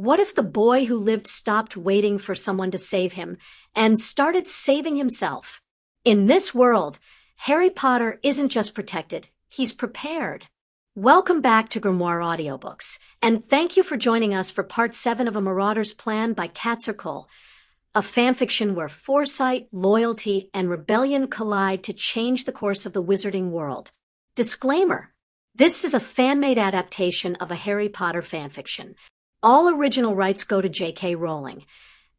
What if the boy who lived stopped waiting for someone to save him and started saving himself? In this world, Harry Potter isn't just protected, he's prepared. Welcome back to Grimoire Audiobooks, and thank you for joining us for Part 7 of A Marauder's Plan by Catsarecool, a fanfiction where foresight, loyalty, and rebellion collide to change the course of the wizarding world. Disclaimer: this is a fan-made adaptation of a Harry Potter fanfiction. All original rights go to J.K. Rowling,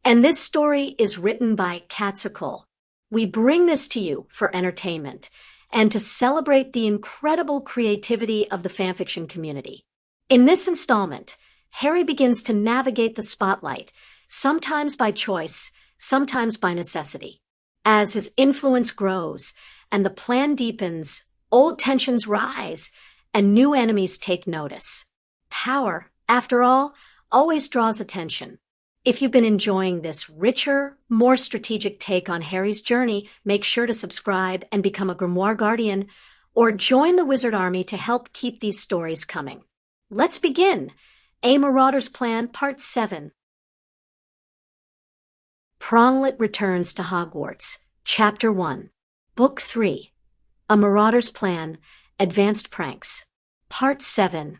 and this story is written by Catsarecool. We bring this to you for entertainment and to celebrate the incredible creativity of the fanfiction community. In this installment, Harry begins to navigate the spotlight, sometimes by choice, sometimes by necessity. As his influence grows and the plan deepens, old tensions rise and new enemies take notice. Power, after all, always draws attention. If you've been enjoying this richer, more strategic take on Harry's journey, make sure to subscribe and become a Grimoire Guardian, or join the Wizard Army to help keep these stories coming. Let's begin! A Marauder's Plan, Part 7. Pronglet returns to Hogwarts, Chapter 1, Book 3, A Marauder's Plan, Advanced Pranks, Part 7.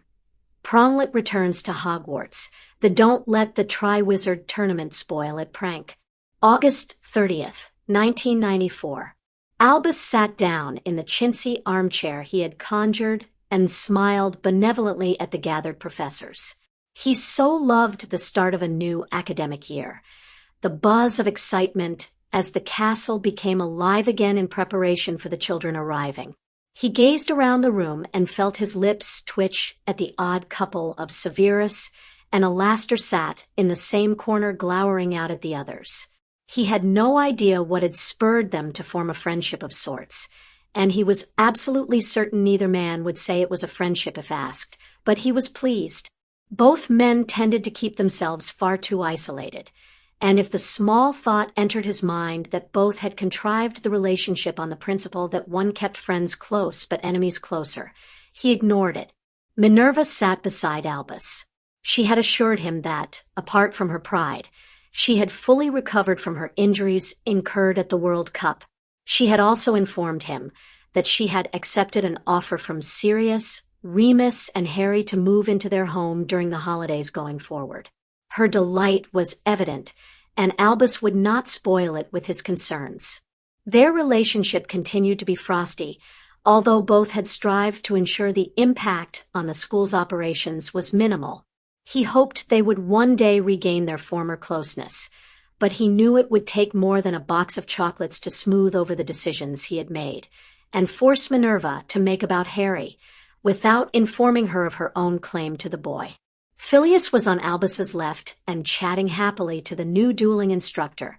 Pronglet returns to Hogwarts, the Don't Let the Triwizard Tournament Spoil It prank. August 30th, 1994. Albus sat down in the chintzy armchair he had conjured and smiled benevolently at the gathered professors. He so loved the start of a new academic year, the buzz of excitement as the castle became alive again in preparation for the children arriving. He gazed around the room and felt his lips twitch at the odd couple of Severus and Alastor sat in the same corner glowering out at the others. He had no idea what had spurred them to form a friendship of sorts, and he was absolutely certain neither man would say it was a friendship if asked, but he was pleased. Both men tended to keep themselves far too isolated, and if the small thought entered his mind that both had contrived the relationship on the principle that one kept friends close but enemies closer, he ignored it. Minerva sat beside Albus. She had assured him that, apart from her pride, she had fully recovered from her injuries incurred at the World Cup. She had also informed him that she had accepted an offer from Sirius, Remus, and Harry to move into their home during the holidays going forward. Her delight was evident, and Albus would not spoil it with his concerns. Their relationship continued to be frosty, although both had strived to ensure the impact on the school's operations was minimal. He hoped they would one day regain their former closeness, but he knew it would take more than a box of chocolates to smooth over the decisions he had made, and force Minerva to make about Harry, without informing her of her own claim to the boy. Filius was on Albus's left and chatting happily to the new dueling instructor,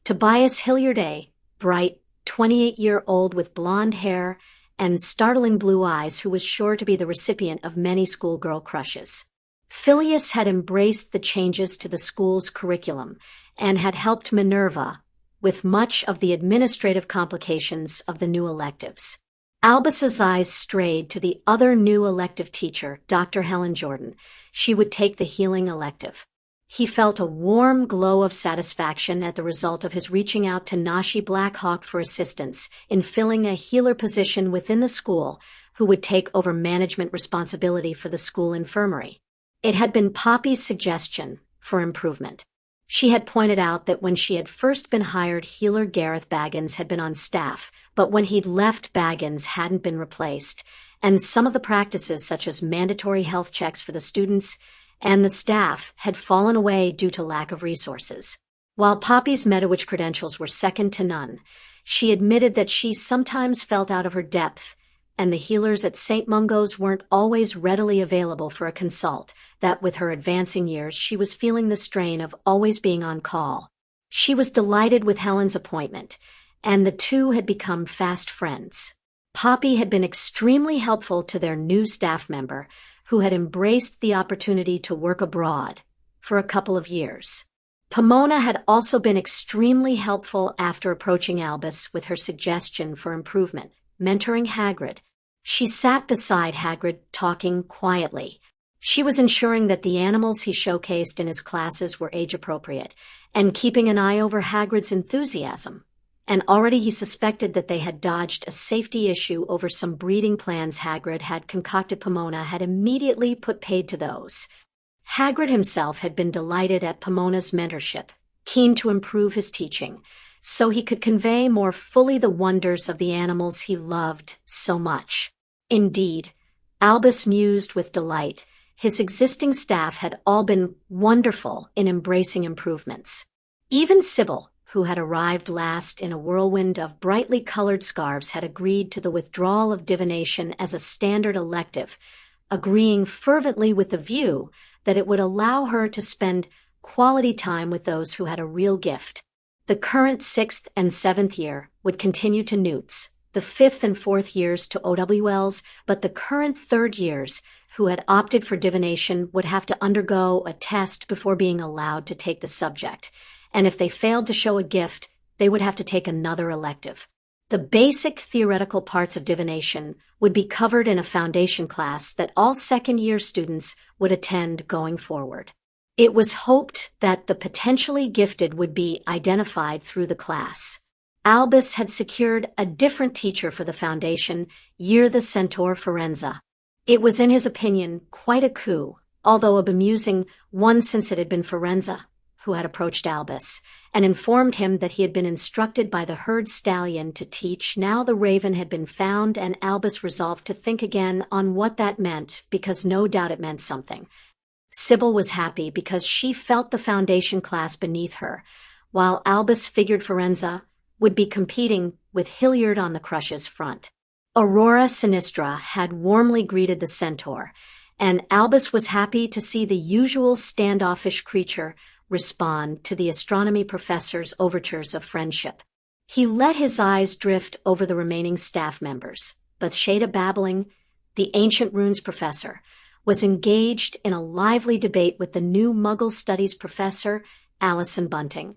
Tobias Hilliarday, bright, 28-year-old with blonde hair and startling blue eyes who was sure to be the recipient of many schoolgirl crushes. Filius had embraced the changes to the school's curriculum and had helped Minerva with much of the administrative complications of the new electives. Albus's eyes strayed to the other new elective teacher, Dr. Helen Jordan. She would take the healing elective. He felt a warm glow of satisfaction at the result of his reaching out to Nashi Blackhawk for assistance in filling a healer position within the school who would take over management responsibility for the school infirmary. It had been Poppy's suggestion for improvement. She had pointed out that when she had first been hired, healer Gareth Baggins had been on staff, but when he'd left, Baggins hadn't been replaced, and some of the practices such as mandatory health checks for the students and the staff had fallen away due to lack of resources. While Poppy's Medawitch credentials were second to none, she admitted that she sometimes felt out of her depth, and the healers at St. Mungo's weren't always readily available for a consult, that with her advancing years she was feeling the strain of always being on call. She was delighted with Helen's appointment, and the two had become fast friends. Poppy had been extremely helpful to their new staff member, who had embraced the opportunity to work abroad for a couple of years. Pomona had also been extremely helpful after approaching Albus with her suggestion for improvement, mentoring Hagrid. She sat beside Hagrid, talking quietly. She was ensuring that the animals he showcased in his classes were age-appropriate, and keeping an eye over Hagrid's enthusiasm. And already he suspected that they had dodged a safety issue over some breeding plans Hagrid had concocted. Pomona had immediately put paid to those. Hagrid himself had been delighted at Pomona's mentorship, keen to improve his teaching, so he could convey more fully the wonders of the animals he loved so much. Indeed, Albus mused with delight. His existing staff had all been wonderful in embracing improvements. Even Sybil, who had arrived last in a whirlwind of brightly colored scarves, had agreed to the withdrawal of divination as a standard elective, agreeing fervently with the view that it would allow her to spend quality time with those who had a real gift. The current 6th and 7th year would continue to Newts, the 5th and 4th years to OWLs, but the current 3rd years who had opted for divination would have to undergo a test before being allowed to take the subject, and if they failed to show a gift, they would have to take another elective. The basic theoretical parts of divination would be covered in a foundation class that all second-year students would attend going forward. It was hoped that the potentially gifted would be identified through the class. Albus had secured a different teacher for the foundation year, the Centaur Firenza. It was, in his opinion, quite a coup, although a bemusing one, since it had been Firenza who had approached Albus and informed him that he had been instructed by the herd stallion to teach. Now the raven had been found, and Albus resolved to think again on what that meant, because no doubt it meant something. Sybil was happy because she felt the foundation class beneath her, while Albus figured Firenza would be competing with Hilliard on the Crush's front. Aurora Sinistra had warmly greeted the centaur, and Albus was happy to see the usual standoffish creature respond to the astronomy professor's overtures of friendship. He let his eyes drift over the remaining staff members. Bathsheba Babbling, the ancient runes professor, was engaged in a lively debate with the new Muggle studies professor, Allison Bunting,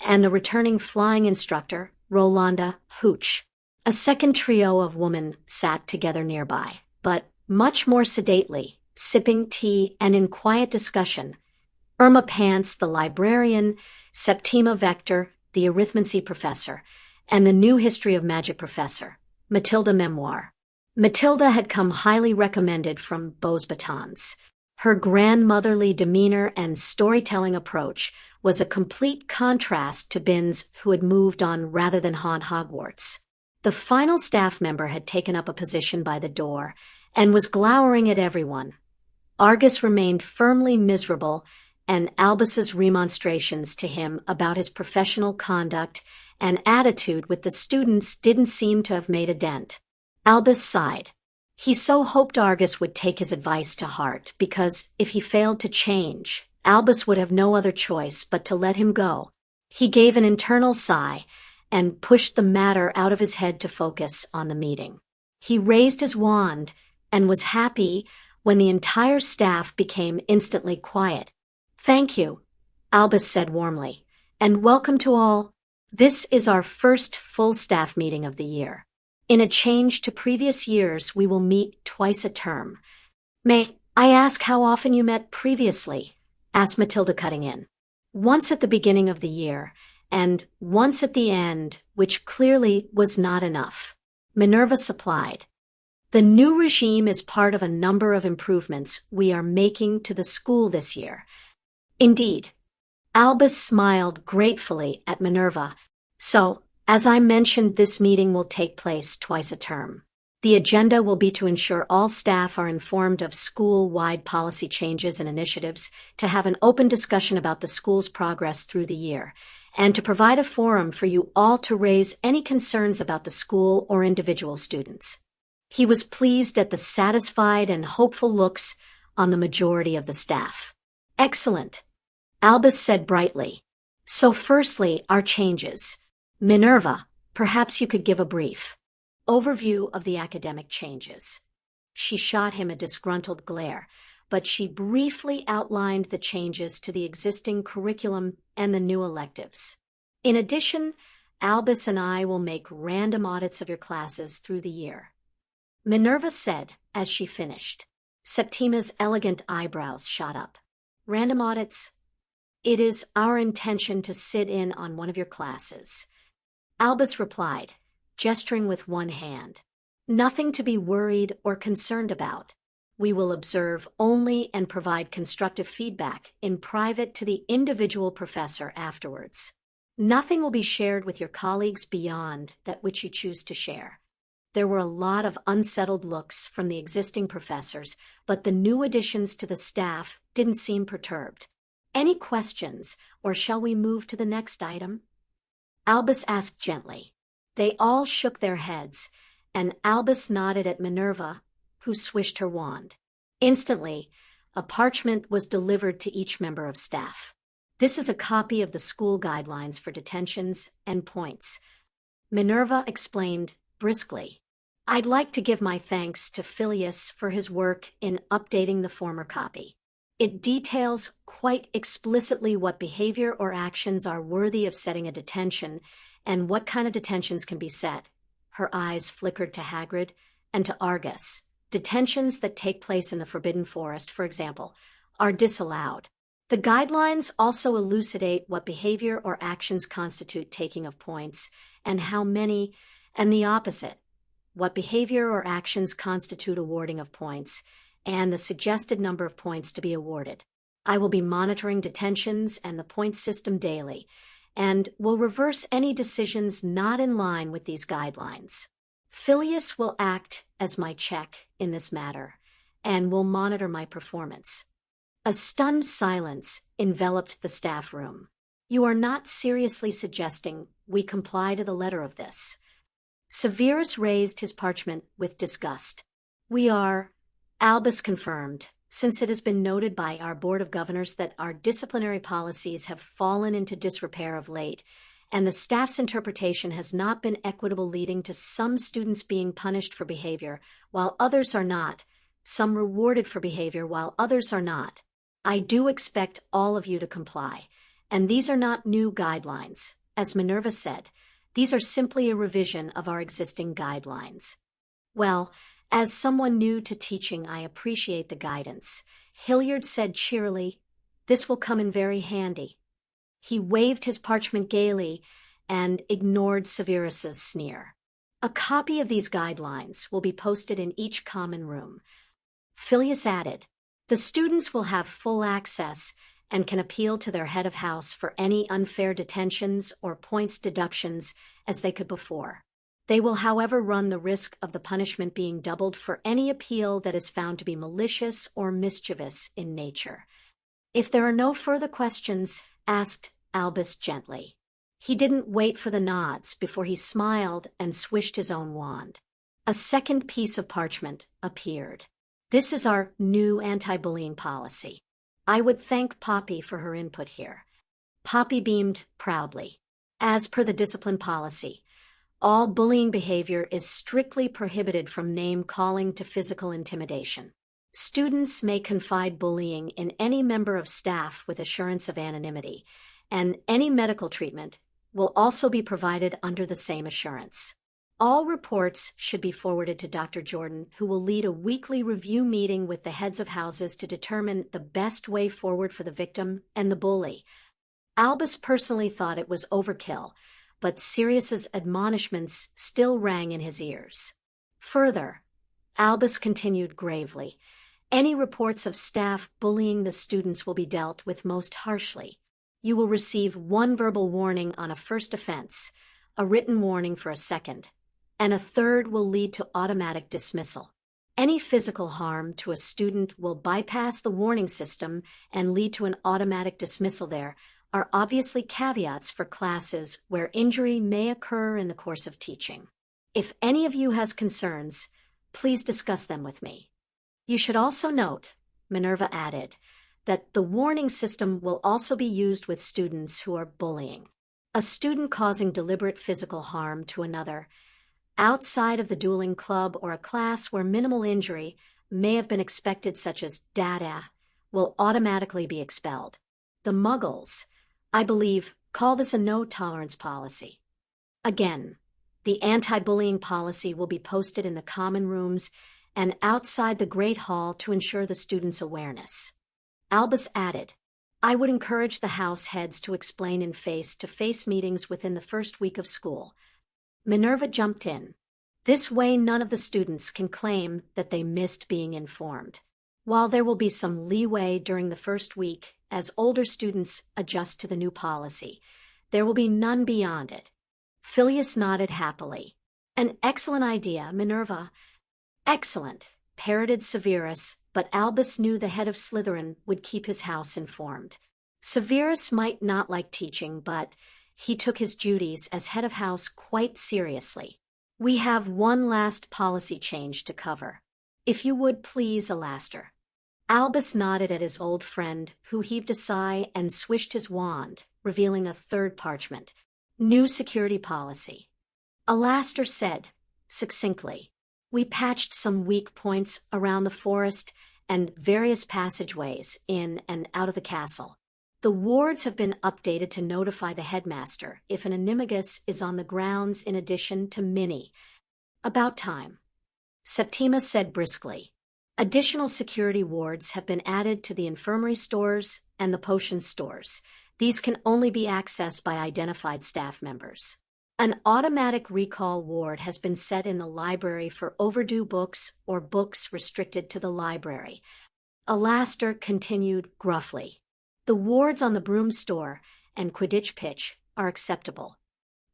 and the returning flying instructor, Rolanda Hooch. A second trio of women sat together nearby, but much more sedately, sipping tea and in quiet discussion. Irma Pants, the librarian, Septima Vector, the arithmancy professor, and the new history of magic professor, Matilda Memoir. Matilda had come highly recommended from Beau's Batons. Her grandmotherly demeanor and storytelling approach was a complete contrast to Binns, who had moved on rather than haunt Hogwarts. The final staff member had taken up a position by the door and was glowering at everyone. Argus remained firmly miserable, and Albus's remonstrations to him about his professional conduct and attitude with the students didn't seem to have made a dent. Albus sighed. He so hoped Argus would take his advice to heart, because if he failed to change, Albus would have no other choice but to let him go. He gave an internal sigh and pushed the matter out of his head to focus on the meeting. He raised his wand and was happy when the entire staff became instantly quiet. "Thank you," Albus said warmly, "and welcome to all. This is our first full staff meeting of the year. In a change to previous years, we will meet twice a term." "May I ask how often you met previously?" asked Matilda, cutting in. "Once at the beginning of the year, and once at the end, which clearly was not enough," Minerva supplied. "The new regime is part of a number of improvements we are making to the school this year." "Indeed." Albus smiled gratefully at Minerva. "So, as I mentioned, this meeting will take place twice a term. The agenda will be to ensure all staff are informed of school-wide policy changes and initiatives, to have an open discussion about the school's progress through the year, and to provide a forum for you all to raise any concerns about the school or individual students." He was pleased at the satisfied and hopeful looks on the majority of the staff. "Excellent," Albus said brightly. "So firstly, our changes. Minerva, perhaps you could give a brief overview of the academic changes." She shot him a disgruntled glare, but she briefly outlined the changes to the existing curriculum and the new electives. "In addition, Albus and I will make random audits of your classes through the year," Minerva said as she finished. Septima's elegant eyebrows shot up. Random audits? It is our intention to sit in on one of your classes. Albus replied, gesturing with one hand. Nothing to be worried or concerned about. We will observe only and provide constructive feedback in private to the individual professor afterwards. Nothing will be shared with your colleagues beyond that which you choose to share. There were a lot of unsettled looks from the existing professors, but the new additions to the staff didn't seem perturbed. Any questions, or shall we move to the next item? Albus asked gently. They all shook their heads, and Albus nodded at Minerva, who swished her wand. Instantly, a parchment was delivered to each member of staff. This is a copy of the school guidelines for detentions and points. Minerva explained briskly. I'd like to give my thanks to Phileas for his work in updating the former copy. It details quite explicitly what behavior or actions are worthy of setting a detention and what kind of detentions can be set. Her eyes flickered to Hagrid and to Argus. Detentions that take place in the Forbidden Forest, for example, are disallowed. The guidelines also elucidate what behavior or actions constitute taking of points and how many, and the opposite, what behavior or actions constitute awarding of points, and the suggested number of points to be awarded. I will be monitoring detentions and the point system daily, and will reverse any decisions not in line with these guidelines. Phileas will act as my check in this matter, and will monitor my performance. A stunned silence enveloped the staff room. You are not seriously suggesting we comply to the letter of this? Severus raised his parchment with disgust. We are, Albus confirmed, since it has been noted by our Board of Governors that our disciplinary policies have fallen into disrepair of late, and the staff's interpretation has not been equitable, leading to some students being punished for behavior while others are not, some rewarded for behavior while others are not. I do expect all of you to comply, and these are not new guidelines. As Minerva said, these are simply a revision of our existing guidelines. Well, as someone new to teaching, I appreciate the guidance. Hilliard said cheerily, this will come in very handy. He waved his parchment gaily and ignored Severus's sneer. A copy of these guidelines will be posted in each common room. Phileas added, the students will have full access and can appeal to their head of house for any unfair detentions or points deductions as they could before. They will, however, run the risk of the punishment being doubled for any appeal that is found to be malicious or mischievous in nature. If there are no further questions, asked Albus gently. He didn't wait for the nods before he smiled and swished his own wand. A second piece of parchment appeared. This is our new anti-bullying policy. I would thank Poppy for her input here. Poppy beamed proudly. As per the discipline policy, all bullying behavior is strictly prohibited from name-calling to physical intimidation. Students may confide bullying in any member of staff with assurance of anonymity, and any medical treatment will also be provided under the same assurance. All reports should be forwarded to Dr. Jordan, who will lead a weekly review meeting with the heads of houses to determine the best way forward for the victim and the bully. Albus personally thought it was overkill, but Sirius's admonishments still rang in his ears. Further, Albus continued gravely, any reports of staff bullying the students will be dealt with most harshly. You will receive one verbal warning on a first offense, a written warning for a second, and a third will lead to automatic dismissal. Any physical harm to a student will bypass the warning system and lead to an automatic dismissal. There are obviously caveats for classes where injury may occur in the course of teaching. If any of you has concerns, please discuss them with me. You should also note, Minerva added, that the warning system will also be used with students who are bullying. A student causing deliberate physical harm to another outside of the dueling club or a class where minimal injury may have been expected, such as dada, will automatically be expelled. The Muggles, I believe, call this a no-tolerance policy. Again, the anti-bullying policy will be posted in the common rooms and outside the Great Hall to ensure the students' awareness. Albus added, I would encourage the house heads to explain in face-to-face meetings within the first week of school. Minerva jumped in. This way none of the students can claim that they missed being informed. While there will be some leeway during the first week as older students adjust to the new policy, there will be none beyond it. Phileas nodded happily. An excellent idea, Minerva. Excellent, parroted Severus, but Albus knew the head of Slytherin would keep his house informed. Severus might not like teaching, but he took his duties as head of house quite seriously. We have one last policy change to cover. If you would please, Alastair. Albus nodded at his old friend, who heaved a sigh and swished his wand, revealing a third parchment. New security policy. Alastair said, succinctly, we patched some weak points around the forest and various passageways in and out of the castle. The wards have been updated to notify the headmaster if an animagus is on the grounds in addition to Minnie. About time. Septima said briskly. Additional security wards have been added to the infirmary stores and the potion stores. These can only be accessed by identified staff members. An automatic recall ward has been set in the library for overdue books or books restricted to the library. Alastair continued gruffly. The wards on the broom store and Quidditch pitch are acceptable.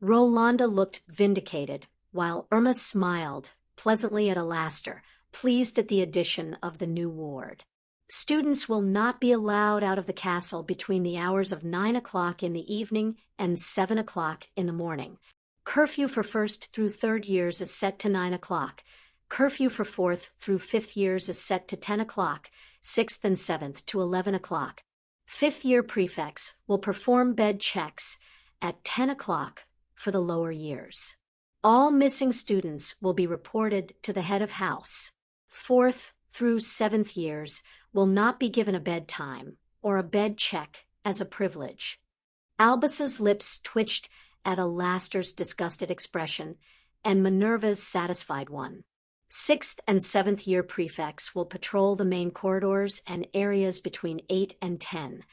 Rolanda looked vindicated, while Irma smiled pleasantly at Alastair, pleased at the addition of the new ward. Students will not be allowed out of the castle between the hours of 9 o'clock in the evening and 7 o'clock in the morning. Curfew for 1st through 3rd years is set to 9 o'clock. Curfew for 4th through 5th years is set to 10 o'clock, 6th and 7th to 11 o'clock. 5th-year prefects will perform bed checks at 10 o'clock for the lower years. All missing students will be reported to the head of house. 4th through 7th years will not be given a bedtime or a bed check as a privilege. Albus's lips twitched at Alastair's disgusted expression and Minerva's satisfied one. 6th and 7th year prefects will patrol the main corridors and areas between 8 and 10.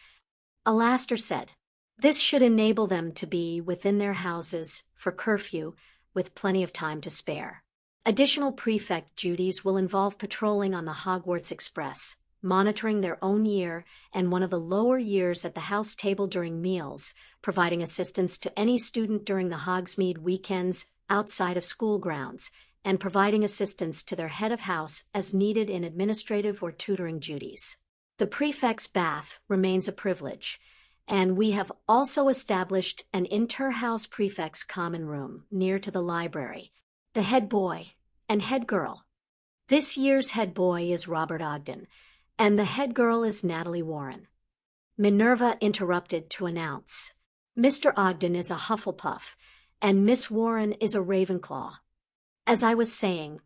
Alastair said, this should enable them to be within their houses for curfew with plenty of time to spare. Additional prefect duties will involve patrolling on the Hogwarts Express, monitoring their own year and one of the lower years at the house table during meals, providing assistance to any student during the Hogsmeade weekends outside of school grounds, and providing assistance to their head of house as needed in administrative or tutoring duties. The prefect's bath remains a privilege, and we have also established an inter-house prefect's common room near to the library. The head boy and head girl. This year's head boy is Robert Ogden, and the head girl is Natalie Warren. Minerva interrupted to announce, Mr. Ogden is a Hufflepuff, and Miss Warren is a Ravenclaw. As I was saying,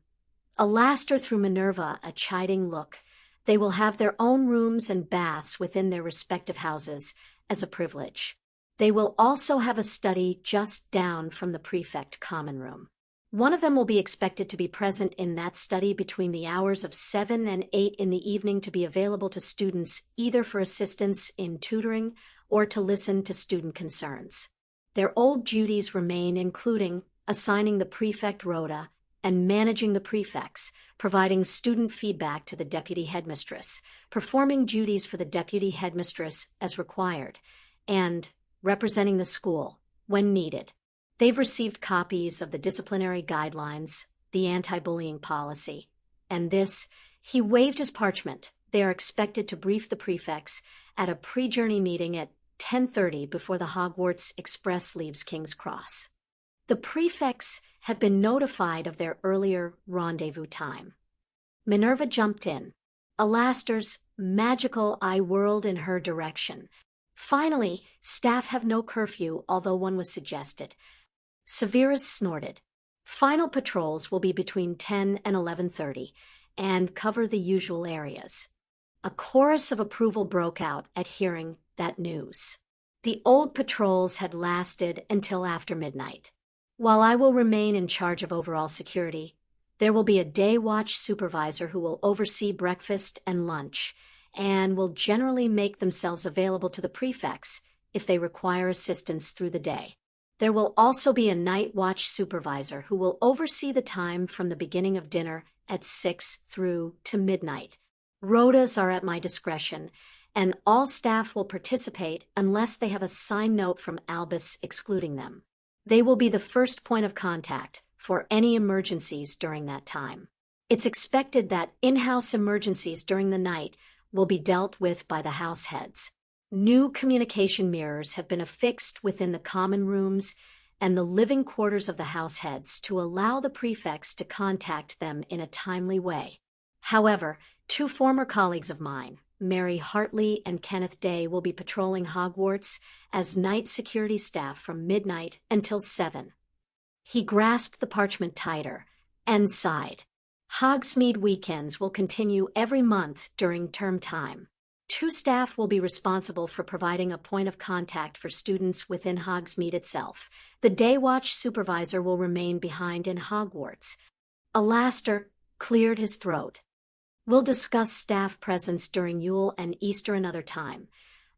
Alastair threw Minerva a chiding look. They will have their own rooms and baths within their respective houses as a privilege. They will also have a study just down from the prefect common room. One of them will be expected to be present in that study between the hours of 7 and 8 in the evening to be available to students either for assistance in tutoring or to listen to student concerns. Their old duties remain, including assigning the prefect rota and managing the prefects, providing student feedback to the deputy headmistress, performing duties for the deputy headmistress as required, and representing the school when needed. They've received copies of the disciplinary guidelines, the anti-bullying policy, and this, he waved his parchment. They are expected to brief the prefects at a pre-journey meeting at 10:30 before the Hogwarts Express leaves King's Cross. The prefects have been notified of their earlier rendezvous time. Minerva jumped in. Alastair's magical eye whirled in her direction. Finally, staff have no curfew, although one was suggested. Severus snorted. Final patrols will be between 10 and 11:30 and cover the usual areas. A chorus of approval broke out at hearing that news. The old patrols had lasted until after midnight. While I will remain in charge of overall security, There will be a day watch supervisor who will oversee breakfast and lunch, and will generally make themselves available to the prefects if they require assistance through the day. There will also be a night watch supervisor who will oversee the time from the beginning of dinner at 6 through to midnight. Rotas are at my discretion, and all staff will participate unless they have a signed note from Albus excluding them. They will be the first point of contact for any emergencies during that time. It's expected that in-house emergencies during the night will be dealt with by the house heads. New communication mirrors have been affixed within the common rooms and the living quarters of the house heads to allow the prefects to contact them in a timely way. However, 2 former colleagues of mine, Mary Hartley and Kenneth Day, will be patrolling Hogwarts as night security staff from midnight until 7. He grasped the parchment tighter and sighed. Hogsmeade weekends will continue every month during term time. 2 staff will be responsible for providing a point of contact for students within Hogsmeade itself. The day watch supervisor will remain behind in Hogwarts. Alastair cleared his throat. We'll discuss staff presence during Yule and Easter another time,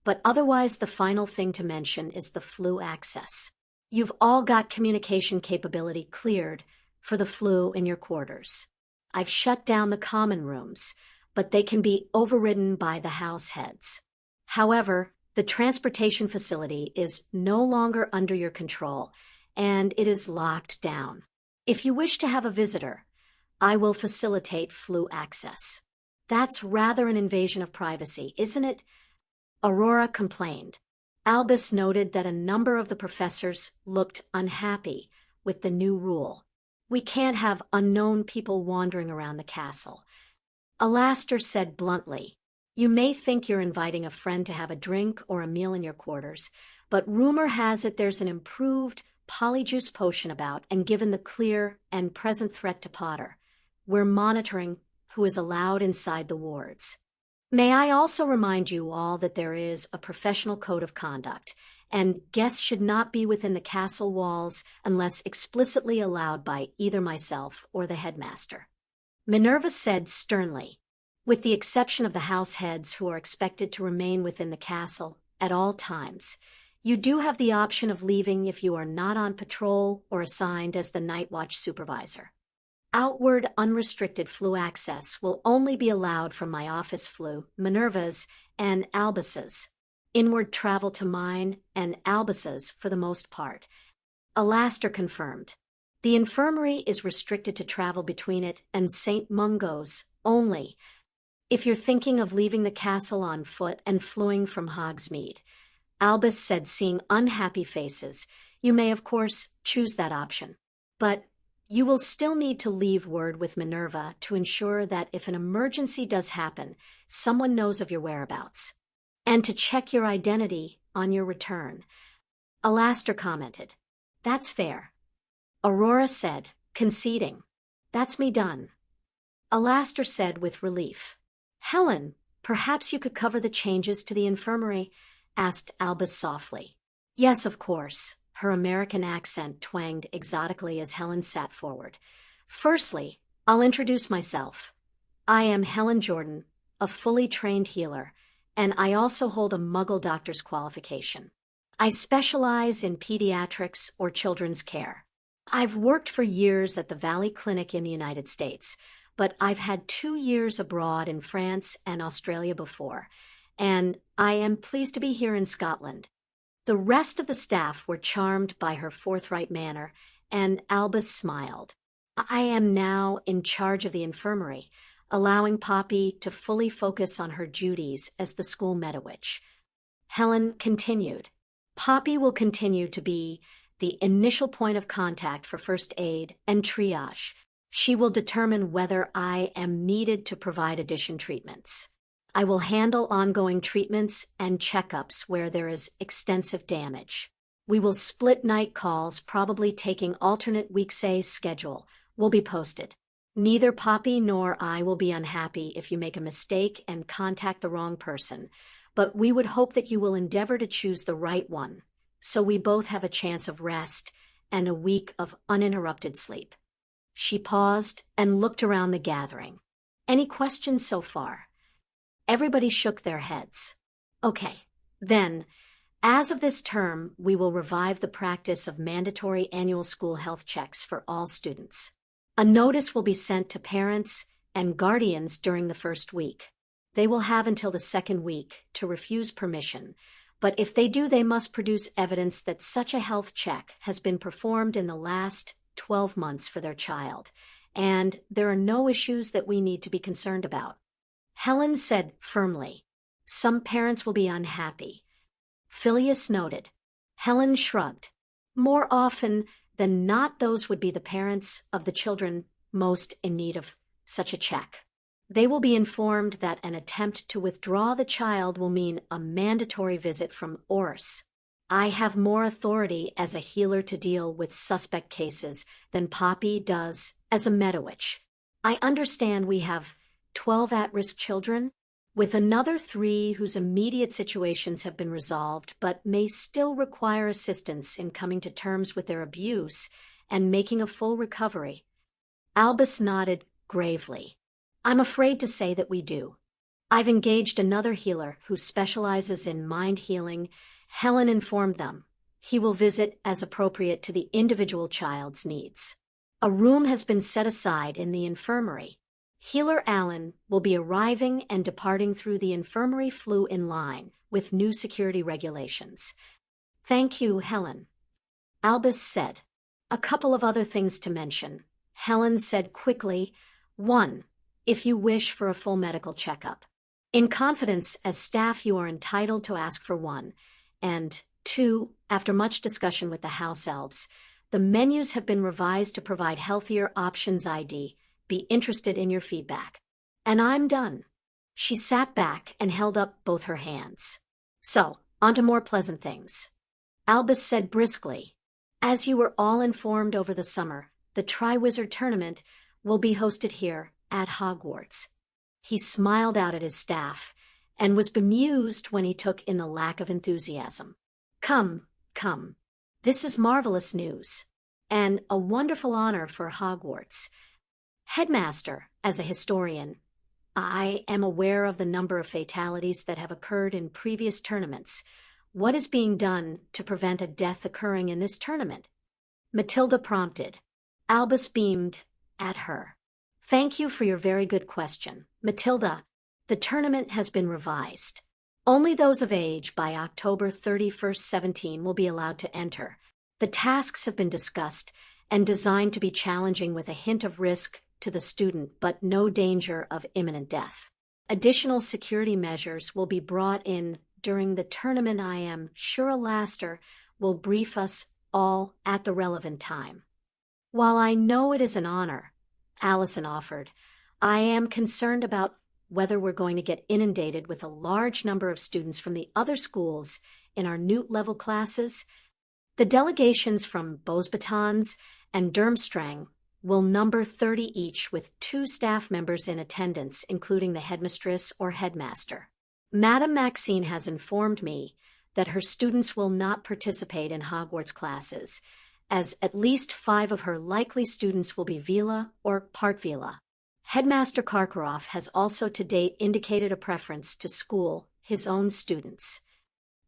but otherwise the final thing to mention is the flu access. You've all got communication capability cleared for the flu in your quarters. I've shut down the common rooms, but they can be overridden by the house heads. However, the transportation facility is no longer under your control, and it is locked down. If you wish to have a visitor, I will facilitate flu access. That's rather an invasion of privacy, isn't it? Aurora complained. Albus noted that a number of the professors looked unhappy with the new rule. We can't have unknown people wandering around the castle. Alastair said bluntly, you may think you're inviting a friend to have a drink or a meal in your quarters, but rumor has it there's an improved polyjuice potion about, and given the clear and present threat to Potter, we're monitoring who is allowed inside the wards. May I also remind you all that there is a professional code of conduct, and guests should not be within the castle walls unless explicitly allowed by either myself or the headmaster. Minerva said sternly, with the exception of the house heads who are expected to remain within the castle at all times. You do have the option of leaving if you are not on patrol or assigned as the night watch supervisor. Outward unrestricted flu access will only be allowed from my office flu, Minerva's, and Albus's. Inward travel to mine and Albus's for the most part. Alastair confirmed. The infirmary is restricted to travel between it and St. Mungo's only. If you're thinking of leaving the castle on foot and fluing from Hogsmeade, Albus said, seeing unhappy faces, you may of course choose that option. But you will still need to leave word with Minerva to ensure that if an emergency does happen, someone knows of your whereabouts. And to check your identity on your return. Alastair commented, that's fair. Aurora said, conceding, that's me done. Alastair said with relief, Helen, perhaps you could cover the changes to the infirmary, asked Albus softly. Yes, of course. Her American accent twanged exotically as Helen sat forward. Firstly, I'll introduce myself. I am Helen Jordan, a fully trained healer, and I also hold a Muggle doctor's qualification. I specialize in pediatrics or children's care. I've worked for years at the Valley Clinic in the United States, but I've had 2 years abroad in France and Australia before, and I am pleased to be here in Scotland. The rest of the staff were charmed by her forthright manner, and Albus smiled. I am now in charge of the infirmary, allowing Poppy to fully focus on her duties as the school Medawitch. Helen continued, Poppy will continue to be the initial point of contact for first aid and triage. She will determine whether I am needed to provide additional treatments. I will handle ongoing treatments and checkups where there is extensive damage. We will split night calls, probably taking alternate weekday schedule, will be posted. Neither Poppy nor I will be unhappy if you make a mistake and contact the wrong person, but we would hope that you will endeavor to choose the right one, so we both have a chance of rest and a week of uninterrupted sleep. She paused and looked around the gathering. Any questions so far? Everybody shook their heads. Okay, then, as of this term, we will revive the practice of mandatory annual school health checks for all students. A notice will be sent to parents and guardians during the first week. They will have until the second week to refuse permission, but if they do, they must produce evidence that such a health check has been performed in the last 12 months for their child, and there are no issues that we need to be concerned about. Helen said firmly, "Some parents will be unhappy." Phileas noted. Helen shrugged. More often than not, those would be the parents of the children most in need of such a check. They will be informed that an attempt to withdraw the child will mean a mandatory visit from Oris. I have more authority as a healer to deal with suspect cases than Poppy does as a Medowitch. I understand we have 12 at-risk children, with another 3 whose immediate situations have been resolved but may still require assistance in coming to terms with their abuse and making a full recovery. Albus nodded gravely. I'm afraid to say that we do. I've engaged another healer who specializes in mind healing. Helen informed them. He will visit as appropriate to the individual child's needs. A room has been set aside in the infirmary. Healer Allen will be arriving and departing through the infirmary flew in line with new security regulations. Thank you, Helen. Albus said. A couple of other things to mention. Helen said quickly. 1. If you wish for a full medical checkup. In confidence, as staff, you are entitled to ask for one. And 2, after much discussion with the house elves, the menus have been revised to provide healthier options. Be interested in your feedback. And I'm done. She sat back and held up both her hands. So, on to more pleasant things. Albus said briskly, as you were all informed over the summer, the Triwizard Tournament will be hosted here at Hogwarts. He smiled out at his staff and was bemused when he took in the lack of enthusiasm. Come. This is marvelous news, and a wonderful honor for Hogwarts. Headmaster, as a historian, I am aware of the number of fatalities that have occurred in previous tournaments. What is being done to prevent a death occurring in this tournament? Matilda prompted. Albus beamed at her. Thank you for your very good question. Matilda, the tournament has been revised. Only those of age by October 31st, 17 will be allowed to enter. The tasks have been discussed and designed to be challenging with a hint of risk to the student, but no danger of imminent death. Additional security measures will be brought in during the tournament. I am sure Alastair will brief us all at the relevant time. While I know it is an honor, Allison offered, I am concerned about whether we're going to get inundated with a large number of students from the other schools in our Newt-level classes. The delegations from Beauxbatons and Durmstrang will number 30 each, with 2 staff members in attendance, including the headmistress or headmaster. Madame Maxine has informed me that her students will not participate in Hogwarts classes, as at least 5 of her likely students will be Vila or part Vila. Headmaster Karkaroff has also to date indicated a preference to school his own students.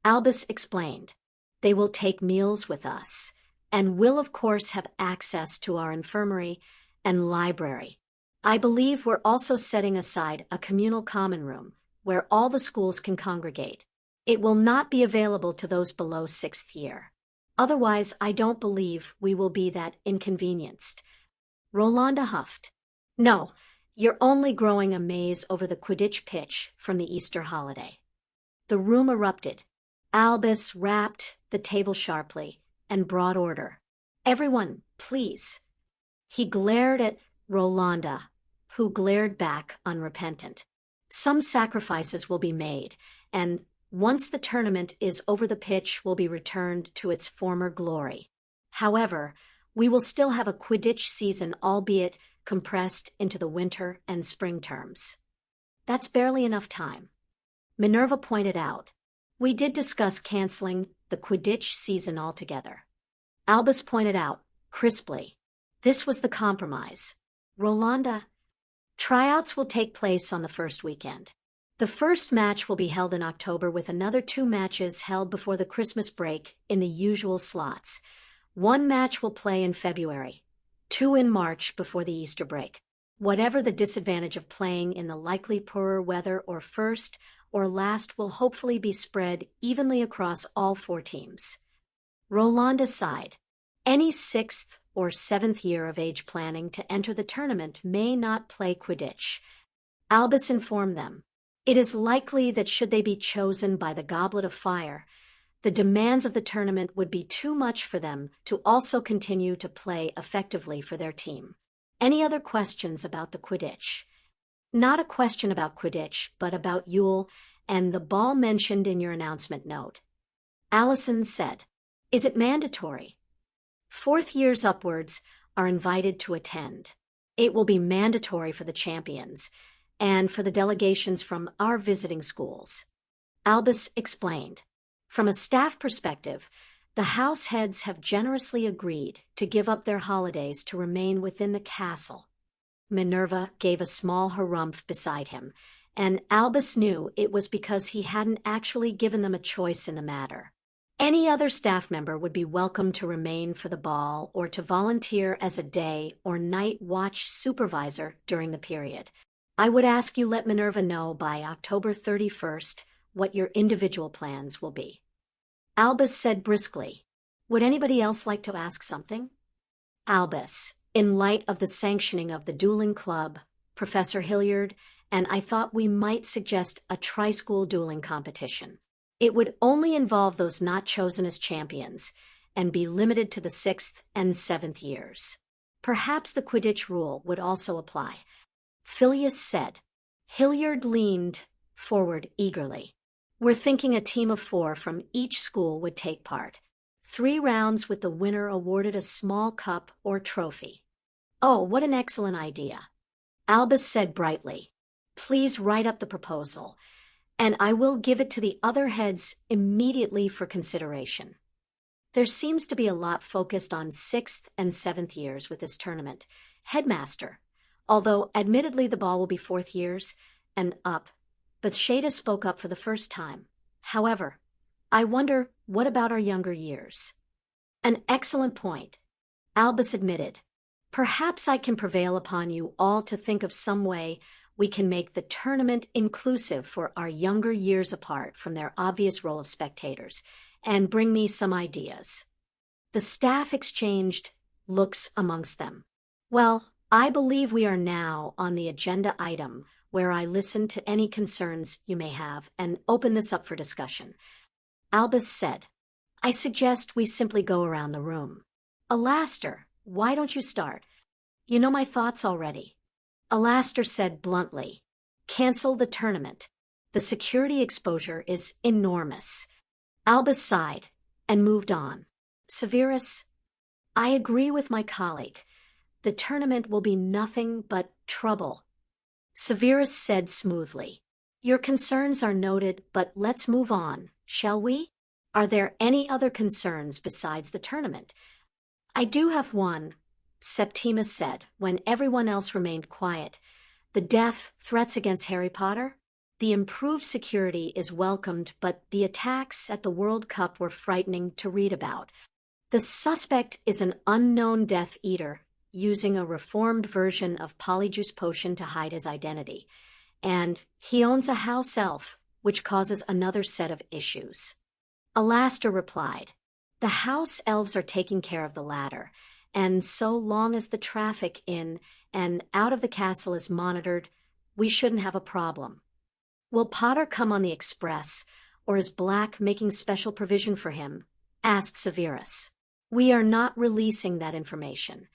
Albus explained, they will take meals with us, and will of course have access to our infirmary and library. I believe we're also setting aside a communal common room where all the schools can congregate. It will not be available to those below 6th year. Otherwise, I don't believe we will be that inconvenienced. Rolanda huffed. No, you're only growing a maze over the Quidditch pitch from the Easter holiday. The room erupted. Albus rapped the table sharply and brought order. Everyone, please. He glared at Rolanda, who glared back unrepentant. Some sacrifices will be made, and once the tournament is over, the pitch will be returned to its former glory. However, we will still have a Quidditch season, albeit compressed into the winter and spring terms. That's barely enough time. Minerva pointed out. We did discuss canceling the Quidditch season altogether. Albus pointed out, crisply. This was the compromise. Rolanda, tryouts will take place on the first weekend. The first match will be held in October with another 2 matches held before the Christmas break in the usual slots. 1 match will play in February, 2 in March before the Easter break. Whatever the disadvantage of playing in the likely poorer weather or first or last will hopefully be spread evenly across all 4 teams. Rolanda sighed. Any 6th or 7th year of age planning to enter the tournament may not play Quidditch. Albus informed them. It is likely that should they be chosen by the Goblet of Fire, the demands of the tournament would be too much for them to also continue to play effectively for their team. Any other questions about the Quidditch? Not a question about Quidditch, but about Yule and the ball mentioned in your announcement note. Allison said, "Is it mandatory?" 4th years upwards are invited to attend. It will be mandatory for the champions and for the delegations from our visiting schools. Albus explained. From a staff perspective, the house heads have generously agreed to give up their holidays to remain within the castle. Minerva gave a small harumph beside him, and Albus knew it was because he hadn't actually given them a choice in the matter. Any other staff member would be welcome to remain for the ball or to volunteer as a day or night watch supervisor during the period. I would ask you let Minerva know by October 31st what your individual plans will be. Albus said briskly, "Would anybody else like to ask something?" Albus, in light of the sanctioning of the dueling club, Professor Hilliard, and I thought we might suggest a tri-school dueling competition. It would only involve those not chosen as champions and be limited to the 6th and 7th years. Perhaps the Quidditch rule would also apply. Phileas said. Hilliard leaned forward eagerly. We're thinking a team of 4 from each school would take part. 3 rounds with the winner awarded a small cup or trophy. Oh, what an excellent idea. Albus said brightly. Please write up the proposal, and I will give it to the other heads immediately for consideration. There seems to be a lot focused on 6th and 7th years with this tournament. Headmaster, although admittedly the ball will be 4th years and up, but Shada spoke up for the first time. However, I wonder, what about our younger years? An excellent point. Albus admitted. Perhaps I can prevail upon you all to think of some way we can make the tournament inclusive for our younger years apart from their obvious role of spectators, and bring me some ideas. The staff exchanged looks amongst them. Well, I believe we are now on the agenda item where I listen to any concerns you may have and open this up for discussion. Albus said, I suggest we simply go around the room. Alastair, why don't you start? You know my thoughts already. Alastair said bluntly, cancel the tournament. The security exposure is enormous. Albus sighed and moved on. Severus, I agree with my colleague. The tournament will be nothing but trouble. Severus said smoothly, your concerns are noted, but let's move on, shall we? Are there any other concerns besides the tournament? I do have one, Septima said, when everyone else remained quiet. The death threats against Harry Potter? The improved security is welcomed, but the attacks at the World Cup were frightening to read about. The suspect is an unknown Death Eater, using a reformed version of Polyjuice Potion to hide his identity. And he owns a house elf, which causes another set of issues. Alastair replied, the house elves are taking care of the latter, and so long as the traffic in and out of the castle is monitored, we shouldn't have a problem. Will Potter come on the express, or is Black making special provision for him? Asked Severus. We are not releasing that information.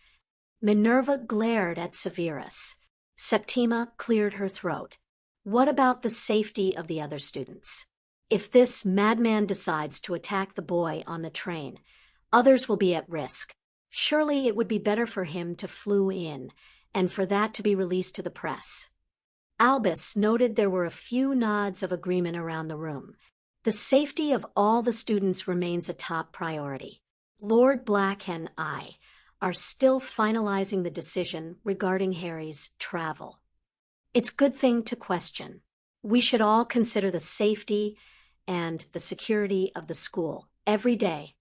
Minerva glared at Severus. Septima cleared her throat. What about the safety of the other students? If this madman decides to attack the boy on the train, others will be at risk. Surely it would be better for him to flew in, and for that to be released to the press. Albus noted there were a few nods of agreement around the room. The safety of all the students remains a top priority. Lord Black and I are still finalizing the decision regarding Harry's travel. It's a good thing to question. We should all consider the safety and the security of the school every day.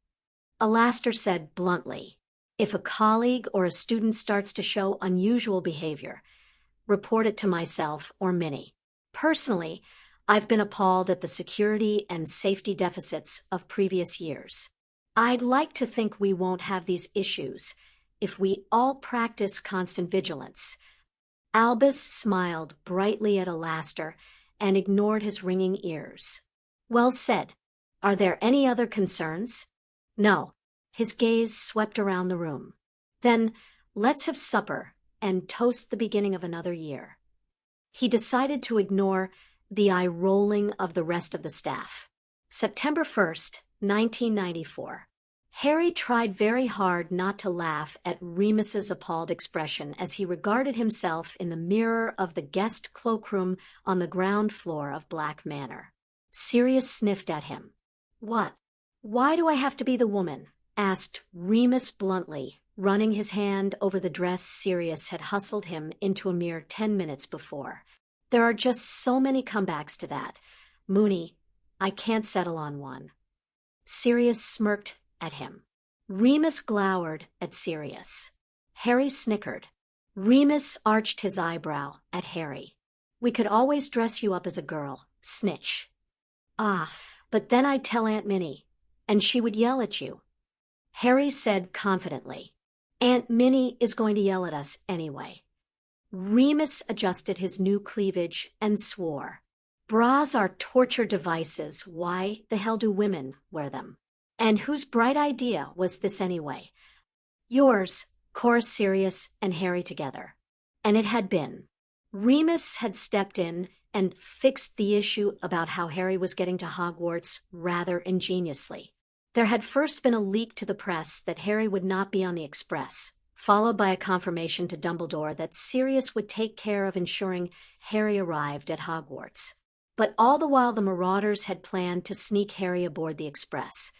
Alastair said bluntly, if a colleague or a student starts to show unusual behavior, report it to myself or Minnie. Personally, I've been appalled at the security and safety deficits of previous years. I'd like to think we won't have these issues if we all practice constant vigilance. Albus smiled brightly at Alastair and ignored his ringing ears. Well said. Are there any other concerns? No. His gaze swept around the room. Then let's have supper and toast the beginning of another year. He decided to ignore the eye-rolling of the rest of the staff. September 1st, 1994. Harry tried very hard not to laugh at Remus's appalled expression as he regarded himself in the mirror of the guest cloakroom on the ground floor of Black Manor. Sirius sniffed at him. What? Why do I have to be the woman? Asked Remus bluntly, running his hand over the dress Sirius had hustled him into a mere 10 minutes before. There are just so many comebacks to that. Moony, I can't settle on one. Sirius smirked at him. Remus glowered at Sirius. Harry snickered. Remus arched his eyebrow at Harry. We could always dress you up as a girl, snitch. Ah, but then I'd tell Aunt Minnie, and she would yell at you. Harry said confidently. Aunt Minnie is going to yell at us anyway. Remus adjusted his new cleavage and swore. Bras are torture devices. Why the hell do women wear them? And whose bright idea was this anyway? Yours, chorused Sirius and Harry together. And it had been. Remus had stepped in and fixed the issue about how Harry was getting to Hogwarts rather ingeniously. There had first been a leak to the press that Harry would not be on the express, followed by a confirmation to Dumbledore that Sirius would take care of ensuring Harry arrived at Hogwarts. But all the while the Marauders had planned to sneak Harry aboard the express.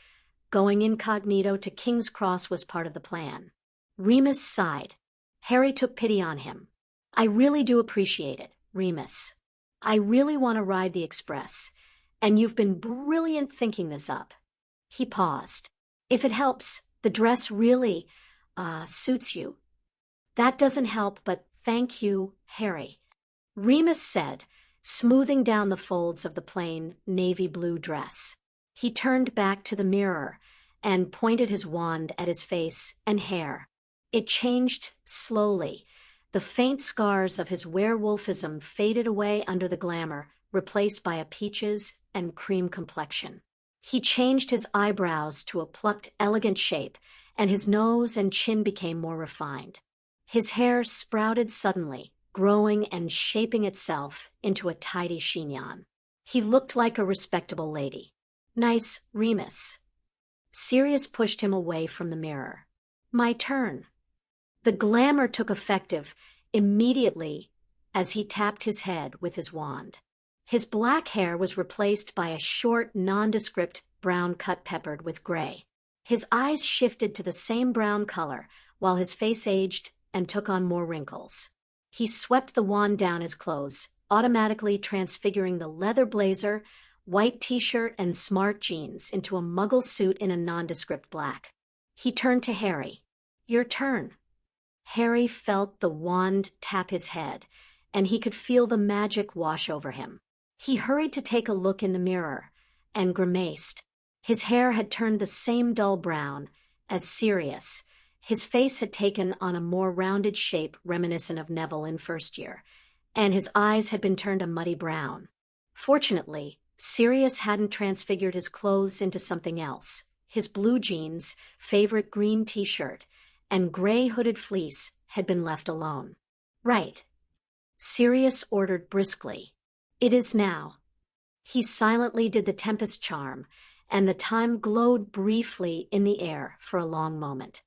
Going incognito to King's Cross was part of the plan. Remus sighed. Harry took pity on him. I really do appreciate it, Remus. I really want to ride the express, and you've been brilliant thinking this up. He paused. If it helps, the dress really, suits you. That doesn't help, but thank you, Harry. Remus said, smoothing down the folds of the plain navy blue dress. He turned back to the mirror and pointed his wand at his face and hair. It changed slowly. The faint scars of his werewolfism faded away under the glamour, replaced by a peaches and cream complexion. He changed his eyebrows to a plucked, elegant shape, and his nose and chin became more refined. His hair sprouted suddenly, growing and shaping itself into a tidy chignon. He looked like a respectable lady. Nice, Remus. Sirius pushed him away from the mirror. My turn. The glamour took effect immediately as he tapped his head with his wand. His black hair was replaced by a short, nondescript brown cut peppered with gray. His eyes shifted to the same brown color, while his face aged and took on more wrinkles. He swept the wand down his clothes, automatically transfiguring the leather blazer, white t-shirt, and smart jeans into a Muggle suit in a nondescript black. He turned to Harry. Your turn. Harry felt the wand tap his head, and he could feel the magic wash over him. He hurried to take a look in the mirror, and grimaced. His hair had turned the same dull brown as Sirius. His face had taken on a more rounded shape reminiscent of Neville in first year, and his eyes had been turned a muddy brown. Fortunately, Sirius hadn't transfigured his clothes into something else. His blue jeans, favorite green t-shirt, and gray hooded fleece had been left alone. Right. Sirius ordered briskly. It is now. He silently did the Tempest charm, and the time glowed briefly in the air for a long moment.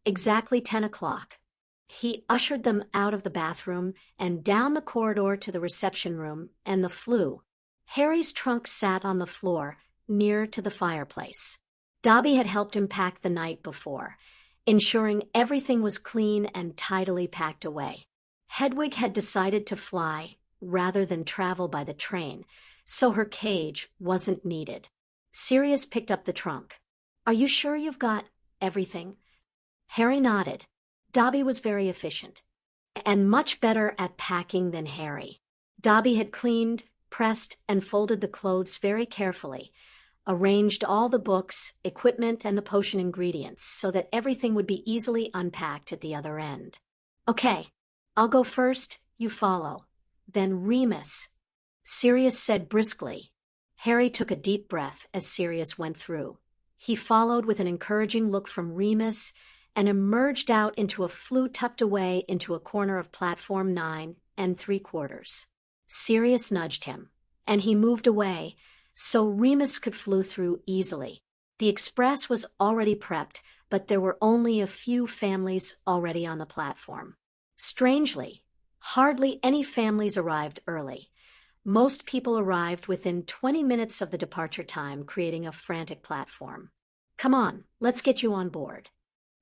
Exactly 10 o'clock. He ushered them out of the bathroom and down the corridor to the reception room and the flue. Harry's trunk sat on the floor near to the fireplace. Dobby had helped him pack the night before, ensuring everything was clean and tidily packed away. Hedwig had decided to fly rather than travel by the train, so her cage wasn't needed. Sirius picked up the trunk. "Are you sure you've got everything?" Harry nodded. Dobby was very efficient, and much better at packing than Harry. Dobby had cleaned, pressed, and folded the clothes very carefully, arranged all the books, equipment, and the potion ingredients so that everything would be easily unpacked at the other end. "Okay, I'll go first, you follow. Then Remus," Sirius said briskly. Harry took a deep breath as Sirius went through. He followed with an encouraging look from Remus and emerged out into a flue tucked away into a corner of platform 9 3/4. Sirius nudged him, and he moved away so Remus could flew through easily. The express was already prepped, but there were only a few families already on the platform. Strangely, hardly any families arrived early. Most people arrived within 20 minutes of the departure time, creating a frantic platform. "Come on, let's get you on board,"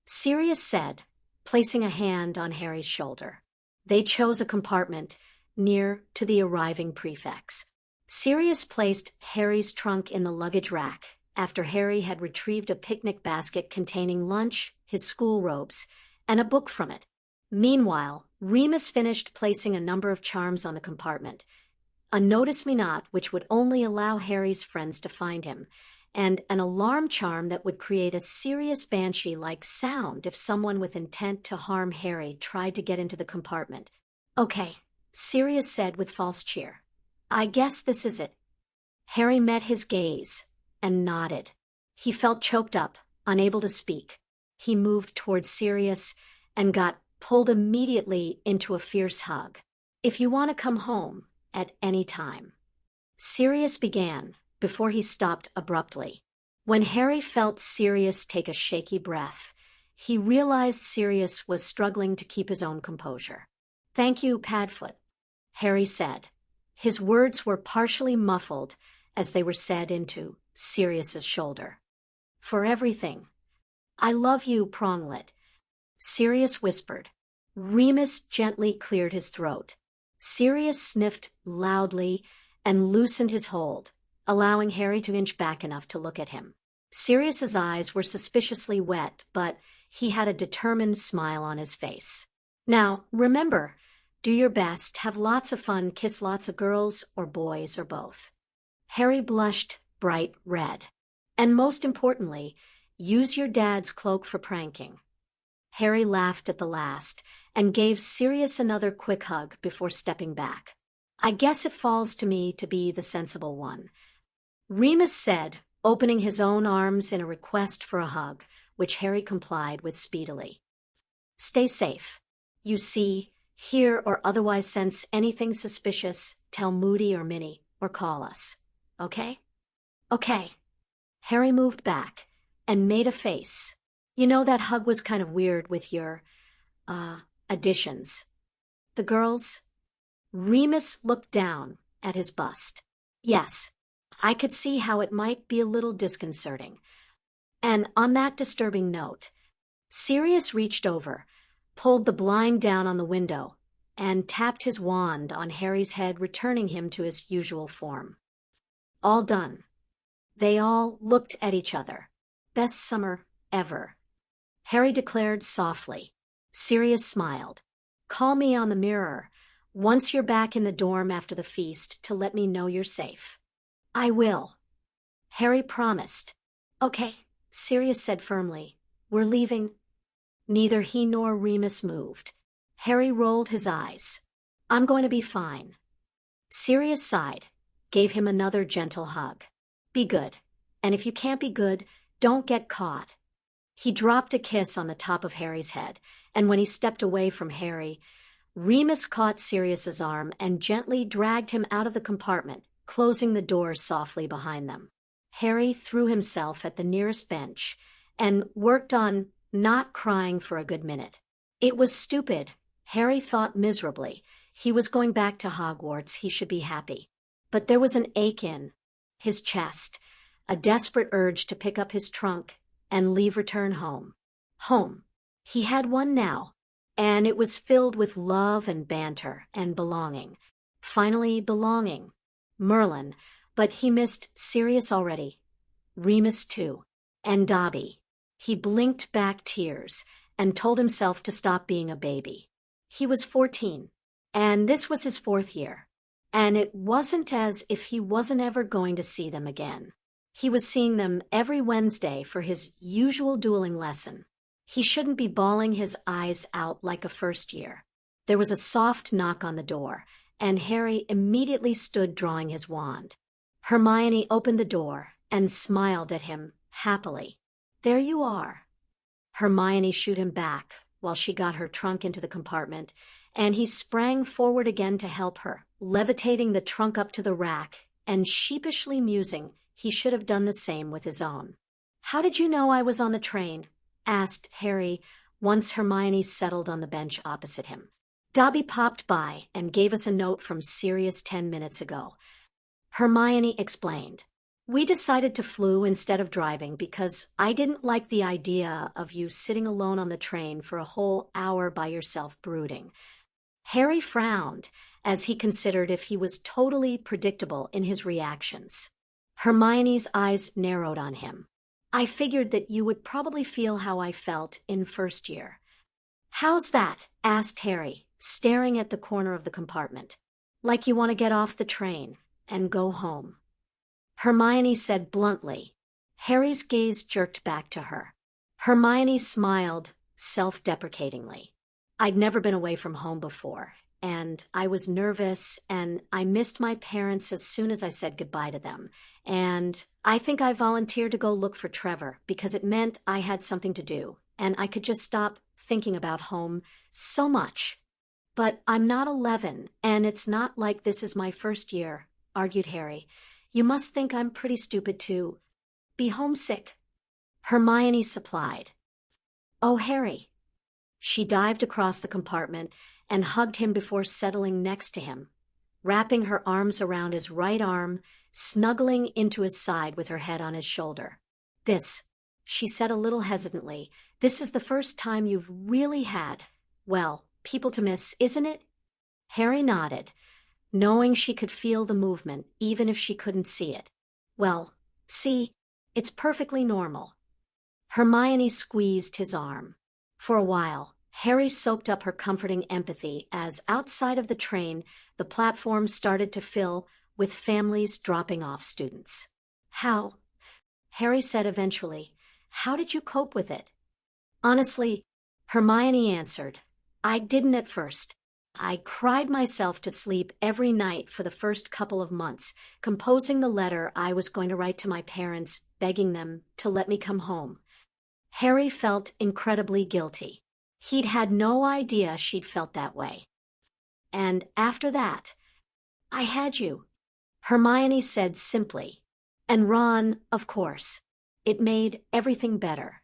Sirius said, placing a hand on Harry's shoulder. They chose a compartment near to the arriving prefects. Sirius placed Harry's trunk in the luggage rack after Harry had retrieved a picnic basket containing lunch, his school robes, and a book from it. Meanwhile, Remus finished placing a number of charms on the compartment. A notice-me-not which would only allow Harry's friends to find him, and an alarm charm that would create a serious banshee-like sound if someone with intent to harm Harry tried to get into the compartment. "Okay," Sirius said with false cheer. "I guess this is it." Harry met his gaze and nodded. He felt choked up, unable to speak. He moved towards Sirius and got pulled immediately into a fierce hug. "If you want to come home at any time," Sirius began, before he stopped abruptly. When Harry felt Sirius take a shaky breath, he realized Sirius was struggling to keep his own composure. "Thank you, Padfoot," Harry said. His words were partially muffled as they were said into Sirius's shoulder. "For everything. I love you, Pronglet," Sirius whispered. Remus gently cleared his throat. Sirius sniffed loudly and loosened his hold, allowing Harry to inch back enough to look at him. Sirius's eyes were suspiciously wet, but he had a determined smile on his face. "Now, remember, do your best, have lots of fun, kiss lots of girls or boys or both." Harry blushed bright red. "And most importantly, use your dad's cloak for pranking." Harry laughed at the last and gave Sirius another quick hug before stepping back. "I guess it falls to me to be the sensible one," Remus said, opening his own arms in a request for a hug, which Harry complied with speedily. "Stay safe. You see, hear, or otherwise sense anything suspicious, tell Moody or Minnie, or call us. Okay?" "Okay." Harry moved back and made a face. "You know, that hug was kind of weird with your, additions." "The girls?" Remus looked down at his bust. "Yes, I could see how it might be a little disconcerting. And on that disturbing note," Sirius reached over, pulled the blind down on the window, and tapped his wand on Harry's head, returning him to his usual form. "All done." They all looked at each other. "Best summer ever," Harry declared softly. Sirius smiled. "Call me on the mirror once you're back in the dorm after the feast to let me know you're safe." "I will," Harry promised. "Okay," Sirius said firmly. "We're leaving." Neither he nor Remus moved. Harry rolled his eyes. "I'm going to be fine." Sirius sighed, gave him another gentle hug. "Be good. And if you can't be good, don't get caught." He dropped a kiss on the top of Harry's head, and when he stepped away from Harry, Remus caught Sirius's arm and gently dragged him out of the compartment, closing the door softly behind them. Harry threw himself at the nearest bench and worked on not crying for a good minute. It was stupid, Harry thought miserably. He was going back to Hogwarts, he should be happy. But there was an ache in his chest, a desperate urge to pick up his trunk and leave, return home. Home, He had one now, and it was filled with love and banter and belonging. Finally belonging. Merlin, but he missed Sirius already. Remus too. And Dobby. He blinked back tears and told himself to stop being a baby. He was 14, and this was his 4th year. And it wasn't as if he wasn't ever going to see them again. He was seeing them every Wednesday for his usual dueling lesson. He shouldn't be bawling his eyes out like a first year. There was a soft knock on the door, and Harry immediately stood drawing his wand. Hermione opened the door and smiled at him happily. "There you are." Hermione shooed him back while she got her trunk into the compartment, and he sprang forward again to help her, levitating the trunk up to the rack and sheepishly musing he should have done the same with his own. "How did you know I was on the train?" asked Harry once Hermione settled on the bench opposite him. "Dobby popped by and gave us a note from Sirius 10 minutes ago." Hermione explained. "We decided to flew instead of driving because I didn't like the idea of you sitting alone on the train for a whole hour by yourself brooding." Harry frowned as he considered if he was totally predictable in his reactions. Hermione's eyes narrowed on him. "I figured that you would probably feel how I felt in first year." "How's that?" asked Harry, staring at the corner of the compartment. "Like you want to get off the train and go home." Hermione said bluntly. Harry's gaze jerked back to her. Hermione smiled self-deprecatingly. "I'd never been away from home before, and I was nervous, and I missed my parents as soon as I said goodbye to them. And I think I volunteered to go look for Trevor because it meant I had something to do, and I could just stop thinking about home so much." "But I'm not 11, and it's not like this is my first year," argued Harry. "You must think I'm pretty stupid to be homesick." Hermione supplied. "Oh, Harry." She dived across the compartment and hugged him before settling next to him, wrapping her arms around his right arm, snuggling into his side with her head on his shoulder. "This," she said a little hesitantly, "this is the first time you've really had, well, people to miss, isn't it?" Harry nodded, knowing she could feel the movement even if she couldn't see it. "Well, see, it's perfectly normal." Hermione squeezed his arm. For a while, Harry soaked up her comforting empathy as outside of the train, the platform started to fill with families dropping off students. "How?" Harry said eventually. "How did you cope with it?" "Honestly," Hermione answered, "I didn't at first. I cried myself to sleep every night for the first couple of months, composing the letter I was going to write to my parents, begging them to let me come home." Harry felt incredibly guilty. He'd had no idea she'd felt that way. "And after that, I had you," Hermione said simply. "And Ron, of course. It made everything better.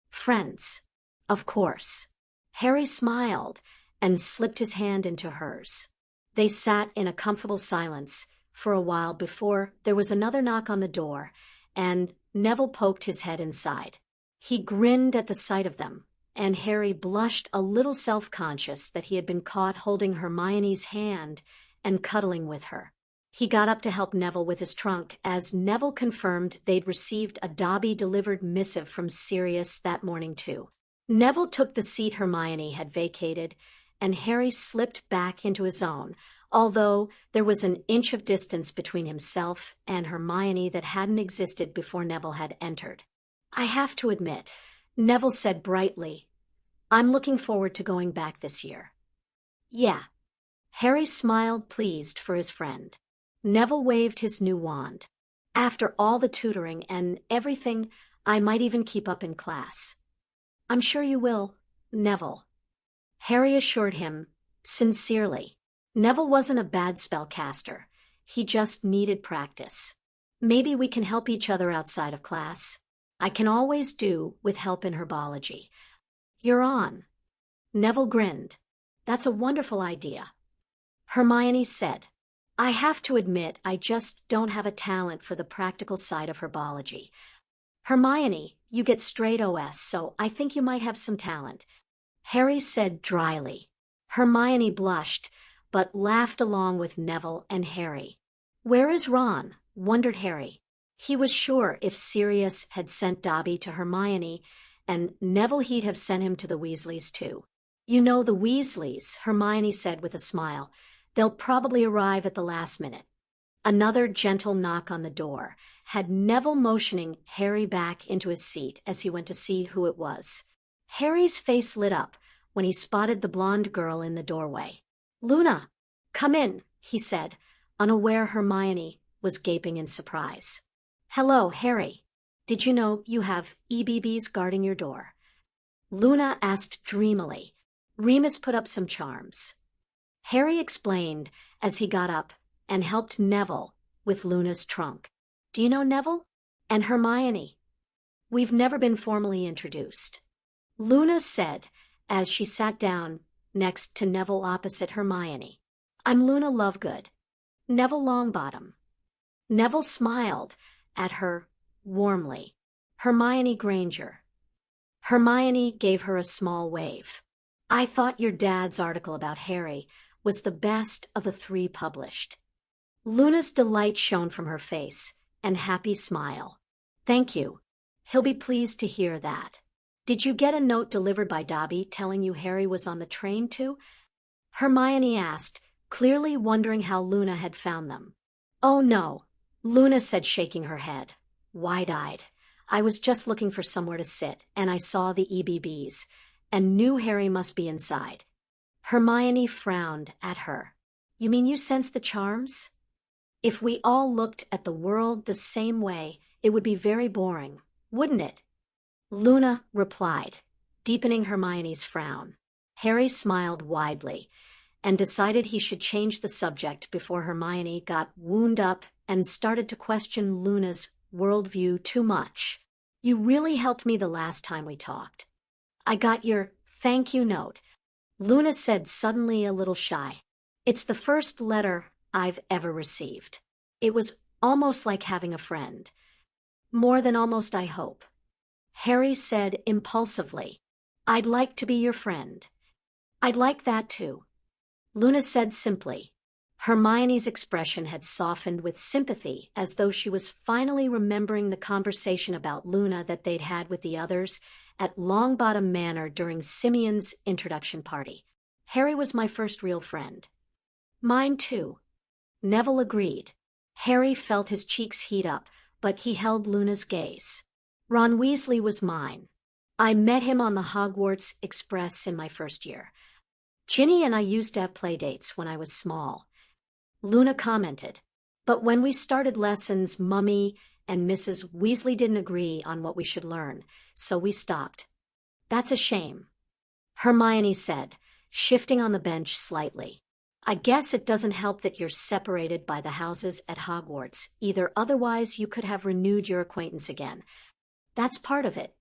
Friends, of course." Harry smiled and slipped his hand into hers. They sat in a comfortable silence for a while before there was another knock on the door, and Neville poked his head inside. He grinned at the sight of them, and Harry blushed a little self-conscious that he had been caught holding Hermione's hand and cuddling with her. He got up to help Neville with his trunk as Neville confirmed they'd received a Dobby-delivered missive from Sirius that morning too. Neville took the seat Hermione had vacated, and Harry slipped back into his own, although there was an inch of distance between himself and Hermione that hadn't existed before Neville had entered. "I have to admit," Neville said brightly, "I'm looking forward to going back this year." "Yeah." Harry smiled pleased for his friend. Neville waved his new wand. "After all the tutoring and everything, I might even keep up in class." "I'm sure you will, Neville," Harry assured him, sincerely. Neville wasn't a bad spellcaster. He just needed practice. "Maybe we can help each other outside of class. I can always do with help in herbology." "You're on." Neville grinned. "That's a wonderful idea." Hermione said, "I have to admit I just don't have a talent for the practical side of herbology." Hermione, you get straight O's, so I think you might have some talent, Harry said dryly. Hermione blushed, but laughed along with Neville and Harry. Where is Ron? Wondered Harry. He was sure if Sirius had sent Dobby to Hermione, and Neville he'd have sent him to the Weasleys too. You know the Weasleys, Hermione said with a smile. They'll probably arrive at the last minute. Another gentle knock on the door had Neville motioning Harry back into his seat as he went to see who it was. Harry's face lit up when he spotted the blonde girl in the doorway. Luna, come in, he said, unaware Hermione was gaping in surprise. Hello, Harry. Did you know you have EBBs guarding your door? Luna asked dreamily. Remus put up some charms. Harry explained as he got up and helped Neville with Luna's trunk. Do you know Neville? And Hermione? We've never been formally introduced. Luna said as she sat down next to Neville opposite Hermione. I'm Luna Lovegood. Neville Longbottom. Neville smiled at her warmly. Hermione Granger. Hermione gave her a small wave. I thought your dad's article about Harry was the best of the 3 published. Luna's delight shone from her face, and happy smile. Thank you. He'll be pleased to hear that. Did you get a note delivered by Dobby telling you Harry was on the train too? Hermione asked, clearly wondering how Luna had found them. Oh no, Luna said, shaking her head, wide-eyed. I was just looking for somewhere to sit, and I saw the EBBs, and knew Harry must be inside. Hermione frowned at her. You mean you sensed the charms? If we all looked at the world the same way, it would be very boring, wouldn't it? Luna replied, deepening Hermione's frown. Harry smiled widely and decided he should change the subject before Hermione got wound up and started to question Luna's worldview too much. You really helped me the last time we talked. I got your thank you note, Luna said, suddenly a little shy. It's the first letter I've ever received. It was almost like having a friend. More than almost, I hope. Harry said impulsively. I'd like to be your friend. I'd like that too. Luna said simply. Hermione's expression had softened with sympathy, as though she was finally remembering the conversation about Luna that they'd had with the others at Longbottom Manor during Simeon's introduction party. Harry was my first real friend. Mine too. Neville agreed. Harry felt his cheeks heat up, but he held Luna's gaze. Ron Weasley was mine. I met him on the Hogwarts Express in my first year. Ginny and I used to have play dates when I was small. Luna commented. But when we started lessons, Mummy and Mrs. Weasley didn't agree on what we should learn, so we stopped. That's a shame, Hermione said, shifting on the bench slightly. I guess it doesn't help that you're separated by the houses at Hogwarts either, otherwise you could have renewed your acquaintance again. That's part of it.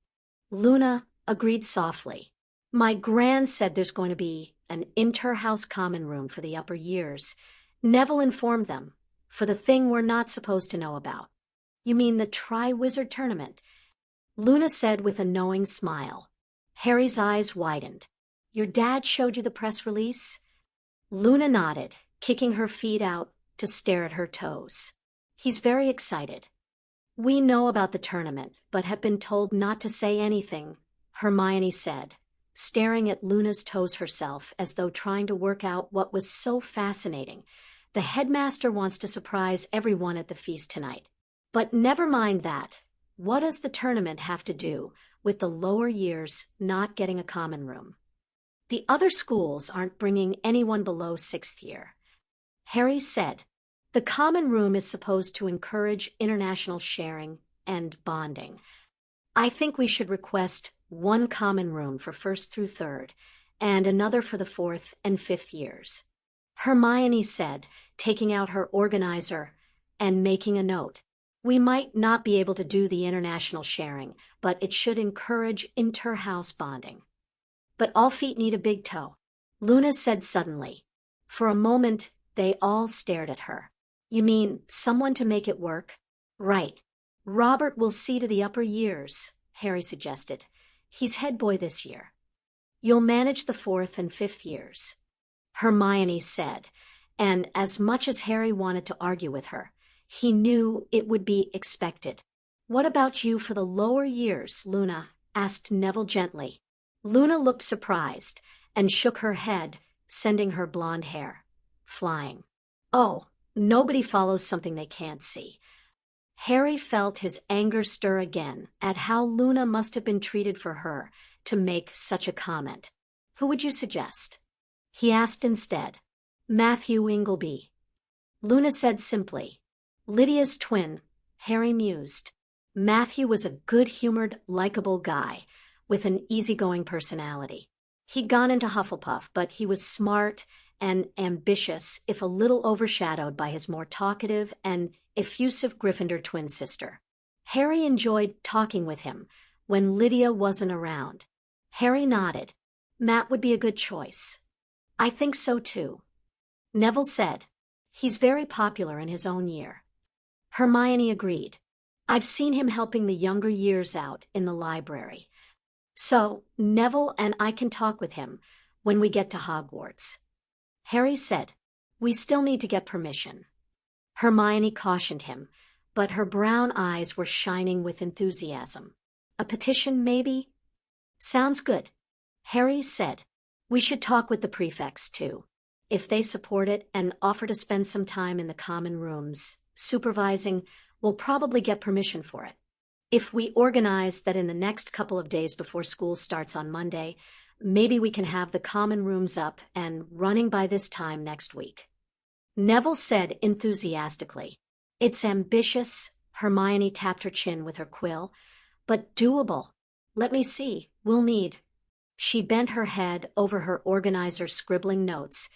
Luna agreed softly. My Gran said there's going to be an inter-house common room for the upper years. Neville informed them, for the thing we're not supposed to know about. You mean the Tri-Wizard Tournament? Luna said with a knowing smile. Harry's eyes widened. Your dad showed you the press release? Luna nodded, kicking her feet out to stare at her toes. He's very excited. We know about the tournament, but have been told not to say anything, Hermione said, staring at Luna's toes herself as though trying to work out what was so fascinating. The headmaster wants to surprise everyone at the feast tonight. But never mind that. What does the tournament have to do with the lower years not getting a common room? The other schools aren't bringing anyone below 6th year. Harry said, the common room is supposed to encourage international sharing and bonding. I think we should request one common room for 1st through 3rd and another for the 4th and 5th years. Hermione said, taking out her organizer and making a note. We might not be able to do the international sharing, but it should encourage inter-house bonding. But all feet need a big toe, Luna said suddenly. For a moment, they all stared at her. You mean someone to make it work? Right. Robert will see to the upper years, Harry suggested. He's head boy this year. You'll manage the 4th and 5th years, Hermione said, and as much as Harry wanted to argue with her, he knew it would be expected. What about you for the lower years, Luna? Asked Neville gently. Luna looked surprised and shook her head, sending her blonde hair flying. Oh, nobody follows something they can't see. Harry felt his anger stir again at how Luna must have been treated for her to make such a comment. Who would you suggest? He asked instead. Matthew Ingleby. Luna said simply. Lydia's twin, Harry mused. Matthew was a good-humored, likable guy with an easygoing personality. He'd gone into Hufflepuff, but he was smart and ambitious, if a little overshadowed by his more talkative and effusive Gryffindor twin sister. Harry enjoyed talking with him when Lydia wasn't around. Harry nodded. Matt would be a good choice. I think so too. Neville said. He's very popular in his own year. Hermione agreed. I've seen him helping the younger years out in the library. So, Neville and I can talk with him when we get to Hogwarts. Harry said, we still need to get permission. Hermione cautioned him, but her brown eyes were shining with enthusiasm. A petition, maybe? Sounds good. Harry said, we should talk with the prefects, too. If they support it and offer to spend some time in the common rooms, supervising, we'll probably get permission for it. If we organize that in the next couple of days before school starts on Monday, maybe we can have the common rooms up and running by this time next week. Neville said enthusiastically. It's ambitious, Hermione tapped her chin with her quill, but doable. Let me see, we'll need. She bent her head over her organizer's scribbling notes,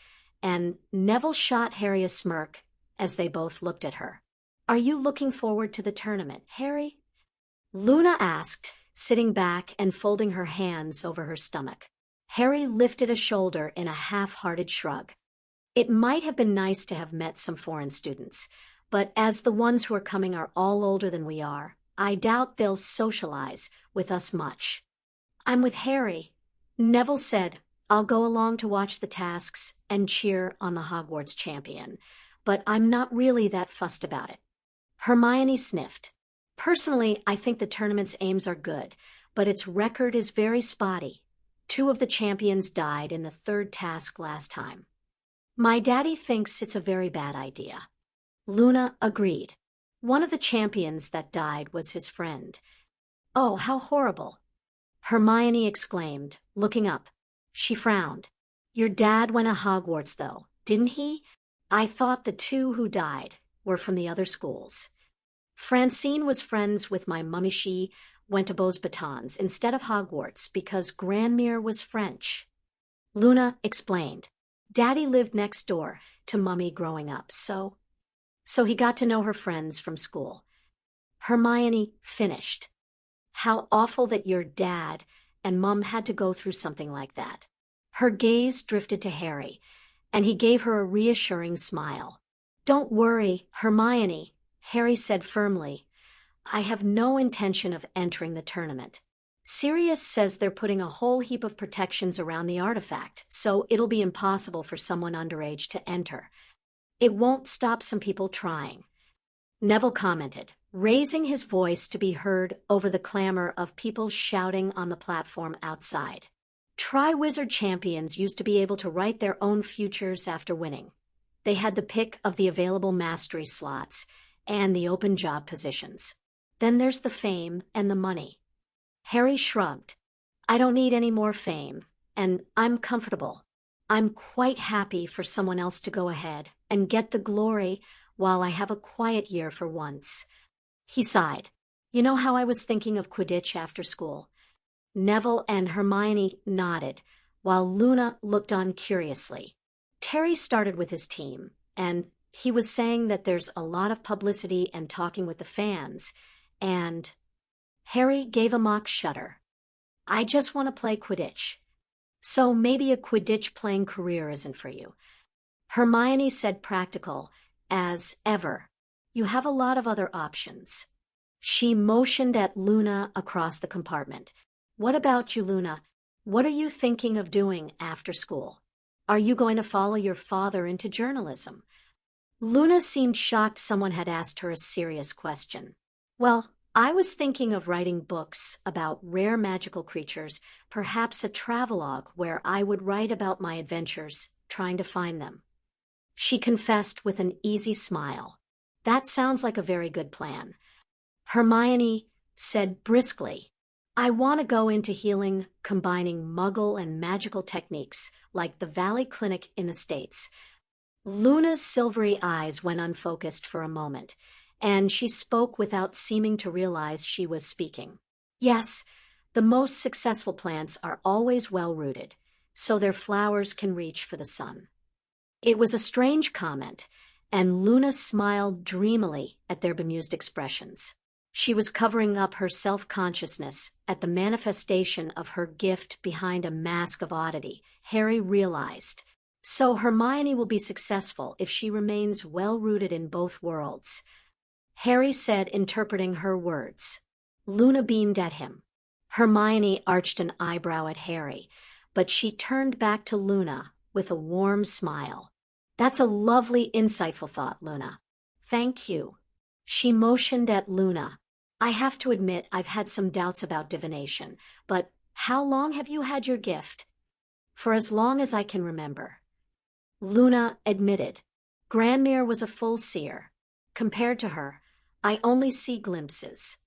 and Neville shot Harry a smirk as they both looked at her. Are you looking forward to the tournament, Harry? Luna asked, sitting back and folding her hands over her stomach. Harry lifted a shoulder in a half-hearted shrug. It might have been nice to have met some foreign students, but as the ones who are coming are all older than we are, I doubt they'll socialize with us much. I'm with Harry. Neville said, I'll go along to watch the tasks and cheer on the Hogwarts champion, but I'm not really that fussed about it. Hermione sniffed. Personally, I think the tournament's aims are good, but its record is very spotty. 2 of the champions died in the 3rd task last time. My daddy thinks it's a very bad idea. Luna agreed. One of the champions that died was his friend. Oh, how horrible. Hermione exclaimed, looking up. She frowned. Your dad went to Hogwarts, though, didn't he? I thought the 2 who died were from the other schools. Francine was friends with my mummy. She went to Beaux Batons instead of Hogwarts because Grandmere was French. Luna explained. Daddy lived next door to Mummy growing up, so he got to know her friends from school. Hermione finished. How awful that your dad and Mum had to go through something like that. Her gaze drifted to Harry, and he gave her a reassuring smile. Don't worry, Hermione, Harry said firmly. I have no intention of entering the tournament. Sirius says they're putting a whole heap of protections around the artifact, so it'll be impossible for someone underage to enter. It won't stop some people trying. Neville commented, raising his voice to be heard over the clamor of people shouting on the platform outside. Triwizard champions used to be able to write their own futures after winning. They had the pick of the available mastery slots and the open job positions. Then there's the fame and the money. Harry shrugged. I don't need any more fame, and I'm comfortable. I'm quite happy for someone else to go ahead and get the glory while I have a quiet year for once. He sighed. You know how I was thinking of Quidditch after school? Neville and Hermione nodded, while Luna looked on curiously. Terry started with his team, and he was saying that there's a lot of publicity and talking with the fans, and Harry gave a mock shudder. I just want to play Quidditch. So maybe a Quidditch playing career isn't for you. Hermione said practical as ever. You have a lot of other options. She motioned at Luna across the compartment. What about you, Luna? What are you thinking of doing after school? Are you going to follow your father into journalism? Luna seemed shocked someone had asked her a serious question. Well, I was thinking of writing books about rare magical creatures, perhaps a travelogue where I would write about my adventures trying to find them. She confessed with an easy smile. That sounds like a very good plan. Hermione said briskly, I want to go into healing combining Muggle and magical techniques like the Valley Clinic in the States. Luna's silvery eyes went unfocused for a moment, and she spoke without seeming to realize she was speaking. Yes, the most successful plants are always well-rooted, so their flowers can reach for the sun. It was a strange comment, and Luna smiled dreamily at their bemused expressions. She was covering up her self-consciousness at the manifestation of her gift behind a mask of oddity, Harry realized. So Hermione will be successful if she remains well-rooted in both worlds. Harry said, interpreting her words. Luna beamed at him. Hermione arched an eyebrow at Harry, but she turned back to Luna with a warm smile. That's a lovely, insightful thought, Luna. Thank you. She motioned at Luna. I have to admit I've had some doubts about divination, but how long have you had your gift? For as long as I can remember. Luna admitted. Grandmere was a full seer. Compared to her, I only see glimpses.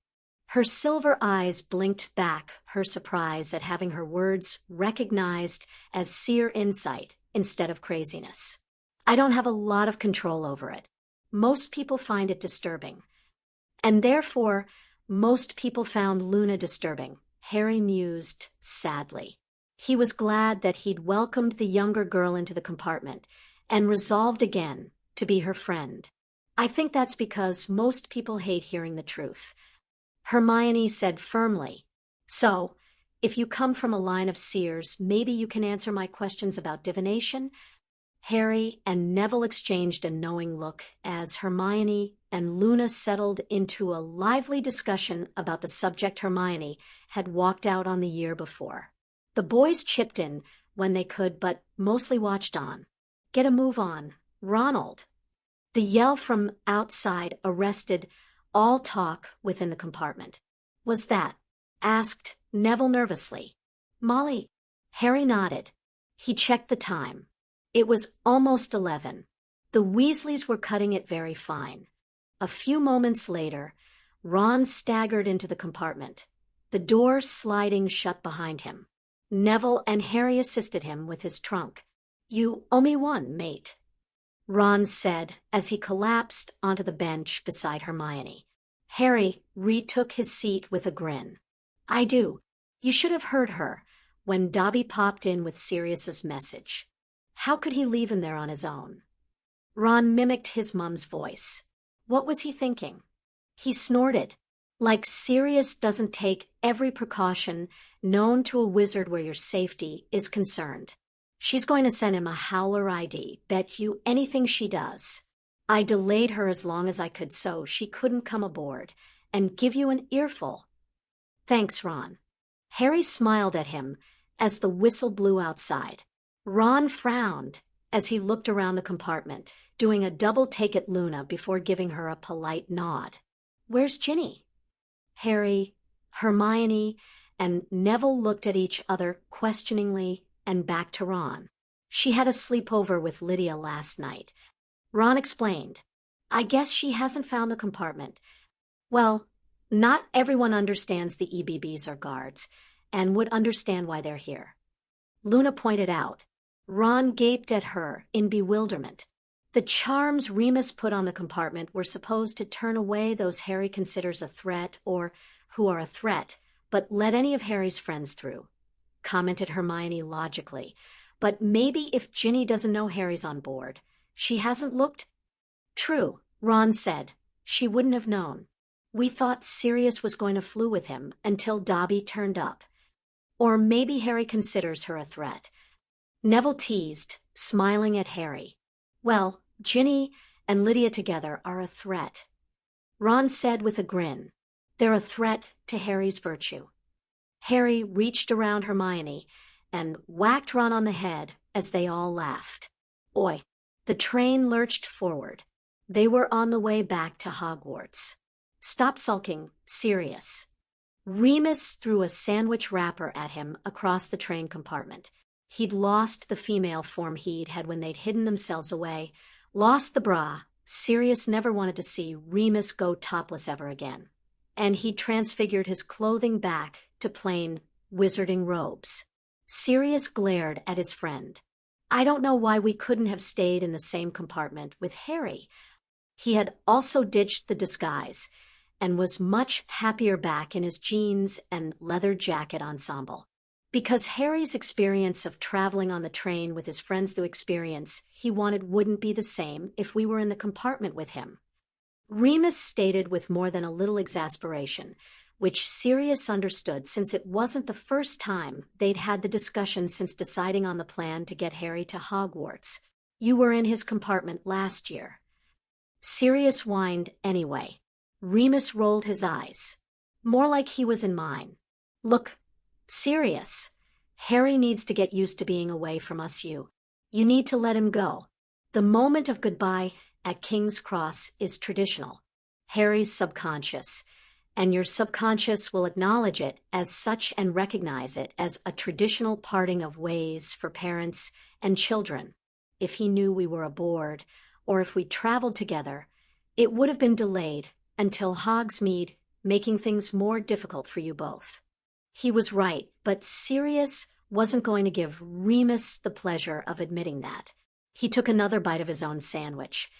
Her silver eyes blinked back her surprise at having her words recognized as seer insight instead of craziness. I don't have a lot of control over it. Most people find it disturbing. And therefore, most people found Luna disturbing, Harry mused sadly. He was glad that he'd welcomed the younger girl into the compartment and resolved again to be her friend. I think that's because most people hate hearing the truth. Hermione said firmly, So, if you come from a line of seers, maybe you can answer my questions about divination? Harry and Neville exchanged a knowing look as Hermione and Luna settled into a lively discussion about the subject Hermione had walked out on the year before. The boys chipped in when they could, but mostly watched on. Get a move on, Ronald. The yell from outside arrested all talk within the compartment. Was that? Asked Neville nervously. Molly. Harry nodded. He checked the time. It was almost 11. The Weasleys were cutting it very fine. A few moments later, Ron staggered into the compartment, the door sliding shut behind him. Neville and Harry assisted him with his trunk. You owe me one, mate, Ron said as he collapsed onto the bench beside Hermione. Harry retook his seat with a grin. I do. You should have heard her when Dobby popped in with Sirius's message. How could he leave him there on his own? Ron mimicked his mum's voice. What was he thinking? He snorted. Like Sirius doesn't take every precaution known to a wizard where your safety is concerned. She's going to send him a Howler ID, bet you anything she does. I delayed her as long as I could so she couldn't come aboard and give you an earful. Thanks, Ron. Harry smiled at him as the whistle blew outside. Ron frowned as he looked around the compartment, doing a double take at Luna before giving her a polite nod. Where's Ginny? Harry, Hermione, and Neville looked at each other questioningly and back to Ron. She had a sleepover with Lydia last night. Ron explained. I guess she hasn't found the compartment. Well, not everyone understands the EBBs are guards and would understand why they're here. Luna pointed out. Ron gaped at her in bewilderment. The charms Remus put on the compartment were supposed to turn away those Harry considers a threat or who are a threat, but let any of Harry's friends through, commented Hermione logically. But maybe if Ginny doesn't know Harry's on board, she hasn't looked. True, Ron said. She wouldn't have known. We thought Sirius was going to flew with him until Dobby turned up. Or maybe Harry considers her a threat. Neville teased, smiling at Harry. Well, Ginny and Lydia together are a threat. Ron said with a grin. They're a threat to Harry's virtue. Harry reached around Hermione and whacked Ron on the head as they all laughed. Oi! The train lurched forward. They were on the way back to Hogwarts. Stop sulking, Sirius. Remus threw a sandwich wrapper at him across the train compartment. He'd lost the female form he'd had when they'd hidden themselves away, lost the bra. Sirius never wanted to see Remus go topless ever again. And he transfigured his clothing back to plain wizarding robes. Sirius glared at his friend. I don't know why we couldn't have stayed in the same compartment with Harry. He had also ditched the disguise and was much happier back in his jeans and leather jacket ensemble. Because Harry's experience of traveling on the train with his friends through experience he wanted wouldn't be the same if we were in the compartment with him. Remus stated with more than a little exasperation, which Sirius understood since it wasn't the first time they'd had the discussion since deciding on the plan to get Harry to Hogwarts. You were in his compartment last year. Sirius whined anyway. Remus rolled his eyes. More like he was in mine. Look, Sirius, Harry needs to get used to being away from us. You need to let him go. The moment of goodbye at King's Cross is traditional. Harry's subconscious, and your subconscious will acknowledge it as such and recognize it as a traditional parting of ways for parents and children. If he knew we were aboard, or if we traveled together, it would have been delayed until Hogsmeade, making things more difficult for you both. He was right, but Sirius wasn't going to give Remus the pleasure of admitting that. He took another bite of his own sandwich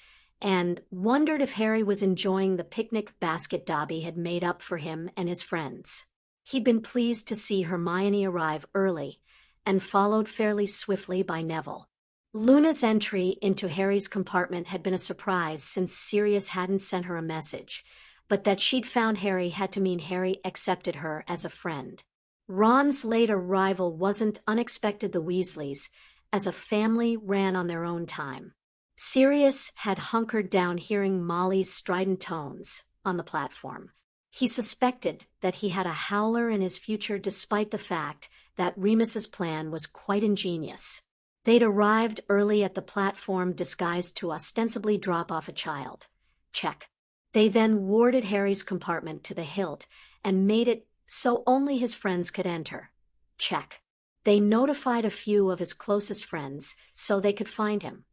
and wondered if Harry was enjoying the picnic basket Dobby had made up for him and his friends. He'd been pleased to see Hermione arrive early and followed fairly swiftly by Neville. Luna's entry into Harry's compartment had been a surprise since Sirius hadn't sent her a message, but that she'd found Harry had to mean Harry accepted her as a friend. Ron's late arrival wasn't unexpected. The Weasleys, as a family, ran on their own time. Sirius had hunkered down hearing Molly's strident tones on the platform. He suspected that he had a howler in his future despite the fact that Remus's plan was quite ingenious. They'd arrived early at the platform disguised to ostensibly drop off a child. Check. They then warded Harry's compartment to the hilt and made it so only his friends could enter. Check. They notified a few of his closest friends so they could find him.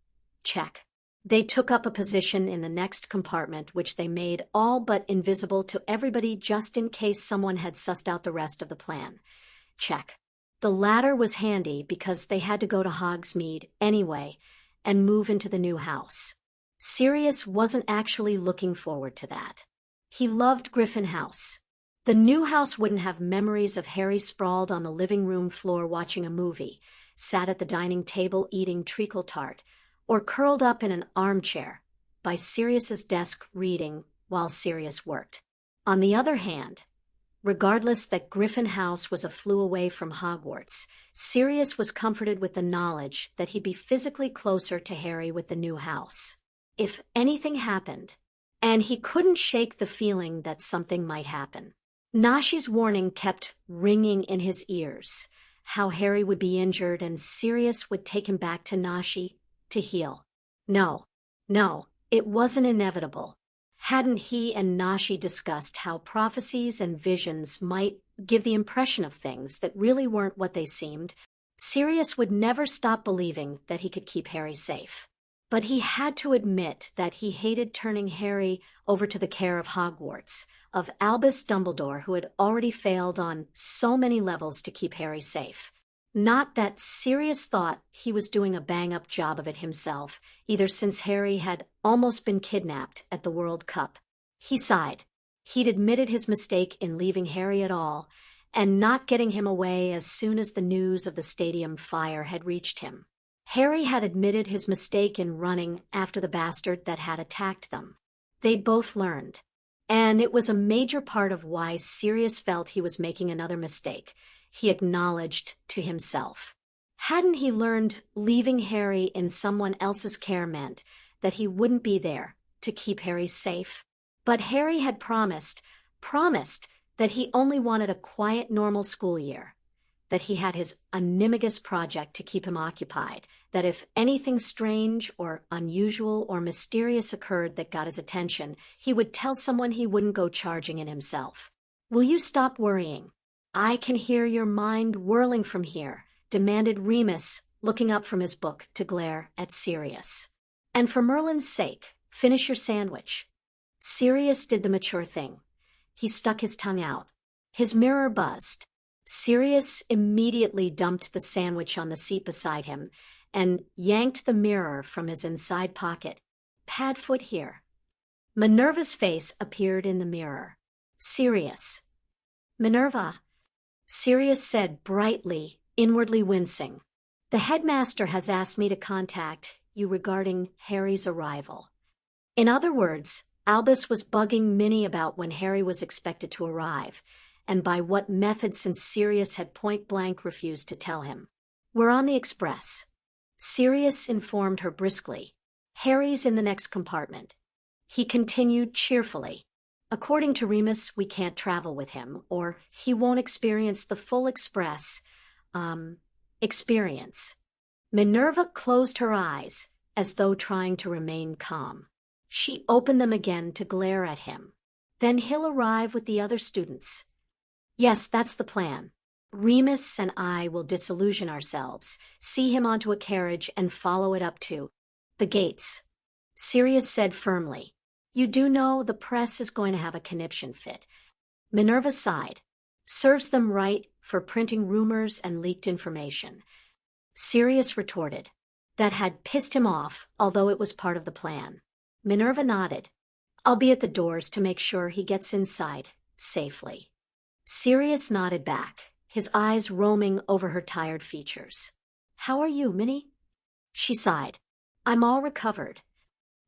Check. They took up a position in the next compartment which they made all but invisible to everybody just in case someone had sussed out the rest of the plan. Check. The latter was handy because they had to go to Hogsmeade anyway and move into the new house. Sirius wasn't actually looking forward to that. He loved Griffin House. The new house wouldn't have memories of Harry sprawled on the living room floor watching a movie, sat at the dining table eating treacle tart, or curled up in an armchair by Sirius's desk reading while Sirius worked. On the other hand, regardless that Griffin House was a flue away from Hogwarts, Sirius was comforted with the knowledge that he'd be physically closer to Harry with the new house. If anything happened, and he couldn't shake the feeling that something might happen. Nashi's warning kept ringing in his ears, how Harry would be injured and Sirius would take him back to Nashi to heal. No, it wasn't inevitable. Hadn't he and Nashi discussed how prophecies and visions might give the impression of things that really weren't what they seemed? Sirius would never stop believing that he could keep Harry safe. But he had to admit that he hated turning Harry over to the care of Hogwarts, of Albus Dumbledore, who had already failed on so many levels to keep Harry safe. Not that Sirius thought he was doing a bang-up job of it himself, either, since Harry had almost been kidnapped at the World Cup. He sighed. He'd admitted his mistake in leaving Harry at all, and not getting him away as soon as the news of the stadium fire had reached him. Harry had admitted his mistake in running after the bastard that had attacked them. They'd both learned. And it was a major part of why Sirius felt he was making another mistake. He acknowledged to himself. Hadn't he learned leaving Harry in someone else's care meant that he wouldn't be there to keep Harry safe? But Harry had promised promised that he only wanted a quiet, normal school year, that he had his animagus project to keep him occupied, that if anything strange or unusual or mysterious occurred that got his attention, he would tell someone he wouldn't go charging in himself. "Will you stop worrying? I can hear your mind whirling from here," demanded Remus, looking up from his book to glare at Sirius. "And for Merlin's sake, finish your sandwich." Sirius did the mature thing. He stuck his tongue out. His mirror buzzed. Sirius immediately dumped the sandwich on the seat beside him and yanked the mirror from his inside pocket. "Padfoot here." Minerva's face appeared in the mirror. "Sirius." "Minerva," Sirius said brightly, inwardly wincing. "The headmaster has asked me to contact you regarding Harry's arrival." In other words, Albus was bugging Minnie about when Harry was expected to arrive, and by what method, since Sirius had point-blank refused to tell him. "We're on the express." Sirius informed her briskly. "Harry's in the next compartment." He continued cheerfully. "According to Remus, we can't travel with him, or he won't experience the full experience." Minerva closed her eyes, as though trying to remain calm. She opened them again to glare at him. "Then he'll arrive with the other students." "Yes, that's the plan. Remus and I will disillusion ourselves, see him onto a carriage, and follow it up to the gates." Sirius said firmly. "You do know the press is going to have a conniption fit." Minerva sighed. "Serves them right for printing rumors and leaked information." Sirius retorted. That had pissed him off, although it was part of the plan. Minerva nodded. "I'll be at the doors to make sure he gets inside safely." Sirius nodded back, his eyes roaming over her tired features. "How are you, Minnie?" She sighed. "I'm all recovered."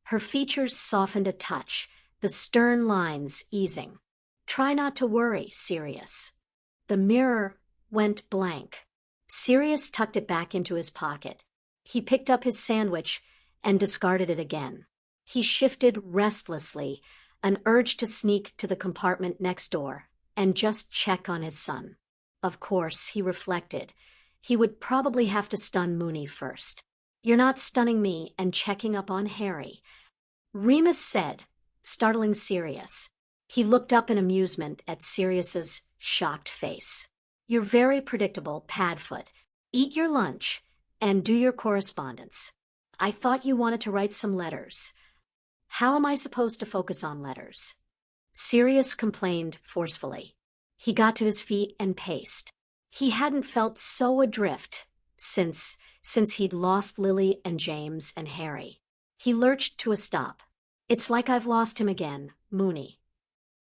Her features softened a touch, the stern lines easing. "Try not to worry, Sirius." The mirror went blank. Sirius tucked it back into his pocket. He picked up his sandwich and discarded it again. He shifted restlessly, an urge to sneak to the compartment next door and just check on his son. Of course, he reflected, he would probably have to stun Moony first. "You're not stunning me and checking up on Harry," Remus said, startling Sirius. He looked up in amusement at Sirius's shocked face. "You're very predictable, Padfoot. Eat your lunch and do your correspondence. I thought you wanted to write some letters." "How am I supposed to focus on letters?" Sirius complained forcefully. He got to his feet and paced. He hadn't felt so adrift since he'd lost Lily and James and Harry. He lurched to a stop. "It's like I've lost him again, Moony."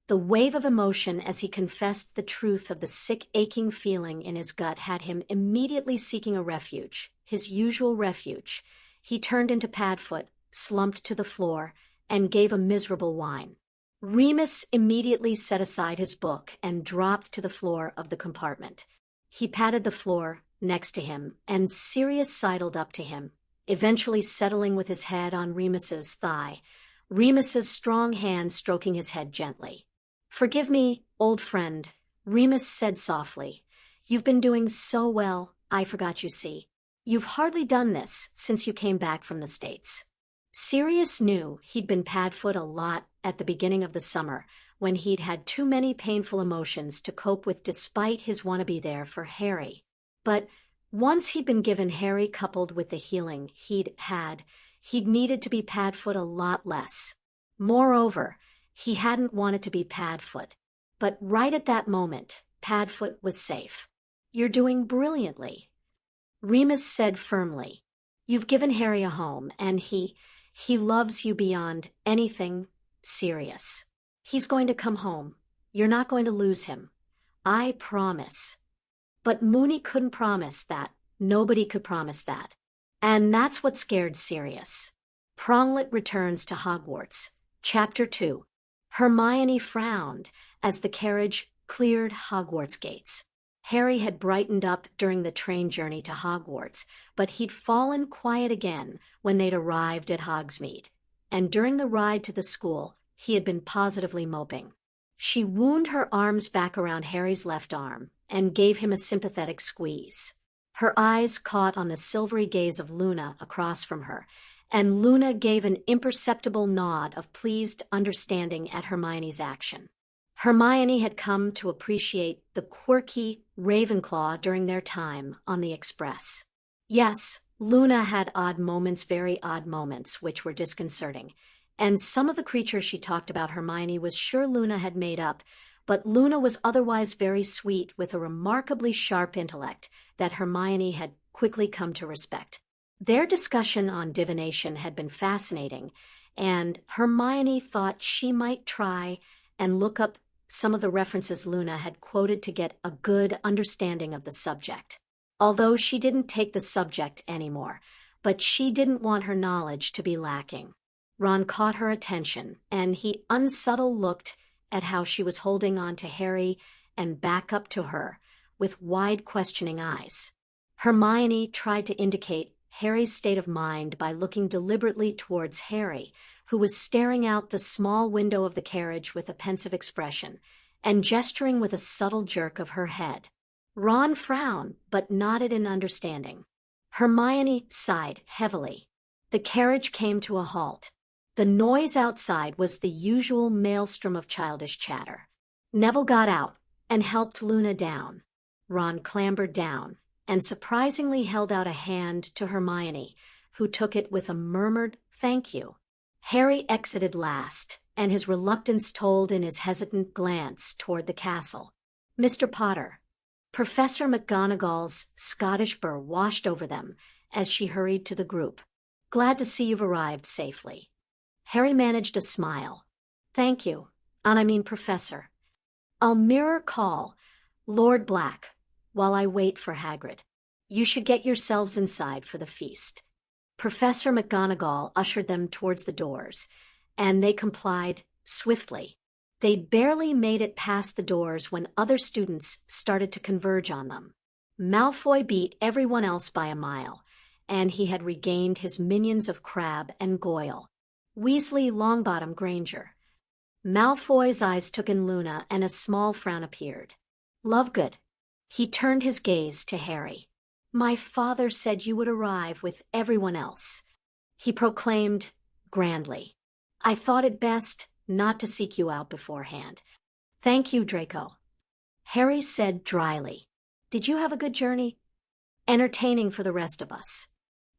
The wave of emotion as he confessed the truth of the sick, aching feeling in his gut had him immediately seeking a refuge, his usual refuge. He turned into Padfoot, slumped to the floor, and gave a miserable whine. Remus immediately set aside his book and dropped to the floor of the compartment. He patted the floor next to him, and Sirius sidled up to him, eventually settling with his head on Remus's thigh, Remus's strong hand stroking his head gently. "Forgive me, old friend," Remus said softly. "You've been doing so well, I forgot you see. You've hardly done this since you came back from the States." Sirius knew he'd been Padfoot a lot at the beginning of the summer, when he'd had too many painful emotions to cope with despite his wannabe there for Harry. But once he'd been given Harry coupled with the healing he'd needed to be Padfoot a lot less. Moreover, he hadn't wanted to be Padfoot. But right at that moment, Padfoot was safe. "You're doing brilliantly," Remus said firmly. "You've given Harry a home, and he loves you beyond anything, Sirius. He's going to come home. You're not going to lose him. I promise." But Moony couldn't promise that. Nobody could promise that. And that's what scared Sirius. Pronglet returns to Hogwarts. Chapter 2. Hermione frowned as the carriage cleared Hogwarts gates. Harry had brightened up during the train journey to Hogwarts, but he'd fallen quiet again when they'd arrived at Hogsmeade. And during the ride to the school, he had been positively moping. She wound her arms back around Harry's left arm and gave him a sympathetic squeeze. Her eyes caught on the silvery gaze of Luna across from her, and Luna gave an imperceptible nod of pleased understanding at Hermione's action. Hermione had come to appreciate the quirky Ravenclaw during their time on the Express. Yes, Luna had odd moments, very odd moments, which were disconcerting, and some of the creatures she talked about Hermione was sure Luna had made up, but Luna was otherwise very sweet with a remarkably sharp intellect that Hermione had quickly come to respect. Their discussion on divination had been fascinating, and Hermione thought she might try and look up some of the references Luna had quoted to get a good understanding of the subject. Although she didn't take the subject anymore, but she didn't want her knowledge to be lacking. Ron caught her attention, and he unsubtle looked at how she was holding on to Harry and back up to her with wide questioning eyes. Hermione tried to indicate Harry's state of mind by looking deliberately towards Harry, who was staring out the small window of the carriage with a pensive expression, and gesturing with a subtle jerk of her head. Ron frowned, but nodded in understanding. Hermione sighed heavily. The carriage came to a halt. The noise outside was the usual maelstrom of childish chatter. Neville got out and helped Luna down. Ron clambered down and surprisingly held out a hand to Hermione, who took it with a murmured "thank you." Harry exited last, and his reluctance told in his hesitant glance toward the castle. "Mr. Potter." Professor McGonagall's Scottish burr washed over them as she hurried to the group. "Glad to see you've arrived safely." Harry managed a smile. "Thank you, and I mean Professor. I'll mirror call Lord Black while I wait for Hagrid. You should get yourselves inside for the feast." Professor McGonagall ushered them towards the doors, and they complied swiftly. They'd barely made it past the doors when other students started to converge on them. Malfoy beat everyone else by a mile, and he had regained his minions of Crabbe and Goyle. Weasley, Longbottom, Granger. Malfoy's eyes took in Luna, and a small frown appeared. "Lovegood." He turned his gaze to Harry. "My father said you would arrive with everyone else," he proclaimed grandly. "I thought it best not to seek you out beforehand." "Thank you, Draco," Harry said dryly. "Did you have a good journey?" "Entertaining for the rest of us,"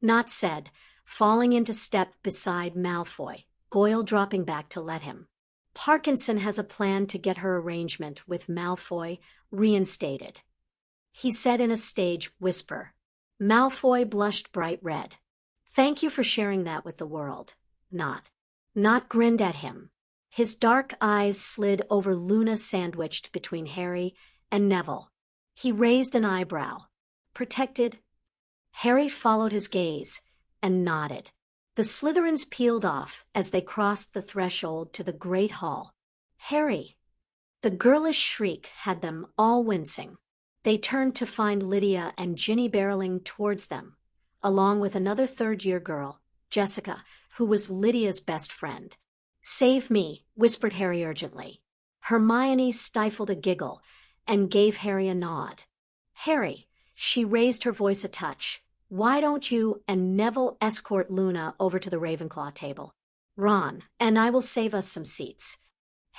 Nott said, falling into step beside Malfoy, Goyle dropping back to let him. "Parkinson has a plan to get her arrangement with Malfoy reinstated," he said in a stage whisper. Malfoy blushed bright red. "Thank you for sharing that with the world, Nott." Nott grinned at him. His dark eyes slid over Luna sandwiched between Harry and Neville. He raised an eyebrow. "Protected?" Harry followed his gaze and nodded. The Slytherins peeled off as they crossed the threshold to the great hall. "Harry!" The girlish shriek had them all wincing. They turned to find Lydia and Ginny barreling towards them, along with another third-year girl, Jessica, who was Lydia's best friend. "Save me," whispered Harry urgently. Hermione stifled a giggle and gave Harry a nod. "Harry," she raised her voice a touch, "why don't you and Neville escort Luna over to the Ravenclaw table? Ron and I will save us some seats."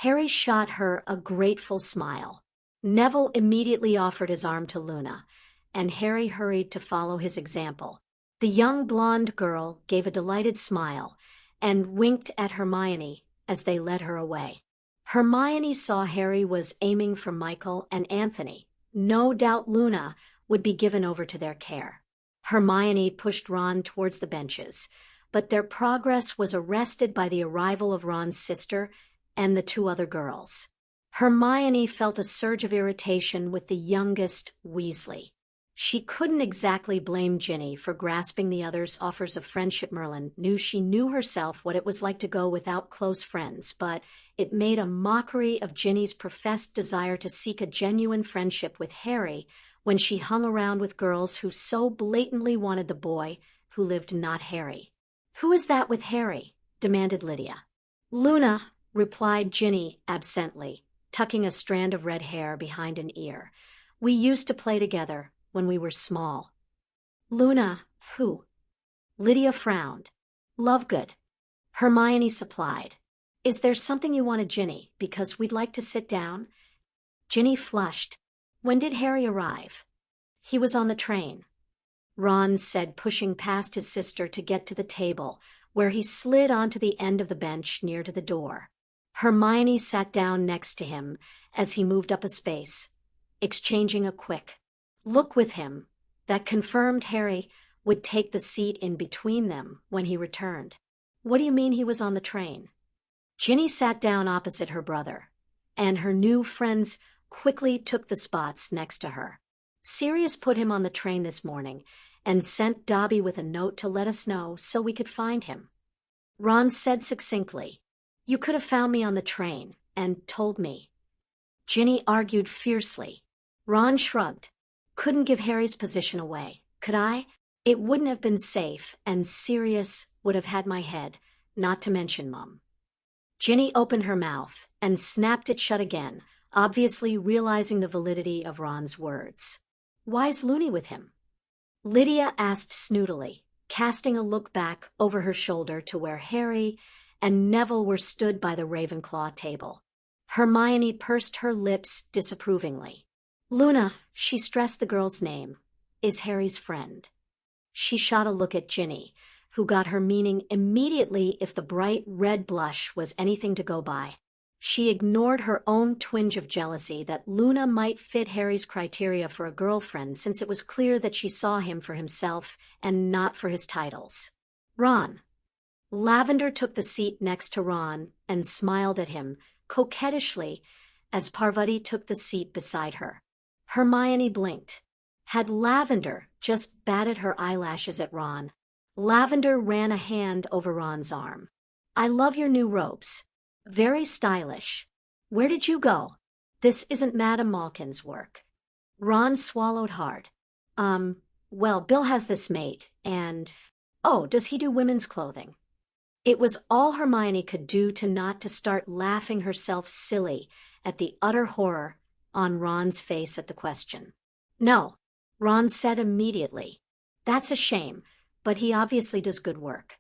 Harry shot her a grateful smile. Neville immediately offered his arm to Luna, and Harry hurried to follow his example. The young blonde girl gave a delighted smile and winked at Hermione as they led her away. Hermione saw Harry was aiming for Michael and Anthony. No doubt Luna would be given over to their care. Hermione pushed Ron towards the benches, but their progress was arrested by the arrival of Ron's sister and the two other girls. Hermione felt a surge of irritation with the youngest Weasley. She couldn't exactly blame Ginny for grasping the others' offers of friendship. Merlin knew she knew herself what it was like to go without close friends, but it made a mockery of Ginny's professed desire to seek a genuine friendship with Harry when she hung around with girls who so blatantly wanted the boy who lived not Harry. "Who is that with Harry?" demanded Lydia. "Luna," replied Ginny absently, tucking a strand of red hair behind an ear. "We used to play together when we were small." "Luna, who?" Lydia frowned. "Lovegood." Hermione supplied. "Is there something you wanted, Ginny? Because we'd like to sit down." Ginny flushed. "When did Harry arrive?" "He was on the train," Ron said, pushing past his sister to get to the table, where he slid onto the end of the bench near to the door. Hermione sat down next to him as he moved up a space, exchanging a quick look with him that confirmed Harry would take the seat in between them when he returned. "What do you mean he was on the train?" Ginny sat down opposite her brother, and her new friends quickly took the spots next to her. "Sirius put him on the train this morning and sent Dobby with a note to let us know so we could find him." Ron said succinctly, "You could have found me on the train and told me." Ginny argued fiercely. Ron shrugged. "Couldn't give Harry's position away, could I? It wouldn't have been safe, and Sirius would have had my head, not to mention Mum." Ginny opened her mouth and snapped it shut again, obviously realizing the validity of Ron's words. "Why's Looney with him?" Lydia asked snootily, casting a look back over her shoulder to where Harry and Neville were stood by the Ravenclaw table. Hermione pursed her lips disapprovingly. "Luna," she stressed the girl's name, "is Harry's friend." She shot a look at Ginny, who got her meaning immediately if the bright red blush was anything to go by. She ignored her own twinge of jealousy that Luna might fit Harry's criteria for a girlfriend, since it was clear that she saw him for himself and not for his titles. "Ron." Lavender took the seat next to Ron and smiled at him coquettishly as Parvati took the seat beside her. Hermione blinked. Had Lavender just batted her eyelashes at Ron? Lavender ran a hand over Ron's arm. "I love your new robes. Very stylish. Where did you go? This isn't Madame Malkin's work." Ron swallowed hard. Well, Bill has this made, and... Oh, does he do women's clothing?" It was all Hermione could do not to start laughing herself silly at the utter horror on Ron's face at the question. "No," Ron said immediately. "That's a shame, but he obviously does good work."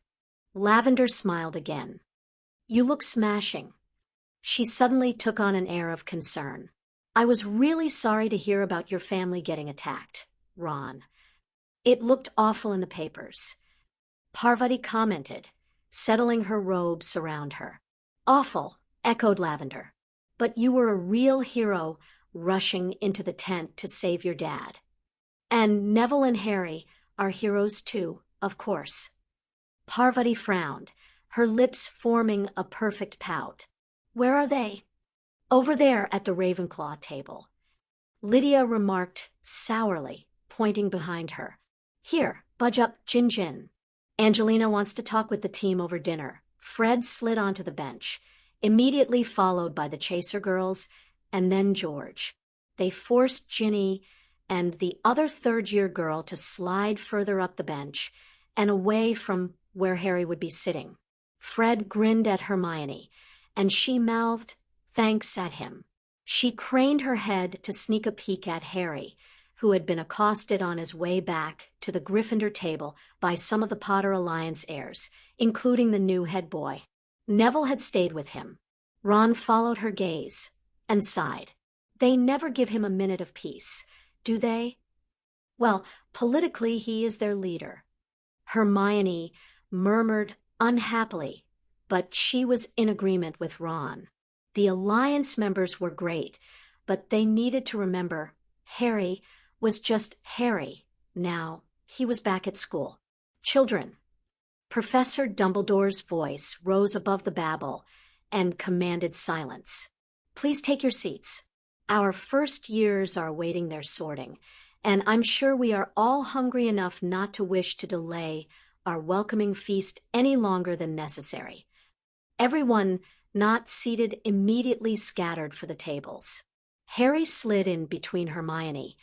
Lavender smiled again. "You look smashing." She suddenly took on an air of concern. "I was really sorry to hear about your family getting attacked, Ron. It looked awful in the papers." Parvati commented, settling her robes around her. "Awful," echoed Lavender. "But you were a real hero rushing into the tent to save your dad. And Neville and Harry are heroes too, of course." Parvati frowned, her lips forming a perfect pout. "Where are they?" "Over there at the Ravenclaw table," Lydia remarked sourly, pointing behind her. "Here, budge up, Jin. Angelina wants to talk with the team over dinner." Fred slid onto the bench, immediately followed by the Chaser girls, and then George. They forced Ginny and the other third-year girl to slide further up the bench and away from where Harry would be sitting. Fred grinned at Hermione, and she mouthed thanks at him. She craned her head to sneak a peek at Harry, who had been accosted on his way back to the Gryffindor table by some of the Potter Alliance heirs, including the new head boy. Neville had stayed with him. Ron followed her gaze and sighed. They never give him a minute of peace, do they? Well, politically he is their leader. Hermione murmured unhappily, but she was in agreement with Ron. The Alliance members were great, but they needed to remember Harry was just Harry. Now he was back at school. "Children." Professor Dumbledore's voice rose above the babble and commanded silence. "Please take your seats. Our first years are awaiting their sorting, and I'm sure we are all hungry enough not to wish to delay our welcoming feast any longer than necessary." Everyone not seated immediately scattered for the tables. Harry slid in between Hermione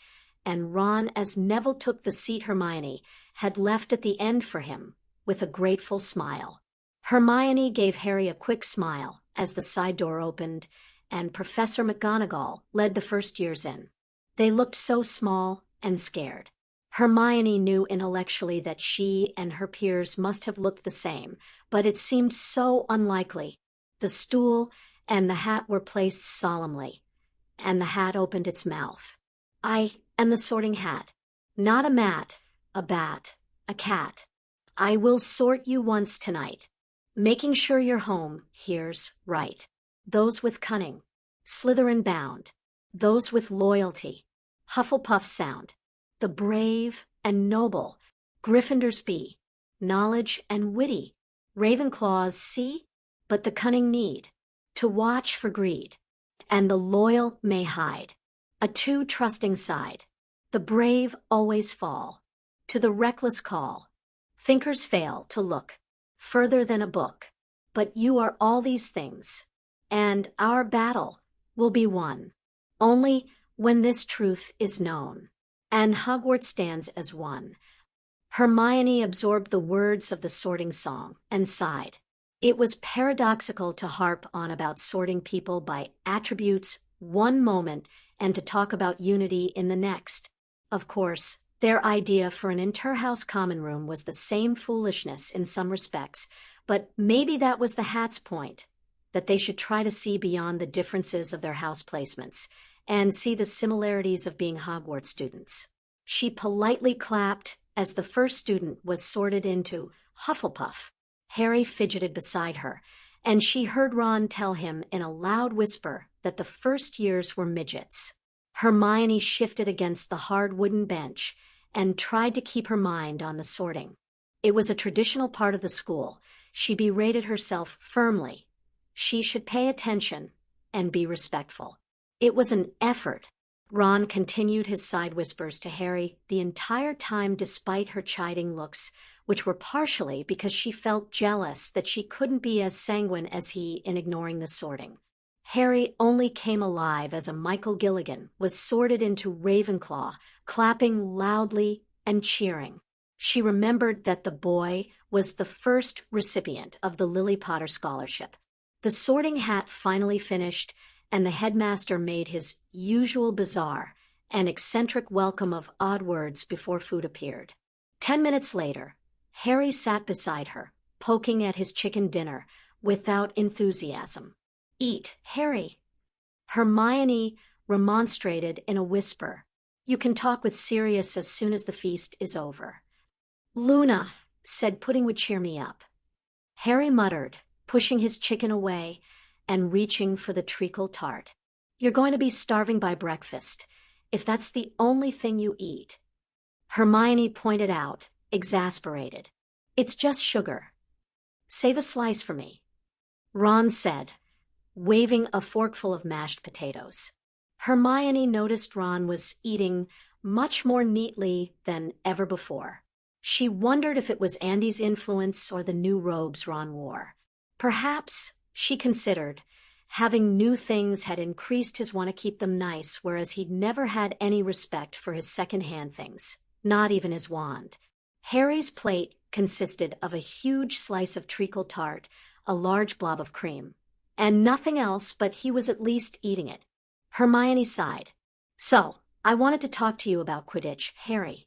and Ron as Neville took the seat Hermione had left at the end for him with a grateful smile. Hermione gave Harry a quick smile as the side door opened and Professor McGonagall led the first years in. They looked so small and scared. Hermione knew intellectually that she and her peers must have looked the same, but it seemed so unlikely. The stool and the hat were placed solemnly, and the hat opened its mouth. "I am the Sorting Hat. Not a mat, a bat, a cat. I will sort you once tonight, making sure your home hears right. Those with cunning, Slytherin bound. Those with loyalty, Hufflepuff sound. The brave and noble, Gryffindors be. Knowledge and witty, Ravenclaws see. But the cunning need to watch for greed, and the loyal may hide a too trusting side. The brave always fall to the reckless call. Thinkers fail to look further than a book. But you are all these things, and our battle will be won only when this truth is known, and Hogwarts stands as one." Hermione absorbed the words of the sorting song and sighed. It was paradoxical to harp on about sorting people by attributes one moment and to talk about unity in the next. Of course, their idea for an inter-house common room was the same foolishness in some respects, but maybe that was the hat's point, that they should try to see beyond the differences of their house placements and see the similarities of being Hogwarts students. She politely clapped as the first student was sorted into Hufflepuff. Harry fidgeted beside her, and she heard Ron tell him in a loud whisper that the first years were midgets. Hermione shifted against the hard wooden bench and tried to keep her mind on the sorting. It was a traditional part of the school. She berated herself firmly. She should pay attention and be respectful. It was an effort. Ron continued his side whispers to Harry the entire time despite her chiding looks, which were partially because she felt jealous that she couldn't be as sanguine as he in ignoring the sorting. Harry only came alive as a Michael Gilligan was sorted into Ravenclaw, clapping loudly and cheering. She remembered that the boy was the first recipient of the Lily Potter Scholarship. The sorting hat finally finished, and the headmaster made his usual bizarre and eccentric welcome of odd words before food appeared. 10 minutes later, Harry sat beside her, poking at his chicken dinner without enthusiasm. "Eat, Harry." Hermione remonstrated in a whisper. "You can talk with Sirius as soon as the feast is over." "Luna said pudding would cheer me up." Harry muttered, pushing his chicken away and reaching for the treacle tart. "You're going to be starving by breakfast, if that's the only thing you eat." Hermione pointed out, exasperated. "It's just sugar. Save a slice for me," Ron said, waving a forkful of mashed potatoes. Hermione noticed Ron was eating much more neatly than ever before. She wondered if it was Andy's influence or the new robes Ron wore. Perhaps, she considered, having new things had increased his want to keep them nice, whereas he'd never had any respect for his second-hand things, not even his wand. Harry's plate consisted of a huge slice of treacle tart, a large blob of cream, and nothing else, but he was at least eating it. Hermione sighed. "So, I wanted to talk to you about Quidditch, Harry."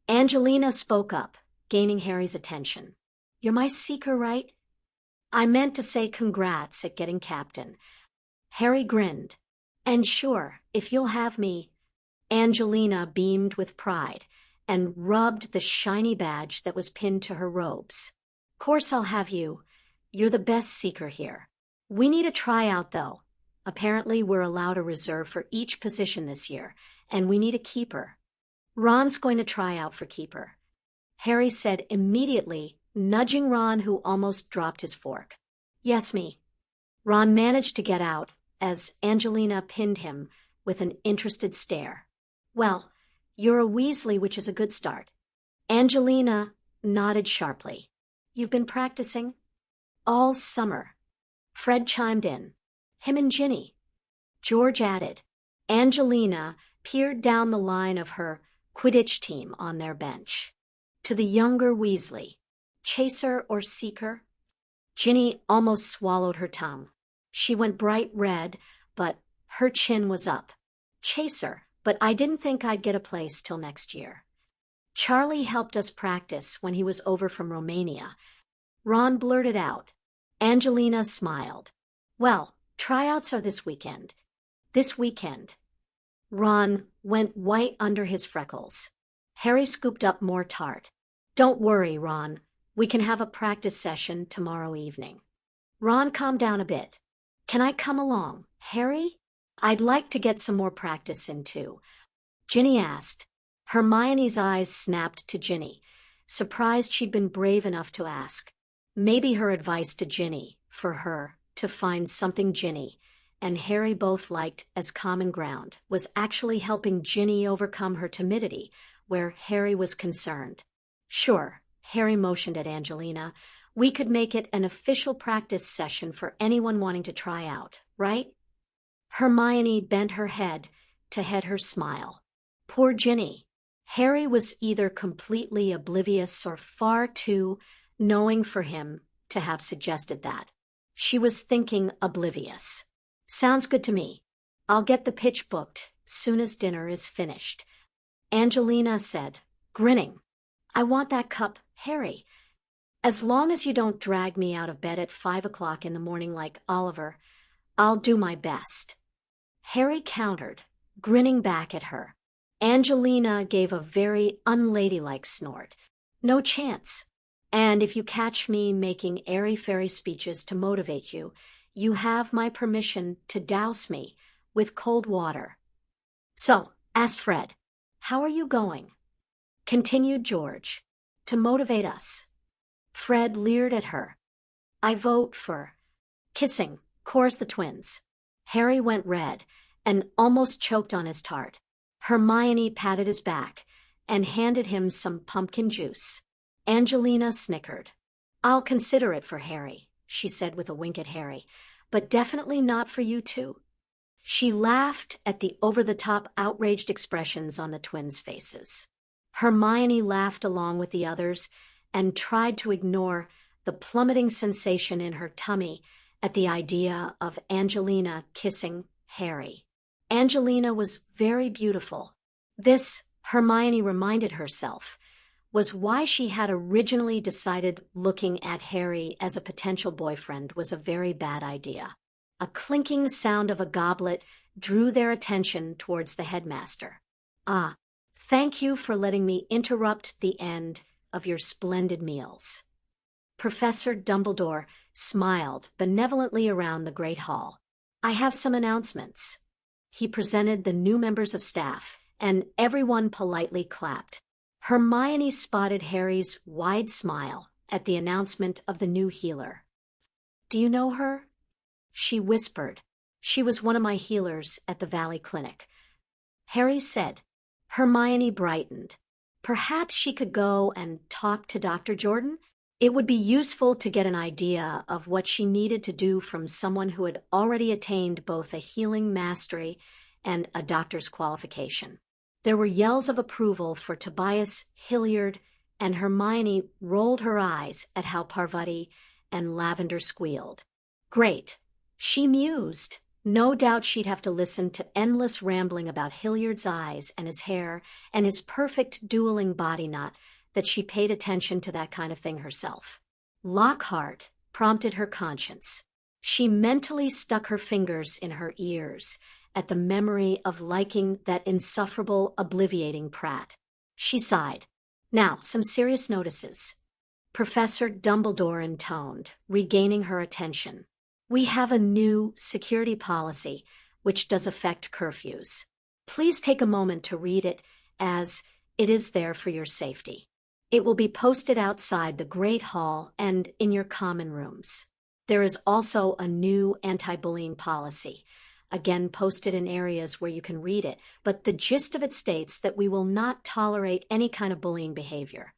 Angelina spoke up, gaining Harry's attention. "You're my seeker, right?" "I meant to say congrats at getting captain." Harry grinned. "And sure, if you'll have me." Angelina beamed with pride and rubbed the shiny badge that was pinned to her robes. "Course I'll have you. You're the best seeker here. We need a tryout, though. Apparently we're allowed a reserve for each position this year, and we need a keeper." "Ron's going to try out for keeper," Harry said immediately, nudging Ron, who almost dropped his fork. "Yes, me." Ron managed to get out as Angelina pinned him with an interested stare. "Well, you're a Weasley, which is a good start." Angelina nodded sharply. "You've been practicing?" "All summer." Fred chimed in. "Him and Ginny." George added. Angelina peered down the line of her Quidditch team on their bench. To the younger Weasley, chaser or seeker? Ginny almost swallowed her tongue. She went bright red, but her chin was up. Chaser, but I didn't think I'd get a place till next year. Charlie helped us practice when he was over from Romania. Ron blurted out. Angelina smiled. Well, tryouts are this weekend. This weekend. Ron went white under his freckles. Harry scooped up more tart. Don't worry, Ron. We can have a practice session tomorrow evening. Ron calmed down a bit. Can I come along, Harry? I'd like to get some more practice in too. Ginny asked. Hermione's eyes snapped to Ginny, surprised she'd been brave enough to ask. Maybe her advice to Ginny, for her, to find something Ginny and Harry both liked as common ground, was actually helping Ginny overcome her timidity, where Harry was concerned. Sure, Harry motioned at Angelina. We could make it an official practice session for anyone wanting to try out, right? Hermione bent her head to head her smile. Poor Ginny. Harry was either completely oblivious or far too knowing for him to have suggested that. She was thinking oblivious. Sounds good to me. I'll get the pitch booked soon as dinner is finished. Angelina said, grinning. I want that cup, Harry. As long as you don't drag me out of bed at 5 o'clock in the morning like Oliver, I'll do my best. Harry countered, grinning back at her. Angelina gave a very unladylike snort. No chance. And if you catch me making airy-fairy speeches to motivate you, you have my permission to douse me with cold water. So, asked Fred, how are you going? Continued George, to motivate us. Fred leered at her. I vote for kissing, chorused the twins. Harry went red and almost choked on his tart. Hermione patted his back and handed him some pumpkin juice. Angelina snickered. I'll consider it for Harry, she said with a wink at Harry, but definitely not for you two. She laughed at the over-the-top outraged expressions on the twins' faces. Hermione laughed along with the others and tried to ignore the plummeting sensation in her tummy at the idea of Angelina kissing Harry. Angelina was very beautiful. This, Hermione reminded herself, was why she had originally decided looking at Harry as a potential boyfriend was a very bad idea. A clinking sound of a goblet drew their attention towards the headmaster. Ah, thank you for letting me interrupt the end of your splendid meals. Professor Dumbledore smiled benevolently around the great hall. I have some announcements. He presented the new members of staff, and everyone politely clapped. Hermione spotted Harry's wide smile at the announcement of the new healer. Do you know her? She whispered. She was one of my healers at the Valley Clinic. Harry said. Hermione brightened. Perhaps she could go and talk to Dr. Jordan? It would be useful to get an idea of what she needed to do from someone who had already attained both a healing mastery and a doctor's qualification. There were yells of approval for Tobias, Hilliard, and Hermione rolled her eyes at how Parvati and Lavender squealed. Great. She mused. No doubt she'd have to listen to endless rambling about Hilliard's eyes and his hair and his perfect dueling body knot that she paid attention to that kind of thing herself. Lockhart prompted her conscience. She mentally stuck her fingers in her ears at the memory of liking that insufferable, obliviating Pratt. She sighed. Now, some serious notices. Professor Dumbledore intoned, regaining her attention. We have a new security policy, which does affect curfews. Please take a moment to read it, as it is there for your safety. It will be posted outside the Great Hall and in your common rooms. There is also a new anti-bullying policy, again posted in areas where you can read it, but the gist of it states that we will not tolerate any kind of bullying behavior.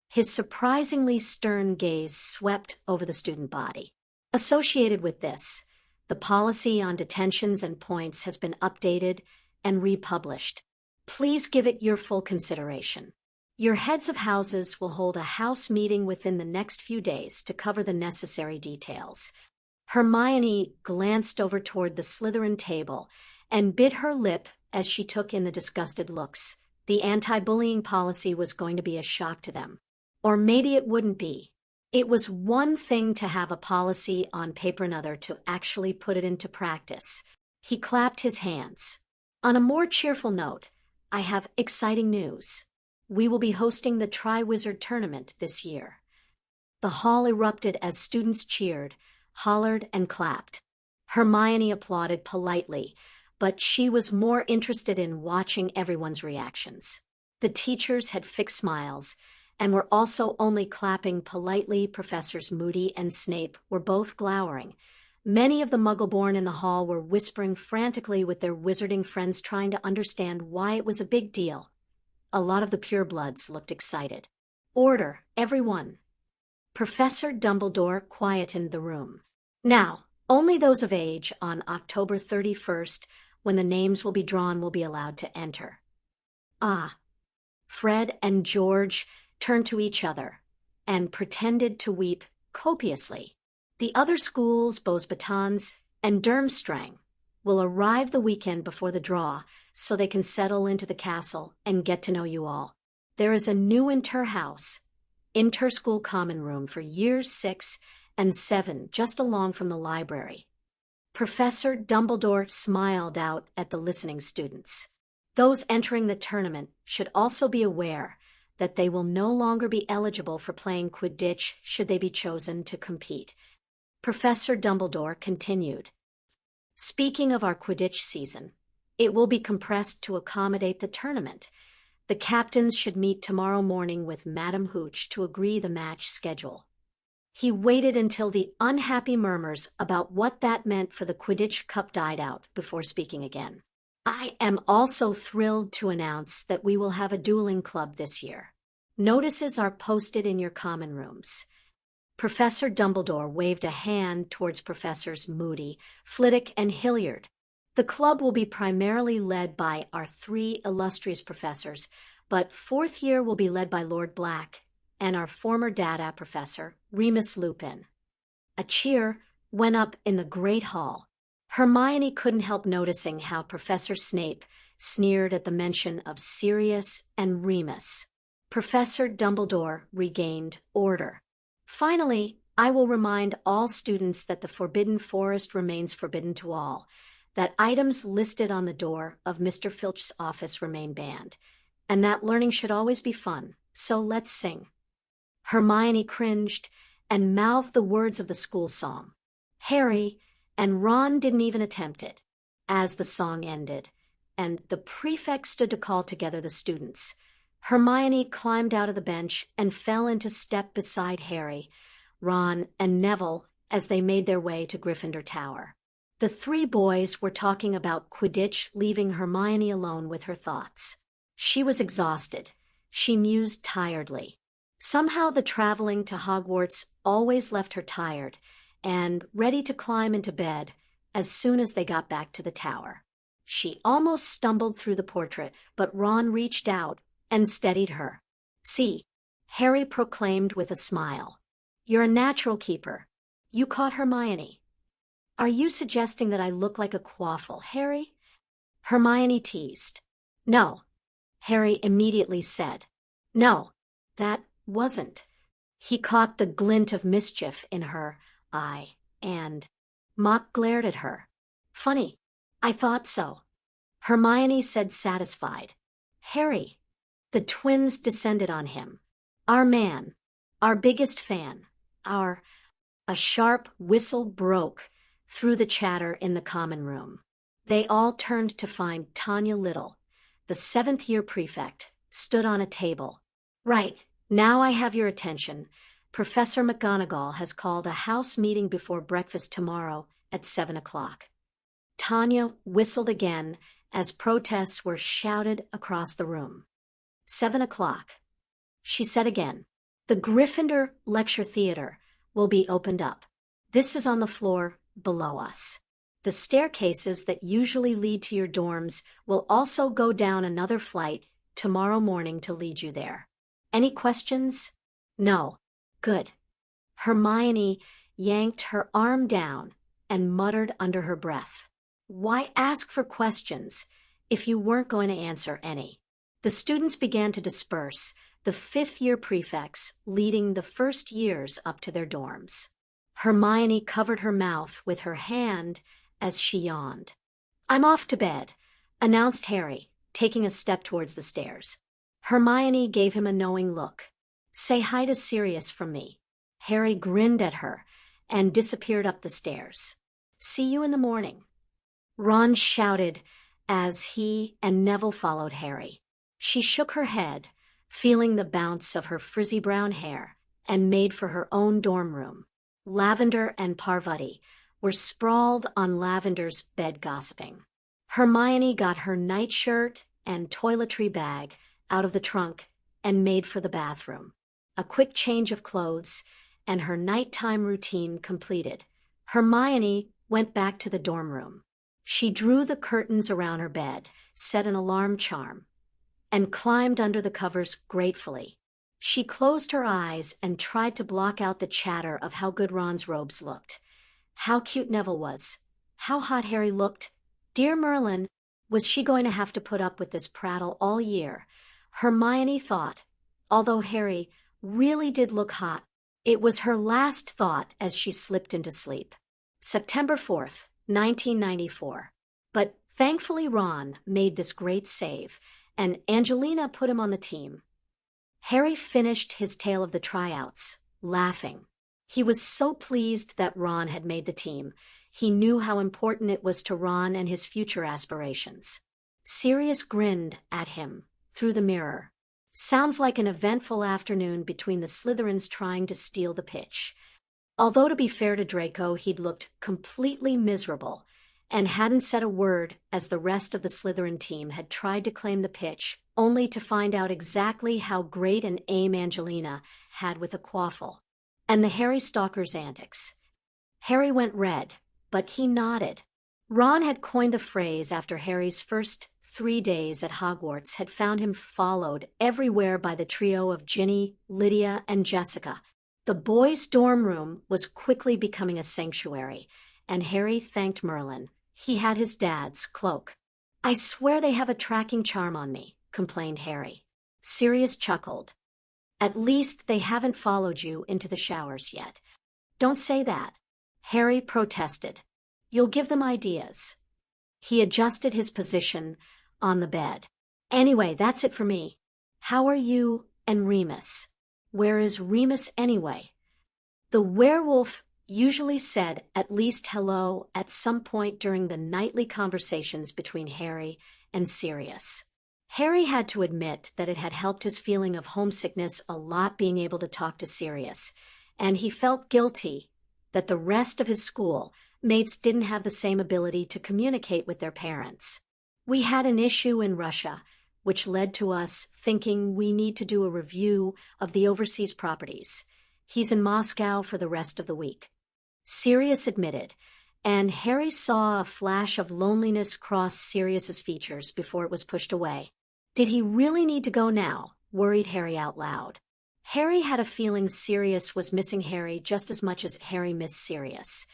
His surprisingly stern gaze swept over the student body. Associated with this, the policy on detentions and points has been updated and republished. Please give it your full consideration. Your heads of houses will hold a house meeting within the next few days to cover the necessary details. Hermione glanced over toward the Slytherin table and bit her lip as she took in the disgusted looks. The anti-bullying policy was going to be a shock to them. Or maybe it wouldn't be. It was one thing to have a policy on paper, another to actually put it into practice. He clapped his hands. On a more cheerful note, I have exciting news. We will be hosting the Triwizard Tournament this year. The hall erupted as students cheered, hollered, and clapped. Hermione applauded politely, but she was more interested in watching everyone's reactions. The teachers had fixed smiles, and were also only clapping politely. Professors Moody and Snape were both glowering. Many of the Muggle-born in the hall were whispering frantically with their wizarding friends, trying to understand why it was a big deal. A lot of the purebloods looked excited. Order, everyone. Professor Dumbledore quietened the room. Now, only those of age on October 31st, when the names will be drawn, will be allowed to enter. Ah. Fred and George turned to each other and pretended to weep copiously. The other schools, Beauxbatons and Durmstrang, will arrive the weekend before the draw so they can settle into the castle and get to know you all. There is a new inter-house, inter-school common room for years 6 and 7 just along from the library. Professor Dumbledore smiled out at the listening students. Those entering the tournament should also be aware that they will no longer be eligible for playing Quidditch should they be chosen to compete. Professor Dumbledore continued. Speaking of our Quidditch season, it will be compressed to accommodate the tournament. The captains should meet tomorrow morning with Madam Hooch to agree the match schedule. He waited until the unhappy murmurs about what that meant for the Quidditch Cup died out before speaking again. I am also thrilled to announce that we will have a dueling club this year. Notices are posted in your common rooms. Professor Dumbledore waved a hand towards Professors Moody, Flitwick, and Hilliard. The club will be primarily led by our 3 illustrious professors, but 4th year will be led by Lord Black and our former Dada professor, Remus Lupin. A cheer went up in the Great Hall. Hermione couldn't help noticing how Professor Snape sneered at the mention of Sirius and Remus. Professor Dumbledore regained order. Finally, I will remind all students that the Forbidden Forest remains forbidden to all, that items listed on the door of Mr. Filch's office remain banned, and that learning should always be fun, so let's sing. Hermione cringed and mouthed the words of the school song. Harry and Ron didn't even attempt it. As the song ended, and the prefect stood to call together the students, Hermione climbed out of the bench and fell into step beside Harry, Ron, and Neville as they made their way to Gryffindor Tower. The 3 boys were talking about Quidditch, leaving Hermione alone with her thoughts. She was exhausted. She mused tiredly. Somehow the traveling to Hogwarts always left her tired and ready to climb into bed as soon as they got back to the tower. She almost stumbled through the portrait, but Ron reached out and steadied her. See, Harry proclaimed with a smile. You're a natural keeper. You caught Hermione. Are you suggesting that I look like a quaffle, Harry? Hermione teased. No, Harry immediately said. No, that wasn't. He caught the glint of mischief in her eye, and Mock glared at her. Funny, I thought so. Hermione said, satisfied. Harry. The twins descended on him. Our man, our biggest fan, A sharp whistle broke through the chatter in the common room. They all turned to find Tanya Little, the 7th year prefect, stood on a table. Right, now I have your attention. Professor McGonagall has called a house meeting before breakfast tomorrow at 7 o'clock. Tanya whistled again as protests were shouted across the room. 7 o'clock. She said again. The Gryffindor Lecture Theater will be opened up. This is on the floor below us. The staircases that usually lead to your dorms will also go down another flight tomorrow morning to lead you there. Any questions? No. Good. Hermione yanked her arm down and muttered under her breath, "Why ask for questions if you weren't going to answer any?" The students began to disperse, the fifth-year prefects leading the first years up to their dorms. Hermione covered her mouth with her hand as she yawned. "I'm off to bed," announced Harry, taking a step towards the stairs. Hermione gave him a knowing look. "Say hi to Sirius from me." Harry grinned at her and disappeared up the stairs. "See you in the morning," Ron shouted as he and Neville followed Harry. She shook her head, feeling the bounce of her frizzy brown hair, and made for her own dorm room. Lavender and Parvati were sprawled on Lavender's bed gossiping. Hermione got her nightshirt and toiletry bag out of the trunk and made for the bathroom. A quick change of clothes and her nighttime routine completed, Hermione went back to the dorm room. She drew the curtains around her bed, set an alarm charm, and climbed under the covers gratefully. She closed her eyes and tried to block out the chatter of how good Ron's robes looked, how cute Neville was, how hot Harry looked. Dear Merlin, was she going to have to put up with this prattle all year? Hermione thought, although Harry really did look hot, it was her last thought as she slipped into sleep. September 4th, 1994. But thankfully Ron made this great save, and Angelina put him on the team. Harry finished his tale of the tryouts, laughing. He was so pleased that Ron had made the team. He knew how important it was to Ron and his future aspirations. Sirius grinned at him through the mirror. Sounds like an eventful afternoon between the Slytherins trying to steal the pitch. Although to be fair to Draco, he'd looked completely miserable and hadn't said a word as the rest of the Slytherin team had tried to claim the pitch, only to find out exactly how great an aim Angelina had with a quaffle, and the Harry Stalker's antics. Harry went red, but he nodded. Ron had coined the phrase after Harry's first 3 days at Hogwarts had found him followed everywhere by the trio of Ginny, Lydia, and Jessica. The boys' dorm room was quickly becoming a sanctuary, and Harry thanked Merlin. He had his dad's cloak. "I swear they have a tracking charm on me," complained Harry. Sirius chuckled. "At least they haven't followed you into the showers yet." "Don't say that," Harry protested. "You'll give them ideas." He adjusted his position on the bed. "Anyway, that's it for me. How are you and Remus? Where is Remus anyway?" The werewolf usually said at least hello at some point during the nightly conversations between Harry and Sirius. Harry had to admit that it had helped his feeling of homesickness a lot being able to talk to Sirius, and he felt guilty that the rest of his school mates didn't have the same ability to communicate with their parents. "We had an issue in Russia, which led to us thinking we need to do a review of the overseas properties. He's in Moscow for the rest of the week," Sirius admitted, and Harry saw a flash of loneliness cross Sirius's features before it was pushed away. Did he really need to go now? Worried Harry out loud. Harry had a feeling Sirius was missing Harry just as much as Harry missed Sirius.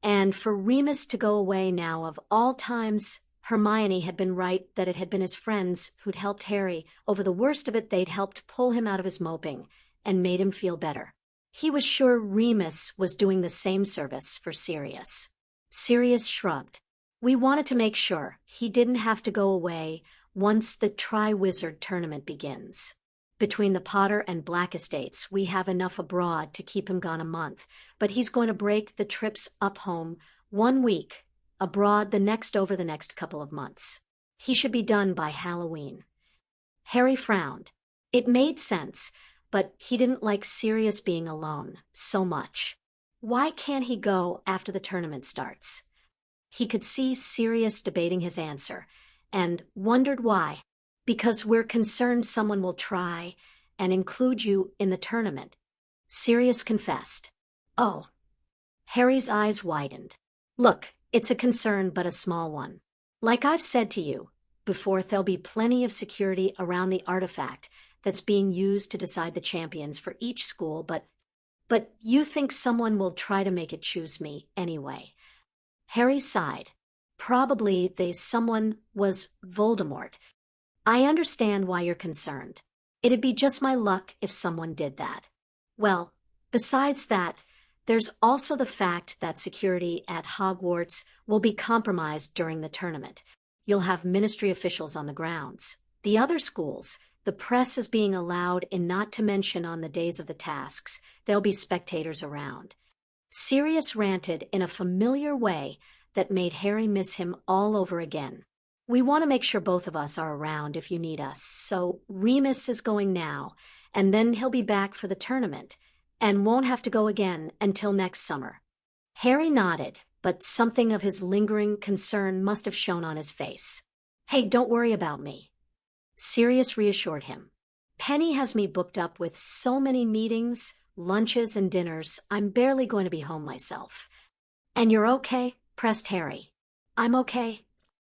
And for Remus to go away now of all times, Hermione had been right that it had been his friends who'd helped Harry. Over the worst of it, they'd helped pull him out of his moping and made him feel better. He was sure Remus was doing the same service for Sirius. Sirius shrugged. "We wanted to make sure he didn't have to go away once the Triwizard Tournament begins. Between the Potter and Black estates, we have enough abroad to keep him gone a month, but he's going to break the trips up home 1 week, abroad the next over the next couple of months. He should be done by Halloween." Harry frowned. It made sense, but he didn't like Sirius being alone so much. Why can't he go after the tournament starts? He could see Sirius debating his answer, and wondered why. "Because we're concerned someone will try and include you in the tournament," Sirius confessed. "Oh." Harry's eyes widened. "Look, it's a concern, but a small one. Like I've said to you before, there'll be plenty of security around the artifact that's being used to decide the champions for each school, but But you think someone will try to make it choose me anyway. Harry sighed. Probably someone was Voldemort. I understand why you're concerned. It'd be just my luck if someone did that. Well, besides that, there's also the fact that security at Hogwarts will be compromised during the tournament. You'll have ministry officials on the grounds. The other schools, the press is being allowed in, not to mention on the days of the tasks, there'll be spectators around. Sirius ranted in a familiar way that made Harry miss him all over again. We want to make sure both of us are around if you need us, so Remus is going now, and then he'll be back for the tournament, and won't have to go again until next summer. Harry nodded, but something of his lingering concern must have shown on his face. Hey, don't worry about me. Sirius reassured him. Penny has me booked up with so many meetings, lunches, and dinners, I'm barely going to be home myself. And you're okay? Pressed Harry. I'm okay,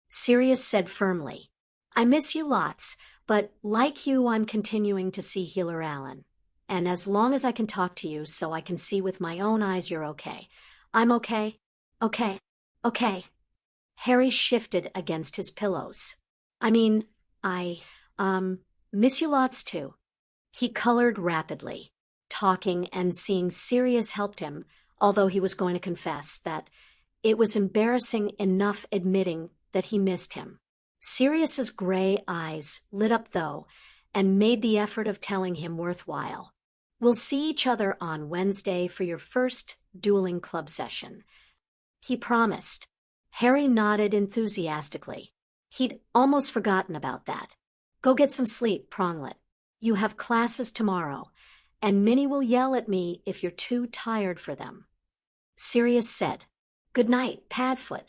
Sirius said firmly. I miss you lots, but like you, I'm continuing to see Healer Allen. And as long as I can talk to you so I can see with my own eyes you're okay. I'm okay. Okay. Okay. Harry shifted against his pillows. I mean, I miss you lots too. He colored rapidly. Talking and seeing Sirius helped him, although he was going to confess that it was embarrassing enough admitting that he missed him. Sirius's gray eyes lit up though, and made the effort of telling him worthwhile. We'll see each other on Wednesday for your first dueling club session. He promised. Harry nodded enthusiastically. He'd almost forgotten about that. Go get some sleep, Pronglet. You have classes tomorrow, and Minnie will yell at me if you're too tired for them. Sirius said, Good night, Padfoot.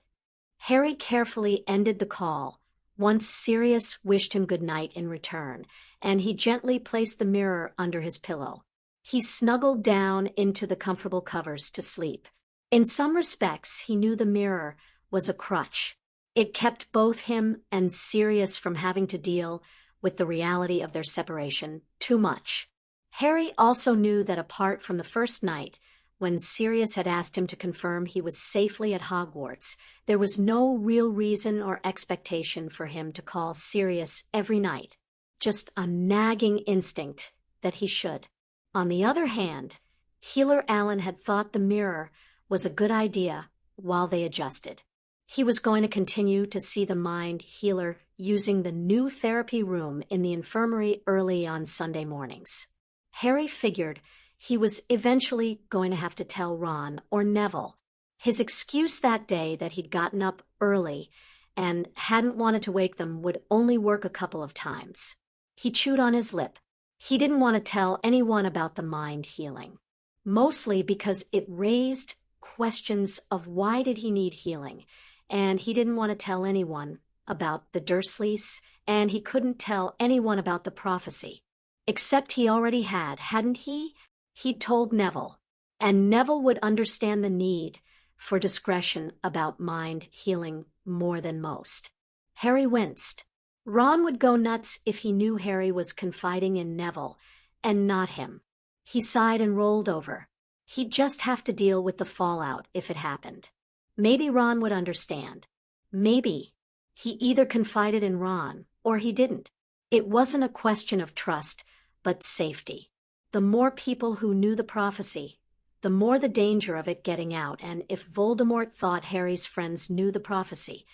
Harry carefully ended the call, once Sirius wished him good night in return, and he gently placed the mirror under his pillow. He snuggled down into the comfortable covers to sleep. In some respects, he knew the mirror was a crutch. It kept both him and Sirius from having to deal with the reality of their separation too much. Harry also knew that apart from the first night, when Sirius had asked him to confirm he was safely at Hogwarts, there was no real reason or expectation for him to call Sirius every night, just a nagging instinct that he should. On the other hand, Healer Allen had thought the mirror was a good idea while they adjusted. He was going to continue to see the mind healer using the new therapy room in the infirmary early on Sunday mornings. Harry figured he was eventually going to have to tell Ron or Neville. His excuse that day that he'd gotten up early and hadn't wanted to wake them would only work a couple of times. He chewed on his lip. He didn't want to tell anyone about the mind healing, mostly because it raised questions of why did he need healing, and he didn't want to tell anyone about the Dursleys, and he couldn't tell anyone about the prophecy. Except he already had, hadn't he? He'd told Neville, and Neville would understand the need for discretion about mind healing more than most. Harry winced. Ron would go nuts if he knew Harry was confiding in Neville, and not him. He sighed and rolled over. He'd just have to deal with the fallout if it happened. Maybe Ron would understand. Maybe. He either confided in Ron, or he didn't. It wasn't a question of trust, but safety. The more people who knew the prophecy, the more the danger of it getting out, and if Voldemort thought Harry's friends knew the prophecy,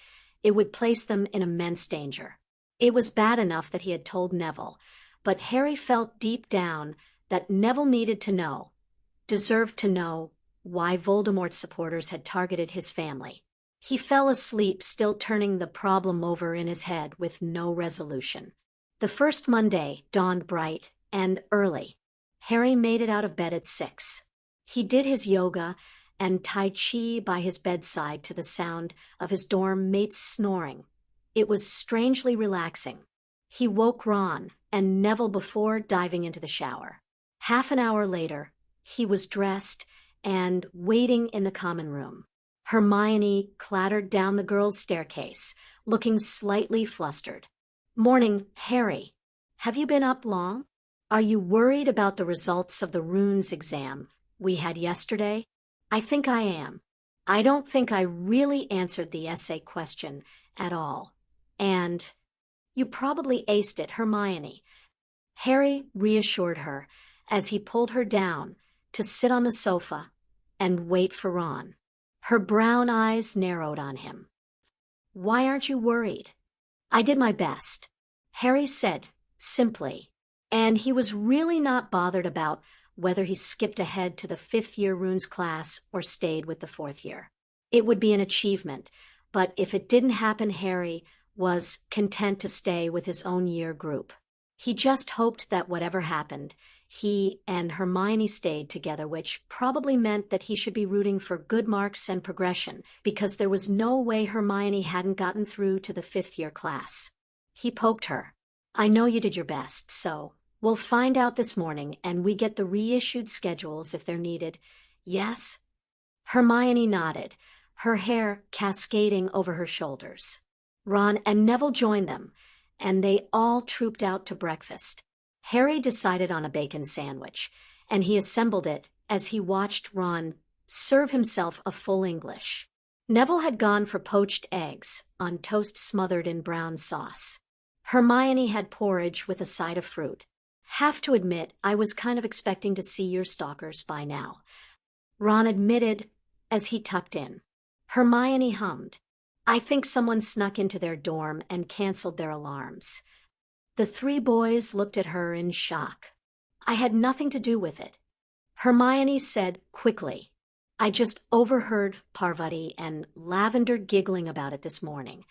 it would place them in immense danger. It was bad enough that he had told Neville, but Harry felt deep down that Neville needed to know, deserved to know, why Voldemort's supporters had targeted his family. He fell asleep, still turning the problem over in his head with no resolution. The first Monday dawned bright and early. Harry made it out of bed at 6. He did his yoga and Tai Chi by his bedside to the sound of his dorm mate's snoring. It was strangely relaxing. He woke Ron and Neville before diving into the shower. Half an hour later, he was dressed and waiting in the common room. Hermione clattered down the girls' staircase, looking slightly flustered. "Morning, Harry. Have you been up long? Are you worried about the results of the runes exam? we had yesterday? I think I am. I don't think I really answered the essay question at all. And you probably aced it, Hermione. Harry reassured her as he pulled her down to sit on the sofa and wait for Ron. Her brown eyes narrowed on him. Why aren't you worried? I did my best, Harry said simply, and he was really not bothered about whether he skipped ahead to the fifth-year runes class or stayed with the fourth year. It would be an achievement, but if it didn't happen, Harry was content to stay with his own year group. He just hoped that whatever happened, he and Hermione stayed together, which probably meant that he should be rooting for good marks and progression, because there was no way Hermione hadn't gotten through to the fifth-year class. He poked her. I know you did your best, so we'll find out this morning, and we get the reissued schedules if they're needed. Yes? Hermione nodded, her hair cascading over her shoulders. Ron and Neville joined them, and they all trooped out to breakfast. Harry decided on a bacon sandwich, and he assembled it as he watched Ron serve himself a full English. Neville had gone for poached eggs on toast smothered in brown sauce. Hermione had porridge with a side of fruit. Have to admit, I was kind of expecting to see your stalkers by now, Ron admitted as he tucked in. Hermione hummed. I think someone snuck into their dorm and canceled their alarms. The three boys looked at her in shock. I had nothing to do with it. Hermione said quickly, I just overheard Parvati and Lavender giggling about it this morning.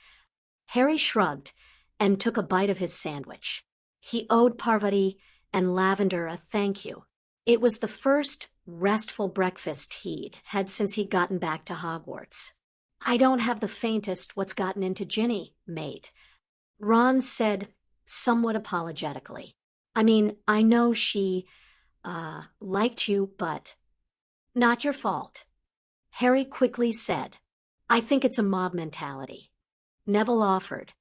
Harry shrugged and took a bite of his sandwich. He owed Parvati and Lavender a thank you. It was the first restful breakfast he'd had since he'd gotten back to Hogwarts. I don't have the faintest what's gotten into Ginny, mate, Ron said somewhat apologetically. I mean, I know she, liked you, but not your fault. Harry quickly said, I think it's a mob mentality. Neville offered.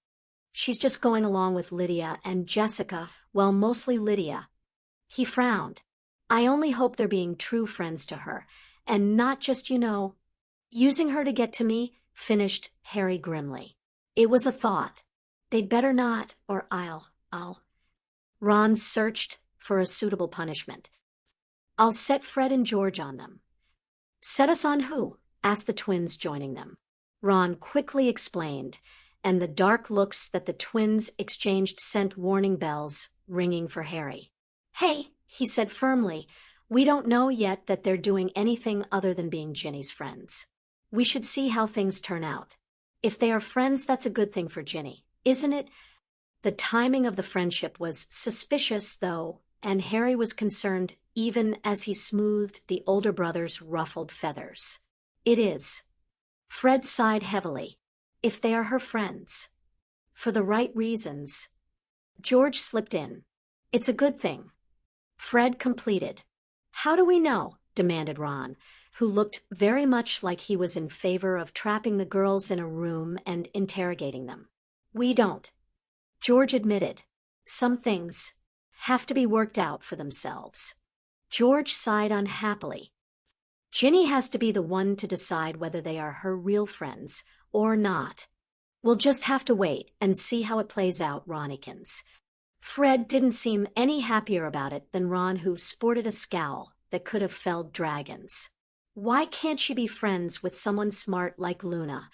She's just going along with Lydia and Jessica, well, mostly Lydia. He frowned. I only hope they're being true friends to her, and not just, using her to get to me, finished Harry grimly. It was a thought. They'd better not, or I'll. Ron searched for a suitable punishment. I'll set Fred and George on them. Set us on who? Asked the twins, joining them. Ron quickly explained, and the dark looks that the twins exchanged sent warning bells ringing for Harry. Hey, he said firmly, we don't know yet that they're doing anything other than being Ginny's friends. We should see how things turn out. If they are friends, that's a good thing for Ginny, isn't it? The timing of the friendship was suspicious, though, and Harry was concerned even as he smoothed the older brother's ruffled feathers. It is. Fred sighed heavily. If they are her friends. For the right reasons. George slipped in. It's a good thing. Fred completed. How do we know? Demanded Ron, who looked very much like he was in favor of trapping the girls in a room and interrogating them. We don't. George admitted. Some things have to be worked out for themselves. George sighed unhappily. Ginny has to be the one to decide whether they are her real friends or not. We'll just have to wait and see how it plays out, Ronnikins. Fred didn't seem any happier about it than Ron, who sported a scowl that could have felled dragons. Why can't she be friends with someone smart like Luna?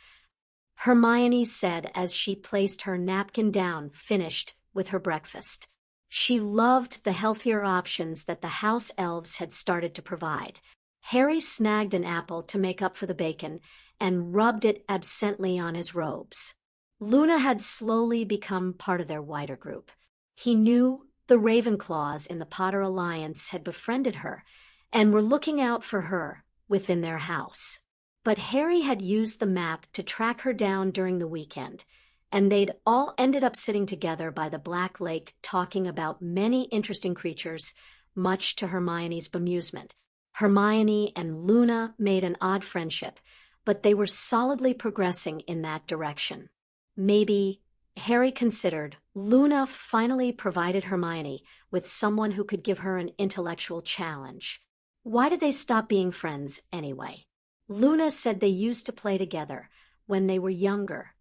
Hermione said as she placed her napkin down, finished with her breakfast. She loved the healthier options that the house elves had started to provide. Harry snagged an apple to make up for the bacon and rubbed it absently on his robes. Luna had slowly become part of their wider group. He knew the Ravenclaws in the Potter Alliance had befriended her and were looking out for her within their house. But Harry had used the map to track her down during the weekend, and they'd all ended up sitting together by the Black Lake talking about many interesting creatures, much to Hermione's bemusement. Hermione and Luna made an odd friendship, but they were solidly progressing in that direction. Maybe, Harry considered, Luna finally provided Hermione with someone who could give her an intellectual challenge. Why did they stop being friends anyway? Luna said they used to play together when they were younger.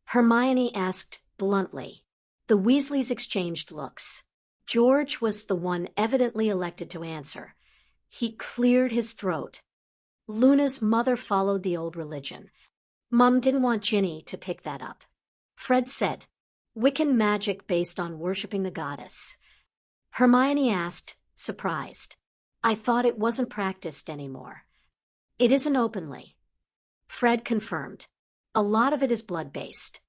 Hermione asked bluntly. The Weasleys exchanged looks. George was the one evidently elected to answer. He cleared his throat. Luna's mother followed the old religion. Mum didn't want Ginny to pick that up. Fred said, Wiccan magic based on worshipping the goddess. Hermione asked, surprised. I thought it wasn't practiced anymore. It isn't openly. Fred confirmed. A lot of it is blood-based,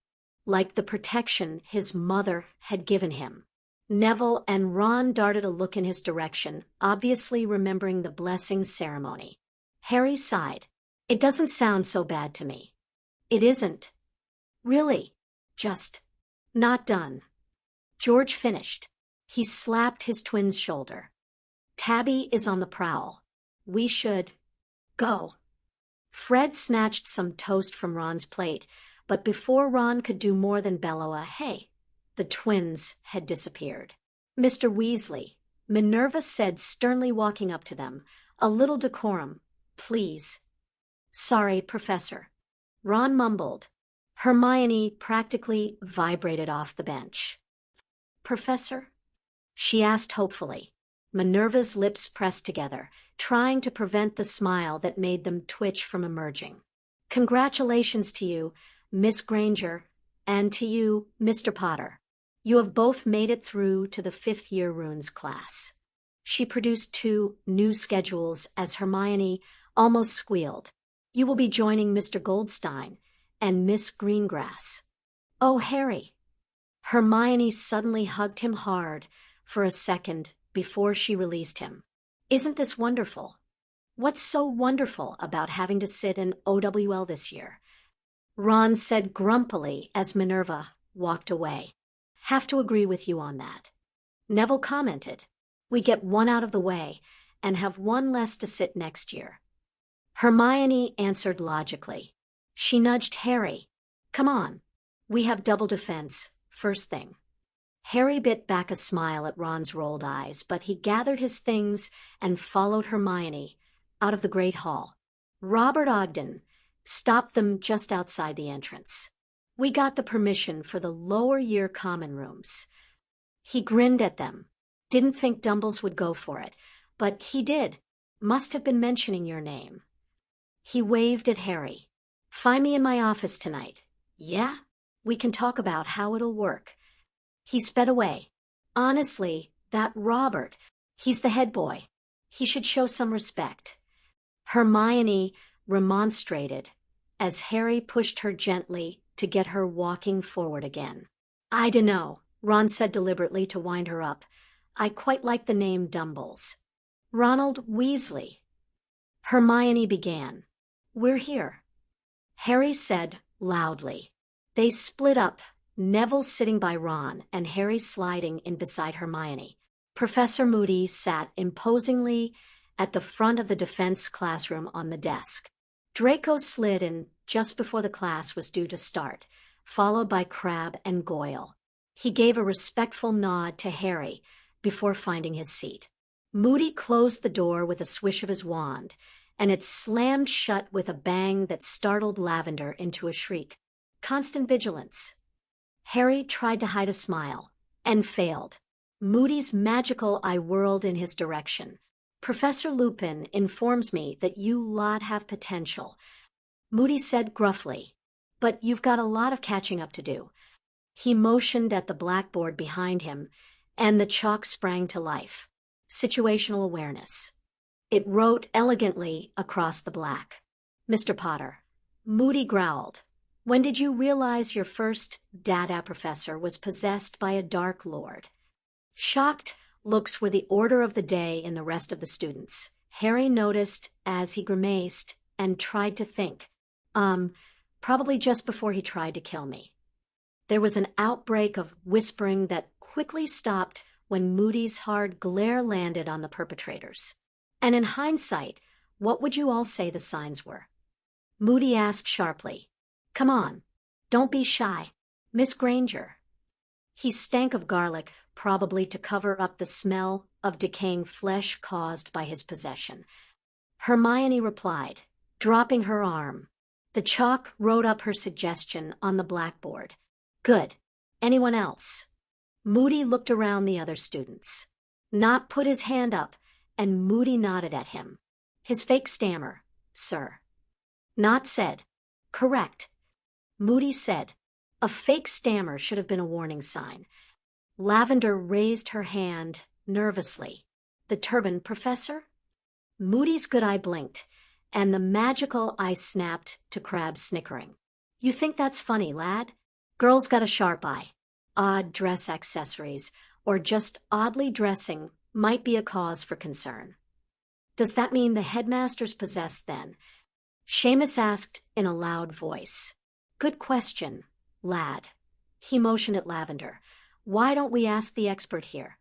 like the protection his mother had given him. Neville and Ron darted a look in his direction, obviously remembering the blessing ceremony. Harry sighed. It doesn't sound so bad to me. It isn't. Really. Just not done. George finished. He slapped his twin's shoulder. Tabby is on the prowl. We should go. Fred snatched some toast from Ron's plate, but before Ron could do more than bellow a hey, the twins had disappeared. Mr. Weasley, Minerva said, sternly walking up to them. A little decorum, please. Sorry, Professor. Ron mumbled. Hermione practically vibrated off the bench. Professor? She asked hopefully. Minerva's lips pressed together, trying to prevent the smile that made them twitch from emerging. Congratulations to you, Miss Granger, and to you, Mr. Potter. You have both made it through to the 5th year runes class. She produced 2 new schedules as Hermione almost squealed. You will be joining Mr. Goldstein and Miss Greengrass. Oh, Harry. Hermione suddenly hugged him hard for a second before she released him. Isn't this wonderful? What's so wonderful about having to sit in OWL this year? Ron said grumpily as Minerva walked away. Have to agree with you on that. Neville commented. We get one out of the way and have one less to sit next year. Hermione answered logically. She nudged Harry. Come on. We have double defense, first thing. Harry bit back a smile at Ron's rolled eyes, but he gathered his things and followed Hermione out of the great hall. Robert Ogden stopped them just outside the entrance. We got the permission for the lower year common rooms. He grinned at them. Didn't think Dumbles would go for it, but he did. Must have been mentioning your name. He waved at Harry. Find me in my office tonight. Yeah? We can talk about how it'll work. He sped away. Honestly, that Robert, he's the head boy. He should show some respect. Hermione remonstrated as Harry pushed her gently to get her walking forward again. I dunno, Ron said deliberately to wind her up. I quite like the name Dumbles. Ronald Weasley. Hermione began. We're here. Harry said loudly. They split up, Neville sitting by Ron and Harry sliding in beside Hermione. Professor Moody sat imposingly at the front of the defense classroom on the desk. Draco slid in just before the class was due to start, followed by Crabbe and Goyle. He gave a respectful nod to Harry before finding his seat. Moody closed the door with a swish of his wand, and it slammed shut with a bang that startled Lavender into a shriek. Constant vigilance. Harry tried to hide a smile, and failed. Moody's magical eye whirled in his direction. Professor Lupin informs me that you lot have potential. Moody said gruffly, but you've got a lot of catching up to do. He motioned at the blackboard behind him, and the chalk sprang to life. Situational awareness. It wrote elegantly across the black. Mr. Potter. Moody growled. When did you realize your first Dada professor was possessed by a Dark Lord? Shocked looks were the order of the day in the rest of the students. Harry noticed as he grimaced and tried to think. Probably just before he tried to kill me. There was an outbreak of whispering that quickly stopped when Moody's hard glare landed on the perpetrators. And in hindsight, what would you all say the signs were? Moody asked sharply. Come on, don't be shy. Miss Granger. He stank of garlic, probably to cover up the smell of decaying flesh caused by his possession. Hermione replied, dropping her arm. The chalk wrote up her suggestion on the blackboard. Good. Anyone else? Moody looked around the other students. Nott put his hand up, and Moody nodded at him. His fake stammer, sir. Nott said, correct. Moody said, a fake stammer should have been a warning sign. Lavender raised her hand nervously. The turban, Professor? Moody's good eye blinked, and the magical eye snapped to Crabbe's snickering. You think that's funny, lad? Girl's got a sharp eye. Odd dress accessories, or just oddly dressing, might be a cause for concern. Does that mean the headmaster's possessed then? Seamus asked in a loud voice. Good question, lad. He motioned at Lavender. Why don't we ask the expert here?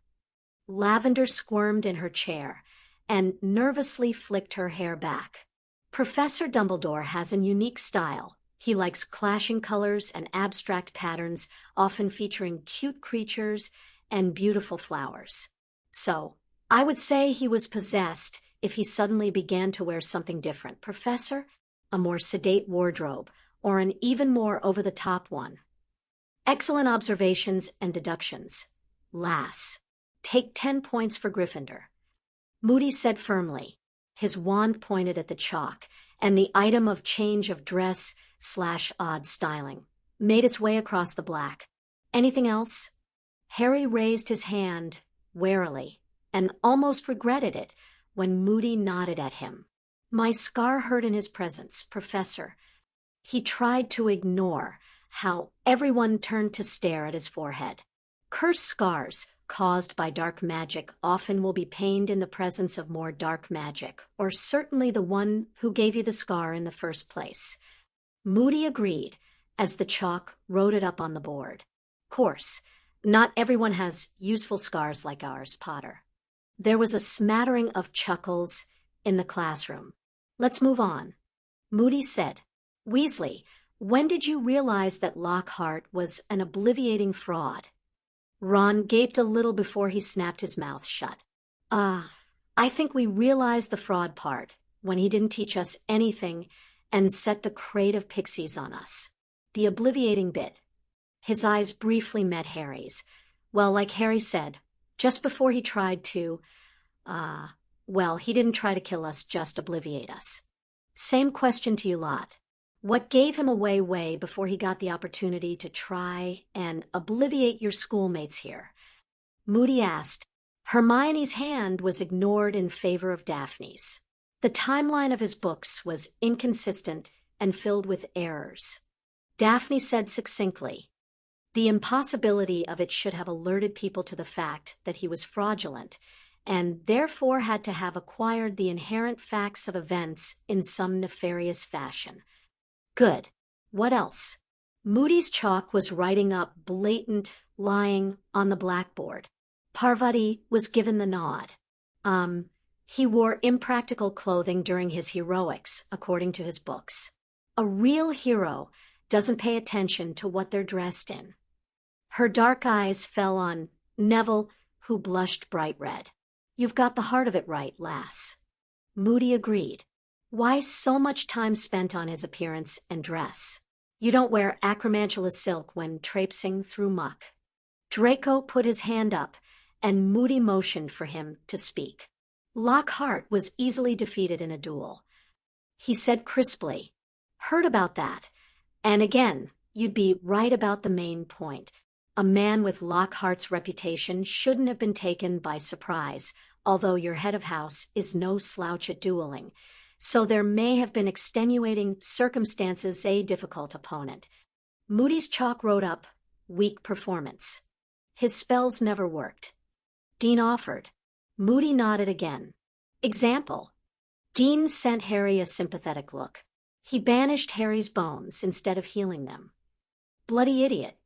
Lavender squirmed in her chair and nervously flicked her hair back. Professor Dumbledore has a unique style. He likes clashing colors and abstract patterns, often featuring cute creatures and beautiful flowers. So, I would say he was possessed if he suddenly began to wear something different. Professor, a more sedate wardrobe, or an even more over-the-top one. Excellent observations and deductions. Lass, take 10 points for Gryffindor. Moody said firmly. His wand pointed at the chalk, and the item of change of dress/odd styling made its way across the black. Anything else? Harry raised his hand warily and almost regretted it when Moody nodded at him. My scar hurt in his presence, Professor. He tried to ignore how everyone turned to stare at his forehead. Cursed scars caused by dark magic often will be pained in the presence of more dark magic, or certainly the one who gave you the scar in the first place. Moody agreed as the chalk wrote it up on the board. Course, not everyone has useful scars like ours, Potter. There was a smattering of chuckles in the classroom. Let's move on. Moody said, Weasley, when did you realize that Lockhart was an obliviating fraud? Ron gaped a little before he snapped his mouth shut. I think we realized the fraud part when he didn't teach us anything and set the crate of pixies on us. The obliviating bit. His eyes briefly met Harry's. Well, like Harry said, just before he tried to, he didn't try to kill us, just obliviate us. Same question to you lot. What gave him away way before he got the opportunity to try and obliviate your schoolmates here? Moody asked. Hermione's hand was ignored in favor of Daphne's. The timeline of his books was inconsistent and filled with errors. Daphne said succinctly, the impossibility of it should have alerted people to the fact that he was fraudulent, and therefore had to have acquired the inherent facts of events in some nefarious fashion. Good. What else? Moody's chalk was writing up blatant lying on the blackboard. Parvati was given the nod. He wore impractical clothing during his heroics, according to his books. A real hero doesn't pay attention to what they're dressed in. Her dark eyes fell on Neville, who blushed bright red. You've got the heart of it right, lass. Moody agreed. Why so much time spent on his appearance and dress? You don't wear acromantula silk when traipsing through muck. Draco put his hand up, and Moody motioned for him to speak. Lockhart was easily defeated in a duel. He said crisply, heard about that. And again, you'd be right about the main point. A man with Lockhart's reputation shouldn't have been taken by surprise, although your head of house is no slouch at dueling. So there may have been extenuating circumstances, a difficult opponent. Moody's chalk wrote up, weak performance. His spells never worked. Dean offered. Moody nodded again. Example. Dean sent Harry a sympathetic look. He banished Harry's bones instead of healing them. Bloody idiot.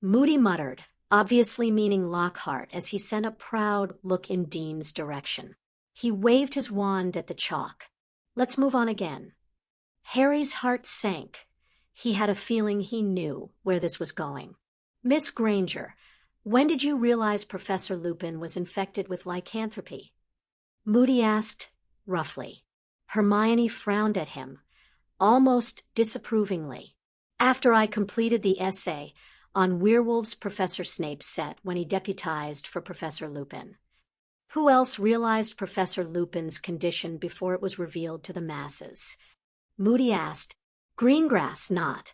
Moody muttered, obviously meaning Lockhart, as he sent a proud look in Dean's direction. He waved his wand at the chalk. Let's move on again. Harry's heart sank. He had a feeling he knew where this was going. Miss Granger, When did you realize Professor Lupin was infected with lycanthropy? Moody asked, roughly. Hermione frowned at him, almost disapprovingly. After I completed the essay on werewolves Professor Snape set when he deputized for Professor Lupin. Who else realized Professor Lupin's condition before it was revealed to the masses? Moody asked. Greengrass, not.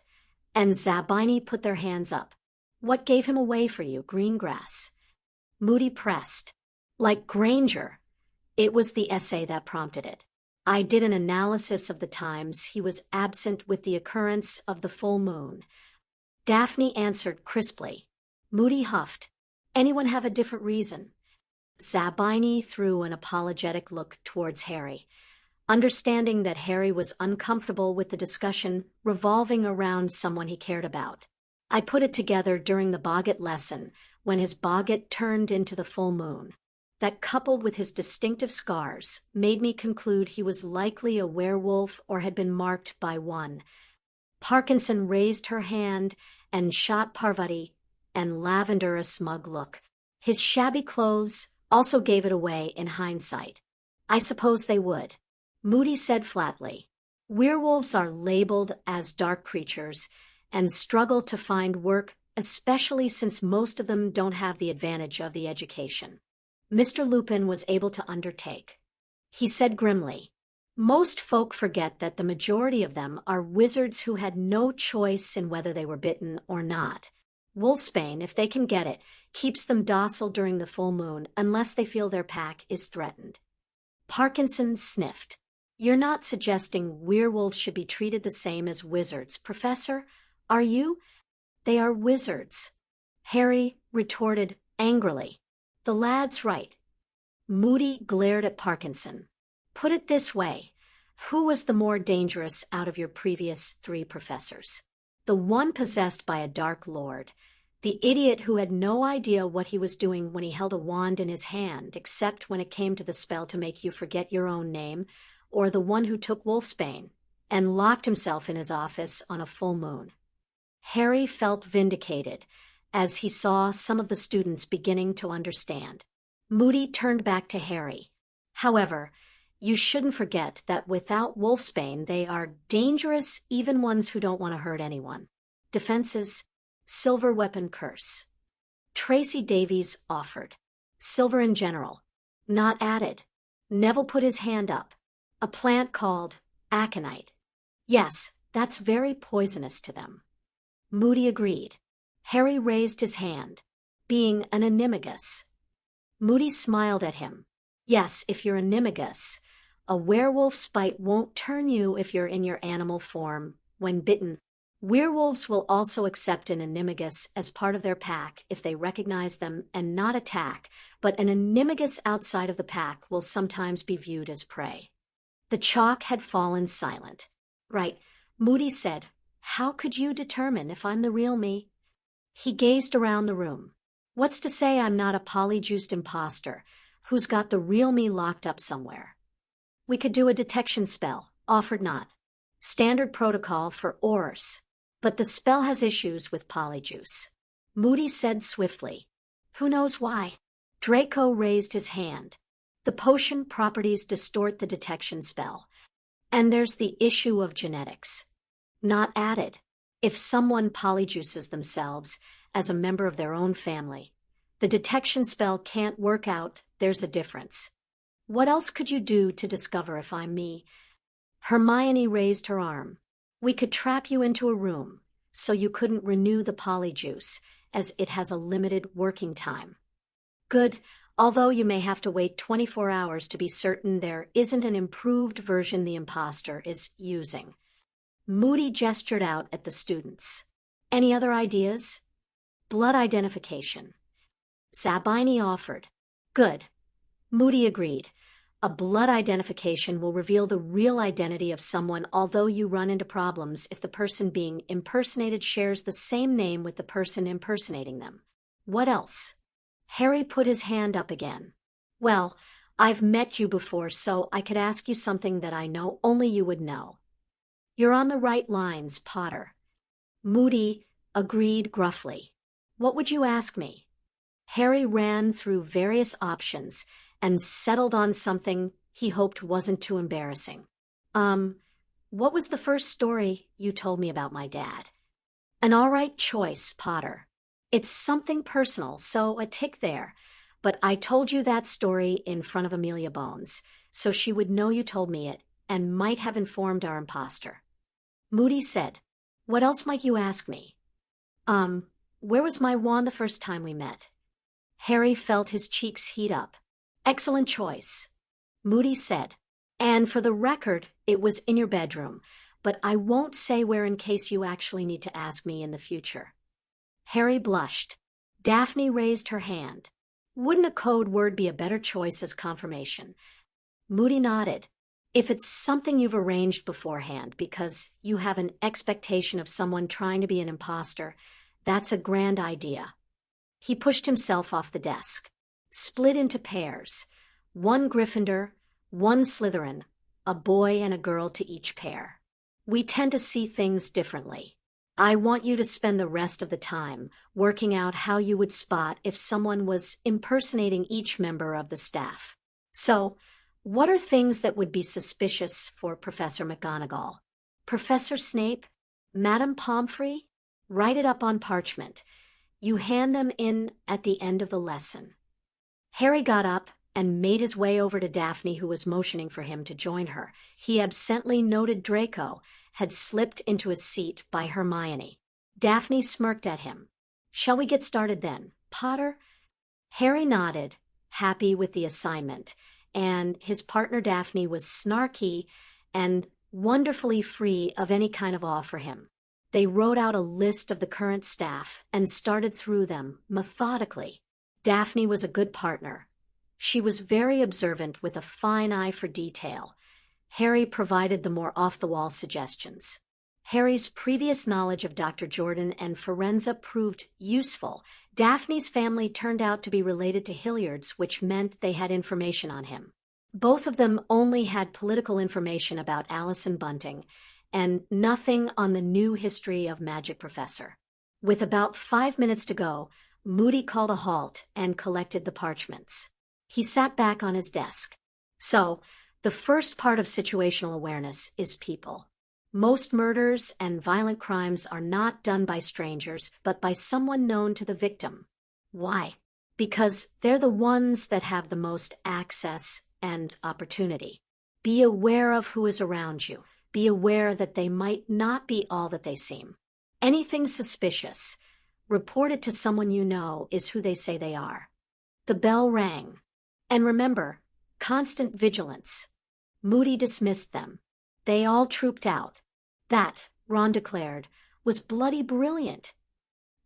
And Zabini put their hands up. What gave him away for you, Greengrass? Moody pressed. Like Granger. It was the essay that prompted it. I did an analysis of the times he was absent with the occurrence of the full moon. Daphne answered crisply. Moody huffed. Anyone have a different reason? Zabini threw an apologetic look towards Harry, understanding that Harry was uncomfortable with the discussion revolving around someone he cared about. I put it together during the Boggart lesson when his Boggart turned into the full moon. That, coupled with his distinctive scars, made me conclude he was likely a werewolf or had been marked by one. Parkinson raised her hand and shot Parvati and Lavender a smug look. His shabby clothes also gave it away in hindsight. I suppose they would. Moody said flatly. Werewolves are labeled as dark creatures and struggle to find work, especially since most of them don't have the advantage of the education Mr. Lupin was able to undertake. He said grimly, most folk forget that the majority of them are wizards who had no choice in whether they were bitten or not. Wolfsbane, if they can get it, keeps them docile during the full moon unless they feel their pack is threatened. Parkinson sniffed. You're not suggesting werewolves should be treated the same as wizards, Professor, are you? They are wizards, Harry retorted angrily. The lad's right. Moody glared at Parkinson. Put it this way, who was the more dangerous out of your previous 3 professors? The one possessed by a dark lord, the idiot who had no idea what he was doing when he held a wand in his hand, except when it came to the spell to make you forget your own name, or the one who took Wolfsbane and locked himself in his office on a full moon. Harry felt vindicated as he saw some of the students beginning to understand. Moody turned back to Harry. However, you shouldn't forget that without Wolfsbane they are dangerous, even ones who don't want to hurt anyone. Defenses, silver weapon curse. Tracy Davies offered. Silver in general. Not added. Neville put his hand up. A plant called aconite. Yes, that's very poisonous to them. Moody agreed. Harry raised his hand. Being an animagus. Moody smiled at him. Yes, if you're animagus. A werewolf's bite won't turn you if you're in your animal form. When bitten, werewolves will also accept an animagus as part of their pack if they recognize them and not attack, but an animagus outside of the pack will sometimes be viewed as prey. The chalk had fallen silent. Right, Moody said. How could you determine if I'm the real me? He gazed around the room. What's to say I'm not a polyjuiced imposter who's got the real me locked up somewhere? We could do a detection spell, offered Not. Standard protocol for Aurors. But the spell has issues with polyjuice. Moody said swiftly. Who knows why? Draco raised his hand. The potion properties distort the detection spell. And there's the issue of genetics. Not added. If someone polyjuices themselves as a member of their own family, the detection spell can't work out, there's a difference. What else could you do to discover if I'm me? Hermione raised her arm. We could trap you into a room, so you couldn't renew the polyjuice, as it has a limited working time. Good, although you may have to wait 24 hours to be certain there isn't an improved version the imposter is using. Moody gestured out at the students. Any other ideas? Blood identification. Zabini offered. Good. Moody agreed. A blood identification will reveal the real identity of someone, although you run into problems if the person being impersonated shares the same name with the person impersonating them. What else? Harry put his hand up again. Well, I've met you before, so I could ask you something that I know only you would know. You're on the right lines, Potter. Moody agreed gruffly. What would you ask me? Harry ran through various options and settled on something he hoped wasn't too embarrassing. What was the first story you told me about my dad? An all right choice, Potter. It's something personal, so a tick there. But I told you that story in front of Amelia Bones, so she would know you told me it and might have informed our imposter. Moody said, "What else might you ask me?" Where was my wand the first time we met? Harry felt his cheeks heat up. Excellent choice. Moody said, "And for the record, it was in your bedroom, but I won't say where in case you actually need to ask me in the future." Harry blushed. Daphne raised her hand. Wouldn't a code word be a better choice as confirmation? Moody nodded. If it's something you've arranged beforehand because you have an expectation of someone trying to be an imposter, that's a grand idea. He pushed himself off the desk. Split into pairs. One Gryffindor, one Slytherin, a boy and a girl to each pair. We tend to see things differently. I want you to spend the rest of the time working out how you would spot if someone was impersonating each member of the staff. So, what are things that would be suspicious for Professor McGonagall? Professor Snape? Madame Pomfrey? Write it up on parchment. You hand them in at the end of the lesson. Harry got up and made his way over to Daphne, who was motioning for him to join her. He absently noted Draco had slipped into a seat by Hermione. Daphne smirked at him. "Shall we get started then, Potter?" Harry nodded, happy with the assignment, and his partner Daphne was snarky and wonderfully free of any kind of awe for him. They wrote out a list of the current staff and started through them methodically. Daphne was a good partner. She was very observant with a fine eye for detail. Harry provided the more off-the-wall suggestions. Harry's previous knowledge of Dr. Jordan and Firenze proved useful. Daphne's family turned out to be related to Hilliard's, which meant they had information on him. Both of them only had political information about Allison Bunting, and nothing on the new history of Magic Professor. With about 5 minutes to go, Moody called a halt and collected the parchments. He sat back on his desk. So, the first part of situational awareness is people. Most murders and violent crimes are not done by strangers, but by someone known to the victim. Why? Because they're the ones that have the most access and opportunity. Be aware of who is around you. Be aware that they might not be all that they seem. Anything suspicious, report it to someone you know is who they say they are. The bell rang. And remember, constant vigilance. Moody dismissed them. They all trooped out. That, Ron declared, was bloody brilliant.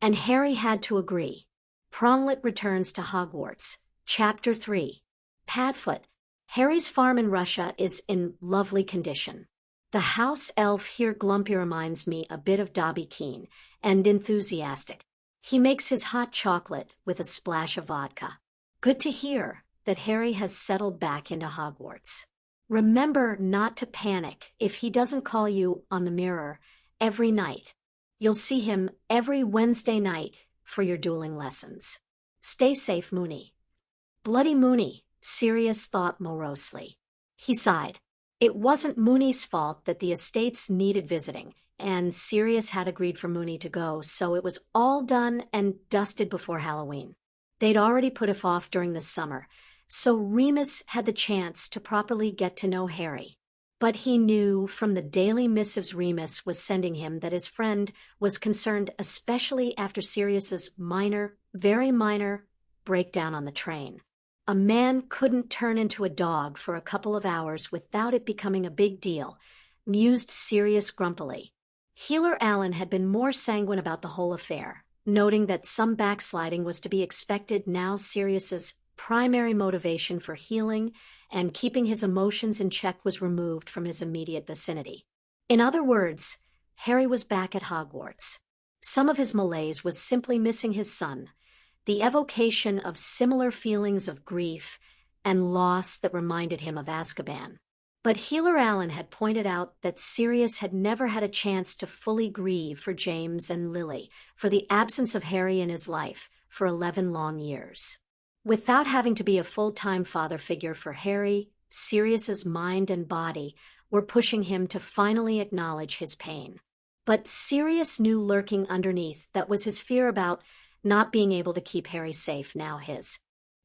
And Harry had to agree. Pronglet returns to Hogwarts. Chapter 3. Padfoot. Harry's farm in Russia is in lovely condition. The house elf here Glumpy reminds me a bit of Dobby Keene, and enthusiastic. He makes his hot chocolate with a splash of vodka. Good to hear that Harry has settled back into Hogwarts. Remember not to panic if he doesn't call you on the mirror every night. You'll see him every Wednesday night for your dueling lessons. Stay safe, Moony. Bloody Moony, Sirius thought morosely. He sighed. It wasn't Moony's fault that the estates needed visiting, and Sirius had agreed for Moony to go, so it was all done and dusted before Halloween. They'd already put it off during the summer, so Remus had the chance to properly get to know Harry. But he knew from the daily missives Remus was sending him that his friend was concerned, especially after Sirius's very minor, breakdown on the train. A man couldn't turn into a dog for a couple of hours without it becoming a big deal, mused Sirius grumpily. Healer Allen had been more sanguine about the whole affair, noting that some backsliding was to be expected now Sirius's primary motivation for healing and keeping his emotions in check was removed from his immediate vicinity. In other words, Harry was back at Hogwarts. Some of his malaise was simply missing his son, the evocation of similar feelings of grief and loss that reminded him of Azkaban. But Healer Allen had pointed out that Sirius had never had a chance to fully grieve for James and Lily, for the absence of Harry in his life, for 11 long years. Without having to be a full-time father figure for Harry, Sirius's mind and body were pushing him to finally acknowledge his pain. But Sirius knew lurking underneath that was his fear about not being able to keep Harry safe now. His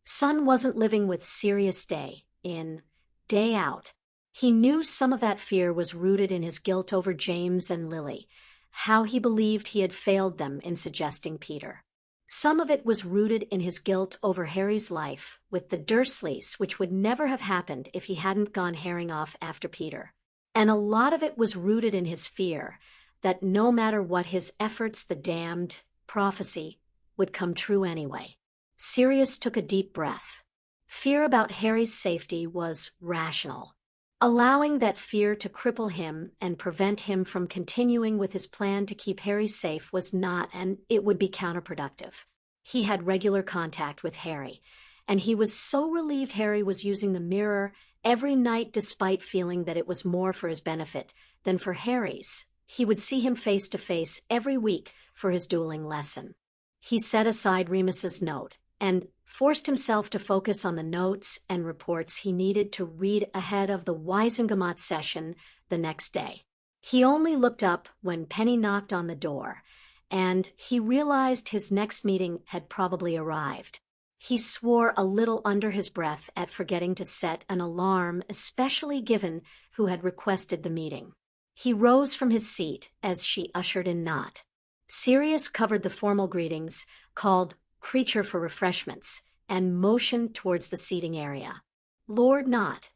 son wasn't living with Sirius day in, day out. He knew some of that fear was rooted in his guilt over James and Lily, how he believed he had failed them in suggesting Peter. Some of it was rooted in his guilt over Harry's life with the Dursleys, which would never have happened if he hadn't gone herring off after Peter. And a lot of it was rooted in his fear that no matter what his efforts, the damned prophecy would come true anyway. Sirius took a deep breath. Fear about Harry's safety was rational. Allowing that fear to cripple him and prevent him from continuing with his plan to keep Harry safe was not, and it would be counterproductive. He had regular contact with Harry, and he was so relieved Harry was using the mirror every night despite feeling that it was more for his benefit than for Harry's. He would see him face to face every week for his dueling lesson. He set aside Remus's note and forced himself to focus on the notes and reports he needed to read ahead of the Wizengamot session the next day. He only looked up when Penny knocked on the door, and he realized his next meeting had probably arrived. He swore a little under his breath at forgetting to set an alarm, especially given who had requested the meeting. He rose from his seat as she ushered in Not. Sirius covered the formal greetings, called Creature for refreshments, and motioned towards the seating area. Lord Not.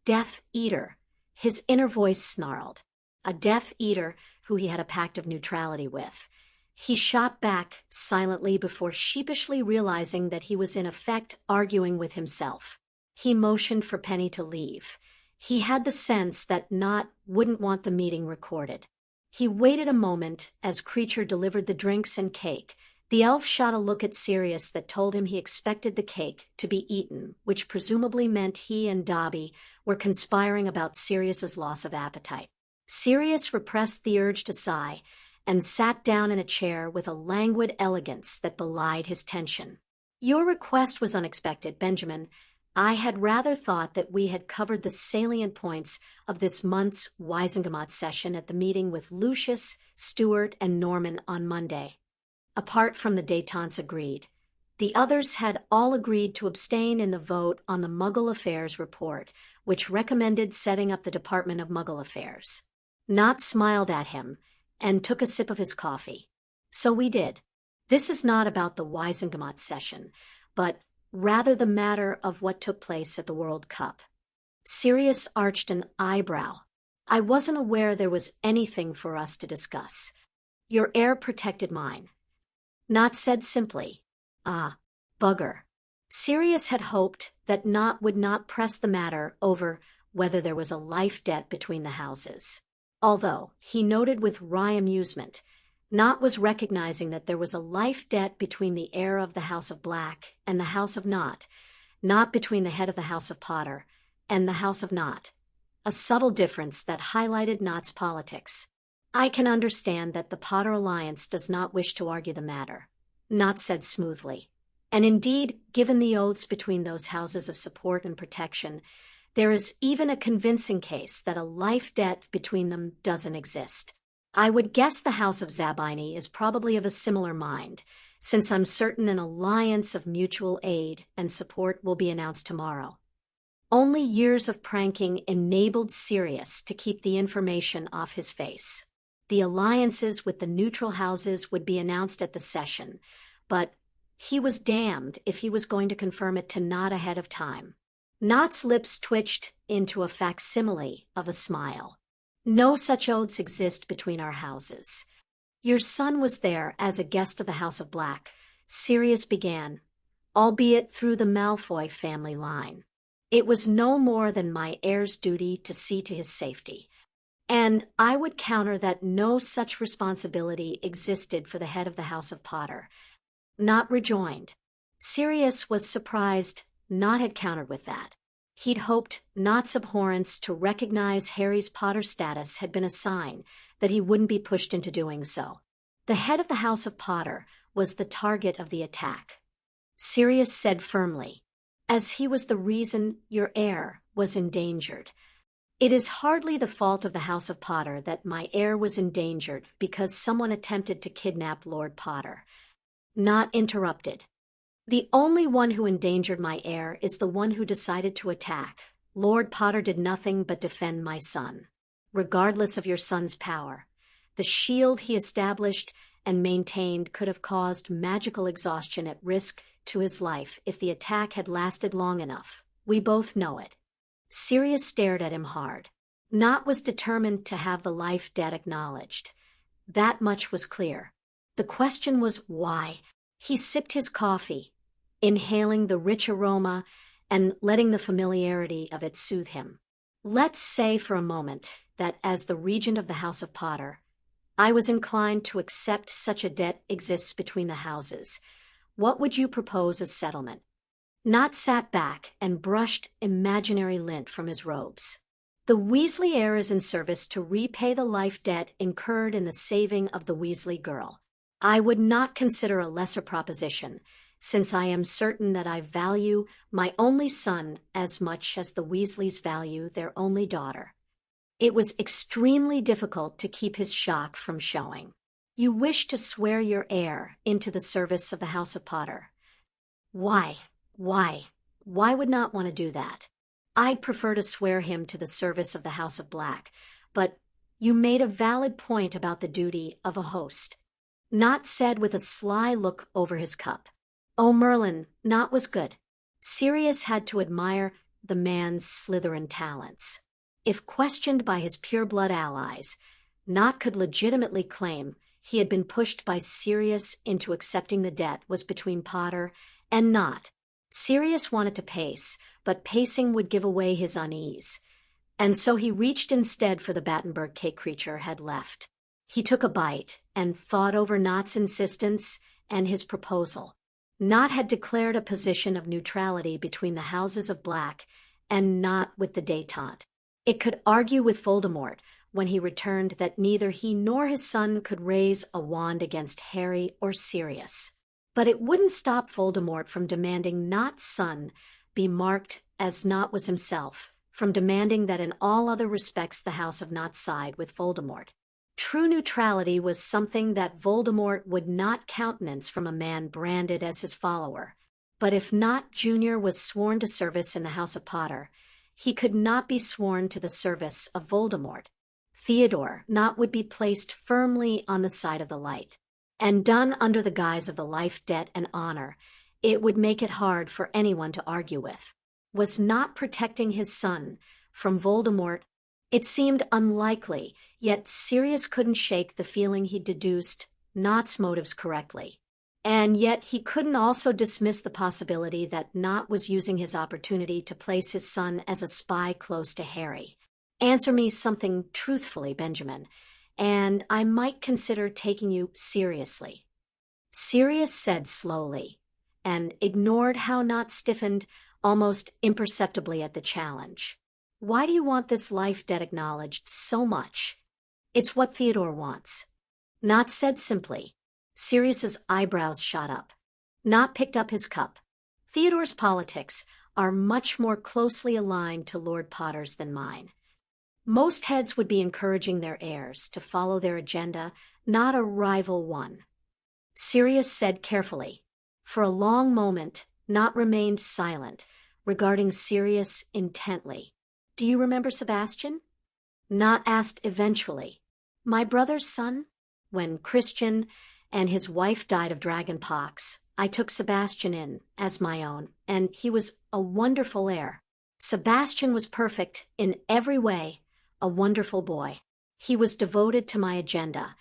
Death Eater, his inner voice snarled. A Death Eater who he had a pact of neutrality with. He shot back silently before sheepishly realizing that he was in effect arguing with himself. He motioned for Penny to leave. He had the sense that Not wouldn't want the meeting recorded. He waited a moment as Creature delivered the drinks and cake. The elf shot a look at Sirius that told him he expected the cake to be eaten, which presumably meant he and Dobby were conspiring about Sirius's loss of appetite. Sirius repressed the urge to sigh and sat down in a chair with a languid elegance that belied his tension. Your request was unexpected, Benjamin. I had rather thought that we had covered the salient points of this month's Wizengamot session at the meeting with Lucius, Stuart, and Norman on Monday. Apart from the détentes agreed. The others had all agreed to abstain in the vote on the Muggle Affairs report, which recommended setting up the Department of Muggle Affairs. Not smiled at him and took a sip of his coffee. So we did. This is not about the Wizengamot session, but rather the matter of what took place at the World Cup. Sirius arched an eyebrow. I wasn't aware there was anything for us to discuss. Your heir protected mine. Not said simply. Ah, bugger. Sirius had hoped that Not would not press the matter over whether there was a life debt between the houses. Although, he noted with wry amusement, Not was recognizing that there was a life debt between the heir of the House of Black and the House of Not, not between the head of the House of Potter and the House of Not. A subtle difference that highlighted Not's politics. I can understand that the Potter Alliance does not wish to argue the matter, Not said smoothly. And indeed, given the oaths between those houses of support and protection, there is even a convincing case that a life debt between them doesn't exist. I would guess the House of Zabini is probably of a similar mind, since I'm certain an alliance of mutual aid and support will be announced tomorrow. Only years of pranking enabled Sirius to keep the information off his face. The alliances with the neutral houses would be announced at the session, but he was damned if he was going to confirm it to Not ahead of time. Not's lips twitched into a facsimile of a smile. No such oaths exist between our houses. Your son was there as a guest of the House of Black, Sirius began, albeit through the Malfoy family line. It was no more than my heir's duty to see to his safety. And I would counter that no such responsibility existed for the head of the House of Potter. Not rejoined. Sirius was surprised Not had countered with that. He'd hoped Not's abhorrence to recognize Harry's Potter status had been a sign that he wouldn't be pushed into doing so. The head of the House of Potter was the target of the attack. Sirius said firmly, as he was the reason your heir was endangered. It is hardly the fault of the House of Potter that my heir was endangered because someone attempted to kidnap Lord Potter. Not interrupted. The only one who endangered my heir is the one who decided to attack. Lord Potter did nothing but defend my son. Regardless of your son's power, the shield he established and maintained could have caused magical exhaustion at risk to his life if the attack had lasted long enough. We both know it. Sirius stared at him hard. Nott was determined to have the life debt acknowledged. That much was clear. The question was why. He sipped his coffee, inhaling the rich aroma and letting the familiarity of it soothe him. Let's say for a moment that as the regent of the House of Potter, I was inclined to accept such a debt exists between the houses. What would you propose as settlement? Nott sat back and brushed imaginary lint from his robes. The Weasley heir is in service to repay the life debt incurred in the saving of the Weasley girl. I would not consider a lesser proposition, since I am certain that I value my only son as much as the Weasleys value their only daughter. It was extremely difficult to keep his shock from showing. You wish to swear your heir into the service of the House of Potter. Why would not want to do that? I'd prefer to swear him to the service of the House of Black, but you made a valid point about the duty of a host. Nott said with a sly look over his cup. Oh, Merlin, Nott was good. Sirius had to admire the man's Slytherin talents. If questioned by his pure-blood allies, Nott could legitimately claim he had been pushed by Sirius into accepting the debt was between Potter and Nott. Sirius wanted to pace, but pacing would give away his unease, and so he reached instead for the Battenberg cake creature had left. He took a bite and thought over Nott's insistence and his proposal. Nott had declared a position of neutrality between the houses of Black and not with the détente. It could argue with Voldemort when he returned that neither he nor his son could raise a wand against Harry or Sirius. But it wouldn't stop Voldemort from demanding Nott's son be marked as Nott was himself, from demanding that in all other respects the House of Nott side with Voldemort. True neutrality was something that Voldemort would not countenance from a man branded as his follower. But if Nott Jr. was sworn to service in the House of Potter, he could not be sworn to the service of Voldemort. Theodore Nott would be placed firmly on the side of the light. And done under the guise of the life debt and honor, it would make it hard for anyone to argue with. Was Nott protecting his son from Voldemort? It seemed unlikely, yet Sirius couldn't shake the feeling he deduced Nott's motives correctly. And yet he couldn't also dismiss the possibility that Nott was using his opportunity to place his son as a spy close to Harry. Answer me something truthfully, Benjamin, and I might consider taking you seriously. Sirius said slowly, and ignored how Nott stiffened almost imperceptibly at the challenge. Why do you want this life debt acknowledged so much? It's what Theodore wants. Nott said simply. Sirius's eyebrows shot up. Nott picked up his cup. Theodore's politics are much more closely aligned to Lord Potter's than mine. Most heads would be encouraging their heirs to follow their agenda, not a rival one. Sirius said carefully. For a long moment, Nott remained silent, regarding Sirius intently. Do you remember Sebastian? Nott asked eventually. My brother's son? When Christian and his wife died of dragonpox, I took Sebastian in as my own, and he was a wonderful heir. Sebastian was perfect in every way, a wonderful boy. He was devoted to my agenda,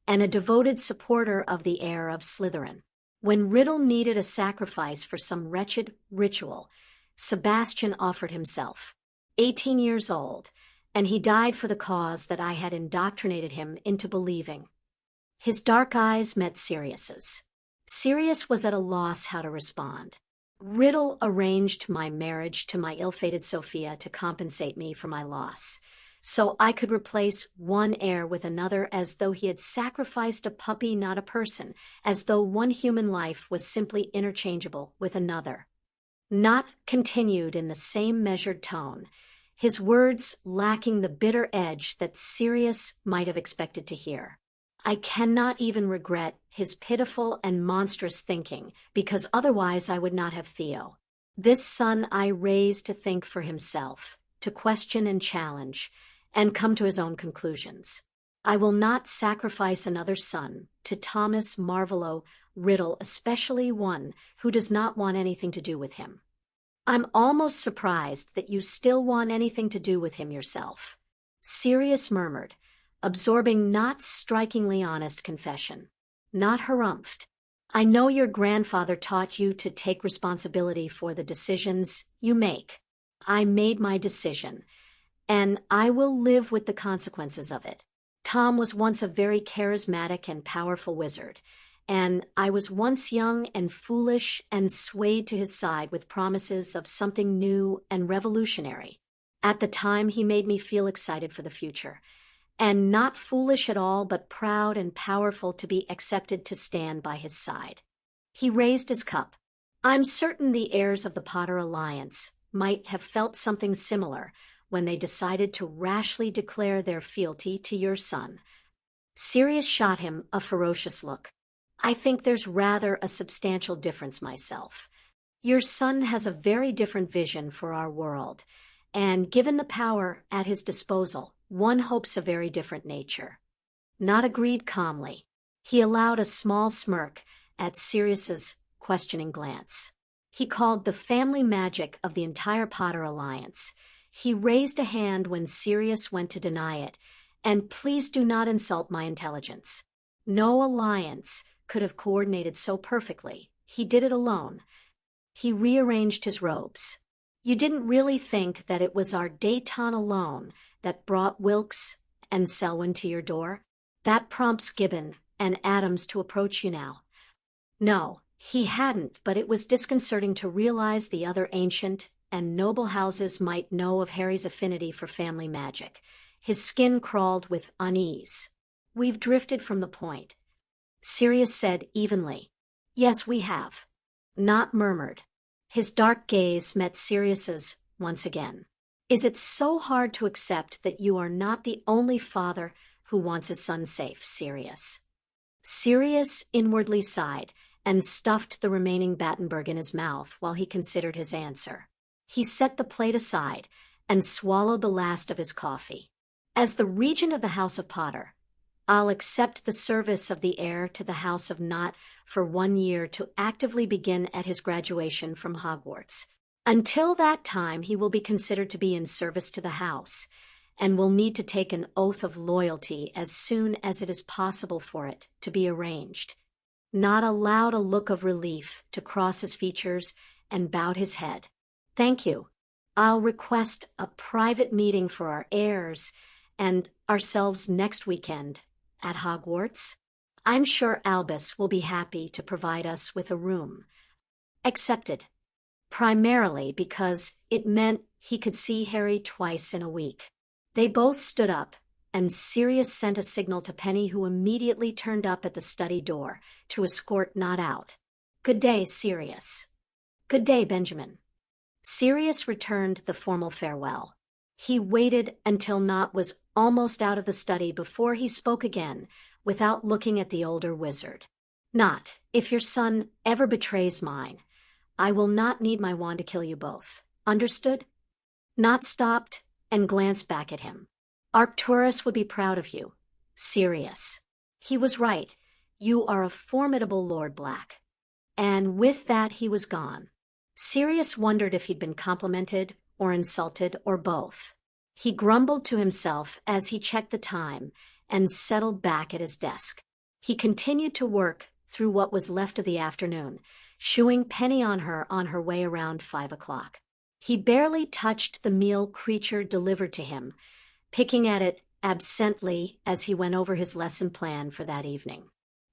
and a devoted supporter of the heir of Slytherin. When Riddle needed a sacrifice for some wretched ritual, Sebastian offered himself. 18 years old, and he died for the cause that I had indoctrinated him into believing. His dark eyes met Sirius's. Sirius was at a loss how to respond. Riddle arranged my marriage to my ill-fated Sophia to compensate me for my loss. so I could replace one heir with another, as though he had sacrificed a puppy, not a person, as though one human life was simply interchangeable with another. Not continued in the same measured tone, his words lacking the bitter edge that Sirius might have expected to hear. I cannot even regret his pitiful and monstrous thinking, because otherwise I would not have Theo. This son I raised to think for himself, to question and challenge, and come to his own conclusions. I will not sacrifice another son to Thomas Marvolo Riddle, especially one who does not want anything to do with him. I'm almost surprised that you still want anything to do with him yourself, Sirius murmured, absorbing not strikingly honest confession. Not harumphed. I know your grandfather taught you to take responsibility for the decisions you make. I made my decision, and I will live with the consequences of it. Tom was once a very charismatic and powerful wizard, and I was once young and foolish and swayed to his side with promises of something new and revolutionary. At the time, he made me feel excited for the future, and not foolish at all, but proud and powerful to be accepted to stand by his side. He raised his cup. I'm certain the heirs of the Potter Alliance might have felt something similar when they decided to rashly declare their fealty to your son. Sirius shot him a ferocious look. I think there's rather a substantial difference myself. Your son has a very different vision for our world, and given the power at his disposal, one hopes a very different nature. Not agreed calmly. He allowed a small smirk at Sirius's questioning glance. He called the family magic of the entire Potter Alliance. He raised a hand when Sirius went to deny it, and please do not insult my intelligence. No alliance could have coordinated so perfectly. He did it alone. He rearranged his robes. You didn't really think that it was our Dayton alone that brought Wilkes and Selwyn to your door? That prompts Gibbon and Adams to approach you now. No, he hadn't, but it was disconcerting to realize the other ancient and noble houses might know of Harry's affinity for family magic. His skin crawled with unease. We've drifted from the point, Sirius said evenly. Yes, we have. Not murmured. His dark gaze met Sirius's once again. Is it so hard to accept that you are not the only father who wants his son safe, Sirius? Sirius inwardly sighed and stuffed the remaining Battenberg in his mouth while he considered his answer. He set the plate aside and swallowed the last of his coffee. As the regent of the House of Potter, I'll accept the service of the heir to the House of Not for 1 year to actively begin at his graduation from Hogwarts. Until that time, he will be considered to be in service to the house, and will need to take an oath of loyalty as soon as it is possible for it to be arranged. Not allowed a look of relief to cross his features and bowed his head. Thank you. I'll request a private meeting for our heirs and ourselves next weekend at Hogwarts. I'm sure Albus will be happy to provide us with a room. Accepted. Primarily because it meant he could see Harry twice in a week. They both stood up, and Sirius sent a signal to Penny, who immediately turned up at the study door to escort Not out. Good day, Sirius. Good day, Benjamin. Sirius returned the formal farewell. He waited until Not was almost out of the study before he spoke again, without looking at the older wizard. Not, if your son ever betrays mine, I will not need my wand to kill you both. Understood? Not stopped and glanced back at him. Arcturus would be proud of you. Sirius. He was right. You are a formidable Lord Black. And with that he was gone. Sirius wondered if he'd been complimented or insulted or both. He grumbled to himself as he checked the time and settled back at his desk. He continued to work through what was left of the afternoon, shooing Penny on her way around 5 o'clock. He barely touched the meal Creature delivered to him, picking at it absently as he went over his lesson plan for that evening.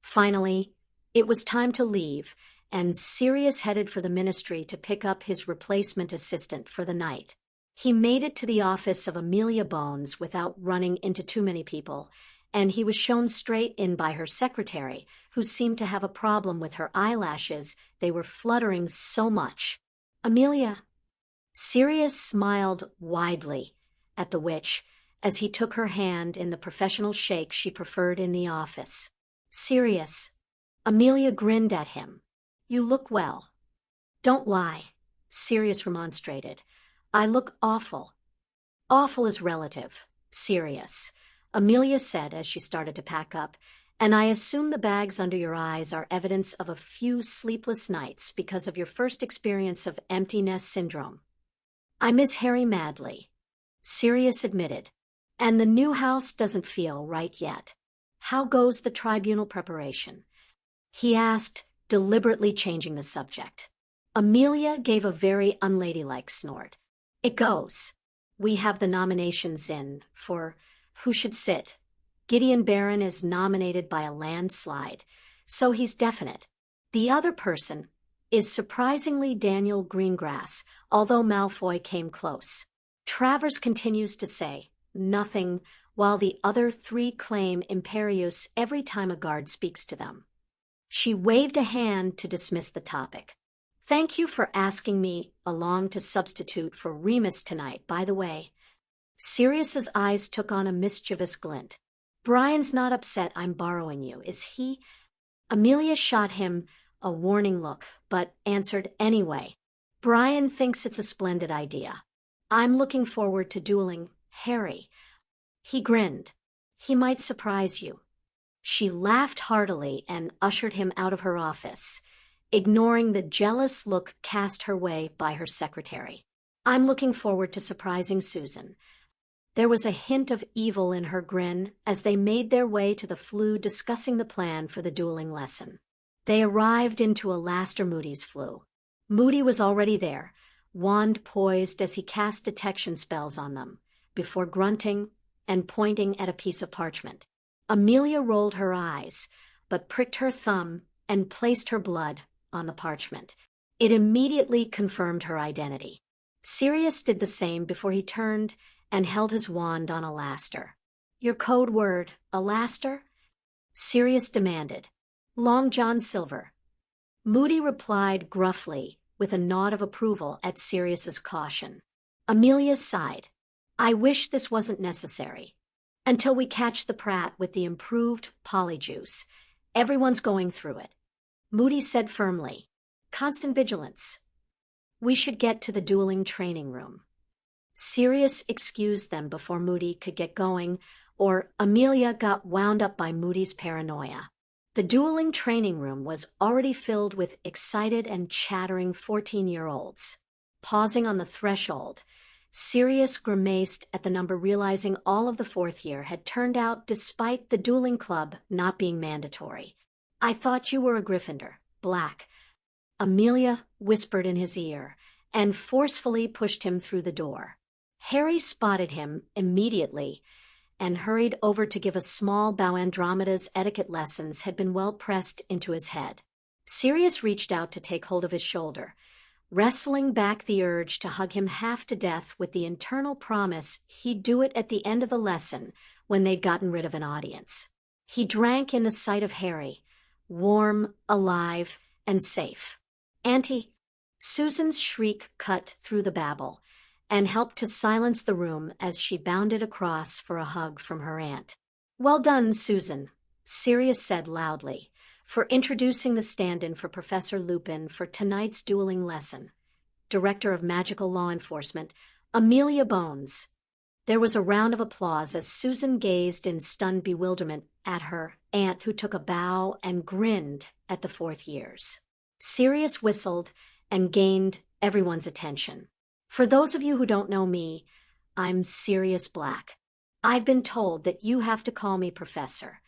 Finally, it was time to leave, and Sirius headed for the ministry to pick up his replacement assistant for the night. He made it to the office of Amelia Bones without running into too many people, and he was shown straight in by her secretary, who seemed to have a problem with her eyelashes. They were fluttering so much. "Amelia." Sirius smiled widely at the witch as he took her hand in the professional shake she preferred in the office. "Sirius." Amelia grinned at him. "You look well." "Don't lie," Sirius remonstrated. "I look awful." "Awful is relative, Sirius," Amelia said as she started to pack up, "and I assume the bags under your eyes are evidence of a few sleepless nights because of your first experience of empty nest syndrome." "I miss Harry madly," Sirius admitted, "and the new house doesn't feel right yet. How goes the tribunal preparation?" he asked, deliberately changing the subject. Amelia gave a very unladylike snort. "It goes. We have the nominations in for who should sit. Gideon Barron is nominated by a landslide, so he's definite. The other person is surprisingly Daniel Greengrass, although Malfoy came close. Travers continues to say nothing, while the other three claim Imperius every time a guard speaks to them." She waved a hand to dismiss the topic. "Thank you for asking me along to substitute for Remus tonight, by the way." Sirius's eyes took on a mischievous glint. "Brian's not upset I'm borrowing you, is he?" Amelia shot him a warning look, but answered anyway. "Brian thinks it's a splendid idea. I'm looking forward to dueling Harry." He grinned. "He might surprise you." She laughed heartily and ushered him out of her office, ignoring the jealous look cast her way by her secretary. "I'm looking forward to surprising Susan." There was a hint of evil in her grin as they made their way to the flue discussing the plan for the dueling lesson. They arrived into Alastair Moody's flue. Moody was already there, wand poised as he cast detection spells on them, before grunting and pointing at a piece of parchment. Amelia rolled her eyes, but pricked her thumb and placed her blood on the parchment. It immediately confirmed her identity. Sirius did the same before he turned and held his wand on Alastair. "Your code word, Alastair?" Sirius demanded. "Long John Silver." Moody replied gruffly, with a nod of approval at Sirius's caution. Amelia sighed. "I wish this wasn't necessary. Until we catch the Pratt with the improved polyjuice. Everyone's going through it." Moody said firmly, "Constant vigilance. We should get to the dueling training room." Sirius excused them before Moody could get going, or Amelia got wound up by Moody's paranoia. The dueling training room was already filled with excited and chattering 14-year-olds. Pausing on the threshold, Sirius grimaced at the number, realizing all of the fourth year had turned out despite the dueling club not being mandatory. "I thought you were a Gryffindor, black," Amelia whispered in his ear, and forcefully pushed him through the door. Harry spotted him immediately and hurried over to give a small bow. Andromeda's etiquette lessons had been well pressed into his head. Sirius reached out to take hold of his shoulder, wrestling back the urge to hug him half to death with the internal promise he'd do it at the end of the lesson when they'd gotten rid of an audience. He drank in the sight of Harry, warm, alive, and safe. "Auntie!" Susan's shriek cut through the babble and helped to silence the room as she bounded across for a hug from her aunt. "Well done, Susan," Sirius said loudly, "for introducing the stand-in for Professor Lupin for tonight's dueling lesson. Director of Magical Law Enforcement, Amelia Bones." There was a round of applause as Susan gazed in stunned bewilderment at her aunt, who took a bow and grinned at the fourth years. Sirius whistled and gained everyone's attention. "For those of you who don't know me, I'm Sirius Black. I've been told that you have to call me Professor."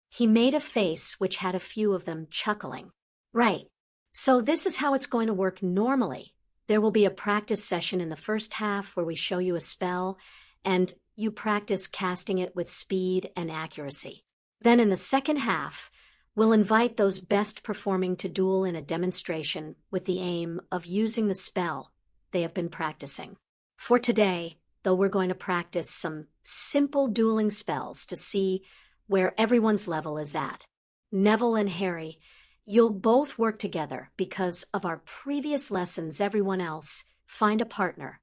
He made a face which had a few of them chuckling. "Right. So this is how it's going to work normally. There will be a practice session in the first half where we show you a spell, and you practice casting it with speed and accuracy. Then in the second half, we'll invite those best performing to duel in a demonstration with the aim of using the spell they have been practicing. For today, though, we're going to practice some simple dueling spells to see where everyone's level is at. Neville and Harry, you'll both work together because of our previous lessons. Everyone else, find a partner.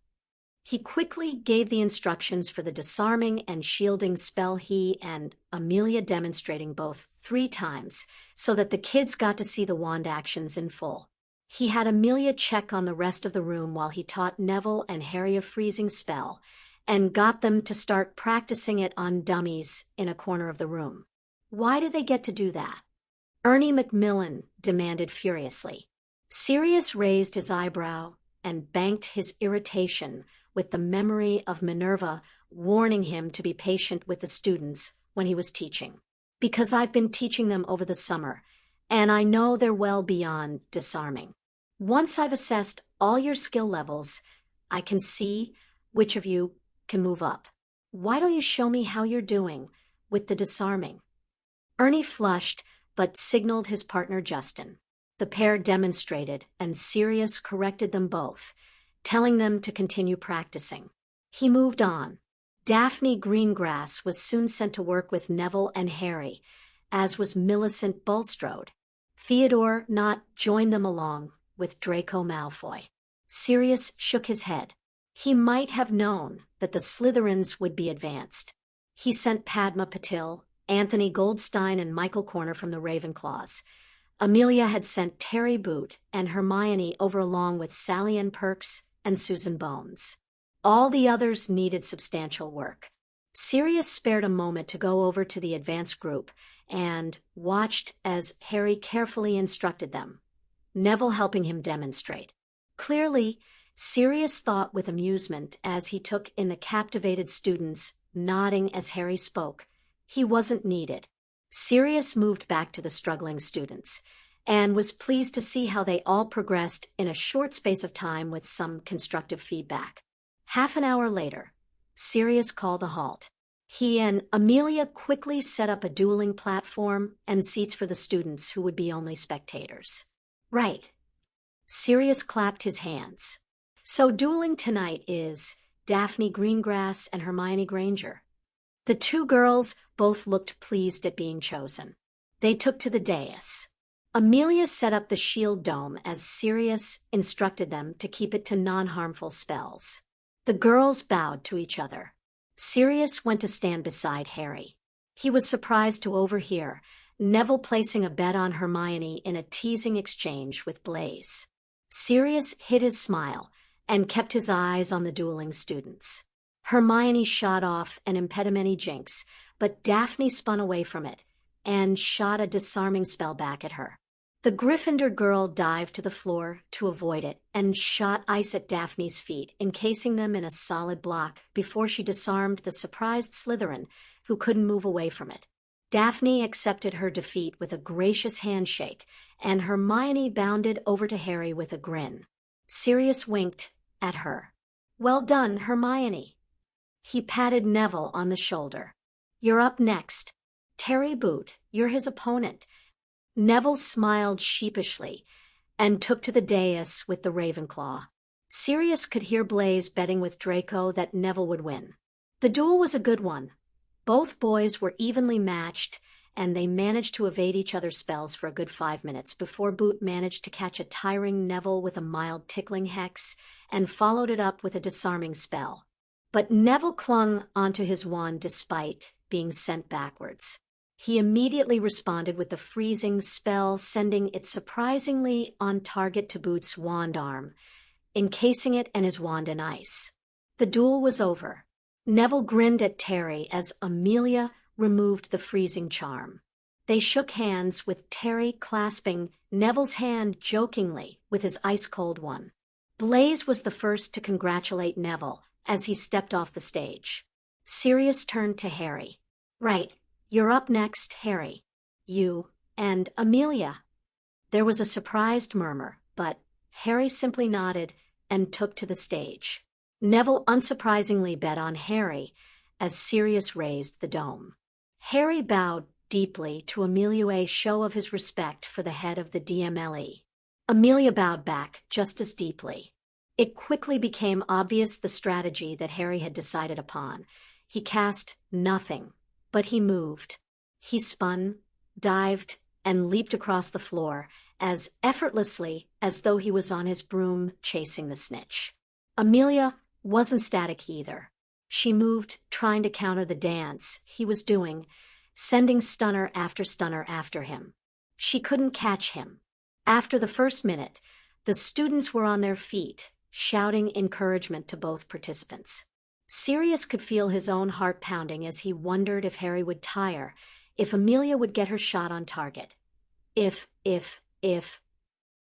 He quickly gave the instructions for the disarming and shielding spell, he and Amelia demonstrating both 3 times so that the kids got to see the wand actions in full. He had Amelia check on the rest of the room while he taught Neville and Harry a freezing spell and got them to start practicing it on dummies in a corner of the room. Why do they get to do that? Ernie Macmillan demanded furiously. Sirius raised his eyebrow and banked his irritation with the memory of Minerva warning him to be patient with the students when he was teaching. Because I've been teaching them over the summer, and I know they're well beyond disarming. Once I've assessed all your skill levels, I can see which of you can move up. Why don't you show me how you're doing with the disarming? Ernie flushed, but signaled his partner Justin. The pair demonstrated, and Sirius corrected them both, telling them to continue practicing. He moved on. Daphne Greengrass was soon sent to work with Neville and Harry, as was Millicent Bulstrode. Theodore Knott joined them along with Draco Malfoy. Sirius shook his head. He might have known that the Slytherins would be advanced. He sent Padma Patil, Anthony Goldstein, and Michael Corner from the Ravenclaws. Amelia had sent Terry Boot and Hermione over along with Sally Ann Perks and Susan Bones. All the others needed substantial work. Sirius spared a moment to go over to the advanced group and watched as Harry carefully instructed them, Neville helping him demonstrate. Clearly, Sirius thought with amusement as he took in the captivated students, nodding as Harry spoke. He wasn't needed. Sirius moved back to the struggling students and was pleased to see how they all progressed in a short space of time with some constructive feedback. Half an hour later, Sirius called a halt. He and Amelia quickly set up a dueling platform and seats for the students who would be only spectators. Right. Sirius clapped his hands. So dueling tonight is Daphne Greengrass and Hermione Granger. The 2 girls both looked pleased at being chosen. They took to the dais. Amelia set up the shield dome as Sirius instructed them to keep it to non-harmful spells. The girls bowed to each other. Sirius went to stand beside Harry. He was surprised to overhear Neville placing a bet on Hermione in a teasing exchange with Blaise. Sirius hid his smile and kept his eyes on the dueling students. Hermione shot off an impedimenti jinx, but Daphne spun away from it and shot a disarming spell back at her. The Gryffindor girl dived to the floor to avoid it and shot ice at Daphne's feet, encasing them in a solid block before she disarmed the surprised Slytherin, who couldn't move away from it. Daphne accepted her defeat with a gracious handshake, and Hermione bounded over to Harry with a grin. Sirius winked at her. "Well done, Hermione." He patted Neville on the shoulder. "You're up next. Terry Boot, you're his opponent." Neville smiled sheepishly and took to the dais with the Ravenclaw. Sirius could hear Blaise betting with Draco that Neville would win. The duel was a good one. Both boys were evenly matched, and they managed to evade each other's spells for a good 5 minutes before Boot managed to catch a tiring Neville with a mild tickling hex and followed it up with a disarming spell. But Neville clung onto his wand despite being sent backwards. He immediately responded with the freezing spell, sending it surprisingly on target to Boot's wand arm, encasing it and his wand in ice. The duel was over. Neville grinned at Terry as Amelia removed the freezing charm. They shook hands, with Terry clasping Neville's hand jokingly with his ice-cold one. Blaise was the first to congratulate Neville as he stepped off the stage. Sirius turned to Harry. "Right. You're up next, Harry. You and Amelia." There was a surprised murmur, but Harry simply nodded and took to the stage. Neville unsurprisingly bet on Harry as Sirius raised the dome. Harry bowed deeply to Amelia, a show of his respect for the head of the DMLE. Amelia bowed back just as deeply. It quickly became obvious the strategy that Harry had decided upon. He cast nothing, but he moved. He spun, dived, and leaped across the floor as effortlessly as though he was on his broom chasing the snitch. Amelia wasn't static either. She moved, trying to counter the dance he was doing, sending stunner after him. She couldn't catch him. After the first minute, the students were on their feet, shouting encouragement to both participants. Sirius could feel his own heart pounding as he wondered if Harry would tire, if Amelia would get her shot on target. If.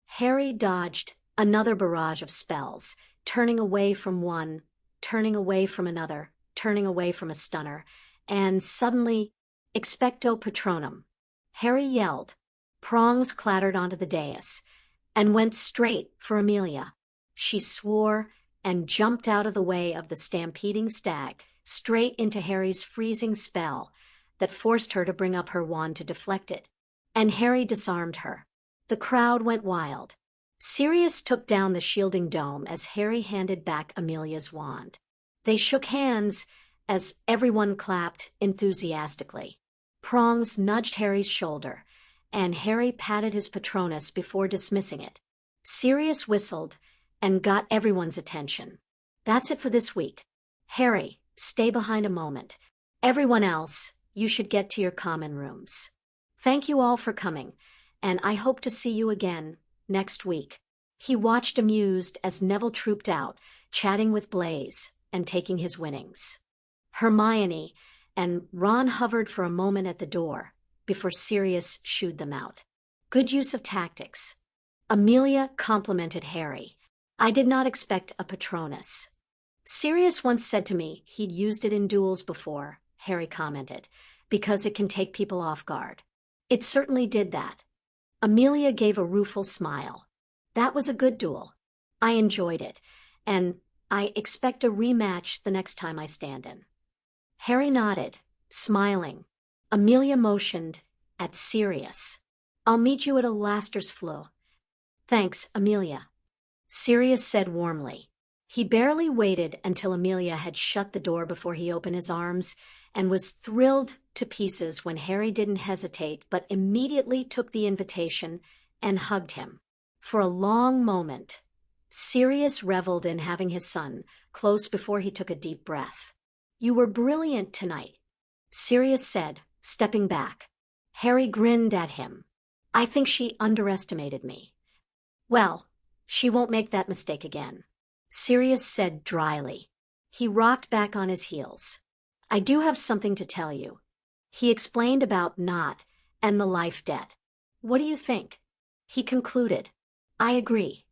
Harry dodged another barrage of spells, turning away from one, turning away from another, turning away from a stunner, and suddenly, expecto patronum. Harry yelled. Prongs clattered onto the dais, and went straight for Amelia. She swore and jumped out of the way of the stampeding stag, straight into Harry's freezing spell that forced her to bring up her wand to deflect it. And Harry disarmed her. The crowd went wild. Sirius took down the shielding dome as Harry handed back Amelia's wand. They shook hands as everyone clapped enthusiastically. Prongs nudged Harry's shoulder, and Harry patted his Patronus before dismissing it. Sirius whistled and got everyone's attention. That's it for this week. Harry, stay behind a moment. Everyone else, you should get to your common rooms. Thank you all for coming, and I hope to see you again next week. He watched amused as Neville trooped out, chatting with Blaise and taking his winnings. Hermione and Ron hovered for a moment at the door before Sirius shooed them out. Good use of tactics. Amelia complimented Harry. I did not expect a Patronus. Sirius once said to me he'd used it in duels before, Harry commented, because it can take people off guard. It certainly did that. Amelia gave a rueful smile. That was a good duel. I enjoyed it, and I expect a rematch the next time I stand in. Harry nodded, smiling. Amelia motioned at Sirius. I'll meet you at a Laster's Floor. Thanks, Amelia. Sirius said warmly. He barely waited until Amelia had shut the door before he opened his arms, and was thrilled to pieces when Harry didn't hesitate but immediately took the invitation and hugged him. For a long moment, Sirius reveled in having his son close before he took a deep breath. You were brilliant tonight, Sirius said, stepping back. Harry grinned at him. I think she underestimated me. Well, she won't make that mistake again, Sirius said dryly. He rocked back on his heels. I do have something to tell you. He explained about Nott and the life debt. What do you think? He concluded. I agree.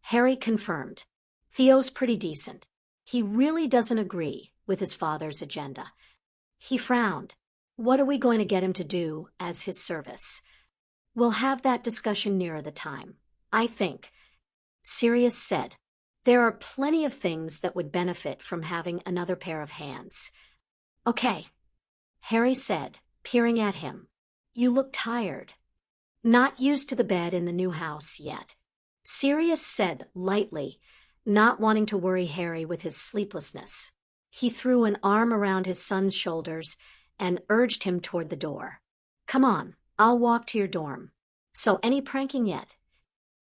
Harry confirmed. Theo's pretty decent. He really doesn't agree with his father's agenda. He frowned. What are we going to get him to do as his service? We'll have that discussion nearer the time, I think. Sirius said. There are plenty of things that would benefit from having another pair of hands. Okay, Harry said, peering at him. You look tired. Not used to the bed in the new house yet, Sirius said lightly, not wanting to worry Harry with his sleeplessness. He threw an arm around his son's shoulders and urged him toward the door. Come on, I'll walk to your dorm. So any pranking yet?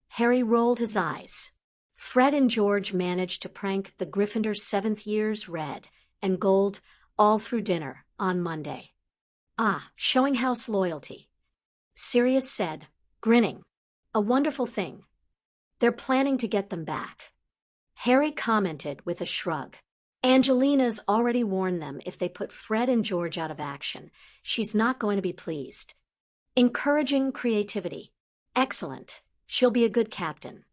Harry rolled his eyes. Fred and George managed to prank the Gryffindor 7th years red and gold all through dinner on Monday. Ah, showing house loyalty, Sirius said, grinning. A wonderful thing. They're planning to get them back. Harry commented with a shrug. Angelina's already warned them if they put Fred and George out of action, she's not going to be pleased. Encouraging creativity. Excellent. She'll be a good captain.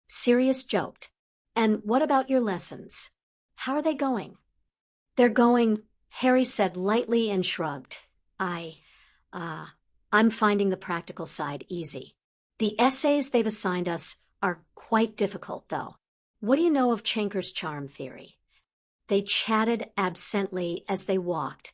Sirius joked. And what about your lessons? How are they going? They're going, Harry said lightly and shrugged. I'm finding the practical side easy. The essays they've assigned us are quite difficult, though. What do you know of Chanker's charm theory? They chatted absently as they walked,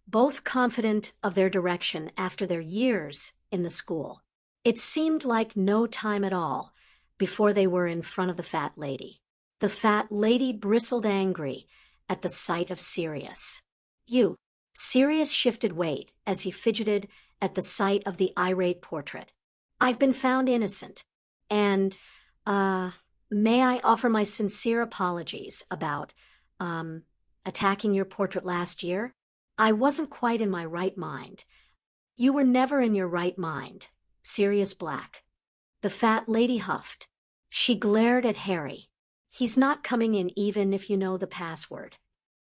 both confident of their direction after their years in the school. It seemed like no time at all before they were in front of the fat lady. The fat lady bristled angry at the sight of Sirius. You. Sirius shifted weight as he fidgeted at the sight of the irate portrait. I've been found innocent. And, may I offer my sincere apologies about, attacking your portrait last year? I wasn't quite in my right mind. You were never in your right mind, Sirius Black. The fat lady huffed. She glared at Harry. He's not coming in even if you know the password.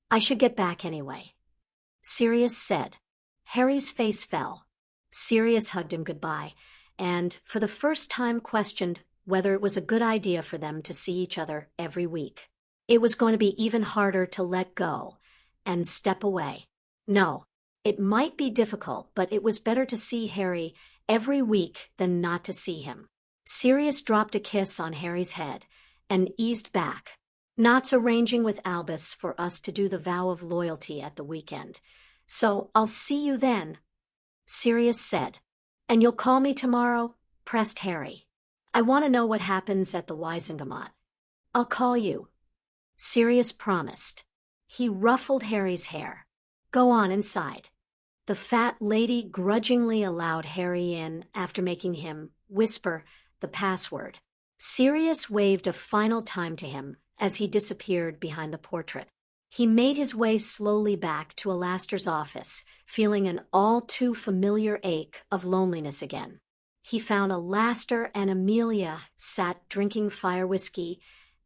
I should get back anyway. Sirius said. Harry's face fell. Sirius hugged him goodbye, and for the first time questioned whether it was a good idea for them to see each other every week. It was going to be even harder to let go and step away. No, it might be difficult, but it was better to see Harry every week than not to see him. Sirius dropped a kiss on Harry's head and eased back. Not's arranging with Albus for us to do the vow of loyalty at the weekend, so I'll see you then, Sirius said. And you'll call me tomorrow? Pressed Harry. I want to know what happens at the Wisengamot. I'll call you, Sirius promised. He ruffled Harry's hair. Go on inside. The fat lady grudgingly allowed Harry in after making him whisper the password. Sirius waved a final time to him as he disappeared behind the portrait. He made his way slowly back to Alastor's office, feeling an all-too-familiar ache of loneliness again. He found Alastor and Amelia sat drinking fire whiskey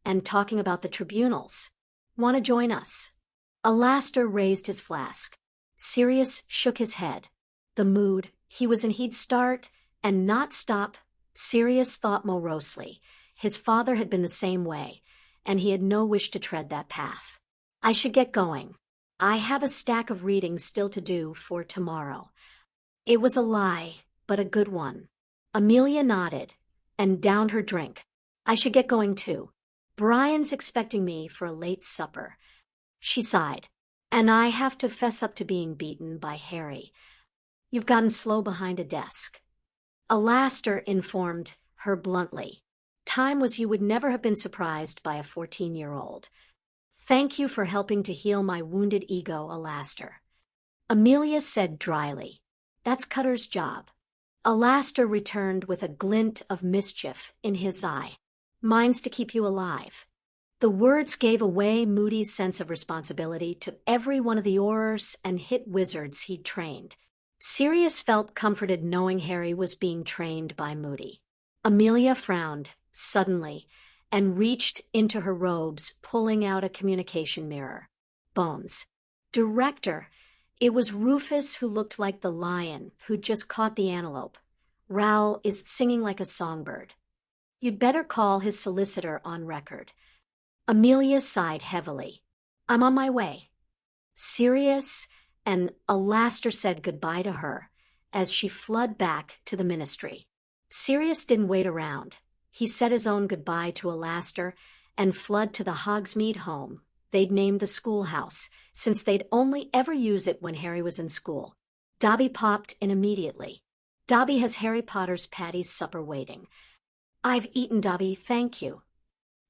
and talking about the tribunals. Want to join us? Alastor raised his flask. Sirius shook his head. The mood he was in, he'd start and not stop. Sirius thought morosely. His father had been the same way, and he had no wish to tread that path. I should get going. I have a stack of reading still to do for tomorrow. It was a lie, but a good one. Amelia nodded and downed her drink. I should get going too. Brian's expecting me for a late supper. She sighed. And I have to fess up to being beaten by Harry. You've gotten slow behind a desk. Alastor informed her bluntly. Time was you would never have been surprised by a 14-year-old. Thank you for helping to heal my wounded ego, Alastor. Amelia said dryly. That's Cutter's job. Alastor returned with a glint of mischief in his eye. Mine's to keep you alive. The words gave away Moody's sense of responsibility to every one of the Aurors and hit wizards he'd trained. Sirius felt comforted knowing Harry was being trained by Moody. Amelia frowned, suddenly, and reached into her robes, pulling out a communication mirror. Bones. Director. It was Rufus who looked like the lion who'd just caught the antelope. Raoul is singing like a songbird. You'd better call his solicitor on record. Amelia sighed heavily. I'm on my way. Sirius and Alastor said goodbye to her as she fled back to the ministry. Sirius didn't wait around. He said his own goodbye to Alastor and fled to the Hogsmeade home they'd named the schoolhouse, since they'd only ever use it when Harry was in school. Dobby popped in immediately. Dobby has Harry Potter's Patty's supper waiting. I've eaten, Dobby, thank you.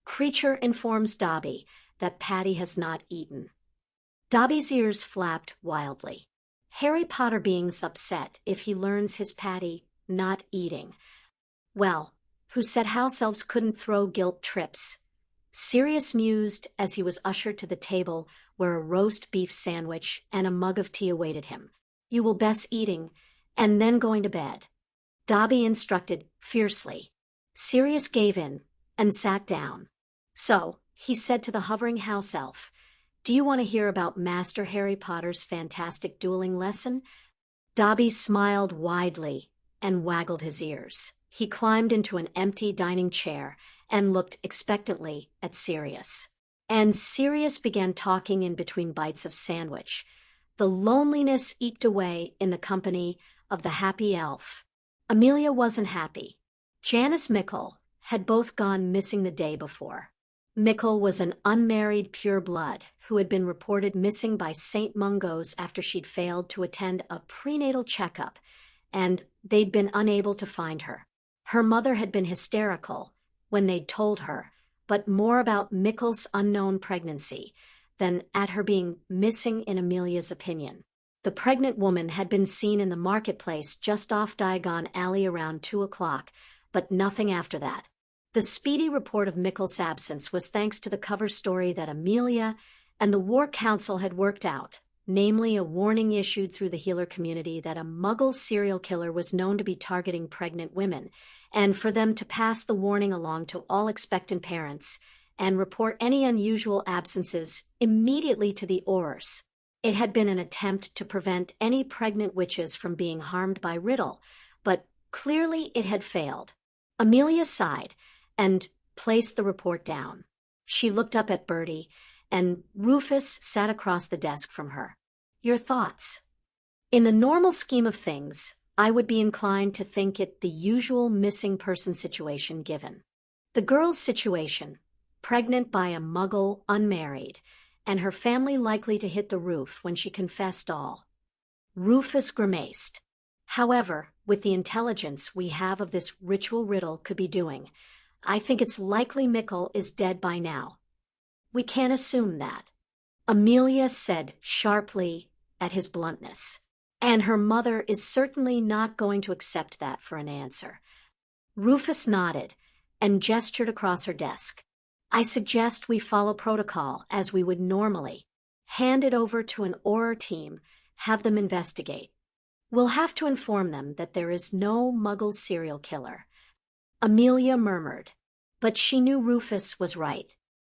Creature informs Dobby that Patty has not eaten. Dobby's ears flapped wildly. Harry Potter being's upset if he learns his Patty not eating. Well, who said house elves couldn't throw guilt trips? Sirius mused as he was ushered to the table where a roast beef sandwich and a mug of tea awaited him. You will best eating, and then going to bed. Dobby instructed fiercely. Sirius gave in and sat down. So, he said to the hovering house elf, do you want to hear about Master Harry Potter's fantastic dueling lesson? Dobby smiled widely and waggled his ears. He climbed into an empty dining chair and looked expectantly at Sirius. And Sirius began talking in between bites of sandwich. The loneliness eked away in the company of the happy elf. Amelia wasn't happy. Janice Mickle had both gone missing the day before. Mickle was an unmarried pureblood who had been reported missing by St. Mungo's after she'd failed to attend a prenatal checkup, and they'd been unable to find her. Her mother had been hysterical when they'd told her, but more about Mickle's unknown pregnancy than at her being missing in Amelia's opinion. The pregnant woman had been seen in the marketplace just off Diagon Alley around 2 o'clock, but nothing after that. The speedy report of Mickle's absence was thanks to the cover story that Amelia and the War Council had worked out, namely a warning issued through the healer community that a Muggle serial killer was known to be targeting pregnant women, and for them to pass the warning along to all expectant parents and report any unusual absences immediately to the Aurors. It had been an attempt to prevent any pregnant witches from being harmed by Riddle, but clearly it had failed. Amelia sighed and placed the report down. She looked up at Bertie, and Rufus sat across the desk from her. Your thoughts? In the normal scheme of things, I would be inclined to think it the usual missing person situation given. The girl's situation, pregnant by a Muggle unmarried, and her family likely to hit the roof when she confessed all. Rufus grimaced. However, with the intelligence we have of this ritual Riddle could be doing, I think it's likely Mickle is dead by now. We can't assume that. Amelia said sharply at his bluntness, and her mother is certainly not going to accept that for an answer. Rufus nodded and gestured across her desk. I suggest we follow protocol as we would normally. Hand it over to an Auror team, have them investigate. We'll have to inform them that there is no Muggle serial killer. Amelia murmured, but she knew Rufus was right.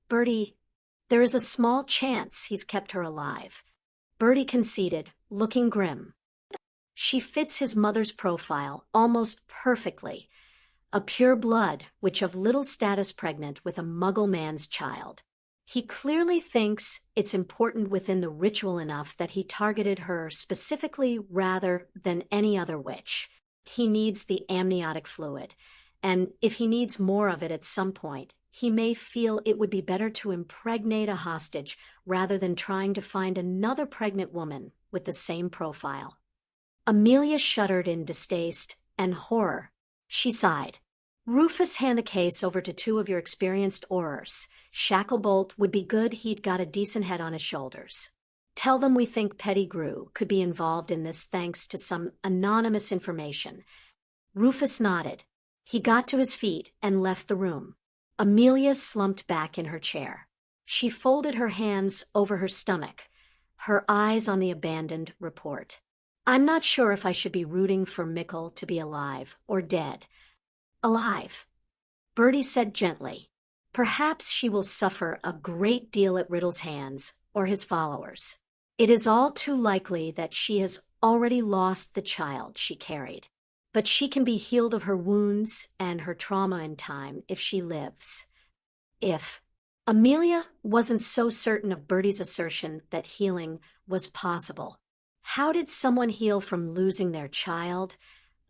Bertie, there is a small chance he's kept her alive. Bertie conceded, looking grim. She fits his mother's profile almost perfectly. A pure blood, which of little status pregnant with a Muggle man's child. He clearly thinks it's important within the ritual enough that he targeted her specifically rather than any other witch. He needs the amniotic fluid, and if he needs more of it at some point, he may feel it would be better to impregnate a hostage rather than trying to find another pregnant woman with the same profile. Amelia shuddered in distaste and horror. She sighed. Rufus, hand the case over to 2 of your experienced Aurors. Shacklebolt would be good, he'd got a decent head on his shoulders. Tell them we think Pettigrew could be involved in this thanks to some anonymous information. Rufus nodded. He got to his feet and left the room. Amelia slumped back in her chair. She folded her hands over her stomach, her eyes on the abandoned report. I'm not sure if I should be rooting for Mickle to be alive or dead. Alive, Bertie said gently. Perhaps she will suffer a great deal at Riddle's hands or his followers. It is all too likely that she has already lost the child she carried. But she can be healed of her wounds and her trauma in time if she lives. If. Amelia wasn't so certain of Bertie's assertion that healing was possible. How did someone heal from losing their child,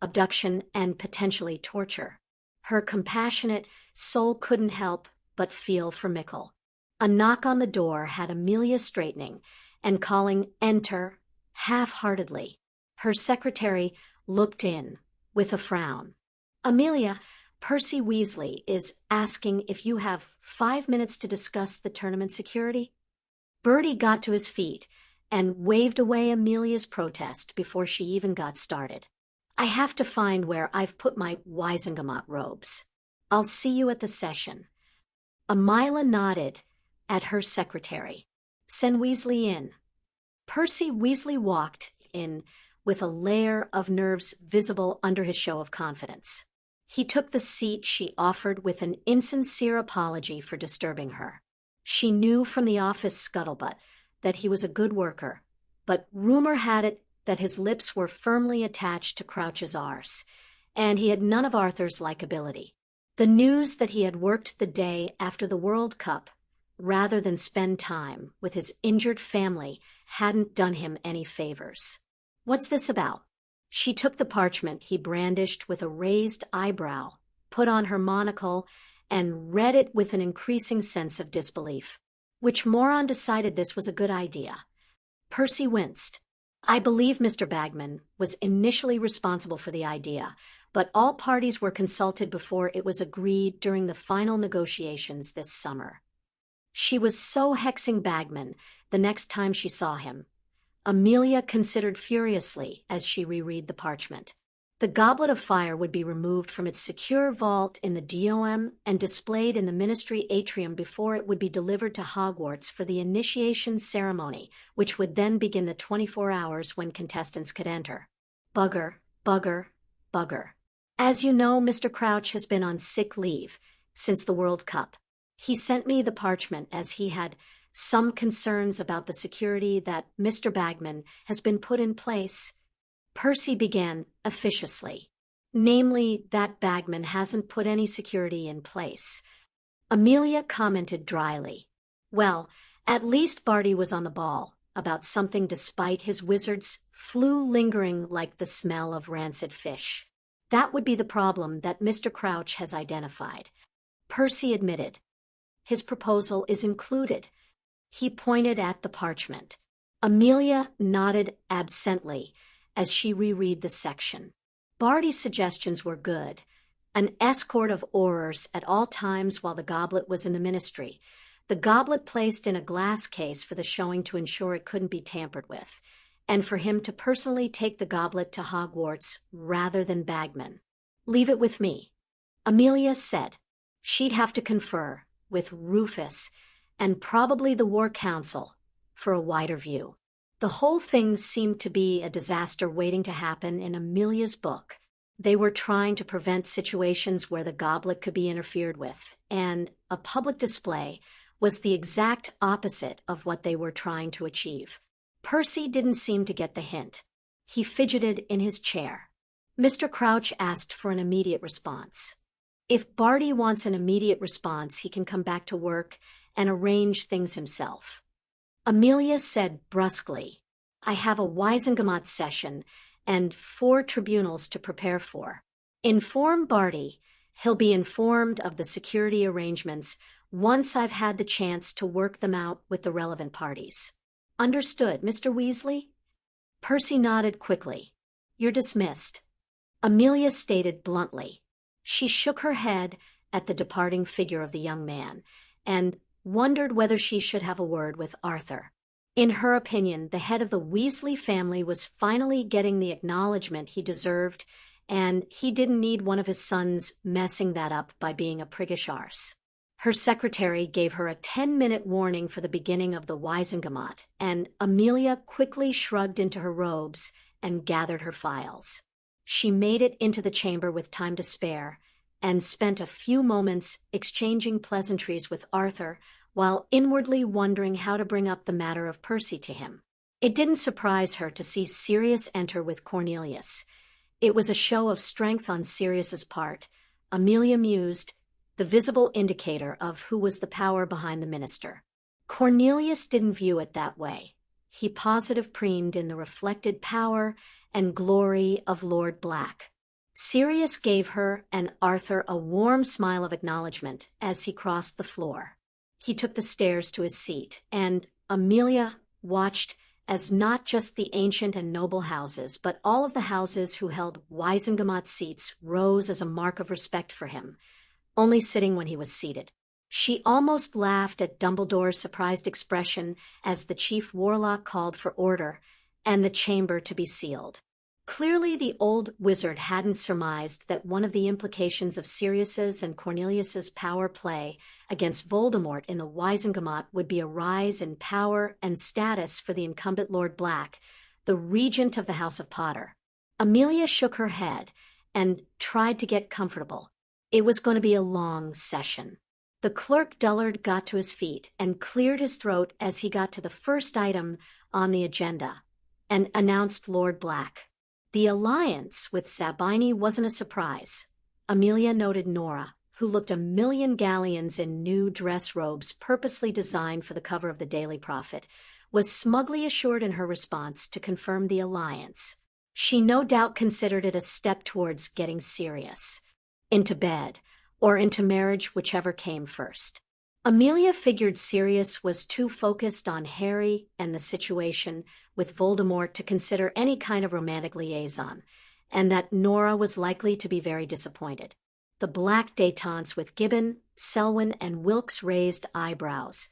abduction, and potentially torture? Her compassionate soul couldn't help but feel for Mickle. A knock on the door had Amelia straightening and calling "Enter" half-heartedly. Her secretary looked in with a frown. Amelia, Percy Weasley is asking if you have 5 minutes to discuss the tournament security. Bertie got to his feet and waved away Amelia's protest before she even got started. I have to find where I've put my Wisengamot robes. I'll see you at the session. Amila nodded at her secretary. Send Weasley in. Percy Weasley walked in with a layer of nerves visible under his show of confidence. He took the seat she offered with an insincere apology for disturbing her. She knew from the office scuttlebutt that he was a good worker, but rumor had it that his lips were firmly attached to Crouch's arse, and he had none of Arthur's likability. The news that he had worked the day after the World Cup rather than spend time with his injured family hadn't done him any favors. What's this about? She took the parchment he brandished with a raised eyebrow, put on her monocle, and read it with an increasing sense of disbelief. Which moron decided this was a good idea? Percy winced. I believe Mr. Bagman was initially responsible for the idea, but all parties were consulted before it was agreed during the final negotiations this summer. She was so hexing Bagman the next time she saw him. Amelia considered furiously as she reread the parchment. The Goblet of Fire would be removed from its secure vault in the DOM and displayed in the Ministry atrium before it would be delivered to Hogwarts for the initiation ceremony, which would then begin the 24 hours when contestants could enter. Bugger, bugger, bugger. As you know, Mr. Crouch has been on sick leave since the World Cup. He sent me the parchment as he had some concerns about the security that Mr. Bagman has been put in place. Percy began officiously, namely that Bagman hasn't put any security in place. Amelia commented dryly. Well, at least Barty was on the ball about something despite his wizard's flu lingering like the smell of rancid fish. That would be the problem that Mr. Crouch has identified. Percy admitted. His proposal is included. He pointed at the parchment. Amelia nodded absently as she reread the section. Barty's suggestions were good. An escort of aurors at all times while the goblet was in the Ministry. The goblet placed in a glass case for the showing to ensure it couldn't be tampered with, and for him to personally take the goblet to Hogwarts rather than Bagman. Leave it with me, Amelia said. She'd have to confer with Rufus and probably the War Council for a wider view. The whole thing seemed to be a disaster waiting to happen in Amelia's book. They were trying to prevent situations where the goblet could be interfered with, and a public display was the exact opposite of what they were trying to achieve. Percy didn't seem to get the hint. He fidgeted in his chair. Mr. Crouch asked for an immediate response. If Barty wants an immediate response, he can come back to work and arrange things himself. Amelia said brusquely, I have a Wisengamot session and 4 tribunals to prepare for. Inform Barty. He'll be informed of the security arrangements once I've had the chance to work them out with the relevant parties. Understood, Mr. Weasley? Percy nodded quickly. You're dismissed. Amelia stated bluntly. She shook her head at the departing figure of the young man and wondered whether she should have a word with Arthur. In her opinion, the head of the Weasley family was finally getting the acknowledgement he deserved, and he didn't need one of his sons messing that up by being a priggish arse. Her secretary gave her a 10-minute warning for the beginning of the Wisengamot, and Amelia quickly shrugged into her robes and gathered her files. She made it into the chamber with time to spare, and spent a few moments exchanging pleasantries with Arthur while inwardly wondering how to bring up the matter of Percy to him. It didn't surprise her to see Sirius enter with Cornelius. It was a show of strength on Sirius's part, Amelia mused, the visible indicator of who was the power behind the minister. Cornelius didn't view it that way. He positive preened in the reflected power and glory of Lord Black. Sirius gave her and Arthur a warm smile of acknowledgement as he crossed the floor. He took the stairs to his seat, and Amelia watched as not just the ancient and noble houses, but all of the houses who held Wisengamot seats rose as a mark of respect for him, only sitting when he was seated. She almost laughed at Dumbledore's surprised expression as the chief warlock called for order and the chamber to be sealed. Clearly, the old wizard hadn't surmised that one of the implications of Sirius's and Cornelius's power play against Voldemort in the Wisengamot would be a rise in power and status for the incumbent Lord Black, the regent of the House of Potter. Amelia shook her head and tried to get comfortable. It was going to be a long session. The clerk Dullard got to his feet and cleared his throat as he got to the first item on the agenda and announced Lord Black. The alliance with Sabini wasn't a surprise. Amelia noted Nora, who looked a million galleons in new dress robes purposely designed for the cover of the Daily Prophet, was smugly assured in her response to confirm the alliance. She no doubt considered it a step towards getting serious. Into bed, or into marriage, whichever came first. Amelia figured Sirius was too focused on Harry and the situation with Voldemort to consider any kind of romantic liaison, and that Nora was likely to be very disappointed. The black détentes with Gibbon, Selwyn, and Wilkes raised eyebrows,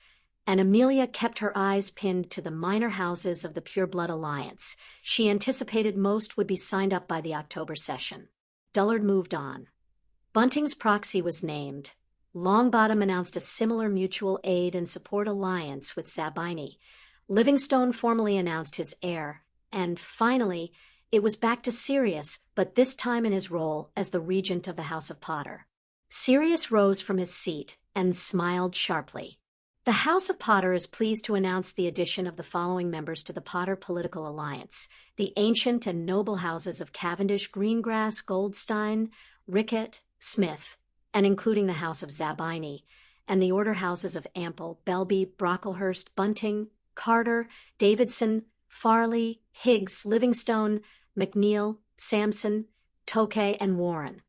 and Amelia kept her eyes pinned to the minor houses of the Pure Blood Alliance. She anticipated most would be signed up by the October session. Dullard moved on. Bunting's proxy was named. Longbottom announced a similar mutual aid and support alliance with Zabini. Livingstone formally announced his heir, and finally, it was back to Sirius, but this time in his role as the regent of the House of Potter. Sirius rose from his seat and smiled sharply. The House of Potter is pleased to announce the addition of the following members to the Potter Political Alliance: the ancient and noble houses of Cavendish, Greengrass, Goldstein, Rickett, Smith, and including the House of Zabini, and the order houses of Ample, Belby, Brocklehurst, Bunting, Carter, Davidson, Farley, Higgs, Livingstone, McNeil, Sampson, Tokay, and Warren.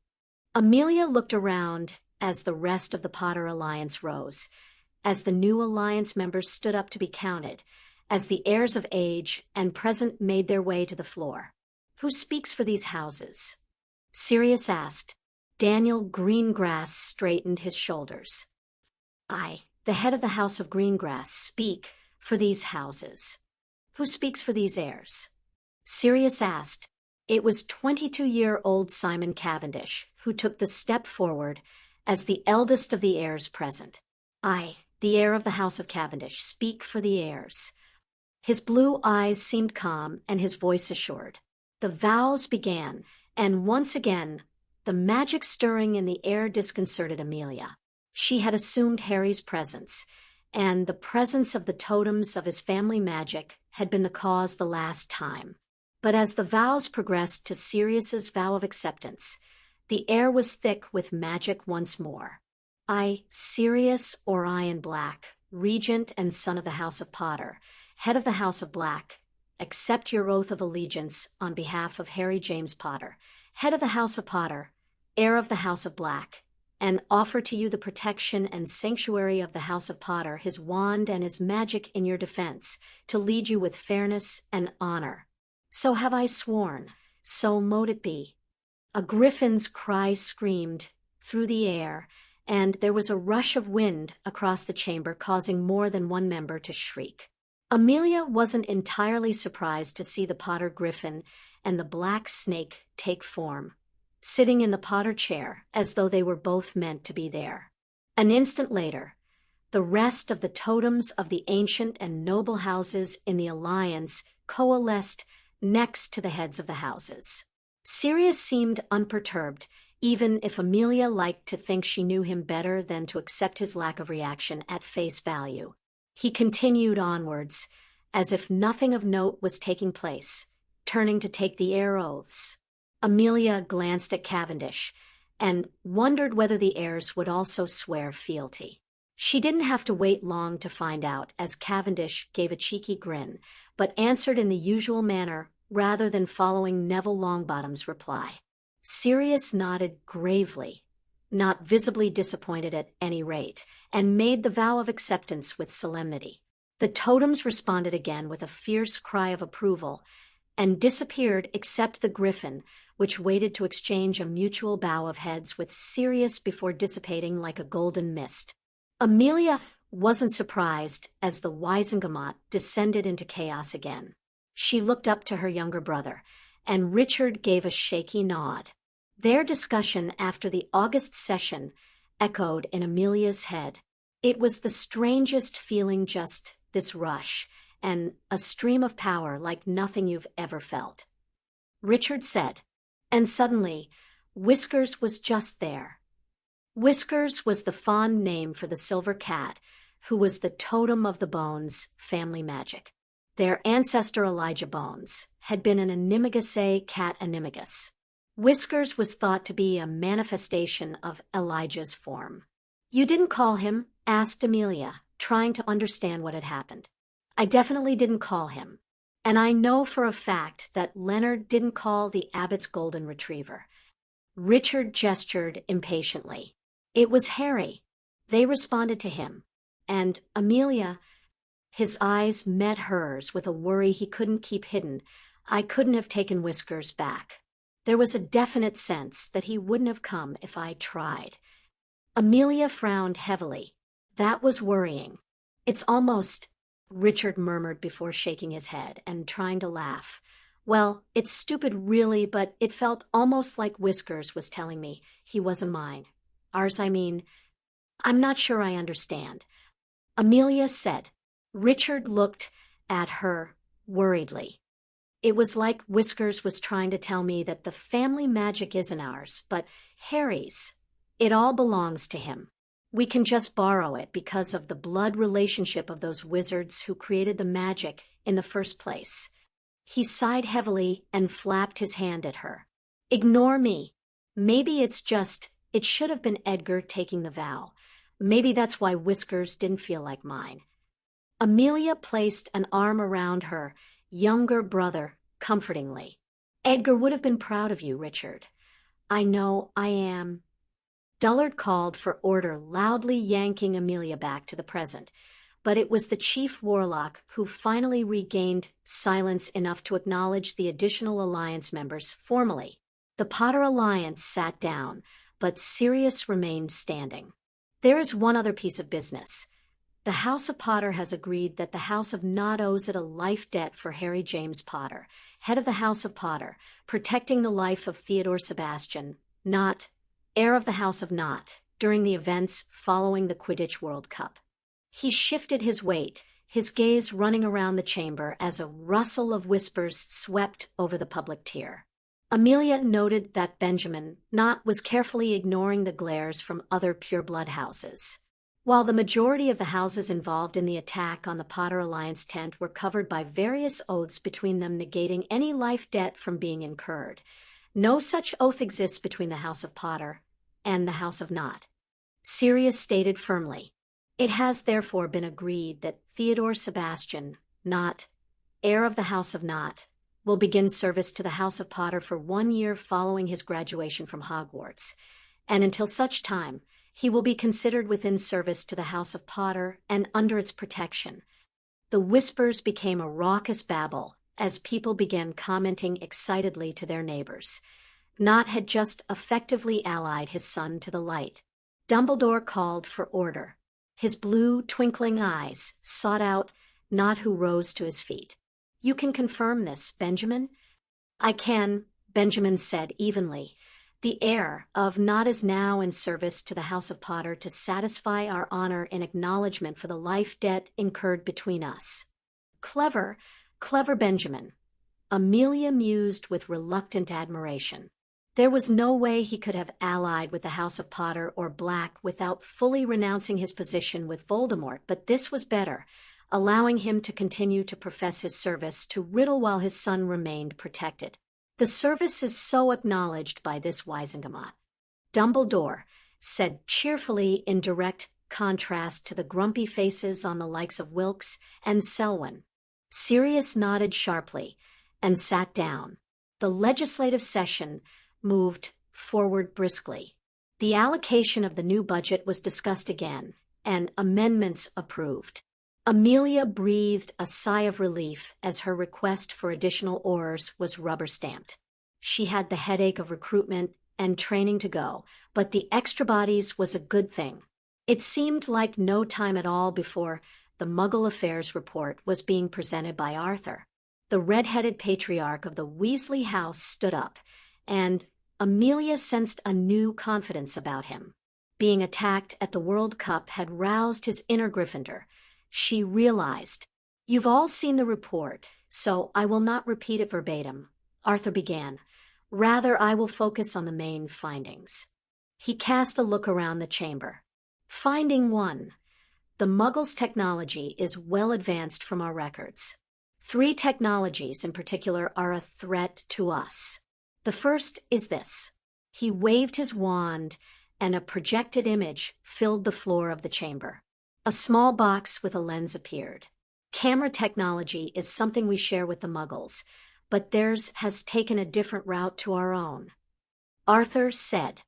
Amelia looked around as the rest of the Potter Alliance rose, as the new alliance members stood up to be counted, as the heirs of age and present made their way to the floor. Who speaks for these houses? Sirius asked. Daniel Greengrass straightened his shoulders. I, the head of the House of Greengrass, speak for these houses. Who speaks for these heirs? Sirius asked. It was 22-year-old Simon Cavendish who took the step forward as the eldest of the heirs present. I, the heir of the House of Cavendish, speak for the heirs. His blue eyes seemed calm and his voice assured. The vows began, and once again, the magic stirring in the air disconcerted Amelia. She had assumed Harry's presence, and the presence of the totems of his family magic had been the cause the last time. But as the vows progressed to Sirius's vow of acceptance, the air was thick with magic once more. I, Sirius Orion Black, regent and son of the House of Potter, head of the House of Black, accept your oath of allegiance on behalf of Harry James Potter, head of the House of Potter, heir of the House of Black, and offer to you the protection and sanctuary of the House of Potter, his wand and his magic in your defense, to lead you with fairness and honor. So have I sworn, so mote it be. A griffin's cry screamed through the air, and there was a rush of wind across the chamber, causing more than one member to shriek. Amelia wasn't entirely surprised to see the Potter griffin and the black snake take form, sitting in the Potter chair as though they were both meant to be there. An instant later, the rest of the totems of the ancient and noble houses in the alliance coalesced next to the heads of the houses. Sirius seemed unperturbed, even if Amelia liked to think she knew him better than to accept his lack of reaction at face value. He continued onwards, as if nothing of note was taking place, turning to take the heir oaths. Amelia glanced at Cavendish and wondered whether the heirs would also swear fealty. She didn't have to wait long to find out, as Cavendish gave a cheeky grin, but answered in the usual manner rather than following Neville Longbottom's reply. Sirius nodded gravely, not visibly disappointed at any rate, and made the vow of acceptance with solemnity. The totems responded again with a fierce cry of approval and disappeared except the griffin, which waited to exchange a mutual bow of heads with Sirius before dissipating like a golden mist. Amelia wasn't surprised as the Wizengamot descended into chaos again. She looked up to her younger brother, and Richard gave a shaky nod. Their discussion after the August session echoed in Amelia's head. It was the strangest feeling, just this rush, and a stream of power like nothing you've ever felt. Richard said, and suddenly, Whiskers was just there. Whiskers was the fond name for the silver cat, who was the totem of the Bones family magic. Their ancestor Elijah Bones had been an animagaceae cat animagus. Whiskers was thought to be a manifestation of Elijah's form. You didn't call him? Asked Amelia, trying to understand what had happened. I definitely didn't call him. And I know for a fact that Leonard didn't call the abbot's golden retriever. Richard gestured impatiently. It was Harry. They responded to him. And Amelia, his eyes met hers with a worry he couldn't keep hidden. I couldn't have taken Whiskers back. There was a definite sense that he wouldn't have come if I tried. Amelia frowned heavily. That was worrying. It's almost, Richard murmured before shaking his head and trying to laugh. Well, it's stupid really, but it felt almost like Whiskers was telling me he wasn't mine. Ours, I mean. I'm not sure I understand. Amelia said. Richard looked at her worriedly. It was like Whiskers was trying to tell me that the family magic isn't ours, but Harry's. It all belongs to him. We can just borrow it because of the blood relationship of those wizards who created the magic in the first place. He sighed heavily and flapped his hand at her. Ignore me. Maybe it's just, it should have been Edgar taking the vow. Maybe that's why Whiskers didn't feel like mine. Amelia placed an arm around her younger brother comfortingly. Edgar would have been proud of you, Richard. I know I am. Dullard called for order, loudly yanking Amelia back to the present. But it was the chief warlock who finally regained silence enough to acknowledge the additional alliance members formally. The Potter Alliance sat down, but Sirius remained standing. There is one other piece of business. The House of Potter has agreed that the House of Nott owes it a life debt for Harry James Potter, head of the House of Potter, protecting the life of Theodore Sebastian, Nott, heir of the House of Nott, during the events following the Quidditch World Cup. He shifted his weight, his gaze running around the chamber as a rustle of whispers swept over the public tier. Amelia noted that Benjamin Nott was carefully ignoring the glares from other pureblood houses. While the majority of the houses involved in the attack on the Potter Alliance tent were covered by various oaths between them negating any life debt from being incurred, no such oath exists between the House of Potter and the House of Nott. Sirius stated firmly. It has therefore been agreed that Theodore Sebastian Nott, heir of the House of Nott, will begin service to the House of Potter for 1 year following his graduation from Hogwarts, and until such time, he will be considered within service to the House of Potter and under its protection. The whispers became a raucous babble as people began commenting excitedly to their neighbors. Nott had just effectively allied his son to the light. Dumbledore called for order. His blue, twinkling eyes sought out Nott, who rose to his feet. You can confirm this, Benjamin? I can, Benjamin said evenly. The heir of Nott is now in service to the House of Potter to satisfy our honor in acknowledgement for the life debt incurred between us. Clever, clever Benjamin. Amelia mused with reluctant admiration. There was no way he could have allied with the House of Potter or Black without fully renouncing his position with Voldemort, but this was better, allowing him to continue to profess his service to Riddle while his son remained protected. The service is so acknowledged by this Wisengamot. Dumbledore said cheerfully in direct contrast to the grumpy faces on the likes of Wilkes and Selwyn. Sirius nodded sharply and sat down. The legislative session moved forward briskly. The allocation of the new budget was discussed again, and amendments approved. Amelia breathed a sigh of relief as her request for additional oars was rubber-stamped. She had the headache of recruitment and training to go, but the extra bodies was a good thing. It seemed like no time at all before the Muggle Affairs report was being presented by Arthur. The red-headed patriarch of the Weasley house stood up, and Amelia sensed a new confidence about him. Being attacked at the World Cup had roused his inner Gryffindor. She realized, "You've all seen the report, so I will not repeat it verbatim," Arthur began. "Rather, I will focus on the main findings." He cast a look around the chamber. Finding 1. The Muggles' technology is well advanced from our records. 3 technologies in particular are a threat to us. The first is this. He waved his wand, and a projected image filled the floor of the chamber. A small box with a lens appeared. Camera technology is something we share with the Muggles, but theirs has taken a different route to our own. Arthur said,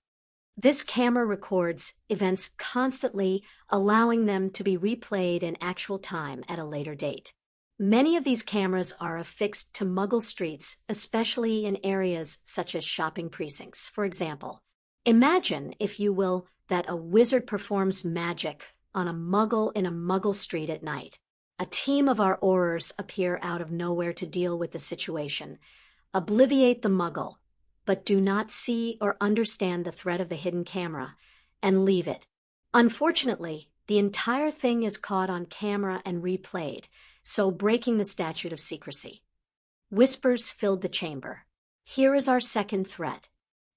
"This camera records events constantly, allowing them to be replayed in actual time at a later date. Many of these cameras are affixed to Muggle streets, especially in areas such as shopping precincts. For example, imagine, if you will, that a wizard performs magic on a Muggle in a Muggle street at night. A team of our Aurors appear out of nowhere to deal with the situation, obliviate the Muggle, but do not see or understand the threat of the hidden camera, and leave it. Unfortunately, the entire thing is caught on camera and replayed, so breaking the statute of secrecy. Whispers filled the chamber. Here is our second threat.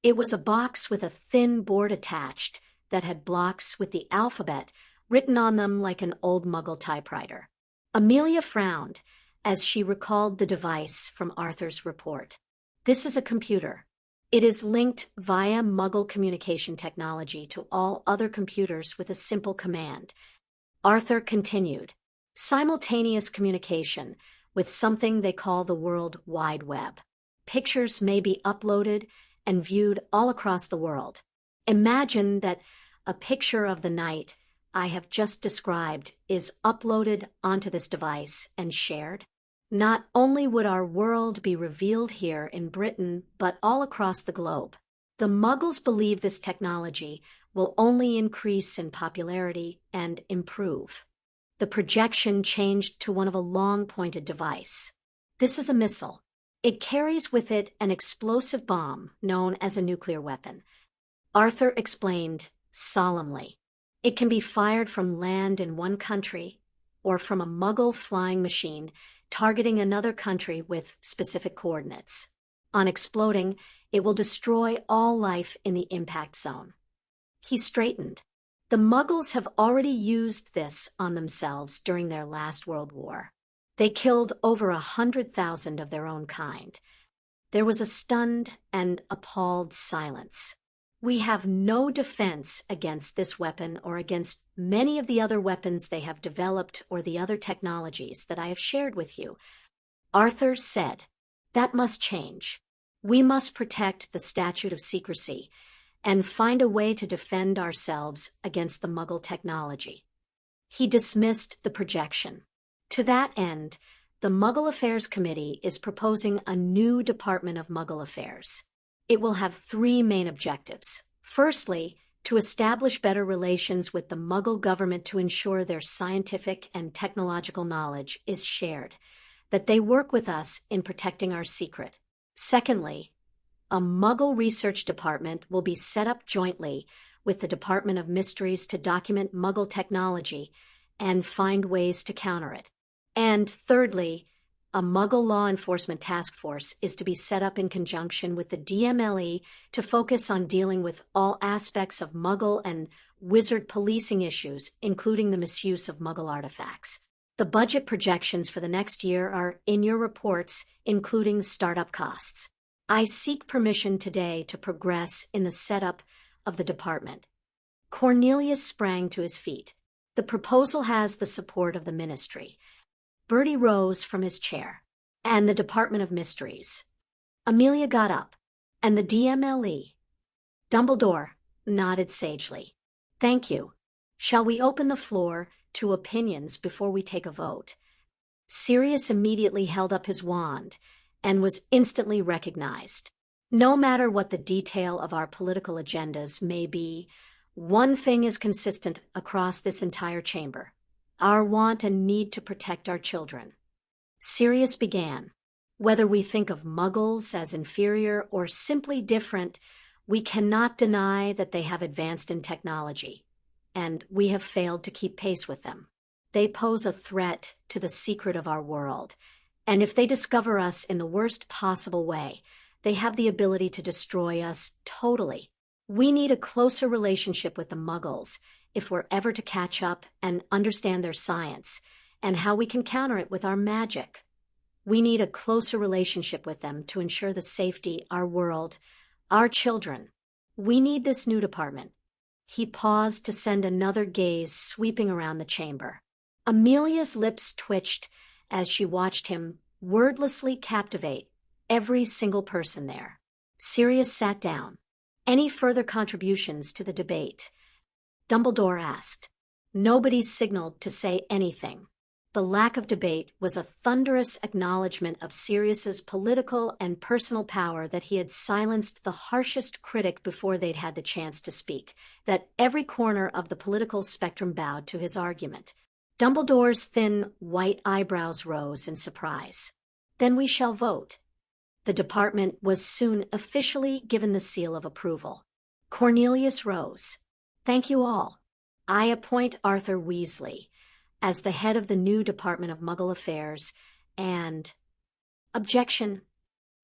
It was a box with a thin board attached that had blocks with the alphabet written on them like an old Muggle typewriter. Amelia frowned as she recalled the device from Arthur's report. This is a computer. It is linked via Muggle communication technology to all other computers with a simple command. Arthur continued. Simultaneous communication with something they call the World Wide Web. Pictures may be uploaded and viewed all across the world. Imagine that a picture of the night I have just described is uploaded onto this device and shared. Not only would our world be revealed here in Britain, but all across the globe. The Muggles believe this technology will only increase in popularity and improve. The projection changed to one of a long-pointed device. This is a missile. It carries with it an explosive bomb known as a nuclear weapon. Arthur explained solemnly. It can be fired from land in one country or from a Muggle flying machine targeting another country with specific coordinates. On exploding, it will destroy all life in the impact zone. He straightened. The Muggles have already used this on themselves during their last World War. They killed over 100,000 of their own kind. There was a stunned and appalled silence. We have no defense against this weapon or against many of the other weapons they have developed or the other technologies that I have shared with you. Arthur said, that must change. We must protect the statute of secrecy and find a way to defend ourselves against the Muggle technology. He dismissed the projection. To that end, the Muggle Affairs Committee is proposing a new Department of Muggle Affairs. It will have three main objectives. Firstly, to establish better relations with the Muggle government to ensure their scientific and technological knowledge is shared, that they work with us in protecting our secret. Secondly, a Muggle research department will be set up jointly with the Department of Mysteries to document Muggle technology and find ways to counter it. And thirdly, a Muggle law enforcement task force is to be set up in conjunction with the DMLE to focus on dealing with all aspects of Muggle and wizard policing issues, including the misuse of Muggle artifacts. The budget projections for the next year are in your reports, including startup costs. I seek permission today to progress in the setup of the department. Cornelius sprang to his feet. The proposal has the support of the ministry. Bertie rose from his chair. And the Department of Mysteries. Amelia got up. And the DMLE. Dumbledore nodded sagely. Thank you. Shall we open the floor to opinions before we take a vote? Sirius immediately held up his wand and was instantly recognized. No matter what the detail of our political agendas may be, one thing is consistent across this entire chamber: our want and need to protect our children. Sirius began. Whether we think of Muggles as inferior or simply different, we cannot deny that they have advanced in technology, and we have failed to keep pace with them. They pose a threat to the secret of our world, and if they discover us in the worst possible way, they have the ability to destroy us totally. We need a closer relationship with the Muggles if we're ever to catch up and understand their science and how we can counter it with our magic. We need a closer relationship with them to ensure the safety, our world, our children. We need this new department. He paused to send another gaze sweeping around the chamber. Amelia's lips twitched as she watched him wordlessly captivate every single person there. Sirius sat down. Any further contributions to the debate? Dumbledore asked. Nobody signaled to say anything. The lack of debate was a thunderous acknowledgement of Sirius's political and personal power, that he had silenced the harshest critic before they'd had the chance to speak, that every corner of the political spectrum bowed to his argument. Dumbledore's thin, white eyebrows rose in surprise. "Then we shall vote." The department was soon officially given the seal of approval. Cornelius rose. "Thank you all. I appoint Arthur Weasley as the head of the new Department of Muggle Affairs, and—" "Objection."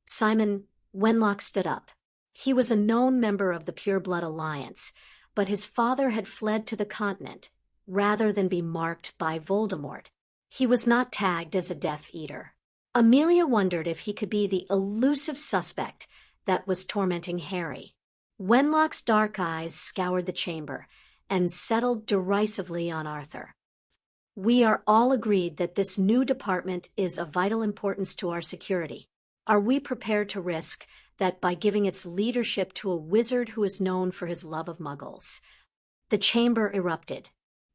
Simon Wenlock stood up. He was a known member of the Pure Blood Alliance, but his father had fled to the continent rather than be marked by Voldemort. He was not tagged as a Death Eater. Amelia wondered if he could be the elusive suspect that was tormenting Harry. Wenlock's dark eyes scoured the chamber and settled derisively on Arthur. "We are all agreed that this new department is of vital importance to our security. Are we prepared to risk that by giving its leadership to a wizard who is known for his love of Muggles?" The chamber erupted.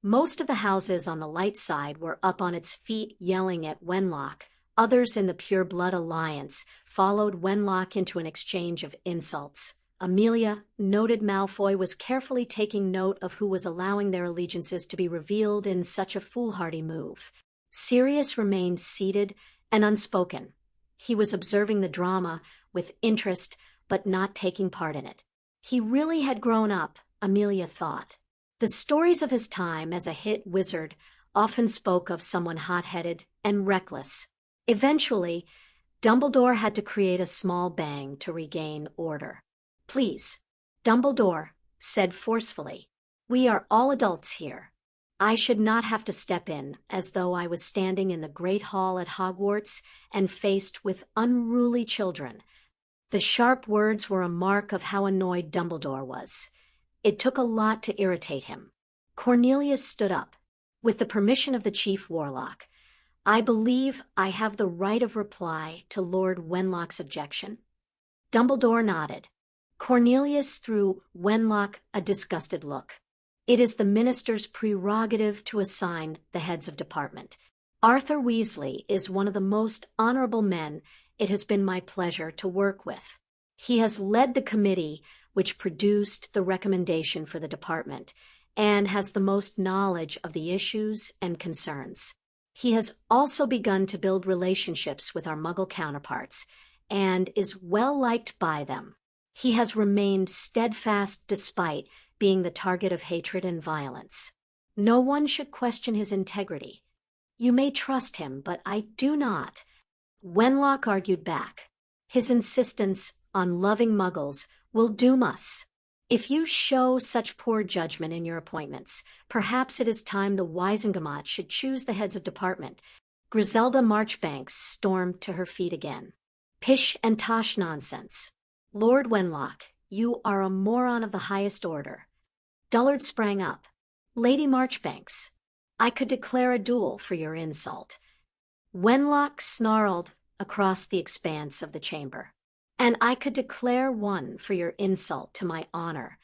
Most of the houses on the light side were up on its feet yelling at Wenlock. Others in the Pure Blood Alliance followed Wenlock into an exchange of insults. Amelia, noted Malfoy, was carefully taking note of who was allowing their allegiances to be revealed in such a foolhardy move. Sirius remained seated and unspoken. He was observing the drama with interest, but not taking part in it. He really had grown up, Amelia thought. The stories of his time as a hit wizard often spoke of someone hot-headed and reckless. Eventually, Dumbledore had to create a small bang to regain order. "Please," Dumbledore said forcefully. "We are all adults here. I should not have to step in as though I was standing in the Great Hall at Hogwarts and faced with unruly children." The sharp words were a mark of how annoyed Dumbledore was. It took a lot to irritate him. Cornelius stood up. "With the permission of the Chief Warlock, I believe I have the right of reply to Lord Wenlock's objection." Dumbledore nodded. Cornelius threw Wenlock a disgusted look. "It is the minister's prerogative to assign the heads of department. Arthur Weasley is one of the most honorable men it has been my pleasure to work with. He has led the committee which produced the recommendation for the department and has the most knowledge of the issues and concerns. He has also begun to build relationships with our Muggle counterparts and is well liked by them. He has remained steadfast despite being the target of hatred and violence. No one should question his integrity. You may trust him, but I do not." Wenlock argued back. "His insistence on loving Muggles will doom us. If you show such poor judgment in your appointments, perhaps it is time the Wisengamot should choose the heads of department." Griselda Marchbanks stormed to her feet again. "Pish and tosh nonsense. Lord Wenlock, you are a moron of the highest order." Dullard sprang up. "Lady Marchbanks, I could declare a duel for your insult." Wenlock snarled across the expanse of the chamber. "And I could declare one for your insult to my honor."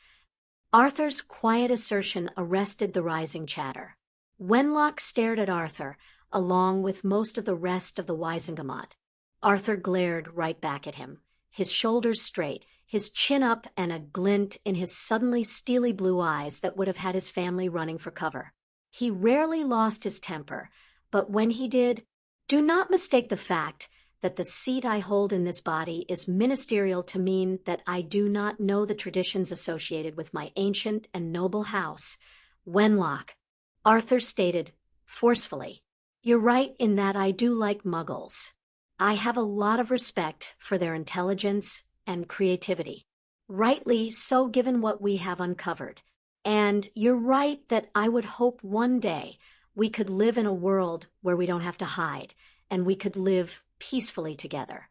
Arthur's quiet assertion arrested the rising chatter. Wenlock stared at Arthur, along with most of the rest of the Wisengamot. Arthur glared right back at him, his shoulders straight, his chin up, and a glint in his suddenly steely blue eyes that would have had his family running for cover. He rarely lost his temper, but when he did, do not mistake the fact that the seat I hold in this body is ministerial to mean that I do not know the traditions associated with my ancient and noble house. "Wenlock," Arthur stated forcefully, "you're right in that I do like Muggles. I have a lot of respect for their intelligence and creativity. Rightly so, given what we have uncovered. And you're right that I would hope one day we could live in a world where we don't have to hide, and we could live peacefully together."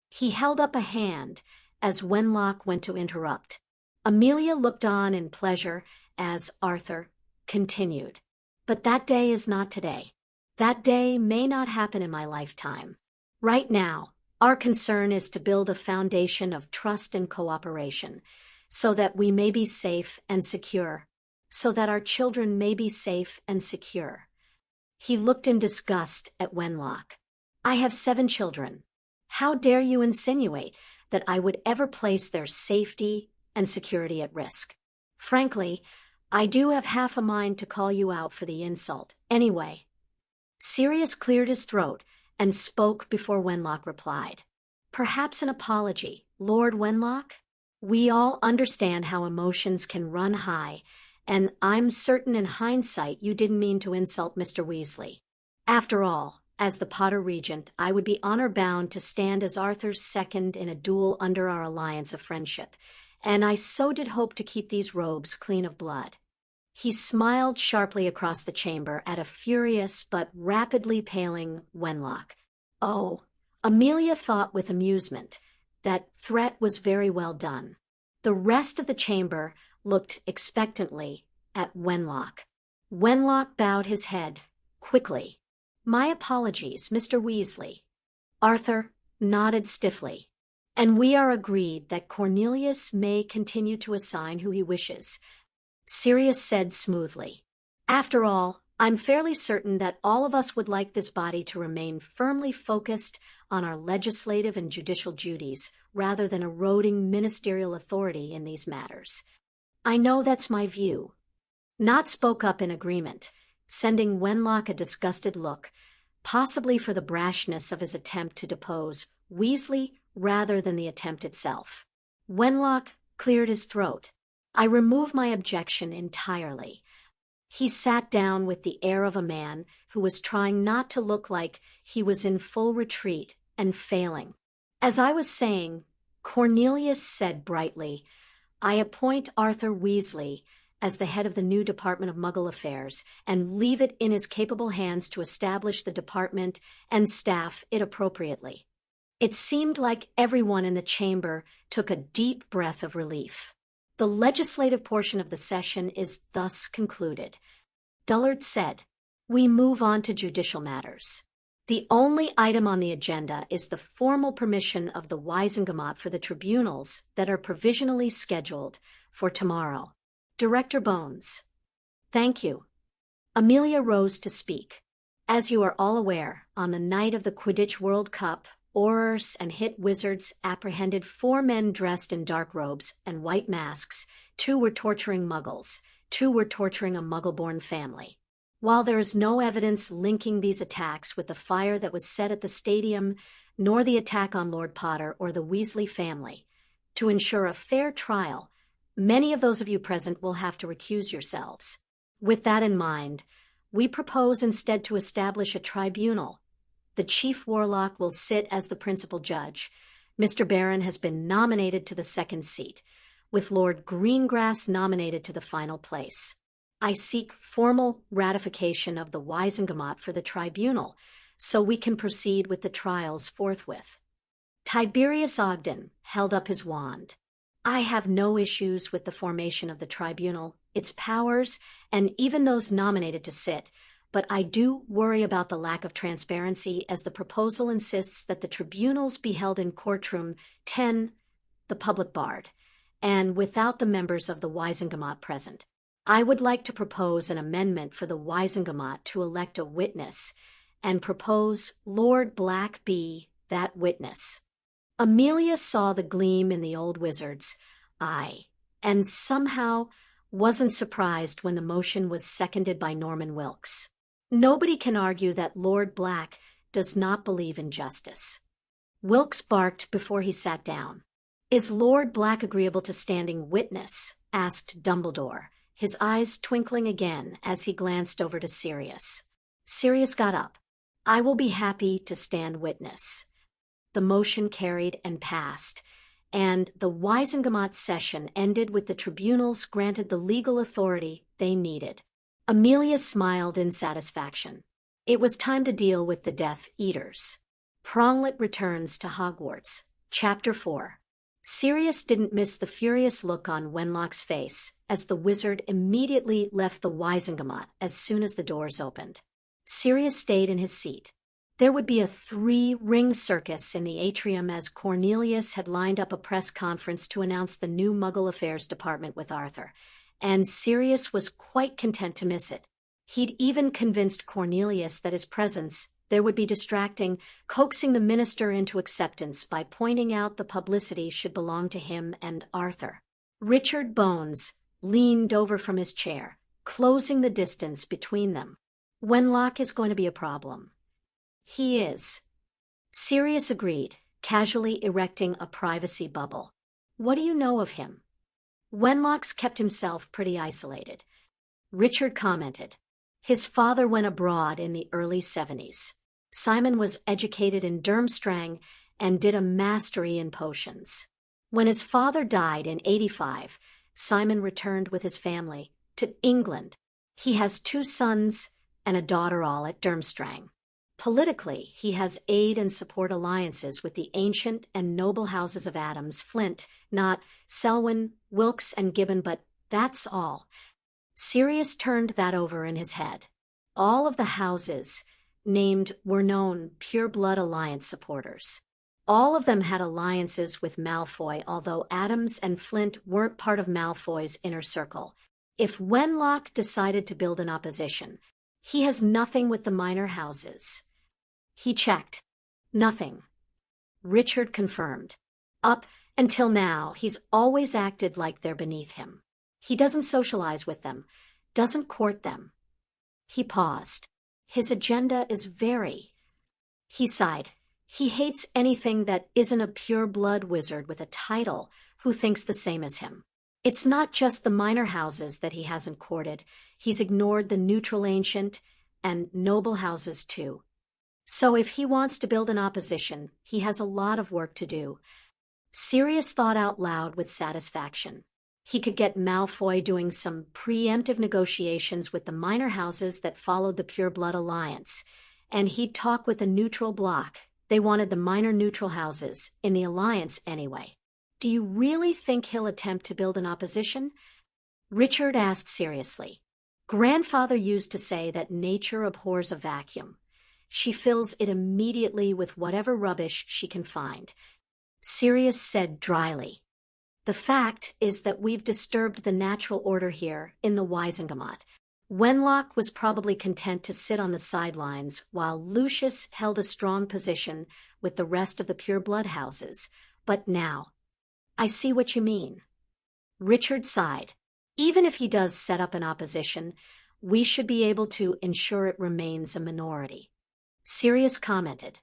He held up a hand as Wenlock went to interrupt. Amelia looked on in pleasure as Arthur continued. "But that day is not today. That day may not happen in my lifetime. Right now, our concern is to build a foundation of trust and cooperation so that we may be safe and secure, so that our children may be safe and secure." He looked in disgust at Wenlock. "I have 7 children. How dare you insinuate that I would ever place their safety and security at risk? Frankly, I do have half a mind to call you out for the insult. Anyway." Sirius cleared his throat and spoke before Wenlock replied. "Perhaps an apology, Lord Wenlock? We all understand how emotions can run high, and I'm certain in hindsight you didn't mean to insult Mr. Weasley. After all, as the Potter Regent, I would be honor-bound to stand as Arthur's second in a duel under our alliance of friendship, and I so did hope to keep these robes clean of blood." He smiled sharply across the chamber at a furious but rapidly paling Wenlock. Oh, Amelia thought with amusement that threat was very well done. The rest of the chamber looked expectantly at Wenlock. Wenlock bowed his head quickly. "My apologies, Mr. Weasley." Arthur nodded stiffly. "And we are agreed that Cornelius may continue to assign who he wishes," Sirius said smoothly. "After all, I'm fairly certain that all of us would like this body to remain firmly focused on our legislative and judicial duties, rather than eroding ministerial authority in these matters. I know that's my view." Nott spoke up in agreement, sending Wenlock a disgusted look, possibly for the brashness of his attempt to depose Weasley rather than the attempt itself. Wenlock cleared his throat. "I remove my objection entirely." He sat down with the air of a man who was trying not to look like he was in full retreat and failing. "As I was saying," Cornelius said brightly, "I appoint Arthur Weasley as the head of the new Department of Muggle Affairs and leave it in his capable hands to establish the department and staff it appropriately." It seemed like everyone in the chamber took a deep breath of relief. The legislative portion of the session is thus concluded. Dullard said, "We move on to judicial matters. The only item on the agenda is the formal permission of the Wisengamot for the tribunals that are provisionally scheduled for tomorrow." Director Bones. "Thank you." Amelia rose to speak. "As you are all aware, on the night of the Quidditch World Cup, Aurors and Hit Wizards apprehended 4 men dressed in dark robes and white masks. 2 were torturing Muggles. 2 were torturing a Muggle-born family. While there is no evidence linking these attacks with the fire that was set at the stadium, nor the attack on Lord Potter or the Weasley family, to ensure a fair trial, many of those of you present will have to recuse yourselves. With that in mind, we propose instead to establish a tribunal. The Chief Warlock will sit as the principal judge. Mr. Barron has been nominated to the second seat, with Lord Greengrass nominated to the final place. I seek formal ratification of the Wisengamot for the tribunal, so we can proceed with the trials forthwith." Tiberius Ogden held up his wand. "I have no issues with the formation of the tribunal, its powers, and even those nominated to sit, but I do worry about the lack of transparency as the proposal insists that the tribunals be held in courtroom 10, the public bard, and without the members of the Wisengamot present. I would like to propose an amendment for the Wisengamot to elect a witness and propose Lord Black be that witness." Amelia saw the gleam in the old wizard's eye and somehow wasn't surprised when the motion was seconded by Norman Wilkes. Nobody can argue that Lord Black does not believe in justice. Wilkes barked before he sat down. "Is Lord Black agreeable to standing witness?" asked Dumbledore, his eyes twinkling again as he glanced over to Sirius. Sirius got up. "I will be happy to stand witness." The motion carried and passed, and the Wisengamot session ended with the tribunals granted the legal authority they needed. Amelia smiled in satisfaction. It was time to deal with the Death Eaters. Pronglet returns to Hogwarts. Chapter 4. Sirius didn't miss the furious look on Wenlock's face as the wizard immediately left the Wisengamot as soon as the doors opened. Sirius stayed in his seat. There would be a 3-ring circus in the atrium as Cornelius had lined up a press conference to announce the new Muggle Affairs Department with Arthur, and Sirius was quite content to miss it. He'd even convinced Cornelius that his presence there would be distracting, coaxing the minister into acceptance by pointing out the publicity should belong to him and Arthur. Richard Bones leaned over from his chair, closing the distance between them. Wenlock is going to be a problem. He is. Sirius agreed, casually erecting a privacy bubble. What do you know of him? Wenlock's kept himself pretty isolated. Richard commented. His father went abroad in the early 70s. Simon was educated in Durmstrang and did a mastery in potions. When his father died in 85, Simon returned with his family to England. He has 2 sons and a daughter, all at Durmstrang. Politically, he has aid and support alliances with the ancient and noble houses of Adams, Flint, not Selwyn, Wilkes, and Gibbon, but that's all. Sirius turned that over in his head. All of the houses named were known pure-blood alliance supporters. All of them had alliances with Malfoy, although Adams and Flint weren't part of Malfoy's inner circle. If Wenlock decided to build an opposition, he has nothing with the minor houses. He checked. Nothing. Richard confirmed. Up until now, he's always acted like they're beneath him. He doesn't socialize with them, doesn't court them. He paused. His agenda is very. He sighed. He hates anything that isn't a pure-blood wizard with a title who thinks the same as him. It's not just the minor houses that he hasn't courted. He's ignored the neutral ancient and noble houses too. So if he wants to build an opposition, he has a lot of work to do. Sirius thought out loud with satisfaction. He could get Malfoy doing some preemptive negotiations with the minor houses that followed the Pure Blood Alliance, and he'd talk with the neutral bloc. They wanted the minor neutral houses, in the Alliance anyway. Do you really think he'll attempt to build an opposition? Richard asked seriously. Grandfather used to say that nature abhors a vacuum. She fills it immediately with whatever rubbish she can find. Sirius said dryly. The fact is that we've disturbed the natural order here in the Wisengamot. Wenlock was probably content to sit on the sidelines while Lucius held a strong position with the rest of the pure blood houses. But now, I see what you mean. Richard sighed. Even if he does set up an opposition, we should be able to ensure it remains a minority. Sirius commented.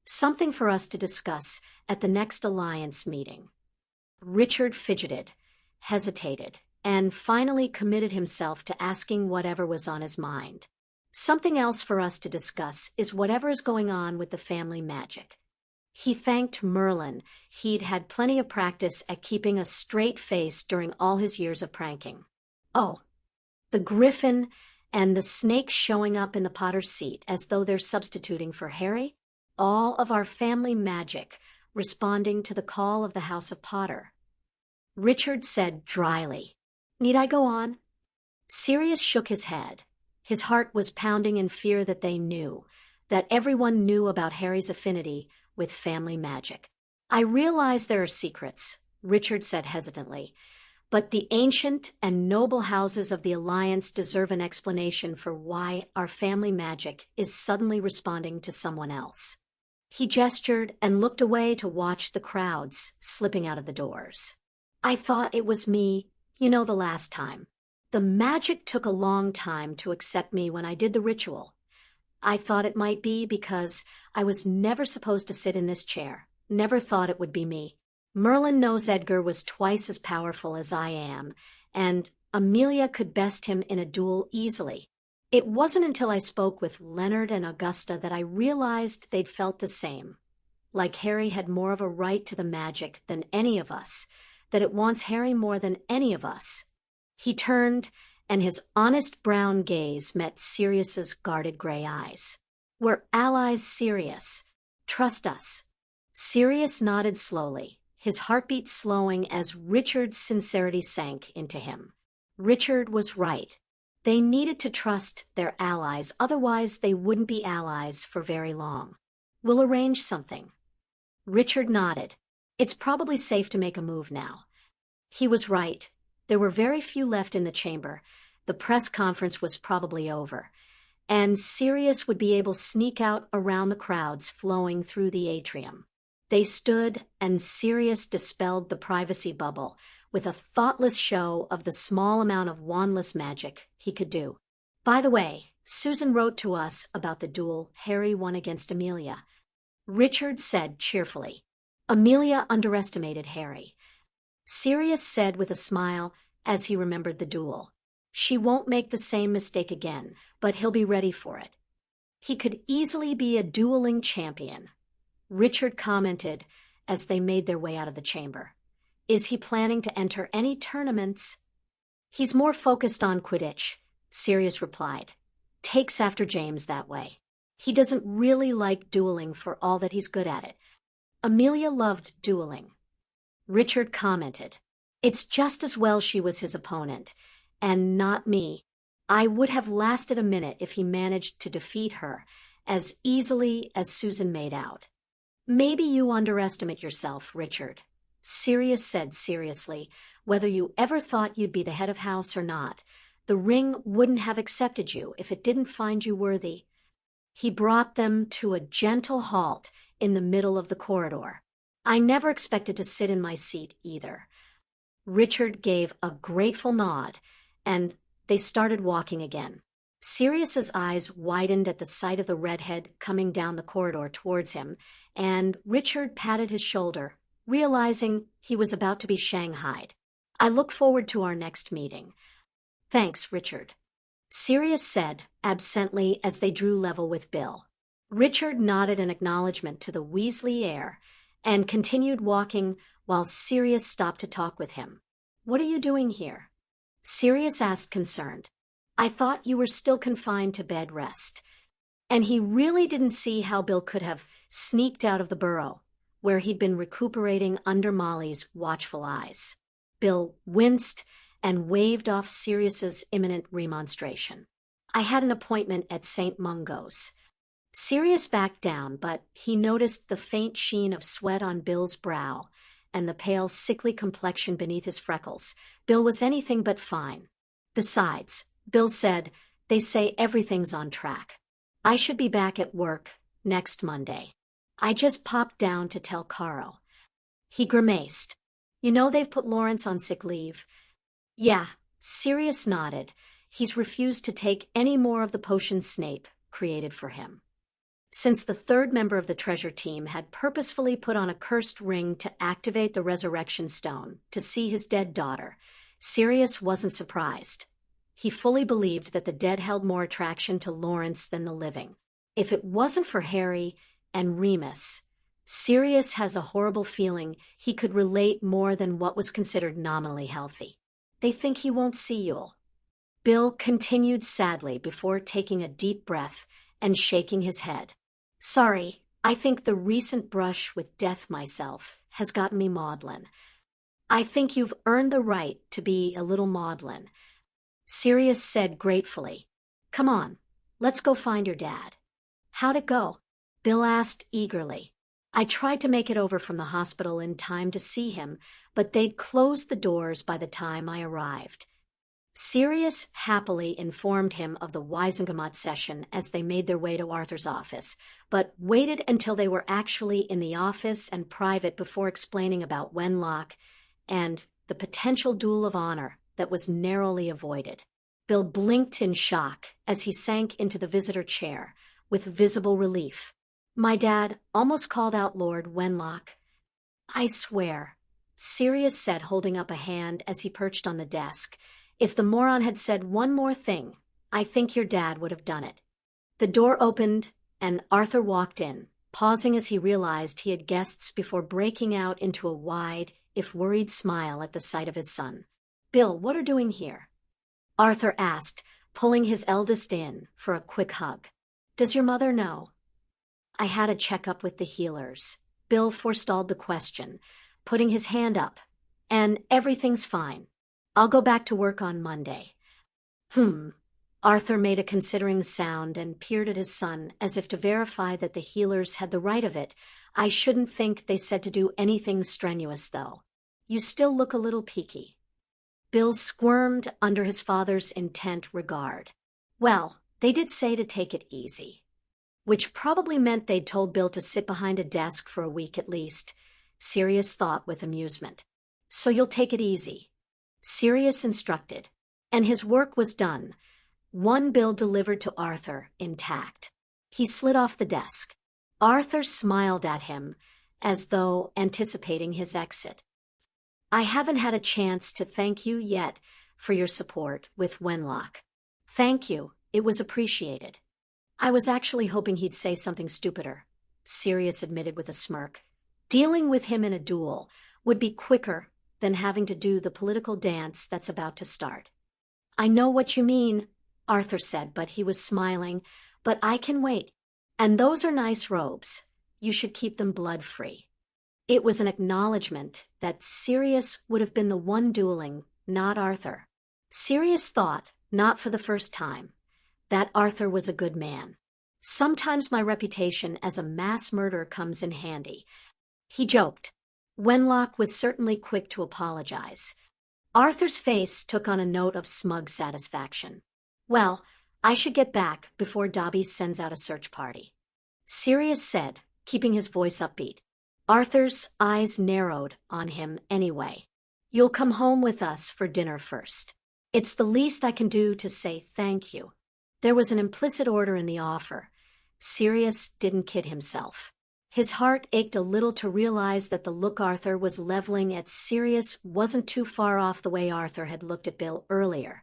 Something for us to discuss at the next Alliance meeting. Richard fidgeted, hesitated, and finally committed himself to asking whatever was on his mind. Something else for us to discuss is whatever is going on with the family magic. He thanked Merlin. He'd had plenty of practice at keeping a straight face during all his years of pranking. Oh, the Griffin and the snake showing up in the Potter's seat as though they're substituting for Harry? All of our family magic responding to the call of the House of Potter. Richard said dryly, Need I go on? Sirius shook his head. His heart was pounding in fear that they knew, that everyone knew about Harry's affinity with family magic. I realize there are secrets, Richard said hesitantly, but the ancient and noble houses of the Alliance deserve an explanation for why our family magic is suddenly responding to someone else. He gestured and looked away to watch the crowds slipping out of the doors. I thought it was me, the last time. The magic took a long time to accept me when I did the ritual. I thought it might be because I was never supposed to sit in this chair. Never thought it would be me. Merlin knows Edgar was twice as powerful as I am, and Amelia could best him in a duel easily. It wasn't until I spoke with Leonard and Augusta that I realized they'd felt the same. Like Harry had more of a right to the magic than any of us, that it wants Harry more than any of us. He turned, and his honest brown gaze met Sirius's guarded gray eyes. We're allies, Sirius. Trust us. Sirius nodded slowly, his heartbeat slowing as Richard's sincerity sank into him. Richard was right. They needed to trust their allies, otherwise they wouldn't be allies for very long. We'll arrange something. Richard nodded. It's probably safe to make a move now. He was right. There were very few left in the chamber. The press conference was probably over. and Sirius would be able to sneak out around the crowds flowing through the atrium. They stood, and Sirius dispelled the privacy bubble with a thoughtless show of the small amount of wandless magic he could do. By the way, Susan wrote to us about the duel Harry won against Amelia. Richard said cheerfully. Amelia underestimated Harry. Sirius said with a smile as he remembered the duel. She won't make the same mistake again, but he'll be ready for it. He could easily be a dueling champion. Richard commented as they made their way out of the chamber. Is he planning to enter any tournaments? He's more focused on Quidditch, Sirius replied. Takes after James that way. He doesn't really like dueling for all that he's good at it. Amelia loved dueling. Richard commented. It's just as well she was his opponent, and not me. I would have lasted a minute if he managed to defeat her as easily as Susan made out. Maybe you underestimate yourself, Richard, Sirius said seriously. Whether you ever thought you'd be the head of house or not, the ring wouldn't have accepted you if it didn't find you worthy. He brought them to a gentle halt in the middle of the corridor. I never expected to sit in my seat either. Richard gave a grateful nod, and they started walking again. Sirius's eyes widened at the sight of the redhead coming down the corridor towards him, and Richard patted his shoulder, realizing he was about to be shanghaied. I look forward to our next meeting. Thanks, Richard, Sirius said absently as they drew level with Bill. Richard nodded an acknowledgement to the Weasley heir and continued walking while Sirius stopped to talk with him. What are you doing here? Sirius asked, concerned. I thought you were still confined to bed rest. And he really didn't see how Bill could have sneaked out of the burrow, where he'd been recuperating under Molly's watchful eyes. Bill winced and waved off Sirius's imminent remonstration. I had an appointment at St. Mungo's. Sirius backed down, but he noticed the faint sheen of sweat on Bill's brow and the pale, sickly complexion beneath his freckles. Bill was anything but fine. Besides, Bill said, they say everything's on track. I should be back at work next Monday. I just popped down to tell Caro. He grimaced. You know they've put Lawrence on sick leave. Yeah, Sirius nodded. He's refused to take any more of the potions Snape created for him. Since the third member of the treasure team had purposefully put on a cursed ring to activate the resurrection stone to see his dead daughter, Sirius wasn't surprised. He fully believed that the dead held more attraction to Lawrence than the living. If it wasn't for Harry and Remus, Sirius has a horrible feeling he could relate more than what was considered nominally healthy. They think he won't see Yule. Bill continued sadly before taking a deep breath and shaking his head. Sorry, I think the recent brush with death myself has gotten me maudlin. I think you've earned the right to be a little maudlin, Sirius said gratefully. Come on, let's go find your dad. How'd it go? Bill asked eagerly. I tried to make it over from the hospital in time to see him, but they'd closed the doors by the time I arrived. Sirius happily informed him of the Wisengamot session as they made their way to Arthur's office, but waited until they were actually in the office and private before explaining about Wenlock and the potential duel of honor that was narrowly avoided. Bill blinked in shock as he sank into the visitor chair with visible relief. My dad almost called out Lord Wenlock. I swear, Sirius said, holding up a hand as he perched on the desk. If the moron had said one more thing, I think your dad would have done it. The door opened, and Arthur walked in, pausing as he realized he had guests before breaking out into a wide, if worried smile at the sight of his son. Bill, what are you doing here? Arthur asked, pulling his eldest in for a quick hug. Does your mother know? I had a checkup with the healers. Bill forestalled the question, putting his hand up. And everything's fine. I'll go back to work on Monday. Arthur made a considering sound and peered at his son as if to verify that the healers had the right of it. I shouldn't think they said to do anything strenuous, though. You still look a little peaky. Bill squirmed under his father's intent regard. Well, They did say to take it easy, which probably meant they'd told Bill to sit behind a desk for a week at least, Sirius thought with amusement. So you'll take it easy. Sirius instructed, and his work was done. One bill delivered to Arthur intact. He slid off the desk. Arthur smiled at him, as though anticipating his exit. I haven't had a chance to thank you yet for your support with Wenlock. Thank you, it was appreciated. I was actually hoping he'd say something stupider, Sirius admitted with a smirk. Dealing with him in a duel would be quicker than having to do the political dance that's about to start. I know what you mean, Arthur said, but he was smiling. But I can wait. And those are nice robes. You should keep them blood-free. It was an acknowledgement that Sirius would have been the one dueling, not Arthur. Sirius thought, not for the first time, that Arthur was a good man. Sometimes my reputation as a mass murderer comes in handy. He joked. Wenlock was certainly quick to apologize. Arthur's face took on a note of smug satisfaction. Well, I should get back before Dobby sends out a search party, Sirius said, keeping his voice upbeat. Arthur's eyes narrowed on him anyway. You'll come home with us for dinner first. It's the least I can do to say thank you. There was an implicit order in the offer. Sirius didn't kid himself. His heart ached a little to realize that the look Arthur was leveling at Sirius wasn't too far off the way Arthur had looked at Bill earlier,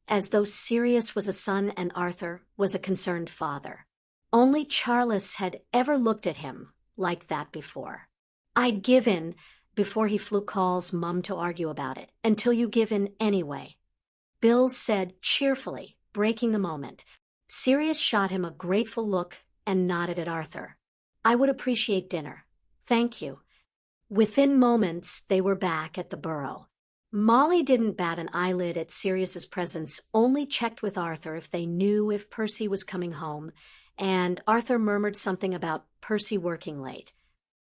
as though Sirius was a son and Arthur was a concerned father. Only Charles had ever looked at him like that before. I'd give in before he flew calls Mum to argue about it, until you give in anyway, Bill said cheerfully, breaking the moment. Sirius shot him a grateful look and nodded at Arthur. I would appreciate dinner. Thank you. Within moments, they were back at the burrow. Molly didn't bat an eyelid at Sirius's presence, only checked with Arthur if they knew if Percy was coming home, and Arthur murmured something about Percy working late.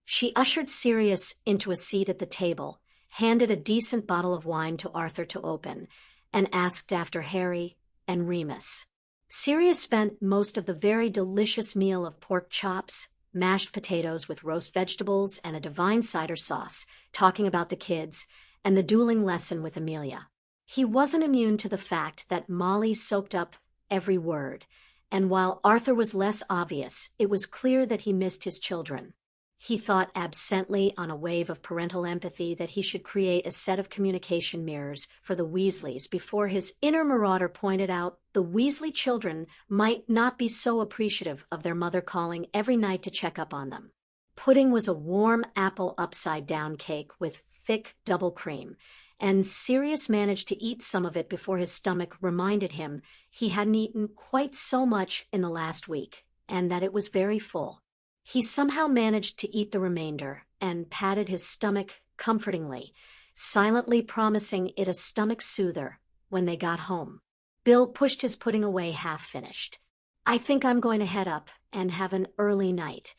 She ushered Sirius into a seat at the table, handed a decent bottle of wine to Arthur to open, and asked after Harry and Remus. Sirius spent most of the very delicious meal of pork chops, mashed potatoes with roast vegetables, and a divine cider sauce, talking about the kids and the dueling lesson with Amelia. He wasn't immune to the fact that Molly soaked up every word, and while Arthur was less obvious, it was clear that he missed his children. He thought absently on a wave of parental empathy that he should create a set of communication mirrors for the Weasleys before his inner Marauder pointed out the Weasley children might not be so appreciative of their mother calling every night to check up on them. Pudding was a warm apple upside-down cake with thick double cream, and Sirius managed to eat some of it before his stomach reminded him he hadn't eaten quite so much in the last week, and that it was very full. He somehow managed to eat the remainder and patted his stomach comfortingly, silently promising it a stomach soother when they got home. Bill pushed his pudding away half-finished. I think I'm going to head up and have an early night,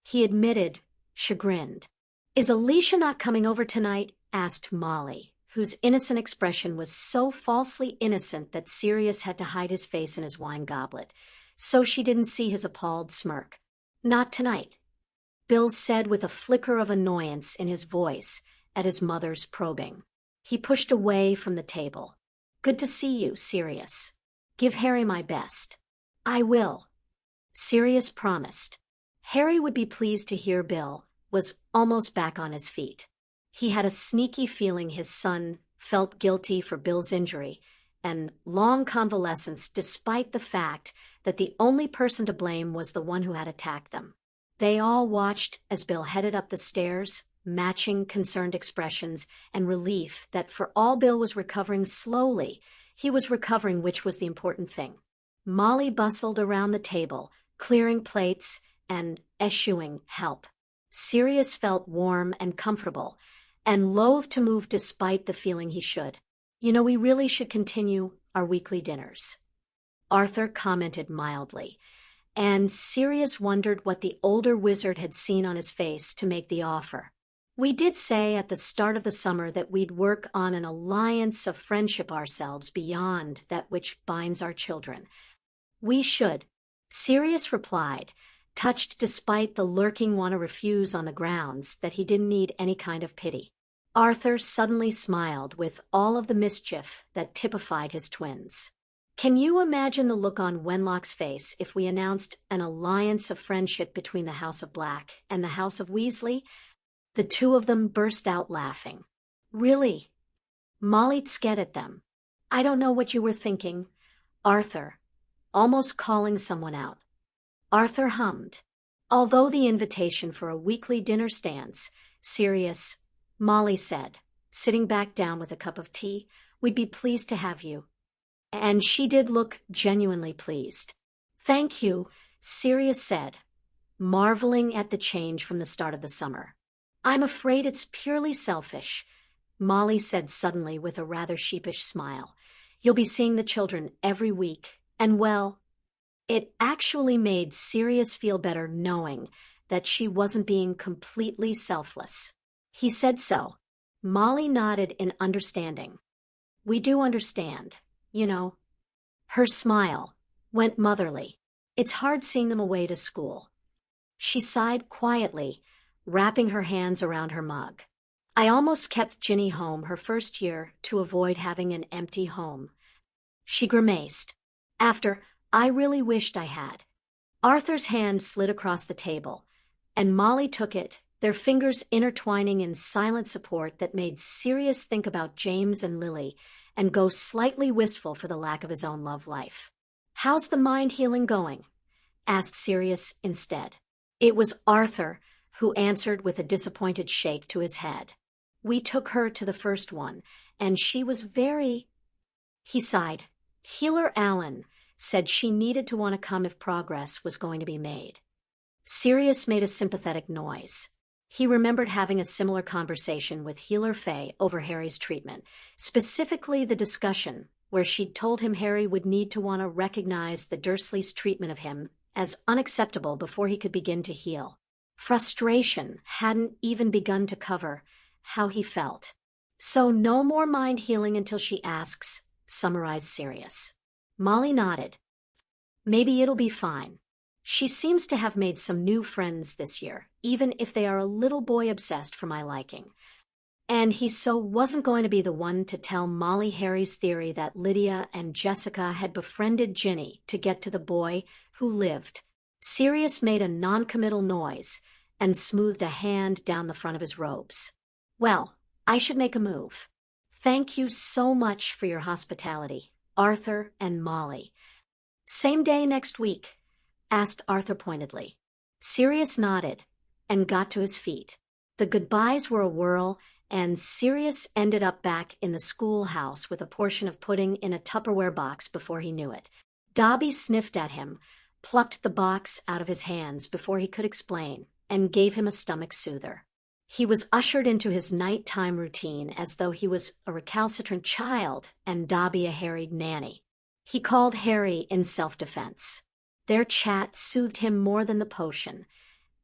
he admitted, chagrined. Is Alicia not coming over tonight? Asked Molly, whose innocent expression was so falsely innocent that Sirius had to hide his face in his wine goblet, so she didn't see his appalled smirk. Not tonight, Bill said with a flicker of annoyance in his voice at his mother's probing. He pushed away from the table. Good to see you, Sirius. Give Harry my best. I will, Sirius promised. Harry would be pleased to hear Bill was almost back on his feet. He had a sneaky feeling his son felt guilty for Bill's injury and long convalescence, despite the fact that the only person to blame was the one who had attacked them. They all watched as Bill headed up the stairs, matching concerned expressions and relief that for all Bill was recovering slowly, he was recovering, which was the important thing. Molly bustled around the table, clearing plates and eschewing help. Sirius felt warm and comfortable, and loath to move despite the feeling he should. You know, we really should continue our weekly dinners, Arthur commented mildly, and Sirius wondered what the older wizard had seen on his face to make the offer. We did say at the start of the summer that we'd work on an alliance of friendship ourselves beyond that which binds our children. We should, Sirius replied, touched despite the lurking want to refuse on the grounds that he didn't need any kind of pity. Arthur suddenly smiled with all of the mischief that typified his twins. Can you imagine the look on Wenlock's face if we announced an alliance of friendship between the House of Black and the House of Weasley? The two of them burst out laughing. Really? Molly scared at them. I don't know what you were thinking, Arthur, almost calling someone out. Arthur hummed. Although the invitation for a weekly dinner stands, Sirius, Molly said, sitting back down with a cup of tea, we'd be pleased to have you. And she did look genuinely pleased. Thank you, Sirius said, marveling at the change from the start of the summer. I'm afraid it's purely selfish, Molly said suddenly with a rather sheepish smile. You'll be seeing the children every week, and well, it actually made Sirius feel better knowing that she wasn't being completely selfless. He said so. Molly nodded in understanding. We do understand, you know. Her smile went motherly. It's hard seeing them away to school. She sighed quietly, wrapping her hands around her mug. I almost kept Ginny home her first year to avoid having an empty home. She grimaced. After, I really wished I had. Arthur's hand slid across the table, and Molly took it, their fingers intertwining in silent support that made Sirius think about James and Lily and go slightly wistful for the lack of his own love life. How's the mind healing going? Asked Sirius instead. It was Arthur who answered with a disappointed shake to his head. We took her to the first one, and she was very... He sighed. Healer Allen said she needed to want to come if progress was going to be made. Sirius made a sympathetic noise. He remembered having a similar conversation with Healer Faye over Harry's treatment, specifically the discussion where she'd told him Harry would need to want to recognize the Dursleys' treatment of him as unacceptable before he could begin to heal. Frustration hadn't even begun to cover how he felt. So no more mind healing until she asks, summarized Sirius. Molly nodded. Maybe it'll be fine. She seems to have made some new friends this year, even if they are a little boy-obsessed for my liking. And he so wasn't going to be the one to tell Molly Harry's theory that Lydia and Jessica had befriended Ginny to get to the boy who lived. Sirius made a non-committal noise and smoothed a hand down the front of his robes. Well, I should make a move. Thank you so much for your hospitality, Arthur and Molly. Same day next week? Asked Arthur pointedly. Sirius nodded and got to his feet. The goodbyes were a whirl, and Sirius ended up back in the schoolhouse with a portion of pudding in a Tupperware box before he knew it. Dobby sniffed at him, plucked the box out of his hands before he could explain, and gave him a stomach soother. He was ushered into his nighttime routine as though he was a recalcitrant child and Dobby a harried nanny. He called Harry in self-defense. Their chat soothed him more than the potion,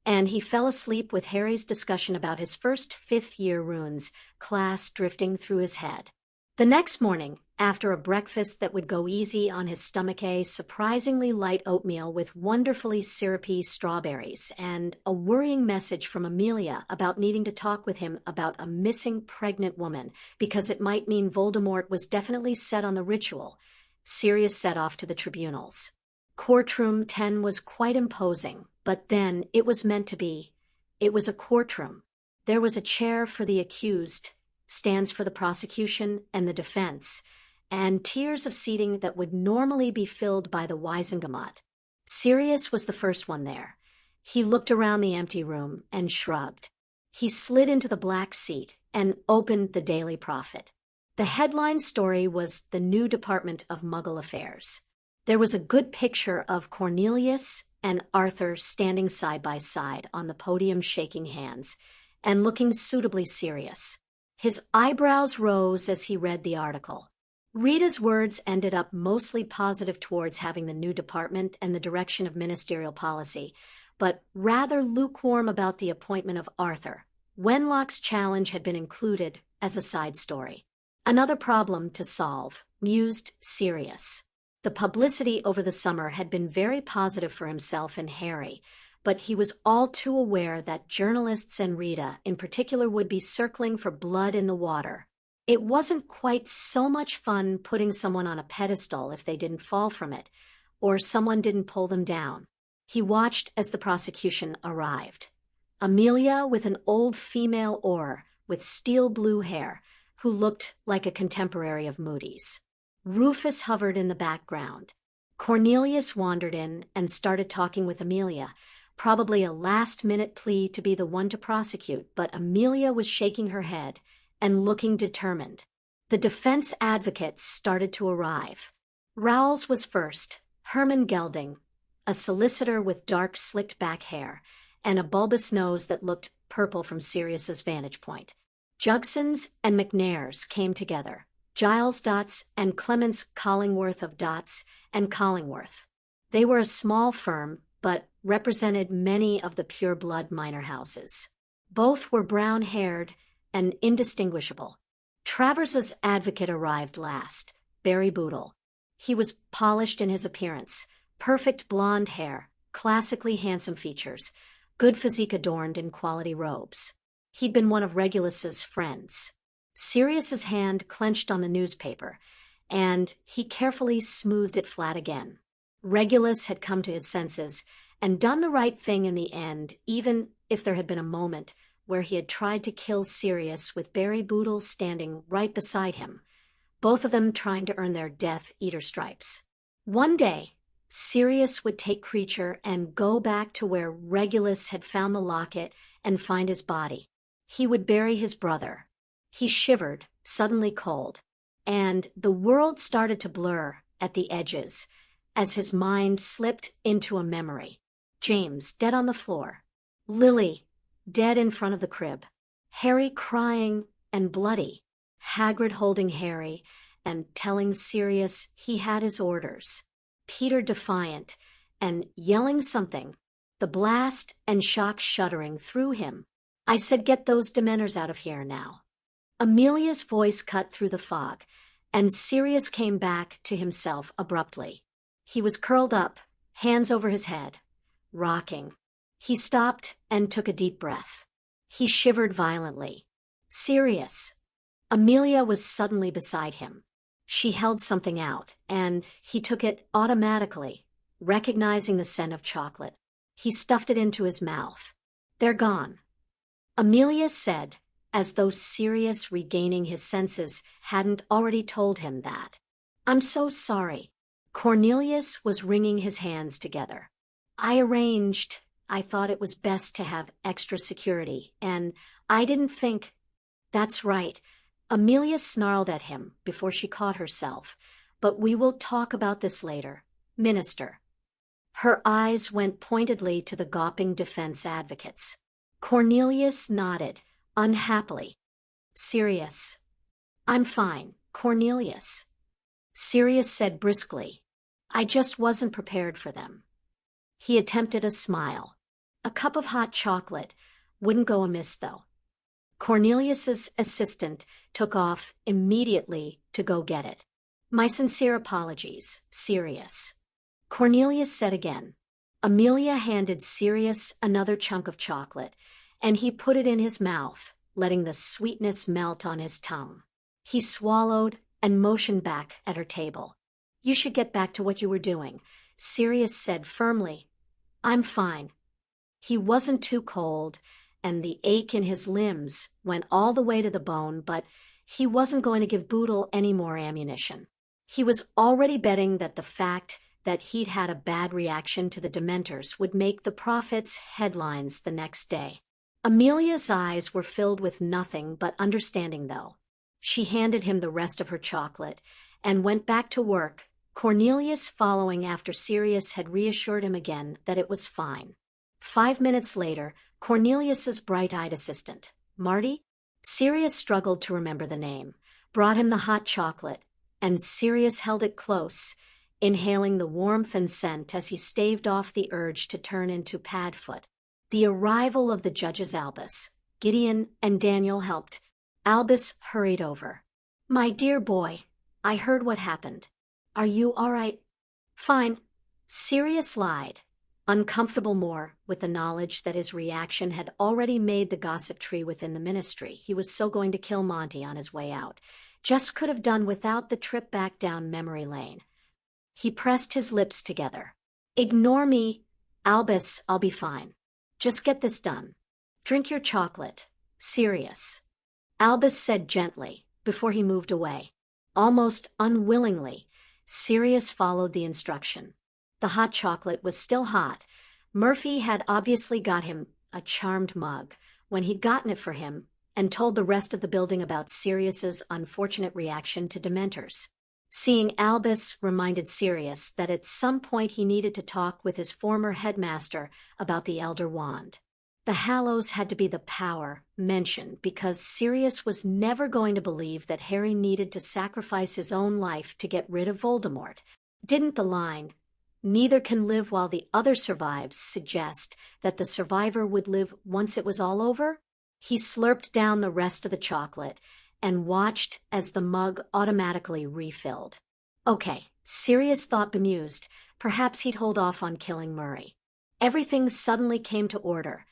and he fell asleep with Harry's discussion about his first fifth-year runes class drifting through his head. The next morning, after a breakfast that would go easy on his stomach, a surprisingly light oatmeal with wonderfully syrupy strawberries, and a worrying message from Amelia about needing to talk with him about a missing pregnant woman because it might mean Voldemort was definitely set on the ritual, Sirius set off to the tribunals. Courtroom 10 was quite imposing, but then it was meant to be. It was a courtroom. There was a chair for the accused, stands for the prosecution and the defense, and tiers of seating that would normally be filled by the Wisengamot. Sirius was the first one there. He looked around the empty room and shrugged. He slid into the black seat and opened the Daily Prophet. The headline story was the new Department of Muggle Affairs. There was a good picture of Cornelius and Arthur standing side by side on the podium shaking hands and looking suitably serious. His eyebrows rose as he read the article. Rita's words ended up mostly positive towards having the new department and the direction of ministerial policy, but rather lukewarm about the appointment of Arthur. Wenlock's challenge had been included as a side story. Another problem to solve, mused Sirius. The publicity over the summer had been very positive for himself and Harry, but he was all too aware that journalists and Rita in particular would be circling for blood in the water. It wasn't quite so much fun putting someone on a pedestal if they didn't fall from it, or someone didn't pull them down. He watched as the prosecution arrived. Amelia with an old female oar with steel blue hair, who looked like a contemporary of Moody's. Rufus hovered in the background. Cornelius wandered in and started talking with Amelia, probably a last-minute plea to be the one to prosecute, but Amelia was shaking her head and looking determined. The defense advocates started to arrive. Rowles was first, Herman Gelding, a solicitor with dark slicked-back hair and a bulbous nose that looked purple from Sirius's vantage point. Jugsons and McNairs came together. Giles Dotts and Clements Collingworth of Dotts and Collingworth. They were a small firm, but represented many of the pure-blood minor houses. Both were brown-haired and indistinguishable. Travers's advocate arrived last, Barry Boodle. He was polished in his appearance, perfect blonde hair, classically handsome features, good physique adorned in quality robes. He'd been one of Regulus's friends. Sirius's hand clenched on the newspaper, and he carefully smoothed it flat again. Regulus had come to his senses and done the right thing in the end, even if there had been a moment where he had tried to kill Sirius with Barry Boodle standing right beside him, both of them trying to earn their Death Eater stripes. One day, Sirius would take Creature and go back to where Regulus had found the locket and find his body. He would bury his brother. He shivered, suddenly cold, and the world started to blur at the edges as his mind slipped into a memory. James, dead on the floor. Lily, dead in front of the crib. Harry crying and bloody. Hagrid holding Harry and telling Sirius he had his orders. Peter defiant and yelling something. The blast and shock shuddering through him. I said, get those Dementors out of here now. Amelia's voice cut through the fog, and Sirius came back to himself abruptly. He was curled up, hands over his head, rocking. He stopped and took a deep breath. He shivered violently. Sirius. Amelia was suddenly beside him. She held something out, and he took it automatically, recognizing the scent of chocolate. He stuffed it into his mouth. They're gone. Amelia said, as though Sirius, regaining his senses, hadn't already told him that. I'm so sorry. Cornelius was wringing his hands together. I thought it was best to have extra security, and I didn't think. That's right. Amelia snarled at him before she caught herself, but we will talk about this later. Minister. Her eyes went pointedly to the gawping defense advocates. Cornelius nodded, unhappily. Sirius. I'm fine, Cornelius. Sirius said briskly. I just wasn't prepared for them. He attempted a smile. A cup of hot chocolate wouldn't go amiss, though. Cornelius's assistant took off immediately to go get it. My sincere apologies, Sirius. Cornelius said again. Amelia handed Sirius another chunk of chocolate, and he put it in his mouth, letting the sweetness melt on his tongue. He swallowed and motioned back at her table. You should get back to what you were doing, Sirius said firmly. I'm fine. He wasn't too cold, and the ache in his limbs went all the way to the bone, but he wasn't going to give Boodle any more ammunition. He was already betting that the fact that he'd had a bad reaction to the Dementors would make the Prophet's headlines the next day. Amelia's eyes were filled with nothing but understanding, though. She handed him the rest of her chocolate and went back to work, Cornelius following after Sirius had reassured him again that it was fine. 5 minutes later, Cornelius's bright-eyed assistant, Marty? Sirius struggled to remember the name, brought him the hot chocolate, and Sirius held it close, inhaling the warmth and scent as he staved off the urge to turn into Padfoot. The arrival of the judges Albus, Gideon, and Daniel helped. Albus hurried over. My dear boy, I heard what happened. Are you all right? Fine. Sirius lied, uncomfortable more with the knowledge that his reaction had already made the gossip tree within the ministry. He was so going to kill Monty on his way out. Just could have done without the trip back down memory lane. He pressed his lips together. Ignore me, Albus, I'll be fine. Just get this done. Drink your chocolate. Sirius. Albus said gently, before he moved away. Almost unwillingly, Sirius followed the instruction. The hot chocolate was still hot. Murphy had obviously got him a charmed mug when he'd gotten it for him and told the rest of the building about Sirius's unfortunate reaction to Dementors. Seeing Albus reminded Sirius that at some point he needed to talk with his former headmaster about the Elder Wand. The Hallows had to be the power mentioned because Sirius was never going to believe that Harry needed to sacrifice his own life to get rid of Voldemort. Didn't the line, "Neither can live while the other survives," suggest that the survivor would live once it was all over? He slurped down the rest of the chocolate and watched as the mug automatically refilled. Okay, Sirius thought bemused. Perhaps he'd hold off on killing Murray. Everything suddenly came to order.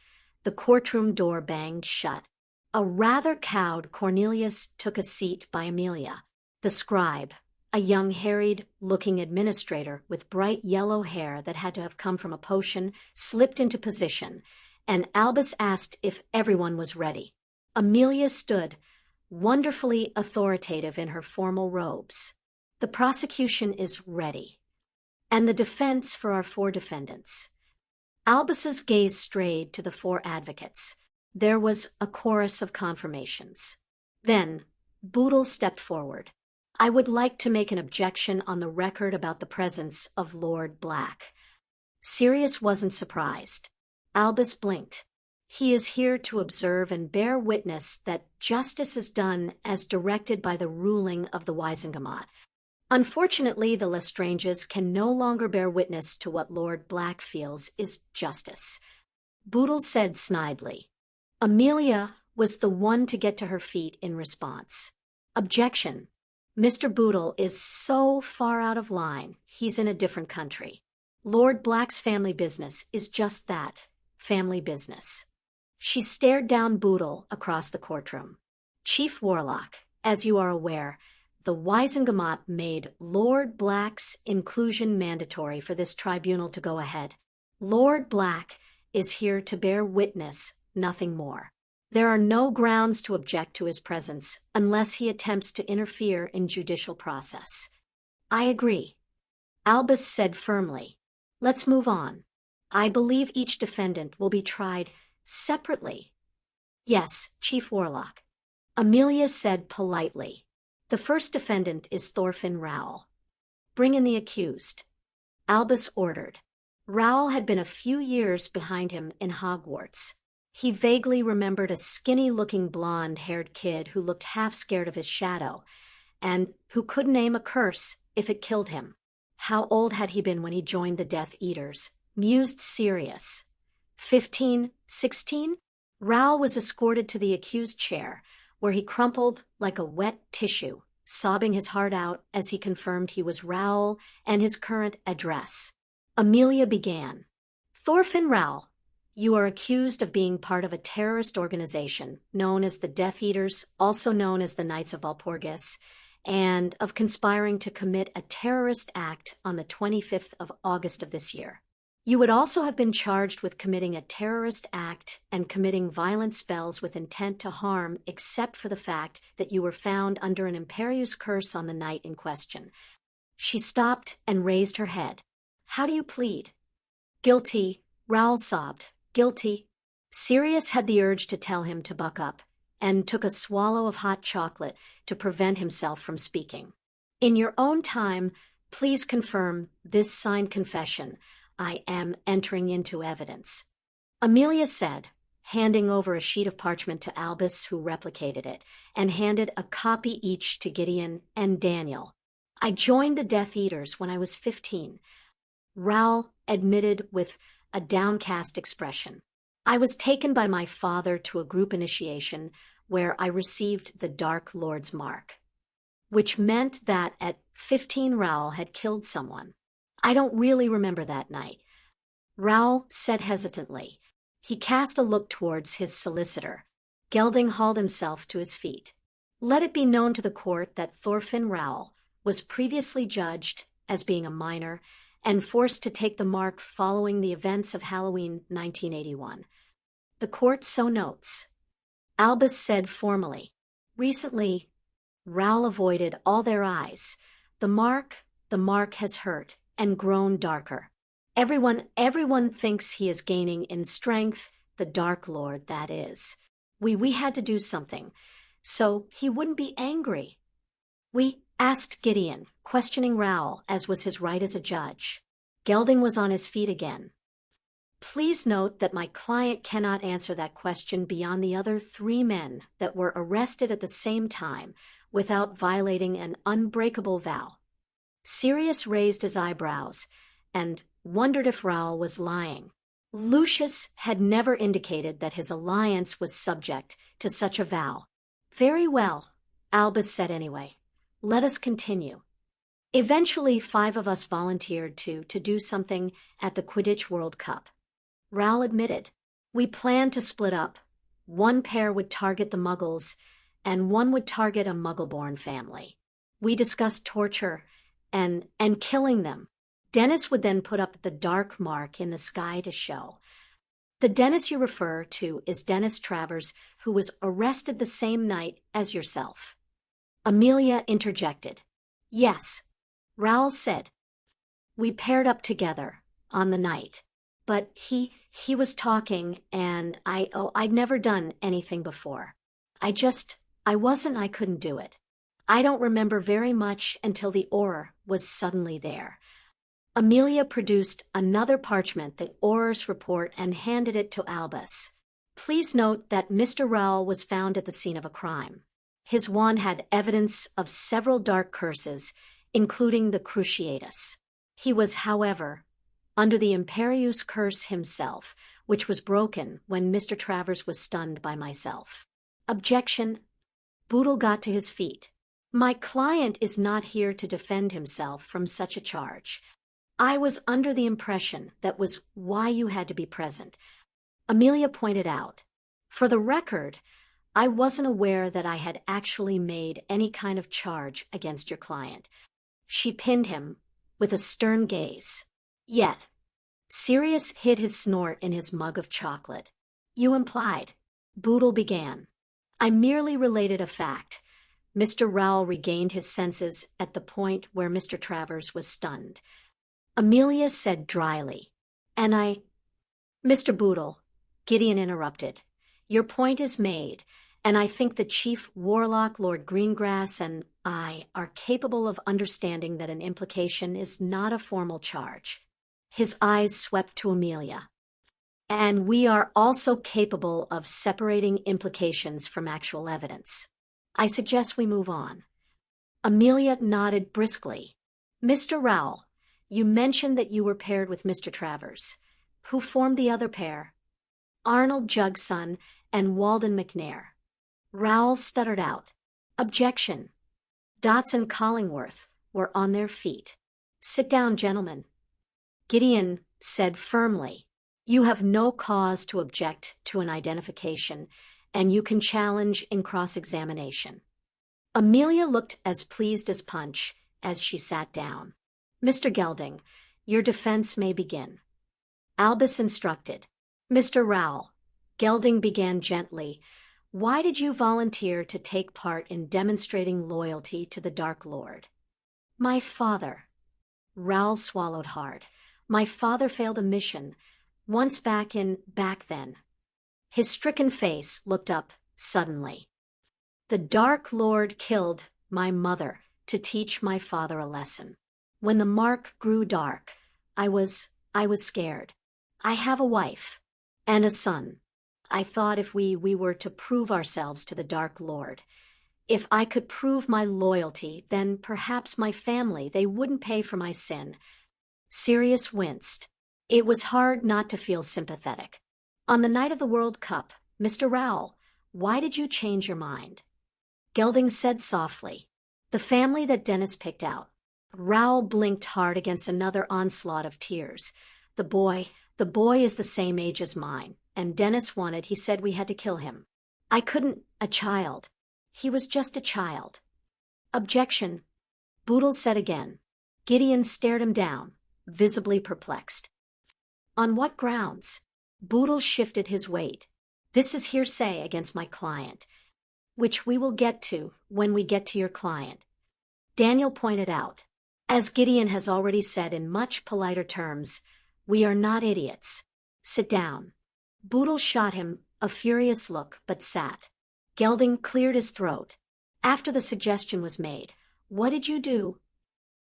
The courtroom door banged shut. A rather cowed Cornelius took a seat by Amelia. The scribe, a young harried-looking administrator with bright yellow hair that had to have come from a potion, slipped into position, and Albus asked if everyone was ready. Amelia stood, wonderfully authoritative in her formal robes. The prosecution is ready. And the defense for our 4 defendants. Albus's gaze strayed to the 4 advocates. There was a chorus of confirmations. Then, Boodle stepped forward. I would like to make an objection on the record about the presence of Lord Black. Sirius wasn't surprised. Albus blinked. He is here to observe and bear witness that justice is done as directed by the ruling of the Wisengamot. Unfortunately, the Lestranges can no longer bear witness to what Lord Black feels is justice. Boodle said snidely. Amelia was the one to get to her feet in response. Objection. Mr. Boodle is so far out of line, he's in a different country. Lord Black's family business is just that, family business. She stared down Boodle across the courtroom. Chief Warlock, as you are aware, the Wisengamot made Lord Black's inclusion mandatory for this tribunal to go ahead. Lord Black is here to bear witness, nothing more. There are no grounds to object to his presence unless he attempts to interfere in judicial process. I agree. Albus said firmly. Let's move on. I believe each defendant will be tried separately. Yes, Chief Warlock. Amelia said politely. The first defendant is Thorfinn Rowell. Bring in the accused. Albus ordered. Rowell had been a few years behind him in Hogwarts. He vaguely remembered a skinny-looking blonde-haired kid who looked half scared of his shadow, and who could name a curse if it killed him. How old had he been when he joined the Death Eaters? Mused Sirius. 15, 16? Rowell was escorted to the accused chair, where he crumpled like a wet tissue, sobbing his heart out as he confirmed he was Rowell and his current address. Amelia began. Thorfinn Rowell, you are accused of being part of a terrorist organization known as the Death Eaters, also known as the Knights of Walpurgis, and of conspiring to commit a terrorist act on the 25th of August of this year. You would also have been charged with committing a terrorist act and committing violent spells with intent to harm, except for the fact that you were found under an Imperius curse on the night in question. She stopped and raised her head. How do you plead? Guilty, Rowell sobbed. Guilty. Sirius had the urge to tell him to buck up, and took a swallow of hot chocolate to prevent himself from speaking. In your own time, please confirm this signed confession. I am entering into evidence. Amelia said, handing over a sheet of parchment to Albus, who replicated it, and handed a copy each to Gideon and Daniel. I joined the Death Eaters when I was 15. Rowell admitted with a downcast expression. I was taken by my father to a group initiation where I received the Dark Lord's mark, which meant that at 15 Rowell had killed someone. I don't really remember that night, Raoul said hesitantly. He cast a look towards his solicitor. Gelding hauled himself to his feet. Let it be known to the court that Thorfinn Raoul was previously judged as being a minor and forced to take the mark following the events of Halloween 1981. The court so notes. Albus said formally. Recently, Raoul avoided all their eyes. The mark has hurt and grown darker. Everyone thinks he is gaining in strength, the Dark Lord, that is. We had to do something, so he wouldn't be angry. We asked Gideon, questioning Raoul, as was his right as a judge. Gelding was on his feet again. Please note that my client cannot answer that question beyond the other 3 men that were arrested at the same time without violating an unbreakable vow. Sirius raised his eyebrows and wondered if Raoul was lying. Lucius had never indicated that his alliance was subject to such a vow. Very well, Albus said anyway. Let us continue. Eventually, 5 of us volunteered to do something at the Quidditch World Cup. Raoul admitted. We planned to split up. 1 pair would target the Muggles, and 1 would target a Muggle-born family. We discussed torture and killing them. Dennis would then put up the dark mark in the sky to show. The Dennis you refer to is Dennis Travers, who was arrested the same night as yourself. Amelia interjected. Yes, Raoul said. We paired up together on the night, but he was talking, and I'd never done anything before. I couldn't do it. I don't remember very much until the aura was suddenly there. Amelia produced another parchment, the Auror's report, and handed it to Albus. Please note that Mr. Raoul was found at the scene of a crime. His wand had evidence of several dark curses, including the Cruciatus. He was, however, under the Imperius curse himself, which was broken when Mr. Travers was stunned by myself. Objection. Boodle got to his feet. My client is not here to defend himself from such a charge. I was under the impression that was why you had to be present. Amelia pointed out. For the record, I wasn't aware that I had actually made any kind of charge against your client. She pinned him with a stern gaze. Yet, Sirius hid his snort in his mug of chocolate. You implied. Boodle began. I merely related a fact. Mr. Raoul regained his senses at the point where Mr. Travers was stunned. Amelia said dryly, and Mr. Boodle, Gideon interrupted. Your point is made, and I think the Chief Warlock, Lord Greengrass, and I are capable of understanding that an implication is not a formal charge. His eyes swept to Amelia. And we are also capable of separating implications from actual evidence. I suggest we move on. Amelia nodded briskly. Mr. Raoul, you mentioned that you were paired with Mr. Travers. Who formed the other pair? Arnold Jugson and Walden McNair. Raoul stuttered out. Objection. Dots and Collingworth were on their feet. Sit down, gentlemen. Gideon said firmly, you have no cause to object to an identification, and you can challenge in cross-examination. Amelia looked as pleased as Punch as she sat down. Mr. Gelding, your defense may begin. Albus instructed. Mr. Raoul, Gelding began gently. Why did you volunteer to take part in demonstrating loyalty to the Dark Lord? My father. Raoul swallowed hard. My father failed a mission, once back then. His stricken face looked up suddenly. The Dark Lord killed my mother to teach my father a lesson. When the mark grew dark, I was scared. I have a wife and a son. I thought if we were to prove ourselves to the Dark Lord, if I could prove my loyalty, then perhaps my family, they wouldn't pay for my sin. Sirius winced. It was hard not to feel sympathetic. On the night of the World Cup, Mr. Raoul, why did you change your mind? Gelding said softly, the family that Dennis picked out. Raoul blinked hard against another onslaught of tears. The boy is the same age as mine, and Dennis he said we had to kill him. I couldn't, a child. He was just a child. Objection, Boodle said again. Gideon stared him down, visibly perplexed. On what grounds? Boodle shifted his weight. This is hearsay against my client, which we will get to when we get to your client. Daniel pointed out. As Gideon has already said in much politer terms, we are not idiots. Sit down. Boodle shot him a furious look, but sat. Gelding cleared his throat. After the suggestion was made, what did you do?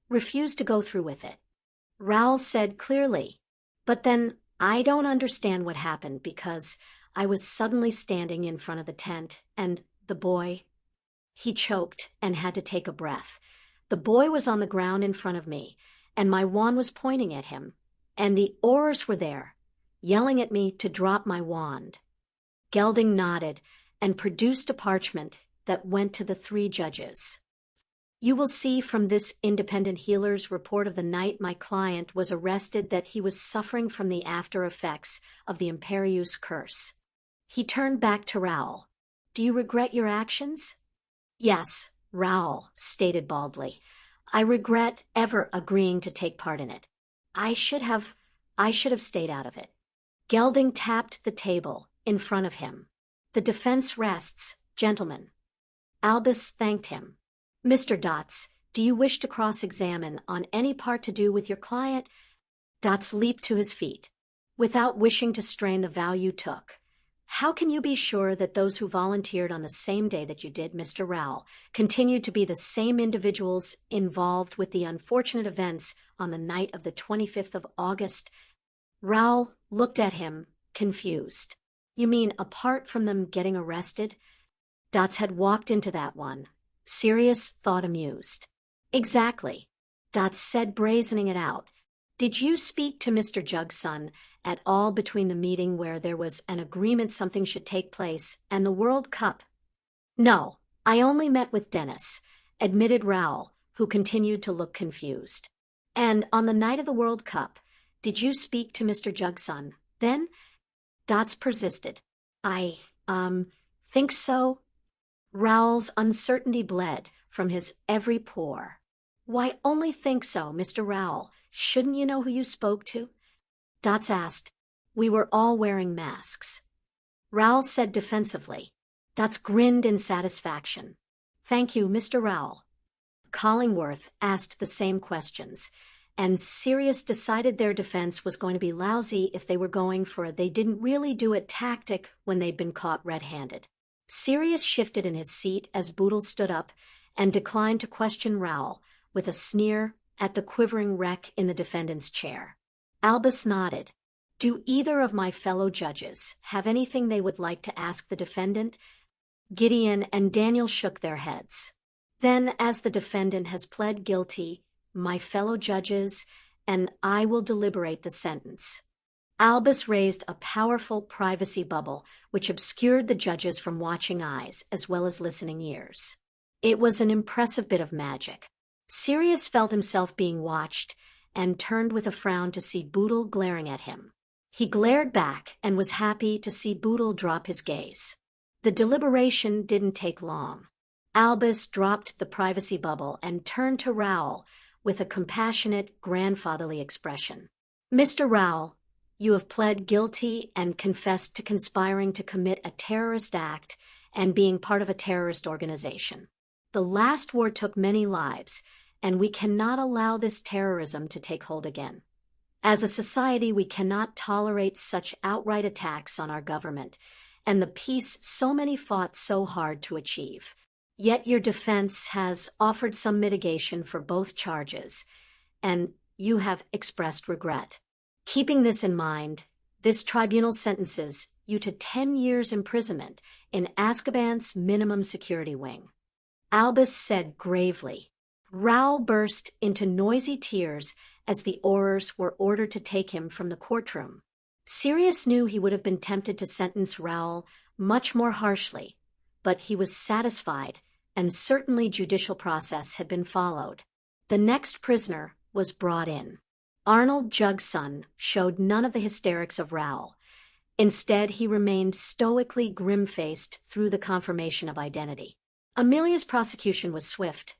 Refused to go through with it. Raoul said clearly. But then, I don't understand what happened because I was suddenly standing in front of the tent and the boy. He choked and had to take a breath. The boy was on the ground in front of me, and my wand was pointing at him, and the Aurors were there, yelling at me to drop my wand. Gelding nodded and produced a parchment that went to the 3 judges. You will see from this independent healer's report of the night my client was arrested that he was suffering from the after effects of the Imperius curse. He turned back to Raoul. Do you regret your actions? Yes, Raoul stated baldly. I regret ever agreeing to take part in it. I should have stayed out of it. Gelding tapped the table in front of him. The defense rests, gentlemen. Albus thanked him. Mr. Dots, do you wish to cross-examine on any part to do with your client? Dots leaped to his feet. Without wishing to strain the vow you took. How can you be sure that those who volunteered on the same day that you did, Mr. Raoul, continued to be the same individuals involved with the unfortunate events on the night of the 25th of August? Raoul looked at him, confused. You mean apart from them getting arrested? Dots had walked into that one. Sirius thought amused. Exactly. Dots said, brazening it out. Did you speak to Mr. Jugson at all between the meeting where there was an agreement something should take place and the World Cup? No, I only met with Dennis, admitted Raoul, who continued to look confused. And on the night of the World Cup, did you speak to Mr. Jugson then? Dots persisted. I think so. Raoul's uncertainty bled from his every pore. Why only think so, Mr. Raoul? Shouldn't you know who you spoke to? Dots asked. We were all wearing masks. Raoul said defensively. Dots grinned in satisfaction. Thank you, Mr. Raoul. Collingworth asked the same questions, and Sirius decided their defense was going to be lousy if they were going for a they didn't really do it tactic when they'd been caught red-handed. Sirius shifted in his seat as Boodle stood up and declined to question Raoul with a sneer at the quivering wreck in the defendant's chair. Albus nodded. Do either of my fellow judges have anything they would like to ask the defendant? Gideon and Daniel shook their heads. Then, as the defendant has pled guilty, my fellow judges and I will deliberate the sentence. Albus raised a powerful privacy bubble which obscured the judges from watching eyes as well as listening ears. It was an impressive bit of magic. Sirius felt himself being watched and turned with a frown to see Boodle glaring at him. He glared back and was happy to see Boodle drop his gaze. The deliberation didn't take long. Albus dropped the privacy bubble and turned to Raoul with a compassionate, grandfatherly expression. Mr. Raoul, you have pled guilty and confessed to conspiring to commit a terrorist act and being part of a terrorist organization. The last war took many lives, and we cannot allow this terrorism to take hold again. As a society, we cannot tolerate such outright attacks on our government and the peace so many fought so hard to achieve. Yet your defense has offered some mitigation for both charges, and you have expressed regret. Keeping this in mind, this tribunal sentences you to 10 years imprisonment in Azkaban's minimum security wing. Albus said gravely. Raoul burst into noisy tears as the Aurors were ordered to take him from the courtroom. Sirius knew he would have been tempted to sentence Raoul much more harshly, but he was satisfied, and certainly judicial process had been followed. The next prisoner was brought in. Arnold Jugson showed none of the hysterics of Rowell. Instead, he remained stoically grim-faced through the confirmation of identity. Amelia's prosecution was swift.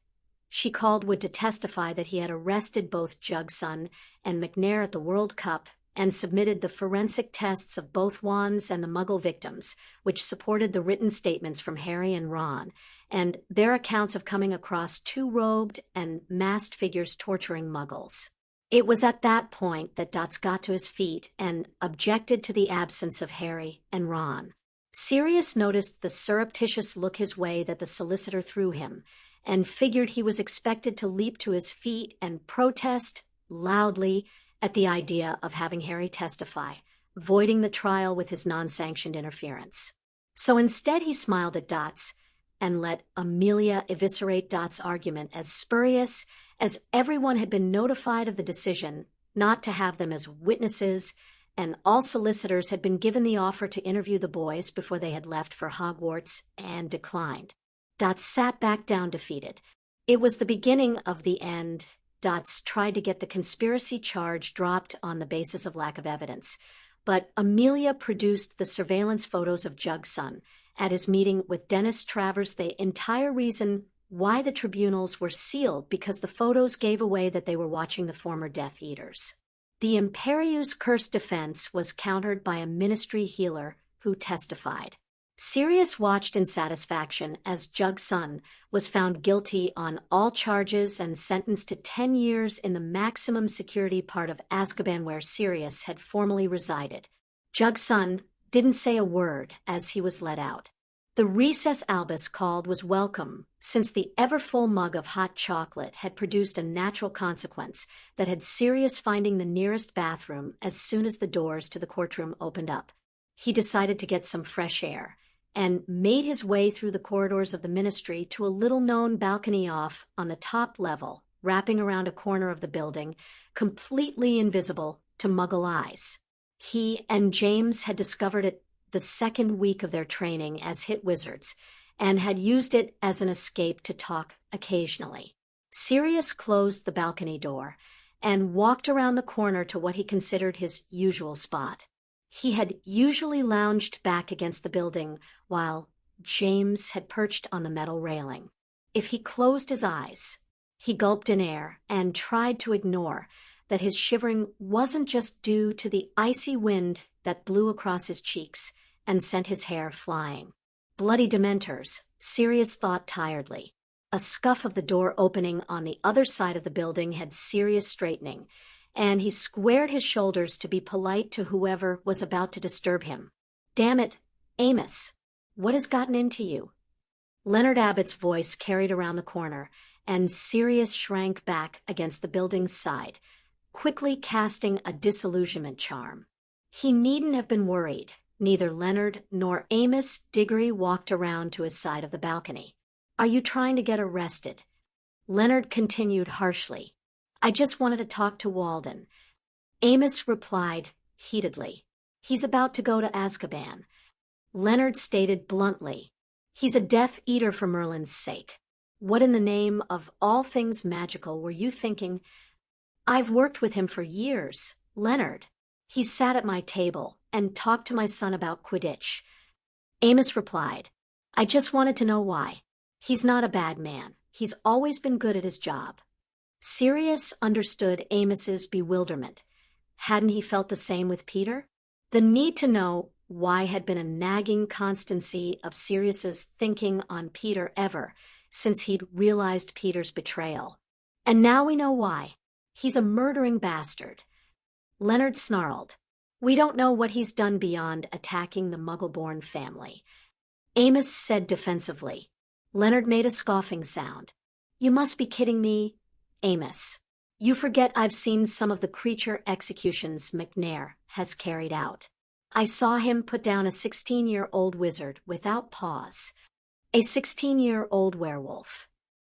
She called Wood to testify that he had arrested both Jugson and McNair at the World Cup and submitted the forensic tests of both wands and the Muggle victims, which supported the written statements from Harry and Ron, and their accounts of coming across two robed and masked figures torturing Muggles. It was at that point that Dots got to his feet and objected to the absence of Harry and Ron. Sirius noticed the surreptitious look his way that the solicitor threw him, and figured he was expected to leap to his feet and protest loudly at the idea of having Harry testify, voiding the trial with his non-sanctioned interference. So instead he smiled at Dots and let Amelia eviscerate Dots' argument as spurious as everyone had been notified of the decision not to have them as witnesses, and all solicitors had been given the offer to interview the boys before they had left for Hogwarts and declined. Dots sat back down defeated. It was the beginning of the end. Dots tried to get the conspiracy charge dropped on the basis of lack of evidence, but Amelia produced the surveillance photos of Jugson at his meeting with Dennis Travers, the entire reason why the tribunals were sealed, because the photos gave away that they were watching the former Death Eaters. The Imperiu's cursed defense was countered by a ministry healer who testified. Sirius watched in satisfaction as Jugson was found guilty on all charges and sentenced to 10 years in the maximum security part of Azkaban where Sirius had formerly resided. Jugson didn't say a word as he was let out. The recess Albus called was welcome, since the ever-full mug of hot chocolate had produced a natural consequence that had Sirius finding the nearest bathroom as soon as the doors to the courtroom opened up. He decided to get some fresh air, and made his way through the corridors of the ministry to a little-known balcony off on the top level, wrapping around a corner of the building, completely invisible to Muggle eyes. He and James had discovered it the second week of their training as hit wizards, and had used it as an escape to talk occasionally. Sirius closed the balcony door and walked around the corner to what he considered his usual spot. He had usually lounged back against the building while James had perched on the metal railing. If he closed his eyes, he gulped in air and tried to ignore that his shivering wasn't just due to the icy wind that blew across his cheeks and sent his hair flying. Bloody Dementors, Sirius thought tiredly. A scuff of the door opening on the other side of the building had Sirius straightening, and he squared his shoulders to be polite to whoever was about to disturb him. "Damn it, Amos, what has gotten into you?" Leonard Abbott's voice carried around the corner, and Sirius shrank back against the building's side, quickly casting a disillusionment charm. He needn't have been worried. Neither Leonard nor Amos Diggory walked around to his side of the balcony. "Are you trying to get arrested?" Leonard continued harshly. "I just wanted to talk to Walden." Amos replied heatedly. "He's about to go to Azkaban." Leonard stated bluntly, "He's a Death Eater for Merlin's sake. What in the name of all things magical were you thinking?" "I've worked with him for years, Leonard. He sat at my table and talked to my son about Quidditch." Amos replied, "I just wanted to know why. He's not a bad man. He's always been good at his job." Sirius understood Amos's bewilderment. Hadn't he felt the same with Peter? The need to know why had been a nagging constancy of Sirius's thinking on Peter ever since he'd realized Peter's betrayal. And now we know why. He's a murdering bastard. Leonard snarled. "We don't know what he's done beyond attacking the Muggle-born family." Amos said defensively. Leonard made a scoffing sound. "You must be kidding me, Amos. You forget I've seen some of the creature executions McNair has carried out. I saw him put down a 16-year-old wizard without pause. A 16-year-old werewolf."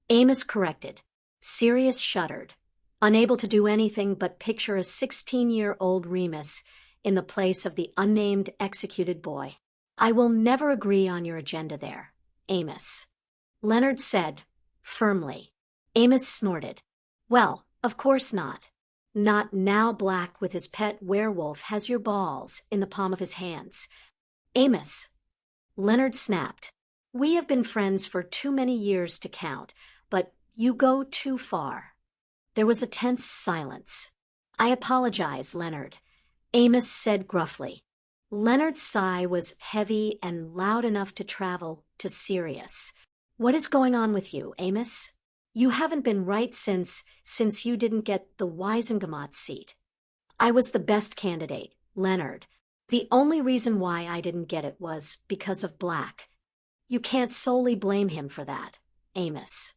Amos corrected. Sirius shuddered, unable to do anything but picture a 16-year-old Remus in the place of the unnamed executed boy. "I will never agree on your agenda there, Amos," Leonard said, firmly. Amos snorted. Well, of course not. Not now Black with his pet werewolf has your balls in the palm of his hands. Amos. Leonard snapped. We have been friends for too many years to count, but you go too far. There was a tense silence. I apologize, Leonard, Amos said gruffly. Leonard's sigh was heavy and loud enough to travel to Sirius. What is going on with you, Amos? You haven't been right since you didn't get the Wisengamot seat. I was the best candidate, Leonard. The only reason why I didn't get it was because of Black. You can't solely blame him for that, Amos.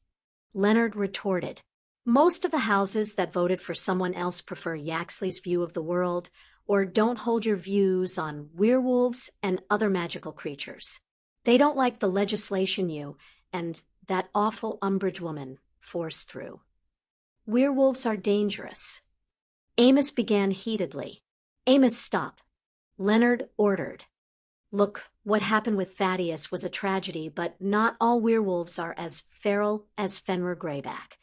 Leonard retorted. Most of the houses that voted for someone else prefer Yaxley's view of the world or don't hold your views on werewolves and other magical creatures. They don't like the legislation you and that awful Umbridge woman forced through. Werewolves are dangerous. Amos began heatedly. Amos, stop. Leonard ordered. Look, what happened with Thaddeus was a tragedy, but not all werewolves are as feral as Fenrir Greyback.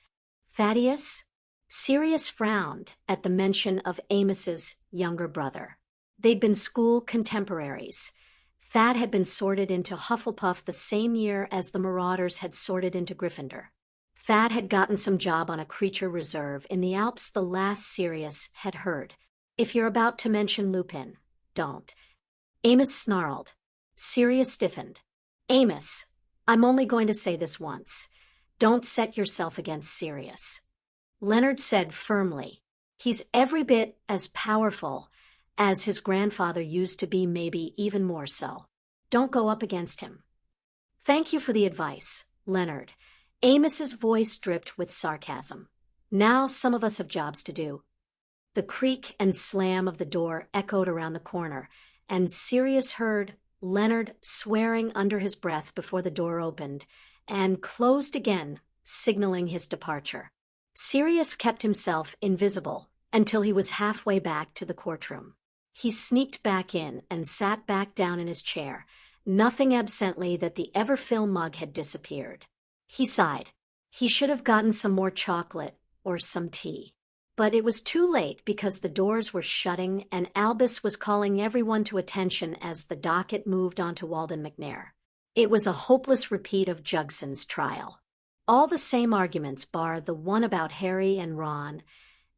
Thaddeus? Sirius frowned at the mention of Amos's younger brother. They'd been school contemporaries. Thad had been sorted into Hufflepuff the same year as the Marauders had sorted into Gryffindor. Thad had gotten some job on a creature reserve in the Alps the last Sirius had heard. If you're about to mention Lupin, don't. Amos snarled. Sirius stiffened. Amos, I'm only going to say this once. Don't set yourself against Sirius. Leonard said firmly. He's every bit as powerful as his grandfather used to be, maybe even more so. Don't go up against him. Thank you for the advice, Leonard. Amos's voice dripped with sarcasm. Now some of us have jobs to do. The creak and slam of the door echoed around the corner, and Sirius heard Leonard swearing under his breath before the door opened and closed again, signaling his departure. Sirius kept himself invisible until he was halfway back to the courtroom. He sneaked back in and sat back down in his chair, nothing absently that the ever-fill mug had disappeared. He sighed. He should have gotten some more chocolate or some tea. But it was too late because the doors were shutting and Albus was calling everyone to attention as the docket moved on to Walden McNair. It was a hopeless repeat of Jugson's trial. All the same arguments bar the one about Harry and Ron,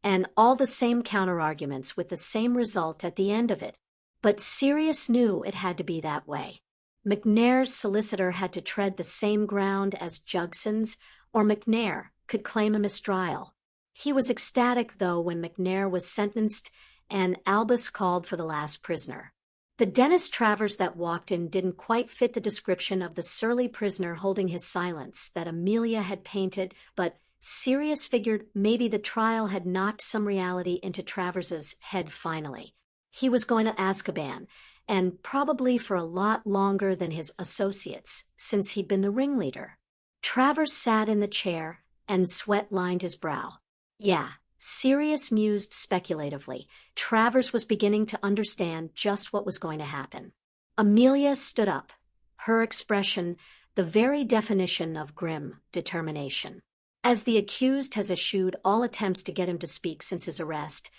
and all the same counter-arguments with the same result at the end of it. But Sirius knew it had to be that way. McNair's solicitor had to tread the same ground as Jugson's, or McNair could claim a mistrial. He was ecstatic, though, when McNair was sentenced and Albus called for the last prisoner. The Dennis Travers that walked in didn't quite fit the description of the surly prisoner holding his silence that Amelia had painted, but Sirius figured maybe the trial had knocked some reality into Travers's head finally. He was going to Azkaban, and probably for a lot longer than his associates, since he'd been the ringleader. Travers sat in the chair, and sweat lined his brow. Yeah, Sirius mused speculatively. Travers was beginning to understand just what was going to happen. Amelia stood up, her expression the very definition of grim determination. As the accused has eschewed all attempts to get him to speak since his arrest,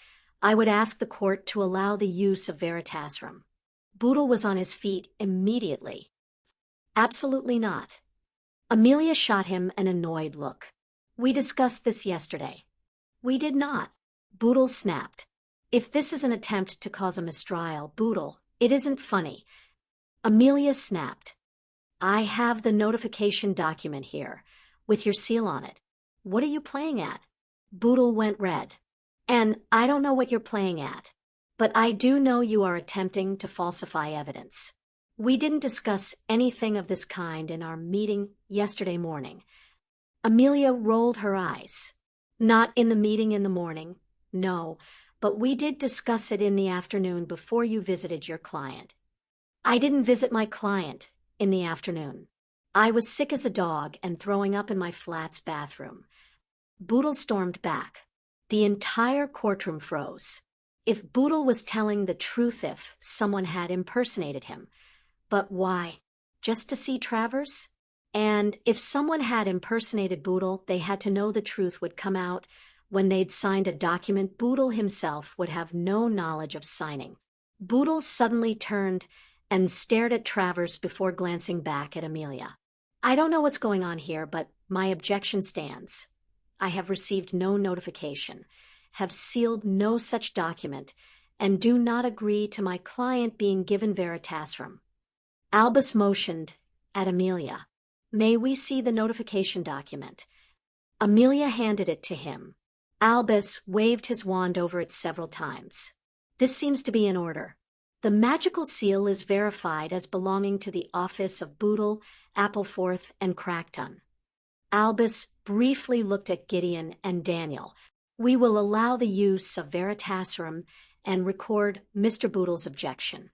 I would ask the court to allow the use of Veritasrum. Boodle was on his feet immediately. Absolutely not. Amelia shot him an annoyed look. We discussed this yesterday. We did not. Boodle snapped. If this is an attempt to cause a mistrial, Boodle, it isn't funny. Amelia snapped. I have the notification document here, with your seal on it. What are you playing at? Boodle went red. And I don't know what you're playing at. But I do know you are attempting to falsify evidence. We didn't discuss anything of this kind in our meeting yesterday morning. Amelia rolled her eyes. Not in the meeting in the morning, no, but we did discuss it in the afternoon before you visited your client. I didn't visit my client in the afternoon. I was sick as a dog and throwing up in my flat's bathroom. Boodle stormed back. The entire courtroom froze. If Boodle was telling the truth, if someone had impersonated him. But why? Just to see Travers? And if someone had impersonated Boodle, they had to know the truth would come out when they'd signed a document Boodle himself would have no knowledge of signing. Boodle suddenly turned and stared at Travers before glancing back at Amelia. "I don't know what's going on here, but my objection stands. I have received no notification, have sealed no such document, and do not agree to my client being given Veritasrum." Albus motioned at Amelia. "May we see the notification document?" Amelia handed it to him. Albus waved his wand over it several times. "This seems to be in order. The magical seal is verified as belonging to the office of Boodle, Appleforth, and Crackton." Albus briefly looked at Gideon and Daniel. "We will allow the use of Veritasrum and record Mr. Boodle's objection."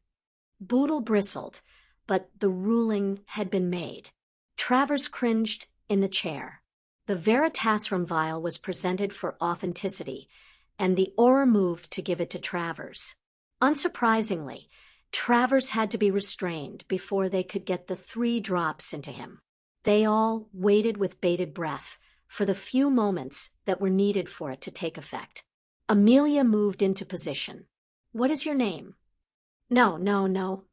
Boodle bristled, but the ruling had been made. Travers cringed in the chair. The Veritasrum vial was presented for authenticity, and the Auror moved to give it to Travers. Unsurprisingly, Travers had to be restrained before they could get the 3 drops into him. They all waited with bated breath for the few moments that were needed for it to take effect. Amelia moved into position. "What is your name?" No.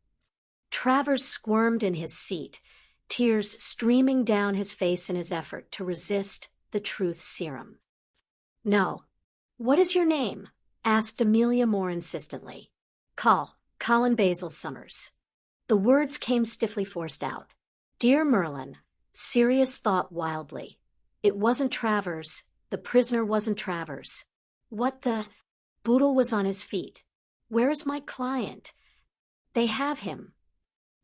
Travers squirmed in his seat, tears streaming down his face in his effort to resist the truth serum. "No." "What is your name?" asked Amelia more insistently. Colin Basil Summers." The words came stiffly forced out. "Dear Merlin," Sirius thought wildly. "It wasn't Travers. The prisoner wasn't Travers. What the—" Boodle was on his feet. "Where is my client?" "They have him."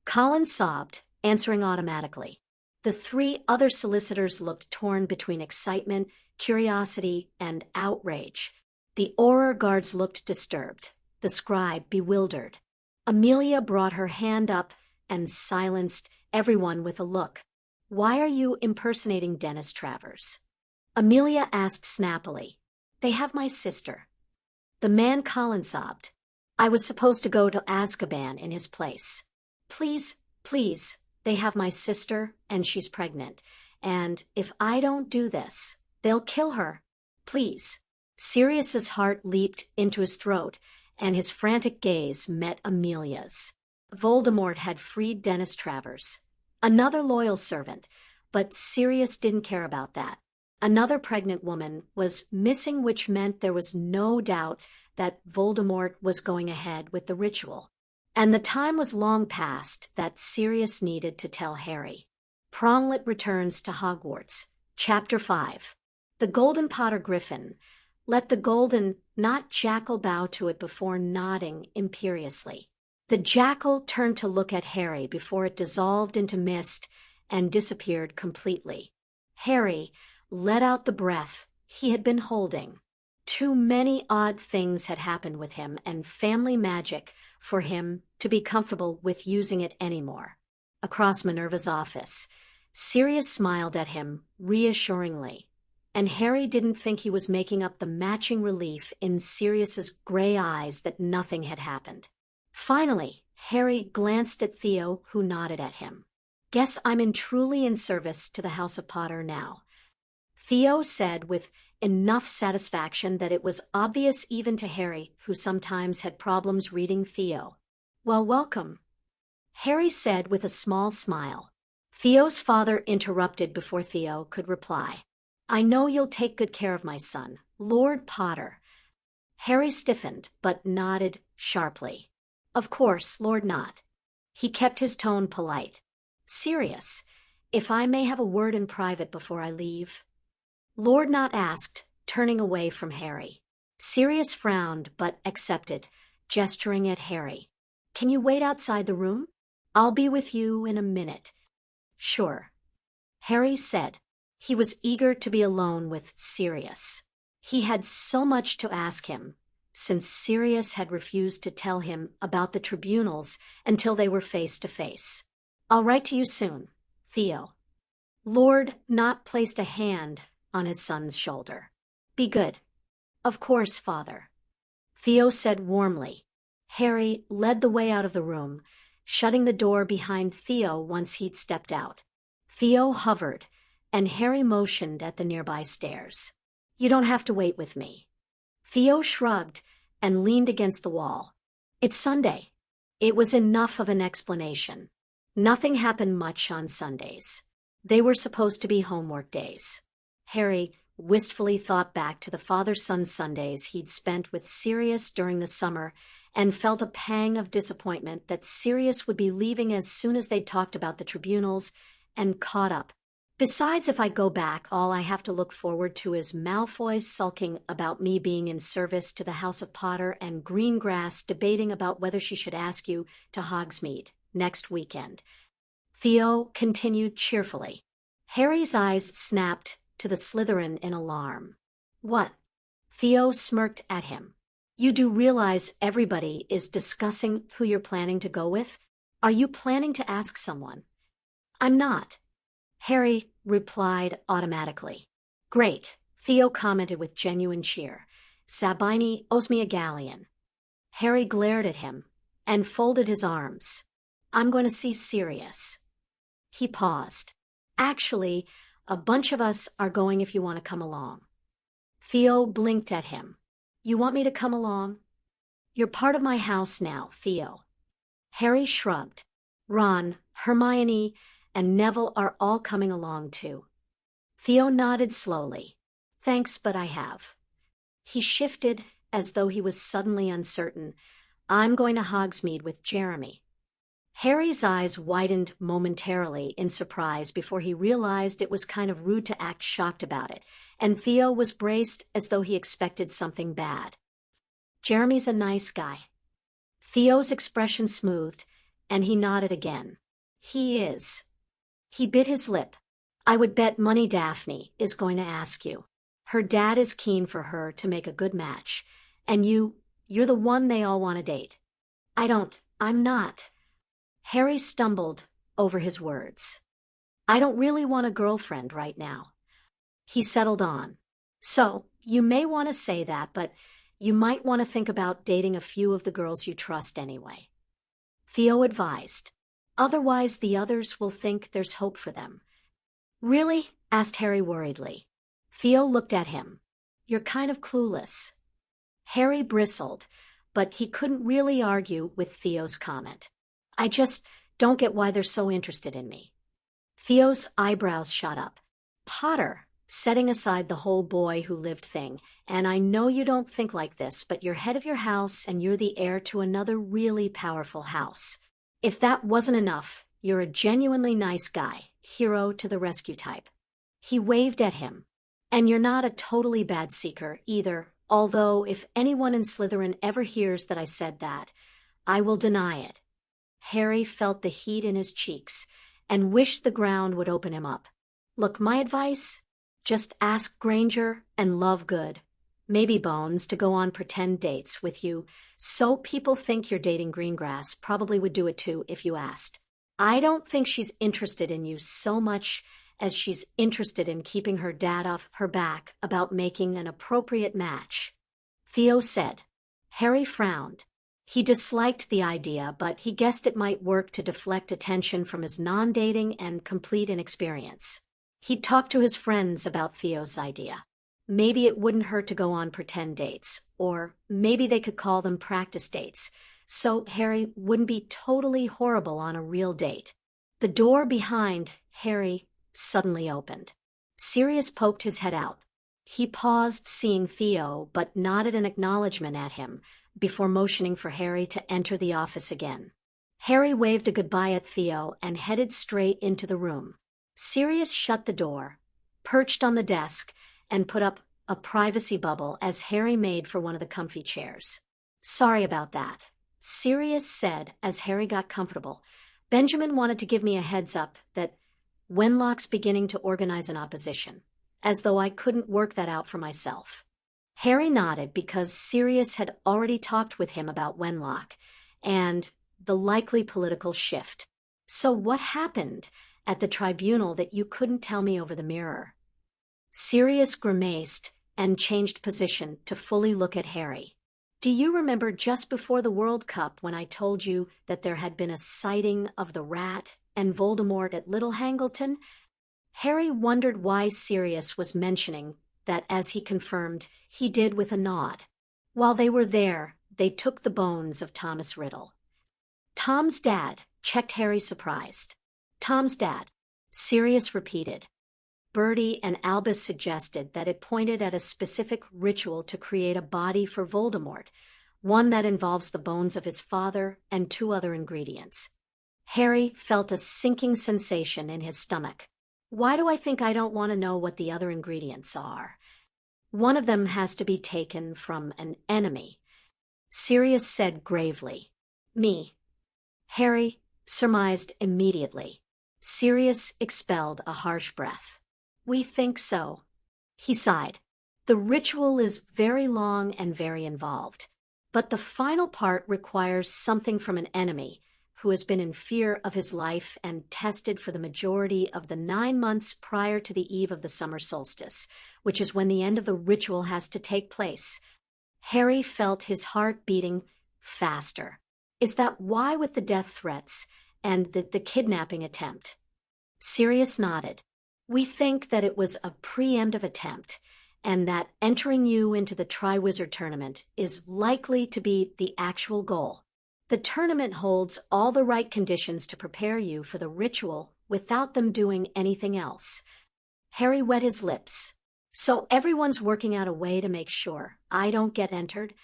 Colin sobbed, answering automatically. The 3 other solicitors looked torn between excitement, curiosity, and outrage. The Auror guards looked disturbed, the scribe bewildered. Amelia brought her hand up and silenced everyone with a look. "Why are you impersonating Dennis Travers?" Amelia asked snappily. "They have my sister." The man Colin sobbed. "I was supposed to go to Azkaban in his place. Please, they have my sister, and she's pregnant. And if I don't do this, they'll kill her. Please." Sirius's heart leaped into his throat, and his frantic gaze met Amelia's. Voldemort had freed Dennis Travers, another loyal servant, but Sirius didn't care about that. Another pregnant woman was missing, which meant there was no doubt that Voldemort was going ahead with the ritual. And the time was long past that Sirius needed to tell Harry. Pronglet returns to Hogwarts. Chapter 5. The Golden Potter Griffin. Let the golden, not jackal, bow to it before nodding imperiously. The jackal turned to look at Harry before it dissolved into mist and disappeared completely. Harry let out the breath he had been holding. Too many odd things had happened with him and family magic for him to be comfortable with using it anymore. Across Minerva's office, Sirius smiled at him reassuringly, and Harry didn't think he was making up the matching relief in Sirius's gray eyes that nothing had happened. Finally, Harry glanced at Theo, who nodded at him. "Guess I'm truly in service to the House of Potter now," Theo said with enough satisfaction that it was obvious even to Harry, who sometimes had problems reading Theo. "Well, welcome," Harry said with a small smile. Theo's father interrupted before Theo could reply. "I know you'll take good care of my son, Lord Potter." Harry stiffened, but nodded sharply. "Of course, Lord Not." He kept his tone polite. "Sirius, if I may have a word in private before I leave?" Lord Not asked, turning away from Harry. Sirius frowned but accepted, gesturing at Harry. "Can you wait outside the room? I'll be with you in a minute." "Sure," Harry said. He was eager to be alone with Sirius. He had so much to ask him, since Sirius had refused to tell him about the tribunals until they were face to face. "I'll write to you soon, Theo." Lord Not placed a hand on his son's shoulder. "Be good." "Of course, Father," Theo said warmly. Harry led the way out of the room, shutting the door behind Theo once he'd stepped out. Theo hovered, and Harry motioned at the nearby stairs. You don't have to wait with me. Theo shrugged and leaned against the wall. It's Sunday. It was enough of an explanation. Nothing happened much on Sundays. They were supposed to be homework days. Harry wistfully thought back to the father-son Sundays he'd spent with Sirius during the summer and felt a pang of disappointment that Sirius would be leaving as soon as they'd talked about the tribunals and caught up. Besides, if I go back, all I have to look forward to is Malfoy sulking about me being in service to the House of Potter and Greengrass debating about whether she should ask you to Hogsmeade next weekend. Theo continued cheerfully. Harry's eyes snapped to the Slytherin in alarm. What? Theo smirked at him. You do realize everybody is discussing who you're planning to go with? Are you planning to ask someone? I'm not. Harry replied automatically. Great, Theo commented with genuine cheer. Sabini owes me a galleon. Harry glared at him and folded his arms. I'm going to see Sirius. He paused. Actually, a bunch of us are going if you want to come along. Theo blinked at him. You want me to come along? You're part of my house now, Theo. Harry shrugged. Ron, Hermione, and Neville are all coming along too. Theo nodded slowly. Thanks, but I have. He shifted as though he was suddenly uncertain. I'm going to Hogsmeade with Jeremy. Harry's eyes widened momentarily in surprise before he realized it was kind of rude to act shocked about it, and Theo was braced as though he expected something bad. Jeremy's a nice guy. Theo's expression smoothed, and he nodded again. He is. He bit his lip. I would bet money Daphne is going to ask you. Her dad is keen for her to make a good match, and you're the one they all want to date. I'm not. Harry stumbled over his words. I don't really want a girlfriend right now. He settled on. So, you may want to say that, but you might want to think about dating a few of the girls you trust anyway. Theo advised. Otherwise, the others will think there's hope for them. Really? Asked Harry worriedly. Theo looked at him. You're kind of clueless. Harry bristled, but he couldn't really argue with Theo's comment. I just don't get why they're so interested in me. Theo's eyebrows shot up. Potter, setting aside the whole boy who lived thing, and I know you don't think like this, but you're head of your house and you're the heir to another really powerful house. If that wasn't enough, you're a genuinely nice guy, hero to the rescue type. He waved at him. And you're not a totally bad seeker either, although if anyone in Slytherin ever hears that I said that, I will deny it. Harry felt the heat in his cheeks and wished the ground would open him up. Look, my advice? Just ask Granger and Lovegood, maybe Bones, to go on pretend dates with you, so people think you're dating Greengrass. Probably would do it too if you asked. I don't think she's interested in you so much as she's interested in keeping her dad off her back about making an appropriate match. Theo said. Harry frowned. He disliked the idea, but he guessed it might work to deflect attention from his non-dating and complete inexperience. He'd talked to his friends about Theo's idea. Maybe it wouldn't hurt to go on pretend dates, or maybe they could call them practice dates, so Harry wouldn't be totally horrible on a real date. The door behind Harry suddenly opened. Sirius poked his head out. He paused, seeing Theo, but nodded an acknowledgement at him before motioning for Harry to enter the office again. Harry waved a goodbye at Theo and headed straight into the room. Sirius shut the door, perched on the desk, and put up a privacy bubble as Harry made for one of the comfy chairs. Sorry about that, Sirius said as Harry got comfortable. Benjamin wanted to give me a heads up that Wenlock's beginning to organize an opposition, as though I couldn't work that out for myself. Harry nodded because Sirius had already talked with him about Wenlock and the likely political shift. So what happened at the tribunal that you couldn't tell me over the mirror? Sirius grimaced and changed position to fully look at Harry. Do you remember just before the World Cup when I told you that there had been a sighting of the rat and Voldemort at Little Hangleton? Harry wondered why Sirius was mentioning that, as he confirmed, he did with a nod. While they were there, they took the bones of Thomas Riddle. Tom's dad, checked Harry, surprised. Tom's dad, Sirius repeated. Bertie and Albus suggested that it pointed at a specific ritual to create a body for Voldemort, one that involves the bones of his father and 2 other ingredients. Harry felt a sinking sensation in his stomach. Why do I think I don't want to know what the other ingredients are? One of them has to be taken from an enemy, Sirius said gravely. Me. Harry surmised immediately. Sirius expelled a harsh breath. We think so. He sighed. The ritual is very long and very involved, but the final part requires something from an enemy who has been in fear of his life and tested for the majority of the 9 months prior to the eve of the summer solstice, which is when the end of the ritual has to take place. Harry felt his heart beating faster. Is that why, with the death threats and the kidnapping attempt? Sirius nodded. We think that it was a preemptive attempt, and that entering you into the Triwizard Tournament is likely to be the actual goal. The tournament holds all the right conditions to prepare you for the ritual without them doing anything else. Harry wet his lips. So everyone's working out a way to make sure I don't get entered?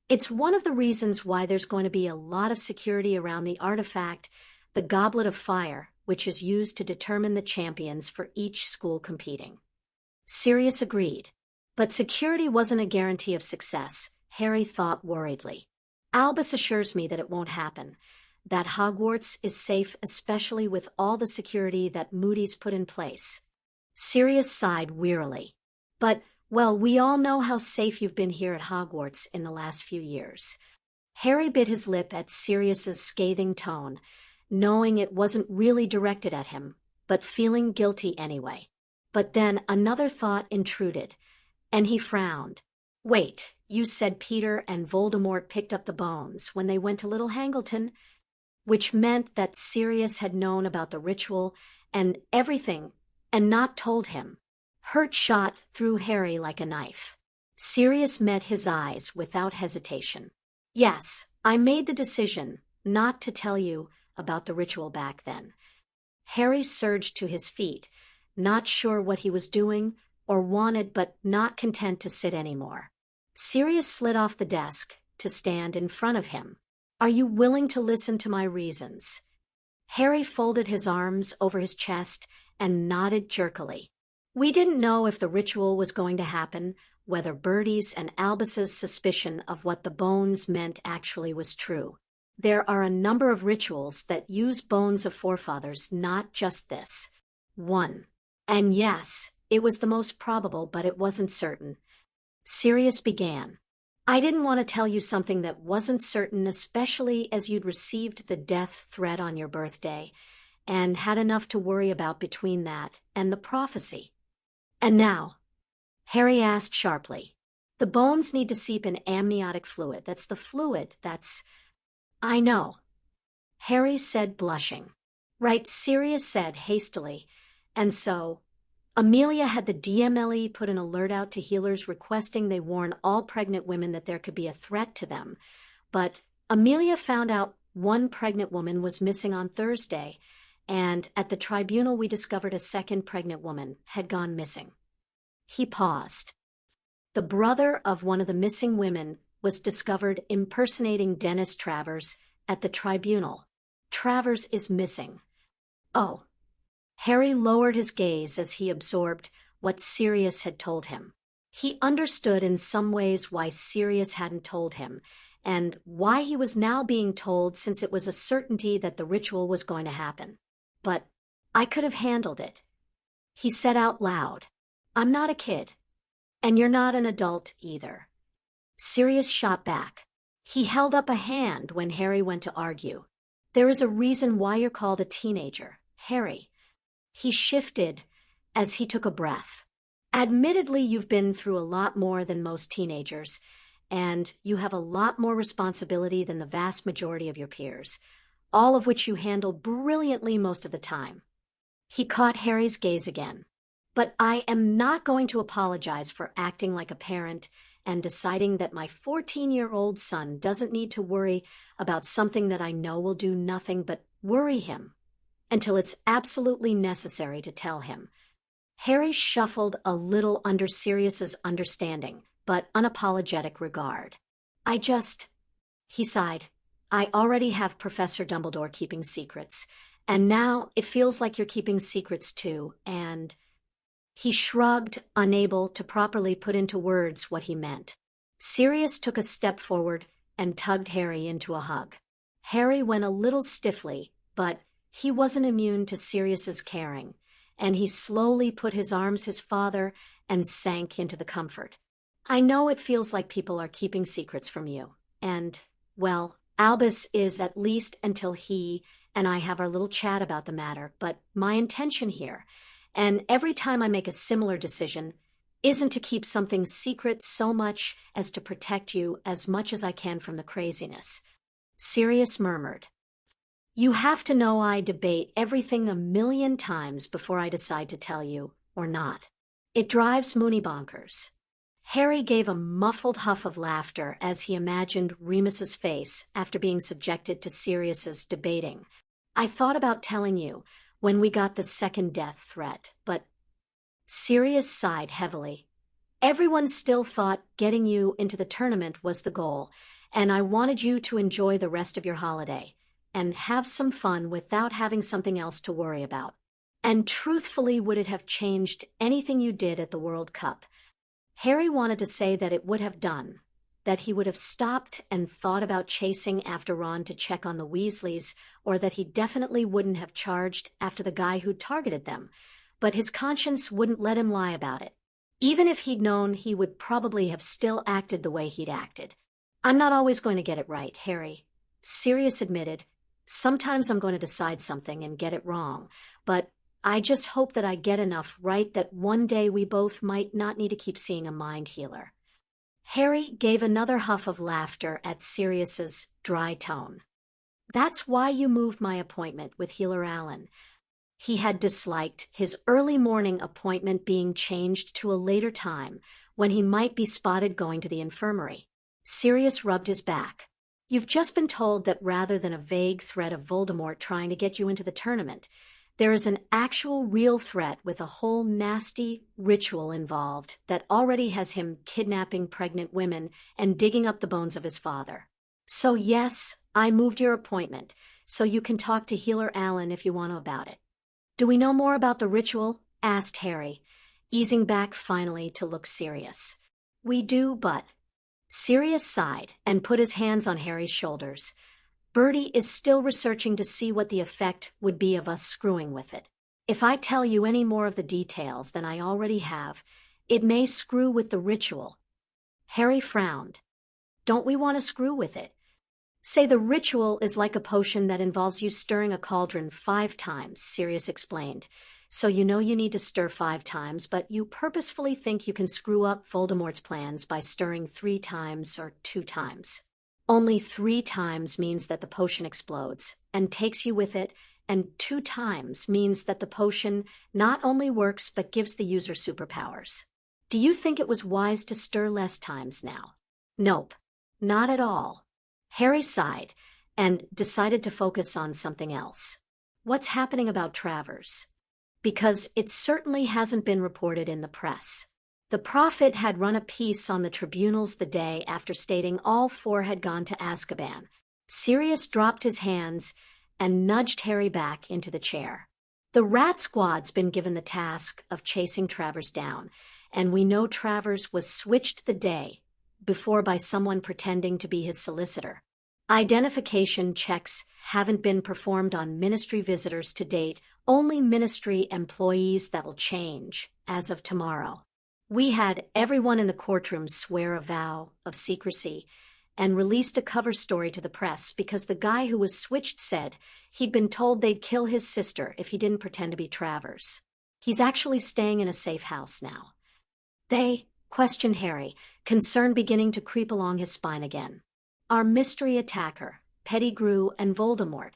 It's one of the reasons why there's going to be a lot of security around the artifact, the Goblet of Fire, which is used to determine the champions for each school competing. Sirius agreed. But security wasn't a guarantee of success, Harry thought worriedly. Albus assures me that it won't happen, that Hogwarts is safe, especially with all the security that Moody's put in place. Sirius sighed wearily. But, well, we all know how safe you've been here at Hogwarts in the last few years. Harry bit his lip at Sirius's scathing tone, knowing it wasn't really directed at him, but feeling guilty anyway. But then another thought intruded, and he frowned. Wait, you said Peter and Voldemort picked up the bones when they went to Little Hangleton, which meant that Sirius had known about the ritual and everything and not told him. Hurt shot through Harry like a knife. Sirius met his eyes without hesitation. Yes, I made the decision not to tell you about the ritual back then. Harry surged to his feet, not sure what he was doing or wanted, but not content to sit anymore. Sirius slid off the desk to stand in front of him. Are you willing to listen to my reasons? Harry folded his arms over his chest and nodded jerkily. We didn't know if the ritual was going to happen, whether Bertie's and Albus's suspicion of what the bones meant actually was true. There are a number of rituals that use bones of forefathers, not just this. 1. And yes, it was the most probable, but it wasn't certain. Sirius began. I didn't want to tell you something that wasn't certain, especially as you'd received the death threat on your birthday, and had enough to worry about between that and the prophecy. And now? Harry asked sharply. The bones need to seep in amniotic fluid. That's the fluid that's... I know. Harry said, blushing. Right, Sirius said hastily. And so, Amelia had the DMLE put an alert out to healers requesting they warn all pregnant women that there could be a threat to them. But Amelia found out one pregnant woman was missing on Thursday, and at the Tribunal we discovered a second pregnant woman had gone missing. He paused. The brother of one of the missing women was discovered impersonating Dennis Travers at the Tribunal. Travers is missing. Oh. Harry lowered his gaze as he absorbed what Sirius had told him. He understood in some ways why Sirius hadn't told him, and why he was now being told, since it was a certainty that the ritual was going to happen. But I could have handled it. He said out loud, I'm not a kid, and you're not an adult either. Sirius shot back. He held up a hand when Harry went to argue. There is a reason why you're called a teenager, Harry. He shifted as he took a breath. Admittedly, you've been through a lot more than most teenagers, and you have a lot more responsibility than the vast majority of your peers, all of which you handle brilliantly most of the time. He caught Harry's gaze again. But I am not going to apologize for acting like a parent and deciding that my 14-year-old son doesn't need to worry about something that I know will do nothing but worry him until it's absolutely necessary to tell him. Harry shuffled a little under Sirius's understanding, but unapologetic regard. He sighed. I already have Professor Dumbledore keeping secrets, and now it feels like you're keeping secrets too, and... He shrugged, unable to properly put into words what he meant. Sirius took a step forward and tugged Harry into a hug. Harry went a little stiffly, but he wasn't immune to Sirius's caring, and he slowly put his arms his father and sank into the comfort. I know it feels like people are keeping secrets from you, and, well, Albus is at least until he and I have our little chat about the matter, but my intention here, and every time I make a similar decision, isn't to keep something secret so much as to protect you as much as I can from the craziness. Sirius murmured. You have to know I debate everything a million times before I decide to tell you, or not. It drives Moony bonkers. Harry gave a muffled huff of laughter as he imagined Remus's face after being subjected to Sirius's debating. I thought about telling you when we got the second death threat, but... Sirius sighed heavily. Everyone still thought getting you into the tournament was the goal, and I wanted you to enjoy the rest of your holiday and have some fun without having something else to worry about. And truthfully, would it have changed anything you did at the World Cup? Harry wanted to say that it would have done, that he would have stopped and thought about chasing after Ron to check on the Weasleys, or that he definitely wouldn't have charged after the guy who'd targeted them, but his conscience wouldn't let him lie about it. Even if he'd known, he would probably have still acted the way he'd acted. I'm not always going to get it right, Harry, Sirius admitted. Sometimes I'm going to decide something and get it wrong, but I just hope that I get enough right that one day we both might not need to keep seeing a mind healer. Harry gave another huff of laughter at Sirius's dry tone. That's why you moved my appointment with Healer Allen. He had disliked his early morning appointment being changed to a later time when he might be spotted going to the infirmary. Sirius rubbed his back. You've just been told that rather than a vague threat of Voldemort trying to get you into the tournament, there is an actual real threat with a whole nasty ritual involved that already has him kidnapping pregnant women and digging up the bones of his father. So yes, I moved your appointment, so you can talk to Healer Allen if you want to about it. Do we know more about the ritual? Asked Harry, easing back finally to look serious. We do, but... Sirius sighed and put his hands on Harry's shoulders. Bertie is still researching to see what the effect would be of us screwing with it. If I tell you any more of the details than I already have, it may screw with the ritual. Harry frowned. Don't we want to screw with it? Say the ritual is like a potion that involves you stirring a cauldron 5 times, Sirius explained. So you know you need to stir 5 times, but you purposefully think you can screw up Voldemort's plans by stirring 3 times or 2 times. Only 3 times means that the potion explodes and takes you with it, and 2 times means that the potion not only works but gives the user superpowers. Do you think it was wise to stir less times now? Nope, not at all. Harry sighed and decided to focus on something else. What's happening about Travers? Because it certainly hasn't been reported in the press. The Prophet had run a piece on the Tribunals the day after stating all 4 had gone to Azkaban. Sirius dropped his hands and nudged Harry back into the chair. The Rat Squad's been given the task of chasing Travers down, and we know Travers was switched the day before by someone pretending to be his solicitor. Identification checks haven't been performed on Ministry visitors to date, only Ministry employees that'll change as of tomorrow. We had everyone in the courtroom swear a vow of secrecy and released a cover story to the press because the guy who was switched said he'd been told they'd kill his sister if he didn't pretend to be Travers. He's actually staying in a safe house now. They? Questioned Harry, concern beginning to creep along his spine again. Our mystery attacker, Pettigrew, and Voldemort.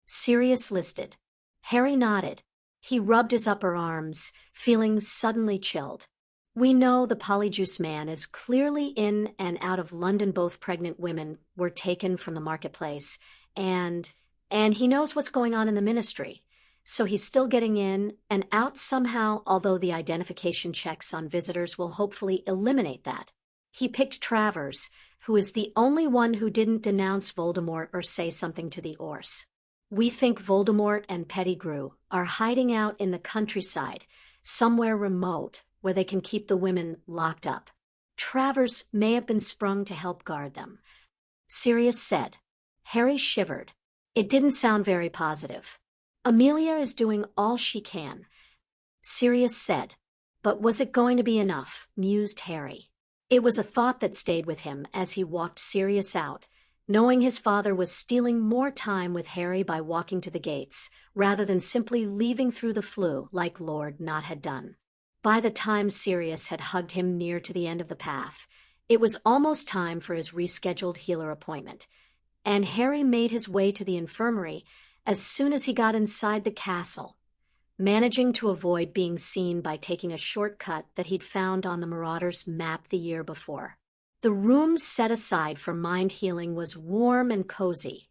Sirius listed. Harry nodded. He rubbed his upper arms, feeling suddenly chilled. We know the Polyjuice Man is clearly in and out of London. Both pregnant women were taken from the marketplace, and he knows what's going on in the ministry. So he's still getting in and out somehow, although the identification checks on visitors will hopefully eliminate that. He picked Travers, who is the only one who didn't denounce Voldemort or say something to the Orse. We think Voldemort and Pettigrew are hiding out in the countryside, somewhere remote, where they can keep the women locked up. Travers may have been sprung to help guard them. Sirius said. Harry shivered. It didn't sound very positive. Amelia is doing all she can. Sirius said. But was it going to be enough? Mused Harry. It was a thought that stayed with him as he walked Sirius out, knowing his father was stealing more time with Harry by walking to the gates, rather than simply leaving through the flue like Lord Not had done. By the time Sirius had hugged him near to the end of the path, it was almost time for his rescheduled healer appointment, and Harry made his way to the infirmary as soon as he got inside the castle, managing to avoid being seen by taking a shortcut that he'd found on the Marauder's map the year before. The room set aside for mind healing was warm and cozy,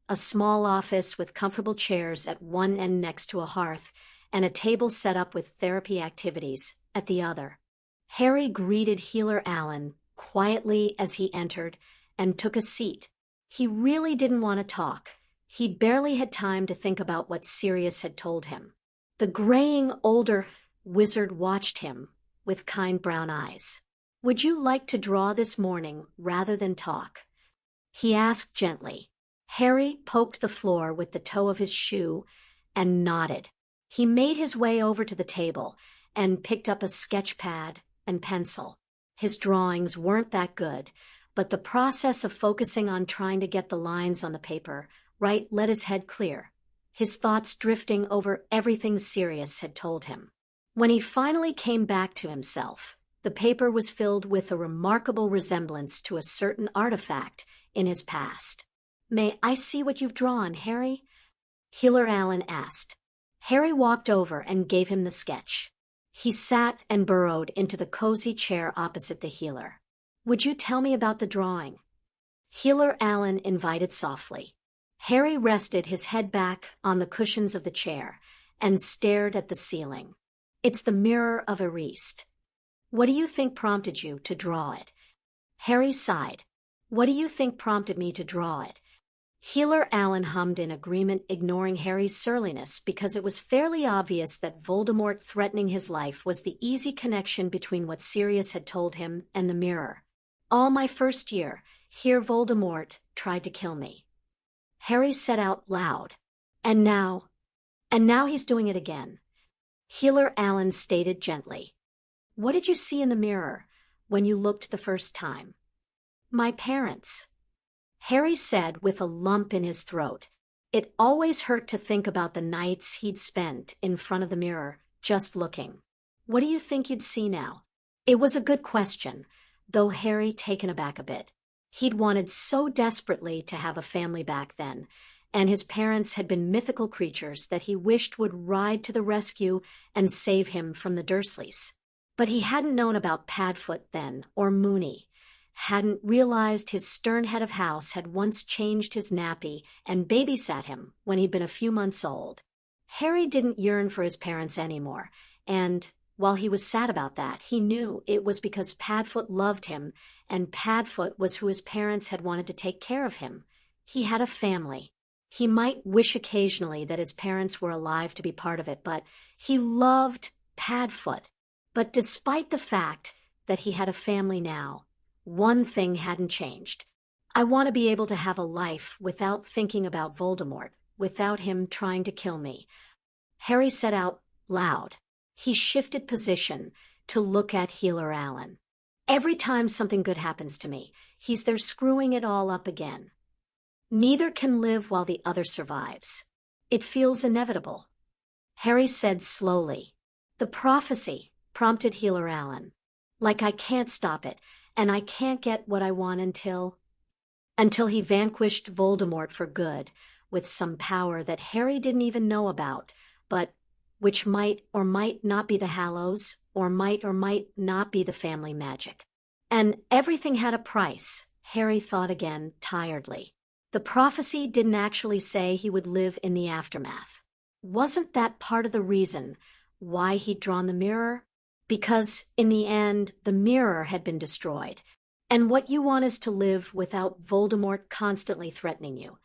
a small office with comfortable chairs at one end next to a hearth, and a table set up with therapy activities at the other. Harry greeted Healer Allen quietly as he entered and took a seat. He really didn't want to talk. He'd barely had time to think about what Sirius had told him. The graying older wizard watched him with kind brown eyes. Would you like to draw this morning rather than talk? He asked gently. Harry poked the floor with the toe of his shoe and nodded. He made his way over to the table and picked up a sketch pad and pencil. His drawings weren't that good, but the process of focusing on trying to get the lines on the paper right let his head clear, his thoughts drifting over everything Sirius had told him. When he finally came back to himself, the paper was filled with a remarkable resemblance to a certain artifact in his past. May I see what you've drawn, Harry? Healer Allen asked. Harry walked over and gave him the sketch. He sat and burrowed into the cozy chair opposite the healer. Would you tell me about the drawing? Healer Allen invited softly. Harry rested his head back on the cushions of the chair and stared at the ceiling. It's the mirror of Erist. What do you think prompted you to draw it? Harry sighed. What do you think prompted me to draw it? Healer Allen hummed in agreement, ignoring Harry's surliness because it was fairly obvious that Voldemort threatening his life was the easy connection between what Sirius had told him and the mirror. All my first year, here Voldemort tried to kill me. Harry said out loud. And now he's doing it again. Healer Allen stated gently. What did you see in the mirror when you looked the first time? My parents. Harry said with a lump in his throat. It always hurt to think about the nights he'd spent in front of the mirror, just looking. What do you think you'd see now? It was a good question, though Harry taken aback a bit. He'd wanted so desperately to have a family back then, and his parents had been mythical creatures that he wished would ride to the rescue and save him from the Dursleys. But he hadn't known about Padfoot then, or Moony. Hadn't realized his stern head of house had once changed his nappy and babysat him when he'd been a few months old. Harry didn't yearn for his parents anymore, and while he was sad about that, he knew it was because Padfoot loved him, and Padfoot was who his parents had wanted to take care of him. He had a family. He might wish occasionally that his parents were alive to be part of it, but he loved Padfoot. But despite the fact that he had a family now, one thing hadn't changed. I want to be able to have a life without thinking about Voldemort, without him trying to kill me. Harry said out loud. He shifted position to look at Healer Allen. Every time something good happens to me, he's there screwing it all up again. Neither can live while the other survives. It feels inevitable. Harry said slowly. The prophecy, prompted Healer Allen. Like I can't stop it, and I can't get what I want until he vanquished Voldemort for good, with some power that Harry didn't even know about, but which might or might not be the Hallows, or might not be the family magic. And everything had a price, Harry thought again, tiredly. The prophecy didn't actually say he would live in the aftermath. Wasn't that part of the reason why he'd drawn the mirror? Because, in the end, the mirror had been destroyed. And what you want is to live without Voldemort constantly threatening you.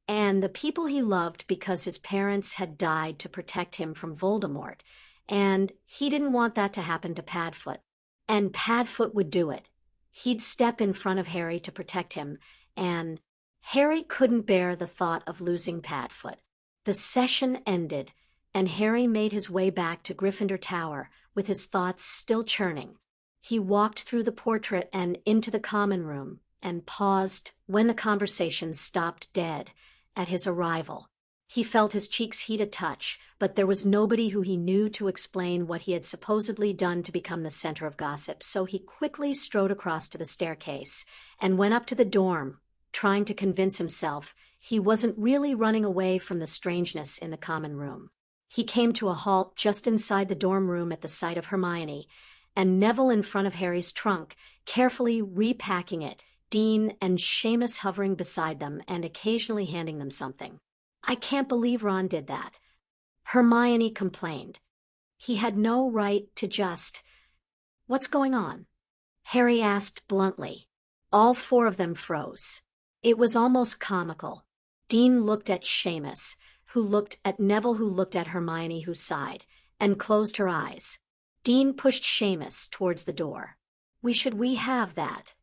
And the people he loved because his parents had died to protect him from Voldemort. And he didn't want that to happen to Padfoot. And Padfoot would do it. He'd step in front of Harry to protect him, and Harry couldn't bear the thought of losing Padfoot. The session ended, and Harry made his way back to Gryffindor Tower with his thoughts still churning. He walked through the portrait and into the common room and paused when the conversation stopped dead at his arrival. He felt his cheeks heat a touch, but there was nobody who he knew to explain what he had supposedly done to become the center of gossip, so he quickly strode across to the staircase and went up to the dorm, trying to convince himself he wasn't really running away from the strangeness in the common room. He came to a halt just inside the dorm room at the sight of Hermione, and Neville in front of Harry's trunk, carefully repacking it, Dean and Seamus hovering beside them and occasionally handing them something. "I can't believe Ron did that," Hermione complained. "He had no right to just—" "What's going on?" Harry asked bluntly. All four of them froze. It was almost comical. Dean looked at Seamus, who looked at Neville, who looked at Hermione, who sighed, and closed her eyes. Dean pushed Seamus towards the door. We have that."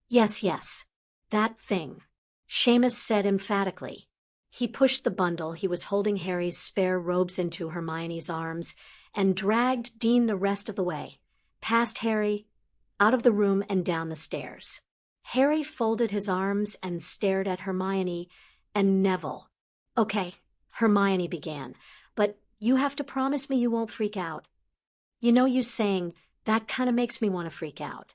Yes, that thing," Seamus said emphatically. He pushed the bundle he was holding Harry's spare robes into Hermione's arms and dragged Dean the rest of the way, past Harry, out of the room and down the stairs. Harry folded his arms and stared at Hermione and Neville. "Okay," Hermione began, "but you have to promise me you won't freak out." "You know, you saying that kind of makes me want to freak out,"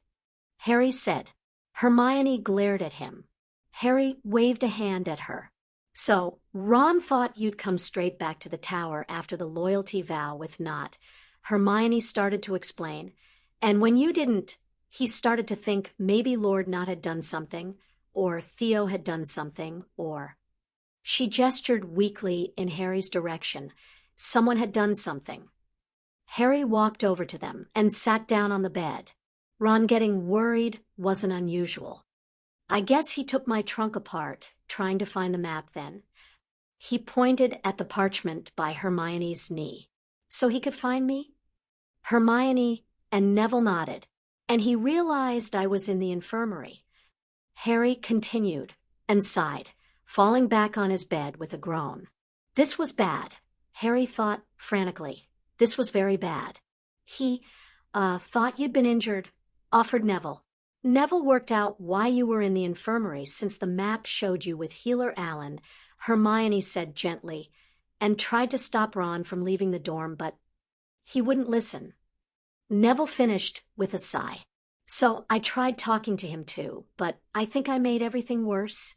Harry said. Hermione glared at him. Harry waved a hand at her. "So, Ron thought you'd come straight back to the tower after the loyalty vow with Nott," Hermione started to explain. "And when you didn't, he started to think maybe Lord Nott had done something, or Theo had done something, or—" She gestured weakly in Harry's direction. Someone had done something. Harry walked over to them and sat down on the bed. Ron getting worried wasn't unusual. "I guess he took my trunk apart, trying to find the map then." He pointed at the parchment by Hermione's knee. "So he could find me?" Hermione and Neville nodded. "And he realized I was in the infirmary." Harry continued and sighed, falling back on his bed with a groan. This was bad, Harry thought frantically. This was very bad. "He, thought you'd been injured," offered Neville. "Neville worked out why you were in the infirmary since the map showed you with Healer Allen," Hermione said gently, and tried to stop Ron from leaving the dorm, but he wouldn't listen. Neville finished with a sigh. "So I tried talking to him too, but I think I made everything worse,"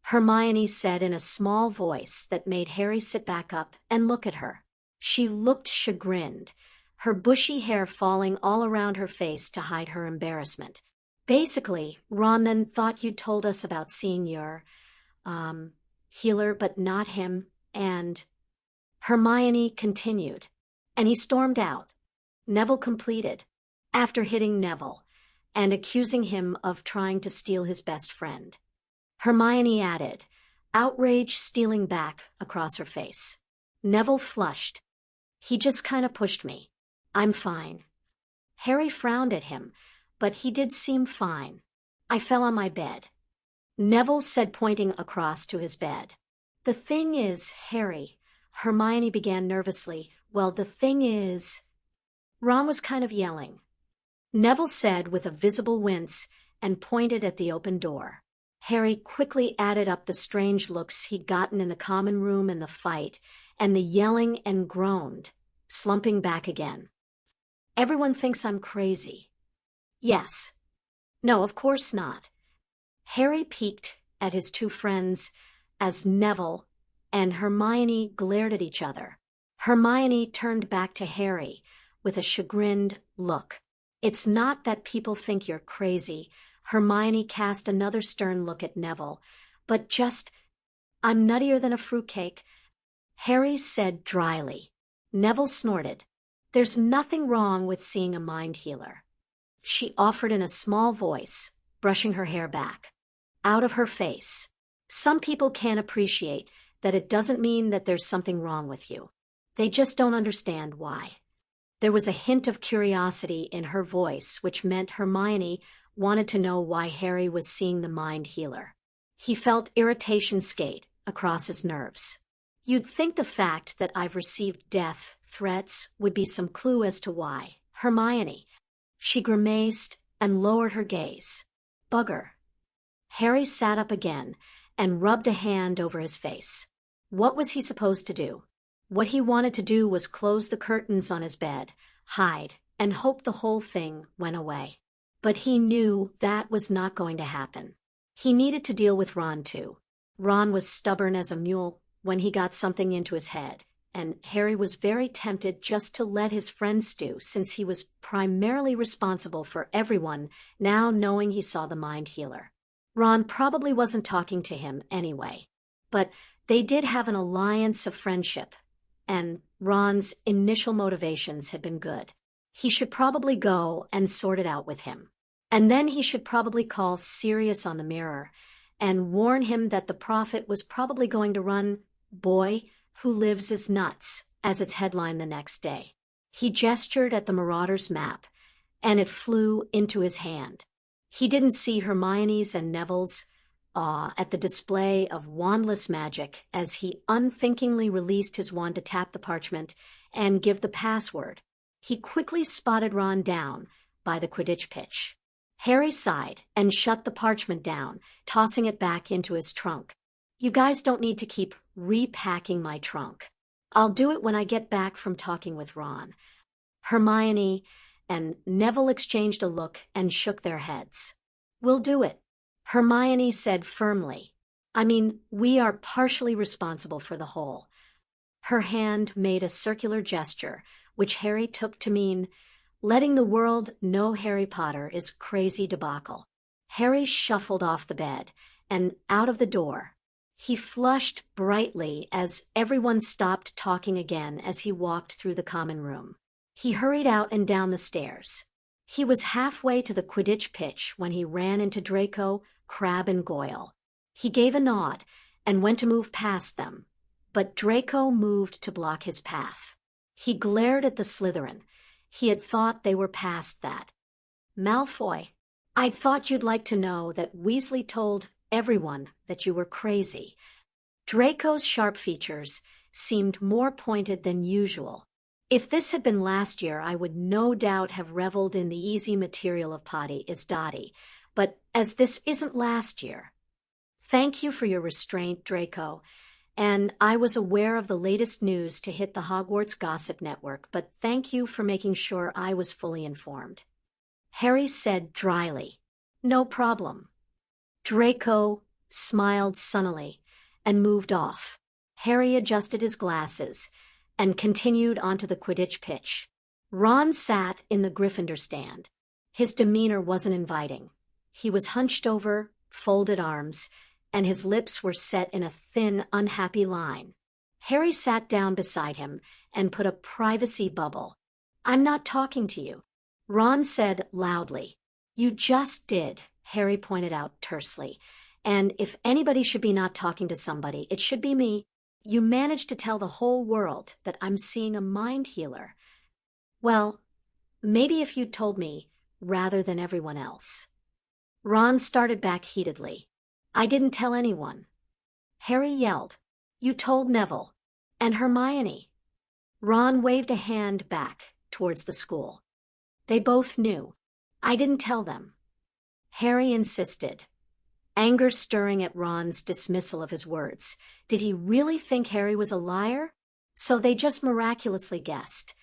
Hermione said in a small voice that made Harry sit back up and look at her. She looked chagrined, her bushy hair falling all around her face to hide her embarrassment. "Basically, Ron then thought you'd told us about seeing your, healer, but not him, and—" Hermione continued. "And he stormed out," Neville completed, after hitting Neville and accusing him of trying to steal his best friend. Hermione added, outrage stealing back across her face. Neville flushed. "He just kind of pushed me. I'm fine." Harry frowned at him, but he did seem fine. "I fell on my bed," Neville said, pointing across to his bed. "The thing is, Harry," Hermione began nervously, "well, the thing is—" Ron was kind of yelling, Neville said with a visible wince and pointed at the open door. Harry quickly added up the strange looks he'd gotten in the common room and the fight, and the yelling, and groaned, slumping back again. "Everyone thinks I'm crazy." "Yes." "No, of course not." Harry peeked at his two friends as Neville and Hermione glared at each other. Hermione turned back to Harry with a chagrined look. It's not that people think you're crazy. Hermione cast another stern look at Neville. But just, I'm nuttier than a fruitcake, Harry said dryly. Neville snorted. There's nothing wrong with seeing a mind healer, she offered in a small voice, brushing her hair back. Out of her face. Some people can't appreciate that it doesn't mean that there's something wrong with you. They just don't understand why. There was a hint of curiosity in her voice, which meant Hermione wanted to know why Harry was seeing the mind healer. He felt irritation skate across his nerves. You'd think the fact that I've received death threats would be some clue as to why. Hermione. She grimaced and lowered her gaze. Bugger. Harry sat up again and rubbed a hand over his face. What was he supposed to do? What he wanted to do was close the curtains on his bed, hide, and hope the whole thing went away. But he knew that was not going to happen. He needed to deal with Ron too. Ron was stubborn as a mule when he got something into his head, and Harry was very tempted just to let his friend stew since he was primarily responsible for everyone now knowing he saw the mind healer. Ron probably wasn't talking to him anyway, but they did have an alliance of friendship, and Ron's initial motivations had been good. He should probably go and sort it out with him. And then he should probably call Sirius on the mirror and warn him that the prophet was probably going to run Boy Who Lives Is Nuts as its headline the next day. He gestured at the Marauder's map, and it flew into his hand. He didn't see Hermione's and Neville's awe at the display of wandless magic as he unthinkingly released his wand to tap the parchment and give the password. He quickly spotted Ron down by the Quidditch pitch. Harry sighed and shut the parchment down, tossing it back into his trunk. You guys don't need to keep repacking my trunk. I'll do it when I get back from talking with Ron. Hermione and Neville exchanged a look and shook their heads. We'll do it, Hermione said firmly. I mean, we are partially responsible for the whole. Her hand made a circular gesture, which Harry took to mean letting the world know Harry Potter is crazy debacle. Harry shuffled off the bed and out of the door. He flushed brightly as everyone stopped talking again as he walked through the common room. He hurried out and down the stairs. He was halfway to the Quidditch pitch when he ran into Draco, Crabbe, and Goyle. He gave a nod and went to move past them, but Draco moved to block his path. He glared at the Slytherin. He had thought they were past that. Malfoy, I thought you'd like to know that Weasley told everyone that you were crazy. Draco's sharp features seemed more pointed than usual. If this had been last year, I would no doubt have reveled in the easy material of Potty is Dotty, but as this isn't last year. Thank you for your restraint, Draco, and I was aware of the latest news to hit the Hogwarts gossip network, but thank you for making sure I was fully informed. Harry said dryly, No problem. Draco smiled sunnily and moved off. Harry adjusted his glasses and continued onto the Quidditch pitch. Ron sat in the Gryffindor stand. His demeanor wasn't inviting. He was hunched over, folded arms, and his lips were set in a thin, unhappy line. Harry sat down beside him and put a privacy bubble. I'm not talking to you, Ron said loudly. You just did, Harry pointed out tersely. And if anybody should be not talking to somebody, it should be me. You managed to tell the whole world that I'm seeing a mind healer. Well, maybe if you'd told me rather than everyone else. Ron started back heatedly. I didn't tell anyone. Harry yelled. You told Neville. And Hermione. Ron waved a hand back towards the school. They both knew. I didn't tell them. Harry insisted, anger stirring at Ron's dismissal of his words. Did he really think Harry was a liar? So they just miraculously guessed.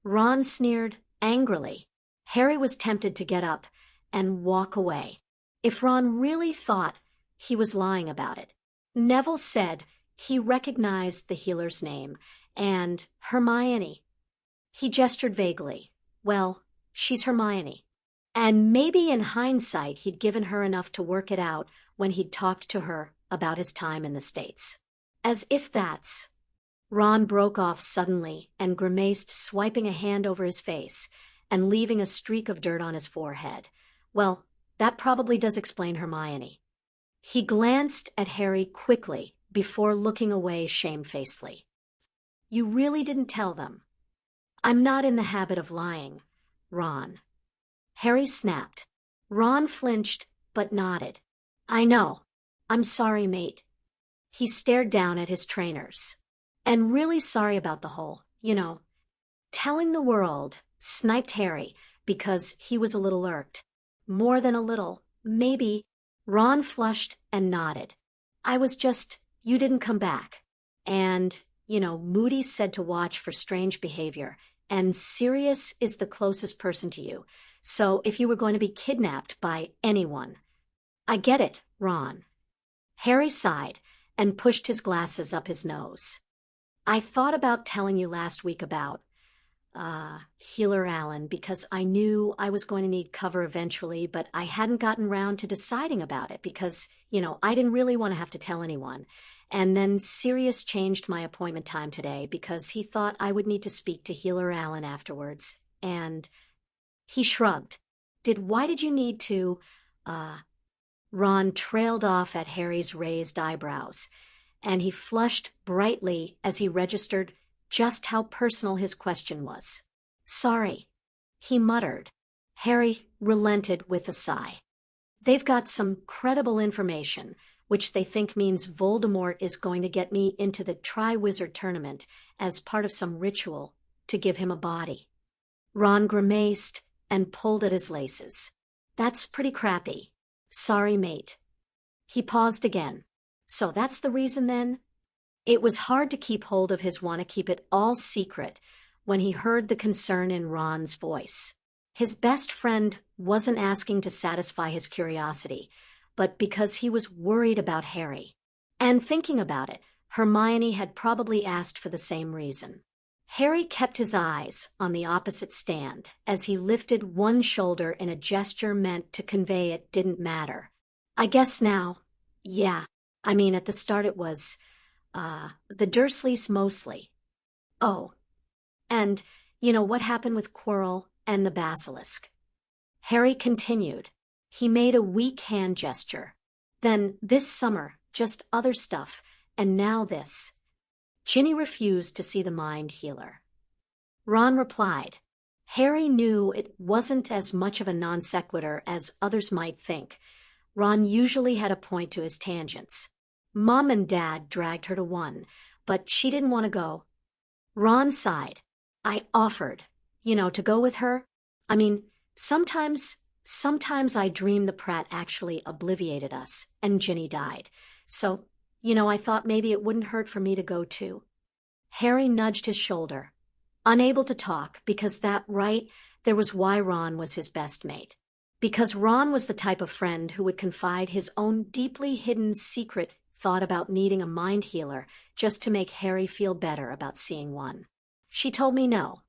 Ron sneered angrily. Harry was tempted to get up and walk away. If Ron really thought he was lying about it. Neville said he recognized the healer's name And Hermione. He gestured vaguely. Well, she's Hermione. And maybe in hindsight he'd given her enough to work it out when he'd talked to her about his time in the States. As if that's... Ron broke off suddenly and grimaced, swiping a hand over his face and leaving a streak of dirt on his forehead. Well, that probably does explain Hermione. He glanced at Harry quickly before looking away shamefacedly. You really didn't tell them? I'm not in the habit of lying, Ron. Harry snapped. Ron flinched, but nodded. I know. I'm sorry, mate. He stared down at his trainers. And really sorry about the whole, telling the world, sniped Harry, because he was a little irked. More than a little, maybe. Ron flushed and nodded. I was just, you didn't come back. And, Moody said to watch for strange behavior, and Sirius is the closest person to you. So if you were going to be kidnapped by anyone. I get it, Ron. Harry sighed and pushed his glasses up his nose. I thought about telling you last week about, Healer Allen, because I knew I was going to need cover eventually, but I hadn't gotten round to deciding about it because, I didn't really want to have to tell anyone. And then Sirius changed my appointment time today because he thought I would need to speak to Healer Allen afterwards. And he shrugged. Why did you need to, Ron trailed off at Harry's raised eyebrows, and he flushed brightly as he registered just how personal his question was. Sorry, he muttered. Harry relented with a sigh. They've got some credible information, which they think means Voldemort is going to get me into the Triwizard Tournament as part of some ritual to give him a body. Ron grimaced and pulled at his laces. That's pretty crappy. Sorry, mate. He paused again. So that's the reason then? It was hard to keep hold of his want to keep it all secret when he heard the concern in Ron's voice. His best friend wasn't asking to satisfy his curiosity, but because he was worried about Harry. And thinking about it, Hermione had probably asked for the same reason. Harry kept his eyes on the opposite stand as he lifted one shoulder in a gesture meant to convey it didn't matter. I guess now, yeah. At the start it was, the Dursleys mostly. Oh. And, what happened with Quirrell and the Basilisk. Harry continued. He made a weak hand gesture. Then, this summer, just other stuff, and now this. Ginny refused to see the mind healer. Ron replied. Harry knew it wasn't as much of a non sequitur as others might think. Ron usually had a point to his tangents. Mom and Dad dragged her to one, but she didn't want to go. Ron sighed. I offered, to go with her. Sometimes I dream the Pratt actually obliviated us, and Ginny died. So, I thought maybe it wouldn't hurt for me to go too. Harry nudged his shoulder, unable to talk, because there was why Ron was his best mate. Because Ron was the type of friend who would confide his own deeply hidden secret thought about needing a mind healer just to make Harry feel better about seeing one. She told me no.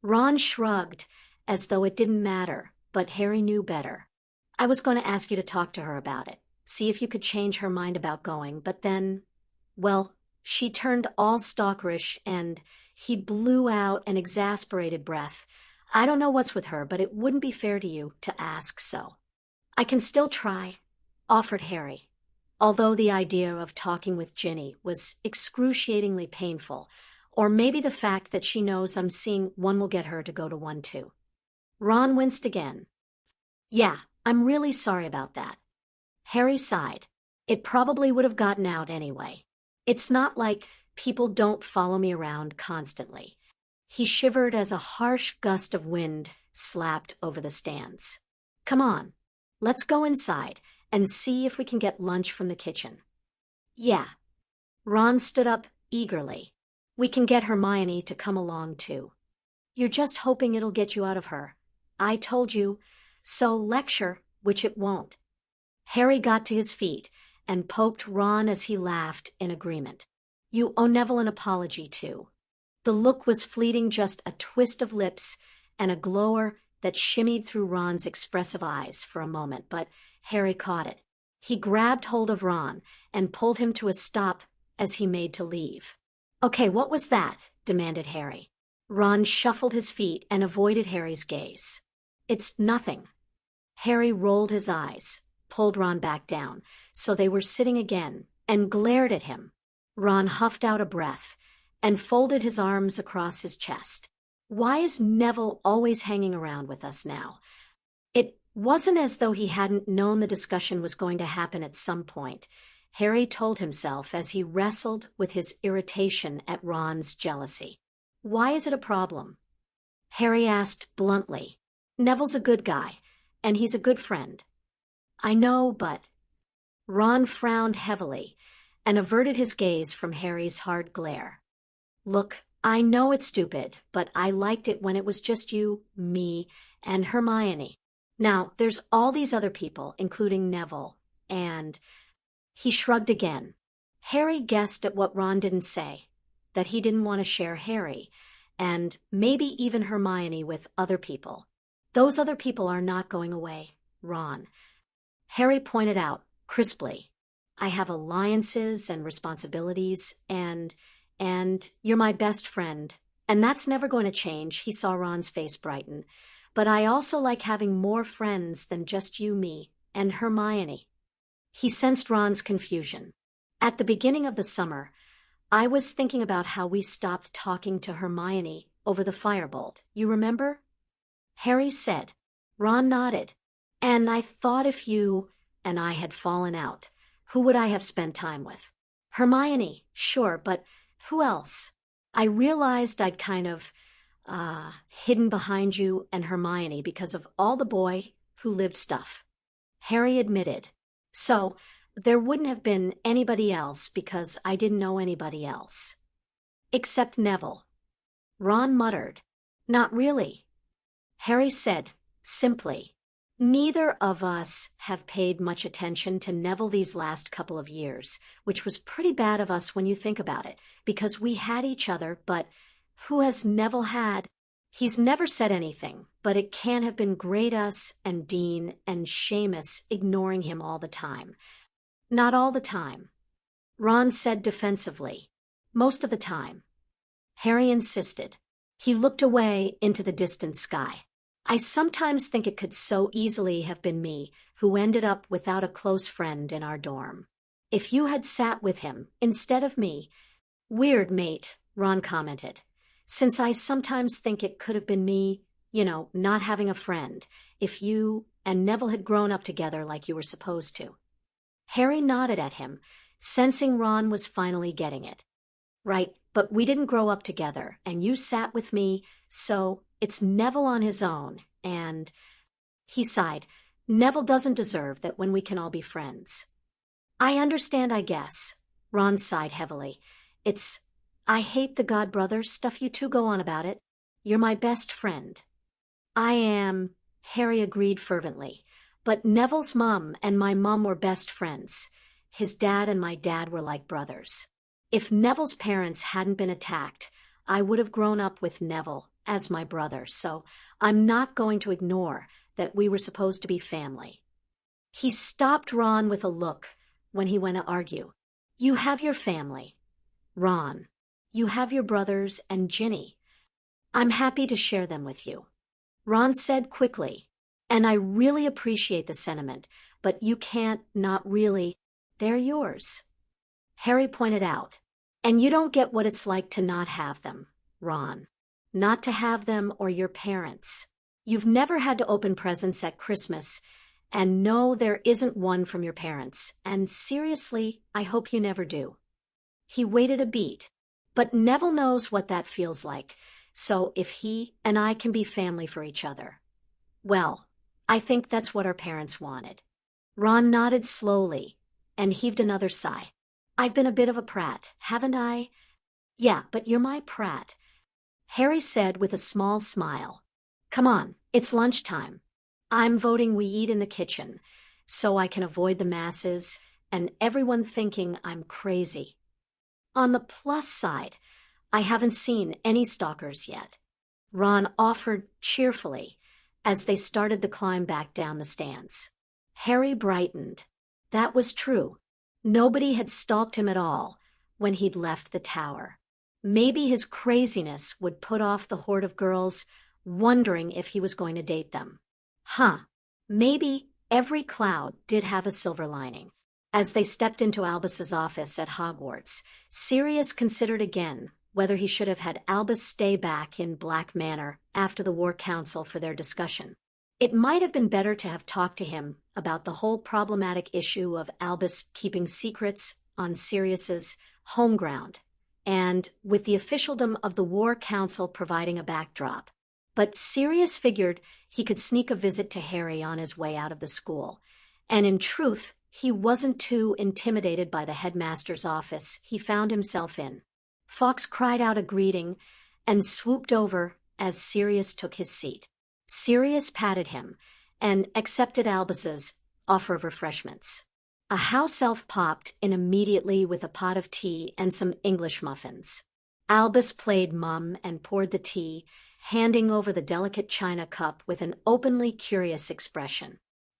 Ron shrugged, as though it didn't matter, but Harry knew better. I was going to ask you to talk to her about it, see if you could change her mind about going, but then, well, she turned all stalkerish and he blew out an exasperated breath. I don't know what's with her, but it wouldn't be fair to you to ask so. I can still try, offered Harry. Although the idea of talking with Ginny was excruciatingly painful, or maybe the fact that she knows I'm seeing one will get her to go to one too. Ron winced again. Yeah, I'm really sorry about that. Harry sighed. It probably would have gotten out anyway. It's not like people don't follow me around constantly. He shivered as a harsh gust of wind slapped over the stands. Come on, let's go inside and see if we can get lunch from the kitchen. Yeah. Ron stood up eagerly. We can get Hermione to come along too. You're just hoping it'll get you out of her. I told you, so lecture, which it won't. Harry got to his feet and poked Ron as he laughed in agreement. You owe Neville an apology too. The look was fleeting, just a twist of lips and a glower that shimmied through Ron's expressive eyes for a moment, but Harry caught it. He grabbed hold of Ron and pulled him to a stop as he made to leave. "Okay, what was that?" demanded Harry. Ron shuffled his feet and avoided Harry's gaze. "It's nothing." Harry rolled his eyes, pulled Ron back down, so they were sitting again, and glared at him. Ron huffed out a breath and folded his arms across his chest. Why is Neville always hanging around with us now? It wasn't as though he hadn't known the discussion was going to happen at some point, Harry told himself as he wrestled with his irritation at Ron's jealousy. Why is it a problem? Harry asked bluntly. Neville's a good guy, and he's a good friend. I know, but... Ron frowned heavily and averted his gaze from Harry's hard glare. Look, I know it's stupid, but I liked it when it was just you, me, and Hermione. Now, there's all these other people, including Neville, and... He shrugged again. Harry guessed at what Ron didn't say, that he didn't want to share Harry, and maybe even Hermione with other people. Those other people are not going away, Ron. Harry pointed out, crisply, I have alliances and responsibilities, and you're my best friend, and that's never going to change. He saw Ron's face brighten. But I also like having more friends than just you, me, and Hermione. He sensed Ron's confusion. At the beginning of the summer, I was thinking about how we stopped talking to Hermione over the firebolt. You remember? Harry said. Ron nodded. And I thought if you and I had fallen out, who would I have spent time with? Hermione, sure, but who else? I realized I'd kind of, hidden behind you and Hermione because of all the boy who lived stuff. Harry admitted. So, there wouldn't have been anybody else because I didn't know anybody else. Except Neville. Ron muttered. Not really. Harry said, simply, neither of us have paid much attention to Neville these last couple of years, which was pretty bad of us when you think about it, because we had each other, but who has Neville had? He's never said anything, but it can't have been Great-us and Dean and Seamus ignoring him all the time. Not all the time. Ron said defensively. Most of the time. Harry insisted. He looked away into the distant sky. I sometimes think it could so easily have been me who ended up without a close friend in our dorm. If you had sat with him instead of me. Weird, mate, Ron commented. Since I sometimes think it could have been me, not having a friend, if you and Neville had grown up together like you were supposed to. Harry nodded at him, sensing Ron was finally getting it. Right, but we didn't grow up together, and you sat with me, so it's Neville on his own, and... He sighed. Neville doesn't deserve that when we can all be friends. I understand, I guess. Ron sighed heavily. I hate the godbrother stuff. You two go on about it. You're my best friend. I am, Harry agreed fervently. But Neville's mom and my mom were best friends. His dad and my dad were like brothers. If Neville's parents hadn't been attacked, I would have grown up with Neville as my brother, so I'm not going to ignore that we were supposed to be family. He stopped Ron with a look when he went to argue. You have your family. Ron. You have your brothers and Ginny. I'm happy to share them with you. Ron said quickly, and I really appreciate the sentiment, but you can't, not really. They're yours. Harry pointed out, and you don't get what it's like to not have them, Ron. Not to have them or your parents. You've never had to open presents at Christmas, and no, there isn't one from your parents, and seriously, I hope you never do. He waited a beat. But Neville knows what that feels like, so if he and I can be family for each other. Well, I think that's what our parents wanted. Ron nodded slowly and heaved another sigh. I've been a bit of a prat, haven't I? Yeah, but you're my prat. Harry said with a small smile. Come on, it's lunchtime. I'm voting we eat in the kitchen, so I can avoid the masses and everyone thinking I'm crazy. On the plus side, I haven't seen any stalkers yet," Ron offered cheerfully as they started the climb back down the stairs. Harry brightened. That was true. Nobody had stalked him at all when he'd left the tower. Maybe his craziness would put off the horde of girls wondering if he was going to date them. Maybe every cloud did have a silver lining. As they stepped into Albus's office at Hogwarts, Sirius considered again whether he should have had Albus stay back in Black Manor after the War Council for their discussion. It might have been better to have talked to him about the whole problematic issue of Albus keeping secrets on Sirius's home ground, and with the officialdom of the War Council providing a backdrop. But Sirius figured he could sneak a visit to Harry on his way out of the school, and in truth, he wasn't too intimidated by the headmaster's office he found himself in. Fawkes cried out a greeting and swooped over as Sirius took his seat. Sirius patted him and accepted Albus's offer of refreshments. A house elf popped in immediately with a pot of tea and some English muffins. Albus played mum and poured the tea, handing over the delicate china cup with an openly curious expression.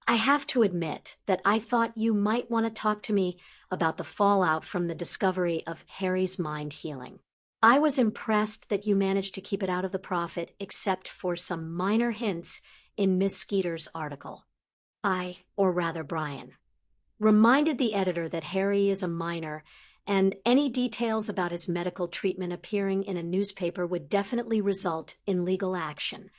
"I have to admit that I thought you might want to talk to me about the fallout from the discovery of Harry's mind healing. I was impressed that you managed to keep it out of the Prophet except for some minor hints in Miss Skeeter's article. Or rather Brian, reminded the editor that Harry is a minor and any details about his medical treatment appearing in a newspaper would definitely result in legal action,"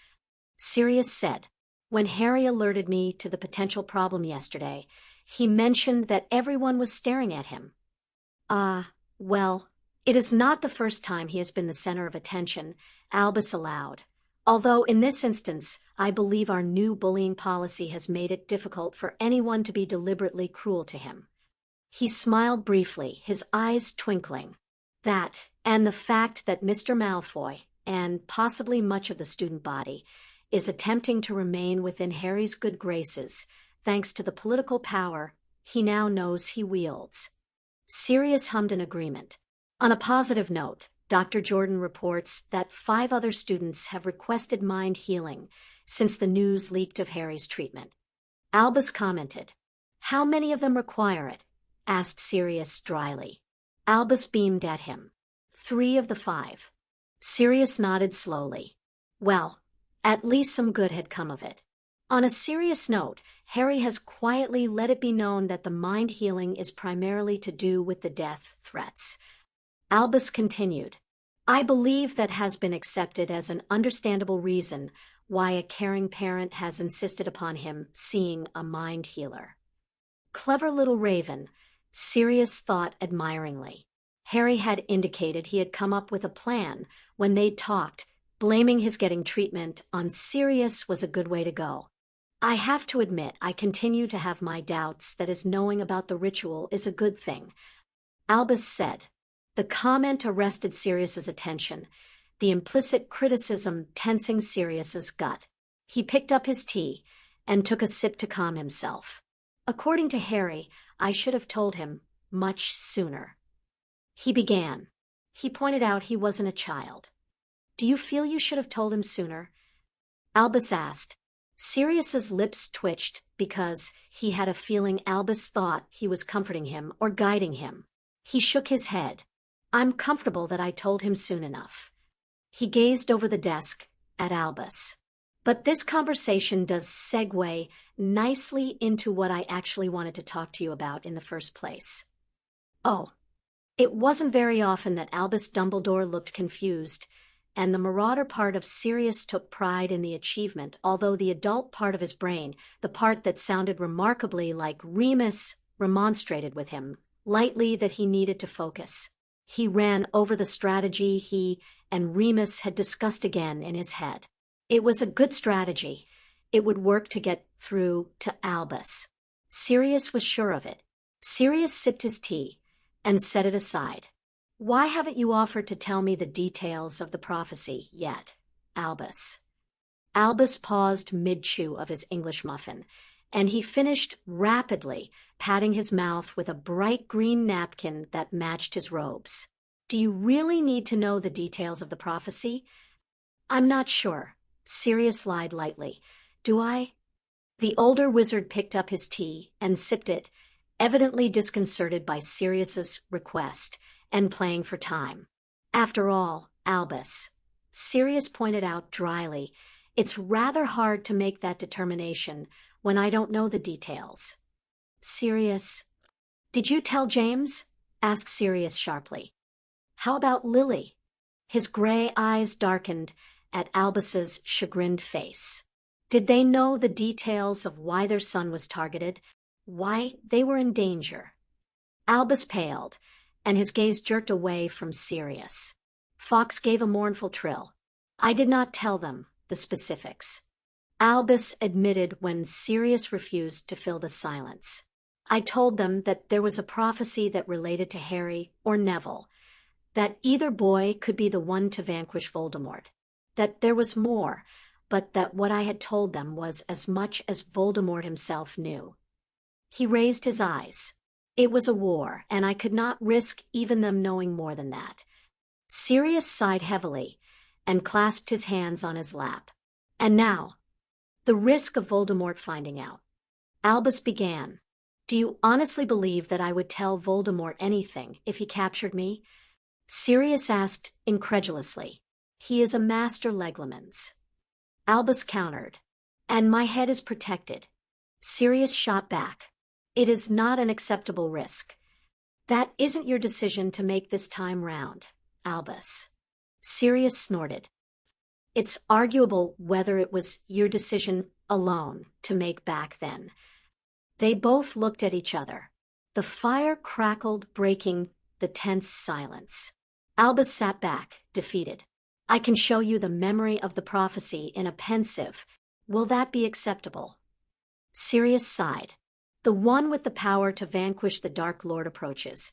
Sirius said. "When Harry alerted me to the potential problem yesterday, he mentioned that everyone was staring at him." Well, it is not the first time he has been the center of attention," Albus allowed. "Although in this instance, I believe our new bullying policy has made it difficult for anyone to be deliberately cruel to him." He smiled briefly, his eyes twinkling. That, and the fact that Mr. Malfoy, and possibly much of the student body, is attempting to remain within Harry's good graces, thanks to the political power he now knows he wields. Sirius hummed in agreement. On a positive note, Dr. Jordan reports that 5 other students have requested mind healing since the news leaked of Harry's treatment. Albus commented. "How many of them require it?" asked Sirius dryly. Albus beamed at him. 3 of the 5. Sirius nodded slowly. Well, at least some good had come of it. On a serious note, Harry has quietly let it be known that the mind healing is primarily to do with the death threats. Albus continued, "I believe that has been accepted as an understandable reason why a caring parent has insisted upon him seeing a mind healer." Clever little raven, Sirius thought admiringly. Harry had indicated he had come up with a plan when they'd talked. Blaming his getting treatment on Sirius was a good way to go. "I have to admit I continue to have my doubts that his knowing about the ritual is a good thing," Albus said. The comment arrested Sirius's attention, the implicit criticism tensing Sirius's gut. He picked up his tea and took a sip to calm himself. "According to Harry, I should have told him much sooner." He began. He pointed out he wasn't a child. "Do you feel you should have told him sooner?" Albus asked. Sirius's lips twitched because he had a feeling Albus thought he was comforting him or guiding him. He shook his head. "I'm comfortable that I told him soon enough." He gazed over the desk at Albus. "But this conversation does segue nicely into what I actually wanted to talk to you about in the first place." Oh, it wasn't very often that Albus Dumbledore looked confused, and the Marauder part of Sirius took pride in the achievement, although the adult part of his brain, the part that sounded remarkably like Remus, remonstrated with him, lightly that he needed to focus. He ran over the strategy he and Remus had discussed again in his head. It was a good strategy. It would work to get through to Albus. Sirius was sure of it. Sirius sipped his tea and set it aside. "Why haven't you offered to tell me the details of the prophecy yet, Albus?" Albus paused mid-chew of his English muffin, and he finished rapidly, patting his mouth with a bright green napkin that matched his robes. Do you really need to know the details of the prophecy? I'm not sure. Sirius lied lightly. Do I? The older wizard picked up his tea and sipped it, evidently disconcerted by Sirius's request and playing for time. After all, Albus, Sirius pointed out dryly, it's rather hard to make that determination when I don't know the details. Sirius, did you tell James? Asked Sirius sharply. How about Lily? His gray eyes darkened at Albus's chagrined face. Did they know the details of why their son was targeted? Why they were in danger? Albus paled, and his gaze jerked away from Sirius. Fawkes gave a mournful trill. I did not tell them the specifics. Albus admitted when Sirius refused to fill the silence. I told them that there was a prophecy that related to Harry or Neville, that either boy could be the one to vanquish Voldemort, that there was more, but that what I had told them was as much as Voldemort himself knew. He raised his eyes. It was a war, and I could not risk even them knowing more than that. Sirius sighed heavily and clasped his hands on his lap. And now, the risk of Voldemort finding out. Albus began. Do you honestly believe that I would tell Voldemort anything if he captured me? Sirius asked incredulously. He is a master Legolamens. Albus countered. And my head is protected. Sirius shot back. It is not an acceptable risk. That isn't your decision to make this time round, Albus. Sirius snorted. It's arguable whether it was your decision alone to make back then. They both looked at each other. The fire crackled, breaking the tense silence. Albus sat back, defeated. I can show you the memory of the prophecy in a pensive. Will that be acceptable? Sirius sighed. The one with the power to vanquish the Dark Lord approaches,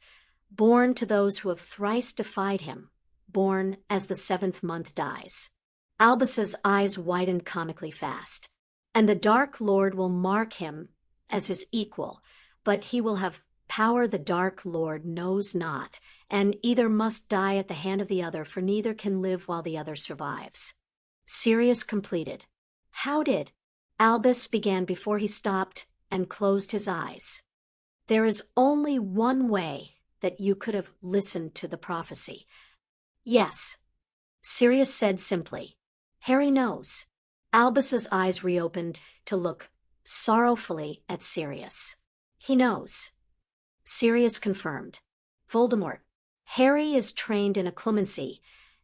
born to those who have thrice defied him, born as the 7th month dies. Albus's eyes widened comically fast. And the Dark Lord will mark him as his equal, but he will have power the Dark Lord knows not, and either must die at the hand of the other, for neither can live while the other survives. Sirius completed. How did? Albus began before he stopped and closed his eyes. There is only one way that you could have listened to the prophecy. Yes, Sirius said simply. Harry knows. Albus's eyes reopened to look sorrowfully at Sirius. He knows. Sirius confirmed. Voldemort. Harry is trained in occlumency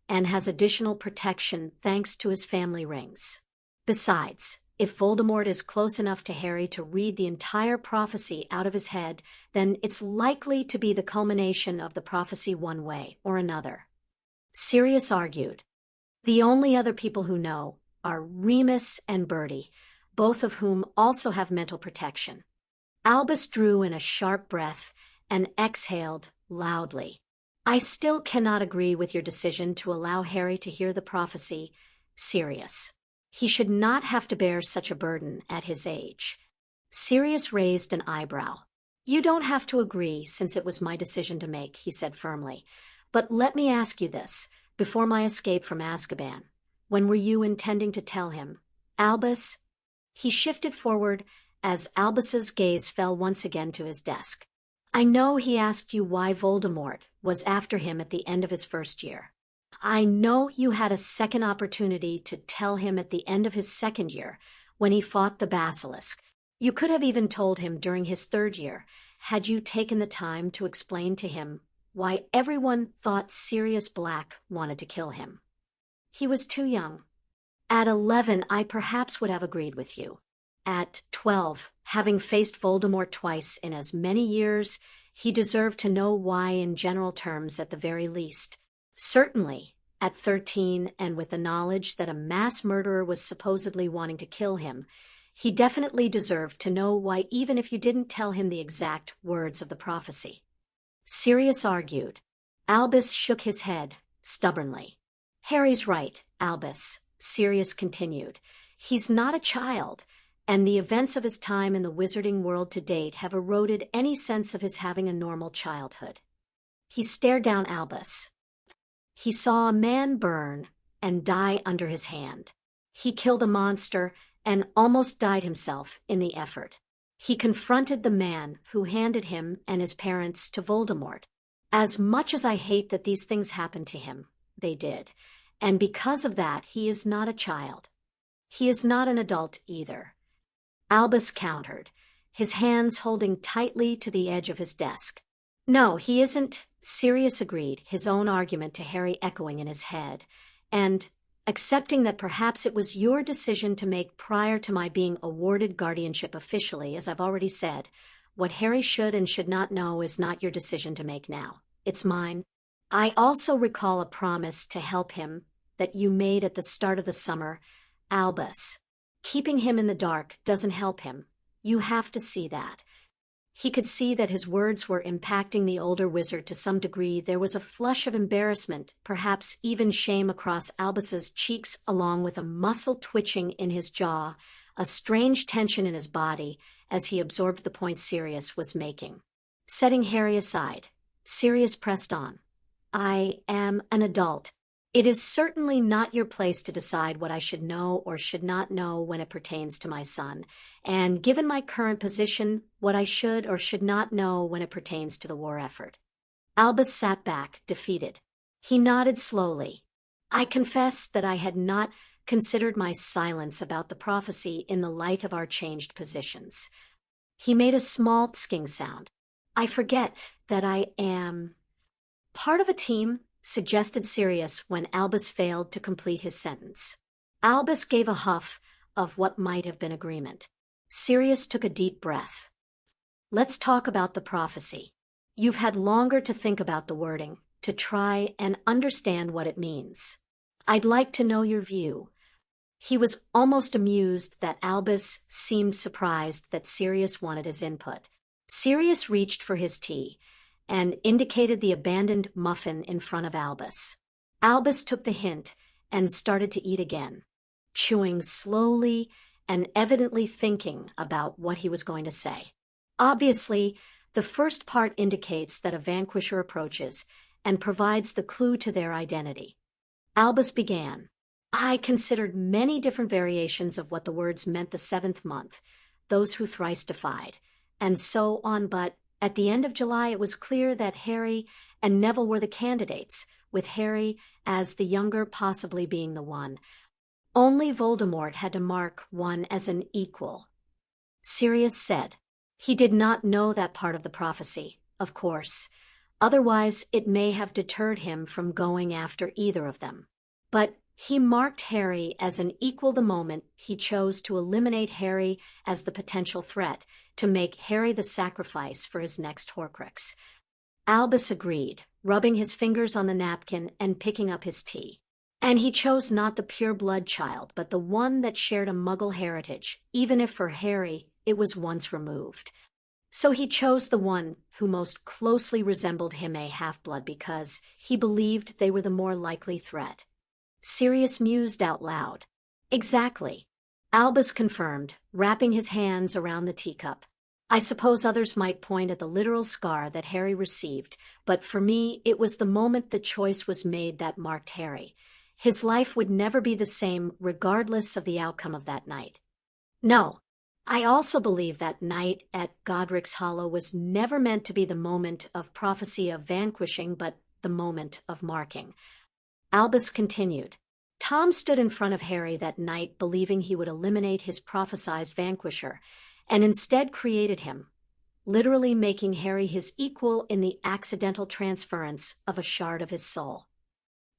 and has additional protection thanks to his family rings. Besides, if Voldemort is close enough to Harry to read the entire prophecy out of his head, then it's likely to be the culmination of the prophecy one way or another. Sirius argued. The only other people who know are Remus and Bertie, both of whom also have mental protection. Albus drew in a sharp breath and exhaled loudly. I still cannot agree with your decision to allow Harry to hear the prophecy, Sirius. He should not have to bear such a burden at his age. Sirius raised an eyebrow. You don't have to agree, since it was my decision to make, he said firmly. But let me ask you this, before my escape from Azkaban. When were you intending to tell him? Albus? He shifted forward as Albus's gaze fell once again to his desk. I know he asked you why Voldemort was after him at the end of his first year. I know you had a second opportunity to tell him at the end of his second year, when he fought the basilisk. You could have even told him during his third year, had you taken the time to explain to him why everyone thought Sirius Black wanted to kill him. He was too young. At 11, I perhaps would have agreed with you. At 12, having faced Voldemort twice in as many years, he deserved to know why in general terms at the very least. Certainly, at 13, and with the knowledge that a mass murderer was supposedly wanting to kill him, he definitely deserved to know why, even if you didn't tell him the exact words of the prophecy. Sirius argued. Albus shook his head, stubbornly. Harry's right, Albus, Sirius continued. He's not a child, and the events of his time in the wizarding world to date have eroded any sense of his having a normal childhood. He stared down Albus. He saw a man burn and die under his hand. He killed a monster and almost died himself in the effort. He confronted the man who handed him and his parents to Voldemort. As much as I hate that these things happened to him, they did. And because of that, he is not a child. He is not an adult either. Albus countered, his hands holding tightly to the edge of his desk. No, he isn't, Sirius agreed, his own argument to Harry echoing in his head, and accepting that perhaps it was your decision to make prior to my being awarded guardianship officially, as I've already said. What Harry should and should not know is not your decision to make now. It's mine. I also recall a promise to help him that you made at the start of the summer, Albus. Keeping him in the dark doesn't help him. You have to see that. He could see that his words were impacting the older wizard to some degree. There was a flush of embarrassment, perhaps even shame across Albus's cheeks, along with a muscle twitching in his jaw, a strange tension in his body as he absorbed the point Sirius was making. Setting Harry aside, Sirius pressed on. I am an adult. It is certainly not your place to decide what I should know or should not know when it pertains to my son, and given my current position, what I should or should not know when it pertains to the war effort. Albus sat back, defeated. He nodded slowly. I confess that I had not considered my silence about the prophecy in the light of our changed positions. He made a small tsking sound. I forget that I am part of a team, suggested Sirius when Albus failed to complete his sentence. Albus gave a huff of what might have been agreement. Sirius took a deep breath. Let's talk about the prophecy. You've had longer to think about the wording, to try and understand what it means. I'd like to know your view. He was almost amused that Albus seemed surprised that Sirius wanted his input. Sirius reached for his tea and indicated the abandoned muffin in front of Albus. Albus took the hint and started to eat again, chewing slowly and evidently thinking about what he was going to say. Obviously, the first part indicates that a vanquisher approaches and provides the clue to their identity. Albus began. I considered many different variations of what the words meant the 7th month, those who thrice defied, and so on, but at the end of July, it was clear that Harry and Neville were the candidates, with Harry as the younger possibly being the one. Only Voldemort had to mark one as an equal. Sirius said. He did not know that part of the prophecy, of course. Otherwise, it may have deterred him from going after either of them. But he marked Harry as an equal the moment he chose to eliminate Harry as the potential threat, to make Harry the sacrifice for his next Horcrux. Albus agreed, rubbing his fingers on the napkin and picking up his tea. And he chose not the pure-blood child, but the one that shared a Muggle heritage, even if for Harry it was once removed. So he chose the one who most closely resembled him, a half-blood, because he believed they were the more likely threat. Sirius mused out loud. Exactly. Albus confirmed, wrapping his hands around the teacup. I suppose others might point at the literal scar that Harry received, but for me it was the moment the choice was made that marked Harry. His life would never be the same regardless of the outcome of that night. No, I also believe that night at Godric's Hollow was never meant to be the moment of prophecy of vanquishing, but the moment of marking. Albus continued. Tom stood in front of Harry that night believing he would eliminate his prophesized vanquisher, and instead created him, literally making Harry his equal in the accidental transference of a shard of his soul.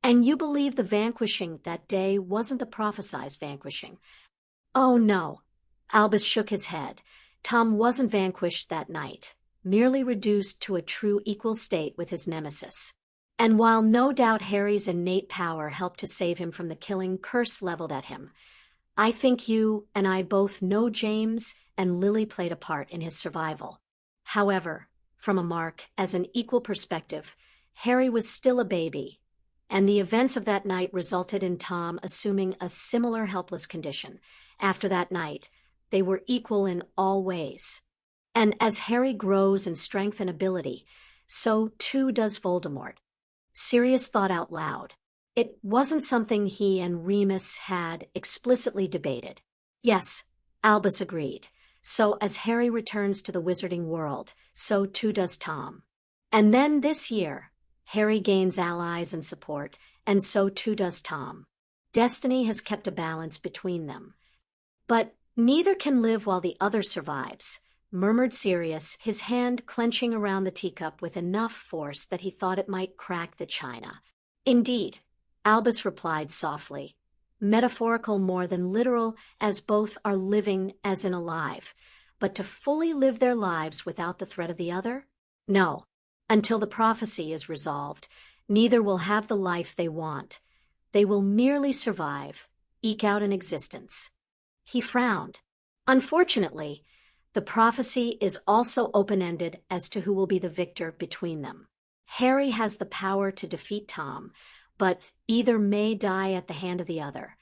And you believe the vanquishing that day wasn't the prophesized vanquishing? Oh, no. Albus shook his head. Tom wasn't vanquished that night, merely reduced to a true equal state with his nemesis. And while no doubt Harry's innate power helped to save him from the killing curse leveled at him, I think you and I both know James and Lily played a part in his survival. However, from a mark as an equal perspective, Harry was still a baby, and the events of that night resulted in Tom assuming a similar helpless condition. After that night, they were equal in all ways. And as Harry grows in strength and ability, so too does Voldemort. Sirius thought out loud. It wasn't something he and Remus had explicitly debated. Yes, Albus agreed. So as Harry returns to the wizarding world, so too does Tom. And then this year, Harry gains allies and support, and so too does Tom. Destiny has kept a balance between them. But neither can live while the other survives, murmured Sirius, his hand clenching around the teacup with enough force that he thought it might crack the china. Indeed, Albus replied softly. Metaphorical more than literal, as both are living as in alive. But to fully live their lives without the threat of the other? No. Until the prophecy is resolved, neither will have the life they want. They will merely survive, eke out an existence. He frowned. Unfortunately, the prophecy is also open-ended as to who will be the victor between them. Harry has the power to defeat Tom, but either may die at the hand of the other,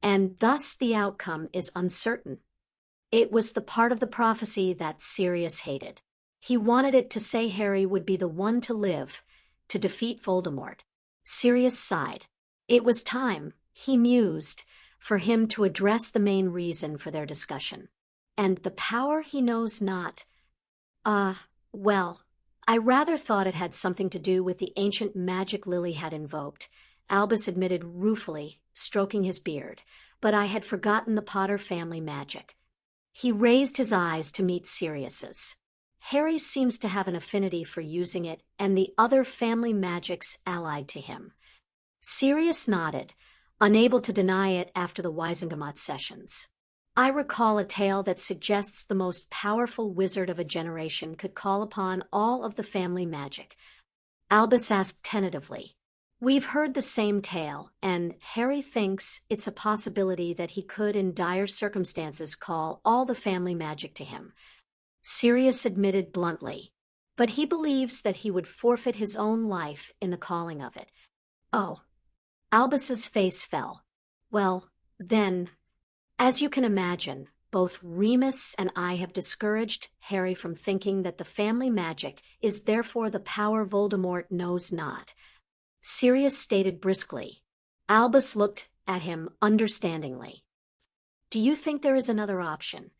and thus the outcome is uncertain. It was the part of the prophecy that Sirius hated. He wanted it to say Harry would be the one to live, to defeat Voldemort. Sirius sighed. It was time, he mused, for him to address the main reason for their discussion. And the power he knows not. Well, I rather thought it had something to do with the ancient magic Lily had invoked, Albus admitted ruefully, stroking his beard, but I had forgotten the Potter family magic. He raised his eyes to meet Sirius's. Harry seems to have an affinity for using it and the other family magics allied to him. Sirius nodded, unable to deny it after the Wisengamot sessions. I recall a tale that suggests the most powerful wizard of a generation could call upon all of the family magic. Albus asked tentatively. We've heard the same tale, and Harry thinks it's a possibility that he could in dire circumstances call all the family magic to him. Sirius admitted bluntly, but he believes that he would forfeit his own life in the calling of it. Oh. Albus's face fell. Well, then, as you can imagine, both Remus and I have discouraged Harry from thinking that the family magic is therefore the power Voldemort knows not. Sirius stated briskly. Albus looked at him understandingly. Do you think there is another option?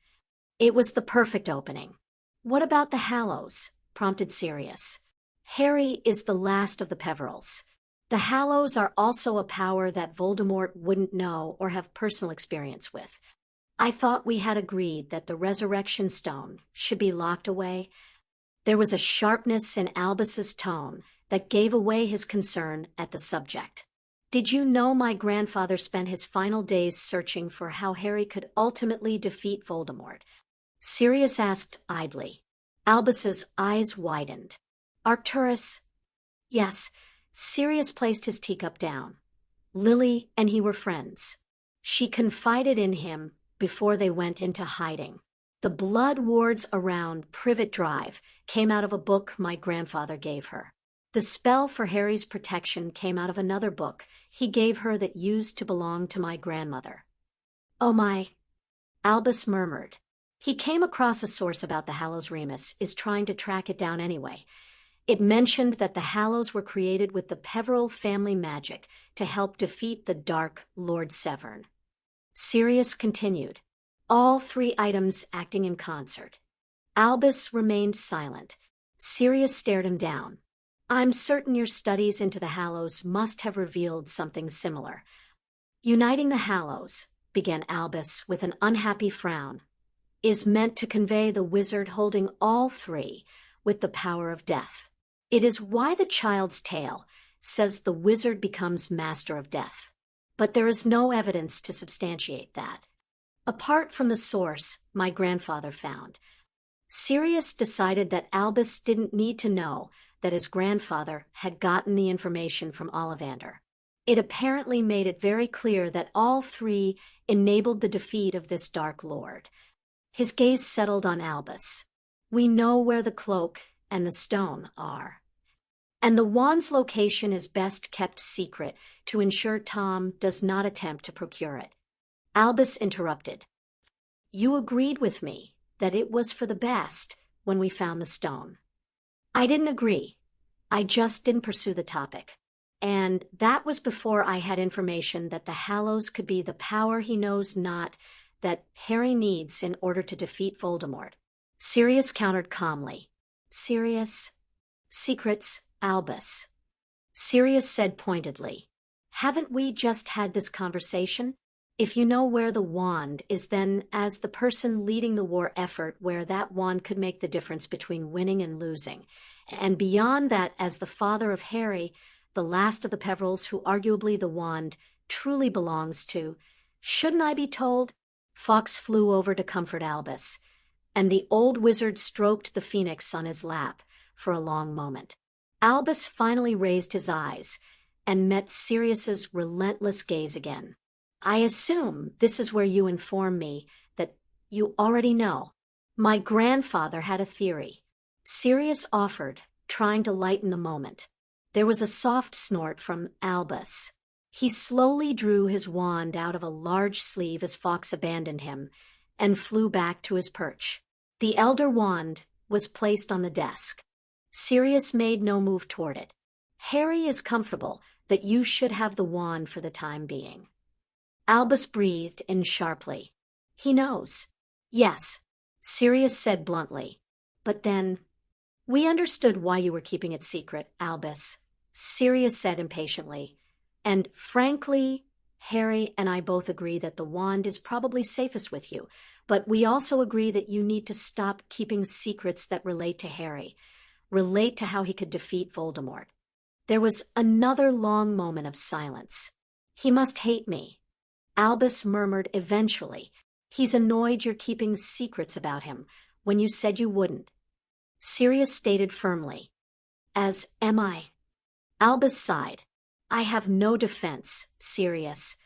It was the perfect opening. What about the Hallows? Prompted Sirius. Harry is the last of the Peverils. The Hallows are also a power that Voldemort wouldn't know or have personal experience with. I thought we had agreed that the Resurrection Stone should be locked away. There was a sharpness in Albus's tone that gave away his concern at the subject. Did you know my grandfather spent his final days searching for how Harry could ultimately defeat Voldemort? Sirius asked idly. Albus's eyes widened. Arcturus? Yes. Sirius placed his teacup down. Lily and he were friends. She confided in him before they went into hiding. The blood wards around Privet Drive came out of a book my grandfather gave her. The spell for Harry's protection came out of another book he gave her that used to belong to my grandmother. Oh my, Albus murmured. He came across a source about the Hallows. Remus is trying to track it down anyway. It mentioned that the Hallows were created with the Peveril family magic to help defeat the Dark Lord Severn. Sirius continued, all three items acting in concert. Albus remained silent. Sirius stared him down. I'm certain your studies into the Hallows must have revealed something similar. Uniting the Hallows, began Albus with an unhappy frown, is meant to convey the wizard holding all three with the power of death. It is why the child's tale says the wizard becomes master of death. But there is no evidence to substantiate that. Apart from the source my grandfather found, Sirius decided that Albus didn't need to know that his grandfather had gotten the information from Ollivander. It apparently made it very clear that all three enabled the defeat of this Dark Lord. His gaze settled on Albus. We know where the cloak and the stone are. And the wand's location is best kept secret to ensure Tom does not attempt to procure it. Albus interrupted. You agreed with me that it was for the best when we found the stone. I didn't agree. I just didn't pursue the topic. and that was before I had information that the Hallows could be the power he knows not that Harry needs in order to defeat Voldemort. Sirius countered calmly. Sirius? Secrets, Albus. Sirius said pointedly. Haven't we just had this conversation? If you know where the wand is, then as the person leading the war effort where that wand could make the difference between winning and losing, and beyond that as the father of Harry, the last of the Peverils who arguably the wand truly belongs to, shouldn't I be told? Fawkes flew over to comfort Albus, and the old wizard stroked the phoenix on his lap for a long moment. Albus finally raised his eyes and met Sirius's relentless gaze again. I assume this is where you inform me that you already know. My grandfather had a theory. Sirius offered, trying to lighten the moment. There was a soft snort from Albus. He slowly drew his wand out of a large sleeve as Fawkes abandoned him and flew back to his perch. The elder wand was placed on the desk. Sirius made no move toward it. Harry is comfortable that you should have the wand for the time being. Albus breathed in sharply. He knows. Yes, Sirius said bluntly. But then, we understood why you were keeping it secret, Albus, Sirius said impatiently. And frankly, Harry and I both agree that the wand is probably safest with you, but we also agree that you need to stop keeping secrets that relate to Harry, relate to how he could defeat Voldemort. There was another long moment of silence. He must hate me. Albus murmured eventually. He's annoyed you're keeping secrets about him when you said you wouldn't. Sirius stated firmly. As am I. Albus sighed. I have no defense, Sirius,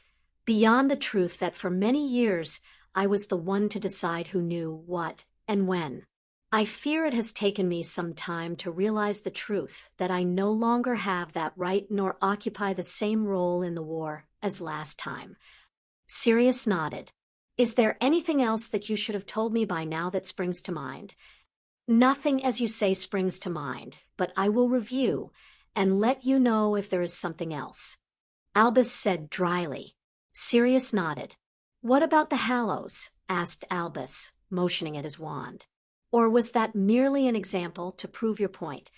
beyond the truth that for many years I was the one to decide who knew what and when. I fear it has taken me some time to realize the truth that I no longer have that right nor occupy the same role in the war as last time. Sirius nodded. Is there anything else that you should have told me by now that springs to mind? Nothing, as you say, springs to mind, but I will review and let you know if there is something else. Albus said dryly. Sirius nodded. What about the Hallows? Asked Albus, motioning at his wand. Or was that merely an example to prove your point?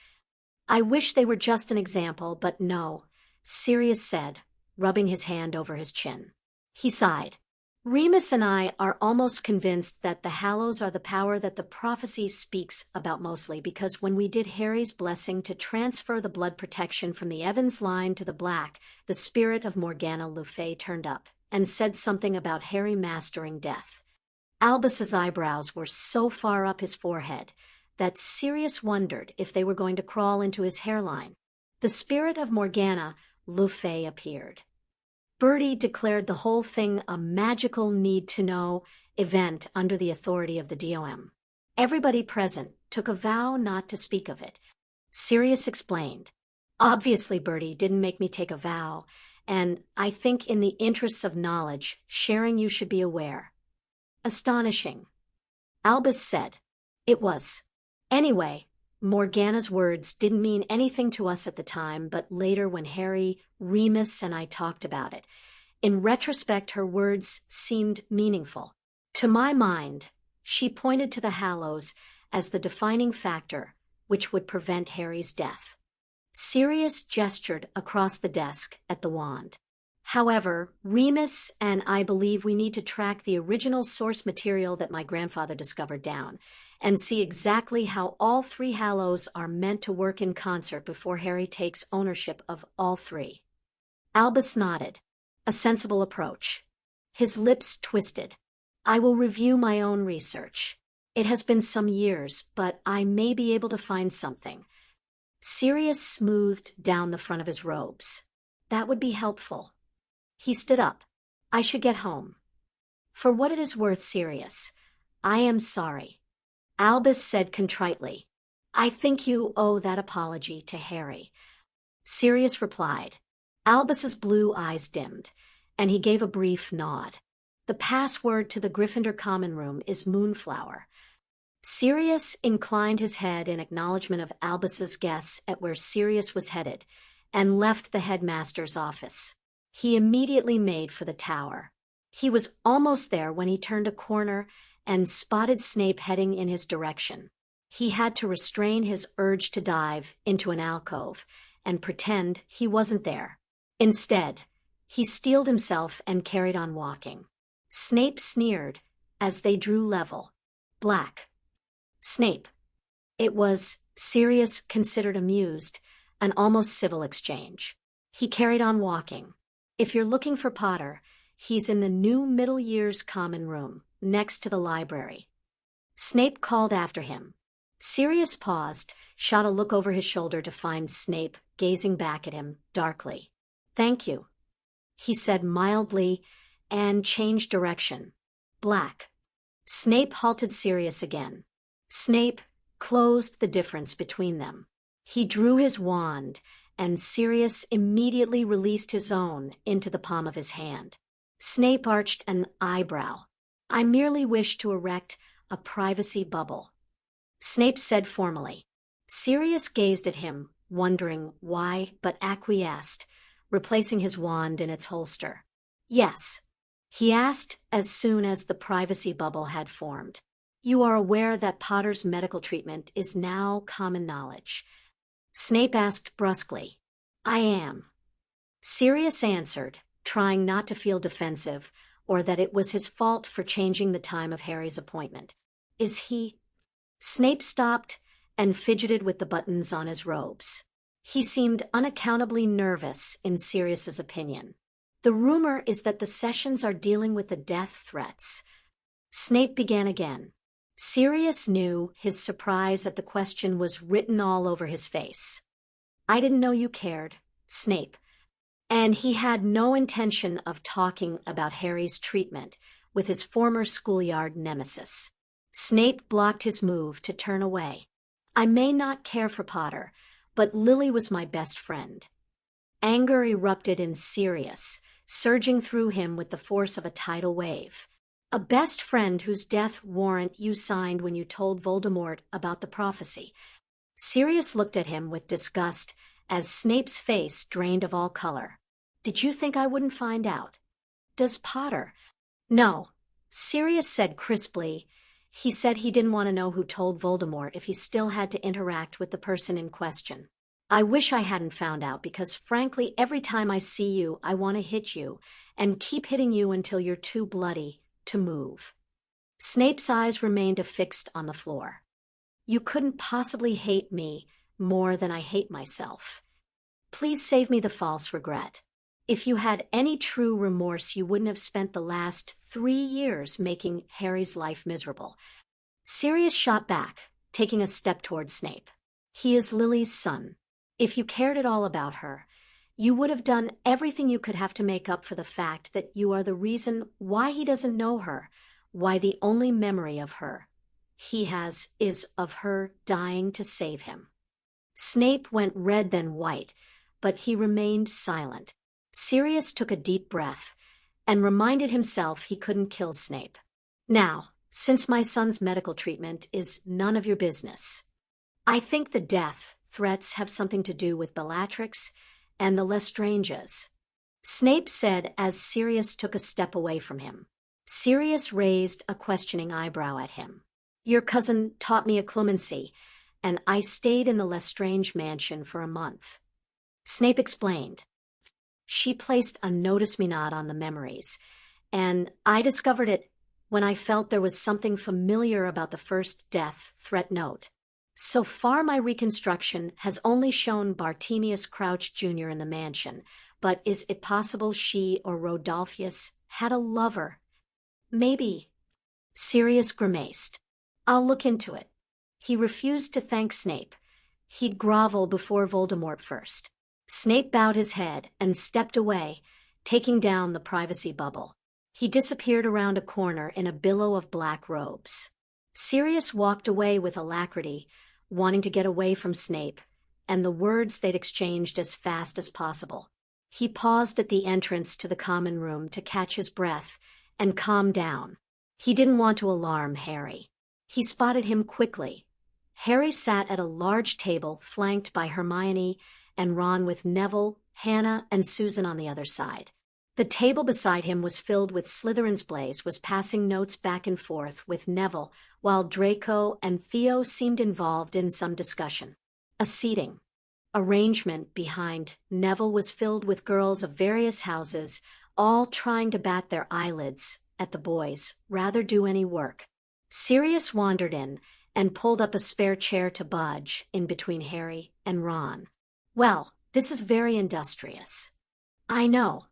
I wish they were just an example, but no, Sirius said, rubbing his hand over his chin. He sighed. Remus and I are almost convinced that the Hallows are the power that the prophecy speaks about mostly because when we did Harry's blessing to transfer the blood protection from the Evans line to the Black, the spirit of Morgana Le Fay turned up and said something about Harry mastering death. Albus's eyebrows were so far up his forehead that Sirius wondered if they were going to crawl into his hairline. The spirit of Morgana Le Fay appeared. Bertie declared the whole thing a magical need-to-know event under the authority of the DOM. Everybody present took a vow not to speak of it. Sirius explained. Obviously, Bertie didn't make me take a vow, and I think in the interests of knowledge, sharing you should be aware. Astonishing. Albus said. It was. Anyway, Morgana's words didn't mean anything to us at the time, but later when Harry, Remus, and I talked about it. In retrospect, her words seemed meaningful. To my mind, she pointed to the Hallows as the defining factor which would prevent Harry's death. Sirius gestured across the desk at the wand. However, Remus and I believe we need to track the original source material that my grandfather discovered down and see exactly how all three Hallows are meant to work in concert before Harry takes ownership of all three. Albus nodded. A sensible approach. His lips twisted. I will review my own research. It has been some years, but I may be able to find something. Sirius smoothed down the front of his robes. That would be helpful. He stood up. I should get home. For what it is worth, Sirius, I am sorry. Albus said contritely. I think you owe that apology to Harry. Sirius replied. Albus's blue eyes dimmed, and he gave a brief nod. The password to the Gryffindor common room is Moonflower. Sirius inclined his head in acknowledgement of Albus's guess at where Sirius was headed, and left the headmaster's office. He immediately made for the tower. He was almost there when he turned a corner and spotted Snape heading in his direction. He had to restrain his urge to dive into an alcove and pretend he wasn't there. Instead, he steeled himself and carried on walking. Snape sneered as they drew level. Black. Snape. It was, Sirius considered amused, an almost civil exchange. He carried on walking. If you're looking for Potter, he's in the new middle years common room, next to the library. Snape called after him. Sirius paused, shot a look over his shoulder to find Snape gazing back at him, darkly. Thank you, he said mildly, and changed direction. Black. Snape halted Sirius again. Snape closed the difference between them. He drew his wand, and Sirius immediately released his own into the palm of his hand. Snape arched an eyebrow. I merely wish to erect a privacy bubble, Snape said formally. Sirius gazed at him, wondering why, but acquiesced, replacing his wand in its holster. Yes, he asked as soon as the privacy bubble had formed. You are aware that Potter's medical treatment is now common knowledge? Snape asked brusquely. I am. Sirius answered, trying not to feel defensive or that it was his fault for changing the time of Harry's appointment. Is he? Snape stopped and fidgeted with the buttons on his robes. He seemed unaccountably nervous in Sirius's opinion. The rumor is that the sessions are dealing with the death threats. Snape began again. Sirius knew his surprise at the question was written all over his face. I didn't know you cared, Snape. And he had no intention of talking about Harry's treatment with his former schoolyard nemesis. Snape blocked his move to turn away. I may not care for Potter, but Lily was my best friend. Anger erupted in Sirius, surging through him with the force of a tidal wave. A best friend whose death warrant you signed when you told Voldemort about the prophecy. Sirius looked at him with disgust as Snape's face drained of all color. Did you think I wouldn't find out? Does Potter? No, Sirius said crisply. He said he didn't want to know who told Voldemort if he still had to interact with the person in question. I wish I hadn't found out because, frankly, every time I see you, I want to hit you and keep hitting you until you're too bloody to move. Snape's eyes remained affixed on the floor. You couldn't possibly hate me more than I hate myself. Please save me the false regret. If you had any true remorse, you wouldn't have spent the last 3 years making Harry's life miserable. Sirius shot back, taking a step toward Snape. He is Lily's son. If you cared at all about her, you would have done everything you could have to make up for the fact that you are the reason why he doesn't know her, why the only memory of her he has is of her dying to save him. Snape went red then white, but he remained silent. Sirius took a deep breath and reminded himself he couldn't kill Snape. Now, since my son's medical treatment is none of your business, I think the death threats have something to do with Bellatrix and the Lestranges, Snape said as Sirius took a step away from him. Sirius raised a questioning eyebrow at him. Your cousin taught me a clemency, and I stayed in the Lestrange mansion for a month. Snape explained. She placed a notice-me-not on the memories, and I discovered it when I felt there was something familiar about the first death threat note. So far my reconstruction has only shown Bartemius Crouch Jr. in the mansion, but is it possible she or Rodolphus had a lover? Maybe. Sirius grimaced. I'll look into it. He refused to thank Snape. He'd grovel before Voldemort first. Snape bowed his head and stepped away, taking down the privacy bubble. He disappeared around a corner in a billow of black robes. Sirius walked away with alacrity, wanting to get away from Snape and the words they'd exchanged as fast as possible. He paused at the entrance to the common room to catch his breath and calm down. He didn't want to alarm Harry. He spotted him quickly. Harry sat at a large table flanked by Hermione and Ron with Neville, Hannah, and Susan on the other side. The table beside him was filled with Slytherin's. Blaise was passing notes back and forth with Neville, while Draco and Theo seemed involved in some discussion. A seating arrangement behind Neville was filled with girls of various houses, all trying to bat their eyelids at the boys rather do any work. Sirius wandered in and pulled up a spare chair to budge in between Harry and Ron. "Well, this is very industrious." "I know,"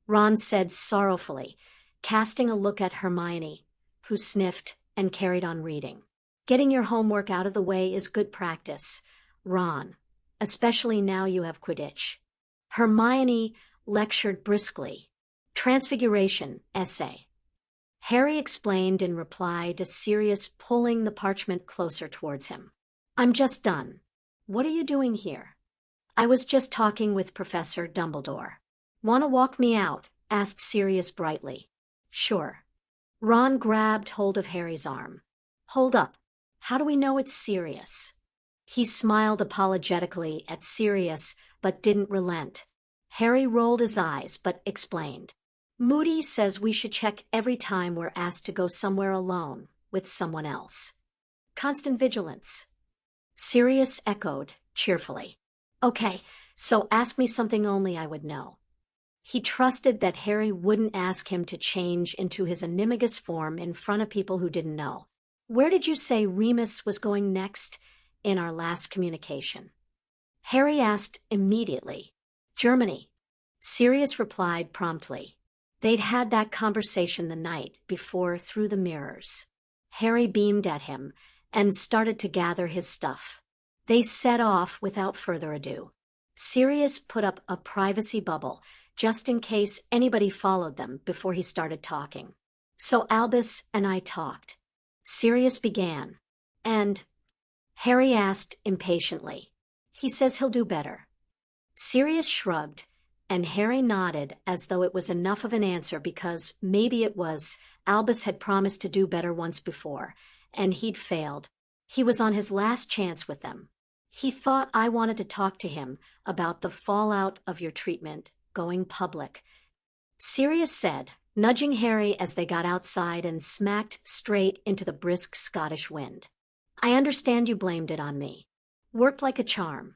Ron said sorrowfully, casting a look at Hermione, who sniffed and carried on reading. "Getting your homework out of the way is good practice, Ron, especially now you have Quidditch." Hermione lectured briskly. "Transfiguration essay," Harry explained in reply to Sirius, pulling the parchment closer towards him. "I'm just done." "What are you doing here?" "I was just talking with Professor Dumbledore." "Want to walk me out?" asked Sirius brightly. "Sure." Ron grabbed hold of Harry's arm. "Hold up. How do we know it's Sirius?" He smiled apologetically at Sirius, but didn't relent. Harry rolled his eyes, but explained. "Moody says we should check every time we're asked to go somewhere alone with someone else." "Constant vigilance," Sirius echoed cheerfully. "Okay, so ask me something only I would know." He trusted that Harry wouldn't ask him to change into his animagus form in front of people who didn't know. "Where did you say Remus was going next in our last communication?" Harry asked immediately. "Germany," Sirius replied promptly. They'd had that conversation the night before through the mirrors. Harry beamed at him and started to gather his stuff. They set off without further ado. Sirius put up a privacy bubble just in case anybody followed them before he started talking. "So Albus and I talked," Sirius began. "And?" Harry asked impatiently. "He says he'll do better." Sirius shrugged, and Harry nodded as though it was enough of an answer because maybe it was. Albus had promised to do better once before, and he'd failed. He was on his last chance with them. "He thought I wanted to talk to him about the fallout of your treatment going public," Sirius said, nudging Harry as they got outside and smacked straight into the brisk Scottish wind. "I understand you blamed it on me. Worked like a charm."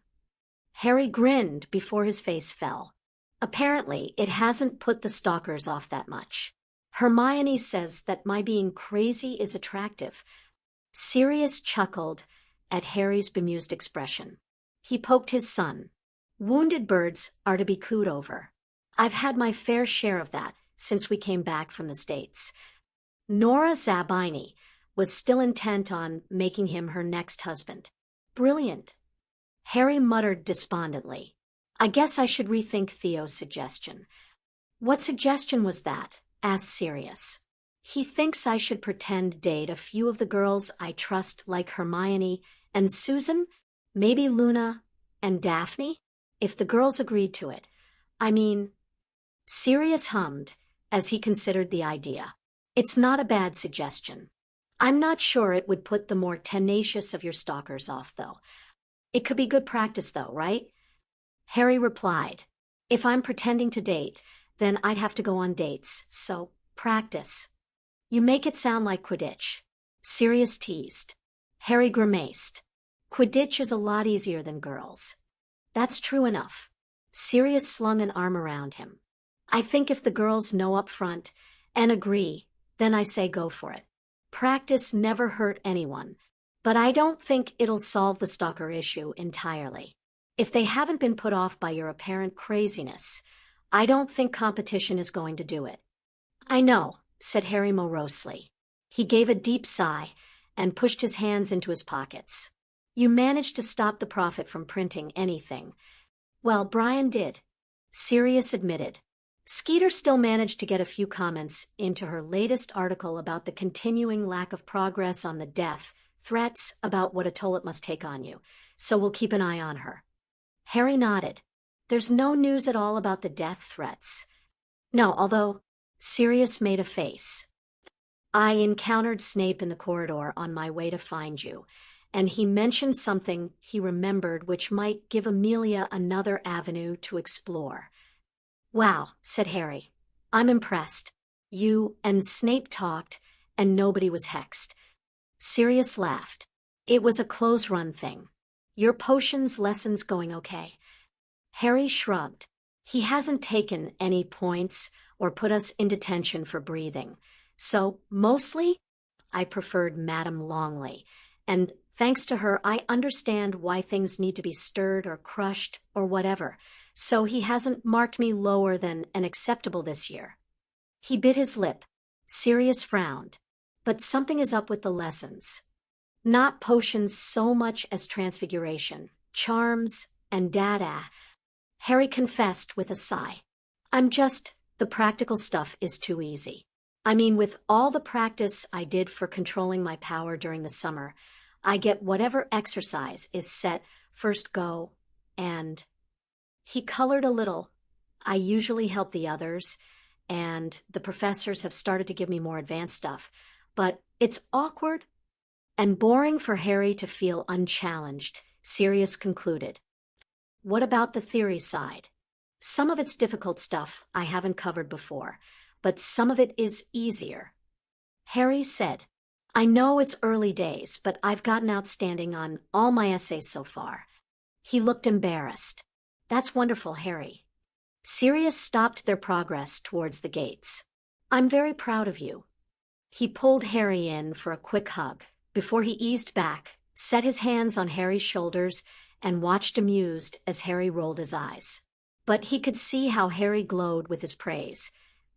Harry grinned before his face fell. "Apparently, it hasn't put the stalkers off that much. Hermione says that my being crazy is attractive." Sirius chuckled at Harry's bemused expression. He poked his son. "Wounded birds are to be cooed over. I've had my fair share of that since we came back from the States." Nora Zabini was still intent on making him her next husband. "Brilliant," Harry muttered despondently. "I guess I should rethink Theo's suggestion." "What suggestion was that?" asked Sirius. "He thinks I should pretend date a few of the girls I trust, like Hermione and Susan, maybe Luna and Daphne, if the girls agreed to it. I mean," Sirius hummed as he considered the idea. "It's not a bad suggestion. I'm not sure it would put the more tenacious of your stalkers off, though. It could be good practice, though, right?" Harry replied. "If I'm pretending to date, then I'd have to go on dates, so practice." "You make it sound like Quidditch," Sirius teased. Harry grimaced. "Quidditch is a lot easier than girls." "That's true enough." Sirius slung an arm around him. "I think if the girls know up front and agree, then I say go for it. Practice never hurt anyone, but I don't think it'll solve the stalker issue entirely. If they haven't been put off by your apparent craziness, I don't think competition is going to do it." "I know," said Harry morosely. He gave a deep sigh and pushed his hands into his pockets. "You managed to stop the Prophet from printing anything." "Well, Brian did," Sirius admitted. "Skeeter still managed to get a few comments into her latest article about the continuing lack of progress on the death threats about what a toll it must take on you, so we'll keep an eye on her." Harry nodded. "There's no news at all about the death threats." "No, although," Sirius made a face. "I encountered Snape in the corridor on my way to find you, and he mentioned something he remembered which might give Amelia another avenue to explore. "Wow," said Harry. "I'm impressed. You and Snape talked, and nobody was hexed." Sirius laughed. "It was a close-run thing. Your potions lessons going okay?" Harry shrugged. "He hasn't taken any points or put us in detention for breathing. So, mostly, I preferred Madame Longley, and thanks to her, I understand why things need to be stirred or crushed or whatever, so he hasn't marked me lower than an acceptable this year." He bit his lip. Sirius frowned. "But something is up with the lessons. Not potions so much as transfiguration, charms, and dada." Harry confessed with a sigh. The practical stuff is too easy. I mean, with all the practice I did for controlling my power during the summer, I get whatever exercise is set first go, and..." He colored a little. "I usually help the others, and the professors have started to give me more advanced stuff, but it's awkward and boring for Harry to feel unchallenged," Sirius concluded. "What about the theory side? Some of it's difficult stuff I haven't covered before, but some of it is easier." Harry said, "I know it's early days, but I've gotten outstanding on all my essays so far." He looked embarrassed. "That's wonderful, Harry." Sirius stopped their progress towards the gates. "I'm very proud of you." He pulled Harry in for a quick hug before he eased back, set his hands on Harry's shoulders, and watched amused as Harry rolled his eyes. But he could see how Harry glowed with his praise,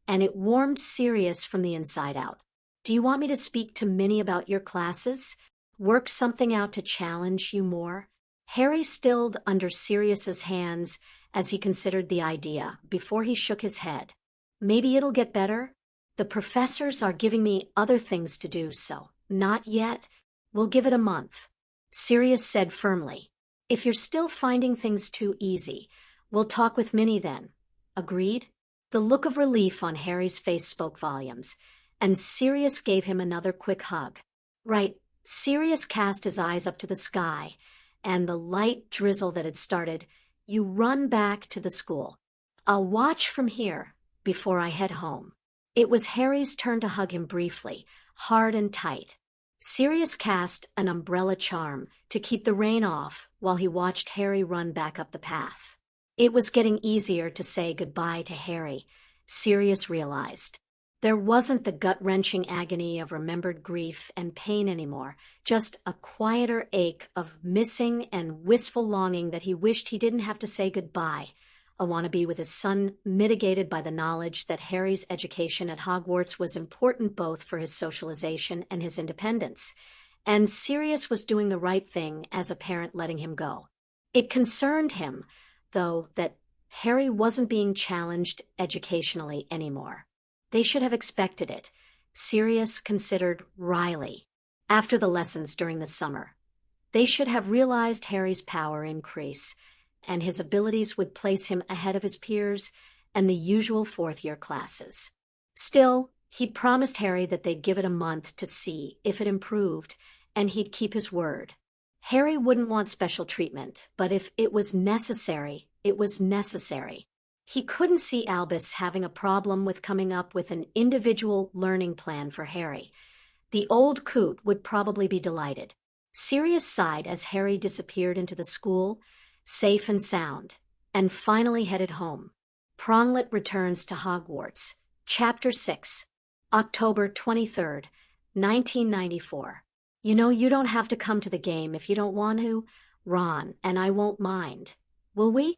and it warmed Sirius from the inside out. "Do you want me to speak to Minnie about your classes? Work something out to challenge you more?" Harry stilled under Sirius's hands as he considered the idea before he shook his head. "Maybe it'll get better. The professors are giving me other things to do, so not yet. We'll give it a month." Sirius said firmly, "If you're still finding things too easy, we'll talk with Minnie then." Agreed? The look of relief on Harry's face spoke volumes, and Sirius gave him another quick hug. "Right." Sirius cast his eyes up to the sky, and the light drizzle that had started. "You run back to the school. I'll watch from here before I head home." It was Harry's turn to hug him briefly, hard and tight. Sirius cast an umbrella charm to keep the rain off while he watched Harry run back up the path. It was getting easier to say goodbye to Harry, Sirius realized. There wasn't the gut-wrenching agony of remembered grief and pain anymore, just a quieter ache of missing and wistful longing that he wished he didn't have to say goodbye, a wannabe with his son mitigated by the knowledge that Harry's education at Hogwarts was important both for his socialization and his independence, and Sirius was doing the right thing as a parent letting him go. It concerned him, though, that Harry wasn't being challenged educationally anymore. They should have expected it, Sirius considered wryly, after the lessons during the summer. They should have realized Harry's power increase, and his abilities would place him ahead of his peers and the usual fourth-year classes. Still, he promised Harry that they'd give it a month to see if it improved, and he'd keep his word. Harry wouldn't want special treatment, but if it was necessary, it was necessary. He couldn't see Albus having a problem with coming up with an individual learning plan for Harry. The old coot would probably be delighted. Sirius sighed as Harry disappeared into the school, safe and sound, and finally headed home. Pronglet returns to Hogwarts. Chapter 6. October 23rd, 1994. "You know you don't have to come to the game if you don't want to, Ron, and I won't mind. Will we?"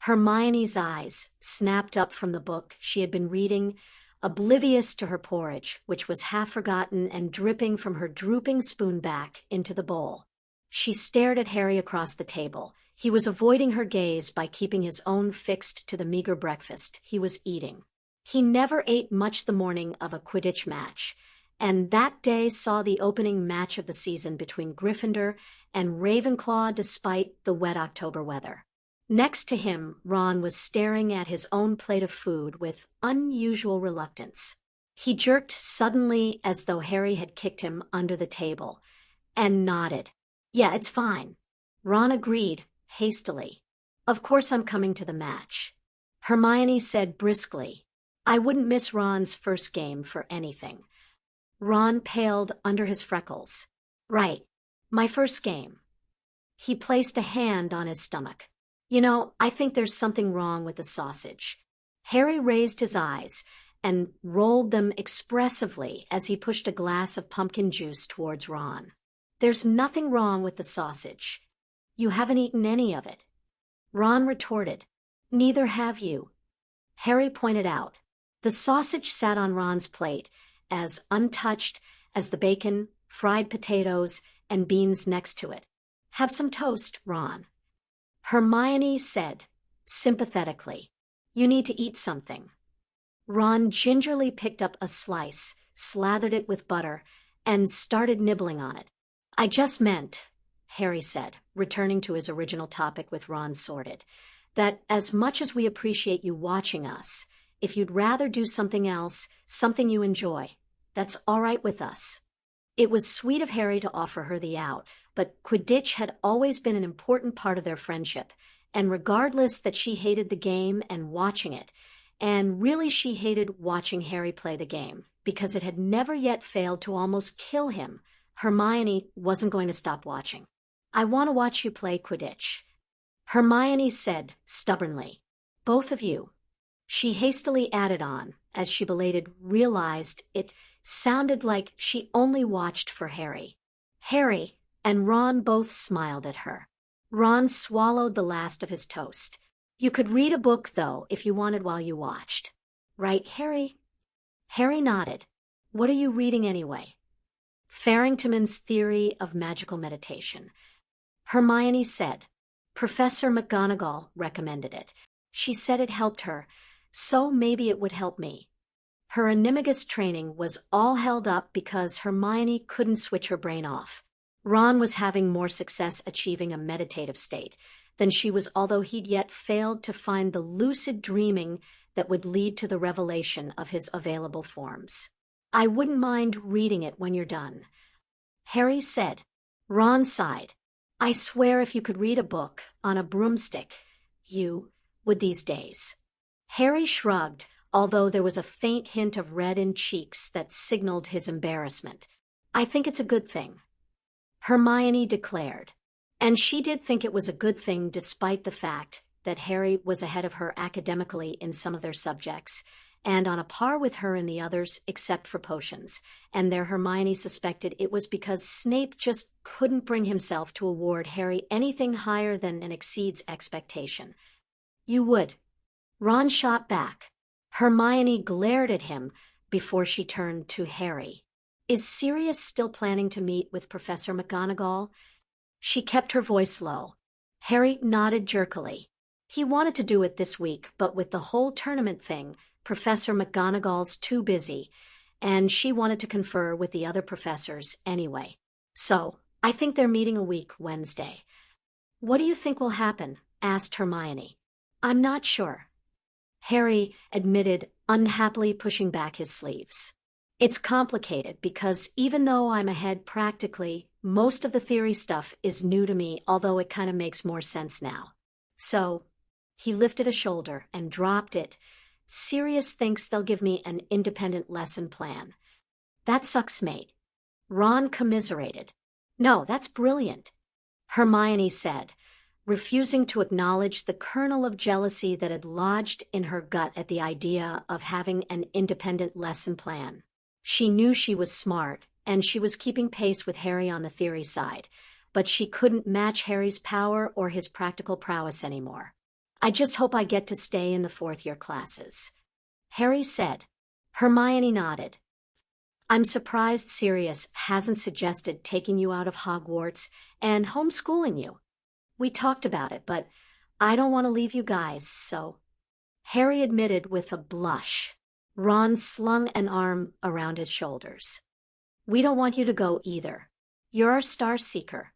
Hermione's eyes snapped up from the book she had been reading, oblivious to her porridge, which was half forgotten and dripping from her drooping spoon back into the bowl. She stared at Harry across the table. He was avoiding her gaze by keeping his own fixed to the meager breakfast he was eating. He never ate much the morning of a Quidditch match, and that day saw the opening match of the season between Gryffindor and Ravenclaw despite the wet October weather. Next to him, Ron was staring at his own plate of food with unusual reluctance. He jerked suddenly as though Harry had kicked him under the table, and nodded. Yeah, it's fine. Ron agreed, hastily. Of course I'm coming to the match. Hermione said briskly. I wouldn't miss Ron's first game for anything. Ron paled under his freckles. Right. My first game. He placed a hand on his stomach. You know, I think there's something wrong with the sausage. Harry raised his eyes and rolled them expressively as he pushed a glass of pumpkin juice towards Ron. There's nothing wrong with the sausage. You haven't eaten any of it. Ron retorted. Neither have you. Harry pointed out. The sausage sat on Ron's plate, as untouched as the bacon, fried potatoes, and beans next to it. Have some toast, Ron. Hermione said, sympathetically. You need to eat something. Ron gingerly picked up a slice, slathered it with butter, and started nibbling on it. I just meant, Harry said, returning to his original topic with Ron sorted, that as much as we appreciate you watching us, if you'd rather do something else, something you enjoy, that's all right with us. It was sweet of Harry to offer her the out, but Quidditch had always been an important part of their friendship, and regardless that she hated the game and watching it, and really she hated watching Harry play the game, because it had never yet failed to almost kill him, Hermione wasn't going to stop watching. I want to watch you play Quidditch. Hermione said stubbornly. Both of you. She hastily added on, as she belated realized it sounded like she only watched for Harry. Harry and Ron both smiled at her. Ron swallowed the last of his toast. You could read a book, though, if you wanted while you watched. Right, Harry? Harry nodded. What are you reading anyway? Farrington's Theory of Magical Meditation. Hermione said. Professor McGonagall recommended it. She said it helped her, so maybe it would help me. Her animagus training was all held up because Hermione couldn't switch her brain off. Ron was having more success achieving a meditative state than she was, although he'd yet failed to find the lucid dreaming that would lead to the revelation of his available forms. I wouldn't mind reading it when you're done. Harry said. Ron sighed. I swear if you could read a book on a broomstick, you would these days. Harry shrugged, although there was a faint hint of red in cheeks that signaled his embarrassment. I think it's a good thing. Hermione declared. And she did think it was a good thing despite the fact that Harry was ahead of her academically in some of their subjects, and on a par with her in the others except for potions, and there Hermione suspected it was because Snape just couldn't bring himself to award Harry anything higher than an exceeds expectation. You would. Ron shot back. Hermione glared at him before she turned to Harry. Is Sirius still planning to meet with Professor McGonagall? She kept her voice low. Harry nodded jerkily. He wanted to do it this week, but with the whole tournament thing, Professor McGonagall's too busy, and she wanted to confer with the other professors anyway. So, I think they're meeting a week Wednesday. What do you think will happen? Asked Hermione. I'm not sure. Harry admitted, unhappily pushing back his sleeves. It's complicated because even though I'm ahead practically, most of the theory stuff is new to me, although it kind of makes more sense now. So, he lifted a shoulder and dropped it. Sirius thinks they'll give me an independent lesson plan. That sucks, mate. Ron commiserated. No, that's brilliant. Hermione said, refusing to acknowledge the kernel of jealousy that had lodged in her gut at the idea of having an independent lesson plan. She knew she was smart, and she was keeping pace with Harry on the theory side, but she couldn't match Harry's power or his practical prowess anymore. I just hope I get to stay in the fourth-year classes. Harry said. Hermione nodded. I'm surprised Sirius hasn't suggested taking you out of Hogwarts and homeschooling you. We talked about it, but I don't want to leave you guys, so... Harry admitted with a blush. Ron slung an arm around his shoulders. We don't want you to go either. You're our star seeker.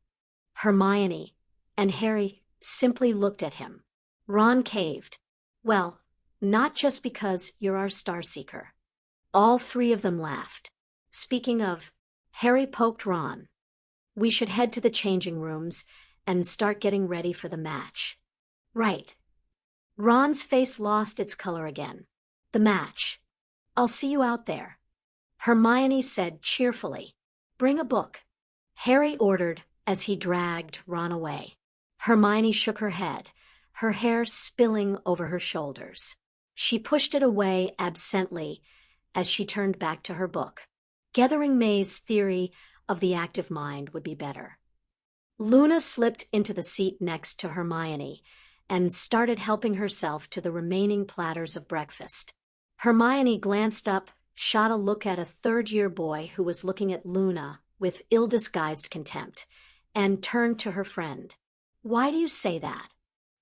Hermione and Harry simply looked at him. Ron caved. Well, not just because you're our star seeker. All three of them laughed. Speaking of, Harry poked Ron. We should head to the changing rooms and start getting ready for the match. Right. Ron's face lost its color again. The match. I'll see you out there. Hermione said cheerfully. Bring a book. Harry ordered as he dragged Ron away. Hermione shook her head, her hair spilling over her shoulders. She pushed it away absently as she turned back to her book. Gathering May's theory of the active mind would be better. Luna slipped into the seat next to Hermione and started helping herself to the remaining platters of breakfast. Hermione glanced up, shot a look at a third-year boy who was looking at Luna with ill-disguised contempt, and turned to her friend. Why do you say that?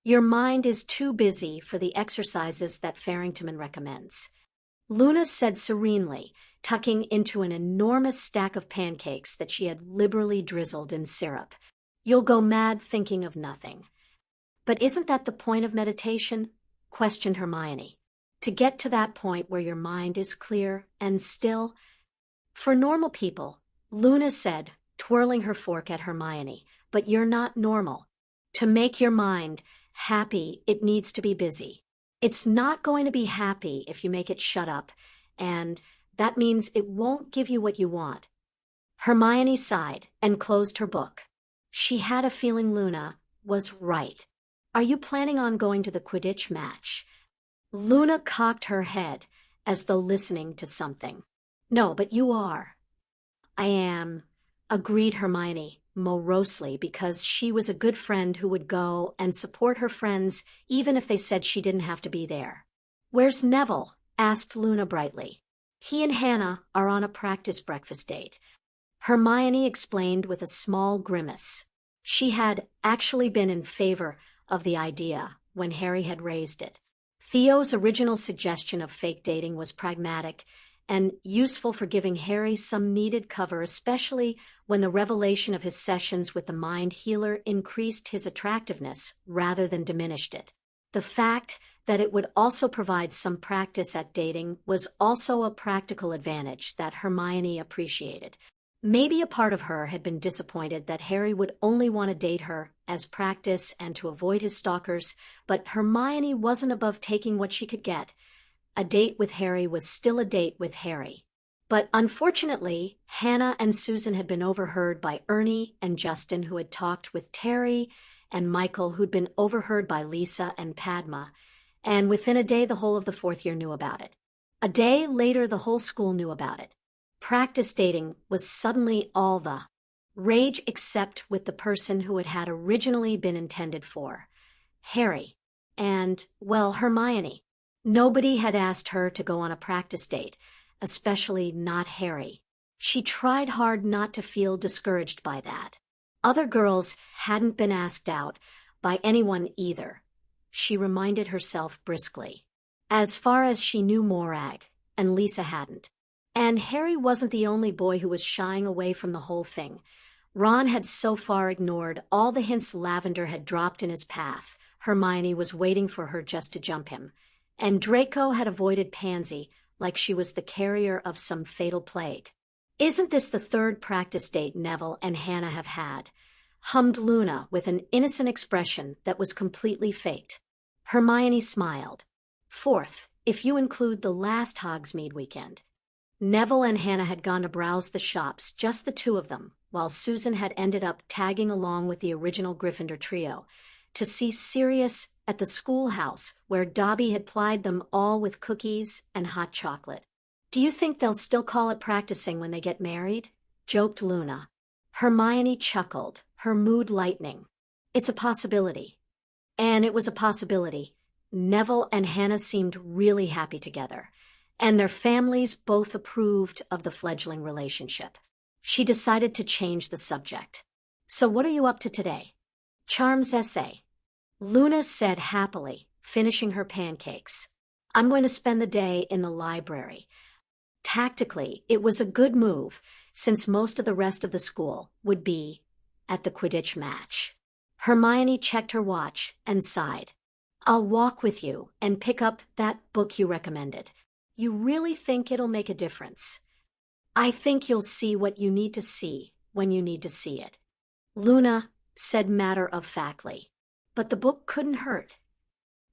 Your mind is too busy for the exercises that Farrington recommends. Luna said serenely, tucking into an enormous stack of pancakes that she had liberally drizzled in syrup. You'll go mad thinking of nothing. But isn't that the point of meditation? Questioned Hermione. To get to that point where your mind is clear and still? For normal people, Luna said, twirling her fork at Hermione, but you're not normal. To make your mind happy, it needs to be busy. It's not going to be happy if you make it shut up, and that means it won't give you what you want. Hermione sighed and closed her book. She had a feeling Luna was right. Are you planning on going to the Quidditch match? Luna cocked her head as though listening to something. No, but you are. I am, agreed Hermione morosely, because she was a good friend who would go and support her friends even if they said she didn't have to be there. Where's Neville? Asked Luna brightly. He and Hannah are on a practice breakfast date. Hermione explained with a small grimace. She had actually been in favor of the idea when Harry had raised it. Theo's original suggestion of fake dating was pragmatic and useful for giving Harry some needed cover, especially when the revelation of his sessions with the mind healer increased his attractiveness rather than diminished it. The fact that it would also provide some practice at dating was also a practical advantage that Hermione appreciated. Maybe a part of her had been disappointed that Harry would only want to date her as practice and to avoid his stalkers, but Hermione wasn't above taking what she could get. A date with Harry was still a date with Harry. But unfortunately, Hannah and Susan had been overheard by Ernie and Justin, who had talked with Terry, and Michael, who'd been overheard by Lisa and Padma, and within a day the whole of the fourth year knew about it. A day later the whole school knew about it. Practice dating was suddenly all the rage, except with the person who it had originally been intended for, Harry, and, well, Hermione. Nobody had asked her to go on a practice date, especially not Harry. She tried hard not to feel discouraged by that. Other girls hadn't been asked out by anyone either, she reminded herself briskly. As far as she knew, Morag and Lisa hadn't. And Harry wasn't the only boy who was shying away from the whole thing. Ron had so far ignored all the hints Lavender had dropped in his path. Hermione was waiting for her just to jump him. And Draco had avoided Pansy like she was the carrier of some fatal plague. Isn't this the third practice date Neville and Hannah have had? Hummed Luna with an innocent expression that was completely faked. Hermione smiled. Fourth, if you include the last Hogsmeade weekend. Neville and Hannah had gone to browse the shops, just the two of them, while Susan had ended up tagging along with the original Gryffindor trio to see Sirius at the schoolhouse, where Dobby had plied them all with cookies and hot chocolate. Do you think they'll still call it practicing when they get married? Joked Luna. Hermione chuckled, her mood lightening. It's a possibility. And it was a possibility. Neville and Hannah seemed really happy together, and their families both approved of the fledgling relationship. She decided to change the subject. So what are you up to today? Charm's essay. Luna said happily, finishing her pancakes. I'm going to spend the day in the library. Tactically, it was a good move, since most of the rest of the school would be at the Quidditch match. Hermione checked her watch and sighed. I'll walk with you and pick up that book you recommended. You really think it'll make a difference? I think you'll see what you need to see when you need to see it. Luna said matter-of-factly. But the book couldn't hurt.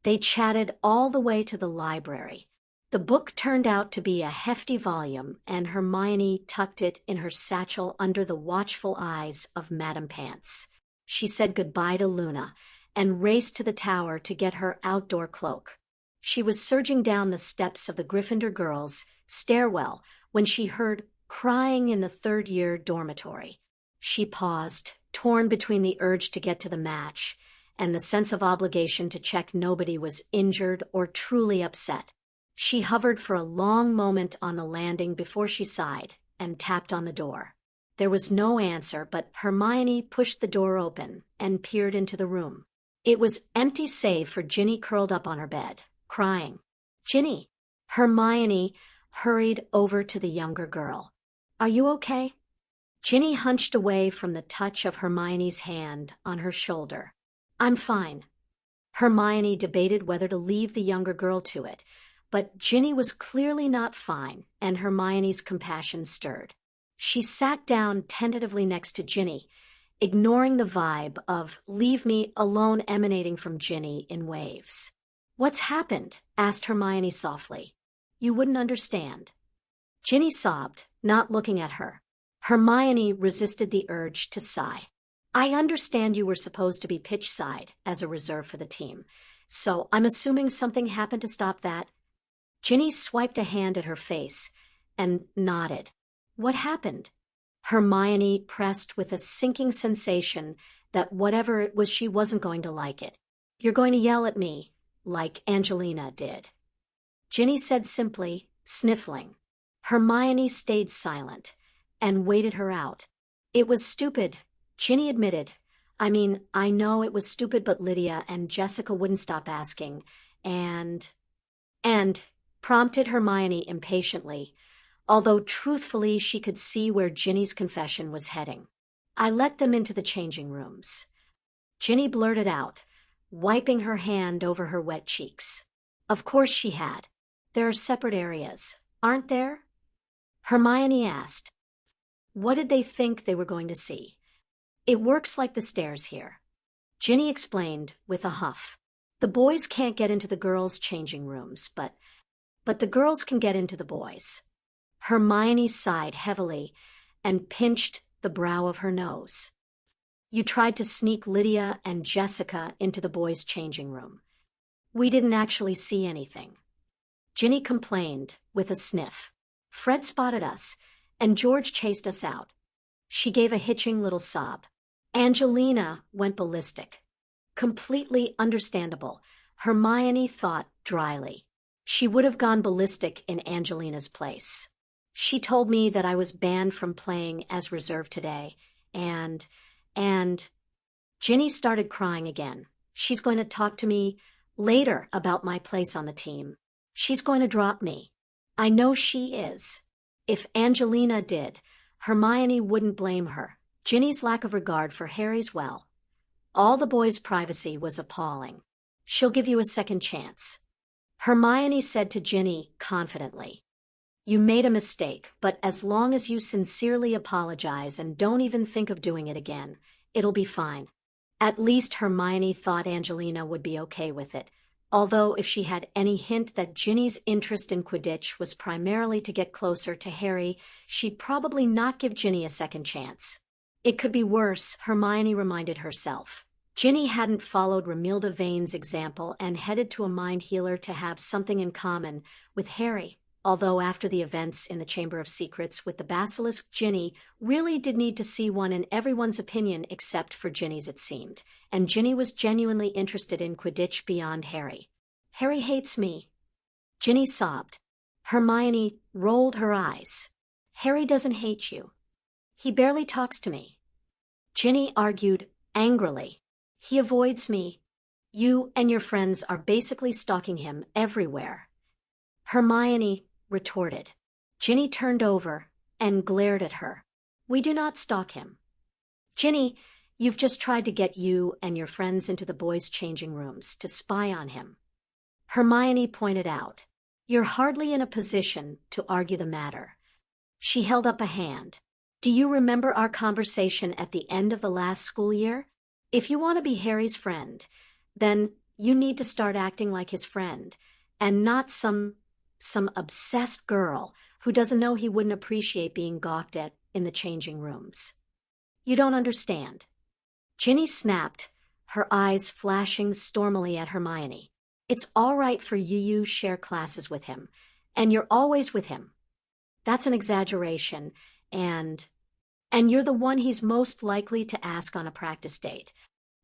They chatted all the way to the library. The book turned out to be a hefty volume, and Hermione tucked it in her satchel under the watchful eyes of Madame Pants. She said goodbye to Luna and raced to the tower to get her outdoor cloak. She was surging down the steps of the Gryffindor girls' stairwell when she heard crying in the third-year dormitory. She paused, torn between the urge to get to the match and the sense of obligation to check nobody was injured or truly upset. She hovered for a long moment on the landing before she sighed and tapped on the door. There was no answer, but Hermione pushed the door open and peered into the room. It was empty save for Ginny curled up on her bed, crying. "Ginny!" Hermione hurried over to the younger girl. "Are you okay?" Ginny hunched away from the touch of Hermione's hand on her shoulder. "I'm fine." Hermione debated whether to leave the younger girl to it, but Ginny was clearly not fine, and Hermione's compassion stirred. She sat down tentatively next to Ginny, ignoring the vibe of "leave me alone" emanating from Ginny in waves. "What's happened?" asked Hermione softly. "You wouldn't understand." Ginny sobbed, not looking at her. Hermione resisted the urge to sigh. "I understand you were supposed to be pitch side as a reserve for the team, so I'm assuming something happened to stop that." Ginny swiped a hand at her face and nodded. "What happened?" Hermione pressed with a sinking sensation that whatever it was, she wasn't going to like it. "You're going to yell at me, like Angelina did," Ginny said simply, sniffling. Hermione stayed silent and waited her out. "It was stupid," Ginny admitted. "I mean, I know it was stupid, but Lydia and Jessica wouldn't stop asking, and prompted Hermione impatiently, although truthfully she could see where Ginny's confession was heading. "I let them into the changing rooms," Ginny blurted out, wiping her hand over her wet cheeks. Of course she had. "There are separate areas, aren't there?" Hermione asked. What did they think they were going to see? "It works like the stairs here," Ginny explained with a huff. "The boys can't get into the girls' changing rooms, but the girls can get into the boys." Hermione sighed heavily and pinched the brow of her nose. "You tried to sneak Lydia and Jessica into the boys' changing room. We didn't actually see anything," Ginny complained with a sniff. "Fred spotted us, and George chased us out." She gave a hitching little sob. Angelina went ballistic. Completely understandable, Hermione thought dryly. She would have gone ballistic in Angelina's place. "She told me that I was banned from playing as reserve today, and Ginny started crying again. "She's going to talk to me later about my place on the team. She's going to drop me. I know she is." If Angelina did, Hermione wouldn't blame her. Ginny's lack of regard for Harry's all the boys' privacy was appalling. "She'll give you a second chance," Hermione said to Ginny confidently. "You made a mistake, but as long as you sincerely apologize and don't even think of doing it again, it'll be fine." At least Hermione thought Angelina would be okay with it, although if she had any hint that Ginny's interest in Quidditch was primarily to get closer to Harry, she'd probably not give Ginny a second chance. It could be worse, Hermione reminded herself. Ginny hadn't followed Romilda Vane's example and headed to a mind healer to have something in common with Harry, although after the events in the Chamber of Secrets with the basilisk, Ginny really did need to see one in everyone's opinion except for Ginny's, it seemed, and Ginny was genuinely interested in Quidditch beyond Harry. "Harry hates me," Ginny sobbed. Hermione rolled her eyes. "Harry doesn't hate you. He barely talks to me," Ginny argued angrily. "He avoids me. You and your friends are basically stalking him everywhere," Hermione retorted. Ginny turned over and glared at her. "We do not stalk him. Ginny, you've just tried to get you and your friends into the boys' changing rooms to spy on him," Hermione pointed out. "You're hardly in a position to argue the matter." She held up a hand. Do you remember our conversation at the end of the last school year? If you want to be Harry's friend, then you need to start acting like his friend, and not some obsessed girl who doesn't know he wouldn't appreciate being gawked at in the changing rooms. You don't understand. Ginny snapped, her eyes flashing stormily at Hermione. It's all right for you share classes with him, and you're always with him. That's an exaggeration, and you're the one he's most likely to ask on a practice date.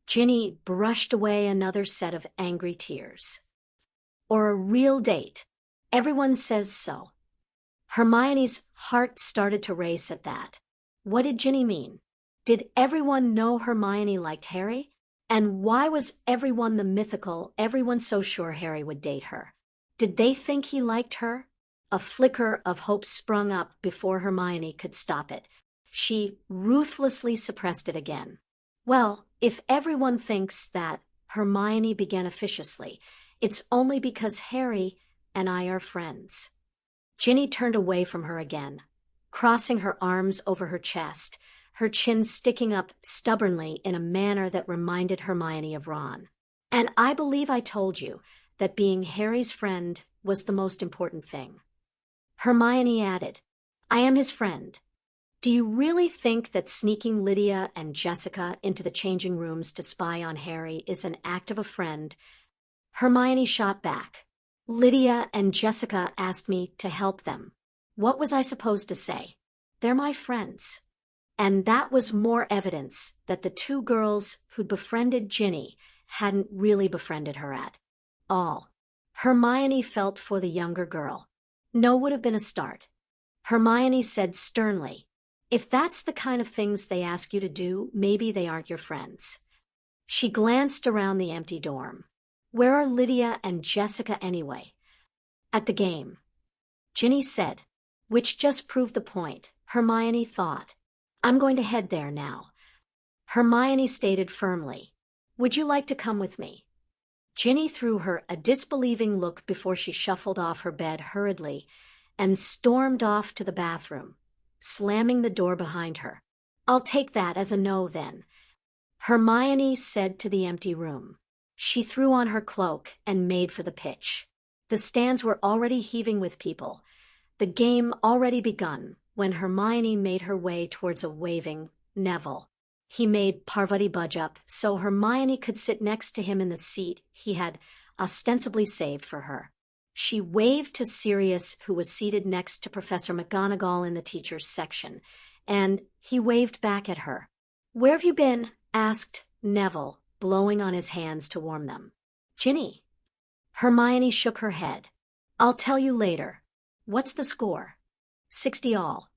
Ginny brushed away another set of angry tears. Or a real date. Everyone says so. Hermione's heart started to race at that. What did Ginny mean? Did everyone know Hermione liked Harry? And why was everyone so sure Harry would date her? Did they think he liked her? A flicker of hope sprung up before Hermione could stop it. She ruthlessly suppressed it again. Well, if everyone thinks that, Hermione began officiously, it's only because Harry and I are friends. Ginny turned away from her again, crossing her arms over her chest, her chin sticking up stubbornly in a manner that reminded Hermione of Ron. And I believe I told you that being Harry's friend was the most important thing. Hermione added, I am his friend. Do you really think that sneaking Lydia and Jessica into the changing rooms to spy on Harry is an act of a friend? Hermione shot back. Lydia and Jessica asked me to help them. What was I supposed to say? They're my friends. And that was more evidence that the two girls who'd befriended Ginny hadn't really befriended her at all. Hermione felt for the younger girl. No would have been a start. Hermione said sternly, if that's the kind of things they ask you to do, maybe they aren't your friends. She glanced around the empty dorm. Where are Lydia and Jessica anyway? At the game. Ginny said, which just proved the point, Hermione thought. I'm going to head there now. Hermione stated firmly, would you like to come with me? Ginny threw her a disbelieving look before she shuffled off her bed hurriedly and stormed off to the bathroom, slamming the door behind her. I'll take that as a no then, Hermione said to the empty room. She threw on her cloak and made for the pitch. The stands were already heaving with people, the game already begun, when Hermione made her way towards a waving Neville. He made Parvati budge up so Hermione could sit next to him in the seat he had ostensibly saved for her. She waved to Sirius, who was seated next to Professor McGonagall in the teachers' section, and he waved back at her. Where have you been? Asked Neville, blowing on his hands to warm them. Ginny. Hermione shook her head. I'll tell you later. What's the score? 60 all.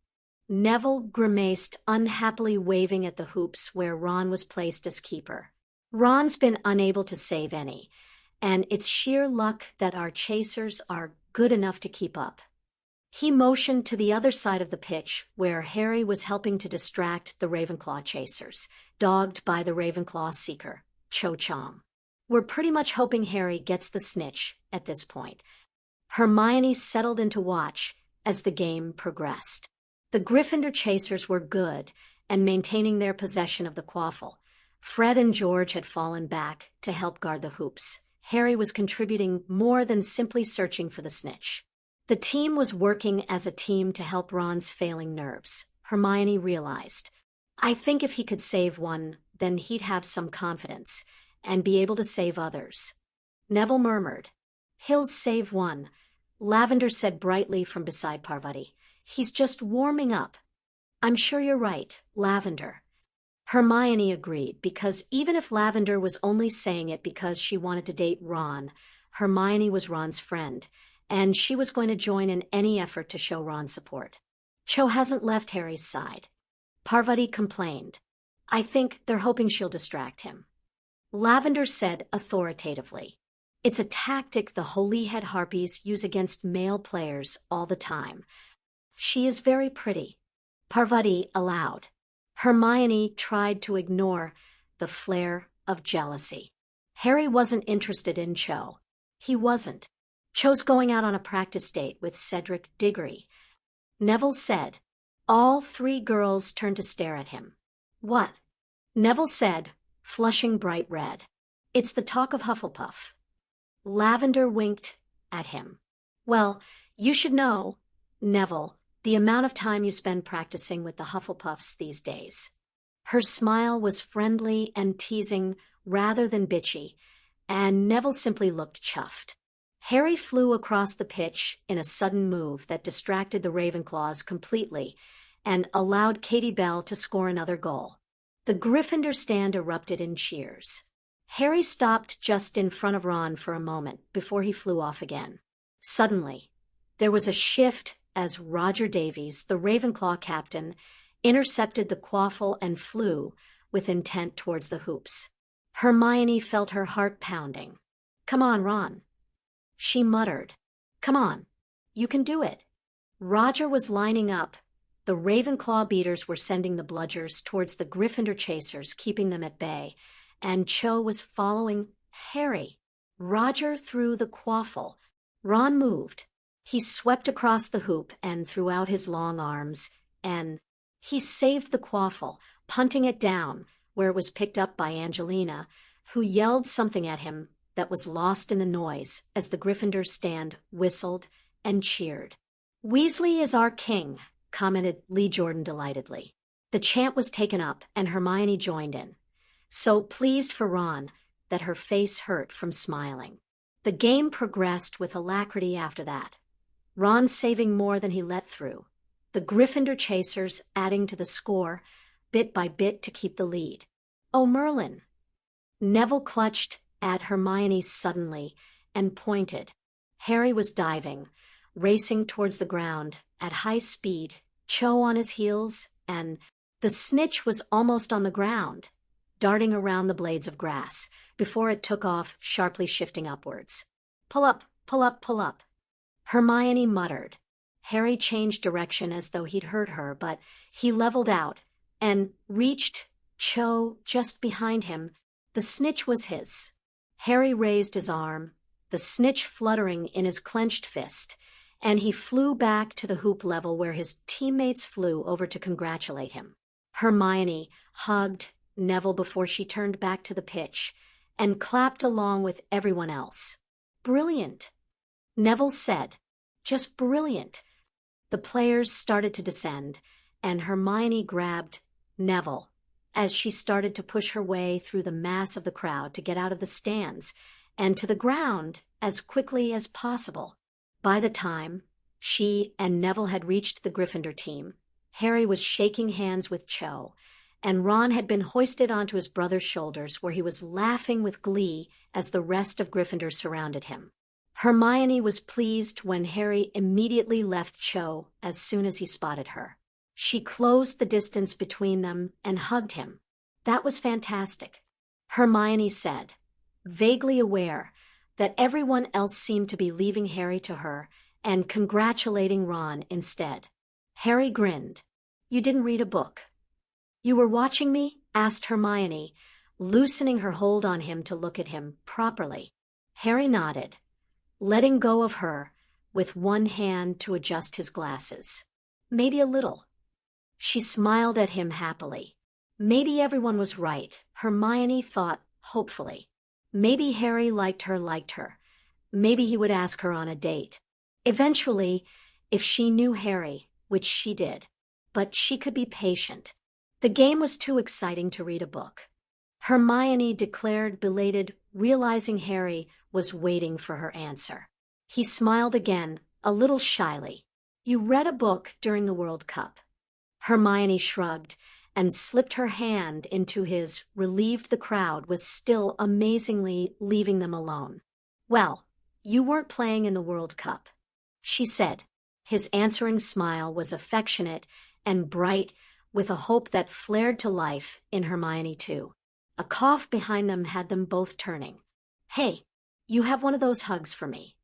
Neville grimaced, unhappily waving at the hoops where Ron was placed as keeper. Ron's been unable to save any, and it's sheer luck that our chasers are good enough to keep up. He motioned to the other side of the pitch where Harry was helping to distract the Ravenclaw chasers, dogged by the Ravenclaw seeker, Cho Chang. We're pretty much hoping Harry gets the snitch at this point. Hermione settled into watch as the game progressed. The Gryffindor chasers were good and maintaining their possession of the quaffle. Fred and George had fallen back to help guard the hoops. Harry was contributing more than simply searching for the snitch. The team was working as a team to help Ron's failing nerves, Hermione realized. I think if he could save one, then he'd have some confidence and be able to save others. Neville murmured. He'll save one, Lavender said brightly from beside Parvati. He's just warming up. I'm sure you're right, Lavender. Hermione agreed, because even if Lavender was only saying it because she wanted to date Ron, Hermione was Ron's friend, and she was going to join in any effort to show Ron support. Cho hasn't left Harry's side. Parvati complained. I think they're hoping she'll distract him. Lavender said authoritatively. It's a tactic the Holyhead Harpies use against male players all the time. She is very pretty. Parvati allowed. Hermione tried to ignore the flare of jealousy. Harry wasn't interested in Cho. He wasn't. Cho's going out on a practice date with Cedric Diggory. Neville said, All three girls turned to stare at him. What? Neville said, flushing bright red. It's the talk of Hufflepuff. Lavender winked at him. Well, you should know, Neville, the amount of time you spend practicing with the Hufflepuffs these days. Her smile was friendly and teasing rather than bitchy, and Neville simply looked chuffed. Harry flew across the pitch in a sudden move that distracted the Ravenclaws completely and allowed Katie Bell to score another goal. The Gryffindor stand erupted in cheers. Harry stopped just in front of Ron for a moment before he flew off again. Suddenly, there was a shift as Roger Davies, the Ravenclaw captain, intercepted the quaffle and flew with intent towards the hoops. Hermione felt her heart pounding. Come on, Ron. She muttered. Come on. You can do it. Roger was lining up. The Ravenclaw beaters were sending the bludgers towards the Gryffindor chasers, keeping them at bay, and Cho was following Harry. Roger threw the quaffle. Ron moved. He swept across the hoop and threw out his long arms, and he saved the quaffle, punting it down, where it was picked up by Angelina, who yelled something at him that was lost in the noise as the Gryffindor stand whistled and cheered. Weasley is our king, commented Lee Jordan delightedly. The chant was taken up, and Hermione joined in, so pleased for Ron that her face hurt from smiling. The game progressed with alacrity after that, Ron saving more than he let through, the Gryffindor chasers adding to the score bit by bit to keep the lead. Oh, Merlin! Neville clutched at Hermione suddenly and pointed. Harry was diving, racing towards the ground at high speed, Cho on his heels, and the snitch was almost on the ground, darting around the blades of grass before it took off, sharply shifting upwards. Pull up, pull up, pull up. Hermione muttered. Harry changed direction as though he'd heard her, but he leveled out and reached Cho just behind him. The snitch was his. Harry raised his arm, the snitch fluttering in his clenched fist, and he flew back to the hoop level where his teammates flew over to congratulate him. Hermione hugged Neville before she turned back to the pitch and clapped along with everyone else. Brilliant, Neville said. Just brilliant. The players started to descend, and Hermione grabbed Neville as she started to push her way through the mass of the crowd to get out of the stands and to the ground as quickly as possible. By the time she and Neville had reached the Gryffindor team, Harry was shaking hands with Cho, and Ron had been hoisted onto his brother's shoulders where he was laughing with glee as the rest of Gryffindor surrounded him. Hermione was pleased when Harry immediately left Cho as soon as he spotted her. She closed the distance between them and hugged him. That was fantastic, Hermione said, vaguely aware that everyone else seemed to be leaving Harry to her and congratulating Ron instead. Harry grinned. You didn't read a book. You were watching me? Asked Hermione, loosening her hold on him to look at him properly. Harry nodded, letting go of her with one hand to adjust his glasses. Maybe a little. She smiled at him happily. Maybe everyone was right, Hermione thought hopefully. Maybe Harry liked her. Maybe he would ask her on a date. Eventually, if she knew Harry, which she did. But she could be patient. The game was too exciting to read a book. Hermione declared, belated, realizing Harry was waiting for her answer. He smiled again, a little shyly. You read a book during the World Cup. Hermione shrugged and slipped her hand into his, relieved the crowd was still amazingly leaving them alone. Well, you weren't playing in the World Cup, she said. His answering smile was affectionate and bright, with a hope that flared to life in Hermione too. A cough behind them had them both turning. Hey, you have one of those hugs for me.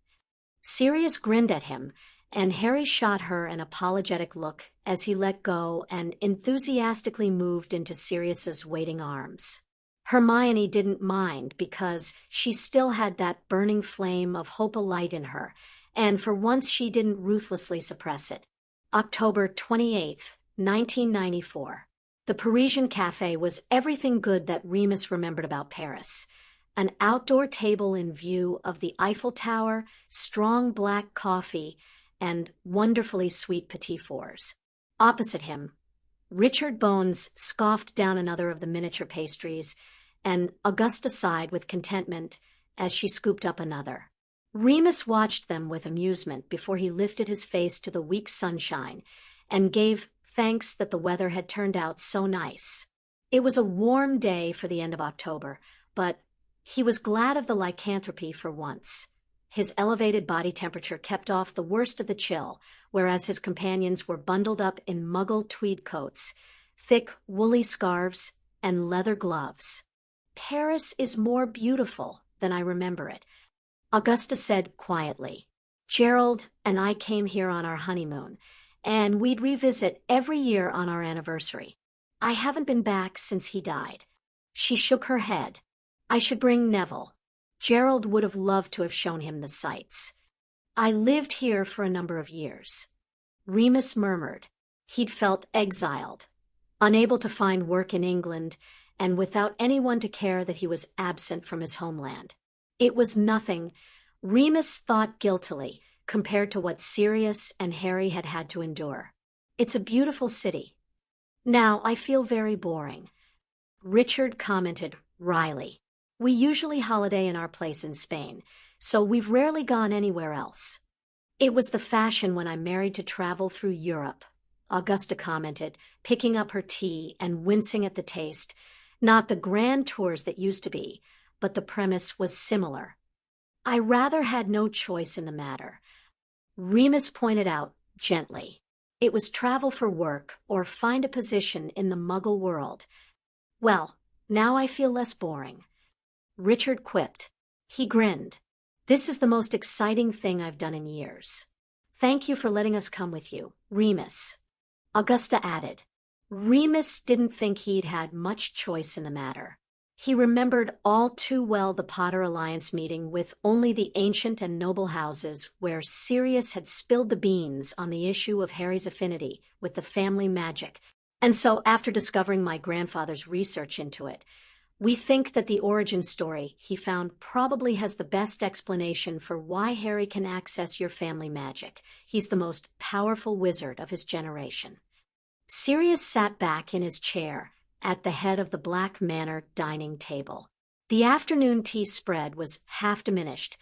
Sirius grinned at him, and Harry shot her an apologetic look as he let go and enthusiastically moved into Sirius's waiting arms. Hermione didn't mind because she still had that burning flame of hope alight in her, and for once she didn't ruthlessly suppress it. October 28th, 1994. The Parisian cafe was everything good that Remus remembered about Paris. An outdoor table in view of the Eiffel Tower, strong black coffee, and wonderfully sweet petit fours. Opposite him, Richard Bones scoffed down another of the miniature pastries, and Augusta sighed with contentment as she scooped up another. Remus watched them with amusement before he lifted his face to the weak sunshine and gave thanks that the weather had turned out so nice. It was a warm day for the end of October, but he was glad of the lycanthropy for once. His elevated body temperature kept off the worst of the chill, whereas his companions were bundled up in Muggle tweed coats, thick woolly scarves, and leather gloves. "Paris is more beautiful than I remember it," Augusta said quietly. "Gerald and I came here on our honeymoon, and we'd revisit every year on our anniversary. I haven't been back since he died." She shook her head. "I should bring Neville. Gerald would have loved to have shown him the sights. I lived here for a number of years." Remus murmured. He'd felt exiled, unable to find work in England, and without anyone to care that he was absent from his homeland. It was nothing, Remus thought guiltily, compared to what Sirius and Harry had had to endure. "It's a beautiful city. Now I feel very boring," Richard commented wryly. "We usually holiday in our place in Spain, so we've rarely gone anywhere else." "It was the fashion when I married to travel through Europe," Augusta commented, picking up her tea and wincing at the taste. Not the grand tours that used to be, but the premise was similar. "I rather had no choice in the matter," Remus pointed out gently. "It was travel for work or find a position in the Muggle world. Well, now I feel less boring," Richard quipped. He grinned. "This is the most exciting thing I've done in years." "Thank you for letting us come with you, Remus," Augusta added. Remus didn't think he'd had much choice in the matter. He remembered all too well the Potter Alliance meeting with only the ancient and noble houses where Sirius had spilled the beans on the issue of Harry's affinity with the family magic. And so, after discovering my grandfather's research into it, we think that the origin story he found probably has the best explanation for why Harry can access your family magic. He's the most powerful wizard of his generation. Sirius sat back in his chair at the head of the Black Manor dining table. The afternoon tea spread was half diminished,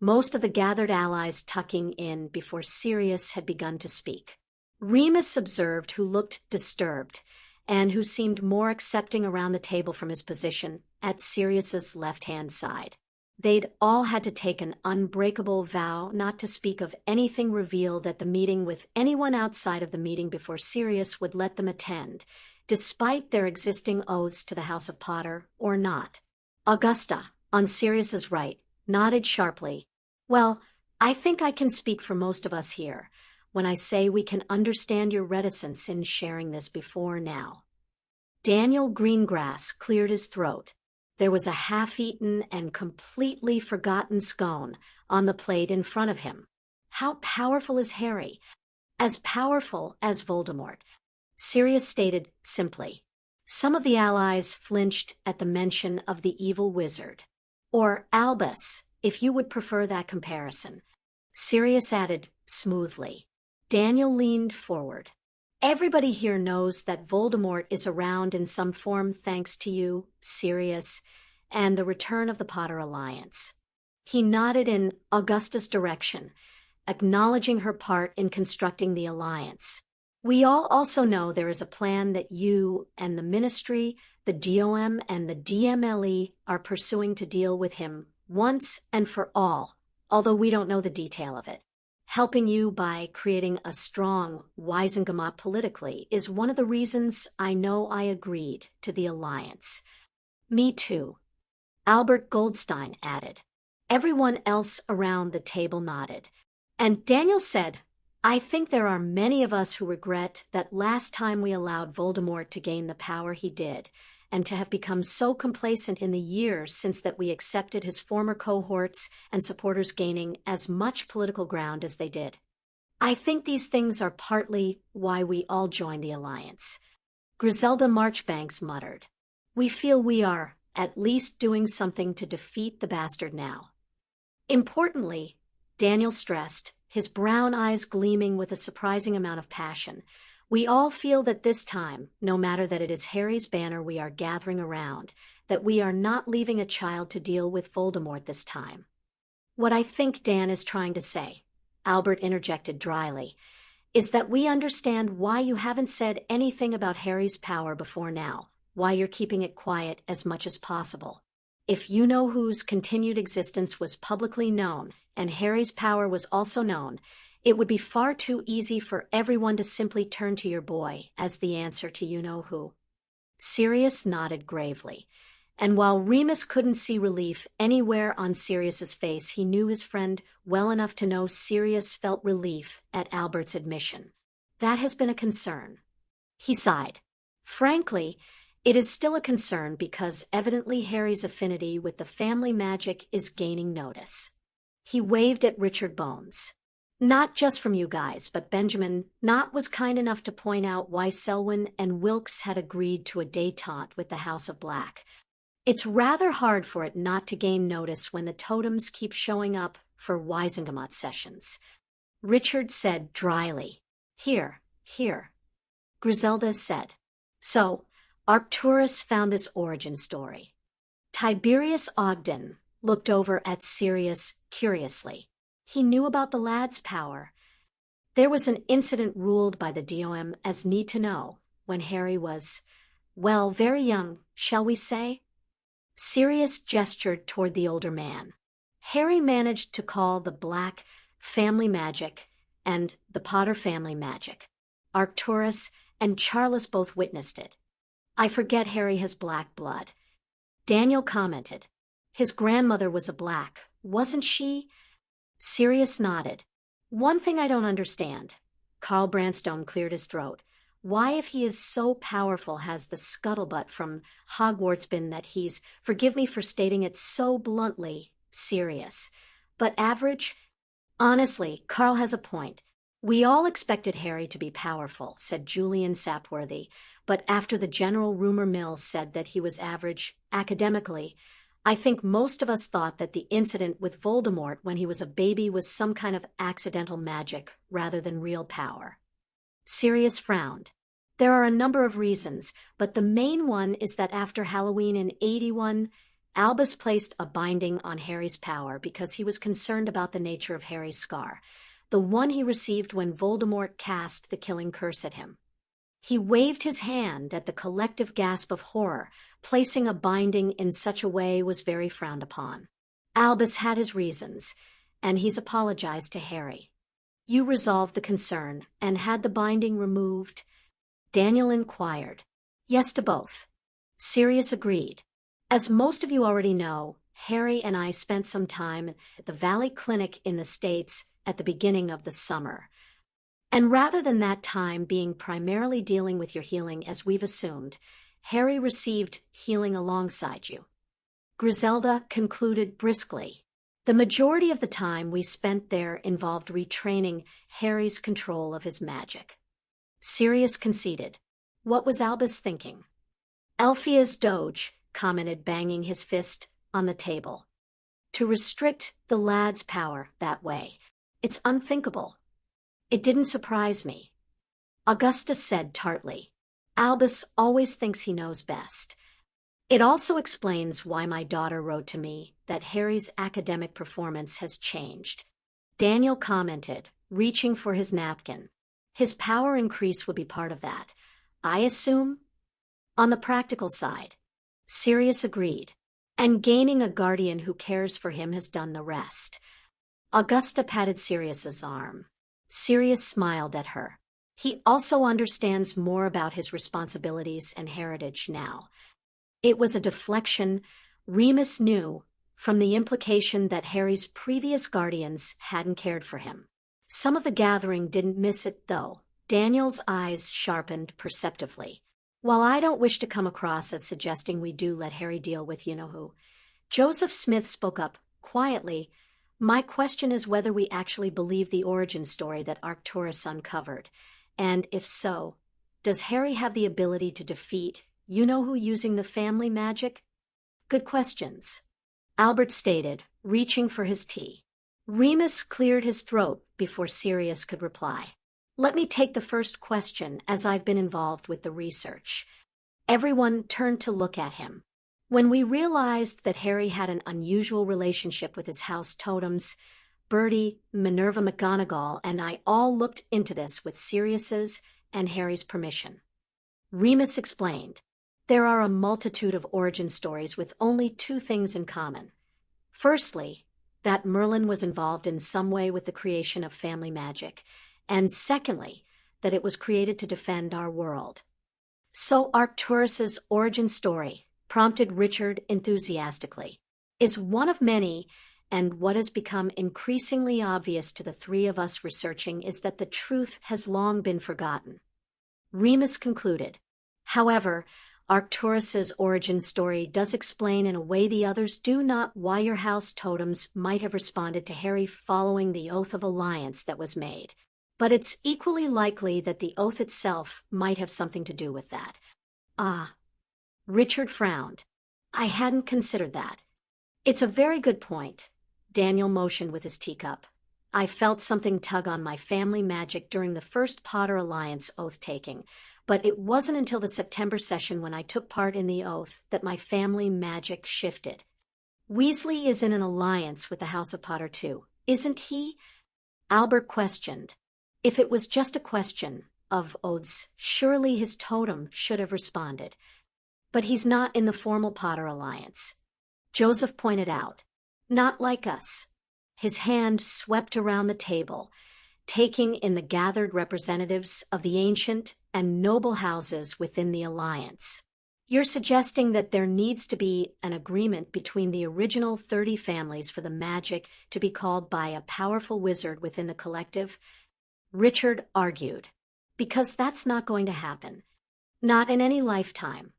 most of the gathered allies tucking in before Sirius had begun to speak. Remus observed who looked disturbed and who seemed more accepting around the table from his position at Sirius's left-hand side. They'd all had to take an unbreakable vow not to speak of anything revealed at the meeting with anyone outside of the meeting before Sirius would let them attend, despite their existing oaths to the House of Potter or not. Augusta, on Sirius's right, nodded sharply. "Well, I think I can speak for most of us here when I say we can understand your reticence in sharing this before now." Daniel Greengrass cleared his throat. There was a half-eaten and completely forgotten scone on the plate in front of him. "How powerful is Harry?" "As powerful as Voldemort," Sirius stated simply. Some of the allies flinched at the mention of the evil wizard. "Or Albus, if you would prefer that comparison," Sirius added smoothly. Daniel leaned forward. "Everybody here knows that Voldemort is around in some form thanks to you, Sirius, and the return of the Potter Alliance." He nodded in Augusta's direction, acknowledging her part in constructing the alliance. "We all also know there is a plan that you and the Ministry, the DOM, and the DMLE are pursuing to deal with him once and for all, although we don't know the detail of it. Helping you by creating a strong Wizengamot politically is one of the reasons I know I agreed to the alliance." "Me too," Albert Goldstein added. Everyone else around the table nodded. And Daniel said, "I think there are many of us who regret that last time we allowed Voldemort to gain the power he did, and to have become so complacent in the years since that we accepted his former cohorts and supporters gaining as much political ground as they did." I think these things are partly why we all joined the alliance. Griselda Marchbanks muttered. We feel we are, at least, doing something to defeat the bastard now. Importantly, Daniel stressed, his brown eyes gleaming with a surprising amount of passion, we all feel that this time, no matter that it is Harry's banner we are gathering around, that we are not leaving a child to deal with Voldemort this time. What I think Dan is trying to say, Albert interjected dryly, is that we understand why you haven't said anything about Harry's power before now, why you're keeping it quiet as much as possible. If you know whose continued existence was publicly known, and Harry's power was also known, it would be far too easy for everyone to simply turn to your boy as the answer to you-know-who. Sirius nodded gravely, and while Remus couldn't see relief anywhere on Sirius's face, he knew his friend well enough to know Sirius felt relief at Albert's admission. That has been a concern. He sighed. Frankly, it is still a concern because evidently Harry's affinity with the family magic is gaining notice. He waved at Richard Bones. Not just from you guys, but Benjamin Knott was kind enough to point out why Selwyn and Wilkes had agreed to a détente with the House of Black. It's rather hard for it not to gain notice when the totems keep showing up for Wisengamot sessions. Richard said dryly, Here. Griselda said, So, Arcturus found this origin story. Tiberius Ogden looked over at Sirius curiously. He knew about the lad's power. There was an incident ruled by the DOM as need to know when Harry was, well, very young, shall we say? Sirius gestured toward the older man. Harry managed to call the Black family magic and the Potter family magic. Arcturus and Charles both witnessed it. I forget Harry has black blood. Daniel commented. His grandmother was a Black, wasn't she? Sirius nodded. One thing I don't understand. Carl Branstone cleared his throat. Why, if he is so powerful, has the scuttlebutt from Hogwarts been that he's, forgive me for stating it so bluntly, serious, but average? Honestly, Carl has a point. We all expected Harry to be powerful, said Julian Sapworthy, but after the general rumor mill said that he was average academically, I think most of us thought that the incident with Voldemort when he was a baby was some kind of accidental magic rather than real power. Sirius frowned. There are a number of reasons, but the main one is that after Halloween in 81, Albus placed a binding on Harry's power because he was concerned about the nature of Harry's scar, the one he received when Voldemort cast the killing curse at him. He waved his hand at the collective gasp of horror. Placing a binding in such a way was very frowned upon. Albus had his reasons, and he's apologized to Harry. You resolved the concern and had the binding removed? Daniel inquired. Yes to both. Sirius agreed. As most of you already know, Harry and I spent some time at the Valley Clinic in the States at the beginning of the summer. And rather than that time being primarily dealing with your healing as we've assumed, Harry received healing alongside you. Griselda concluded briskly. The majority of the time we spent there involved retraining Harry's control of his magic. Sirius conceded. What was Albus thinking? Elphia's doge commented, banging his fist on the table. To restrict the lad's power that way. It's unthinkable. It didn't surprise me. Augustus said tartly. Albus always thinks he knows best. It also explains why my daughter wrote to me that Harry's academic performance has changed. Daniel commented, reaching for his napkin. His power increase would be part of that, I assume? On the practical side, Sirius agreed, and gaining a guardian who cares for him has done the rest. Augusta patted Sirius's arm. Sirius smiled at her. He also understands more about his responsibilities and heritage now. It was a deflection Remus knew from the implication that Harry's previous guardians hadn't cared for him. Some of the gathering didn't miss it, though. Daniel's eyes sharpened perceptively. While I don't wish to come across as suggesting we do let Harry deal with you-know-who, Joseph Smith spoke up quietly. My question is whether we actually believe the origin story that Arcturus uncovered. And if so, does Harry have the ability to defeat you-know-who using the family magic? Good questions, Albert stated, reaching for his tea. Remus cleared his throat before Sirius could reply. Let me take the first question, as I've been involved with the research. Everyone turned to look at him. When we realized that Harry had an unusual relationship with his house totems, Bertie, Minerva McGonagall, and I all looked into this with Sirius's and Harry's permission. Remus explained, there are a multitude of origin stories with only two things in common. Firstly, that Merlin was involved in some way with the creation of family magic, and secondly, that it was created to defend our world. So Arcturus's origin story, prompted Richard enthusiastically, is one of many, and what has become increasingly obvious to the three of us researching is that the truth has long been forgotten. Remus concluded, however, Arcturus's origin story does explain in a way the others do not why your house totems might have responded to Harry following the Oath of Alliance that was made. But it's equally likely that the oath itself might have something to do with that. Ah. Richard frowned. I hadn't considered that. It's a very good point. Daniel motioned with his teacup. I felt something tug on my family magic during the first Potter Alliance oath-taking, but it wasn't until the September session when I took part in the oath that my family magic shifted. Weasley is in an alliance with the House of Potter too, isn't he? Albert questioned. If it was just a question of oaths, surely his totem should have responded. But he's not in the formal Potter Alliance. Joseph pointed out. Not like us. His hand swept around the table, taking in the gathered representatives of the ancient and noble houses within the Alliance. You're suggesting that there needs to be an agreement between the original 30 families for the magic to be called by a powerful wizard within the collective? Richard argued. Because that's not going to happen. Not in any lifetime.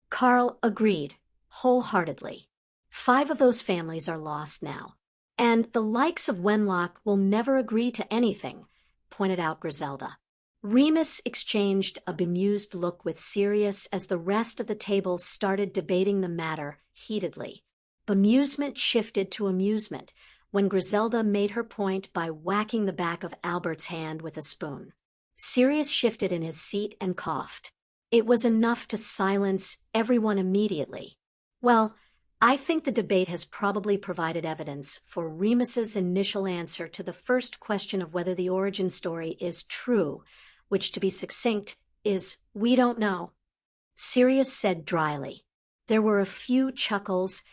Carl agreed, wholeheartedly. 5 of those families are lost now. And the likes of Wenlock will never agree to anything, pointed out Griselda. Remus exchanged a bemused look with Sirius as the rest of the table started debating the matter heatedly. Bemusement shifted to amusement when Griselda made her point by whacking the back of Albert's hand with a spoon. Sirius shifted in his seat and coughed. It was enough to silence everyone immediately. Well, I think the debate has probably provided evidence for Remus's initial answer to the first question of whether the origin story is true, which, to be succinct, is we don't know. Sirius said dryly. There were a few chuckles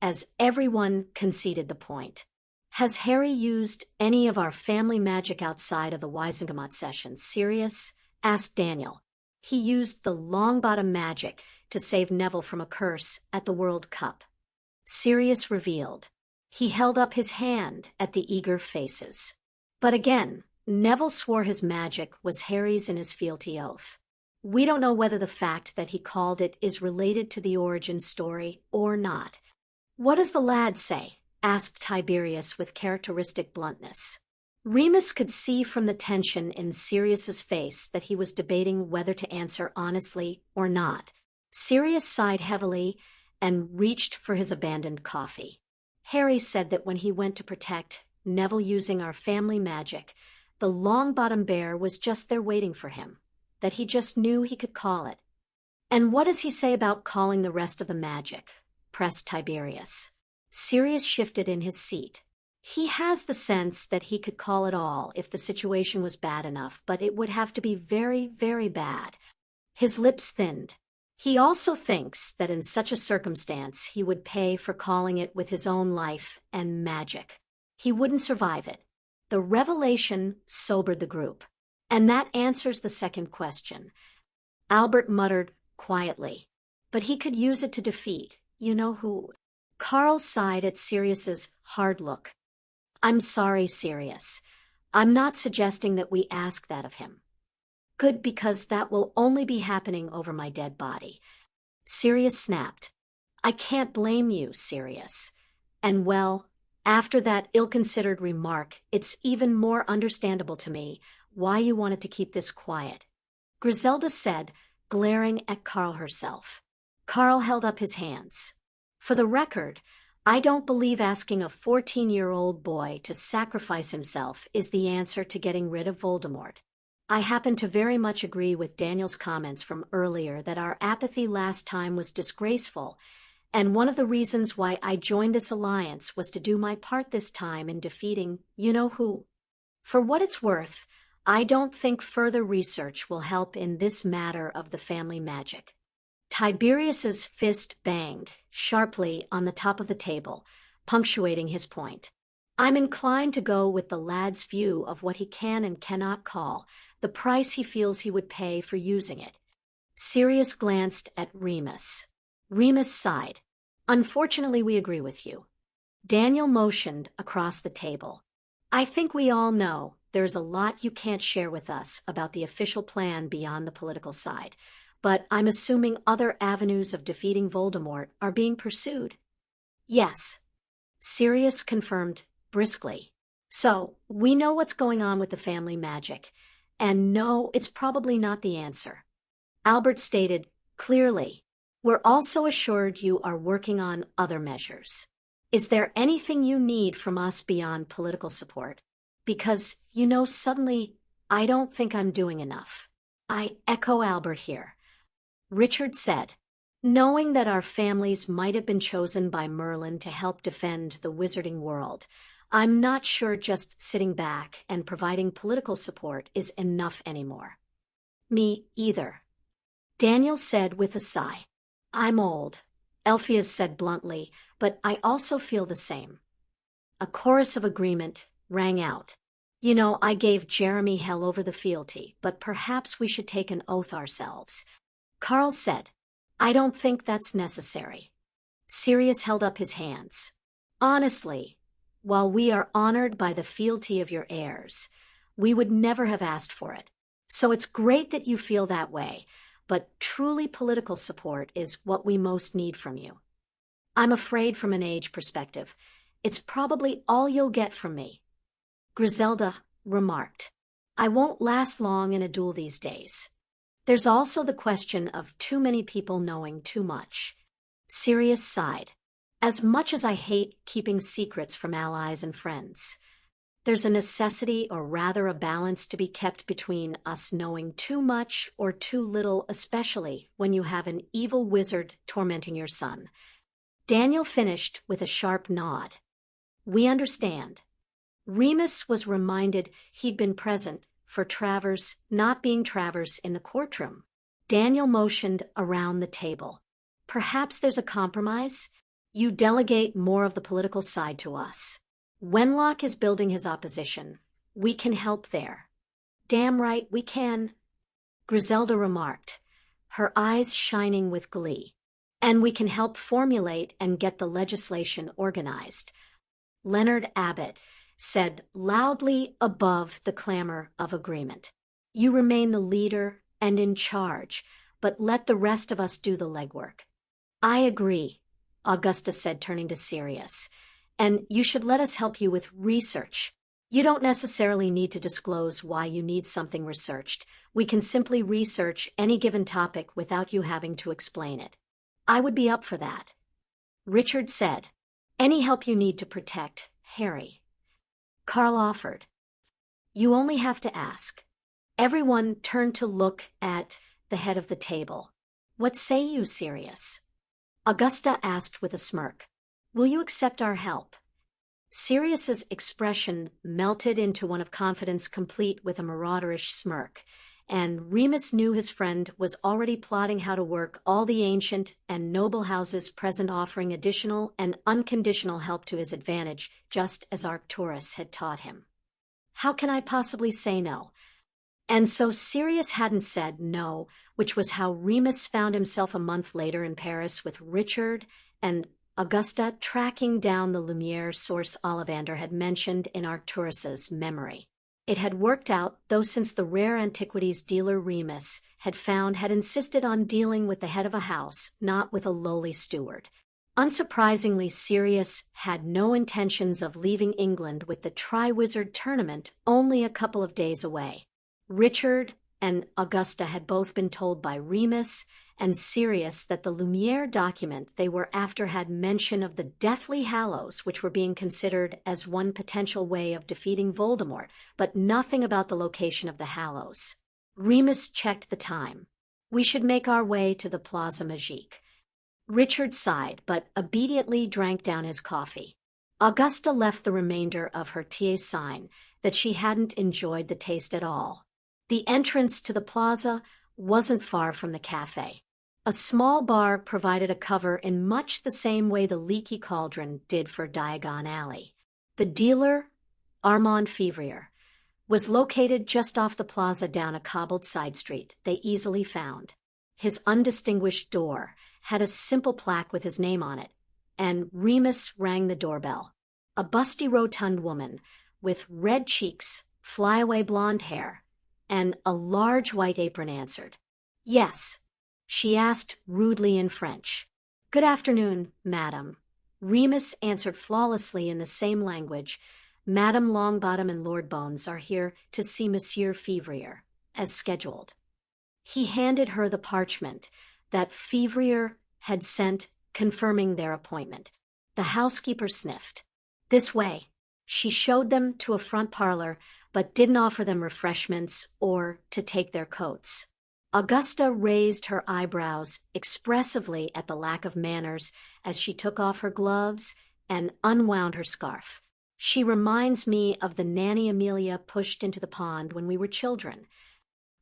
as everyone conceded the point. Has Harry used any of our family magic outside of the Wisengamot session, Sirius? Asked Daniel. He used the Longbottom magic to save Neville from a curse at the World Cup. Sirius revealed. He held up his hand at the eager faces. But again, Neville swore his magic was Harry's in his fealty oath. We don't know whether the fact that he called it is related to the origin story or not. What does the lad say? Asked Tiberius with characteristic bluntness. Remus could see from the tension in Sirius's face that he was debating whether to answer honestly or not. Sirius sighed heavily and reached for his abandoned coffee. Harry said that when he went to protect Neville using our family magic, the Longbottom Bear was just there waiting for him, that he just knew he could call it. And what does he say about calling the rest of the magic? Pressed Tiberius. Sirius shifted in his seat. He has the sense that he could call it all if the situation was bad enough, but it would have to be very, very bad. His lips thinned. He also thinks that in such a circumstance he would pay for calling it with his own life and magic. He wouldn't survive it. The revelation sobered the group. And that answers the second question. Albert muttered quietly. But he could use it to defeat, you know who. Carl sighed at Sirius's hard look. I'm sorry, Sirius. I'm not suggesting that we ask that of him. Good, because that will only be happening over my dead body. Sirius snapped. I can't blame you, Sirius. And well, After that ill-considered remark, it's even more understandable to me why you wanted to keep this quiet," Griselda said, glaring at Carl herself. Carl held up his hands. "For the record, I don't believe asking a 14-year-old boy to sacrifice himself is the answer to getting rid of Voldemort. I happen to very much agree with Daniel's comments from earlier that our apathy last time was disgraceful, and one of the reasons why I joined this alliance was to do my part this time in defeating you-know-who. For what it's worth, I don't think further research will help in this matter of the family magic." Tiberius's fist banged sharply on the top of the table, punctuating his point. "I'm inclined to go with the lad's view of what he can and cannot call the price he feels he would pay for using it." Sirius glanced at Remus. Remus sighed. "Unfortunately, we agree with you." Daniel motioned across the table. "I think we all know there's a lot you can't share with us about the official plan beyond the political side, but I'm assuming other avenues of defeating Voldemort are being pursued." "Yes," Sirius confirmed briskly. "So, we know what's going on with the family magic, and no, it's probably not the answer." Albert stated clearly, "We're also assured you are working on other measures. Is there anything you need from us beyond political support? Because, suddenly, I don't think I'm doing enough." "I echo Albert here," Richard said. "Knowing that our families might have been chosen by Merlin to help defend the wizarding world, I'm not sure just sitting back and providing political support is enough anymore." "Me either," Daniel said with a sigh. "I'm old," Elphias said bluntly, "but I also feel the same." A chorus of agreement rang out. I gave Jeremy hell over the fealty, but perhaps we should take an oath ourselves," Carl said. "I don't think that's necessary." Sirius held up his hands. "Honestly, while we are honored by the fealty of your heirs, we would never have asked for it. So it's great that you feel that way, but truly political support is what we most need from you. I'm afraid from an age perspective, it's probably all you'll get from me," Griselda remarked. "I won't last long in a duel these days. There's also the question of too many people knowing too much." Sirius sighed. "As much as I hate keeping secrets from allies and friends, there's a necessity, or rather a balance, to be kept between us knowing too much or too little, especially when you have an evil wizard tormenting your son." Daniel finished with a sharp nod. "We understand." Remus was reminded he'd been present for Travers not being Travers in the courtroom. Daniel motioned around the table. "Perhaps there's a compromise? You delegate more of the political side to us. Wenlock is building his opposition. We can help there." "Damn right we can," Griselda remarked, her eyes shining with glee. "And we can help formulate and get the legislation organized," Leonard Abbott said loudly above the clamor of agreement. "You remain the leader and in charge, but let the rest of us do the legwork." "I agree," Augusta said, turning to Sirius. "And you should let us help you with research. You don't necessarily need to disclose why you need something researched. We can simply research any given topic without you having to explain it." "I would be up for that," Richard said. "Any help you need to protect Harry," Carl offered. "You only have to ask." Everyone turned to look at the head of the table. "What say you, Sirius?" Augusta asked with a smirk. "Will you accept our help?" Sirius's expression melted into one of confidence, complete with a marauderish smirk, and Remus knew his friend was already plotting how to work all the ancient and noble houses present, offering additional and unconditional help to his advantage, just as Arcturus had taught him. How can I possibly say no? And so Sirius hadn't said no, which was how Remus found himself a month later in Paris with Richard and Augusta tracking down the Lumiere source Ollivander had mentioned in Arcturus's memory. It had worked out, though, since the rare antiquities dealer Remus had insisted on dealing with the head of a house, not with a lowly steward. Unsurprisingly, Sirius had no intentions of leaving England with the Triwizard Tournament only a couple of days away. Richard and Augusta had both been told by Remus and Sirius that the Lumiere document they were after had mention of the deathly Hallows, which were being considered as one potential way of defeating Voldemort, but nothing about the location of the Hallows. Remus checked the time. "We should make our way to the Plaza Magique." Richard sighed, but obediently drank down his coffee. Augusta left the remainder of her tea sign that she hadn't enjoyed the taste at all. The entrance to the plaza wasn't far from the cafe. A small bar provided a cover in much the same way the Leaky Cauldron did for Diagon Alley. The dealer, Armand Fevrier, was located just off the plaza down a cobbled side street they easily found. His undistinguished door had a simple plaque with his name on it, and Remus rang the doorbell. A busty rotund woman with red cheeks, flyaway blonde hair, and a large white apron answered. "Yes," she asked rudely in French. "Good afternoon, madam." Remus answered flawlessly in the same language. "Madame Longbottom and Lord Bones are here to see Monsieur Fevrier, as scheduled." He handed her the parchment that Fevrier had sent confirming their appointment. The housekeeper sniffed. "This way." She showed them to a front parlor, but didn't offer them refreshments or to take their coats. Augusta raised her eyebrows expressively at the lack of manners as she took off her gloves and unwound her scarf. "She reminds me of the nanny Amelia pushed into the pond when we were children,"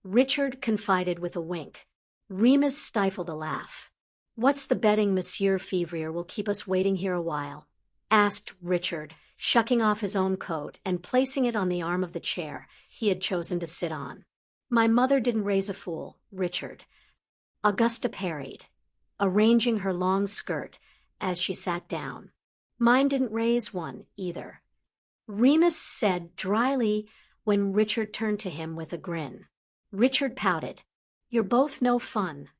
Richard confided with a wink. Remus stifled a laugh. "What's the betting Monsieur Fevrier will keep us waiting here a while?" asked Richard, shucking off his own coat and placing it on the arm of the chair he had chosen to sit on. "My mother didn't raise a fool, Richard," Augusta parried, arranging her long skirt as she sat down. "Mine didn't raise one, either," Remus said dryly when Richard turned to him with a grin. Richard pouted. "You're both no fun."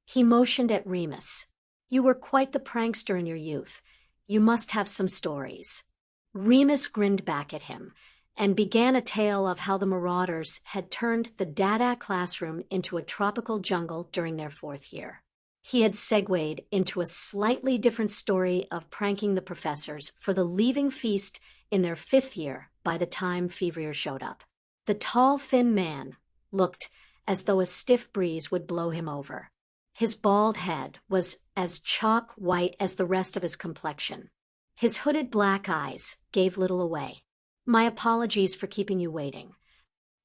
He motioned at Remus. "You were quite the prankster in your youth. You must have some stories." Remus grinned back at him and began a tale of how the Marauders had turned the Dada classroom into a tropical jungle during their 4th year. He had segued into a slightly different story of pranking the professors for the leaving feast in their 5th year by the time Fevrier showed up. The tall, thin man looked as though a stiff breeze would blow him over. His bald head was as chalk white as the rest of his complexion. His hooded black eyes gave little away. "My apologies for keeping you waiting,"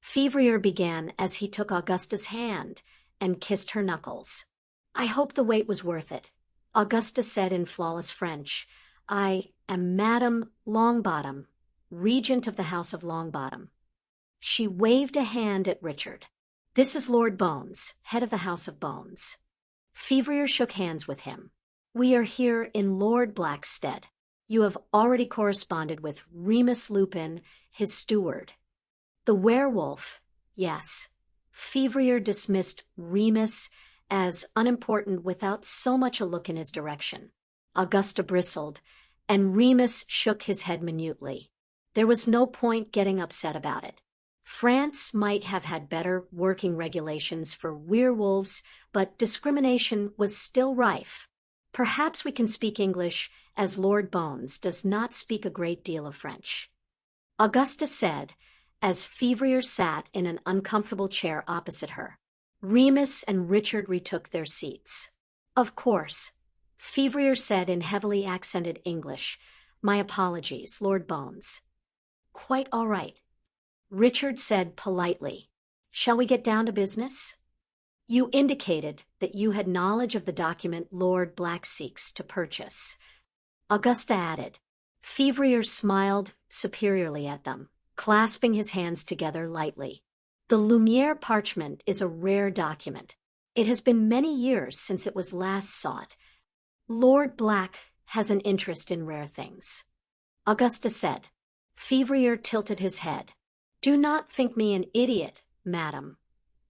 Fevrier began as he took Augusta's hand and kissed her knuckles. "I hope the wait was worth it," Augusta said in flawless French. "I am Madame Longbottom, Regent of the House of Longbottom." She waved a hand at Richard. "This is Lord Bones, head of the House of Bones." Fevrier shook hands with him. "We are here in Lord Black's stead. You have already corresponded with Remus Lupin, his steward." "The werewolf, yes." Fevrier dismissed Remus as unimportant without so much a look in his direction. Augusta bristled, and Remus shook his head minutely. There was no point getting upset about it. France might have had better working regulations for werewolves, but discrimination was still rife. "Perhaps we can speak English, as Lord Bones does not speak a great deal of French," Augusta said, as Fevrier sat in an uncomfortable chair opposite her. Remus and Richard retook their seats. "Of course," Fevrier said in heavily accented English. "My apologies, Lord Bones." "Quite all right," Richard said politely. "Shall we get down to business?" "You indicated that you had knowledge of the document Lord Black seeks to purchase," Augusta added. Fevrier smiled superiorly at them, clasping his hands together lightly. "The Lumiere parchment is a rare document. It has been many years since it was last sought. Lord Black has an interest in rare things," Augusta said. Fevrier tilted his head. "Do not think me an idiot, madam.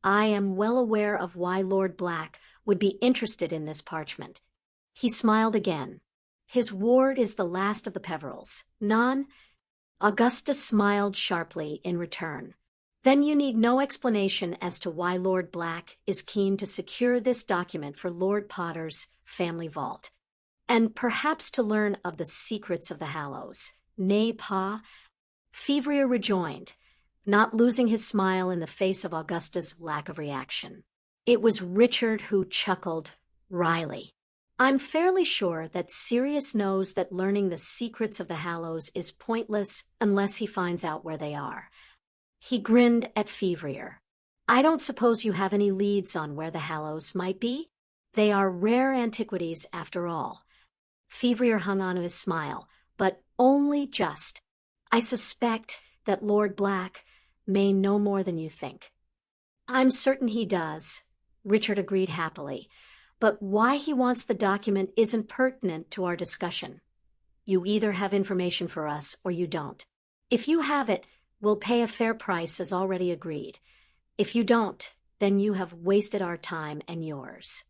I am well aware of why Lord Black would be interested in this parchment." He smiled again. His ward is the last of the Peverils. None? Augusta smiled sharply in return. Then you need no explanation as to why Lord Black is keen to secure this document for Lord Potter's family vault. And perhaps to learn of the secrets of the Hallows. Nay, Pa? Fevrier rejoined, not losing his smile in the face of Augusta's lack of reaction. It was Richard who chuckled wryly. I'm fairly sure that Sirius knows that learning the secrets of the Hallows is pointless unless he finds out where they are. He grinned at Fevrier. I don't suppose you have any leads on where the Hallows might be? They are rare antiquities after all. Fevrier hung on to his smile, but only just. I suspect that Lord Black may know more than you think. I'm certain he does, Richard agreed happily, but why he wants the document isn't pertinent to our discussion. You either have information for us or you don't. If you have it, we'll pay a fair price as already agreed. If you don't, then you have wasted our time and yours.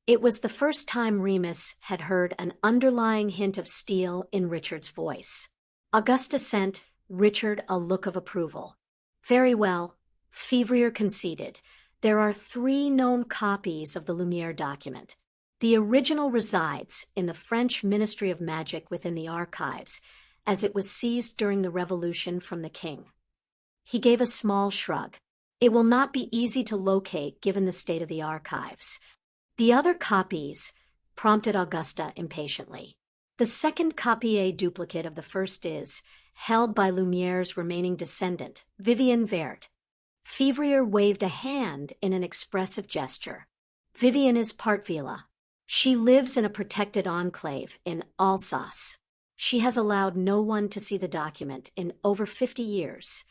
It was the first time Remus had heard an underlying hint of steel in Richard's voice. Augusta sent Richard a look of approval. Very well, Fevrier conceded. There are 3 known copies of the Lumiere document. The original resides in the French Ministry of Magic within the archives, as it was seized during the Revolution from the king. He gave a small shrug. It will not be easy to locate given the state of the archives. The other copies, prompted Augusta impatiently. The second copy, a duplicate of the first, is held by Lumiere's remaining descendant, Vivian Vert. Fevrier waved a hand in an expressive gesture. Vivian is part Vila. She lives in a protected enclave in Alsace. She has allowed no one to see the document in over 50 years.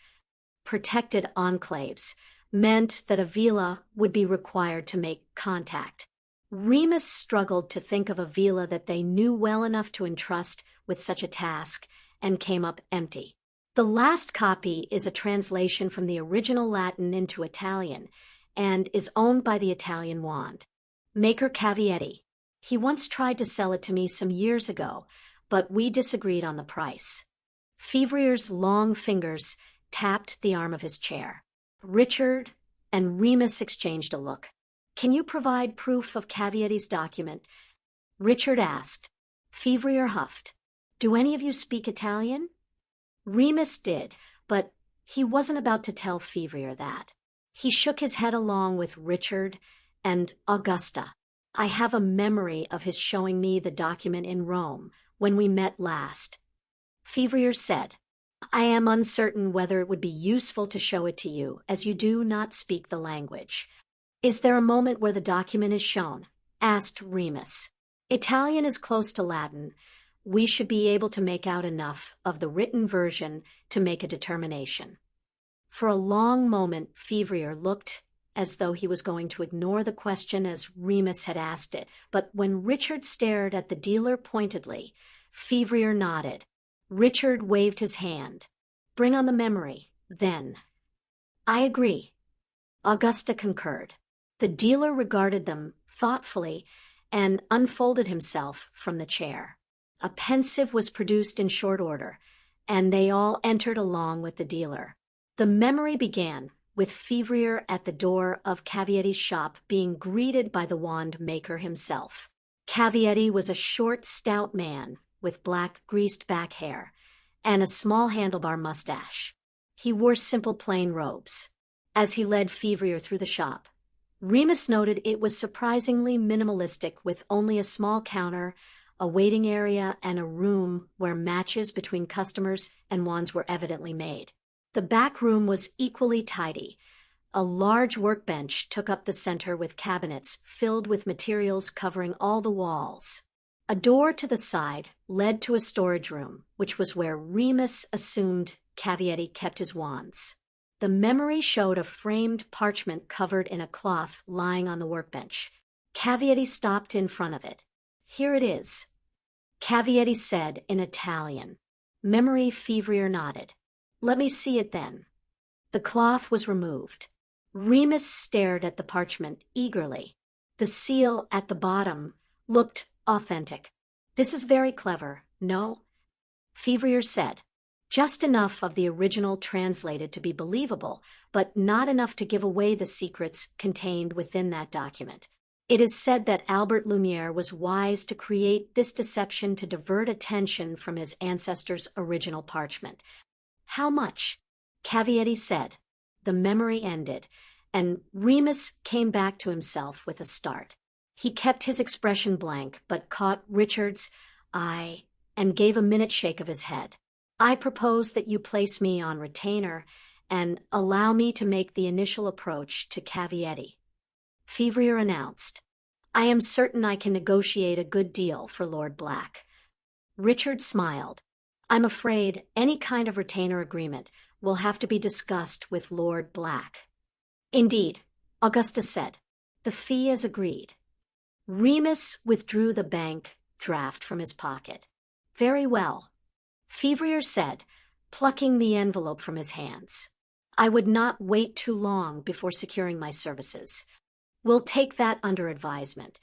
Protected enclaves meant that a Vila would be required to make contact. Remus struggled to think of a Vila that they knew well enough to entrust with such a task and came up empty. The last copy is a translation from the original Latin into Italian and is owned by the Italian wand maker Cavietti. He once tried to sell it to me some years ago, but we disagreed on the price. Fevrier's long fingers tapped the arm of his chair. Richard and Remus exchanged a look. Can you provide proof of Cavietti's document? Richard asked. Fevrier huffed. Do any of you speak Italian? Remus did, but he wasn't about to tell Fevrier that. He shook his head along with Richard and Augusta. I have a memory of his showing me the document in Rome when we met last. Fevrier said, I am uncertain whether it would be useful to show it to you, as you do not speak the language. Is there a moment where the document is shown? Asked Remus. Italian is close to Latin. We should be able to make out enough of the written version to make a determination. For a long moment, Fevrier looked as though he was going to ignore the question as Remus had asked it, but when Richard stared at the dealer pointedly, Fevrier nodded. Richard waved his hand. Bring on the memory, then. I agree. Augusta concurred. The dealer regarded them thoughtfully and unfolded himself from the chair. A pensive was produced in short order, and they all entered along with the dealer. The memory began with Fevrier at the door of Cavietti's shop being greeted by the wand maker himself. Cavietti was a short, stout man with black, greased-back hair and a small handlebar mustache. He wore simple plain robes. As he led Fevrier through the shop, Remus noted it was surprisingly minimalistic with only a small counter, a waiting area, and a room where matches between customers and wands were evidently made. The back room was equally tidy. A large workbench took up the center with cabinets filled with materials covering all the walls. A door to the side led to a storage room, which was where Remus assumed Cavietti kept his wands. The memory showed a framed parchment covered in a cloth lying on the workbench. Cavietti stopped in front of it. Here it is, Cavietti said in Italian. Memory Fevrier nodded. Let me see it then. The cloth was removed. Remus stared at the parchment eagerly. The seal at the bottom looked authentic. This is very clever, no? Fevrier said. Just enough of the original translated to be believable, but not enough to give away the secrets contained within that document. It is said that Albert Lumiere was wise to create this deception to divert attention from his ancestors' original parchment. How much? Cavietti said. The memory ended, and Remus came back to himself with a start. He kept his expression blank, but caught Richard's eye and gave a minute shake of his head. I propose that you place me on retainer and allow me to make the initial approach to Cavietti. Fevrier announced. I am certain I can negotiate a good deal for Lord Black. Richard smiled. I'm afraid any kind of retainer agreement will have to be discussed with Lord Black. Indeed, Augusta said. The fee is agreed. Remus withdrew the bank draft from his pocket. Very well, Fevrier said, plucking the envelope from his hands. I would not wait too long before securing my services. We'll take that under advisement,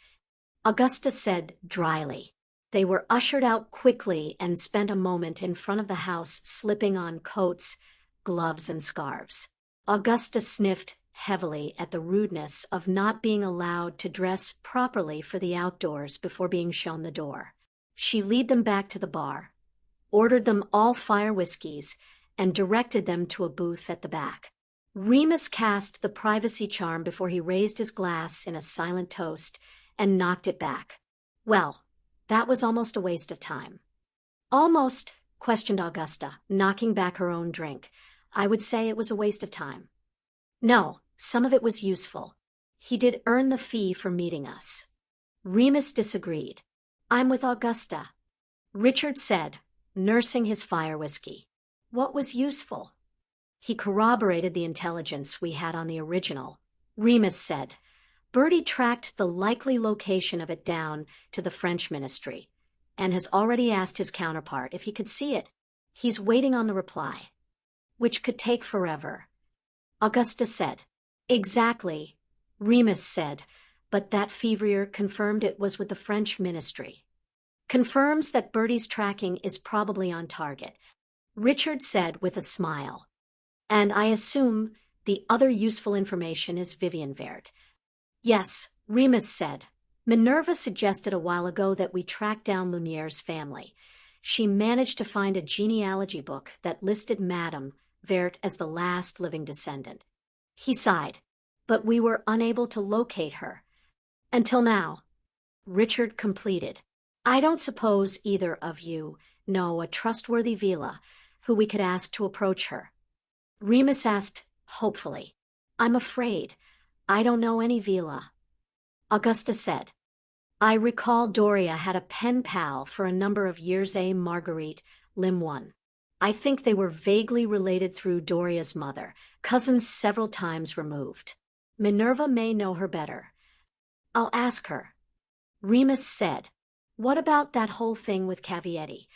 Augusta said dryly. They were ushered out quickly and spent a moment in front of the house slipping on coats, gloves, and scarves. Augusta sniffed heavily at the rudeness of not being allowed to dress properly for the outdoors before being shown the door. She led them back to the bar, ordered them all fire whiskeys, and directed them to a booth at the back. Remus cast the privacy charm before he raised his glass in a silent toast and knocked it back. Well, that was almost a waste of time. Almost, questioned Augusta, knocking back her own drink. I would say it was a waste of time. No, some of it was useful. He did earn the fee for meeting us. Remus disagreed. I'm with Augusta, Richard said, nursing his fire whiskey. What was useful? He corroborated the intelligence we had on the original. Remus said. Bertie tracked the likely location of it down to the French ministry, and has already asked his counterpart if he could see it. He's waiting on the reply, which could take forever. Augusta said. Exactly, Remus said, but that Fevrier confirmed it was with the French ministry. Confirms that Bertie's tracking is probably on target, Richard said with a smile. And I assume the other useful information is Vivianvert. Yes, Remus said. Minerva suggested a while ago that we track down Lumiere's family. She managed to find a genealogy book that listed Madame Vert as the last living descendant. He sighed. But we were unable to locate her. Until now. Richard completed. I don't suppose either of you know a trustworthy villa who we could ask to approach her. Remus asked, hopefully. I'm afraid I don't know any villa. Augusta said. I recall Doria had a pen pal for a number of years, a Marguerite Lim1. I think they were vaguely related through Doria's mother, cousins several times removed. Minerva may know her better. I'll ask her. Remus said. What about that whole thing with Cavietti?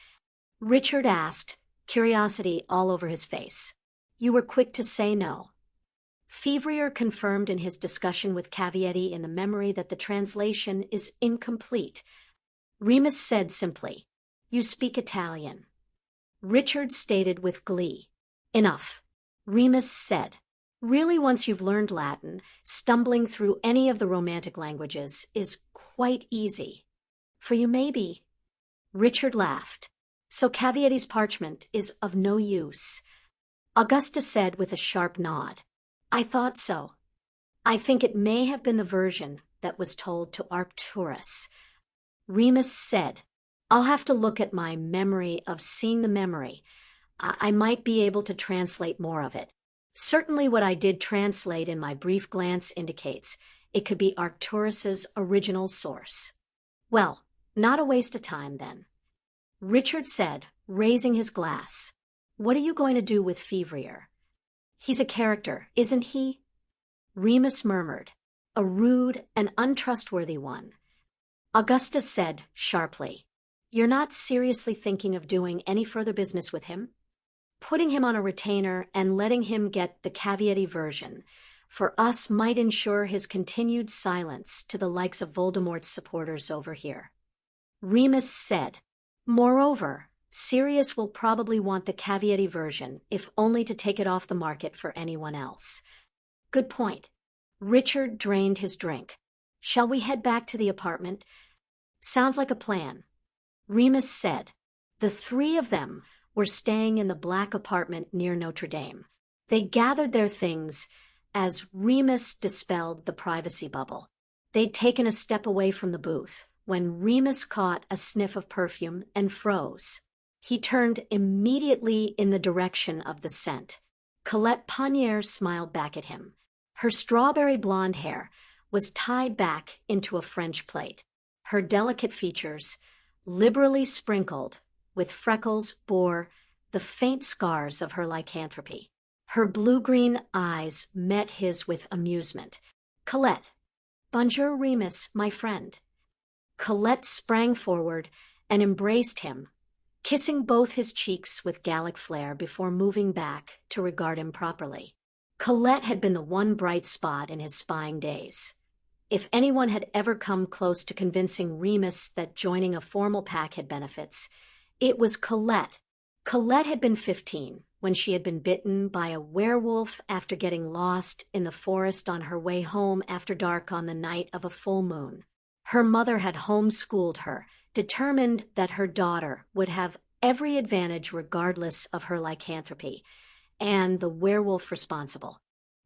Richard asked, curiosity all over his face. You were quick to say no. Fevrier confirmed in his discussion with Cavietti in the memory that the translation is incomplete. Remus said simply, You speak Italian. Richard stated with glee. Enough. Remus said. Really, once you've learned Latin, stumbling through any of the Romantic languages is quite easy. For you maybe. Richard laughed. So Cavietti's parchment is of no use. Augusta said with a sharp nod. I thought so. I think it may have been the version that was told to Arcturus. Remus said, I'll have to look at my memory of seeing the memory. I might be able to translate more of it. Certainly what I did translate in my brief glance indicates it could be Arcturus's original source. Well, not a waste of time then. Richard said, raising his glass. What are you going to do with Fevrier? He's a character, isn't he? Remus murmured. A rude and untrustworthy one. Augusta said sharply, You're not seriously thinking of doing any further business with him? Putting him on a retainer and letting him get the Cavietti version for us might ensure his continued silence to the likes of Voldemort's supporters over here. Remus said. Moreover, Sirius will probably want the caveat version, if only to take it off the market for anyone else. Good point. Richard drained his drink. Shall we head back to the apartment? Sounds like a plan. Remus said. The three of them were staying in the black apartment near Notre Dame. They gathered their things as Remus dispelled the privacy bubble. They'd taken a step away from the booth when Remus caught a sniff of perfume and froze. He turned immediately in the direction of the scent. Colette Panier smiled back at him. Her strawberry blonde hair was tied back into a French plait. Her delicate features, liberally sprinkled with freckles, bore the faint scars of her lycanthropy. Her blue-green eyes met his with amusement. Colette. Bonjour, Remus, my friend. Colette sprang forward and embraced him, kissing both his cheeks with Gallic flair before moving back to regard him properly. Colette had been the one bright spot in his spying days. If anyone had ever come close to convincing Remus that joining a formal pack had benefits, it was Colette. Colette had been 15 when she had been bitten by a werewolf after getting lost in the forest on her way home after dark on the night of a full moon. Her mother had homeschooled her, determined that her daughter would have every advantage regardless of her lycanthropy, and the werewolf responsible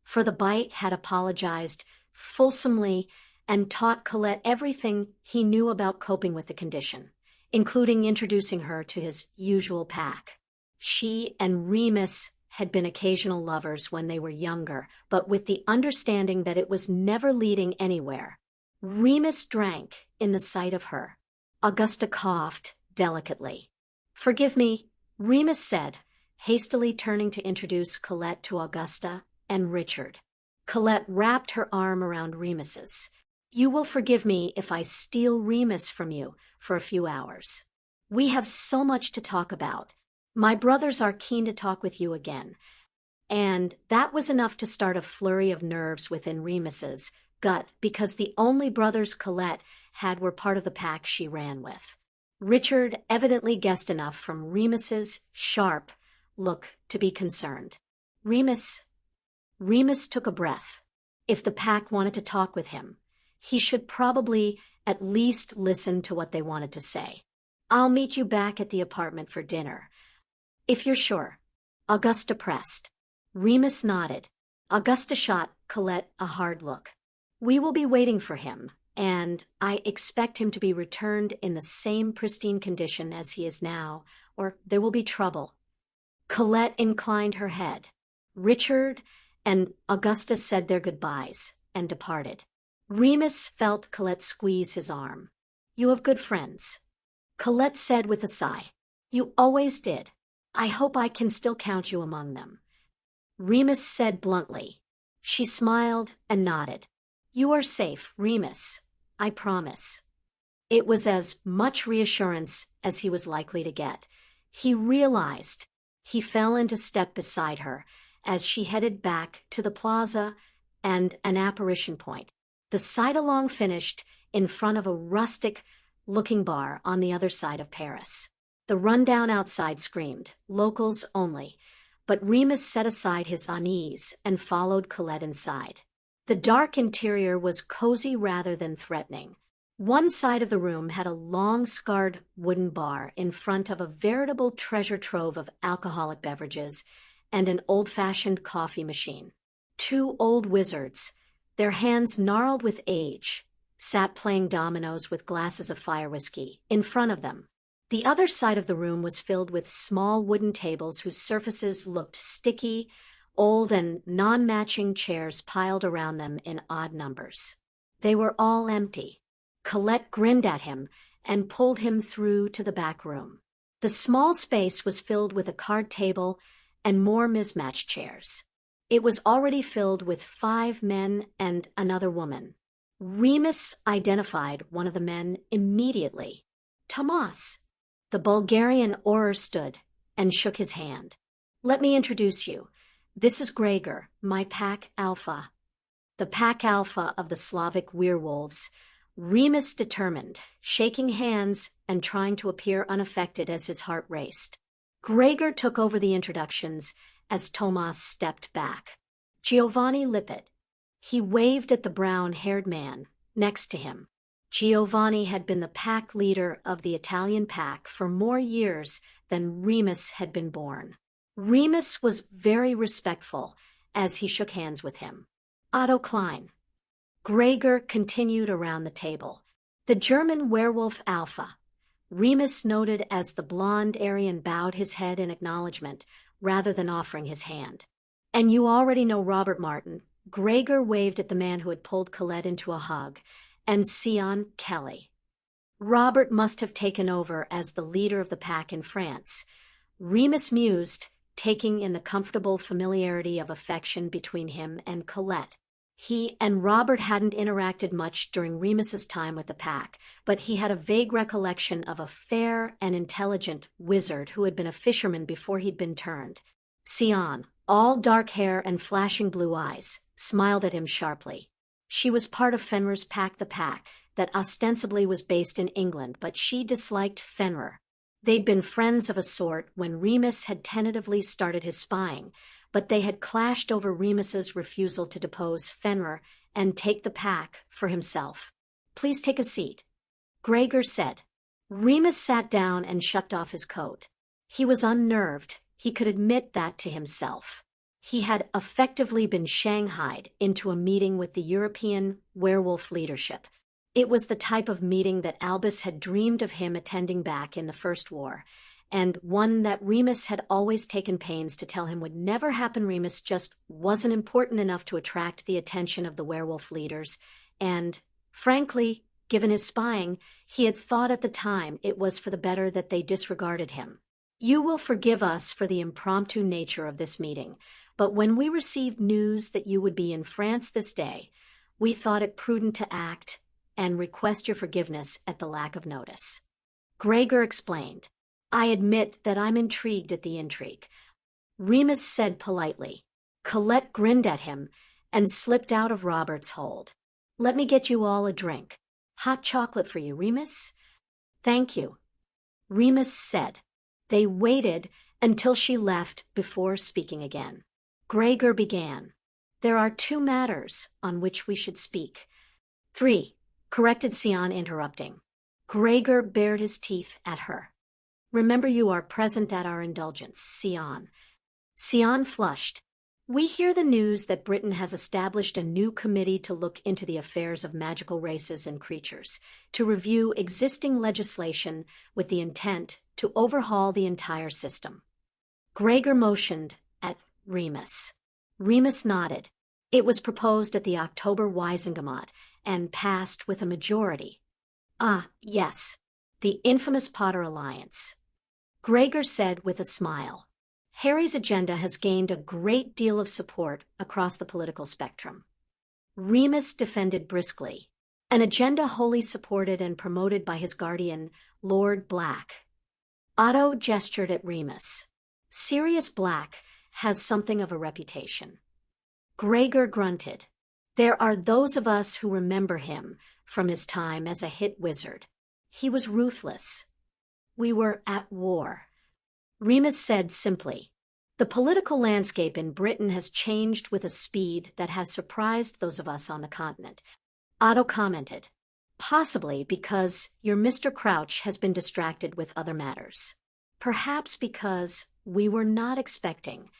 for the bite had apologized fulsomely and taught Colette everything he knew about coping with the condition, including introducing her to his usual pack. She and Remus had been occasional lovers when they were younger, but with the understanding that it was never leading anywhere. Remus drank in the sight of her. Augusta coughed delicately. Forgive me, Remus said, hastily turning to introduce Colette to Augusta and Richard. Colette wrapped her arm around Remus's. You will forgive me if I steal Remus from you for a few hours. We have so much to talk about. My brothers are keen to talk with you again. And that was enough to start a flurry of nerves within Remus's gut because the only brothers Colette had were part of the pack she ran with. Richard evidently guessed enough from Remus's sharp look to be concerned. Remus took a breath. If the pack wanted to talk with him, he should probably at least listen to what they wanted to say. I'll meet you back at the apartment for dinner. If you're sure. Augusta pressed. Remus nodded. Augusta shot Colette a hard look. We will be waiting for him, and I expect him to be returned in the same pristine condition as he is now, or there will be trouble. Colette inclined her head. Richard and Augusta said their goodbyes and departed. Remus felt Colette squeeze his arm. You have good friends. Colette said with a sigh. You always did. I hope I can still count you among them. Remus said bluntly. She smiled and nodded. You are safe, Remus. I promise. It was as much reassurance as he was likely to get. He realized he fell into step beside her as she headed back to the plaza and an apparition point. The side-along finished in front of a rustic-looking bar on the other side of Paris. The rundown outside screamed, locals only, but Remus set aside his unease and followed Colette inside. The dark interior was cozy rather than threatening. One side of the room had a long, scarred wooden bar in front of a veritable treasure trove of alcoholic beverages and an old-fashioned coffee machine. Two old wizards, their hands gnarled with age, sat playing dominoes with glasses of fire whiskey in front of them. The other side of the room was filled with small wooden tables whose surfaces looked sticky, old and non-matching chairs piled around them in odd numbers. They were all empty. Colette grinned at him and pulled him through to the back room. The small space was filled with a card table and more mismatched chairs. It was already filled with 5 men and another woman. Remus identified one of the men immediately. Tomas. The Bulgarian orer stood and shook his hand. Let me introduce you. This is Gregor, my pack alpha. The pack alpha of the Slavic werewolves Remus determined, shaking hands and trying to appear unaffected as his heart raced. Gregor took over the introductions as Tomas stepped back. Giovanni Lippet. He waved at the brown-haired man next to him. Giovanni had been the pack leader of the Italian pack for more years than Remus had been born. Remus was very respectful as he shook hands with him. Otto Klein. Gregor continued around the table. The German werewolf Alpha. Remus noted as the blonde Aryan bowed his head in acknowledgement rather than offering his hand. And you already know Robert Martin. Gregor waved at the man who had pulled Colette into a hug, and Sion Kelly. Robert must have taken over as the leader of the pack in France. Remus mused, taking in the comfortable familiarity of affection between him and Colette. He and Robert hadn't interacted much during Remus's time with the pack, but he had a vague recollection of a fair and intelligent wizard who had been a fisherman before he'd been turned. Sion, all dark hair and flashing blue eyes, smiled at him sharply. She was part of Fenrir's pack, the pack, that ostensibly was based in England, but she disliked Fenrir. They'd been friends of a sort when Remus had tentatively started his spying, but they had clashed over Remus's refusal to depose Fenrir and take the pack for himself. Please take a seat, Gregor said. Remus sat down and shucked off his coat. He was unnerved. He could admit that to himself. He had effectively been shanghaied into a meeting with the European werewolf leadership. It was the type of meeting that Albus had dreamed of him attending back in the First War, and one that Remus had always taken pains to tell him would never happen. Remus just wasn't important enough to attract the attention of the werewolf leaders, and, frankly, given his spying, he had thought at the time it was for the better that they disregarded him. You will forgive us for the impromptu nature of this meeting, but when we received news that you would be in France this day, we thought it prudent to act and request your forgiveness at the lack of notice. Gregor explained. I admit that I'm intrigued at the intrigue, Remus said politely. Colette grinned at him and slipped out of Robert's hold. Let me get you all a drink. Hot chocolate for you, Remus? Thank you, Remus said. They waited until she left before speaking again. Gregor began. There are 2 matters on which we should speak. 3, corrected Sion, interrupting. Gregor bared his teeth at her. Remember, you are present at our indulgence, Sion. Sion flushed. We hear the news that Britain has established a new committee to look into the affairs of magical races and creatures, to review existing legislation with the intent to overhaul the entire system. Gregor motioned at Remus. Remus nodded. It was proposed at the October Wisengamot and passed with a majority. Ah, yes, the infamous Potter Alliance. Gregor said with a smile. Harry's agenda has gained a great deal of support across the political spectrum. Remus defended briskly. An agenda wholly supported and promoted by his guardian, Lord Black. Otto gestured at Remus. Sirius Black has something of a reputation. Gregor grunted. There are those of us who remember him from his time as a hit wizard. He was ruthless. We were at war. Remus said simply. The political landscape in Britain has changed with a speed that has surprised those of us on the continent. Otto commented. Possibly because your Mr. Crouch has been distracted with other matters. Perhaps because we were not expecting.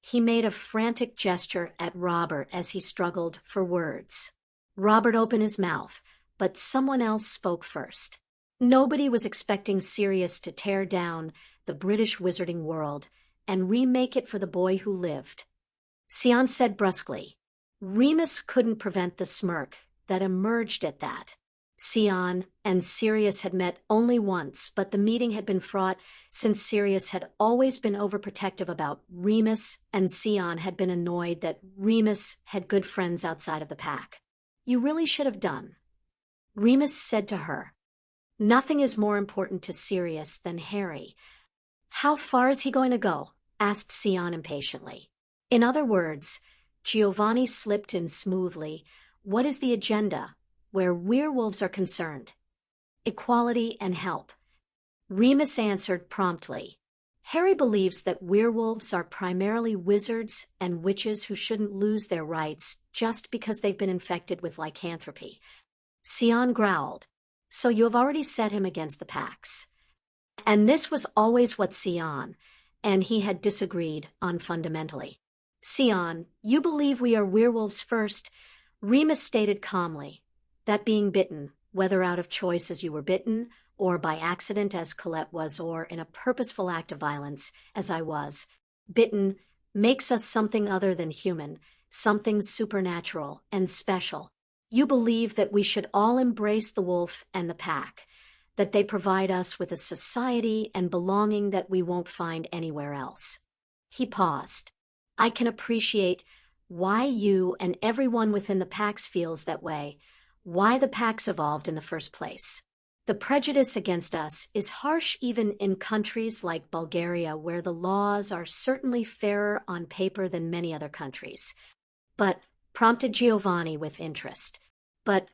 He made a frantic gesture at Robert as he struggled for words. Robert opened his mouth, but someone else spoke first. Nobody was expecting Sirius to tear down the British wizarding world and remake it for the boy who lived. Sion said brusquely. Remus couldn't prevent the smirk that emerged at that. Sion and Sirius had met only once, but the meeting had been fraught since Sirius had always been overprotective about Remus, and Sion had been annoyed that Remus had good friends outside of the pack. You really should have done. Remus said to her. Nothing is more important to Sirius than Harry. How far is he going to go? Asked Sion impatiently. In other words, Giovanni slipped in smoothly. What is the agenda? where werewolves are concerned. Equality and help. Remus answered promptly. Harry believes that werewolves are primarily wizards and witches who shouldn't lose their rights just because they've been infected with lycanthropy. Sion growled. So you have already set him against the Pax. And this was always what Sion and he had disagreed on fundamentally. Sion, you believe we are werewolves first, Remus stated calmly. That being bitten, whether out of choice as you were bitten, or by accident as Colette was, or in a purposeful act of violence as I was, bitten makes us something other than human, something supernatural and special. You believe that we should all embrace the wolf and the pack, that they provide us with a society and belonging that we won't find anywhere else. He paused. I can appreciate why you and everyone within the Pax feels that way, why the Pax evolved in the first place. The prejudice against us is harsh even in countries like Bulgaria, where the laws are certainly fairer on paper than many other countries. But, prompted Giovanni with interest. But,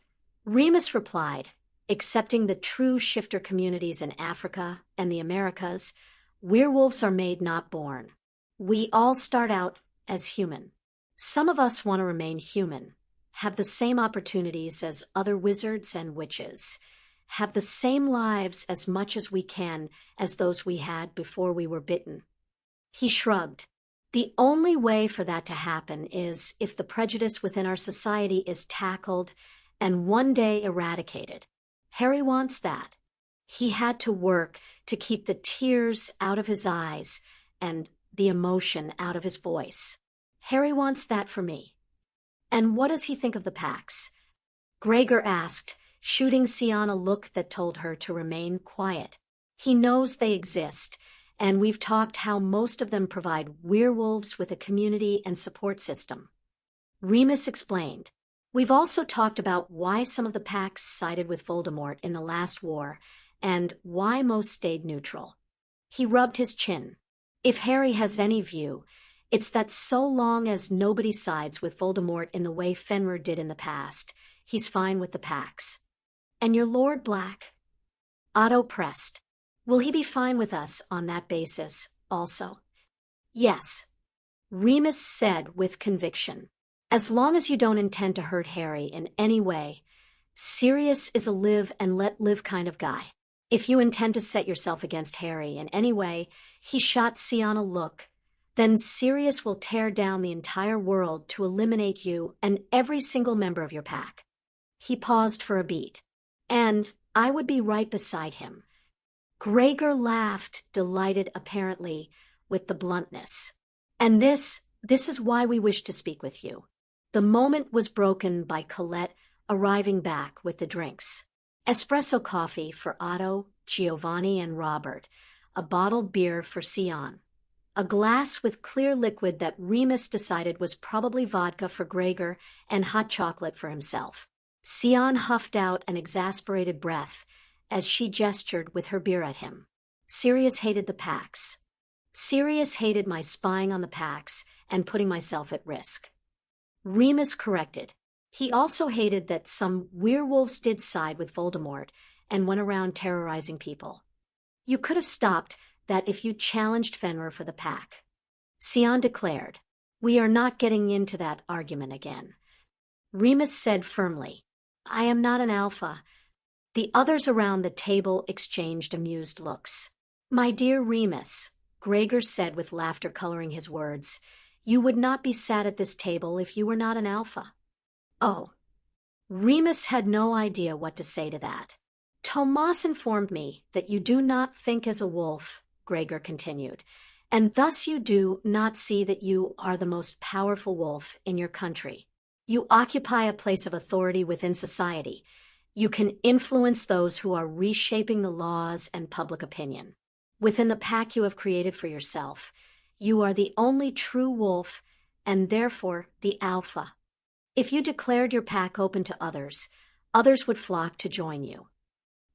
Remus replied, accepting the true shifter communities in Africa and the Americas, werewolves are made, not born. We all start out as human. Some of us want to remain human, have the same opportunities as other wizards and witches, have the same lives as much as we can as those we had before we were bitten. He shrugged. The only way for that to happen is if the prejudice within our society is tackled and one day eradicated. Harry wants that. He had to work to keep the tears out of his eyes and the emotion out of his voice. Harry wants that for me. And what does he think of the Pax? Gregor asked, shooting Sion a look that told her to remain quiet. He knows they exist, and we've talked how most of them provide werewolves with a community and support system. Remus explained. We've also talked about why some of the Pax sided with Voldemort in the last war, and why most stayed neutral. He rubbed his chin. If Harry has any view, it's that so long as nobody sides with Voldemort in the way Fenrir did in the past, he's fine with the Pax. And your Lord Black? Otto pressed. Will he be fine with us on that basis, also? Yes. Remus said with conviction. As long as you don't intend to hurt Harry in any way, Sirius is a live and let live kind of guy. If you intend to set yourself against Harry in any way, he shot Sion a look, then Sirius will tear down the entire world to eliminate you and every single member of your pack. He paused for a beat. And I would be right beside him. Gregor laughed, delighted apparently with the bluntness. And this is why we wish to speak with you. The moment was broken by Colette arriving back with the drinks. Espresso coffee for Otto, Giovanni, and Robert, a bottled beer for Sion, a glass with clear liquid that Remus decided was probably vodka for Gregor, and hot chocolate for himself. Sion huffed out an exasperated breath as she gestured with her beer at him. Sirius hated the Pax. Sirius hated my spying on the Pax and putting myself at risk. Remus corrected. He also hated that some werewolves did side with Voldemort and went around terrorizing people. You could have stopped that if you challenged Fenrir for the pack. Sion declared. We are not getting into that argument again. Remus said firmly. I am not an alpha. The others around the table exchanged amused looks. My dear Remus, Gregor said with laughter coloring his words, you would not be sat at this table if you were not an alpha. Oh. Remus had no idea what to say to that. Tomas informed me that you do not think as a wolf, Gregor continued, and thus you do not see that you are the most powerful wolf in your country. You occupy a place of authority within society. You can influence those who are reshaping the laws and public opinion. Within the pack you have created for yourself, you are the only true wolf and therefore the alpha. If you declared your pack open to others, others would flock to join you.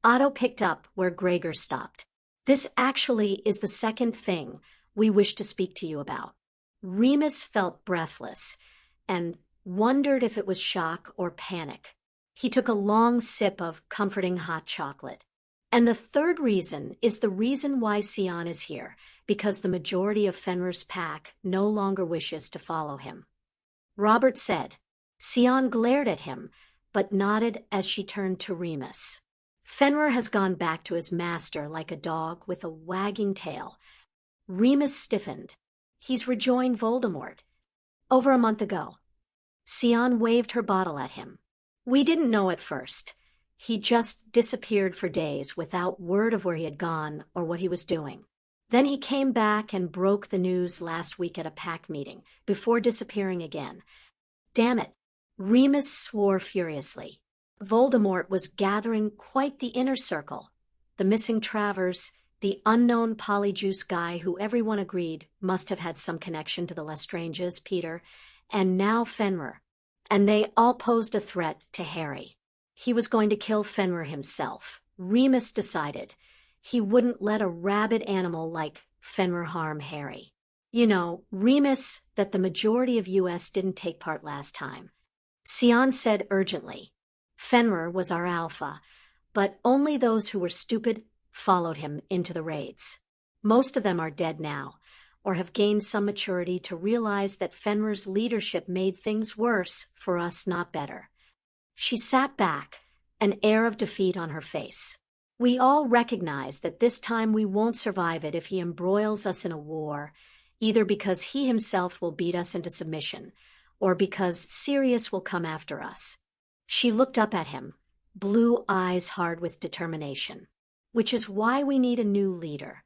Otto picked up where Gregor stopped. This actually is the second thing we wish to speak to you about. Remus felt breathless and wondered if it was shock or panic. He took a long sip of comforting hot chocolate. And the third reason is the reason why Sion is here, because the majority of Fenrir's pack no longer wishes to follow him. Robert said. Sion glared at him, but nodded as she turned to Remus. Fenrir has gone back to his master like a dog with a wagging tail. Remus stiffened. He's rejoined Voldemort. Over a month ago. Sion waved her bottle at him. We didn't know at first. He just disappeared for days without word of where he had gone or what he was doing. Then he came back and broke the news last week at a pack meeting, before disappearing again. Damn it. Remus swore furiously. Voldemort was gathering quite the inner circle. The missing Travers, the unknown Polyjuice guy who everyone agreed must have had some connection to the Lestranges, Peter, and now Fenrir. And they all posed a threat to Harry. He was going to kill Fenrir himself. Remus decided he wouldn't let a rabid animal like Fenrir harm Harry. You know, Remus, that the majority of US didn't take part last time. Sion said urgently. Fenrir was our alpha, but only those who were stupid followed him into the raids. Most of them are dead now, or have gained some maturity to realize that Fenrir's leadership made things worse for us, not better. She sat back, an air of defeat on her face. We all recognize that this time we won't survive it if he embroils us in a war, either because he himself will beat us into submission, or because Sirius will come after us. She looked up at him, blue eyes hard with determination. Which is why we need a new leader.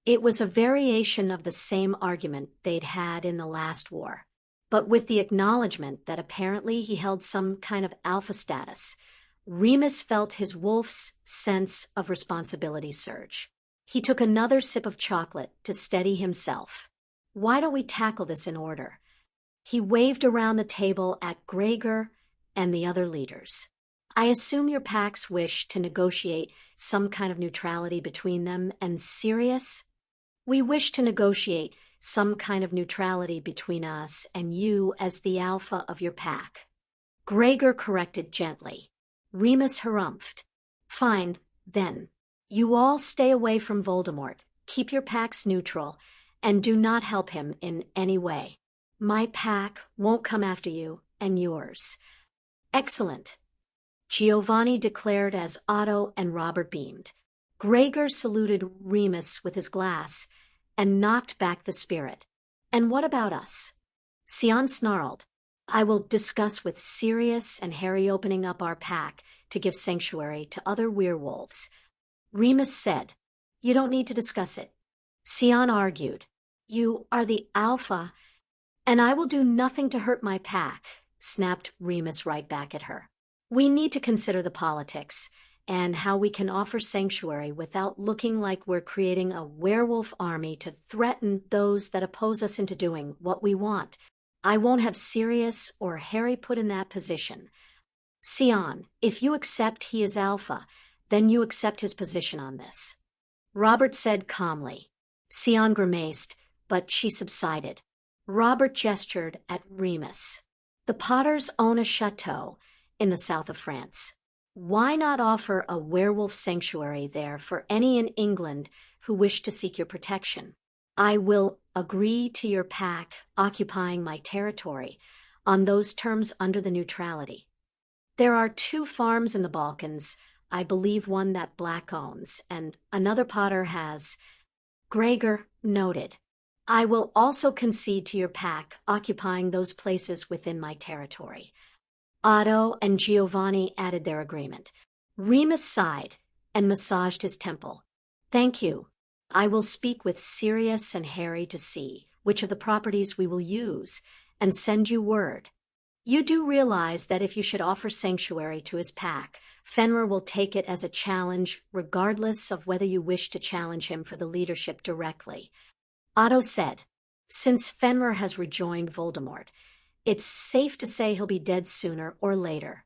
It was a variation of the same argument they'd had in the last war, but with the acknowledgement that apparently he held some kind of alpha status. Remus felt his wolf's sense of responsibility surge. He took another sip of chocolate to steady himself. Why don't we tackle this in order? He waved around the table at Gregor and the other leaders. I assume your packs wish to negotiate some kind of neutrality between them and Sirius? We wish to negotiate some kind of neutrality between us and you as the alpha of your pack. Gregor corrected gently. Remus harumphed. Fine, then. You all stay away from Voldemort, keep your packs neutral, and do not help him in any way. My pack won't come after you, and yours. Excellent. Giovanni declared as Otto and Robert beamed. Gregor saluted Remus with his glass and knocked back the spirit. And what about us? Sion snarled. I will discuss with Sirius and Harry opening up our pack to give sanctuary to other werewolves. Remus said, You don't need to discuss it. Sion argued, You are the alpha, and I will do nothing to hurt my pack, snapped Remus right back at her. We need to consider the politics and how we can offer sanctuary without looking like we're creating a werewolf army to threaten those that oppose us into doing what we want. I won't have Sirius or Harry put in that position. Sion, if you accept he is alpha, then you accept his position on this. Robert said calmly. Sion grimaced, but she subsided. Robert gestured at Remus. The Potters own a chateau in the south of France. Why not offer a werewolf sanctuary there for any in England who wish to seek your protection? I will agree to your pack occupying my territory on those terms under the neutrality. There are 2 farms in the Balkans, I believe one that Black owns, and another Potter has. Gregor noted. I will also concede to your pack occupying those places within my territory. Otto and Giovanni added their agreement. Remus sighed and massaged his temple. Thank you. I will speak with Sirius and Harry to see which of the properties we will use and send you word. You do realize that if you should offer sanctuary to his pack, Fenrir will take it as a challenge regardless of whether you wish to challenge him for the leadership directly. Otto said, Since Fenrir has rejoined Voldemort, it's safe to say he'll be dead sooner or later.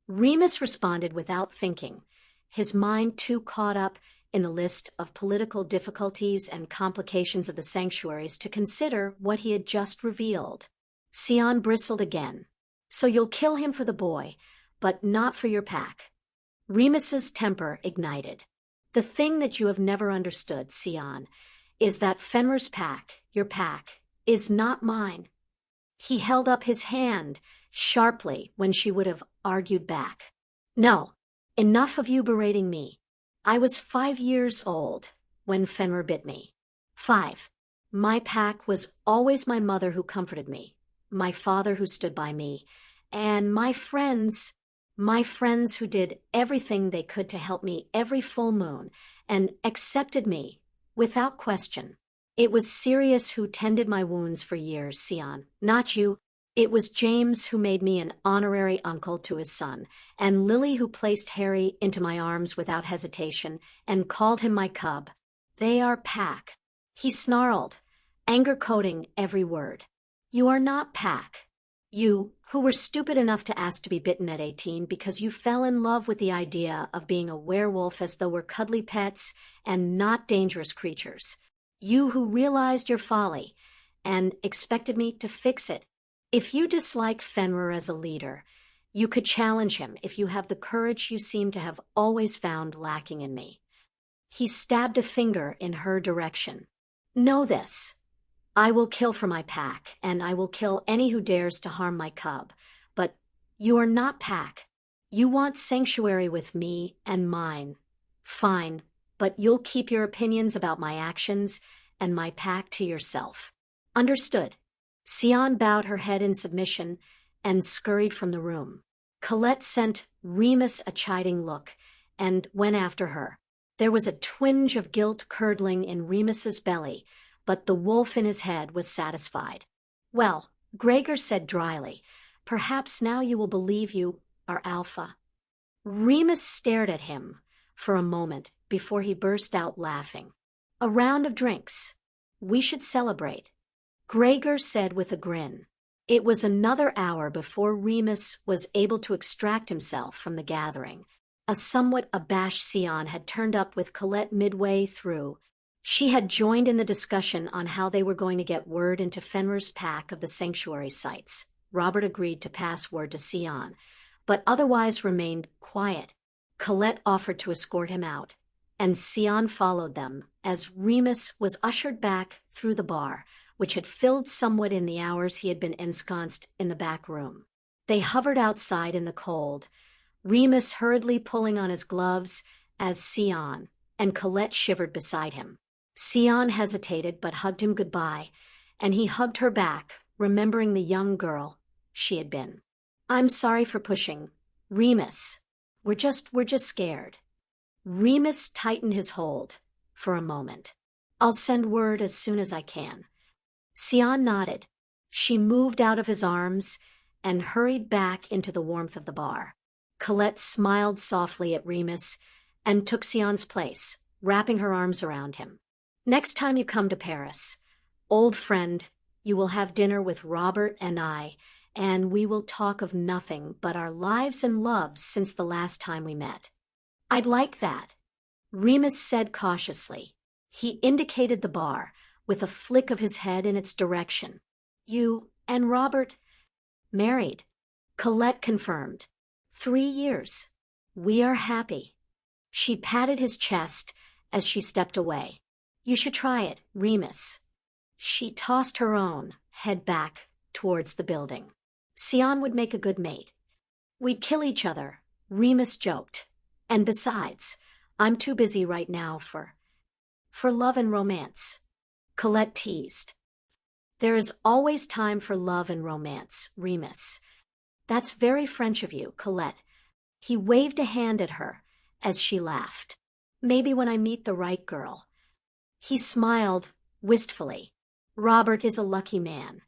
Remus responded without thinking, his mind too caught up in the list of political difficulties and complications of the sanctuaries to consider what he had just revealed. Sion bristled again. So you'll kill him for the boy, but not for your pack. Remus's temper ignited. The thing that you have never understood, Sion, is that Fenrir's pack, your pack, is not mine. He held up his hand sharply when she would have argued back. No, enough of you berating me. I was 5 years old when Fenrir bit me. 5. My pack was always my mother who comforted me, my father who stood by me, and my friends who did everything they could to help me every full moon and accepted me without question. It was Sirius who tended my wounds for years, Sion, not you. It was James who made me an honorary uncle to his son, and Lily who placed Harry into my arms without hesitation and called him my cub. They are pack. He snarled, anger coating every word. You are not pack. You, who were stupid enough to ask to be bitten at 18 because you fell in love with the idea of being a werewolf as though we're cuddly pets and not dangerous creatures. You who realized your folly and expected me to fix it. If you dislike Fenrir as a leader, you could challenge him if you have the courage you seem to have always found lacking in me. He stabbed a finger in her direction. Know this. I will kill for my pack, and I will kill any who dares to harm my cub. But you are not pack. You want sanctuary with me and mine. Fine, but you'll keep your opinions about my actions and my pack to yourself. Understood. Sion bowed her head in submission and scurried from the room. Colette sent Remus a chiding look and went after her. There was a twinge of guilt curdling in Remus's belly, but the wolf in his head was satisfied. Well, Gregor said dryly, perhaps now you will believe you are alpha. Remus stared at him for a moment before he burst out laughing. A round of drinks. We should celebrate. Gregor said with a grin. It was another hour before Remus was able to extract himself from the gathering. A somewhat abashed Sion had turned up with Colette midway through. She had joined in the discussion on how they were going to get word into Fenrir's pack of the sanctuary sites. Robert agreed to pass word to Sion, but otherwise remained quiet. Colette offered to escort him out, and Sion followed them as Remus was ushered back through the bar, which had filled somewhat in the hours he had been ensconced in the back room. They hovered outside in the cold, Remus hurriedly pulling on his gloves as Sion and Colette shivered beside him. Sion hesitated but hugged him goodbye, and he hugged her back, remembering the young girl she had been. I'm sorry for pushing. Remus. We're just scared. Remus tightened his hold for a moment. I'll send word as soon as I can. Sion nodded. She moved out of his arms and hurried back into the warmth of the bar. Colette smiled softly at Remus and took Sion's place, wrapping her arms around him. Next time you come to Paris, old friend, you will have dinner with Robert and I, and we will talk of nothing but our lives and loves since the last time we met. I'd like that, Remus said cautiously. He indicated the bar with a flick of his head in its direction. You and Robert married, Colette confirmed. 3 years. We are happy. She patted his chest as she stepped away. You should try it, Remus. She tossed her own head back towards the building. Sion would make a good mate. We'd kill each other, Remus joked. And besides, I'm too busy right now for love and romance. Colette teased. There is always time for love and romance, Remus. That's very French of you, Colette. He waved a hand at her as she laughed. Maybe when I meet the right girl. He smiled wistfully. Robert is a lucky man.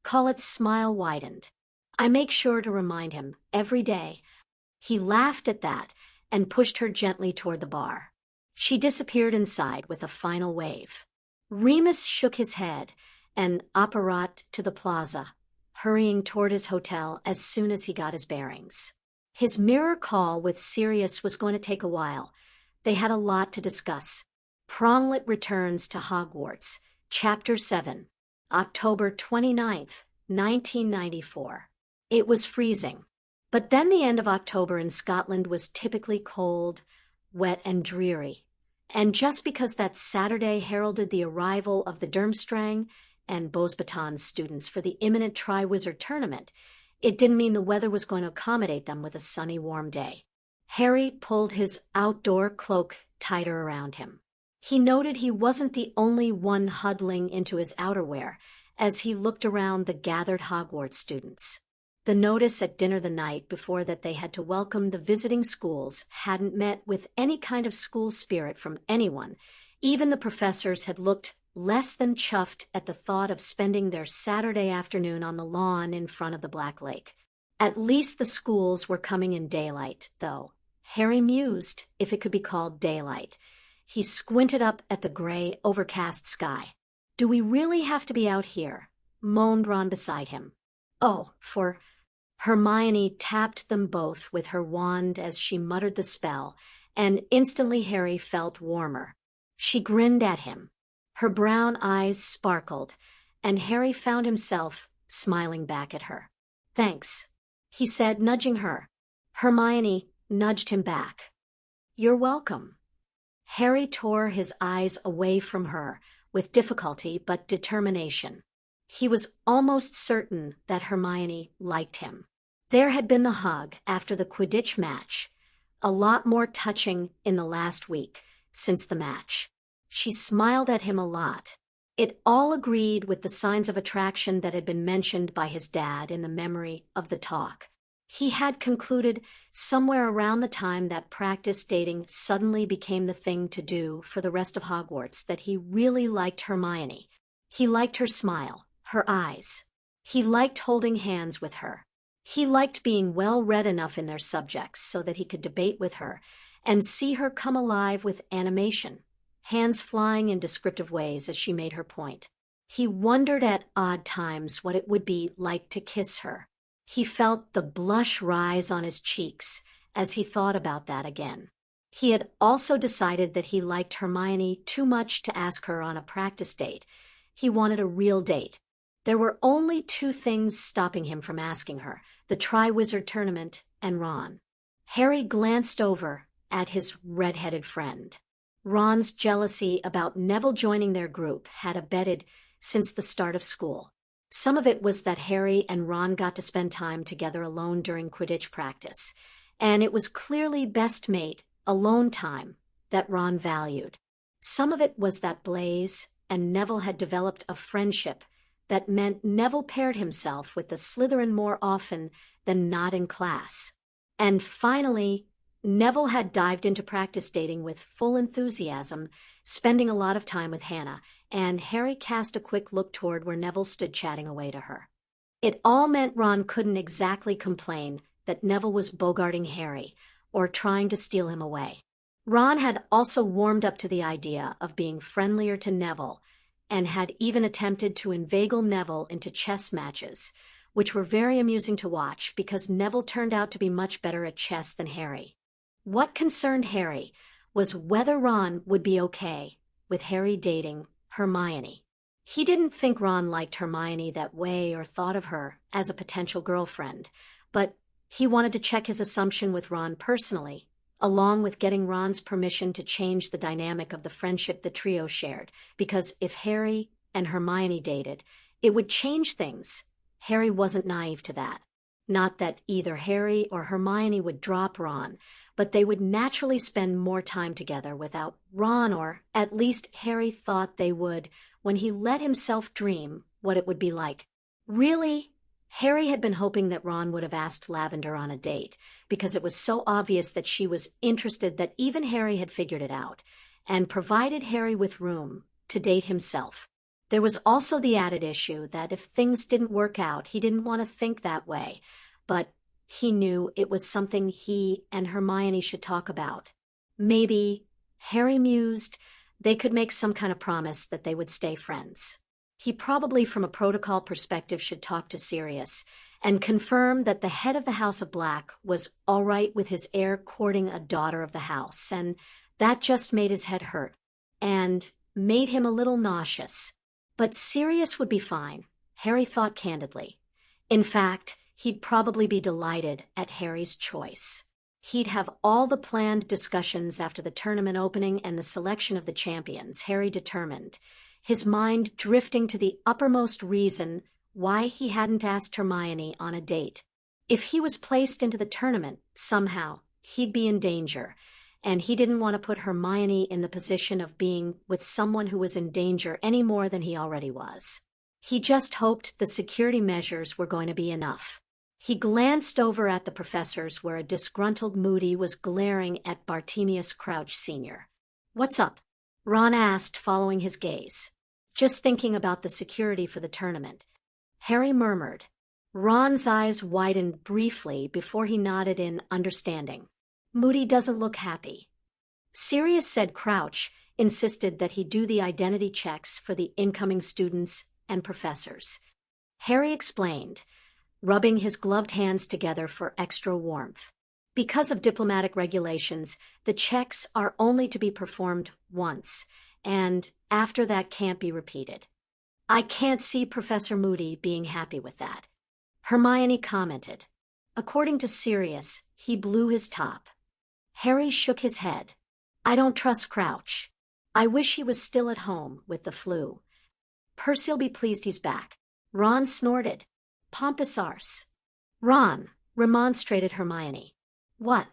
Colette's smile widened. I make sure to remind him every day. He laughed at that and pushed her gently toward the bar. She disappeared inside with a final wave. Remus shook his head and apparat to the plaza, hurrying toward his hotel as soon as he got his bearings. His mirror call with Sirius was going to take a while. They had a lot to discuss. Pronglet returns to Hogwarts, Chapter 7, October 29th, 1994. It was freezing. But then the end of October in Scotland was typically cold, wet, and dreary. And just because that Saturday heralded the arrival of the Durmstrang and Bosbaton students for the imminent Triwizard Tournament, it didn't mean the weather was going to accommodate them with a sunny, warm day. Harry pulled his outdoor cloak tighter around him. He noted he wasn't the only one huddling into his outerwear as he looked around the gathered Hogwarts students. The notice at dinner the night before that they had to welcome the visiting schools hadn't met with any kind of school spirit from anyone. Even the professors had looked less than chuffed at the thought of spending their Saturday afternoon on the lawn in front of the Black Lake. At least the schools were coming in daylight, though. Harry mused if it could be called daylight. He squinted up at the gray, overcast sky. "Do we really have to be out here?" moaned Ron beside him. "Oh, for..." Hermione tapped them both with her wand as she muttered the spell, and instantly Harry felt warmer. She grinned at him. Her brown eyes sparkled, and Harry found himself smiling back at her. "Thanks," he said, nudging her. Hermione nudged him back. "You're welcome." Harry tore his eyes away from her, with difficulty but determination. He was almost certain that Hermione liked him. There had been the hug after the Quidditch match, a lot more touching in the last week since the match. She smiled at him a lot. It all agreed with the signs of attraction that had been mentioned by his dad in the memory of the talk. He had concluded somewhere around the time that practice dating suddenly became the thing to do for the rest of Hogwarts that he really liked Hermione. He liked her smile, her eyes. He liked holding hands with her. He liked being well read enough in their subjects so that he could debate with her and see her come alive with animation, hands flying in descriptive ways as she made her point. He wondered at odd times what it would be like to kiss her. He felt the blush rise on his cheeks as he thought about that again. He had also decided that he liked Hermione too much to ask her on a practice date. He wanted a real date. There were only two things stopping him from asking her: the Triwizard Tournament and Ron. Harry glanced over at his red-headed friend. Ron's jealousy about Neville joining their group had abated since the start of school. Some of it was that Harry and Ron got to spend time together alone during Quidditch practice, and it was clearly best mate, alone time, that Ron valued. Some of it was that Blaise and Neville had developed a friendship that meant Neville paired himself with the Slytherin more often than not in class. And finally, Neville had dived into practice dating with full enthusiasm, spending a lot of time with Hannah, and Harry cast a quick look toward where Neville stood chatting away to her. It all meant Ron couldn't exactly complain that Neville was bogarting Harry or trying to steal him away. Ron had also warmed up to the idea of being friendlier to Neville and had even attempted to inveigle Neville into chess matches, which were very amusing to watch because Neville turned out to be much better at chess than Harry. What concerned Harry was whether Ron would be okay with Harry dating Hermione. He didn't think Ron liked Hermione that way or thought of her as a potential girlfriend, but he wanted to check his assumption with Ron personally, along with getting Ron's permission to change the dynamic of the friendship the trio shared, because if Harry and Hermione dated, it would change things. Harry wasn't naive to that. Not that either Harry or Hermione would drop Ron, but they would naturally spend more time together without Ron, or at least Harry thought they would when he let himself dream what it would be like. Really, Harry had been hoping that Ron would have asked Lavender on a date, because it was so obvious that she was interested that even Harry had figured it out, and provided Harry with room to date himself. There was also the added issue that if things didn't work out, he didn't want to think that way, but he knew it was something he and Hermione should talk about. Maybe, Harry mused, they could make some kind of promise that they would stay friends. He probably, from a protocol perspective, should talk to Sirius and confirm that the head of the House of Black was all right with his heir courting a daughter of the house, and that just made his head hurt and made him a little nauseous. But Sirius would be fine, Harry thought candidly. In fact, he'd probably be delighted at Harry's choice. He'd have all the planned discussions after the tournament opening and the selection of the champions, Harry determined, his mind drifting to the uppermost reason why he hadn't asked Hermione on a date. If he was placed into the tournament, somehow, he'd be in danger, and he didn't want to put Hermione in the position of being with someone who was in danger any more than he already was. He just hoped the security measures were going to be enough. He glanced over at the professors where a disgruntled Moody was glaring at Bartemius Crouch Sr. "What's up?" Ron asked, following his gaze. "Just thinking about the security for the tournament," Harry murmured. Ron's eyes widened briefly before he nodded in understanding. "Moody doesn't look happy." Sirius said Crouch insisted that he do the identity checks for the incoming students and professors. Harry explained, rubbing his gloved hands together for extra warmth. Because of diplomatic regulations, the checks are only to be performed once, and after that can't be repeated. "I can't see Professor Moody being happy with that," Hermione commented. According to Sirius, he blew his top. Harry shook his head. "I don't trust Crouch. I wish he was still at home with the flu. Percy'll be pleased he's back." Ron snorted. "Pompous arse." "Ron," remonstrated Hermione. "What?"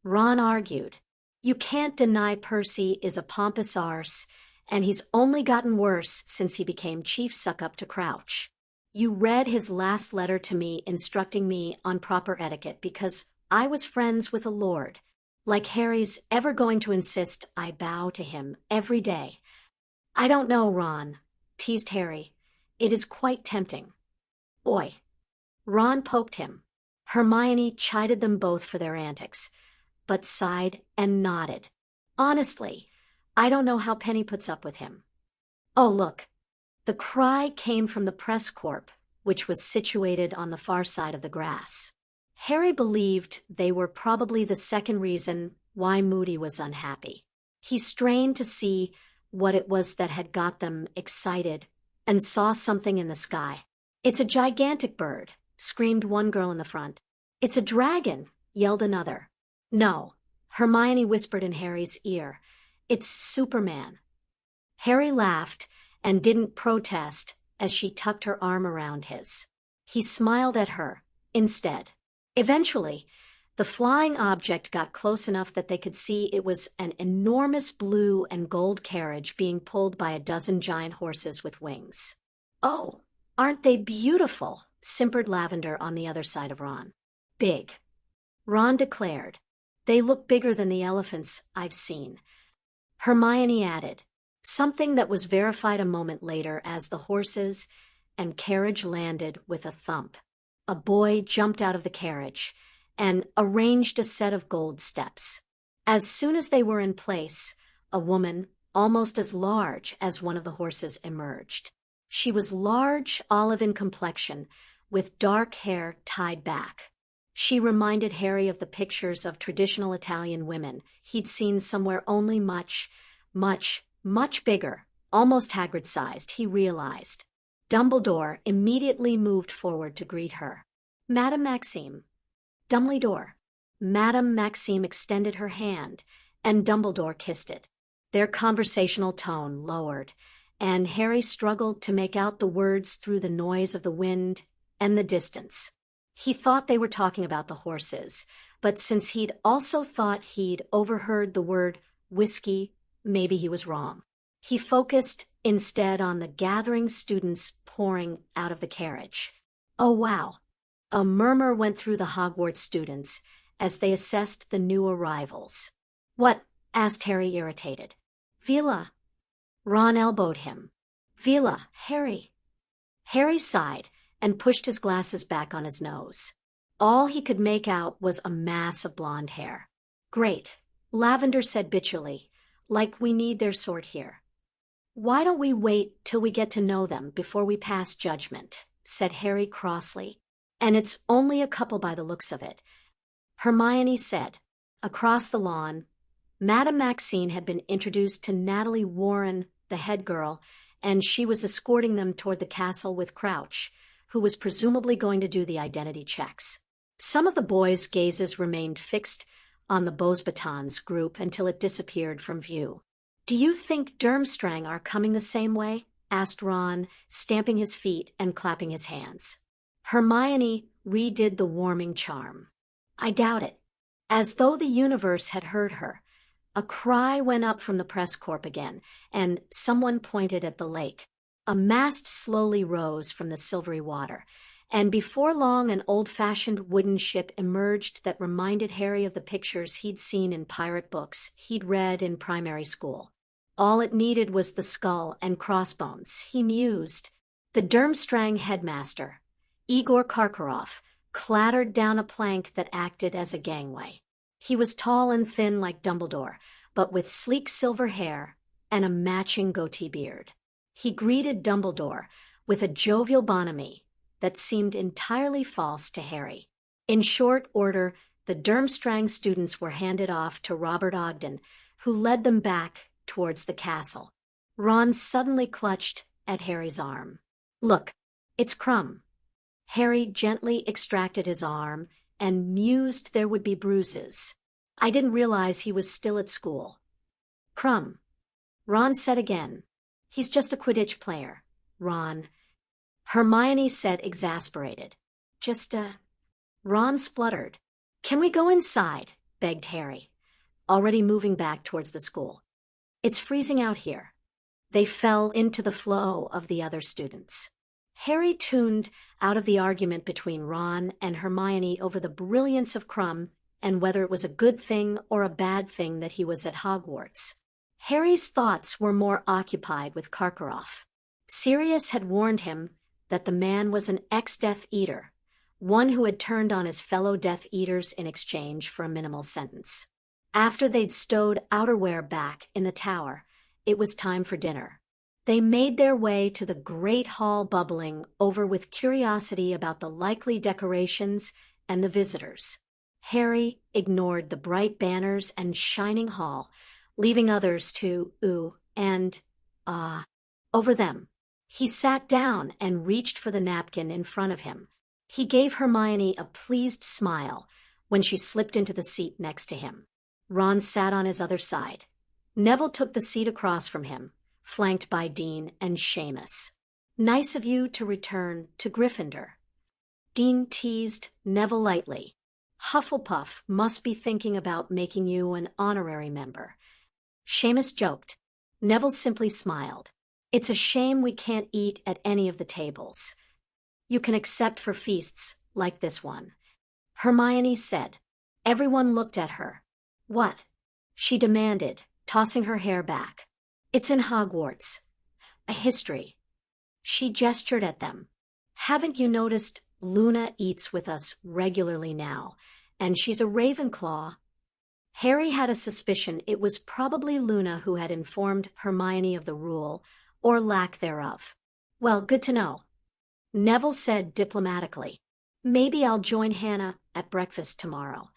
Ron argued. "You can't deny Percy is a pompous arse, and he's only gotten worse since he became chief suck-up to Crouch. You read his last letter to me instructing me on proper etiquette because I was friends with a lord. Like Harry's ever going to insist I bow to him every day." "I don't know, Ron," teased Harry. "It is quite tempting." "Boy." Ron poked him. Hermione chided them both for their antics, but sighed and nodded. "Honestly, I don't know how Penny puts up with him." "Oh, look." The cry came from the press corp, which was situated on the far side of the grass. Harry believed they were probably the second reason why Moody was unhappy. He strained to see what it was that had got them excited and saw something in the sky. "It's a gigantic bird," screamed one girl in the front. "It's a dragon," yelled another. "No," Hermione whispered in Harry's ear. "It's Superman." Harry laughed and didn't protest as she tucked her arm around his. He smiled at her instead. Eventually, the flying object got close enough that they could see it was an enormous blue and gold carriage being pulled by a dozen giant horses with wings. "Oh, aren't they beautiful?" simpered Lavender on the other side of Ron. "Big," Ron declared. "They look bigger than the elephants I've seen." Hermione added, something that was verified a moment later as the horses and carriage landed with a thump. A boy jumped out of the carriage and arranged a set of gold steps. As soon as they were in place, a woman, almost as large as one of the horses, emerged. She was large, olive in complexion, with dark hair tied back. She reminded Harry of the pictures of traditional Italian women he'd seen somewhere only much, much, much bigger, almost Hagrid-sized, he realized. Dumbledore immediately moved forward to greet her. "Madame Maxime." "Dumbledore." Madame Maxime extended her hand, and Dumbledore kissed it. Their conversational tone lowered, and Harry struggled to make out the words through the noise of the wind and the distance. He thought they were talking about the horses, but since he'd also thought he'd overheard the word whiskey, maybe he was wrong. He focused instead on the gathering students pouring out of the carriage. "Oh, wow." A murmur went through the Hogwarts students as they assessed the new arrivals. "What?" asked Harry, irritated. "Vila." Ron elbowed him. "Vila, Harry." Harry sighed and pushed his glasses back on his nose. All he could make out was a mass of blonde hair. "Great," Lavender said bitchily, "like we need their sort here." "Why don't we wait till we get to know them before we pass judgment?" said Harry crossly. "And it's only a couple by the looks of it," Hermione said. Across the lawn, Madame Maxine had been introduced to Natalie Warren, the head girl, and she was escorting them toward the castle with Crouch, who was presumably going to do the identity checks. Some of the boys' gazes remained fixed on the Beauxbatons group until it disappeared from view. "Do you think Durmstrang are coming the same way?" asked Ron, stamping his feet and clapping his hands. Hermione redid the warming charm. "I doubt it." As though the universe had heard her, a cry went up from the press corps again, and someone pointed at the lake. A mast slowly rose from the silvery water, and before long an old-fashioned wooden ship emerged that reminded Harry of the pictures he'd seen in pirate books he'd read in primary school. All it needed was the skull and crossbones, he mused. The Durmstrang headmaster, Igor Karkaroff, clattered down a plank that acted as a gangway. He was tall and thin like Dumbledore, but with sleek silver hair and a matching goatee beard. He greeted Dumbledore with a jovial bonhomie that seemed entirely false to Harry. In short order, the Durmstrang students were handed off to Robert Ogden, who led them back towards the castle. Ron suddenly clutched at Harry's arm. "Look, it's Crumb." Harry gently extracted his arm and mused there would be bruises. "I didn't realize he was still at school." "Crumb," Ron said again. "He's just a Quidditch player, Ron." Hermione said, exasperated. Ron spluttered. "Can we go inside?" begged Harry, already moving back towards the school. "It's freezing out here." They fell into the flow of the other students. Harry tuned out of the argument between Ron and Hermione over the brilliance of Crumb and whether it was a good thing or a bad thing that he was at Hogwarts. Harry's thoughts were more occupied with Karkaroff. Sirius had warned him that the man was an ex-Death Eater, one who had turned on his fellow Death Eaters in exchange for a minimal sentence. After they'd stowed outerwear back in the tower, it was time for dinner. They made their way to the great hall bubbling over with curiosity about the likely decorations and the visitors. Harry ignored the bright banners and shining hall, leaving others to ooh and ah over them. He sat down and reached for the napkin in front of him. He gave Hermione a pleased smile when she slipped into the seat next to him. Ron sat on his other side. Neville took the seat across from him, flanked by Dean and Seamus. "Nice of you to return to Gryffindor." Dean teased Neville lightly. "Hufflepuff must be thinking about making you an honorary member." Seamus joked. Neville simply smiled. "It's a shame we can't eat at any of the tables. You can accept for feasts like this one." Hermione said. Everyone looked at her. "What?" she demanded, tossing her hair back. "It's in Hogwarts. A history." She gestured at them. "Haven't you noticed Luna eats with us regularly now, and she's a Ravenclaw?" Harry had a suspicion it was probably Luna who had informed Hermione of the rule, or lack thereof. "Well, good to know." Neville said diplomatically. "Maybe I'll join Hannah at breakfast tomorrow."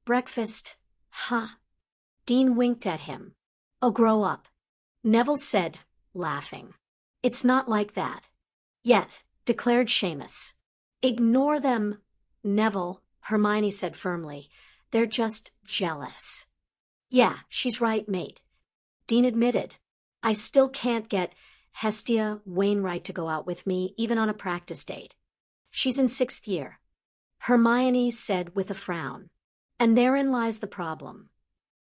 "Breakfast? Huh?" Dean winked at him. "Oh, grow up." Neville said, laughing. "It's not like that." "Yet," declared Seamus. "Ignore them, Neville," Hermione said firmly. "They're just jealous." "Yeah, she's right, mate," Dean admitted. "I still can't get Hestia Wainwright to go out with me, even on a practice date. She's in 6th year." Hermione said with a frown. "And therein lies the problem."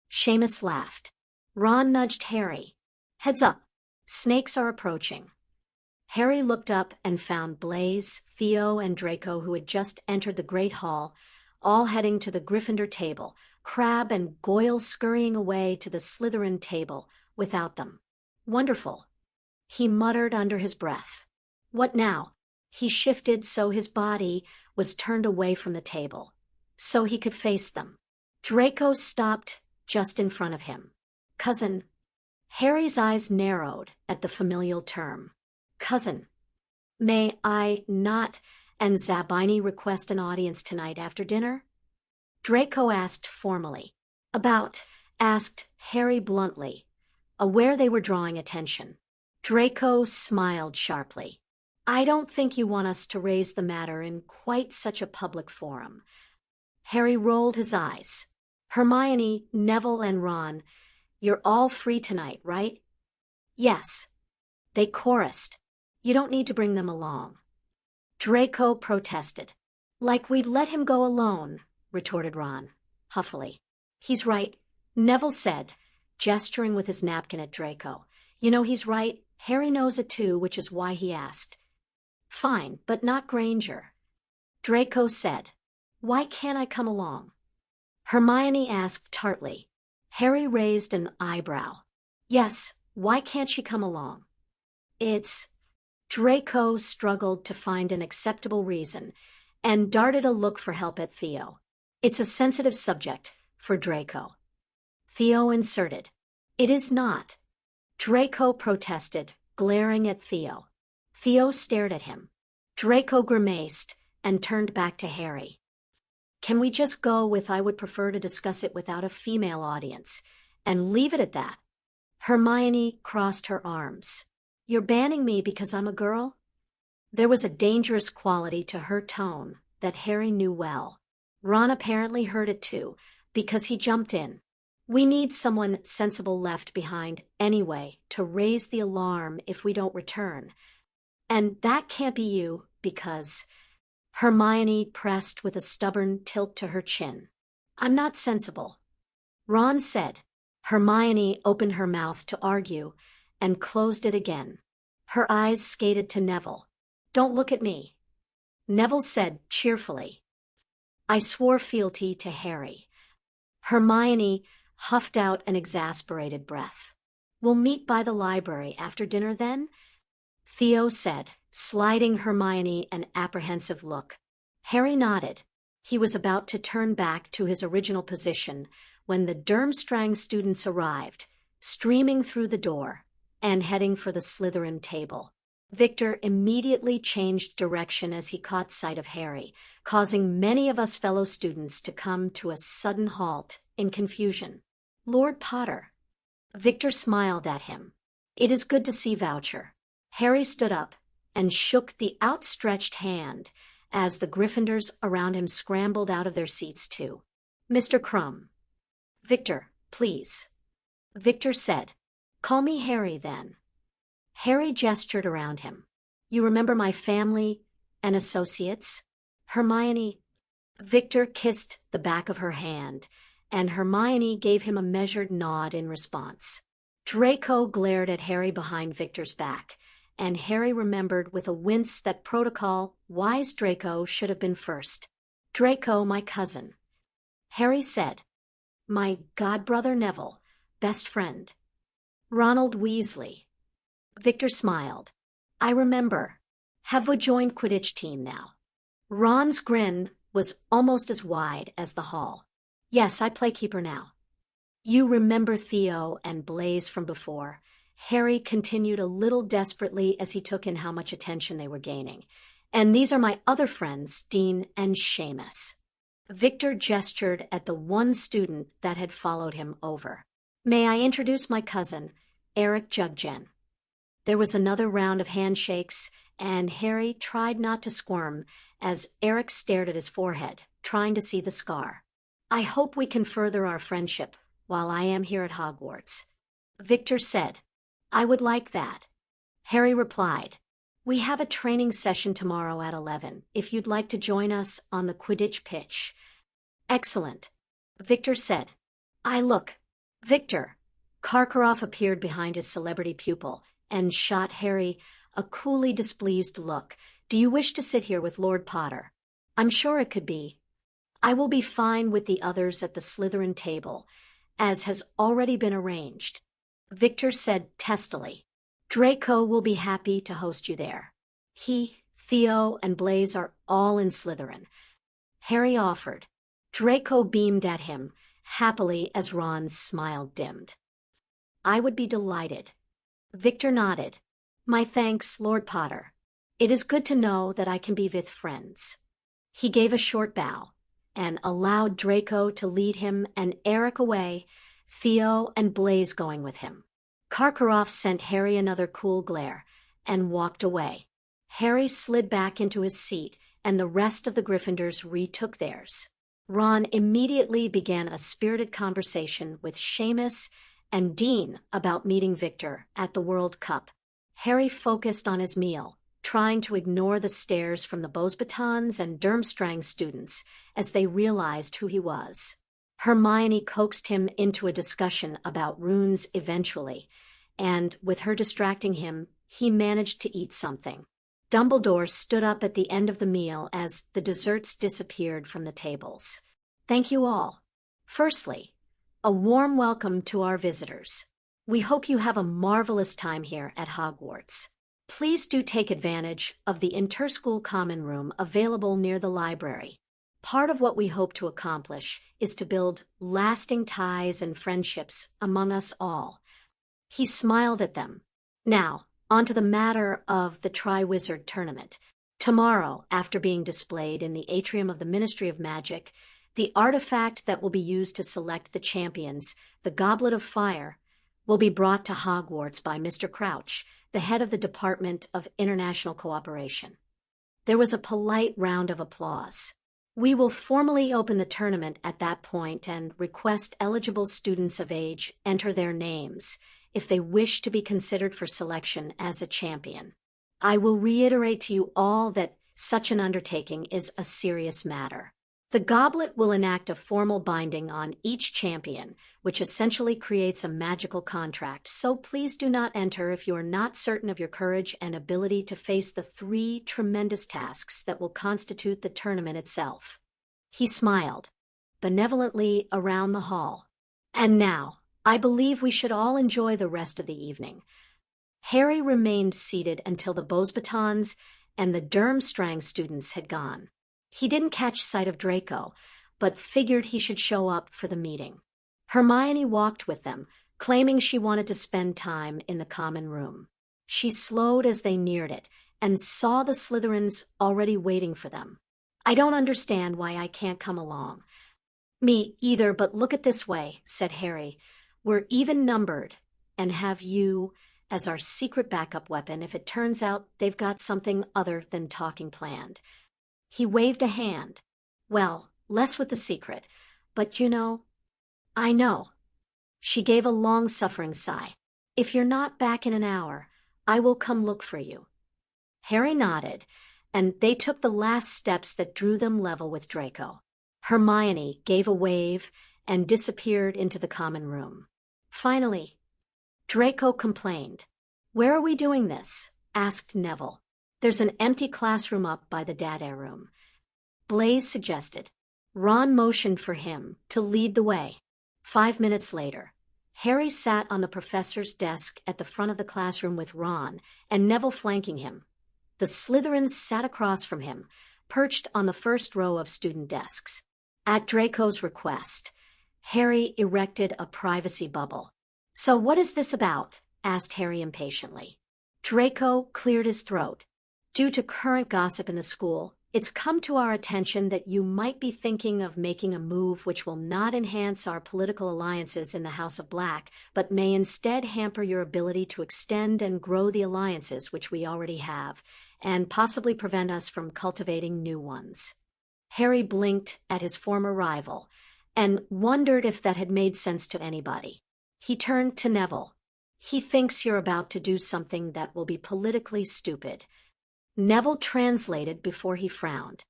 Seamus laughed. Ron nudged Harry. "Heads up. Snakes are approaching." Harry looked up and found Blaise, Theo, and Draco, who had just entered the Great Hall, all heading to the Gryffindor table, Crabbe and Goyle scurrying away to the Slytherin table without them. "Wonderful," he muttered under his breath. "What now?" He shifted so his body was turned away from the table, so he could face them. Draco stopped just in front of him. "Cousin." Harry's eyes narrowed at the familial term. "Cousin. May I not and Zabini request an audience tonight after dinner?" Draco asked formally. "About," asked Harry bluntly, aware they were drawing attention. Draco smiled sharply. I don't think you want us to raise the matter in quite such a public forum. Harry rolled his eyes. Hermione, Neville, and Ron, you're all free tonight, right? Yes. They chorused. You don't need to bring them along. Draco protested. Like we'd let him go alone, retorted Ron, huffily. He's right, Neville said, gesturing with his napkin at Draco. You know, he's right. Harry knows it too, which is why he asked. Fine, but not Granger. Draco said. Why can't I come along? Hermione asked tartly. Harry raised an eyebrow. Yes, why can't she come along? It's... Draco struggled to find an acceptable reason and darted a look for help at Theo. It's a sensitive subject for Draco. Theo inserted. It is not. Draco protested, glaring at Theo. Theo stared at him. Draco grimaced and turned back to Harry. Can we just go with I would prefer to discuss it without a female audience and leave it at that? Hermione crossed her arms. You're banning me because I'm a girl? There was a dangerous quality to her tone that Harry knew well. Ron apparently heard it too, because he jumped in. We need someone sensible left behind anyway to raise the alarm if we don't return. And that can't be you, because... Hermione pressed with a stubborn tilt to her chin. I'm not sensible. Ron said. Hermione opened her mouth to argue and closed it again. Her eyes skated to Neville. Don't look at me. Neville said cheerfully. I swore fealty to Harry. Hermione huffed out an exasperated breath. We'll meet by the library after dinner then? Theo said, sliding Hermione an apprehensive look. Harry nodded. He was about to turn back to his original position when the Durmstrang students arrived, streaming through the door and heading for the Slytherin table. Victor immediately changed direction as he caught sight of Harry, causing many of us fellow students to come to a sudden halt in confusion. Lord Potter. Victor smiled at him. It is good to see Voucher. Harry stood up and shook the outstretched hand as the Gryffindors around him scrambled out of their seats too. Mr. Crumb. Victor, please. Victor said. Call me Harry then. Harry gestured around him. You remember my family and associates? Hermione. Victor kissed the back of her hand, and Hermione gave him a measured nod in response. Draco glared at Harry behind Victor's back, and Harry remembered with a wince that protocol-wise Draco should have been first. Draco, my cousin. Harry said. My godbrother Neville, best friend. Ronald Weasley. Victor smiled. I remember. Have we joined Quidditch team now? Ron's grin was almost as wide as the hall. Yes, I play keeper now. You remember Theo and Blaise from before. Harry continued a little desperately as he took in how much attention they were gaining. And these are my other friends, Dean and Seamus. Victor gestured at the one student that had followed him over. May I introduce my cousin, Eric Juggen. There was another round of handshakes, and Harry tried not to squirm as Eric stared at his forehead, trying to see the scar. I hope we can further our friendship while I am here at Hogwarts. Victor said. I would like that. Harry replied. We have a training session tomorrow at 11, if you'd like to join us on the Quidditch pitch. Excellent. Victor said. Look. Victor. Karkaroff appeared behind his celebrity pupil and shot Harry a coolly displeased look. Do you wish to sit here with Lord Potter? I'm sure it could be. I will be fine with the others at the Slytherin table, as has already been arranged. Victor said testily. Draco will be happy to host you there. He, Theo, and Blaise are all in Slytherin. Harry offered. Draco beamed at him, happily as Ron's smile dimmed. I would be delighted. Victor nodded. My thanks, Lord Potter. It is good to know that I can be with friends. He gave a short bow and allowed Draco to lead him and Eric away, Theo and Blaise going with him. Karkaroff sent Harry another cool glare and walked away. Harry slid back into his seat, and the rest of the Gryffindors retook theirs. Ron immediately began a spirited conversation with Seamus and Dean about meeting Victor at the World Cup. Harry focused on his meal, trying to ignore the stares from the Beauxbatons and Durmstrang students as they realized who he was. Hermione coaxed him into a discussion about runes eventually, and with her distracting him, he managed to eat something. Dumbledore stood up at the end of the meal as the desserts disappeared from the tables. Thank you all. Firstly, a warm welcome to our visitors. We hope you have a marvelous time here at Hogwarts. Please do take advantage of the interschool common room available near the library. Part of what we hope to accomplish is to build lasting ties and friendships among us all. He smiled at them. Now, on to the matter of the Triwizard Tournament. Tomorrow, after being displayed in the atrium of the Ministry of Magic, the artifact that will be used to select the champions, the Goblet of Fire, will be brought to Hogwarts by Mr. Crouch, the head of the Department of International Cooperation. There was a polite round of applause. We will formally open the tournament at that point and request eligible students of age enter their names if they wish to be considered for selection as a champion. I will reiterate to you all that such an undertaking is a serious matter. The goblet will enact a formal binding on each champion, which essentially creates a magical contract, so please do not enter if you are not certain of your courage and ability to face the 3 tremendous tasks that will constitute the tournament itself. He smiled benevolently around the hall. And now, I believe we should all enjoy the rest of the evening. Harry remained seated until the Beauxbatons and the Durmstrang students had gone. He didn't catch sight of Draco, but figured he should show up for the meeting. Hermione walked with them, claiming she wanted to spend time in the common room. She slowed as they neared it and saw the Slytherins already waiting for them. I don't understand why I can't come along. Me either, but look at this way, said Harry. We're even-numbered and have you as our secret backup weapon if it turns out they've got something other than talking planned. He waved a hand. Well, less with the secret, but you know. I know. She gave a long-suffering sigh. If you're not back in an hour, I will come look for you. Harry nodded, and they took the last steps that drew them level with Draco. Hermione gave a wave and disappeared into the common room. Finally, Draco complained. Where are we doing this? Asked Neville. There's an empty classroom up by the Dadair room. Blaise suggested. Ron motioned for him to lead the way. 5 minutes later, Harry sat on the professor's desk at the front of the classroom with Ron and Neville flanking him. The Slytherins sat across from him, perched on the first row of student desks. At Draco's request, Harry erected a privacy bubble. So what is this about? Asked Harry impatiently. Draco cleared his throat. Due to current gossip in the school, it's come to our attention that you might be thinking of making a move which will not enhance our political alliances in the House of Black, but may instead hamper your ability to extend and grow the alliances which we already have, and possibly prevent us from cultivating new ones. Harry blinked at his former rival, and wondered if that had made sense to anybody. He turned to Neville. He thinks you're about to do something that will be politically stupid. Neville translated before he frowned.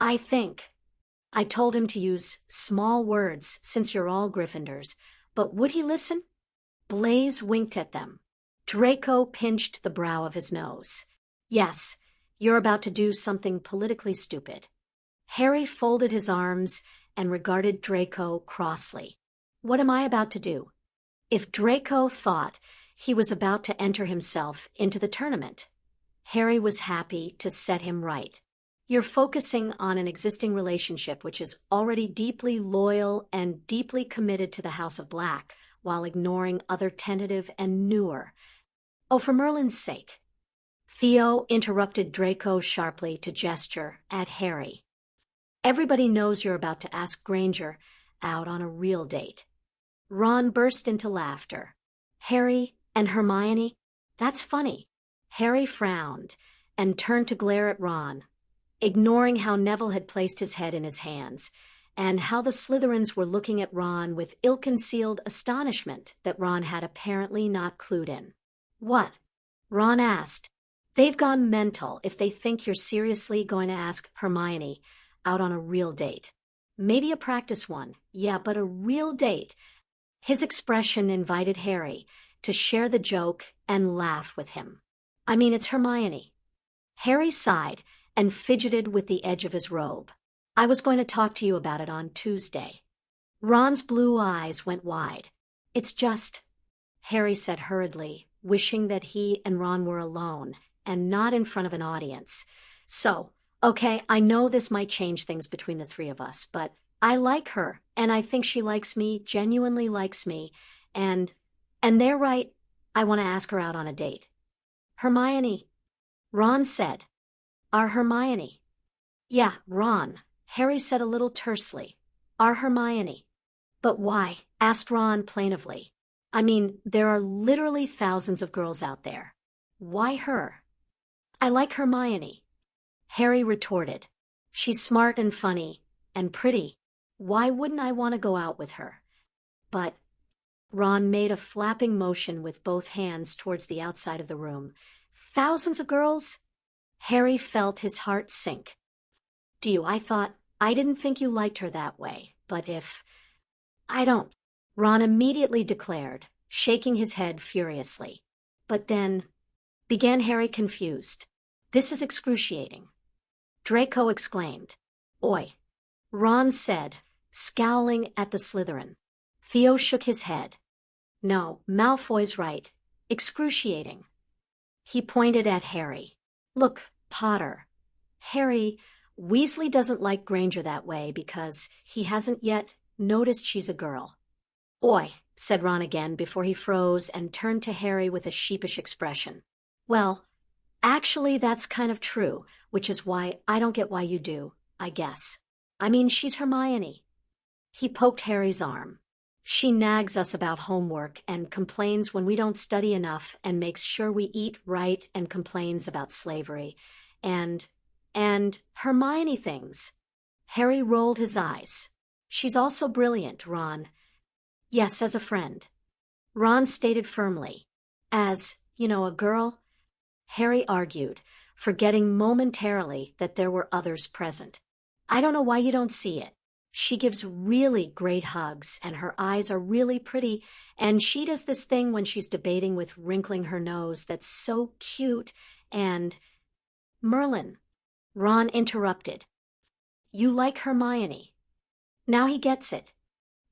I think. I told him to use small words since you're all Gryffindors, but would he listen? Blaise winked at them. Draco pinched the brow of his nose. Yes, you're about to do something politically stupid. Harry folded his arms and regarded Draco crossly. What am I about to do? If Draco thought he was about to enter himself into the tournament, Harry was happy to set him right. You're focusing on an existing relationship which is already deeply loyal and deeply committed to the House of Black, while ignoring other tentative and newer. Oh, for Merlin's sake. Theo interrupted Draco sharply to gesture at Harry. Everybody knows you're about to ask Granger out on a real date. Ron burst into laughter. Harry and Hermione? That's funny. Harry frowned and turned to glare at Ron, ignoring how Neville had placed his head in his hands, and how the Slytherins were looking at Ron with ill-concealed astonishment that Ron had apparently not clued in. "What?" Ron asked. "They've gone mental if they think you're seriously going to ask Hermione out on a real date. Maybe a practice one, yeah, but a real date." His expression invited Harry to share the joke and laugh with him. "I mean, it's Hermione." Harry sighed and fidgeted with the edge of his robe. "I was going to talk to you about it on Tuesday." Ron's blue eyes went wide. "It's just," Harry said hurriedly, wishing that he and Ron were alone and not in front of an audience. "So, okay, I know this might change things between the three of us, but I like her, and I think she likes me, genuinely likes me, and they're right, I want to ask her out on a date." "Hermione," Ron said. "Our Hermione." "Yeah, Ron," Harry said a little tersely. "Our Hermione." "But why?" asked Ron plaintively. "I mean, there are literally thousands of girls out there. Why her?" "I like Hermione," Harry retorted. "She's smart and funny and pretty. Why wouldn't I want to go out with her?" "But," Ron made a flapping motion with both hands towards the outside of the room. "Thousands of girls?" Harry felt his heart sink. I didn't think you liked her that way, but if..." "I don't," Ron immediately declared, shaking his head furiously. "But then..." began Harry, confused. "This is excruciating," Draco exclaimed. "Oi," Ron said, scowling at the Slytherin. Theo shook his head. "No, Malfoy's right. Excruciating." He pointed at Harry. "Look, Potter. Harry, Weasley doesn't like Granger that way because he hasn't yet noticed she's a girl." "Oi," said Ron again before he froze and turned to Harry with a sheepish expression. "Well, actually that's kind of true, which is why I don't get why you do, I guess. I mean, she's Hermione." He poked Harry's arm. "She nags us about homework and complains when we don't study enough and makes sure we eat right and complains about slavery. And Hermione things." Harry rolled his eyes. "She's also brilliant, Ron." "Yes, as a friend," Ron stated firmly. "As, a girl," Harry argued, forgetting momentarily that there were others present. "I don't know why you don't see it. She gives really great hugs, and her eyes are really pretty, and she does this thing when she's debating with wrinkling her nose that's so cute, and..." "Merlin," Ron interrupted. "You like Hermione." Now he gets it.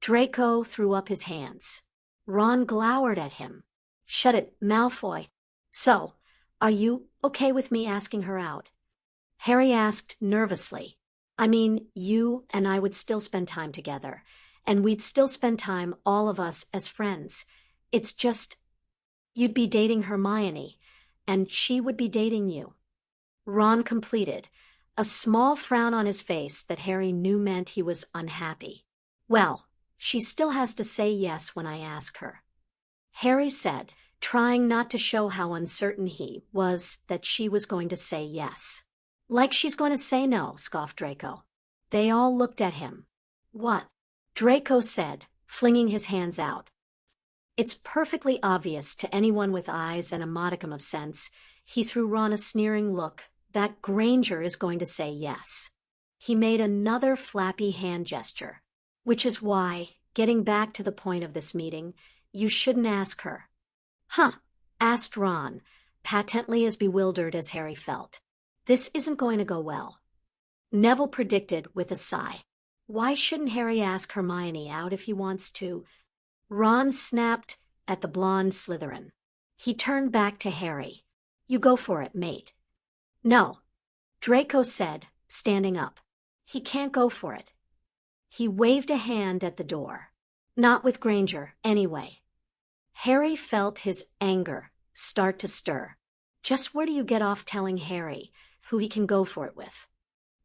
Draco threw up his hands. Ron glowered at him. "Shut it, Malfoy. So, are you okay with me asking her out?" Harry asked nervously. "I mean, you and I would still spend time together, and we'd still spend time, all of us, as friends. It's just, you'd be dating Hermione, and she would be dating you." Ron completed, a small frown on his face that Harry knew meant he was unhappy. "Well, she still has to say yes when I ask her," Harry said, trying not to show how uncertain he was that she was going to say yes. "Like she's going to say no," scoffed Draco. They all looked at him. "What?" Draco said, flinging his hands out. "It's perfectly obvious to anyone with eyes and a modicum of sense," he threw Ron a sneering look, "that Granger is going to say yes." He made another flappy hand gesture. "Which is why, getting back to the point of this meeting, you shouldn't ask her." "Huh?" asked Ron, patently as bewildered as Harry felt. "This isn't going to go well." Neville predicted with a sigh. "Why shouldn't Harry ask Hermione out if he wants to?" Ron snapped at the blonde Slytherin. He turned back to Harry. "You go for it, mate." "No," Draco said, standing up. "He can't go for it." He waved a hand at the door. "Not with Granger, anyway." Harry felt his anger start to stir. Just where do you get off telling Harry who he can go for it with?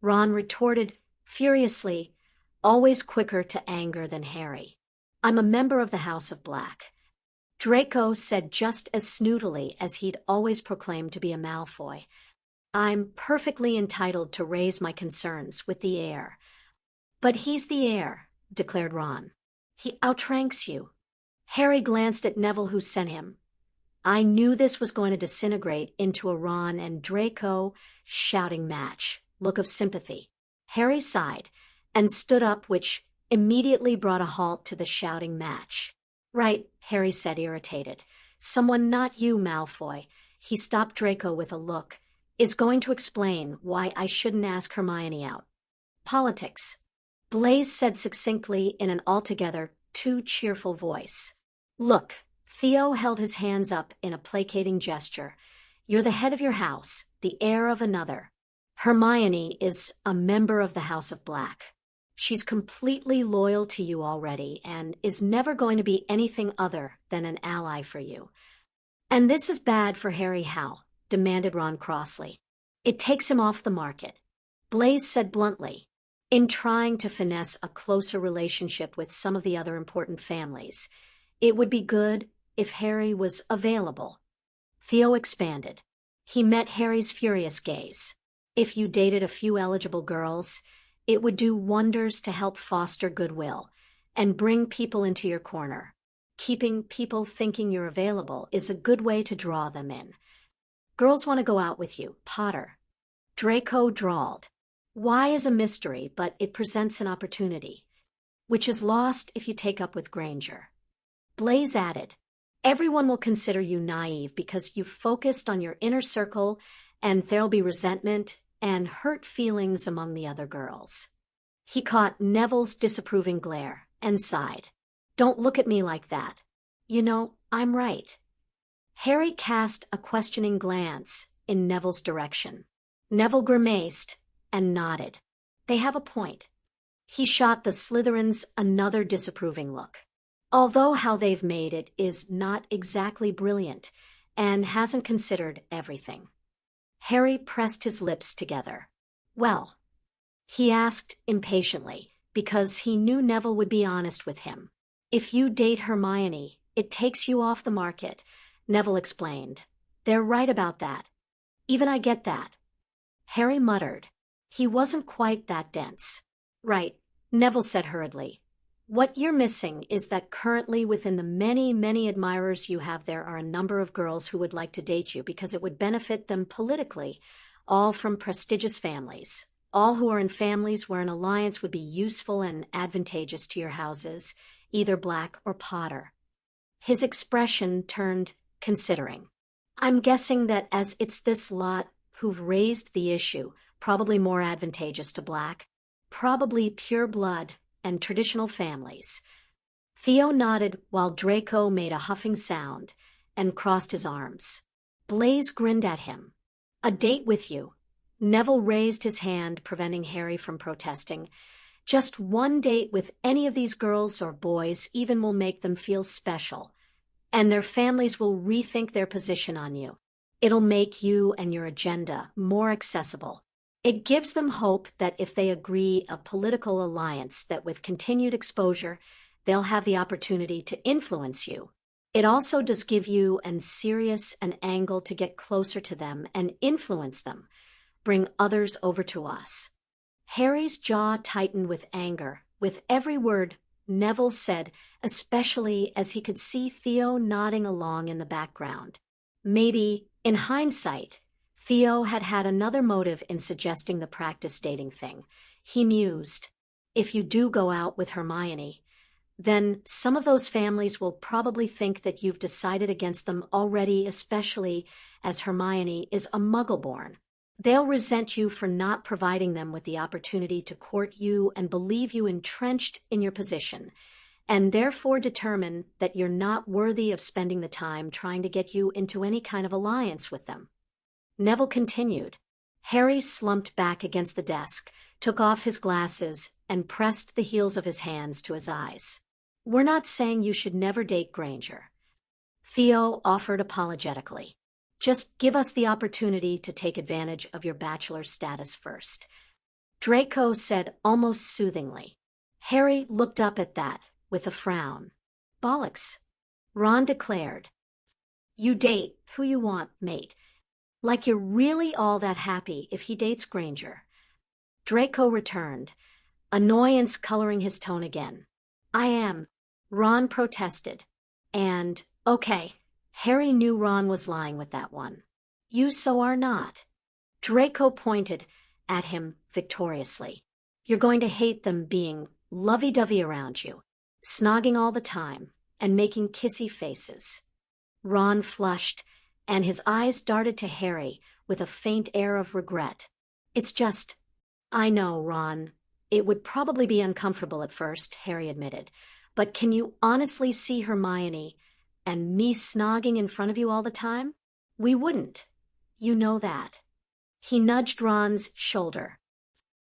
Ron retorted furiously, always quicker to anger than Harry. "I'm a member of the House of Black." Draco said just as snootily as he'd always proclaimed to be a Malfoy. I'm perfectly entitled to raise my concerns with the heir. But he's the heir, declared Ron. He outranks you. Harry glanced at Neville, who sent him. I knew this was going to disintegrate into a Ron and Draco shouting match. Look of sympathy. Harry sighed and stood up, which immediately brought a halt to the shouting match. Right, Harry said, irritated. Someone not you, Malfoy. He stopped Draco with a look. Is going to explain why I shouldn't ask Hermione out. Politics. Blaise said succinctly in an altogether too cheerful voice. Look, Theo held his hands up in a placating gesture. You're the head of your house, the heir of another. Hermione is a member of the House of Black. She's completely loyal to you already and is never going to be anything other than an ally for you. And this is bad for Harry how? Demanded Ron crossly. It takes him off the market. Blaise said bluntly. In trying to finesse a closer relationship with some of the other important families, it would be good if Harry was available. Theo expanded. He met Harry's furious gaze. If you dated a few eligible girls, it would do wonders to help foster goodwill and bring people into your corner. Keeping people thinking you're available is a good way to draw them in. Girls want to go out with you, Potter. Draco drawled. Why is a mystery, but it presents an opportunity, which is lost if you take up with Granger. Blaise added, everyone will consider you naive because you've focused on your inner circle, and there'll be resentment and hurt feelings among the other girls. He caught Neville's disapproving glare and sighed. Don't look at me like that. You know, I'm right. Harry cast a questioning glance in Neville's direction. Neville grimaced and nodded. They have a point. He shot the Slytherins another disapproving look. Although how they've made it is not exactly brilliant and hasn't considered everything. Harry pressed his lips together. Well, he asked impatiently, because he knew Neville would be honest with him. If you date Hermione, it takes you off the market, Neville explained. They're right about that. Even I get that. Harry muttered. He wasn't quite that dense. Right, Neville said hurriedly. What you're missing is that currently within the many, many admirers you have there are a number of girls who would like to date you because it would benefit them politically, all from prestigious families, all who are in families where an alliance would be useful and advantageous to your houses, either Black or Potter. His expression turned considering. I'm guessing that as it's this lot who've raised the issue, probably more advantageous to Black, probably pure blood and traditional families. Theo nodded while Draco made a huffing sound and crossed his arms. Blaise grinned at him. A date with you. Neville raised his hand, preventing Harry from protesting. Just one date with any of these girls or boys even will make them feel special, and their families will rethink their position on you. It'll make you and your agenda more accessible. It gives them hope that if they agree a political alliance, that with continued exposure, they'll have the opportunity to influence you. It also does give you and Sirius an angle to get closer to them and influence them, bring others over to us. Harry's jaw tightened with anger, with every word Neville said, especially as he could see Theo nodding along in the background. Maybe, in hindsight, Theo had had another motive in suggesting the practice dating thing. He mused, if you do go out with Hermione, then some of those families will probably think that you've decided against them already, especially as Hermione is a Muggle-born. They'll resent you for not providing them with the opportunity to court you and believe you entrenched in your position, and therefore determine that you're not worthy of spending the time trying to get you into any kind of alliance with them. Neville continued. Harry slumped back against the desk, took off his glasses, and pressed the heels of his hands to his eyes. We're not saying you should never date Granger. Theo offered apologetically. Just give us the opportunity to take advantage of your bachelor status first. Draco said almost soothingly. Harry looked up at that with a frown. Bollocks. Ron declared. You date who you want, mate. Like you're really all that happy if he dates Granger. Draco returned, annoyance coloring his tone again. I am. Ron protested. And, okay, Harry knew Ron was lying with that one. You so are not. Draco pointed at him victoriously. You're going to hate them being lovey-dovey around you, snogging all the time, and making kissy faces. Ron flushed, and his eyes darted to Harry with a faint air of regret. It's just, I know, Ron. It would probably be uncomfortable at first, Harry admitted. But can you honestly see Hermione and me snogging in front of you all the time? We wouldn't. You know that. He nudged Ron's shoulder.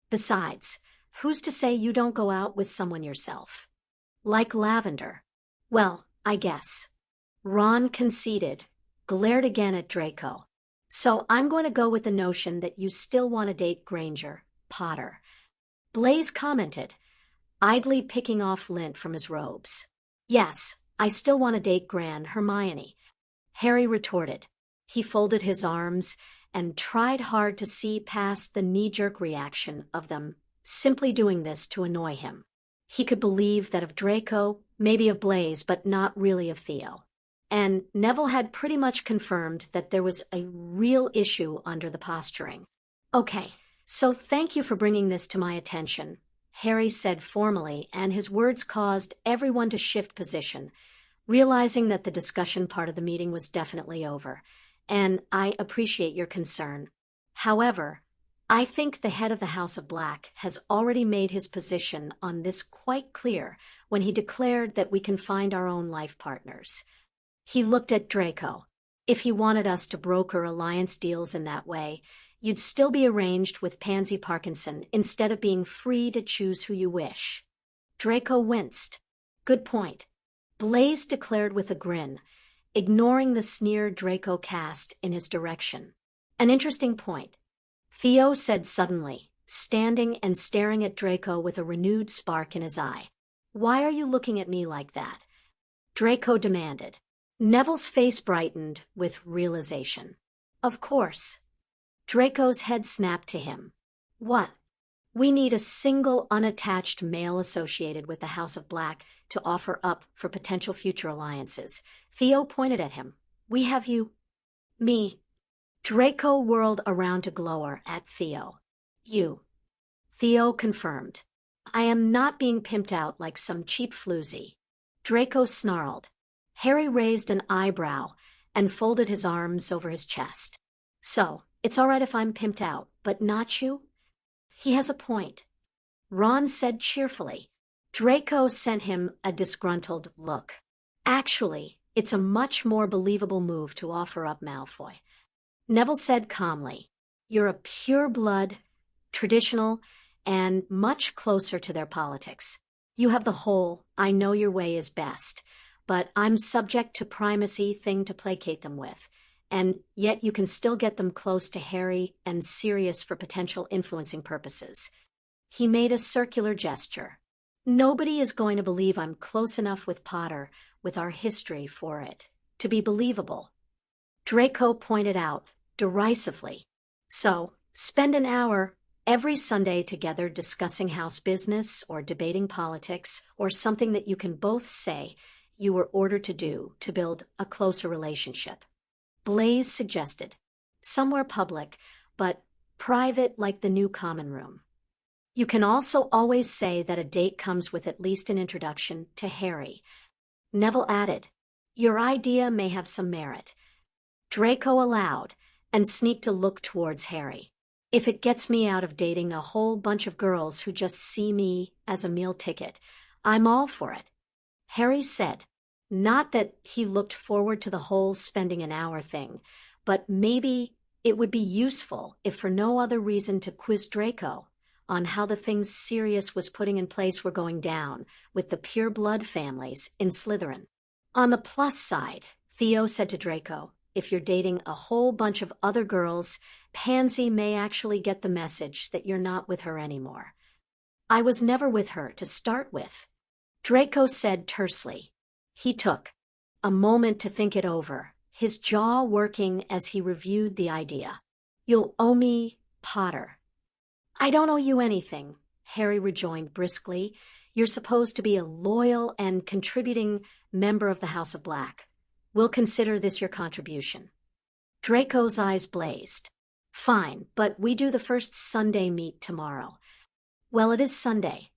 Besides, who's to say you don't go out with someone yourself? Like Lavender. Well, I guess. Ron conceded, glared again at Draco. So I'm going to go with the notion that you still want to date Granger, Potter. Blaise commented, idly picking off lint from his robes. Yes, I still want to date Hermione. Harry retorted. He folded his arms and tried hard to see past the knee-jerk reaction of them simply doing this to annoy him. He could believe that of Draco, maybe of Blaise, but not really of Theo. And Neville had pretty much confirmed that there was a real issue under the posturing. Okay, so thank you for bringing this to my attention, Harry said formally, and his words caused everyone to shift position, realizing that the discussion part of the meeting was definitely over. And I appreciate your concern. However, I think the head of the House of Black has already made his position on this quite clear when he declared that we can find our own life partners. He looked at Draco. If he wanted us to broker alliance deals in that way, you'd still be arranged with Pansy Parkinson instead of being free to choose who you wish. Draco winced. Good point. Blaise declared with a grin, ignoring the sneer Draco cast in his direction. An interesting point. Theo said suddenly, standing and staring at Draco with a renewed spark in his eye. Why are you looking at me like that? Draco demanded. Neville's face brightened with realization. Of course. Draco's head snapped to him. What? We need a single unattached male associated with the House of Black to offer up for potential future alliances. Theo pointed at him. We have you. Me. Draco whirled around to glower at Theo. You. Theo confirmed. I am not being pimped out like some cheap floozy. Draco snarled. Harry raised an eyebrow and folded his arms over his chest. So, it's all right if I'm pimped out, but not you? He has a point. Ron said cheerfully. Draco sent him a disgruntled look. Actually, it's a much more believable move to offer up Malfoy. Neville said calmly, you're a pure-blood, traditional, and much closer to their politics. You have the whole, I know your way is best, but I'm subject to primacy thing to placate them with, and yet you can still get them close to Harry and Sirius for potential influencing purposes. He made a circular gesture. Nobody is going to believe I'm close enough with Potter, with our history for it, to be believable. Draco pointed out, derisively. So, spend an hour every Sunday together discussing house business or debating politics or something that you can both say you were ordered to do to build a closer relationship. Blaise suggested. Somewhere public, but private like the new common room. You can also always say that a date comes with at least an introduction to Harry. Neville added, your idea may have some merit. Draco allowed and sneaked a look towards Harry. If it gets me out of dating a whole bunch of girls who just see me as a meal ticket, I'm all for it. Harry said, not that he looked forward to the whole spending an hour thing, but maybe it would be useful if for no other reason to quiz Draco on how the things Sirius was putting in place were going down with the pure blood families in Slytherin. On the plus side, Theo said to Draco, if you're dating a whole bunch of other girls, Pansy may actually get the message that you're not with her anymore. I was never with her to start with. Draco said tersely. He took a moment to think it over, his jaw working as he reviewed the idea. "You'll owe me, Potter." "I don't owe you anything," Harry rejoined briskly. "You're supposed to be a loyal and contributing member of the House of Black. We'll consider this your contribution." Draco's eyes blazed. "Fine, but we do the first Sunday meet tomorrow." "Well, it is Sunday."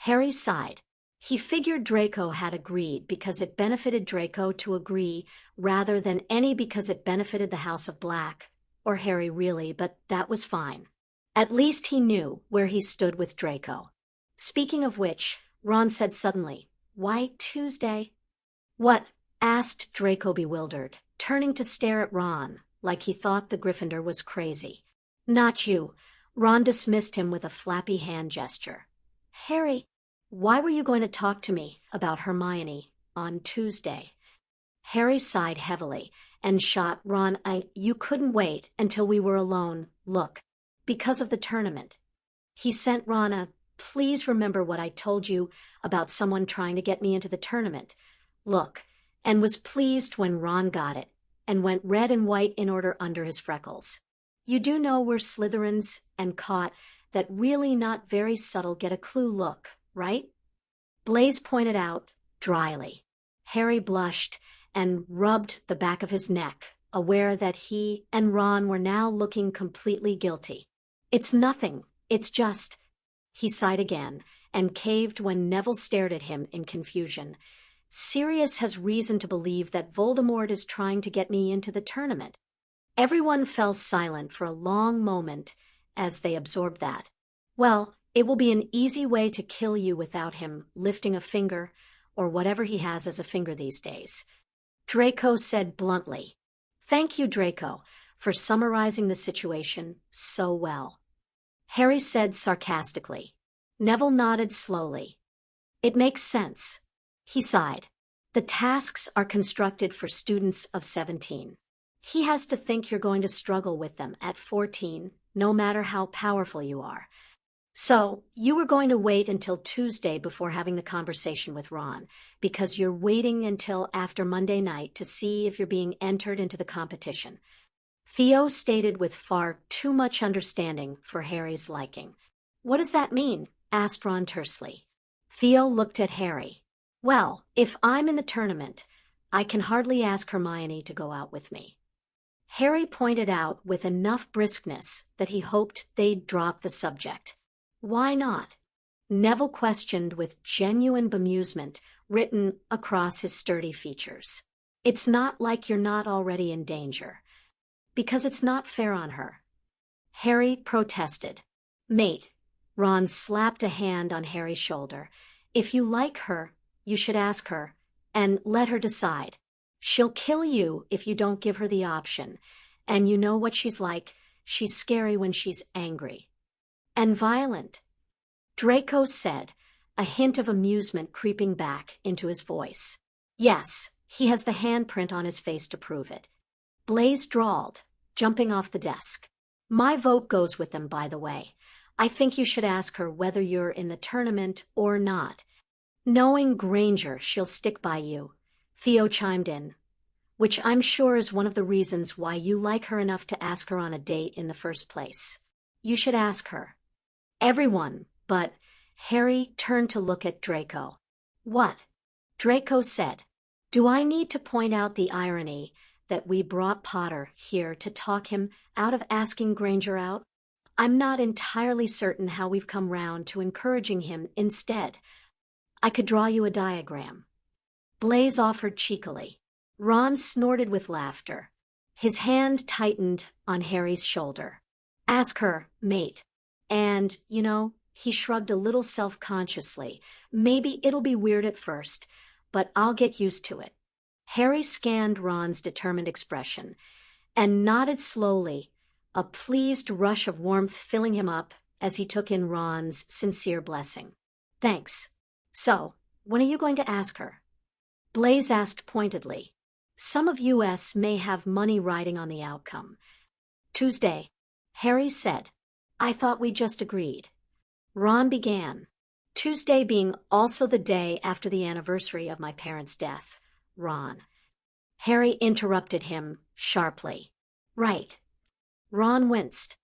Harry sighed. He figured Draco had agreed because it benefited Draco to agree rather than any because it benefited the House of Black, or Harry really, but that was fine. At least he knew where he stood with Draco. Speaking of which, Ron said suddenly, "Why Tuesday?" "What?" asked Draco, bewildered, turning to stare at Ron like he thought the Gryffindor was crazy. "Not you." Ron dismissed him with a flappy hand gesture. "Harry, why were you going to talk to me about Hermione on Tuesday?" Harry sighed heavily and shot Ron. You couldn't wait until we were alone. Look, because of the tournament." He sent Ron a, "Please remember what I told you about someone trying to get me into the tournament. Look," and was pleased when Ron got it and went red and white in order under his freckles. "You do know we're Slytherins and caught that really not very subtle get a clue look, right?" Blaise pointed out dryly. Harry blushed and rubbed the back of his neck, aware that he and Ron were now looking completely guilty. "It's nothing, it's just—" He sighed again and caved when Neville stared at him in confusion. "Sirius has reason to believe that Voldemort is trying to get me into the tournament." Everyone fell silent for a long moment as they absorbed that. "Well, it will be an easy way to kill you without him lifting a finger, or whatever he has as a finger these days," Draco said bluntly. "Thank you, Draco, for summarizing the situation so well," Harry said sarcastically. Neville nodded slowly. "It makes sense." He sighed. "The tasks are constructed for students of 17. He has to think you're going to struggle with them at 14, no matter how powerful you are. So, you were going to wait until Tuesday before having the conversation with Ron, because you're waiting until after Monday night to see if you're being entered into the competition," Theo stated with far too much understanding for Harry's liking. "What does that mean?" asked Ron tersely. Theo looked at Harry. "Well, if I'm in the tournament, I can hardly ask Hermione to go out with me." Harry pointed out with enough briskness that he hoped they'd drop the subject. "Why not?" Neville questioned with genuine bemusement written across his sturdy features. "It's not like you're not already in danger." "Because it's not fair on her," Harry protested. "Mate," Ron slapped a hand on Harry's shoulder, "if you like her, you should ask her, and let her decide. She'll kill you if you don't give her the option, and you know what she's like. She's scary when she's angry." "And violent," Draco said, a hint of amusement creeping back into his voice. "Yes, he has the handprint on his face to prove it." Blaise drawled, jumping off the desk. "My vote goes with them, by the way. I think you should ask her whether you're in the tournament or not. Knowing Granger, she'll stick by you," Theo chimed in, "which I'm sure is one of the reasons why you like her enough to ask her on a date in the first place. You should ask her." Everyone, but Harry turned to look at Draco. "What?" Draco said. "Do I need to point out the irony that we brought Potter here to talk him out of asking Granger out? I'm not entirely certain how we've come round to encouraging him instead. I could draw you a diagram." Blaise offered cheekily. Ron snorted with laughter. His hand tightened on Harry's shoulder. "Ask her, mate. And, he shrugged a little self-consciously. "Maybe it'll be weird at first, but I'll get used to it." Harry scanned Ron's determined expression and nodded slowly, a pleased rush of warmth filling him up as he took in Ron's sincere blessing. "Thanks. So, when are you going to ask her?" Blaise asked pointedly. "Some of us may have money riding on the outcome." "Tuesday," Harry said. "I thought we just agreed." Ron began. "Tuesday being also the day after the anniversary of my parents' death, Ron." Harry interrupted him sharply. Right. Ron winced.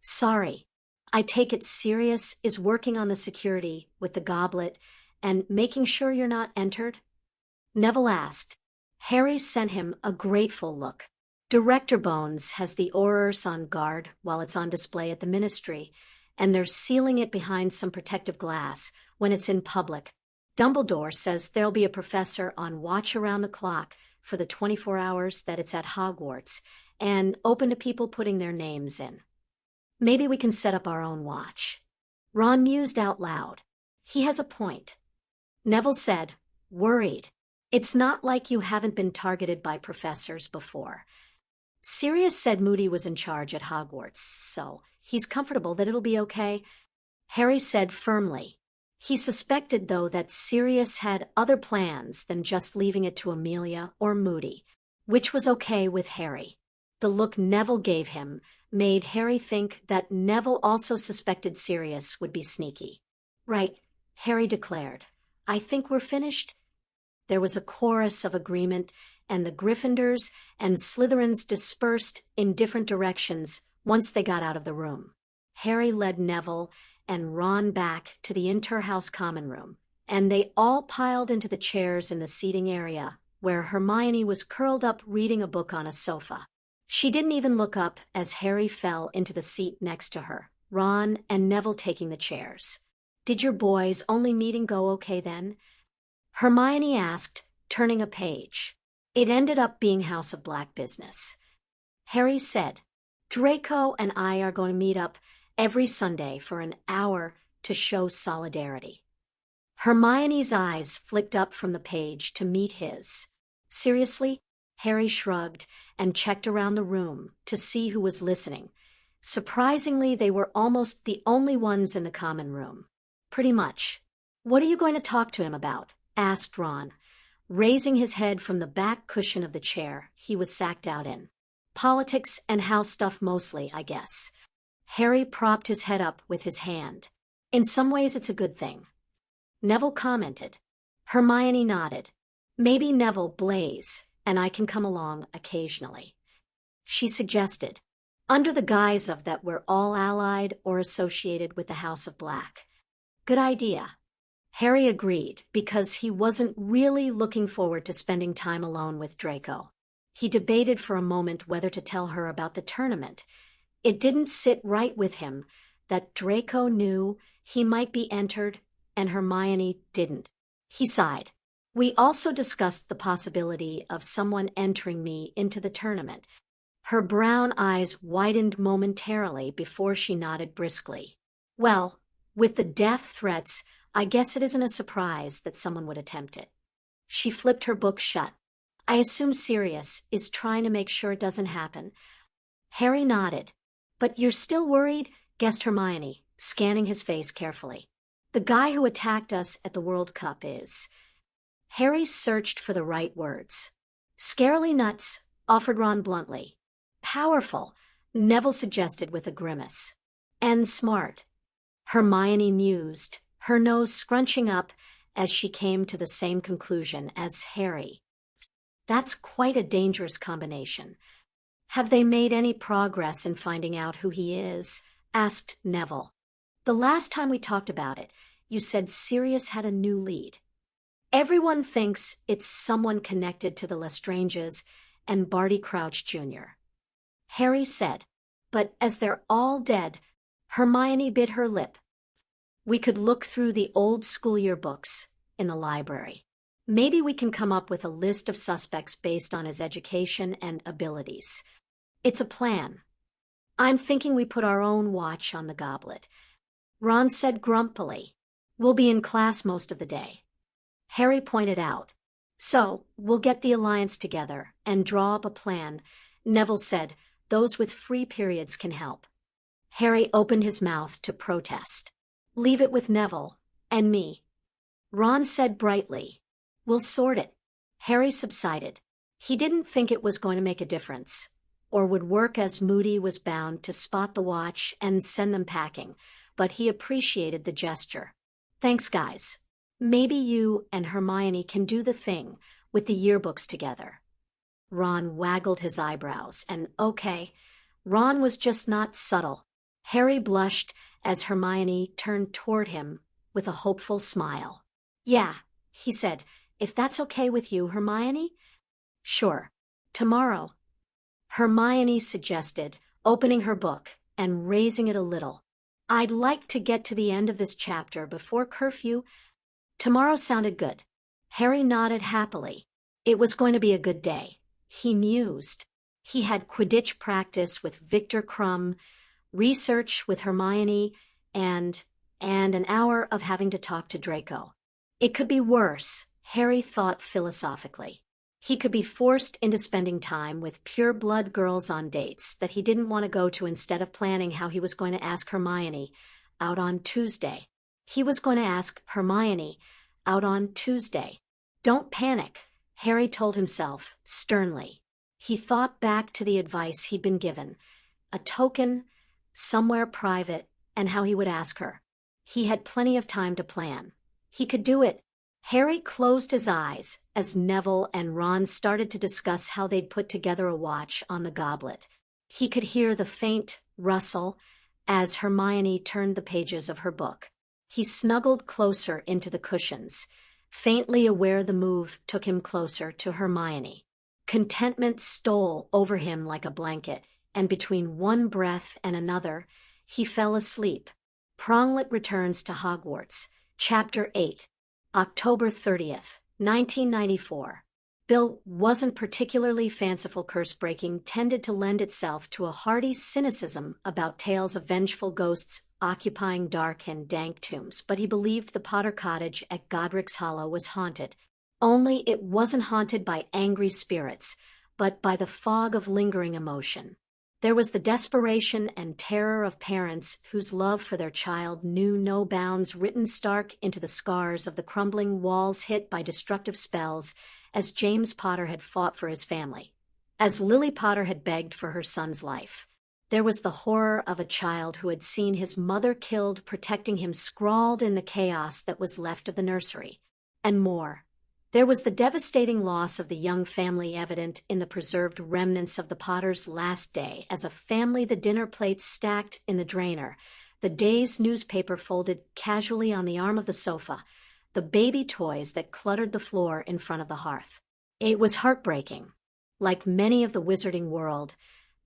Sorry. I take it Sirius is working on the security with the goblet and making sure you're not entered? Neville asked. Harry sent him a grateful look. Director Bones has the Aurors on guard while it's on display at the Ministry, and they're sealing it behind some protective glass when it's in public. Dumbledore says there'll be a professor on watch around the clock for the 24 hours that it's at Hogwarts, and open to people putting their names in. Maybe we can set up our own watch. Ron mused out loud. He has a point. Neville said, worried. It's not like you haven't been targeted by professors before. Sirius said Moody was in charge at Hogwarts, so he's comfortable that it'll be okay. Harry said firmly. He suspected, though, that Sirius had other plans than just leaving it to Amelia or Moody, which was okay with Harry. The look Neville gave him made Harry think that Neville also suspected Sirius would be sneaky. Right, Harry declared. I think we're finished. There was a chorus of agreement, and the Gryffindors and Slytherins dispersed in different directions once they got out of the room. Harry led Neville and Ron back to the inter-house common room, and they all piled into the chairs in the seating area, where Hermione was curled up reading a book on a sofa. She didn't even look up as Harry fell into the seat next to her, Ron and Neville taking the chairs. Did your boys' only meeting go okay then? Hermione asked, turning a page. It ended up being House of Black business. Harry said, Draco and I are going to meet up every Sunday for an hour to show solidarity. Hermione's eyes flicked up from the page to meet his. Seriously? Harry shrugged and checked around the room to see who was listening. Surprisingly, they were almost the only ones in the common room. Pretty much. What are you going to talk to him about? Asked Ron, raising his head from the back cushion of the chair he was sacked out in. Politics and house stuff mostly, I guess. Harry propped his head up with his hand. In some ways it's a good thing. Neville commented. Hermione nodded. Maybe Neville Blaze and I can come along occasionally. She suggested, under the guise of that we're all allied or associated with the House of Black. Good idea. Harry agreed because he wasn't really looking forward to spending time alone with Draco. He debated for a moment whether to tell her about the tournament. It didn't sit right with him that Draco knew he might be entered and Hermione didn't. He sighed. We also discussed the possibility of someone entering me into the tournament. Her brown eyes widened momentarily before she nodded briskly. Well, with the death threats, I guess it isn't a surprise that someone would attempt it. She flipped her book shut. I assume Sirius is trying to make sure it doesn't happen. Harry nodded. But you're still worried? Guessed Hermione, scanning his face carefully. The guy who attacked us at the World Cup is. Harry searched for the right words. Scarily nuts, offered Ron bluntly. Powerful, Neville suggested with a grimace. And smart. Hermione mused, her nose scrunching up as she came to the same conclusion as Harry. That's quite a dangerous combination. Have they made any progress in finding out who he is? Asked Neville. The last time we talked about it, you said Sirius had a new lead. Everyone thinks it's someone connected to the Lestranges and Barty Crouch Jr. Harry said, but as they're all dead, Hermione bit her lip. We could look through the old school yearbooks in the library. Maybe we can come up with a list of suspects based on his education and abilities. It's a plan. I'm thinking we put our own watch on the goblet. Ron said grumpily, we'll be in class most of the day. Harry pointed out, so we'll get the Alliance together and draw up a plan. Neville said, those with free periods can help. Harry opened his mouth to protest. Leave it with Neville and me. Ron said brightly, we'll sort it. Harry subsided. He didn't think it was going to make a difference, or would work as Moody was bound to spot the watch and send them packing, but he appreciated the gesture. Thanks, guys. Maybe you and Hermione can do the thing with the yearbooks together. Ron waggled his eyebrows, and okay, Ron was just not subtle. Harry blushed as Hermione turned toward him with a hopeful smile. Yeah, he said, if that's okay with you, Hermione? Sure. Tomorrow. Hermione suggested, opening her book and raising it a little. I'd like to get to the end of this chapter before curfew. Tomorrow sounded good. Harry nodded happily. It was going to be a good day. He mused. He had Quidditch practice with Victor Crumb, research with Hermione, and an hour of having to talk to Draco. It could be worse, Harry thought philosophically. He could be forced into spending time with pure-blood girls on dates that he didn't want to go to instead of planning how he was going to ask Hermione out on Tuesday. He was going to ask Hermione out on Tuesday. Don't panic, Harry told himself sternly. He thought back to the advice he'd been given, a token, somewhere private, and how he would ask her. He had plenty of time to plan. He could do it. Harry closed his eyes as Neville and Ron started to discuss how they'd put together a watch on the goblet. He could hear the faint rustle as Hermione turned the pages of her book. He snuggled closer into the cushions, faintly aware the move took him closer to Hermione. Contentment stole over him like a blanket, and between one breath and another, he fell asleep. Pronglet returns to Hogwarts, Chapter 8, October 30th, 1994. Bill wasn't particularly fanciful. Curse-breaking tended to lend itself to a hearty cynicism about tales of vengeful ghosts occupying dark and dank tombs, but he believed the Potter cottage at Godric's Hollow was haunted. Only it wasn't haunted by angry spirits, but by the fog of lingering emotion. There was the desperation and terror of parents whose love for their child knew no bounds, written stark into the scars of the crumbling walls hit by destructive spells, as James Potter had fought for his family, as Lily Potter had begged for her son's life. There was the horror of a child who had seen his mother killed, protecting him, scrawled in the chaos that was left of the nursery. And more. There was the devastating loss of the young family evident in the preserved remnants of the Potters' last day, as a family, the dinner plates stacked in the drainer, the day's newspaper folded casually on the arm of the sofa, the baby toys that cluttered the floor in front of the hearth. It was heartbreaking. Like many of the wizarding world,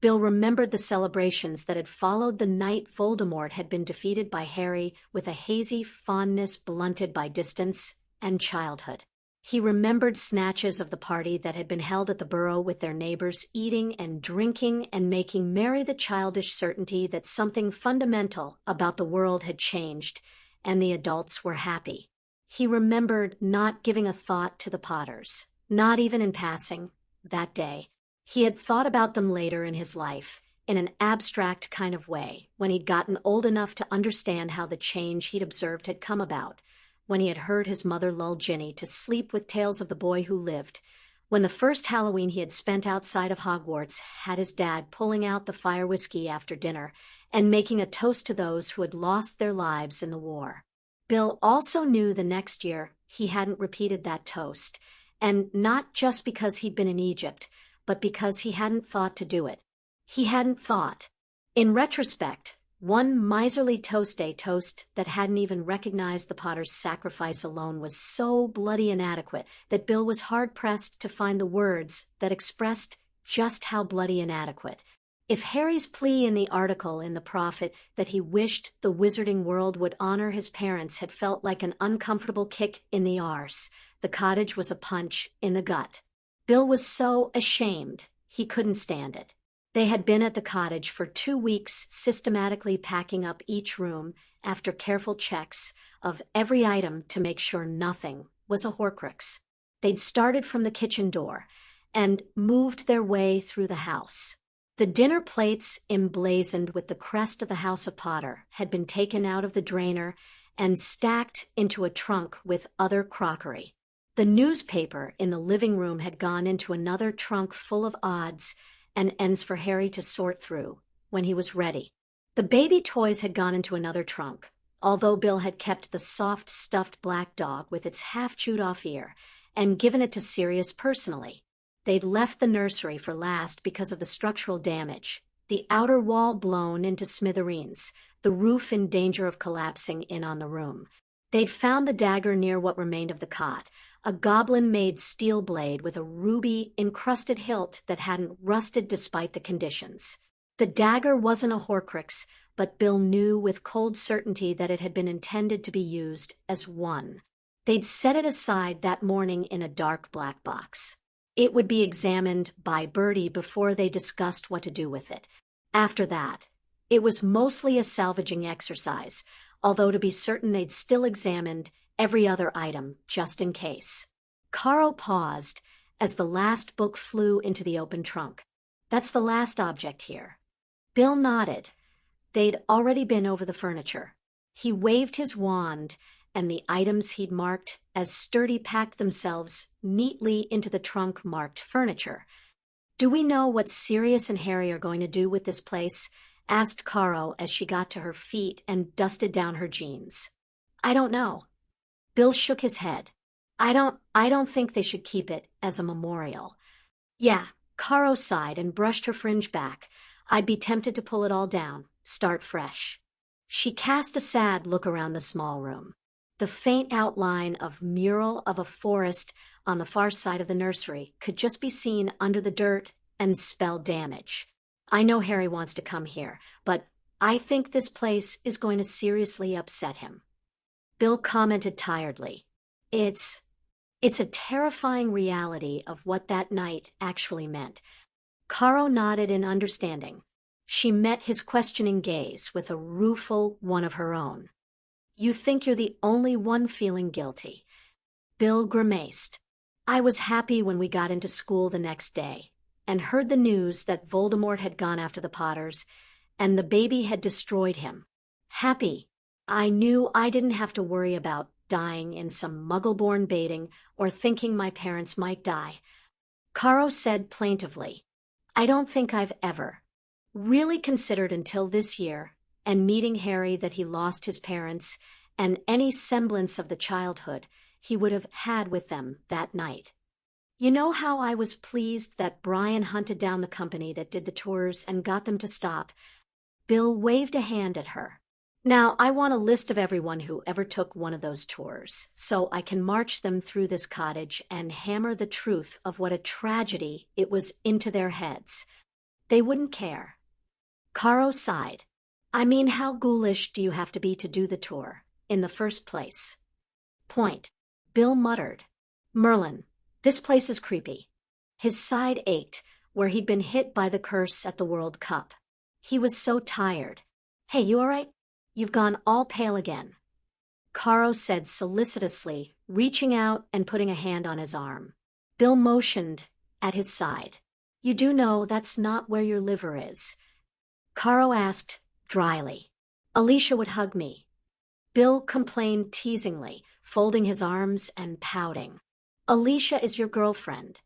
Bill remembered the celebrations that had followed the night Voldemort had been defeated by Harry with a hazy fondness blunted by distance and childhood. He remembered snatches of the party that had been held at the Burrow with their neighbors, eating and drinking and making merry, the childish certainty that something fundamental about the world had changed, and the adults were happy. He remembered not giving a thought to the Potters, not even in passing, that day. He had thought about them later in his life, in an abstract kind of way, when he'd gotten old enough to understand how the change he'd observed had come about, when he had heard his mother lull Ginny to sleep with tales of the boy who lived, when the first Halloween he had spent outside of Hogwarts had his dad pulling out the fire whiskey after dinner and making a toast to those who had lost their lives in the war. Bill also knew the next year he hadn't repeated that toast, and not just because he'd been in Egypt, but because he hadn't thought to do it. He hadn't thought. In retrospect, one miserly toast day toast that hadn't even recognized the Potter's sacrifice alone was so bloody inadequate that Bill was hard-pressed to find the words that expressed just how bloody inadequate. If Harry's plea in the article in The Prophet that he wished the wizarding world would honor his parents had felt like an uncomfortable kick in the arse, the cottage was a punch in the gut. Bill was so ashamed he couldn't stand it. They had been at the cottage for 2 weeks, systematically packing up each room after careful checks of every item to make sure nothing was a Horcrux. They'd started from the kitchen door and moved their way through the house. The dinner plates, emblazoned with the crest of the House of Potter, had been taken out of the drainer and stacked into a trunk with other crockery. The newspaper in the living room had gone into another trunk full of odds and ends for Harry to sort through when he was ready. The baby toys had gone into another trunk, although Bill had kept the soft, stuffed black dog with its half-chewed-off ear and given it to Sirius personally. They'd left the nursery for last because of the structural damage. The outer wall blown into smithereens, the roof in danger of collapsing in on the room. They'd found the dagger near what remained of the cot, a goblin-made steel blade with a ruby-encrusted hilt that hadn't rusted despite the conditions. The dagger wasn't a Horcrux, but Bill knew with cold certainty that it had been intended to be used as one. They'd set it aside that morning in a dark black box. It would be examined by Bertie before they discussed what to do with it. After that, it was mostly a salvaging exercise, although to be certain they'd still examined every other item, just in case. Caro paused as the last book flew into the open trunk. That's the last object here. Bill nodded. They'd already been over the furniture. He waved his wand, and the items he'd marked as sturdy packed themselves neatly into the trunk marked furniture. "Do we know what Sirius and Harry are going to do with this place?" asked Caro as she got to her feet and dusted down her jeans. "I don't know." Bill shook his head. I don't think they should keep it as a memorial." "Yeah," Caro sighed and brushed her fringe back. "I'd be tempted to pull it all down, start fresh." She cast a sad look around the small room. The faint outline of mural of a forest on the far side of the nursery could just be seen under the dirt and spell damage. "I know Harry wants to come here, but I think this place is going to seriously upset him." Bill commented tiredly. It's a terrifying reality of what that night actually meant." Caro nodded in understanding. She met his questioning gaze with a rueful one of her own. "You think you're the only one feeling guilty." Bill grimaced. "I was happy when we got into school the next day and heard the news that Voldemort had gone after the Potters and the baby had destroyed him. Happy. I knew I didn't have to worry about dying in some Muggle-born baiting or thinking my parents might die." Caro said plaintively, "I don't think I've ever really considered until this year and meeting Harry that he lost his parents and any semblance of the childhood he would have had with them that night. You know how I was pleased that Brian hunted down the company that did the tours and got them to stop?" Bill waved a hand at her. "Now, I want a list of everyone who ever took one of those tours, so I can march them through this cottage and hammer the truth of what a tragedy it was into their heads. They wouldn't care." Caro sighed. "I mean, how ghoulish do you have to be to do the tour, in the first place?" "Point." Bill muttered. "Merlin, this place is creepy." His side ached, where he'd been hit by the curse at the World Cup. He was so tired. "Hey, you all right? You've gone all pale again." Caro said solicitously, reaching out and putting a hand on his arm. Bill motioned at his side. "You do know that's not where your liver is?" Caro asked dryly. "Alicia would hug me." Bill complained teasingly, folding his arms and pouting. "Alicia is your girlfriend,"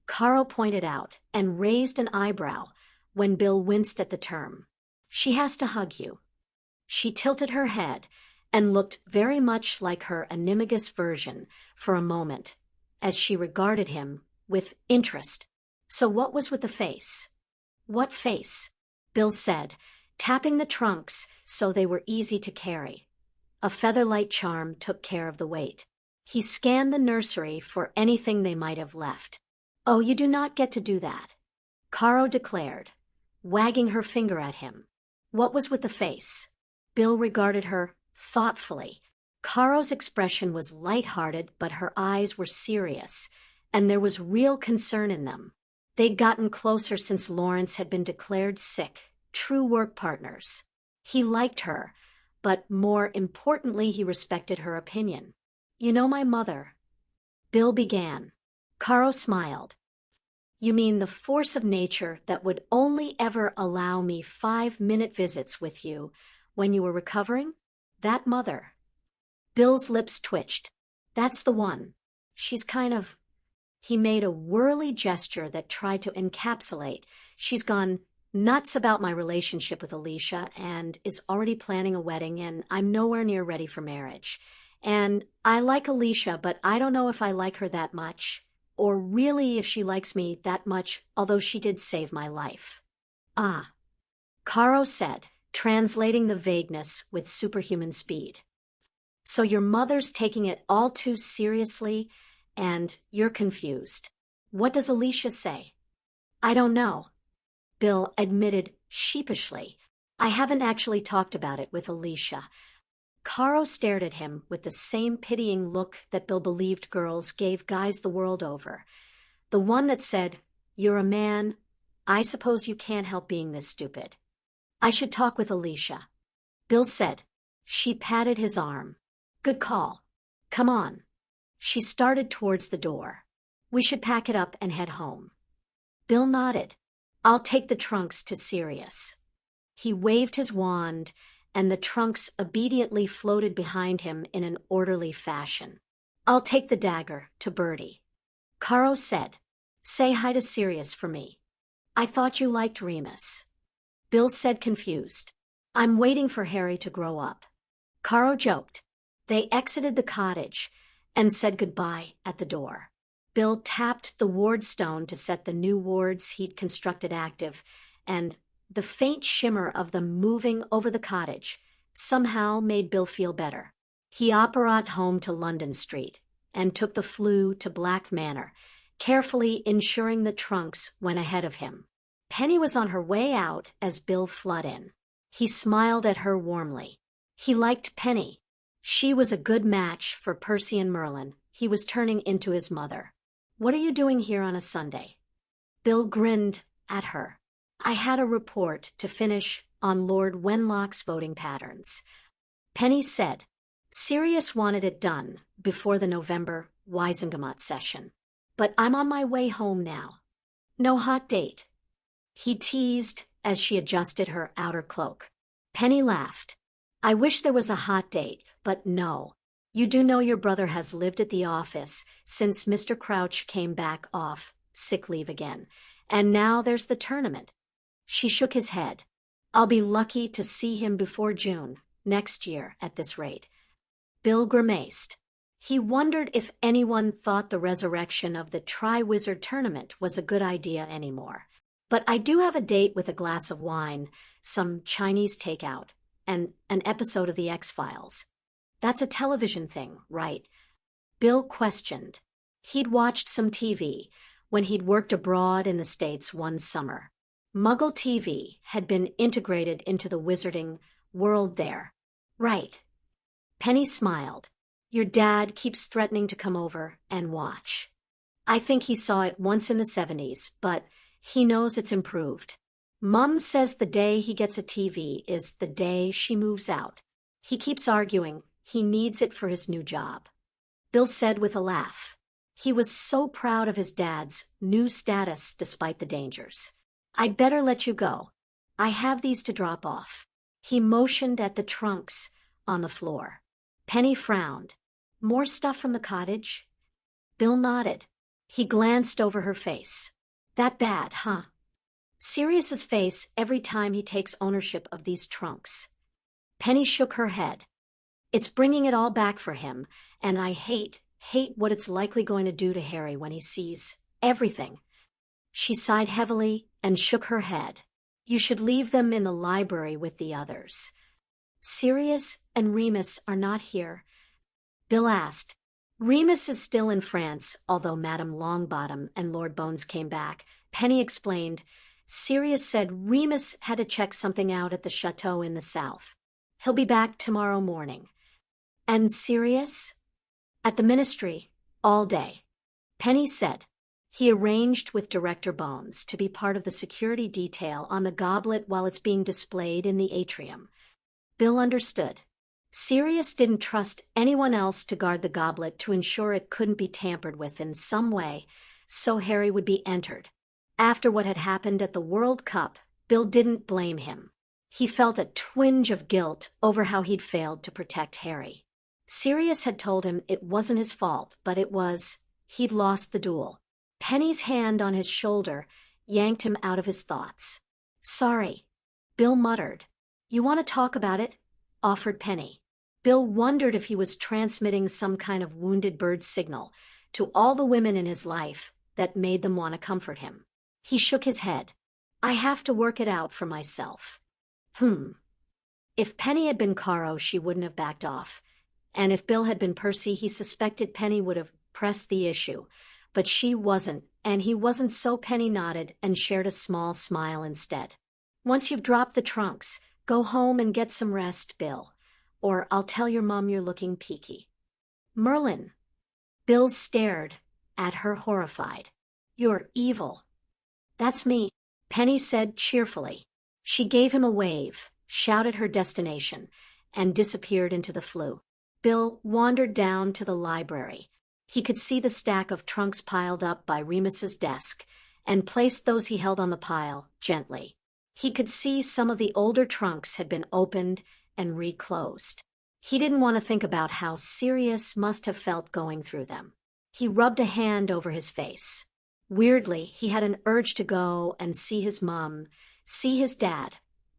Caro pointed out and raised an eyebrow when Bill winced at the term. "She has to hug you." She tilted her head and looked very much like her animagus version for a moment as she regarded him with interest. "So what was with the face?" "What face?" Bill said, tapping the trunks so they were easy to carry. A featherlight charm took care of the weight. He scanned the nursery for anything they might have left. "Oh, you do not get to do that," Caro declared, wagging her finger at him. "What was with the face?" Bill regarded her thoughtfully. Caro's expression was light-hearted, but her eyes were serious, and there was real concern in them. They'd gotten closer since Lawrence had been declared sick, true work partners. He liked her, but more importantly, he respected her opinion. "You know my mother," Bill began. Caro smiled. "You mean the force of nature that would only ever allow me 5-minute visits with you when you were recovering? That mother." Bill's lips twitched. "That's the one. She's kind of—" He made a whirly gesture that tried to encapsulate. "She's gone nuts about my relationship with Alicia and is already planning a wedding, and I'm nowhere near ready for marriage. And I like Alicia, but I don't know if I like her that much, or really if she likes me that much, although she did save my life. Ah, Caro said, translating the vagueness with superhuman speed. So your mother's taking it all too seriously, and you're confused. What does Alicia say? I don't know. Bill admitted sheepishly. I haven't actually talked about it with Alicia. Caro stared at him with the same pitying look that Bill believed girls gave guys the world over. The one that said, "You're a man. I suppose you can't help being this stupid." I should talk with Alicia. Bill said. She patted his arm. Good call. Come on. She started towards the door. We should pack it up and head home. Bill nodded. I'll take the trunks to Sirius. He waved his wand, and the trunks obediently floated behind him in an orderly fashion. I'll take the dagger to Bertie. Caro said, say hi to Sirius for me. I thought you liked Remus. Bill said confused. I'm waiting for Harry to grow up. Caro joked. They exited the cottage and said goodbye at the door. Bill tapped the ward stone to set the new wards he'd constructed active, and the faint shimmer of them moving over the cottage somehow made Bill feel better. He operated home to London Street and took the Floo to Black Manor, carefully ensuring the trunks went ahead of him. Penny was on her way out as Bill flooded in. He smiled at her warmly. He liked Penny. She was a good match for Percy and Merlin. He was turning into his mother. What are you doing here on a Sunday? Bill grinned at her. I had a report to finish on Lord Wenlock's voting patterns. Penny said, Sirius wanted it done before the November Wisengamot session. But I'm on my way home now. No hot date. He teased as she adjusted her outer cloak. Penny laughed. I wish there was a hot date, but no. You do know your brother has lived at the office since Mr. Crouch came back off sick leave again, and now there's the tournament. She shook his head. I'll be lucky to see him before June next year at this rate. Bill grimaced. He wondered if anyone thought the resurrection of the Triwizard Tournament was a good idea anymore. But I do have a date with a glass of wine, some Chinese takeout, and an episode of The X-Files. That's a television thing, right? Bill questioned. He'd watched some TV when he'd worked abroad in the States one summer. Muggle TV had been integrated into the wizarding world there. Right. Penny smiled. Your dad keeps threatening to come over and watch. I think he saw it once in the 70s, but he knows it's improved. Mum says the day he gets a TV is the day she moves out. He keeps arguing he needs it for his new job. Bill said with a laugh. He was so proud of his dad's new status despite the dangers. I'd better let you go. I have these to drop off. He motioned at the trunks on the floor. Penny frowned. More stuff from the cottage? Bill nodded. He glanced over her face. That bad, huh? Sirius's face every time he takes ownership of these trunks. Penny shook her head. It's bringing it all back for him, and I hate what it's likely going to do to Harry when he sees everything. She sighed heavily and shook her head. You should leave them in the library with the others. Sirius and Remus are not here. Bill asked. Remus is still in France, although Madame Longbottom and Lord Bones came back. Penny explained. Sirius said Remus had to check something out at the chateau in the south. He'll be back tomorrow morning. And Sirius? At the ministry, all day. Penny said. He arranged with Director Bones to be part of the security detail on the goblet while it's being displayed in the atrium. Bill understood. Sirius didn't trust anyone else to guard the goblet to ensure it couldn't be tampered with in some way, so Harry would be entered. After what had happened at the World Cup, Bill didn't blame him. He felt a twinge of guilt over how he'd failed to protect Harry. Sirius had told him it wasn't his fault, but it was. He'd lost the duel. Penny's hand on his shoulder yanked him out of his thoughts. Sorry, Bill muttered. You want to talk about it? Offered Penny. Bill wondered if he was transmitting some kind of wounded bird signal, to all the women in his life that made them want to comfort him. He shook his head. I have to work it out for myself. If Penny had been Caro, she wouldn't have backed off. And if Bill had been Percy, he suspected Penny would have pressed the issue. But she wasn't, and he wasn't, so Penny nodded and shared a small smile instead. Once you've dropped the trunks, go home and get some rest, Bill. Or I'll tell your mom you're looking peaky. Merlin. Bill stared at her, horrified. You're evil. That's me, Penny said cheerfully. She gave him a wave, shouted her destination, and disappeared into the flue. Bill wandered down to the library. He could see the stack of trunks piled up by Remus's desk, and placed those he held on the pile gently. He could see some of the older trunks had been opened and reclosed. He didn't want to think about how Sirius must have felt going through them. He rubbed a hand over his face. Weirdly, he had an urge to go and see his mom, see his dad,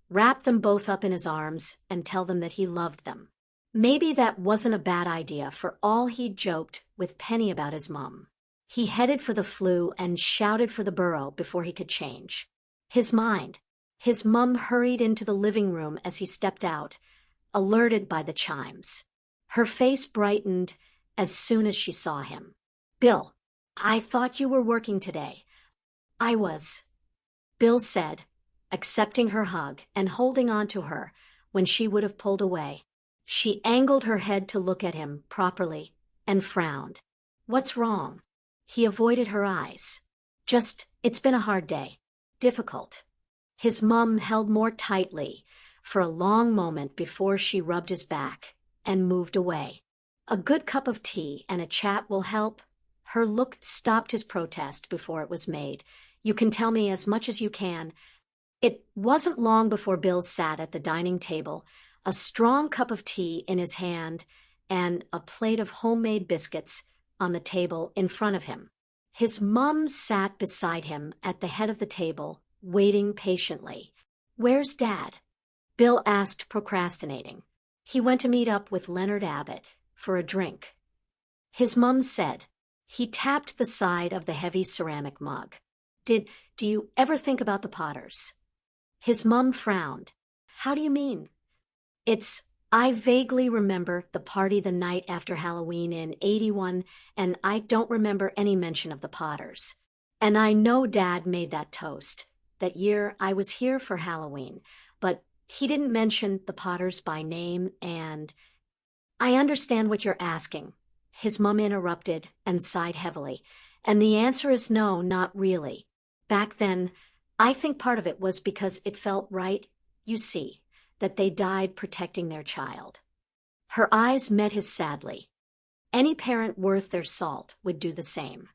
wrap them both up in his arms, and tell them that he loved them. Maybe that wasn't a bad idea, for all he'd joked with Penny about his mom. He headed for the flue and shouted for the burrow before he could change. His mom hurried into the living room as he stepped out, alerted by the chimes. Her face brightened as soon as she saw him. Bill, I thought you were working today. I was, Bill said, accepting her hug and holding on to her when she would have pulled away. She angled her head to look at him properly and frowned. What's wrong? He avoided her eyes. Just, it's been a hard day. Difficult. His mom held more tightly for a long moment before she rubbed his back and moved away. A good cup of tea and a chat will help. Her look stopped his protest before it was made. You can tell me as much as you can. It wasn't long before Bill sat at the dining table, a strong cup of tea in his hand and a plate of homemade biscuits on the table in front of him. His mom sat beside him at the head of the table, waiting patiently. Where's Dad? Bill asked, procrastinating. He went to meet up with Leonard Abbott for a drink. His mom said. He tapped the side of the heavy ceramic mug. Do you ever think about the Potters? His mom frowned. How do you mean? I vaguely remember the party the night after Halloween in '81, and I don't remember any mention of the Potters. And I know Dad made that toast. That year I was here for Halloween, but he didn't mention the Potters by name, and I understand what you're asking. His mom interrupted and sighed heavily. And the answer is no, not really. Back then, I think part of it was because it felt right, you see, that they died protecting their child. Her eyes met his sadly. Any parent worth their salt would do the same.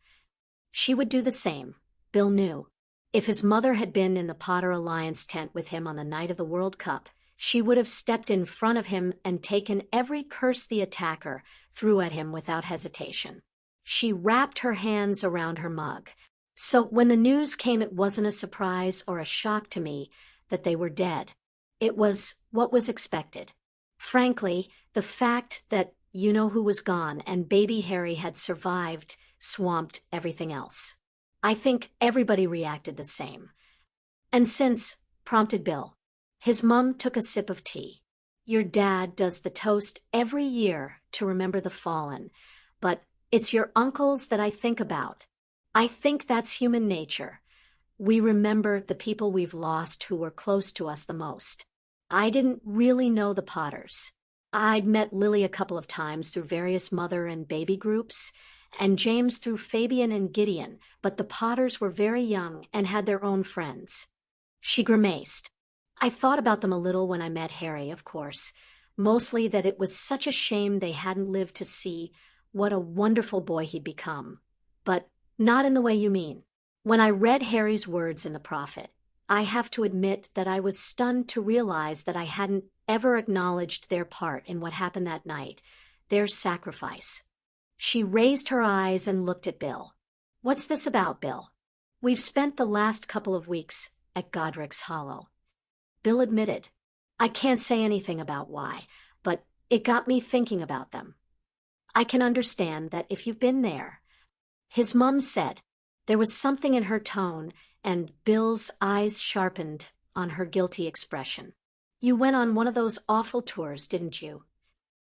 She would do the same, Bill knew. If his mother had been in the Potter Alliance tent with him on the night of the World Cup, she would have stepped in front of him and taken every curse the attacker threw at him without hesitation. She wrapped her hands around her mug. So when the news came, it wasn't a surprise or a shock to me that they were dead. It was what was expected. Frankly, the fact that you-know-who was gone and baby Harry had survived swamped everything else. I think everybody reacted the same. And since, prompted Bill. His mom took a sip of tea. Your dad does the toast every year to remember the fallen, but it's your uncles that I think about. I think that's human nature. We remember the people we've lost who were close to us the most. I didn't really know the Potters. I'd met Lily a couple of times through various mother and baby groups, and James through Fabian and Gideon, but the Potters were very young and had their own friends. She grimaced. I thought about them a little when I met Harry, of course, mostly that it was such a shame they hadn't lived to see what a wonderful boy he'd become. But not in the way you mean. When I read Harry's words in The Prophet, I have to admit that I was stunned to realize that I hadn't ever acknowledged their part in what happened that night, their sacrifice. She raised her eyes and looked at Bill. What's this about, Bill? We've spent the last couple of weeks at Godric's Hollow. Bill admitted. I can't say anything about why, but it got me thinking about them. I can understand that if you've been there, his mum said. There was something in her tone, and Bill's eyes sharpened on her guilty expression. You went on one of those awful tours, didn't you?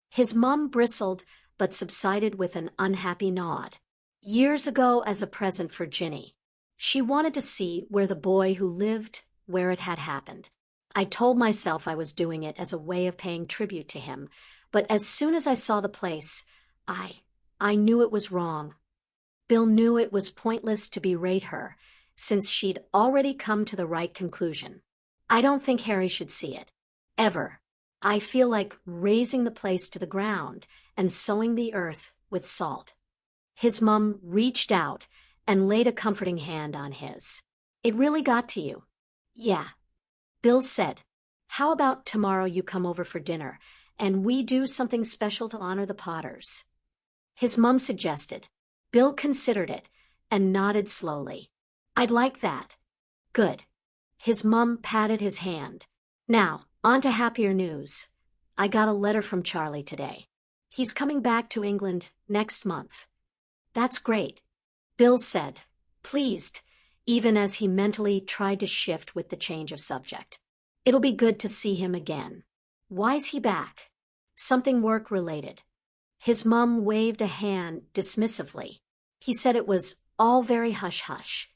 His mum bristled, but subsided with an unhappy nod. Years ago, as a present for Ginny. She wanted to see where the boy who lived where it had happened. I told myself I was doing it as a way of paying tribute to him, but as soon as I saw the place, I knew it was wrong. Bill knew it was pointless to berate her, since she'd already come to the right conclusion. I don't think Harry should see it. Ever. I feel like razing the place to the ground and sowing the earth with salt. His mum reached out and laid a comforting hand on his. It really got to you. Yeah. Bill said, how about tomorrow you come over for dinner and we do something special to honor the Potters? His mum suggested. Bill considered it and nodded slowly. I'd like that. Good. His mum patted his hand. Now, on to happier news. I got a letter from Charlie today. He's coming back to England next month. That's great, Bill said, pleased, even as he mentally tried to shift with the change of subject. It'll be good to see him again. Why's he back? Something work-related. His mum waved a hand dismissively. He said it was all very hush-hush.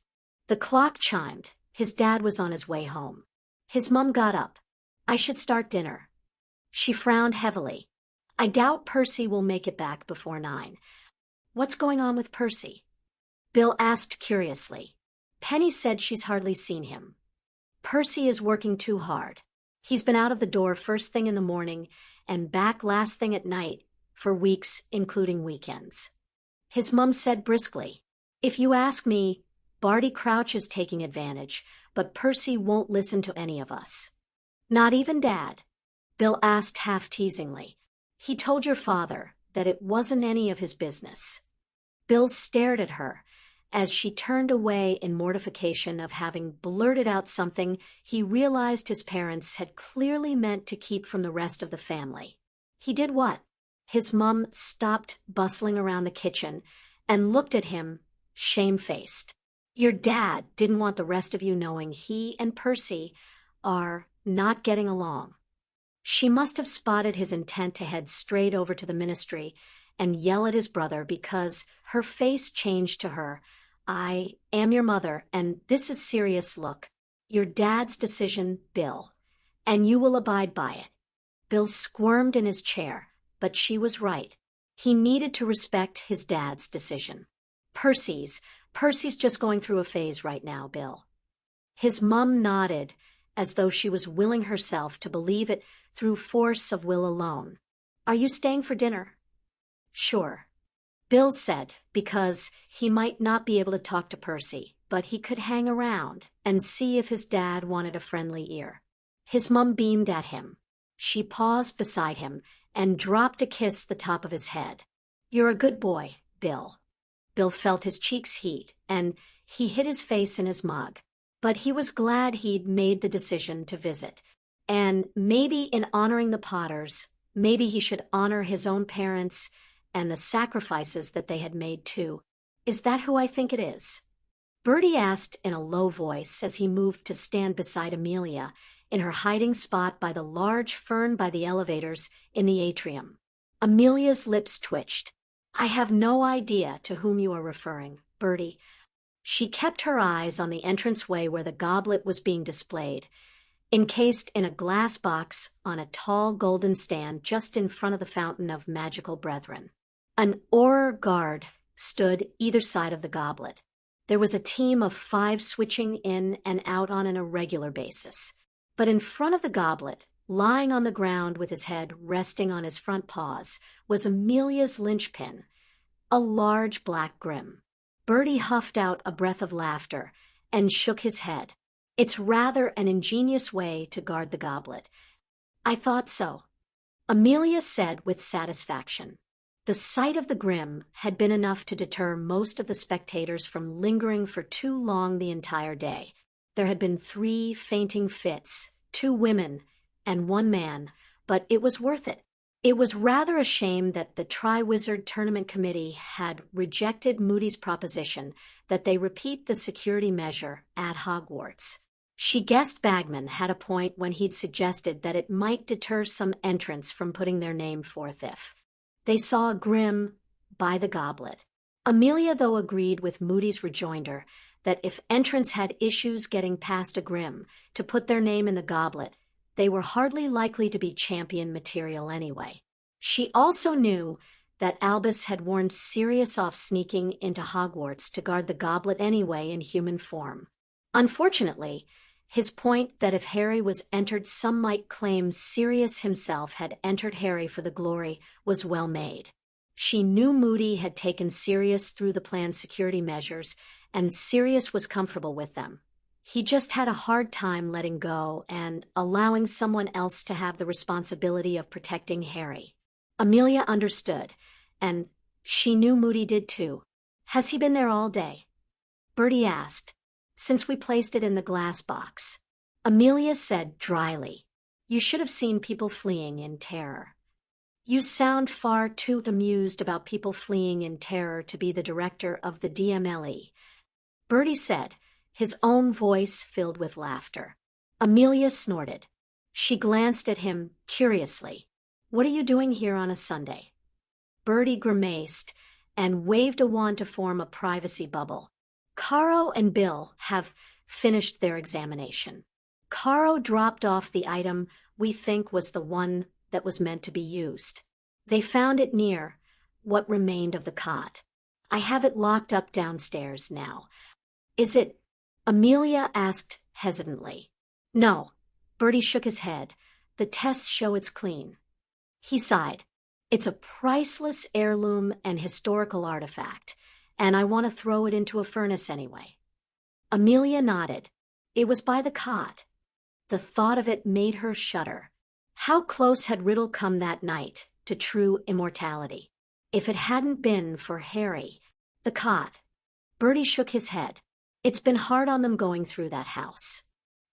The clock chimed. His dad was on his way home. His mum got up. I should start dinner. She frowned heavily. I doubt Percy will make it back before 9. What's going on with Percy? Bill asked curiously. Penny said she's hardly seen him. Percy is working too hard. He's been out of the door first thing in the morning and back last thing at night for weeks, including weekends. His mum said briskly, if you ask me, Barty Crouch is taking advantage, but Percy won't listen to any of us. Not even Dad? Bill asked half-teasingly. He told your father that it wasn't any of his business. Bill stared at her as she turned away in mortification of having blurted out something he realized his parents had clearly meant to keep from the rest of the family. He did what? His mum stopped bustling around the kitchen and looked at him, shamefaced. Your dad didn't want the rest of you knowing he and Percy are not getting along. She must have spotted his intent to head straight over to the ministry and yell at his brother because her face changed to her. I am your mother, and this is serious. Look. Your dad's decision, Bill, and you will abide by it. Bill squirmed in his chair, but she was right. He needed to respect his dad's decision. Percy's just going through a phase right now, Bill. His mum nodded, as though she was willing herself to believe it through force of will alone. Are you staying for dinner? Sure, Bill said, because he might not be able to talk to Percy, but he could hang around and see if his dad wanted a friendly ear. His mum beamed at him. She paused beside him and dropped a kiss the top of his head. You're a good boy, Bill. Bill felt his cheeks heat, and he hid his face in his mug. But he was glad he'd made the decision to visit. And maybe in honoring the Potters, maybe he should honor his own parents and the sacrifices that they had made too. Is that who I think it is? Bertie asked in a low voice as he moved to stand beside Amelia in her hiding spot by the large fern by the elevators in the atrium. Amelia's lips twitched. I have no idea to whom you are referring, Bertie. She kept her eyes on the entranceway where the goblet was being displayed, encased in a glass box on a tall golden stand just in front of the Fountain of Magical Brethren. An Auror guard stood either side of the goblet. There was a team of 5 switching in and out on an irregular basis. But in front of the goblet, lying on the ground with his head resting on his front paws, was Amelia's linchpin, a large black grim. Bertie huffed out a breath of laughter and shook his head. It's rather an ingenious way to guard the goblet. I thought so, Amelia said with satisfaction. The sight of the grim had been enough to deter most of the spectators from lingering for too long the entire day. There had been 3 fainting fits, 2 women, and 1 man, but it was worth it. It was rather a shame that the Triwizard Tournament Committee had rejected Moody's proposition that they repeat the security measure at Hogwarts. She guessed Bagman had a point when he'd suggested that it might deter some entrants from putting their name forth if they saw a Grim by the goblet. Amelia, though, agreed with Moody's rejoinder that if entrants had issues getting past a Grim to put their name in the goblet, they were hardly likely to be champion material anyway. She also knew that Albus had warned Sirius off sneaking into Hogwarts to guard the goblet anyway in human form. Unfortunately, his point that if Harry was entered, some might claim Sirius himself had entered Harry for the glory was well made. She knew Moody had taken Sirius through the planned security measures, and Sirius was comfortable with them. He just had a hard time letting go and allowing someone else to have the responsibility of protecting Harry. Amelia understood, and she knew Moody did too. "Has he been there all day?" Bertie asked. "Since we placed it in the glass box." Amelia said dryly, "You should have seen people fleeing in terror." "You sound far too amused about people fleeing in terror to be the director of the DMLE," Bertie said, his own voice filled with laughter. Amelia snorted. She glanced at him curiously. "What are you doing here on a Sunday?" Bertie grimaced and waved a wand to form a privacy bubble. "Caro and Bill have finished their examination. Caro dropped off the item we think was the one that was meant to be used. They found it near what remained of the cot. I have it locked up downstairs now." "Is it?" Amelia asked hesitantly. "No." Bertie shook his head. "The tests show it's clean." He sighed. "It's a priceless heirloom and historical artifact, and I want to throw it into a furnace anyway." Amelia nodded. It was by the cot. The thought of it made her shudder. How close had Riddle come that night to true immortality? If it hadn't been for Harry, the cot. Bertie shook his head. "It's been hard on them going through that house.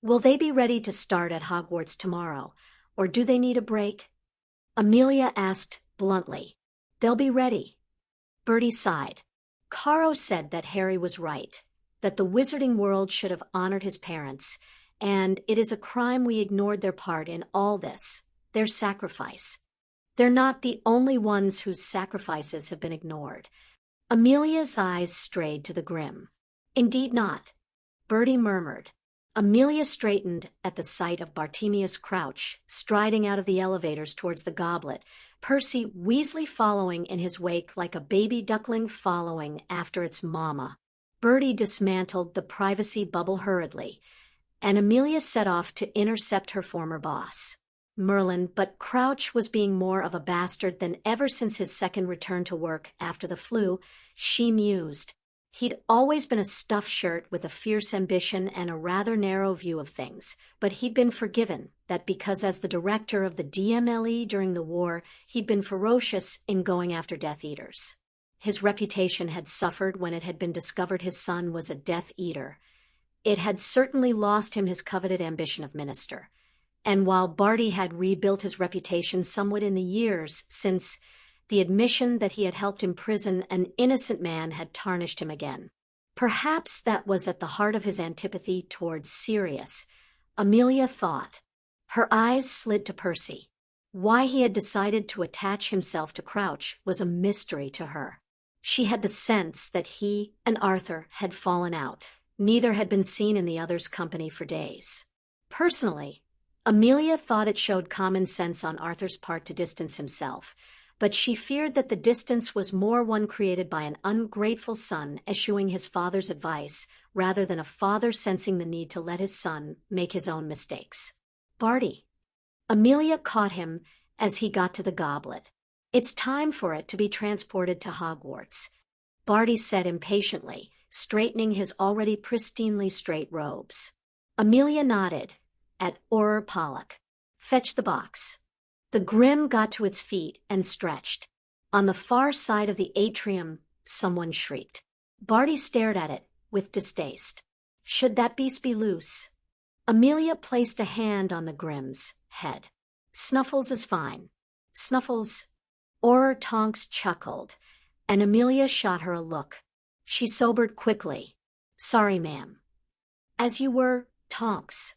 Will they be ready to start at Hogwarts tomorrow, or do they need a break?" Amelia asked bluntly. "They'll be ready." Bertie sighed. Caro said that Harry was right, that the wizarding world should have honored his parents, and it is a crime we ignored their part in all this, their sacrifice. They're not the only ones whose sacrifices have been ignored. Amelia's eyes strayed to the Grim. "Indeed not," Bertie murmured. Amelia straightened at the sight of Bartemius Crouch striding out of the elevators towards the goblet, Percy Weasley following in his wake like a baby duckling following after its mama. Bertie dismantled the privacy bubble hurriedly, and Amelia set off to intercept her former boss, Merlin, but Crouch was being more of a bastard than ever since his second return to work after the flu, she mused. He'd always been a stuffed shirt with a fierce ambition and a rather narrow view of things, but he'd been forgiven that because as the director of the DMLE during the war, he'd been ferocious in going after Death Eaters. His reputation had suffered when it had been discovered his son was a Death Eater. It had certainly lost him his coveted ambition of minister. And while Barty had rebuilt his reputation somewhat in the years since, the admission that he had helped imprison an innocent man had tarnished him again. Perhaps that was at the heart of his antipathy towards Sirius, Amelia thought. Her eyes slid to Percy. Why he had decided to attach himself to Crouch was a mystery to her. She had the sense that he and Arthur had fallen out. Neither had been seen in the other's company for days. Personally, Amelia thought it showed common sense on Arthur's part to distance himself, but she feared that the distance was more one created by an ungrateful son eschewing his father's advice rather than a father sensing the need to let his son make his own mistakes. Barty. Amelia caught him as he got to the goblet. "It's time for it to be transported to Hogwarts," Barty said impatiently, straightening his already pristinely straight robes. Amelia nodded at Auror Pollock. "Fetch the box." The Grim got to its feet and stretched. On the far side of the atrium, someone shrieked. Barty stared at it with distaste. "Should that beast be loose?" Amelia placed a hand on the Grim's head. "Snuffles is fine." Snuffles. Or Tonks chuckled, and Amelia shot her a look. She sobered quickly. Sorry, ma'am. As you were, Tonks.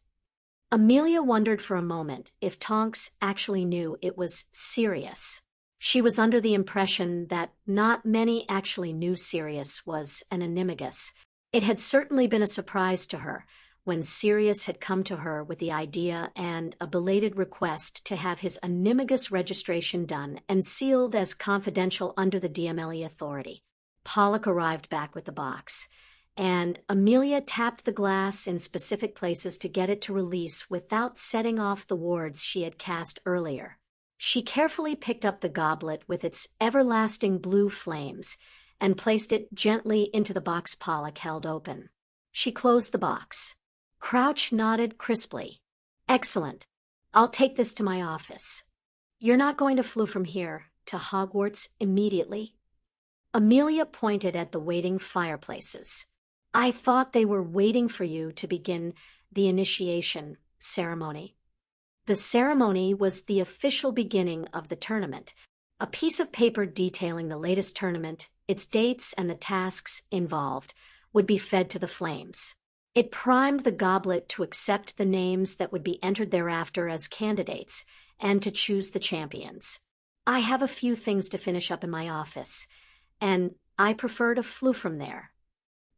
Amelia wondered for a moment if Tonks actually knew it was Sirius. She was under the impression that not many actually knew Sirius was an animagus. It had certainly been a surprise to her when Sirius had come to her with the idea and a belated request to have his animagus registration done and sealed as confidential under the DMLE authority. Pollock arrived back with the box, and Amelia tapped the glass in specific places to get it to release without setting off the wards she had cast earlier. She carefully picked up the goblet with its everlasting blue flames and placed it gently into the box Pollock held open. She closed the box. Crouch nodded crisply. Excellent. I'll take this to my office. You're not going to flew from here to Hogwarts immediately? Amelia pointed at the waiting fireplaces. I thought they were waiting for you to begin the initiation ceremony. The ceremony was the official beginning of the tournament. A piece of paper detailing the latest tournament, its dates, and the tasks involved would be fed to the flames. It primed the goblet to accept the names that would be entered thereafter as candidates and to choose the champions. I have a few things to finish up in my office, and I prefer to flew from there.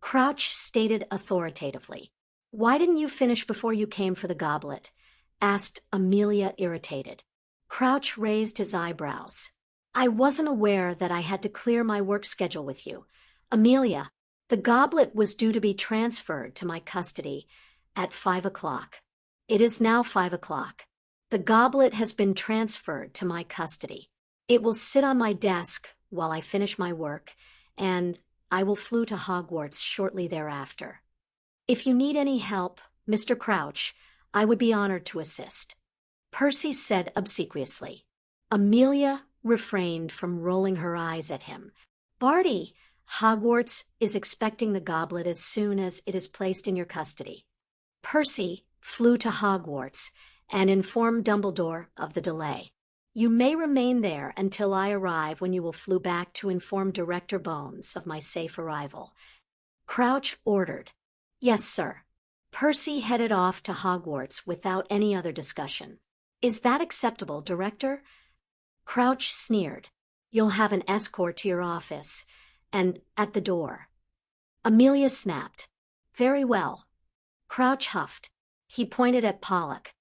Crouch stated authoritatively. Why didn't you finish before you came for the goblet? Asked Amelia, irritated. Crouch raised his eyebrows. I wasn't aware that I had to clear my work schedule with you. Amelia, the goblet was due to be transferred to my custody at 5 o'clock. It is now 5 o'clock. The goblet has been transferred to my custody. It will sit on my desk while I finish my work, and I will flew to Hogwarts shortly thereafter. If you need any help, Mr. Crouch, I would be honored to assist. Percy said obsequiously. Amelia refrained from rolling her eyes at him. Barty, Hogwarts is expecting the goblet as soon as it is placed in your custody. Percy flew to Hogwarts and informed Dumbledore of the delay. You may remain there until I arrive, when you will flew back to inform Director Bones of my safe arrival. Crouch ordered. Yes, sir. Percy headed off to Hogwarts without any other discussion. Is that acceptable, Director? Crouch sneered. You'll have an escort to your office, and at the door. Amelia snapped. Very well. Crouch huffed. He pointed at Pollock.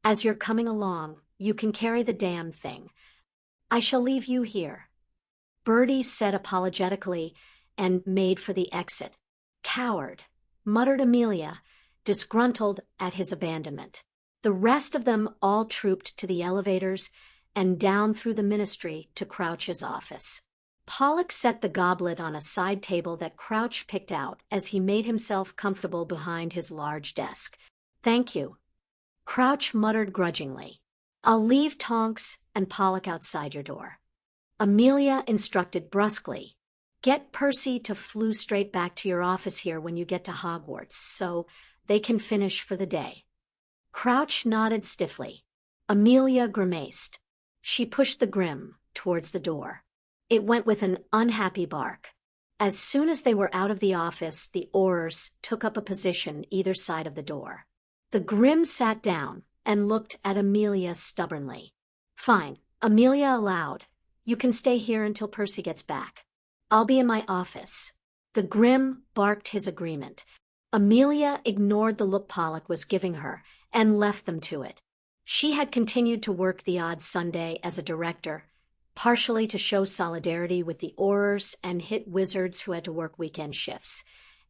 As you're coming along, you can carry the damn thing. I shall leave you here. Bertie said apologetically and made for the exit. Coward, muttered Amelia, disgruntled at his abandonment. The rest of them all trooped to the elevators and down through the ministry to Crouch's office. Pollock set the goblet on a side table that Crouch picked out as he made himself comfortable behind his large desk. Thank you. Crouch muttered grudgingly. I'll leave Tonks and Pollock outside your door. Amelia instructed brusquely. Get Percy to flew straight back to your office here when you get to Hogwarts, so they can finish for the day. Crouch nodded stiffly. Amelia grimaced. She pushed the Grim towards the door. It went with an unhappy bark. As soon as they were out of the office, the Aurors took up a position either side of the door. The Grim sat down and looked at Amelia stubbornly. Fine, Amelia allowed. You can stay here until Percy gets back. I'll be in my office. The Grim barked his agreement. Amelia ignored the look Pollock was giving her and left them to it. She had continued to work the odd Sunday as a director, partially to show solidarity with the Aurors and hit wizards who had to work weekend shifts,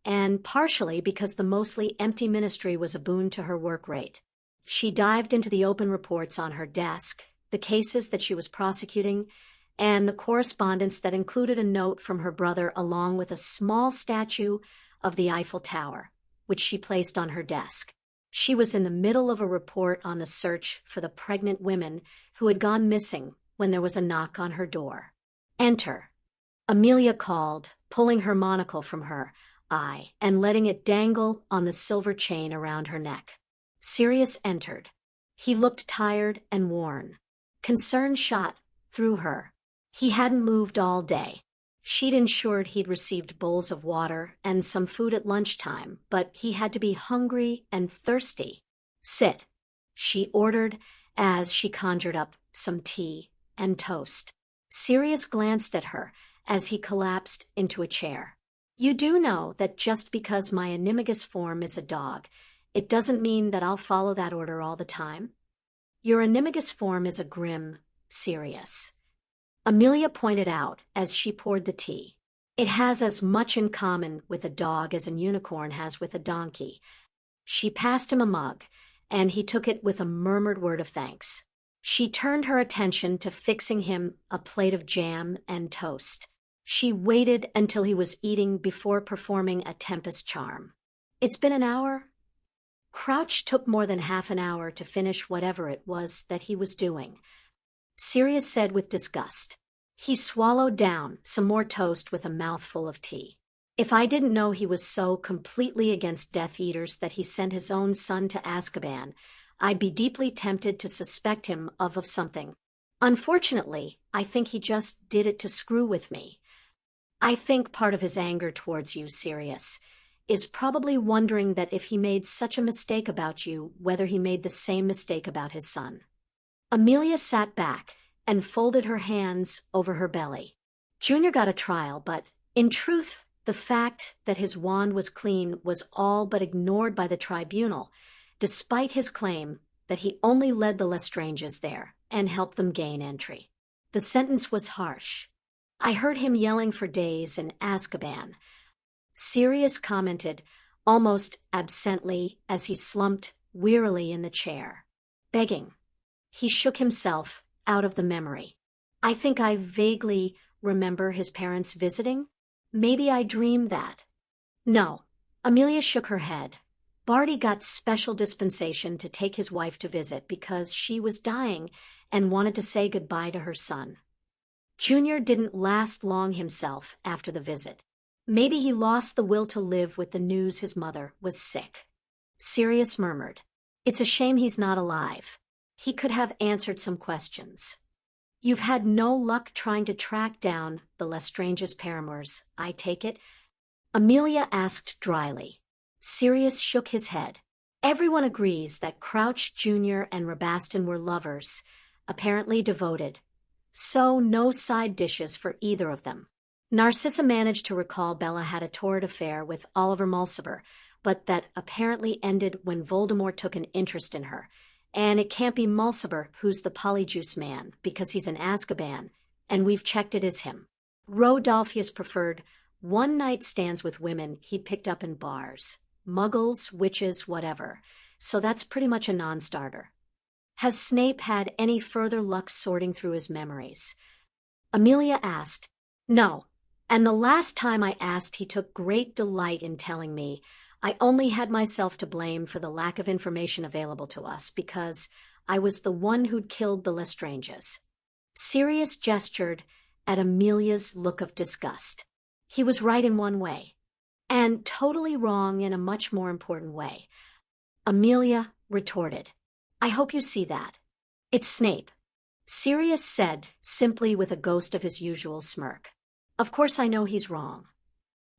and partially because the mostly empty ministry was a boon to her work rate. She dived into the open reports on her desk, the cases that she was prosecuting, and the correspondence that included a note from her brother along with a small statue of the Eiffel Tower, which she placed on her desk. She was in the middle of a report on the search for the pregnant women who had gone missing when there was a knock on her door. Enter. Amelia called, pulling her monocle from her eye and letting it dangle on the silver chain around her neck. Sirius entered. He looked tired and worn. Concern shot through her. He hadn't moved all day. She'd ensured he'd received bowls of water and some food at lunchtime, but he had to be hungry and thirsty. "Sit," she ordered as she conjured up some tea and toast. Sirius glanced at her as he collapsed into a chair. "You do know that just because my animagus form is a dog, it doesn't mean that I'll follow that order all the time? Your animagus form is a grim, Sirius," Amelia pointed out as she poured the tea. "It has as much in common with a dog as a unicorn has with a donkey." She passed him a mug, and he took it with a murmured word of thanks. She turned her attention to fixing him a plate of jam and toast. She waited until he was eating before performing a tempest charm. "It's been an hour?" Crouch took more than half an hour to finish whatever it was that he was doing, Sirius said with disgust. He swallowed down some more toast with a mouthful of tea. "If I didn't know he was so completely against Death Eaters that he sent his own son to Azkaban, I'd be deeply tempted to suspect him of something. Unfortunately, I think he just did it to screw with me. I think part of his anger towards you, Sirius, is probably wondering that if he made such a mistake about you, whether he made the same mistake about his son." Amelia sat back and folded her hands over her belly. Junior got a trial, but, in truth, the fact that his wand was clean was all but ignored by the Tribunal, despite his claim that he only led the Lestranges there and helped them gain entry. The sentence was harsh. "I heard him yelling for days in Azkaban," Sirius commented, almost absently as he slumped wearily in the chair. "Begging." He shook himself out of the memory. "I think I vaguely remember his parents visiting. Maybe I dreamed that." "No." Amelia shook her head. "Barty got special dispensation to take his wife to visit because she was dying and wanted to say goodbye to her son. Junior didn't last long himself after the visit. Maybe he lost the will to live with the news his mother was sick." Sirius murmured, "It's a shame he's not alive. He could have answered some questions." "You've had no luck trying to track down the Lestrange's paramours, I take it?" Amelia asked dryly. Sirius shook his head. "Everyone agrees that Crouch Jr. and Rabaston were lovers, apparently devoted. So no side dishes for either of them. Narcissa managed to recall Bella had a torrid affair with Oliver Mulciber, but that apparently ended when Voldemort took an interest in her. And it can't be Mulciber who's the Polyjuice man, because he's in Azkaban, and we've checked it as him. Rodolphus preferred one-night stands with women he'd picked up in bars. Muggles, witches, whatever. So that's pretty much a non-starter." "Has Snape had any further luck sorting through his memories?" Amelia asked. "No. And the last time I asked, he took great delight in telling me I only had myself to blame for the lack of information available to us because I was the one who'd killed the Lestranges." Sirius gestured at Amelia's look of disgust. He was right in one way, and totally wrong in a much more important way. Amelia retorted, "I hope you see that. It's Snape," Sirius said simply with a ghost of his usual smirk. "Of course I know he's wrong."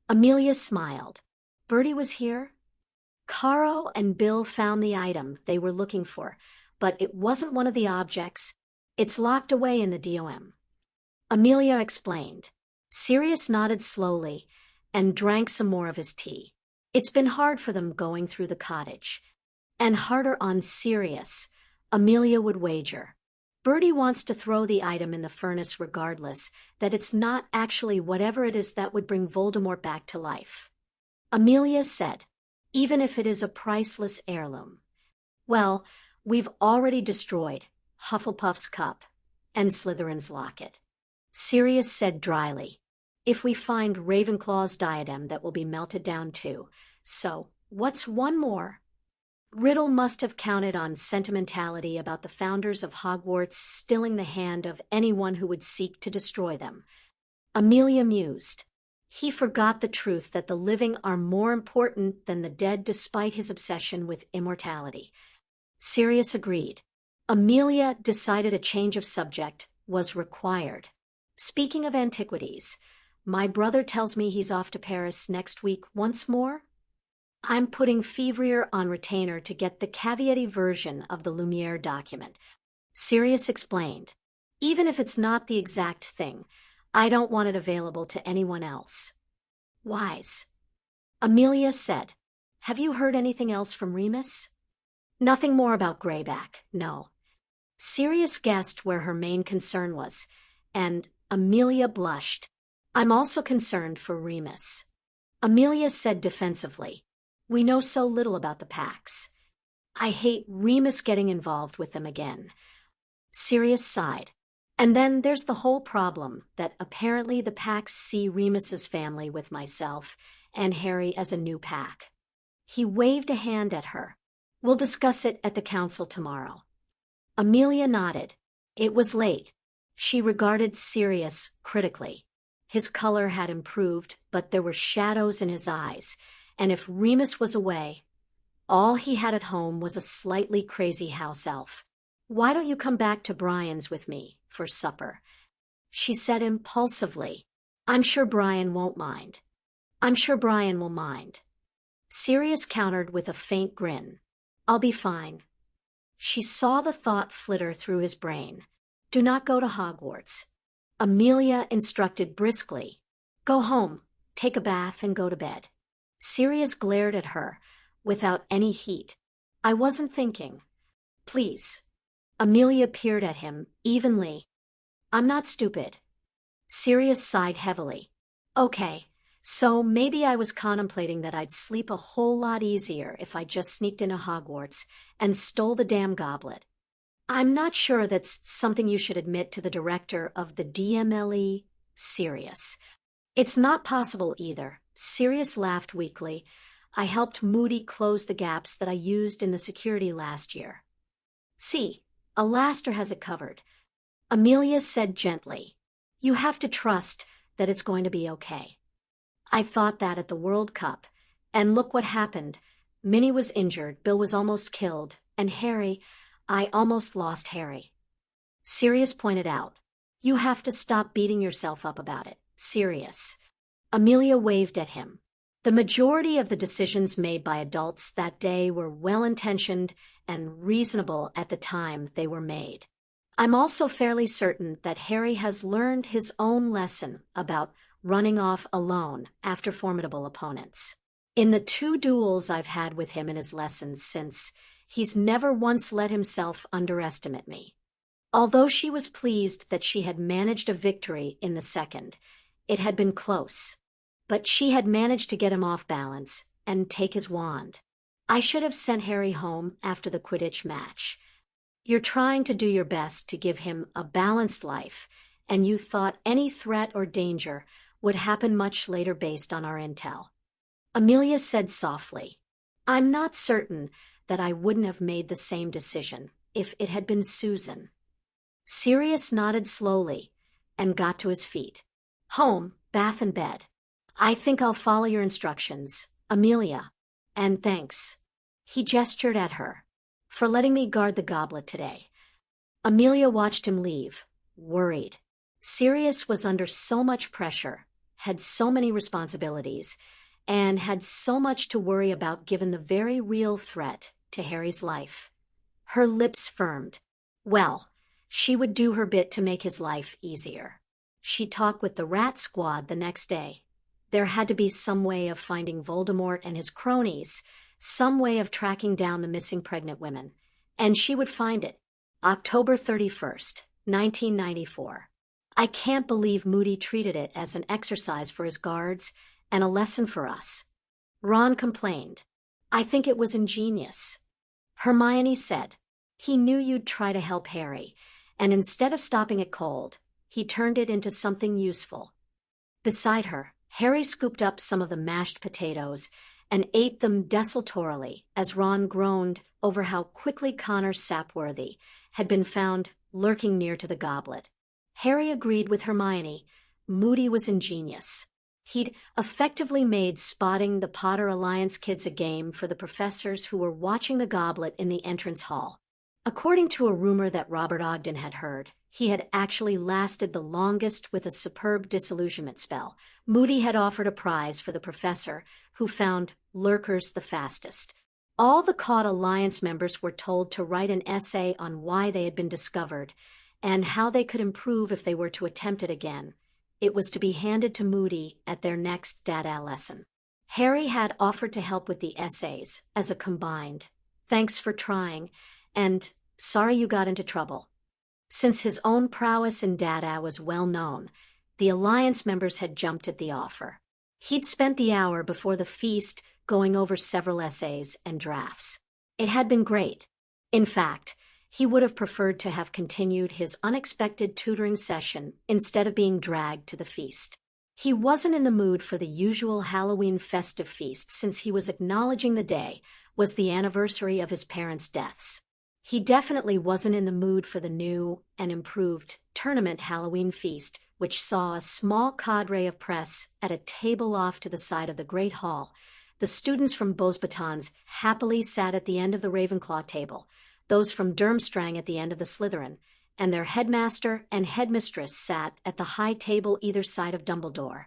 Amelia smiled. "Bertie was here?" "Caro and Bill found the item they were looking for, but it wasn't one of the objects. It's locked away in the DOM." Amelia explained. Sirius nodded slowly and drank some more of his tea. It's been hard for them going through the cottage. And harder on Sirius, Amelia would wager. Bertie wants to throw the item in the furnace regardless, that it's not actually whatever it is that would bring Voldemort back to life. Amelia said, "Even if it is a priceless heirloom." "Well, we've already destroyed Hufflepuff's cup and Slytherin's locket," Sirius said dryly. "If we find Ravenclaw's diadem, that will be melted down too. So, what's one more?" Riddle must have counted on sentimentality about the founders of Hogwarts stilling the hand of anyone who would seek to destroy them. Amelia mused. He forgot the truth that the living are more important than the dead despite his obsession with immortality. Sirius agreed. Amelia decided a change of subject was required. Speaking of antiquities, my brother tells me he's off to Paris next week once more. I'm putting Fevrier on retainer to get the caveaty version of the Lumiere document. Sirius explained. Even if it's not the exact thing, I don't want it available to anyone else. Wise. Amelia said. Have you heard anything else from Remus? Nothing more about Greyback, no. Sirius guessed where her main concern was, and Amelia blushed. I'm also concerned for Remus. Amelia said defensively. We know so little about the packs. I hate Remus getting involved with them again. Sirius sighed. And then there's the whole problem that apparently the packs see Remus's family with myself and Harry as a new pack. He waved a hand at her. We'll discuss it at the council tomorrow. Amelia nodded. It was late. She regarded Sirius critically. His color had improved, but there were shadows in his eyes, and if Remus was away, all he had at home was a slightly crazy house elf. Why don't you come back to Brian's with me for supper? She said impulsively. I'm sure Brian won't mind. I'm sure Brian will mind. Sirius countered with a faint grin. I'll be fine. She saw the thought flitter through his brain. Do not go to Hogwarts. Amelia instructed briskly. Go home, take a bath, and go to bed. Sirius glared at her, without any heat. I wasn't thinking. Please. Amelia peered at him, evenly. I'm not stupid. Sirius sighed heavily. Okay, so maybe I was contemplating that I'd sleep a whole lot easier if I just sneaked into Hogwarts and stole the damn goblet. I'm not sure that's something you should admit to the director of the DMLE, Sirius. It's not possible either. Sirius laughed weakly. I helped Moody close the gaps that I used in the security last year. See, Alastair has it covered. Amelia said gently. You have to trust that it's going to be okay. I thought that at the World Cup, and look what happened. Minnie was injured, Bill was almost killed, and Harry, I almost lost Harry. Sirius pointed out. You have to stop beating yourself up about it. Sirius. Amelia waved at him. The majority of the decisions made by adults that day were well-intentioned and reasonable at the time they were made. I'm also fairly certain that Harry has learned his own lesson about running off alone after formidable opponents. In the 2 duels I've had with him in his lessons since, he's never once let himself underestimate me. Although she was pleased that she had managed a victory in the second, it had been close. But she had managed to get him off balance and take his wand. I should have sent Harry home after the Quidditch match. You're trying to do your best to give him a balanced life, and you thought any threat or danger would happen much later based on our intel. Amelia said softly, I'm not certain that I wouldn't have made the same decision if it had been Susan. Sirius nodded slowly and got to his feet. Home, bath and bed. I think I'll follow your instructions, Amelia. And thanks. He gestured at her. For letting me guard the goblet today. Amelia watched him leave, worried. Sirius was under so much pressure, had so many responsibilities, and had so much to worry about given the very real threat to Harry's life. Her lips firmed. Well, she would do her bit to make his life easier. She talked with the Rat Squad the next day. There had to be some way of finding Voldemort and his cronies, some way of tracking down the missing pregnant women. And she would find it. October 31st, 1994. I can't believe Moody treated it as an exercise for his guards and a lesson for us. Ron complained. I think it was ingenious. Hermione said. He knew you'd try to help Harry, and instead of stopping it cold, he turned it into something useful. Beside her, Harry scooped up some of the mashed potatoes and ate them desultorily as Ron groaned over how quickly Connor Sapworthy had been found lurking near to the goblet. Harry agreed with Hermione. Moody was ingenious. He'd effectively made spotting the Potter Alliance kids a game for the professors who were watching the goblet in the entrance hall. According to a rumor that Robert Ogden had heard, He had actually lasted the longest with a superb disillusionment spell. Moody had offered a prize for the professor who found lurkers the fastest. All the caught Alliance members were told to write an essay on why they had been discovered and how they could improve if they were to attempt it again. It was to be handed to Moody at their next Dada lesson. Harry had offered to help with the essays as a combined "thanks for trying" and "sorry you got into trouble." Since his own prowess in Dada was well known, the Alliance members had jumped at the offer. He'd spent the hour before the feast going over several essays and drafts. It had been great. In fact, he would have preferred to have continued his unexpected tutoring session instead of being dragged to the feast. He wasn't in the mood for the usual Halloween festive feast since he was acknowledging the day was the anniversary of his parents' deaths. He definitely wasn't in the mood for the new and improved tournament Halloween feast, which saw a small cadre of press at a table off to the side of the Great Hall. The students from Beauxbatons happily sat at the end of the Ravenclaw table, those from Durmstrang at the end of the Slytherin, and their headmaster and headmistress sat at the high table either side of Dumbledore,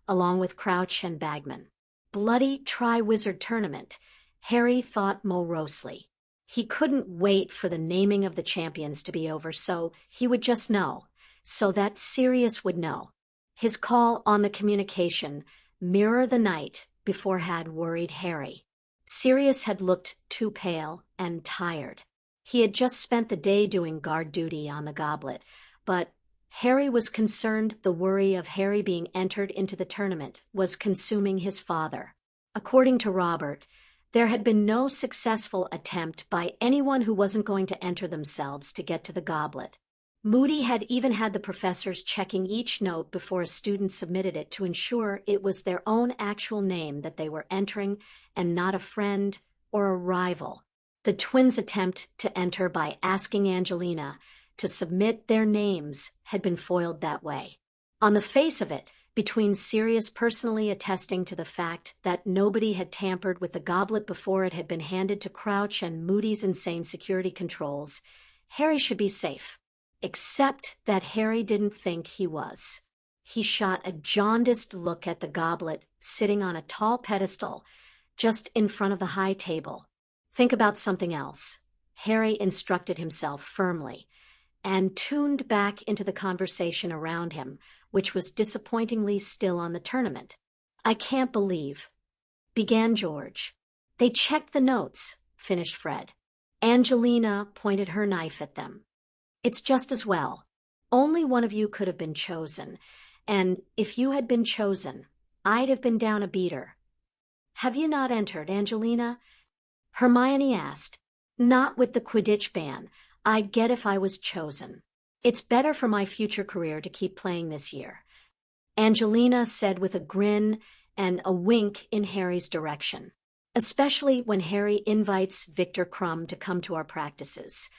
along with Crouch and Bagman. Bloody Triwizard Tournament, Harry thought morosely. He couldn't wait for the naming of the champions to be over so he would just know, so that Sirius would know. His call on the communication, "Mirror the Night," before had worried Harry. Sirius had looked too pale and tired. He had just spent the day doing guard duty on the Goblet, but Harry was concerned the worry of Harry being entered into the tournament was consuming his father. According to Robert, there had been no successful attempt by anyone who wasn't going to enter themselves to get to the Goblet. Moody had even had the professors checking each note before a student submitted it to ensure it was their own actual name that they were entering and not a friend or a rival. The twins' attempt to enter by asking Angelina to submit their names had been foiled that way. On the face of it, between Sirius personally attesting to the fact that nobody had tampered with the goblet before it had been handed to Crouch and Moody's insane security controls, Harry should be safe. Except that Harry didn't think he was. He shot a jaundiced look at the goblet sitting on a tall pedestal just in front of the high table. Think about something else, Harry instructed himself firmly, and tuned back into the conversation around him, which was disappointingly still on the tournament. "I can't believe," began George. "They checked the notes," finished Fred. Angelina pointed her knife at them. "It's just as well. Only one of you could have been chosen, and if you had been chosen, I'd have been down a beater." "Have you not entered, Angelina?" Hermione asked. "Not with the Quidditch ban. I'd get if I was chosen. It's better for my future career to keep playing this year," Angelina said with a grin and a wink in Harry's direction. "Especially when Harry invites Victor Crumb to come to our practices."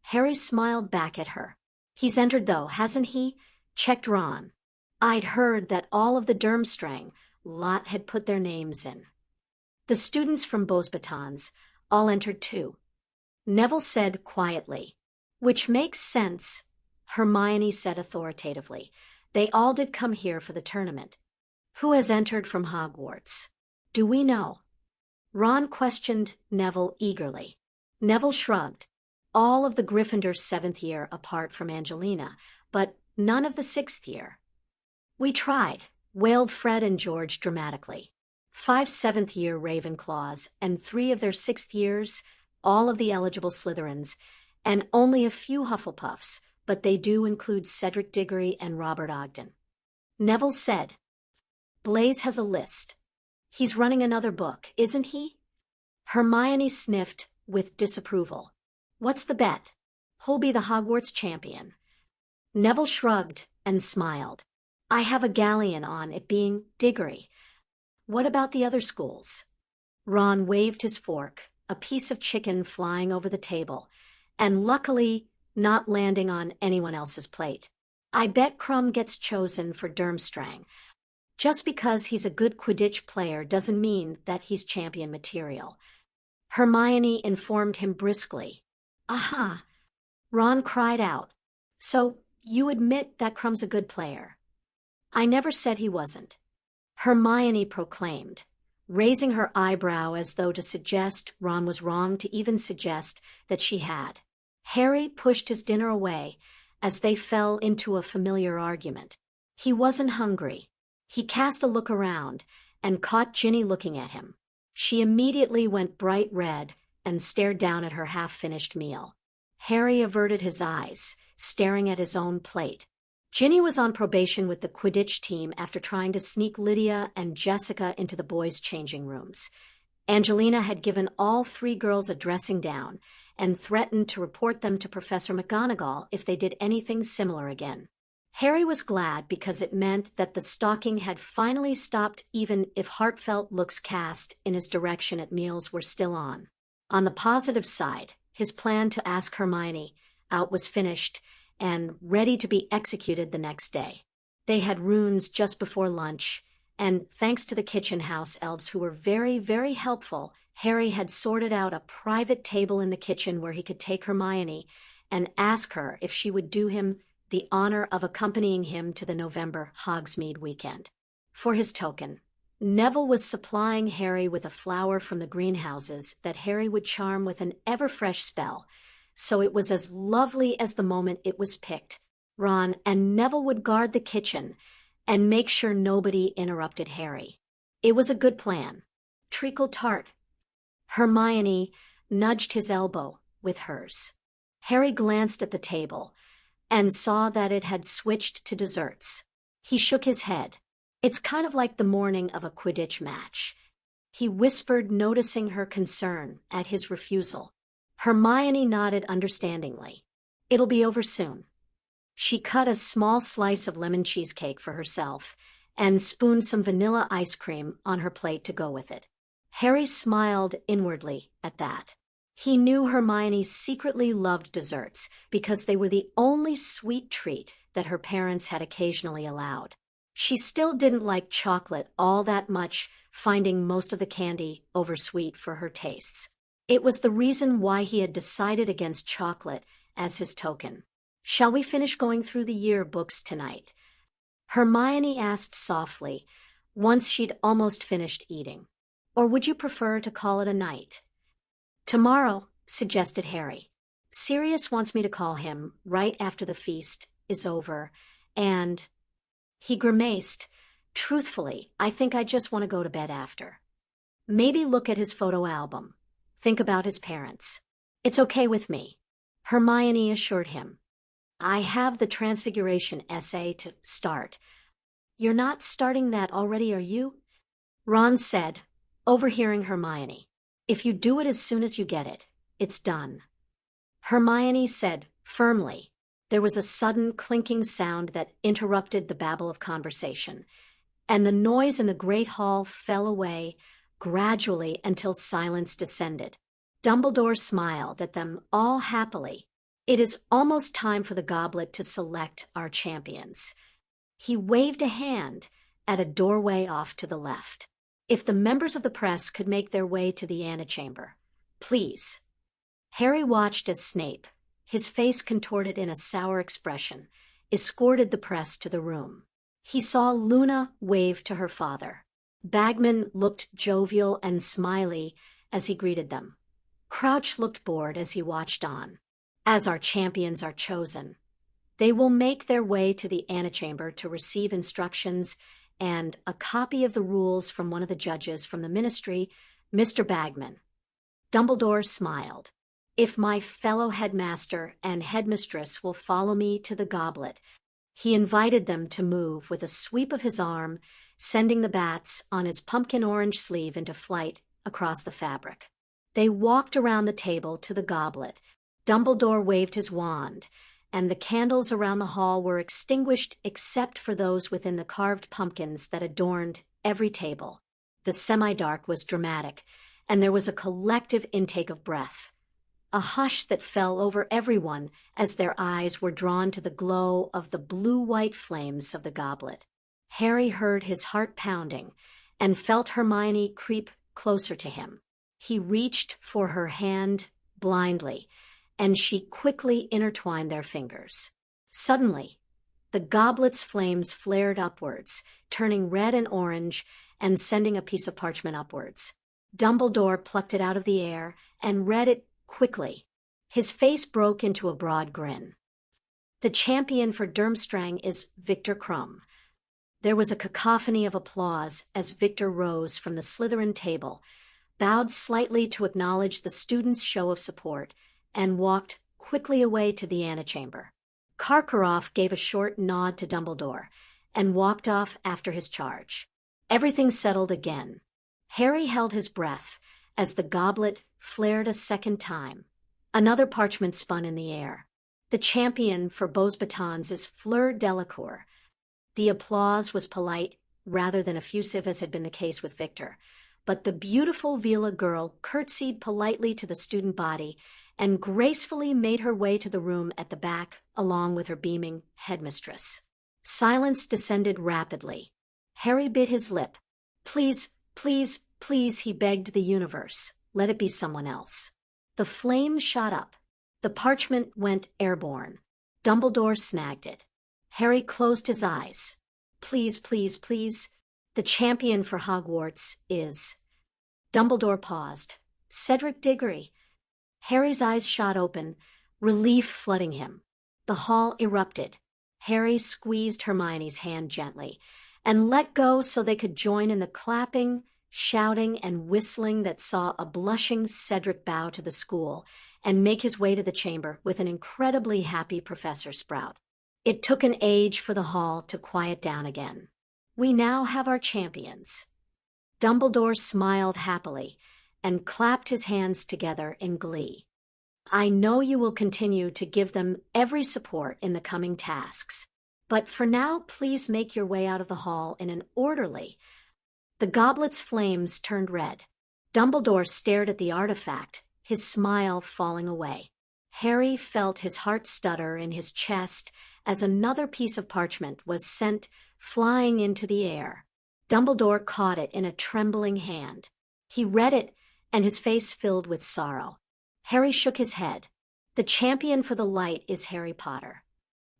Harry smiled back at her. "He's entered though, hasn't he?" checked Ron. "I'd heard that all of the Durmstrang lot had put their names in." The students from Beauxbatons all entered too, Neville said quietly. "Which makes sense," Hermione said authoritatively. "They all did come here for the tournament." "Who has entered from Hogwarts? Do we know?" Ron questioned Neville eagerly. Neville shrugged. All of the Gryffindor's 7th year apart from Angelina, but none of the 6th year. "We tried," wailed Fred and George dramatically. 5 7th year Ravenclaws and 3 of their 6th years, all of the eligible Slytherins, and only a few Hufflepuffs, but they do include Cedric Diggory and Robert Ogden. Neville said. "Blaise has a list. He's running another book, isn't he?" Hermione sniffed with disapproval. "What's the bet? Who'll be the Hogwarts champion?" Neville shrugged and smiled. "I have a galleon on it being Diggory. What about the other schools?" Ron waved his fork, a piece of chicken flying over the table, and luckily not landing on anyone else's plate. "I bet Crumb gets chosen for Durmstrang. Just because he's a good Quidditch player doesn't mean that he's champion material." Hermione informed him briskly. "Aha!" Ron cried out. "So You admit that Crumb's a good player. I never said he wasn't, Hermione proclaimed, raising her eyebrow as though to suggest Ron was wrong to even suggest that she had. Harry pushed his dinner away as they fell into a familiar argument. He wasn't hungry. He cast a look around and caught Ginny looking at him. She immediately went bright red and stared down at her half-finished meal. Harry averted his eyes, staring at his own plate. Ginny was on probation with the Quidditch team after trying to sneak Lydia and Jessica into the boys' changing rooms. Angelina had given all 3 girls a dressing down and threatened to report them to Professor McGonagall if they did anything similar again. Harry was glad because it meant that the stalking had finally stopped, even if heartfelt looks cast in his direction at meals were still on. On the positive side, his plan to ask Hermione out was finished and ready to be executed the next day. They had runes just before lunch, and thanks to the kitchen house elves who were very, very helpful, Harry had sorted out a private table in the kitchen where he could take Hermione and ask her if she would do him the honor of accompanying him to the November Hogsmeade weekend. For his token, Neville was supplying Harry with a flower from the greenhouses that Harry would charm with an ever-fresh spell, so it was as lovely as the moment it was picked. Ron and Neville would guard the kitchen and make sure nobody interrupted Harry. It was a good plan. Treacle tart. Hermione nudged his elbow with hers. Harry glanced at the table and saw that it had switched to desserts. He shook his head. It's kind of like the morning of a Quidditch match, he whispered, noticing her concern at his refusal. Hermione nodded understandingly. It'll be over soon. She cut a small slice of lemon cheesecake for herself and spooned some vanilla ice cream on her plate to go with it. Harry smiled inwardly at that. He knew Hermione secretly loved desserts because they were the only sweet treat that her parents had occasionally allowed. She still didn't like chocolate all that much, finding most of the candy oversweet for her tastes. It was the reason why he had decided against chocolate as his token. Shall we finish going through the year books tonight? Hermione asked softly, once she'd almost finished eating. Or would you prefer to call it a night? Tomorrow, suggested Harry. Sirius wants me to call him right after the feast is over, and... He grimaced. Truthfully, I think I just want to go to bed after. Maybe look at his photo album. Think about his parents. It's okay with me, Hermione assured him. I have the Transfiguration essay to start. You're not starting that already, are you? Ron said, overhearing Hermione. If you do it as soon as you get it, it's done. Hermione said firmly. There was a sudden clinking sound that interrupted the babble of conversation, and the noise in the great hall fell away gradually until silence descended. Dumbledore smiled at them all happily. It is almost time for the goblet to select our champions. He waved a hand at a doorway off to the left. If the members of the press could make their way to the antechamber, please. Harry watched as Snape, his face contorted in a sour expression, escorted the press to the room. He saw Luna wave to her father. Bagman looked jovial and smiley as he greeted them. Crouch looked bored as he watched on. As our champions are chosen, they will make their way to the antechamber to receive instructions and a copy of the rules from one of the judges from the ministry, Mr. Bagman. Dumbledore smiled. If my fellow headmaster and headmistress will follow me to the goblet, he invited them to move with a sweep of his arm, sending the bats on his pumpkin orange sleeve into flight across the fabric. They walked around the table to the goblet. Dumbledore waved his wand, and the candles around the hall were extinguished except for those within the carved pumpkins that adorned every table. The semi-dark was dramatic, and there was a collective intake of breath. A hush that fell over everyone as their eyes were drawn to the glow of the blue-white flames of the goblet. Harry heard his heart pounding and felt Hermione creep closer to him. He reached for her hand blindly, and she quickly intertwined their fingers. Suddenly, the goblet's flames flared upwards, turning red and orange and sending a piece of parchment upwards. Dumbledore plucked it out of the air and read it quickly. His face broke into a broad grin. The champion for Durmstrang is Victor Krum. There was a cacophony of applause as Victor rose from the Slytherin table, bowed slightly to acknowledge the students' show of support, and walked quickly away to the antechamber. Karkaroff gave a short nod to Dumbledore and walked off after his charge. Everything settled again. Harry held his breath as the goblet flared a second time. Another parchment spun in the air. The champion for Beaux Batons is Fleur Delacour. The applause was polite rather than effusive as had been the case with Victor, but the beautiful Vila girl curtsied politely to the student body and gracefully made her way to the room at the back along with her beaming headmistress. Silence descended rapidly. Harry bit his lip. Please, please, please, he begged the universe. Let it be someone else. The flame shot up. The parchment went airborne. Dumbledore snagged it. Harry closed his eyes. Please, please, please. The champion for Hogwarts is... Dumbledore paused. Cedric Diggory. Harry's eyes shot open, relief flooding him. The hall erupted. Harry squeezed Hermione's hand gently and let go so they could join in the clapping, shouting, and whistling that saw a blushing Cedric bow to the school and make his way to the chamber with an incredibly happy Professor Sprout. It took an age for the hall to quiet down again. We now have our champions. Dumbledore smiled happily and clapped his hands together in glee. I know you will continue to give them every support in the coming tasks, but for now, please make your way out of the hall in an orderly. The goblet's flames turned red. Dumbledore stared at the artifact, his smile falling away. Harry felt his heart stutter in his chest as another piece of parchment was sent flying into the air. Dumbledore caught it in a trembling hand. He read it, and his face filled with sorrow. Harry shook his head. The champion for the light is Harry Potter.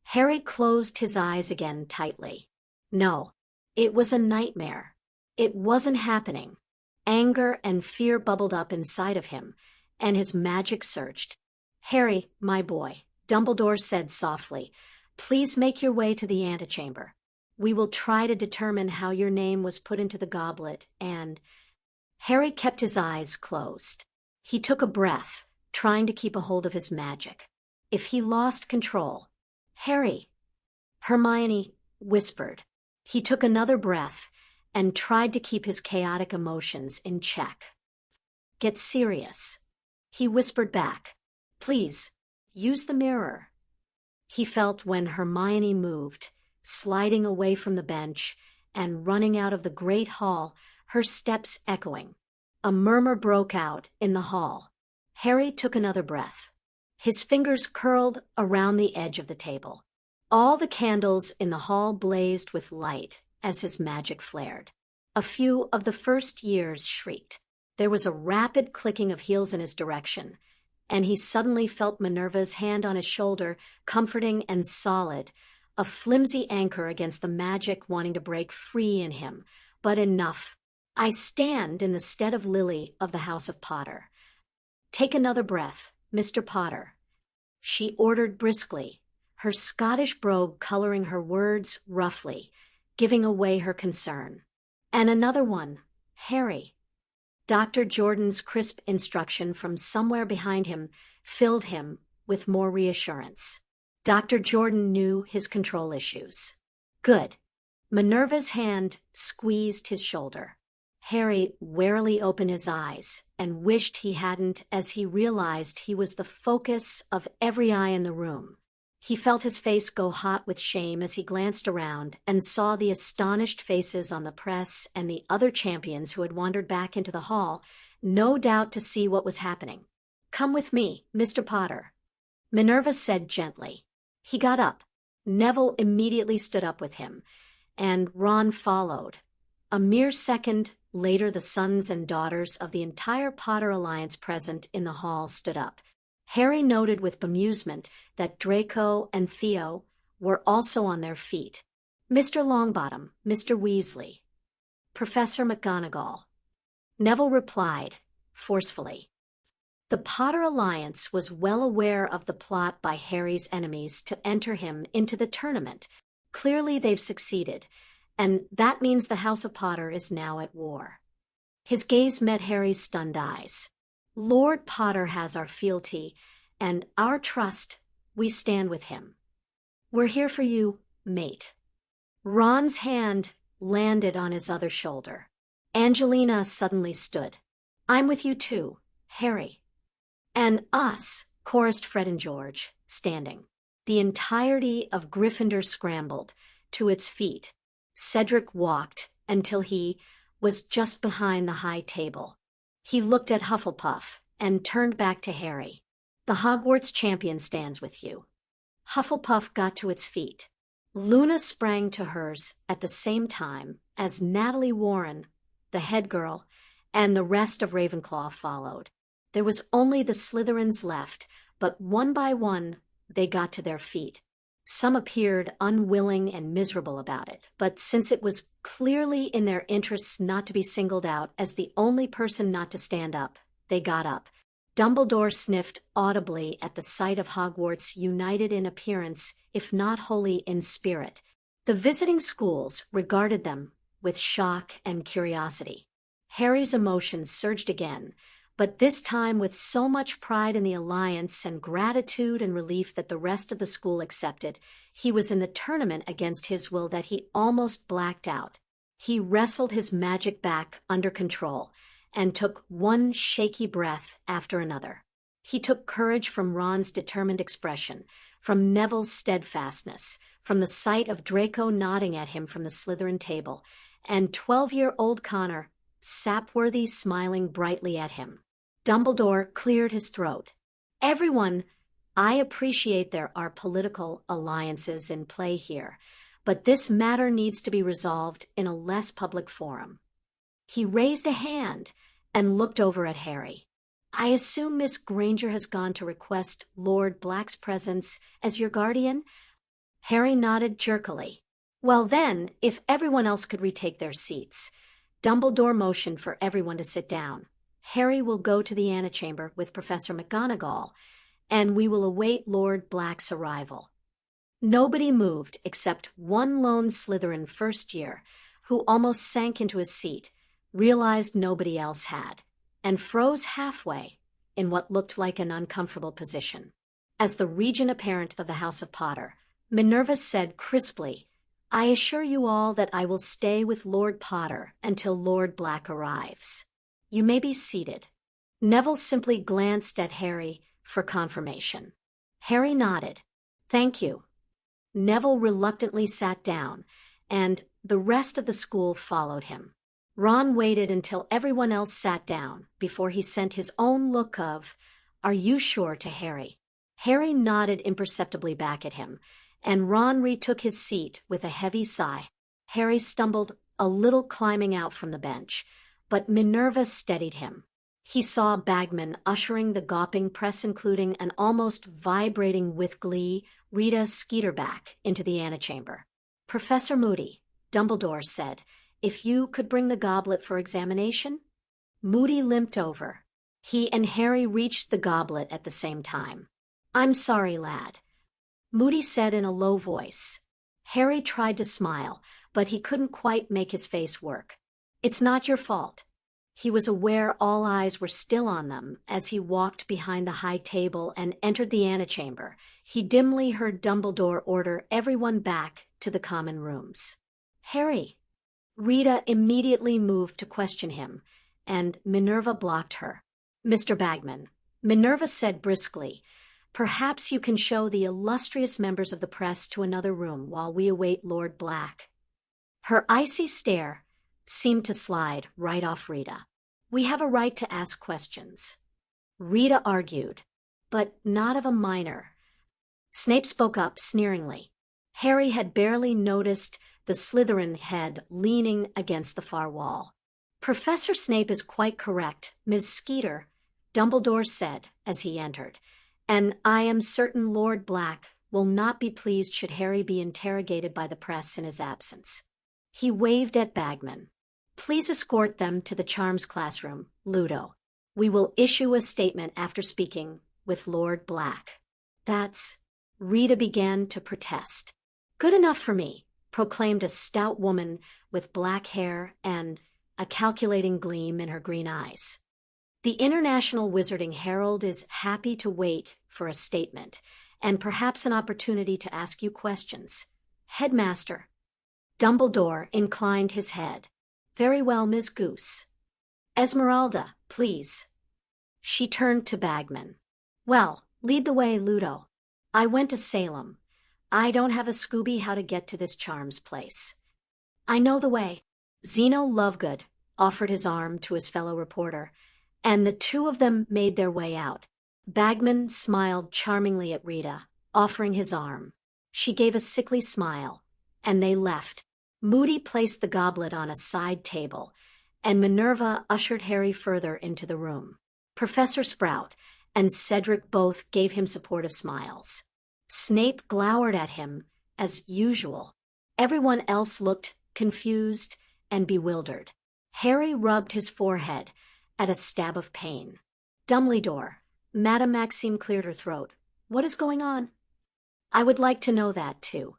Harry closed his eyes again tightly. No, it was a nightmare. It wasn't happening. Anger and fear bubbled up inside of him, and his magic surged. Harry, my boy, Dumbledore said softly, please make your way to the antechamber. We will try to determine how your name was put into the goblet, and... Harry kept his eyes closed. He took a breath, trying to keep a hold of his magic. If he lost control... Harry, Hermione whispered. He took another breath and tried to keep his chaotic emotions in check. Get serious. He whispered back. Please, use the mirror. He felt when Hermione moved, sliding away from the bench and running out of the great hall, her steps echoing. A murmur broke out in the hall. Harry took another breath. His fingers curled around the edge of the table. All the candles in the hall blazed with light as his magic flared. A few of the first years shrieked. There was a rapid clicking of heels in his direction, and he suddenly felt Minerva's hand on his shoulder, comforting and solid, a flimsy anchor against the magic wanting to break free in him, but enough. I stand in the stead of Lily of the House of Potter. Take another breath, Mr. Potter, she ordered briskly, her Scottish brogue coloring her words roughly, giving away her concern. And another one, Harry. Dr. Jordan's crisp instruction from somewhere behind him filled him with more reassurance. Dr. Jordan knew his control issues. Good. Minerva's hand squeezed his shoulder. Harry warily opened his eyes and wished he hadn't as he realized he was the focus of every eye in the room. He felt his face go hot with shame as he glanced around and saw the astonished faces on the press and the other champions who had wandered back into the hall, no doubt to see what was happening. Come with me, Mr. Potter, Minerva said gently. He got up. Neville immediately stood up with him, and Ron followed. A mere second later, the sons and daughters of the entire Potter Alliance present in the hall stood up. Harry noted with bemusement that Draco and Theo, were also on their feet. Mr. Longbottom, Mr. Weasley, Professor McGonagall. Neville replied, forcefully. The Potter Alliance was well aware of the plot by Harry's enemies to enter him into the tournament. Clearly they've succeeded, and that means the House of Potter is now at war. His gaze met Harry's stunned eyes. Lord Potter has our fealty, and our trust. We stand with him. We're here for you, mate. Ron's hand landed on his other shoulder. Angelina suddenly stood. I'm with you too, Harry. And us, chorused Fred and George, standing. The entirety of Gryffindor scrambled to its feet. Cedric walked until he was just behind the high table. He looked at Hufflepuff and turned back to Harry. The Hogwarts champion stands with you. Hufflepuff got to its feet. Luna sprang to hers at the same time as Natalie Warren, the head girl, and the rest of Ravenclaw followed. There was only the Slytherins left, but one by one they got to their feet. Some appeared unwilling and miserable about it, but since it was clearly in their interests not to be singled out as the only person not to stand up, they got up. Dumbledore sniffed audibly at the sight of Hogwarts united in appearance, if not wholly in spirit. The visiting schools regarded them with shock and curiosity. Harry's emotions surged again, but this time with so much pride in the alliance and gratitude and relief that the rest of the school accepted. He was in the tournament against his will that he almost blacked out. He wrestled his magic back under control and took one shaky breath after another. He took courage from Ron's determined expression, from Neville's steadfastness, from the sight of Draco nodding at him from the Slytherin table, and 12-year-old Connor, Sapworthy, smiling brightly at him. Dumbledore cleared his throat. Everyone, I appreciate there are political alliances in play here, but this matter needs to be resolved in a less public forum. He raised a hand and looked over at Harry. I assume Miss Granger has gone to request Lord Black's presence as your guardian? Harry nodded jerkily. Well then, if everyone else could retake their seats. Dumbledore motioned for everyone to sit down. Harry will go to the antechamber with Professor McGonagall, and we will await Lord Black's arrival. Nobody moved except one lone Slytherin first year, who almost sank into his seat, realized nobody else had, and froze halfway in what looked like an uncomfortable position. As the regent apparent of the House of Potter, Minerva said crisply, I assure you all that I will stay with Lord Potter until Lord Black arrives. You may be seated. Neville simply glanced at Harry for confirmation. Harry nodded. Thank you. Neville reluctantly sat down, and the rest of the school followed him. Ron waited until everyone else sat down before he sent his own look of, Are you sure, to Harry? Harry nodded imperceptibly back at him, and Ron retook his seat with a heavy sigh. Harry stumbled a little climbing out from the bench, but Minerva steadied him. He saw Bagman ushering the gawping press, including an almost vibrating with glee Rita Skeeterback, into the antechamber. Professor Moody, Dumbledore said, if you could bring the goblet for examination? Moody limped over. He and Harry reached the goblet at the same time. I'm sorry, lad, Moody said in a low voice. Harry tried to smile, but he couldn't quite make his face work. It's not your fault. He was aware all eyes were still on them as he walked behind the high table and entered the antechamber. He dimly heard Dumbledore order everyone back to the common rooms. Harry. Rita immediately moved to question him, and Minerva blocked her. Mr. Bagman, Minerva said briskly, perhaps you can show the illustrious members of the press to another room while we await Lord Black. Her icy stare seemed to slide right off Rita. We have a right to ask questions. Rita argued, but not of a minor. Snape spoke up sneeringly. Harry had barely noticed the Slytherin head leaning against the far wall. Professor Snape is quite correct, Ms. Skeeter, Dumbledore said as he entered, and I am certain Lord Black will not be pleased should Harry be interrogated by the press in his absence. He waved at Bagman. Please escort them to the charms classroom, Ludo. We will issue a statement after speaking with Lord Black. Rita began to protest. Good enough for me, proclaimed a stout woman with black hair and a calculating gleam in her green eyes. The International Wizarding Herald is happy to wait for a statement and perhaps an opportunity to ask you questions. Headmaster. Dumbledore inclined his head. Very well, Miss Goose. Esmeralda, please. She turned to Bagman. Well, lead the way, Ludo. I went to Salem. I don't have a Scooby how to get to this charms place. I know the way. Zeno Lovegood offered his arm to his fellow reporter, and the two of them made their way out. Bagman smiled charmingly at Rita, offering his arm. She gave a sickly smile, and they left. Moody placed the goblet on a side table, and Minerva ushered Harry further into the room. Professor Sprout and Cedric both gave him supportive smiles. Snape glowered at him, as usual. Everyone else looked confused and bewildered. Harry rubbed his forehead at a stab of pain. Dumbledore, Madame Maxime cleared her throat. What is going on? I would like to know that, too.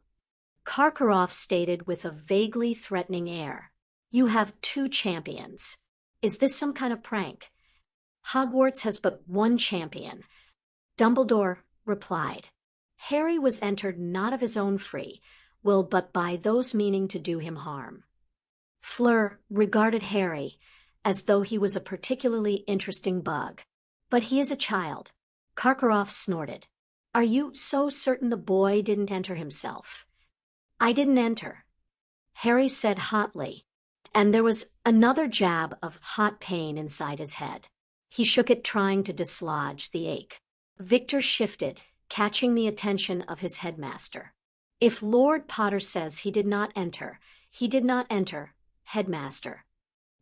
Karkaroff stated with a vaguely threatening air. You have 2 champions. Is this some kind of prank? Hogwarts has but 1 champion. Dumbledore replied. Harry was entered not of his own free will but by those meaning to do him harm. Fleur regarded Harry as though he was a particularly interesting bug. But he is a child. Karkaroff snorted. Are you so certain the boy didn't enter himself? I didn't enter, Harry said hotly, and there was another jab of hot pain inside his head. He shook it, trying to dislodge the ache. Victor shifted, catching the attention of his headmaster. If Lord Potter says he did not enter, he did not enter, headmaster.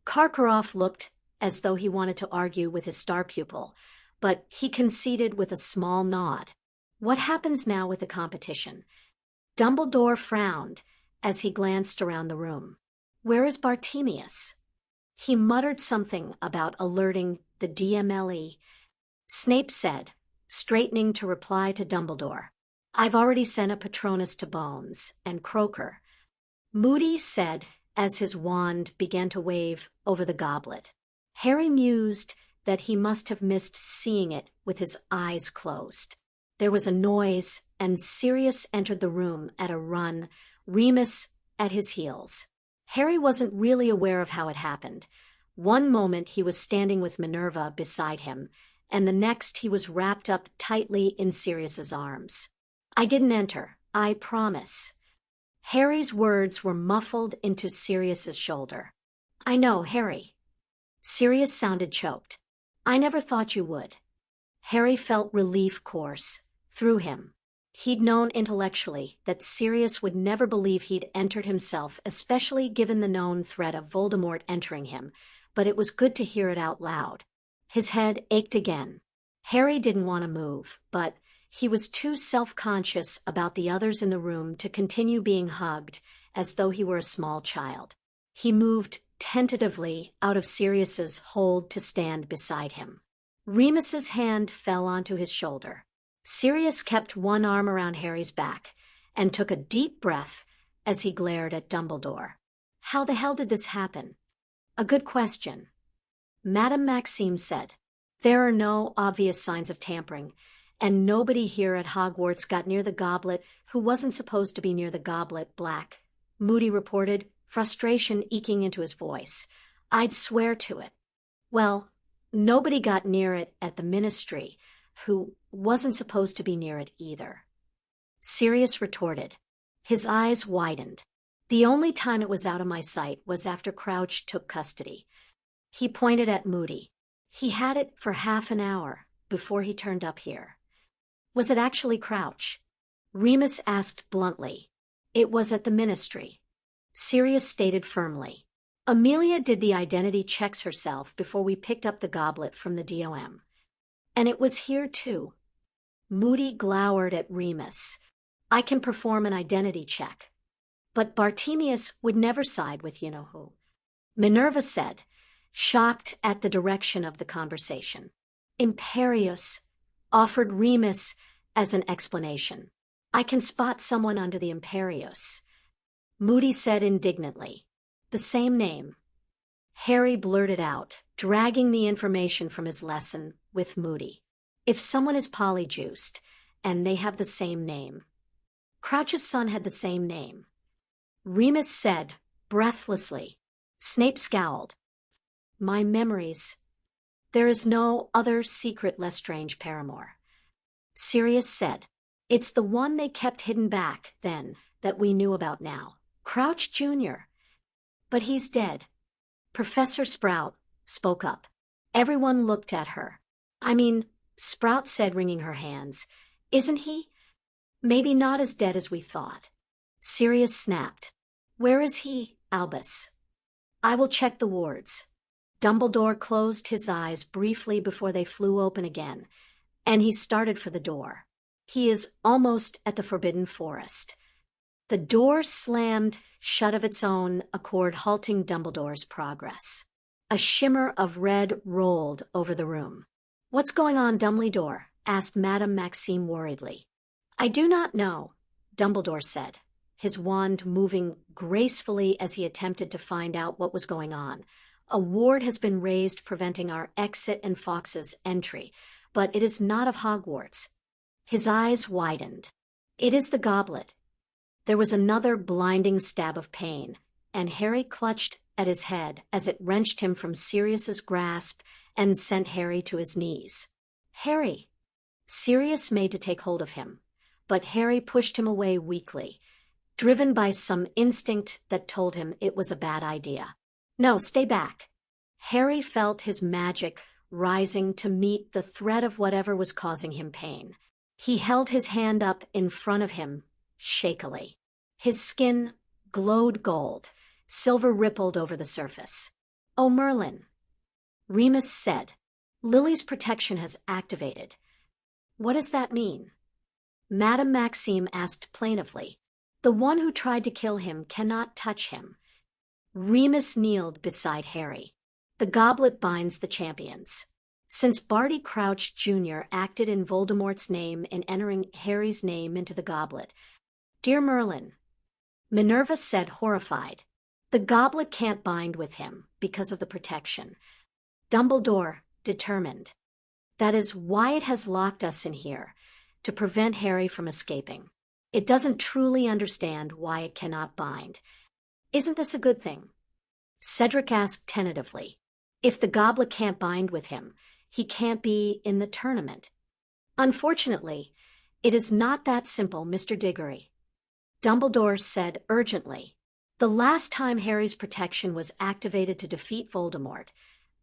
Karkaroff looked as though he wanted to argue with his star pupil, but he conceded with a small nod. What happens now with the competition? Dumbledore frowned as he glanced around the room. Where is Bartemius? He muttered something about alerting the DMLE. Snape said, straightening to reply to Dumbledore. I've already sent a Patronus to Bones and Croaker. Moody said as his wand began to wave over the goblet. Harry mused that he must have missed seeing it with his eyes closed. There was a noise, and Sirius entered the room at a run, Remus at his heels. Harry wasn't really aware of how it happened. One moment he was standing with Minerva beside him, and the next he was wrapped up tightly in Sirius's arms. I didn't enter, I promise. Harry's words were muffled into Sirius's shoulder. I know, Harry. Sirius sounded choked. I never thought you would. Harry felt relief course through him. He'd known intellectually that Sirius would never believe he'd entered himself, especially given the known threat of Voldemort entering him, but it was good to hear it out loud. His head ached again. Harry didn't want to move, but he was too self-conscious about the others in the room to continue being hugged as though he were a small child. He moved tentatively out of Sirius's hold to stand beside him. Remus's hand fell onto his shoulder. Sirius kept one arm around Harry's back and took a deep breath as he glared at Dumbledore. How the hell did this happen? A good question. Madame Maxime said, there are no obvious signs of tampering, and nobody here at Hogwarts got near the goblet who wasn't supposed to be near the goblet, Black. Moody reported, frustration eking into his voice. I'd swear to it. Well, nobody got near it at the Ministry, who wasn't supposed to be near it either. Sirius retorted. His eyes widened. The only time it was out of my sight was after Crouch took custody. He pointed at Moody. He had it for half an hour before he turned up here. Was it actually Crouch? Remus asked bluntly. It was at the Ministry. Sirius stated firmly. Amelia did the identity checks herself before we picked up the goblet from the DOM. And it was here, too. Moody glowered at Remus, I can perform an identity check. But Bartemius would never side with you-know-who. Minerva said, shocked at the direction of the conversation. Imperius offered Remus as an explanation. I can spot someone under the Imperius. Moody said indignantly. The same name. Harry blurted out, dragging the information from his lesson with Moody. If someone is polyjuiced, and they have the same name. Crouch's son had the same name. Remus said, breathlessly. Snape scowled. My memories. There is no other secret Lestrange paramour. Sirius said, it's the one they kept hidden back, then, that we knew about now. Crouch Jr. But he's dead. Professor Sprout spoke up. Everyone looked at her. I mean, Sprout said, wringing her hands. Isn't he? Maybe not as dead as we thought. Sirius snapped. Where is he, Albus? I will check the wards. Dumbledore closed his eyes briefly before they flew open again, and he started for the door. He is almost at the Forbidden Forest. The door slammed shut of its own accord, halting Dumbledore's progress. A shimmer of red rolled over the room. What's going on, Dumbledore? Asked Madame Maxime worriedly. I do not know, Dumbledore said, his wand moving gracefully as he attempted to find out what was going on. A ward has been raised preventing our exit and Fawkes's entry, but it is not of Hogwarts. His eyes widened. It is the goblet. There was another blinding stab of pain, and Harry clutched at his head as it wrenched him from Sirius's grasp and sent Harry to his knees. Harry! Sirius made to take hold of him, but Harry pushed him away weakly, driven by some instinct that told him it was a bad idea. No, stay back. Harry felt his magic rising to meet the threat of whatever was causing him pain. He held his hand up in front of him, shakily. His skin glowed gold. Silver rippled over the surface. Oh, Merlin. Remus said, Lily's protection has activated. What does that mean? Madame Maxime asked plaintively. The one who tried to kill him cannot touch him. Remus kneeled beside Harry. The goblet binds the champions. Since Barty Crouch Jr. acted in Voldemort's name in entering Harry's name into the goblet. Dear Merlin, Minerva said, horrified. The goblet can't bind with him because of the protection. Dumbledore, determined. That is why it has locked us in here, to prevent Harry from escaping. It doesn't truly understand why it cannot bind. Isn't this a good thing? Cedric asked tentatively. If the goblet can't bind with him, he can't be in the tournament. Unfortunately, it is not that simple, Mr. Diggory. Dumbledore said urgently. The last time Harry's protection was activated to defeat Voldemort,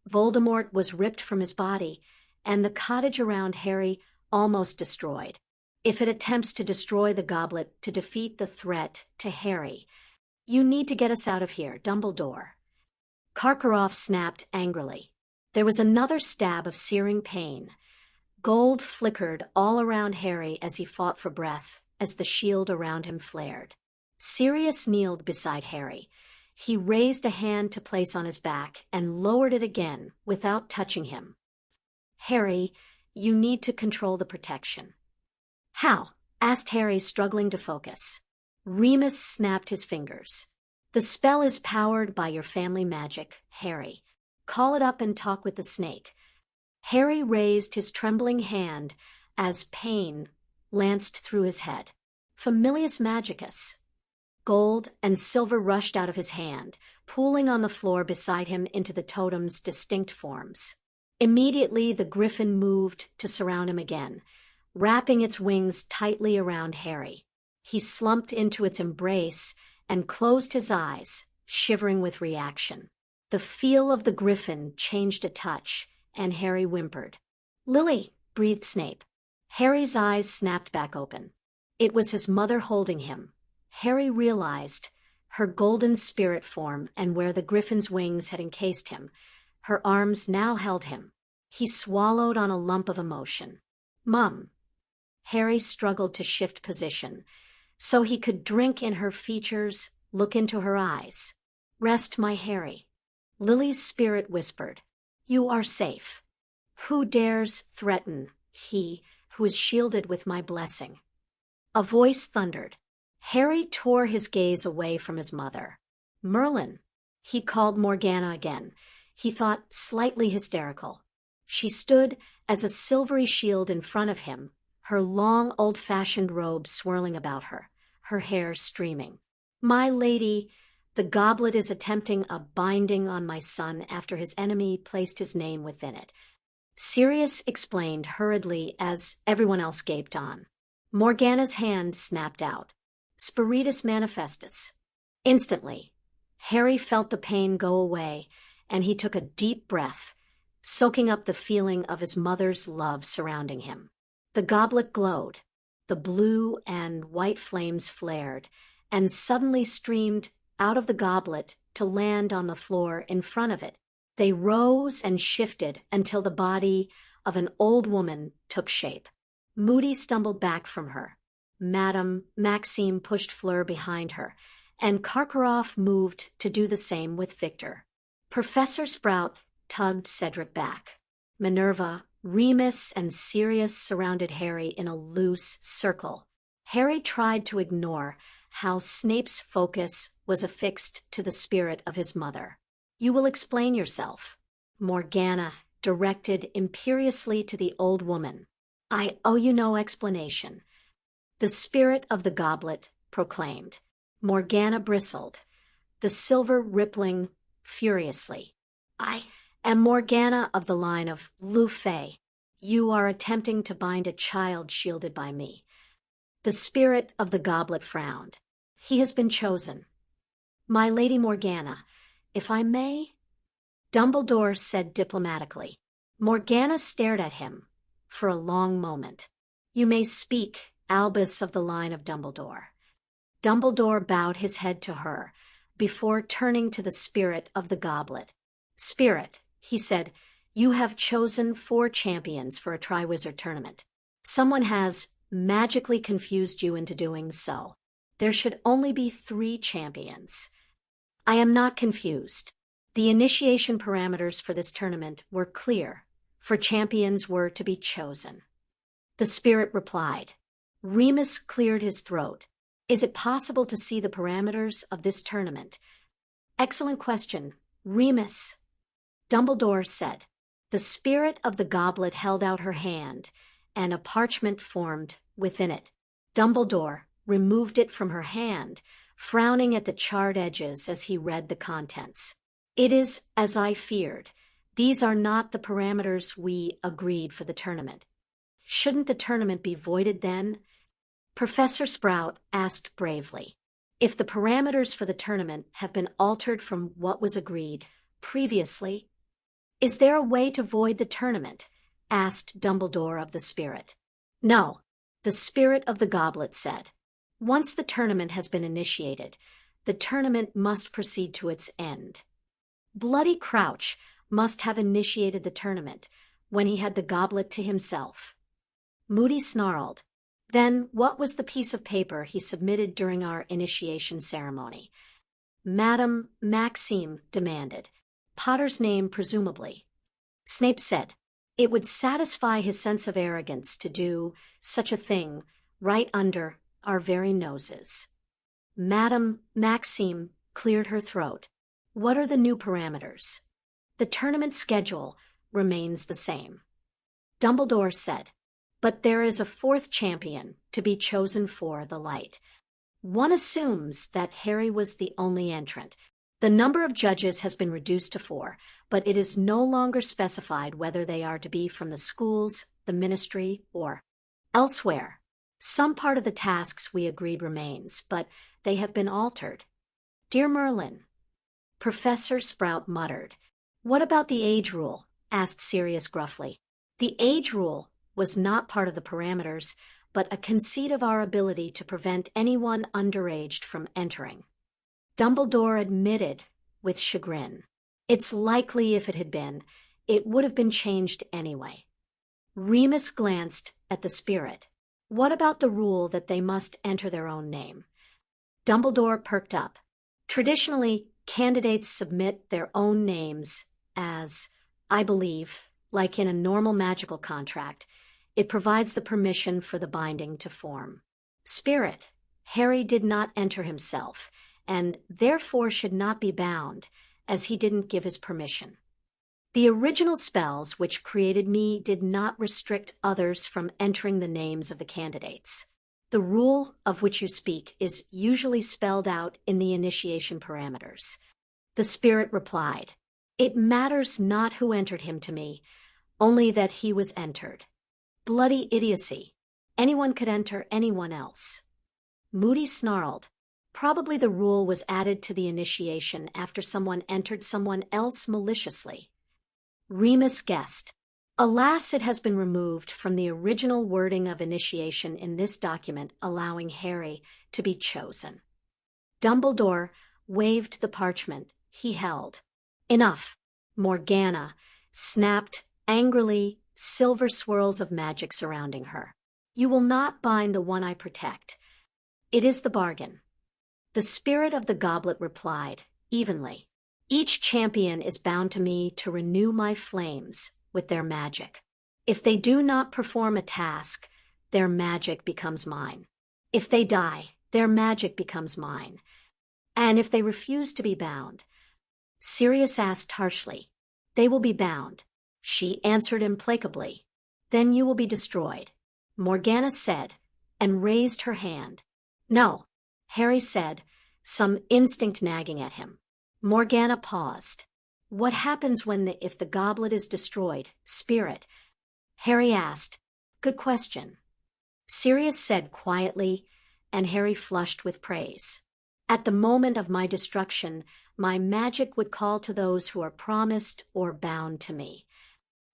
Voldemort was ripped from his body, and the cottage around Harry almost destroyed. If it attempts to destroy the goblet to defeat the threat to Harry, you need to get us out of here, Dumbledore. Karkaroff snapped angrily. There was another stab of searing pain. Gold flickered all around Harry as he fought for breath, as the shield around him flared. Sirius kneeled beside Harry. He raised a hand to place on his back and lowered it again without touching him. Harry, you need to control the protection. How? Asked Harry, struggling to focus. Remus snapped his fingers. The spell is powered by your family magic, Harry. Call it up and talk with the snake. Harry raised his trembling hand as pain lanced through his head. Familius Magicus. Gold and silver rushed out of his hand, pooling on the floor beside him into the totem's distinct forms. Immediately, the griffin moved to surround him again, wrapping its wings tightly around Harry. He slumped into its embrace and closed his eyes, shivering with reaction. The feel of the griffin changed a touch, and Harry whimpered. Lily, breathed Snape. Harry's eyes snapped back open. It was his mother holding him. Harry realized her golden spirit form and where the griffin's wings had encased him. Her arms now held him. He swallowed on a lump of emotion. Mum. Harry struggled to shift position. so he could drink in her features, look into her eyes. "Rest, my Harry." Lily's spirit whispered, "You are safe. Who dares threaten he who is shielded with my blessing?" A voice thundered. Harry tore his gaze away from his mother. "Merlin," he called Morgana again. He thought slightly hysterical. She stood as a silvery shield in front of him, her long old-fashioned robe swirling about her, her hair streaming. "My lady, the goblet is attempting a binding on my son after his enemy placed his name within it," Sirius explained hurriedly as everyone else gaped on. Morgana's hand snapped out. "Spiritus manifestus." Instantly, Harry felt the pain go away, and he took a deep breath, soaking up the feeling of his mother's love surrounding him. The goblet glowed. The blue and white flames flared, and suddenly streamed out of the goblet to land on the floor in front of it. They rose and shifted until the body of an old woman took shape. Moody stumbled back from her. Madame Maxime pushed Fleur behind her, and Karkaroff moved to do the same with Victor. Professor Sprout tugged Cedric back. Minerva, Remus, and Sirius surrounded Harry in a loose circle. Harry tried to ignore how Snape's focus was affixed to the spirit of his mother. "You will explain yourself," Morgana directed imperiously to the old woman. "I owe you no explanation," the spirit of the goblet proclaimed. Morgana bristled, the silver rippling furiously. "I am Morgana of the line of Lufay. You are attempting to bind a child shielded by me." The spirit of the goblet frowned. "He has been chosen." "My Lady Morgana, if I may?" Dumbledore said diplomatically. Morgana stared at him for a long moment. "You may speak, Albus of the line of Dumbledore." Dumbledore bowed his head to her before turning to the spirit of the goblet. "Spirit," he said, "you have chosen 4 champions for a Triwizard tournament. Someone has magically confused you into doing so. There should only be 3 champions." "I am not confused. The initiation parameters for this tournament were clear, for champions were to be chosen." The spirit replied. Remus cleared his throat. "Is it possible to see the parameters of this tournament?" "Excellent question, Remus," Dumbledore said. The spirit of the goblet held out her hand, and a parchment formed within it. Dumbledore removed it from her hand, frowning at the charred edges as he read the contents. "It is as I feared. These are not the parameters we agreed for the tournament." "Shouldn't the tournament be voided then?" Professor Sprout asked bravely. "If the parameters for the tournament have been altered from what was agreed previously." "Is there a way to void the tournament?" asked Dumbledore of the spirit. "No," the spirit of the goblet said. "Once the tournament has been initiated, the tournament must proceed to its end." Bloody Crouch must have initiated the tournament when he had the goblet to himself. Moody snarled. "Then what was the piece of paper he submitted during our initiation ceremony?" Madame Maxime demanded. "Potter's name, presumably." Snape said, "It would satisfy his sense of arrogance to do such a thing right under our very noses." Madame Maxime cleared her throat. "What are the new parameters?" "The tournament schedule remains the same," Dumbledore said. "But there is a 4th champion to be chosen for the light." One assumes that Harry was the only entrant. The number of judges has been reduced to 4, but it is no longer specified whether they are to be from the schools, the ministry, or elsewhere. Some part of the tasks we agreed remains, but they have been altered. "Dear Merlin," Professor Sprout muttered. "What about the age rule?" asked Sirius gruffly. "The age rule was not part of the parameters, but a conceit of our ability to prevent anyone underaged from entering." Dumbledore admitted with chagrin. "It's likely if it had been, it would have been changed anyway." Remus glanced at the spirit. What about the rule that they must enter their own name? Dumbledore perked up. Traditionally, candidates submit their own names as, I believe, like in a normal magical contract, it provides the permission for the binding to form. Spirit. Harry did not enter himself, and therefore should not be bound, as he didn't give his permission. The original spells which created me did not restrict others from entering the names of the candidates. The rule of which you speak is usually spelled out in the initiation parameters. The spirit replied, It matters not who entered him to me, only that he was entered. Bloody idiocy. Anyone could enter anyone else. Moody snarled. Probably the rule was added to the initiation after someone entered someone else maliciously. Remus guessed. Alas, it has been removed from the original wording of initiation in this document, allowing Harry to be chosen. Dumbledore waved the parchment he held. Enough. Morgana snapped angrily, silver swirls of magic surrounding her. You will not bind the one I protect. It is the bargain. The spirit of the goblet replied, evenly. Each champion is bound to me to renew my flames with their magic. If they do not perform a task, their magic becomes mine. If they die, their magic becomes mine. And if they refuse to be bound, Sirius asked harshly, They will be bound. She answered implacably, Then you will be destroyed. Morgana said, and raised her hand. No, Harry said, some instinct nagging at him. Morgana paused. What happens if the goblet is destroyed, Spirit? Harry asked. Good question. Sirius said quietly, and Harry flushed with praise. At the moment of my destruction, my magic would call to those who are promised or bound to me.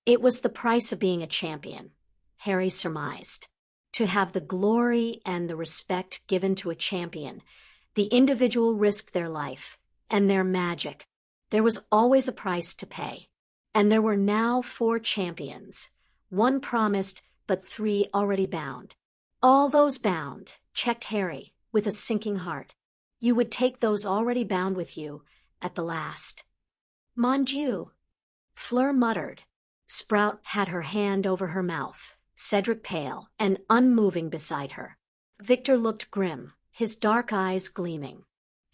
It was the price of being a champion, Harry surmised. To have the glory and the respect given to a champion, the individual risked their life and their magic. There was always a price to pay. And there were now 4 champions, 1 promised but 3 already bound. All those bound, checked Harry, with a sinking heart. You would take those already bound with you at the last. Mon Dieu, Fleur muttered. Sprout had her hand over her mouth, Cedric pale and unmoving beside her. Victor looked grim, his dark eyes gleaming.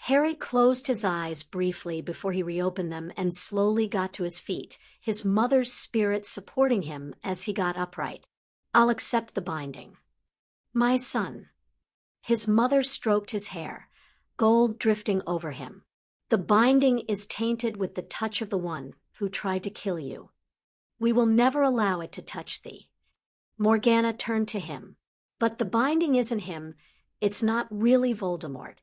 Harry closed his eyes briefly before he reopened them and slowly got to his feet, his mother's spirit supporting him as he got upright. I'll accept the binding. My son. His mother stroked his hair, gold drifting over him. The binding is tainted with the touch of the one who tried to kill you. We will never allow it to touch thee. Morgana turned to him. But the binding isn't him. It's not really Voldemort.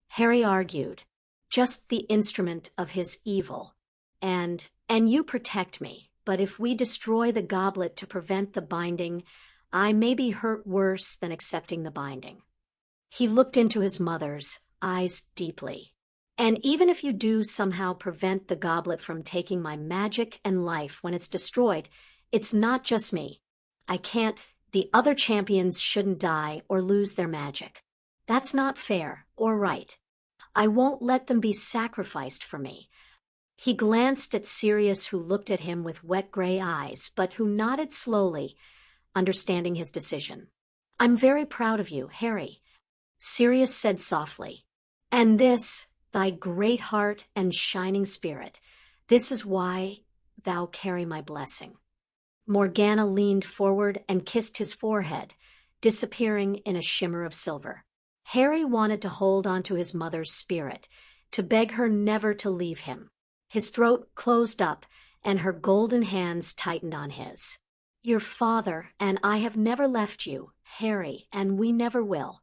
Harry argued. Just the instrument of his evil. And you protect me. But if we destroy the goblet to prevent the binding, I may be hurt worse than accepting the binding. He looked into his mother's eyes deeply. And even if you do somehow prevent the goblet from taking my magic and life when it's destroyed, it's not just me. I can't. The other champions shouldn't die or lose their magic. That's not fair or right. I won't let them be sacrificed for me. He glanced at Sirius, who looked at him with wet gray eyes, but who nodded slowly, understanding his decision. I'm very proud of you, Harry, Sirius said softly. And this, thy great heart and shining spirit, this is why thou carry my blessing. Morgana leaned forward and kissed his forehead, disappearing in a shimmer of silver. Harry wanted to hold onto his mother's spirit, to beg her never to leave him. His throat closed up, and her golden hands tightened on his. Your father and I have never left you, Harry, and we never will.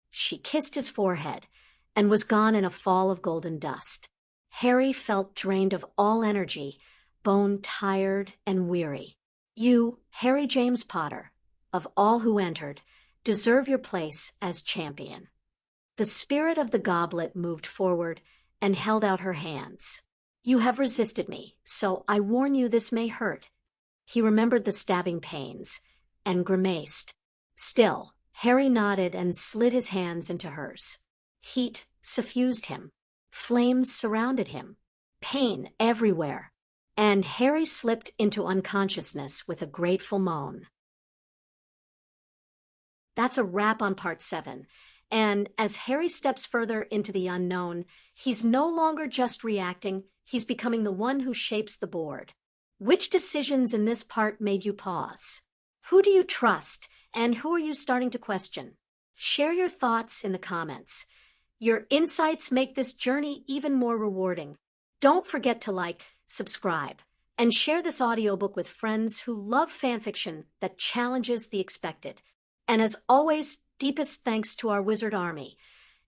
She kissed his forehead, and was gone in a fall of golden dust. Harry felt drained of all energy, bone-tired and weary. You, Harry James Potter, of all who entered, deserve your place as champion. The spirit of the goblet moved forward and held out her hands. You have resisted me, so I warn you this may hurt. He remembered the stabbing pains, and grimaced. Still, Harry nodded and slid his hands into hers. Heat suffused him. Flames surrounded him. Pain everywhere. And Harry slipped into unconsciousness with a grateful moan. That's a wrap on part 7. And as Harry steps further into the unknown, he's no longer just reacting, he's becoming the one who shapes the board. Which decisions in this part made you pause? Who do you trust, and who are you starting to question? Share your thoughts in the comments. Your insights make this journey even more rewarding. Don't forget to like, subscribe, and share this audiobook with friends who love fanfiction that challenges the expected. And as always, deepest thanks to our wizard army.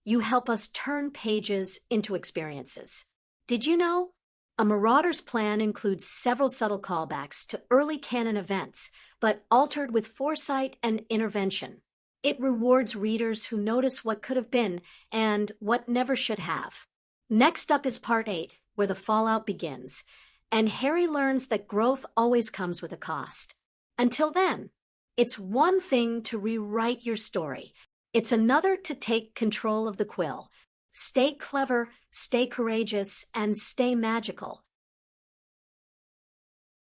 You help us turn pages into experiences. Did you know? A Marauder's plan includes several subtle callbacks to early canon events, but altered with foresight and intervention. It rewards readers who notice what could have been and what never should have. Next up is part 8, where the fallout begins, and Harry learns that growth always comes with a cost. Until then, it's one thing to rewrite your story. It's another to take control of the quill. Stay clever, stay courageous, and stay magical.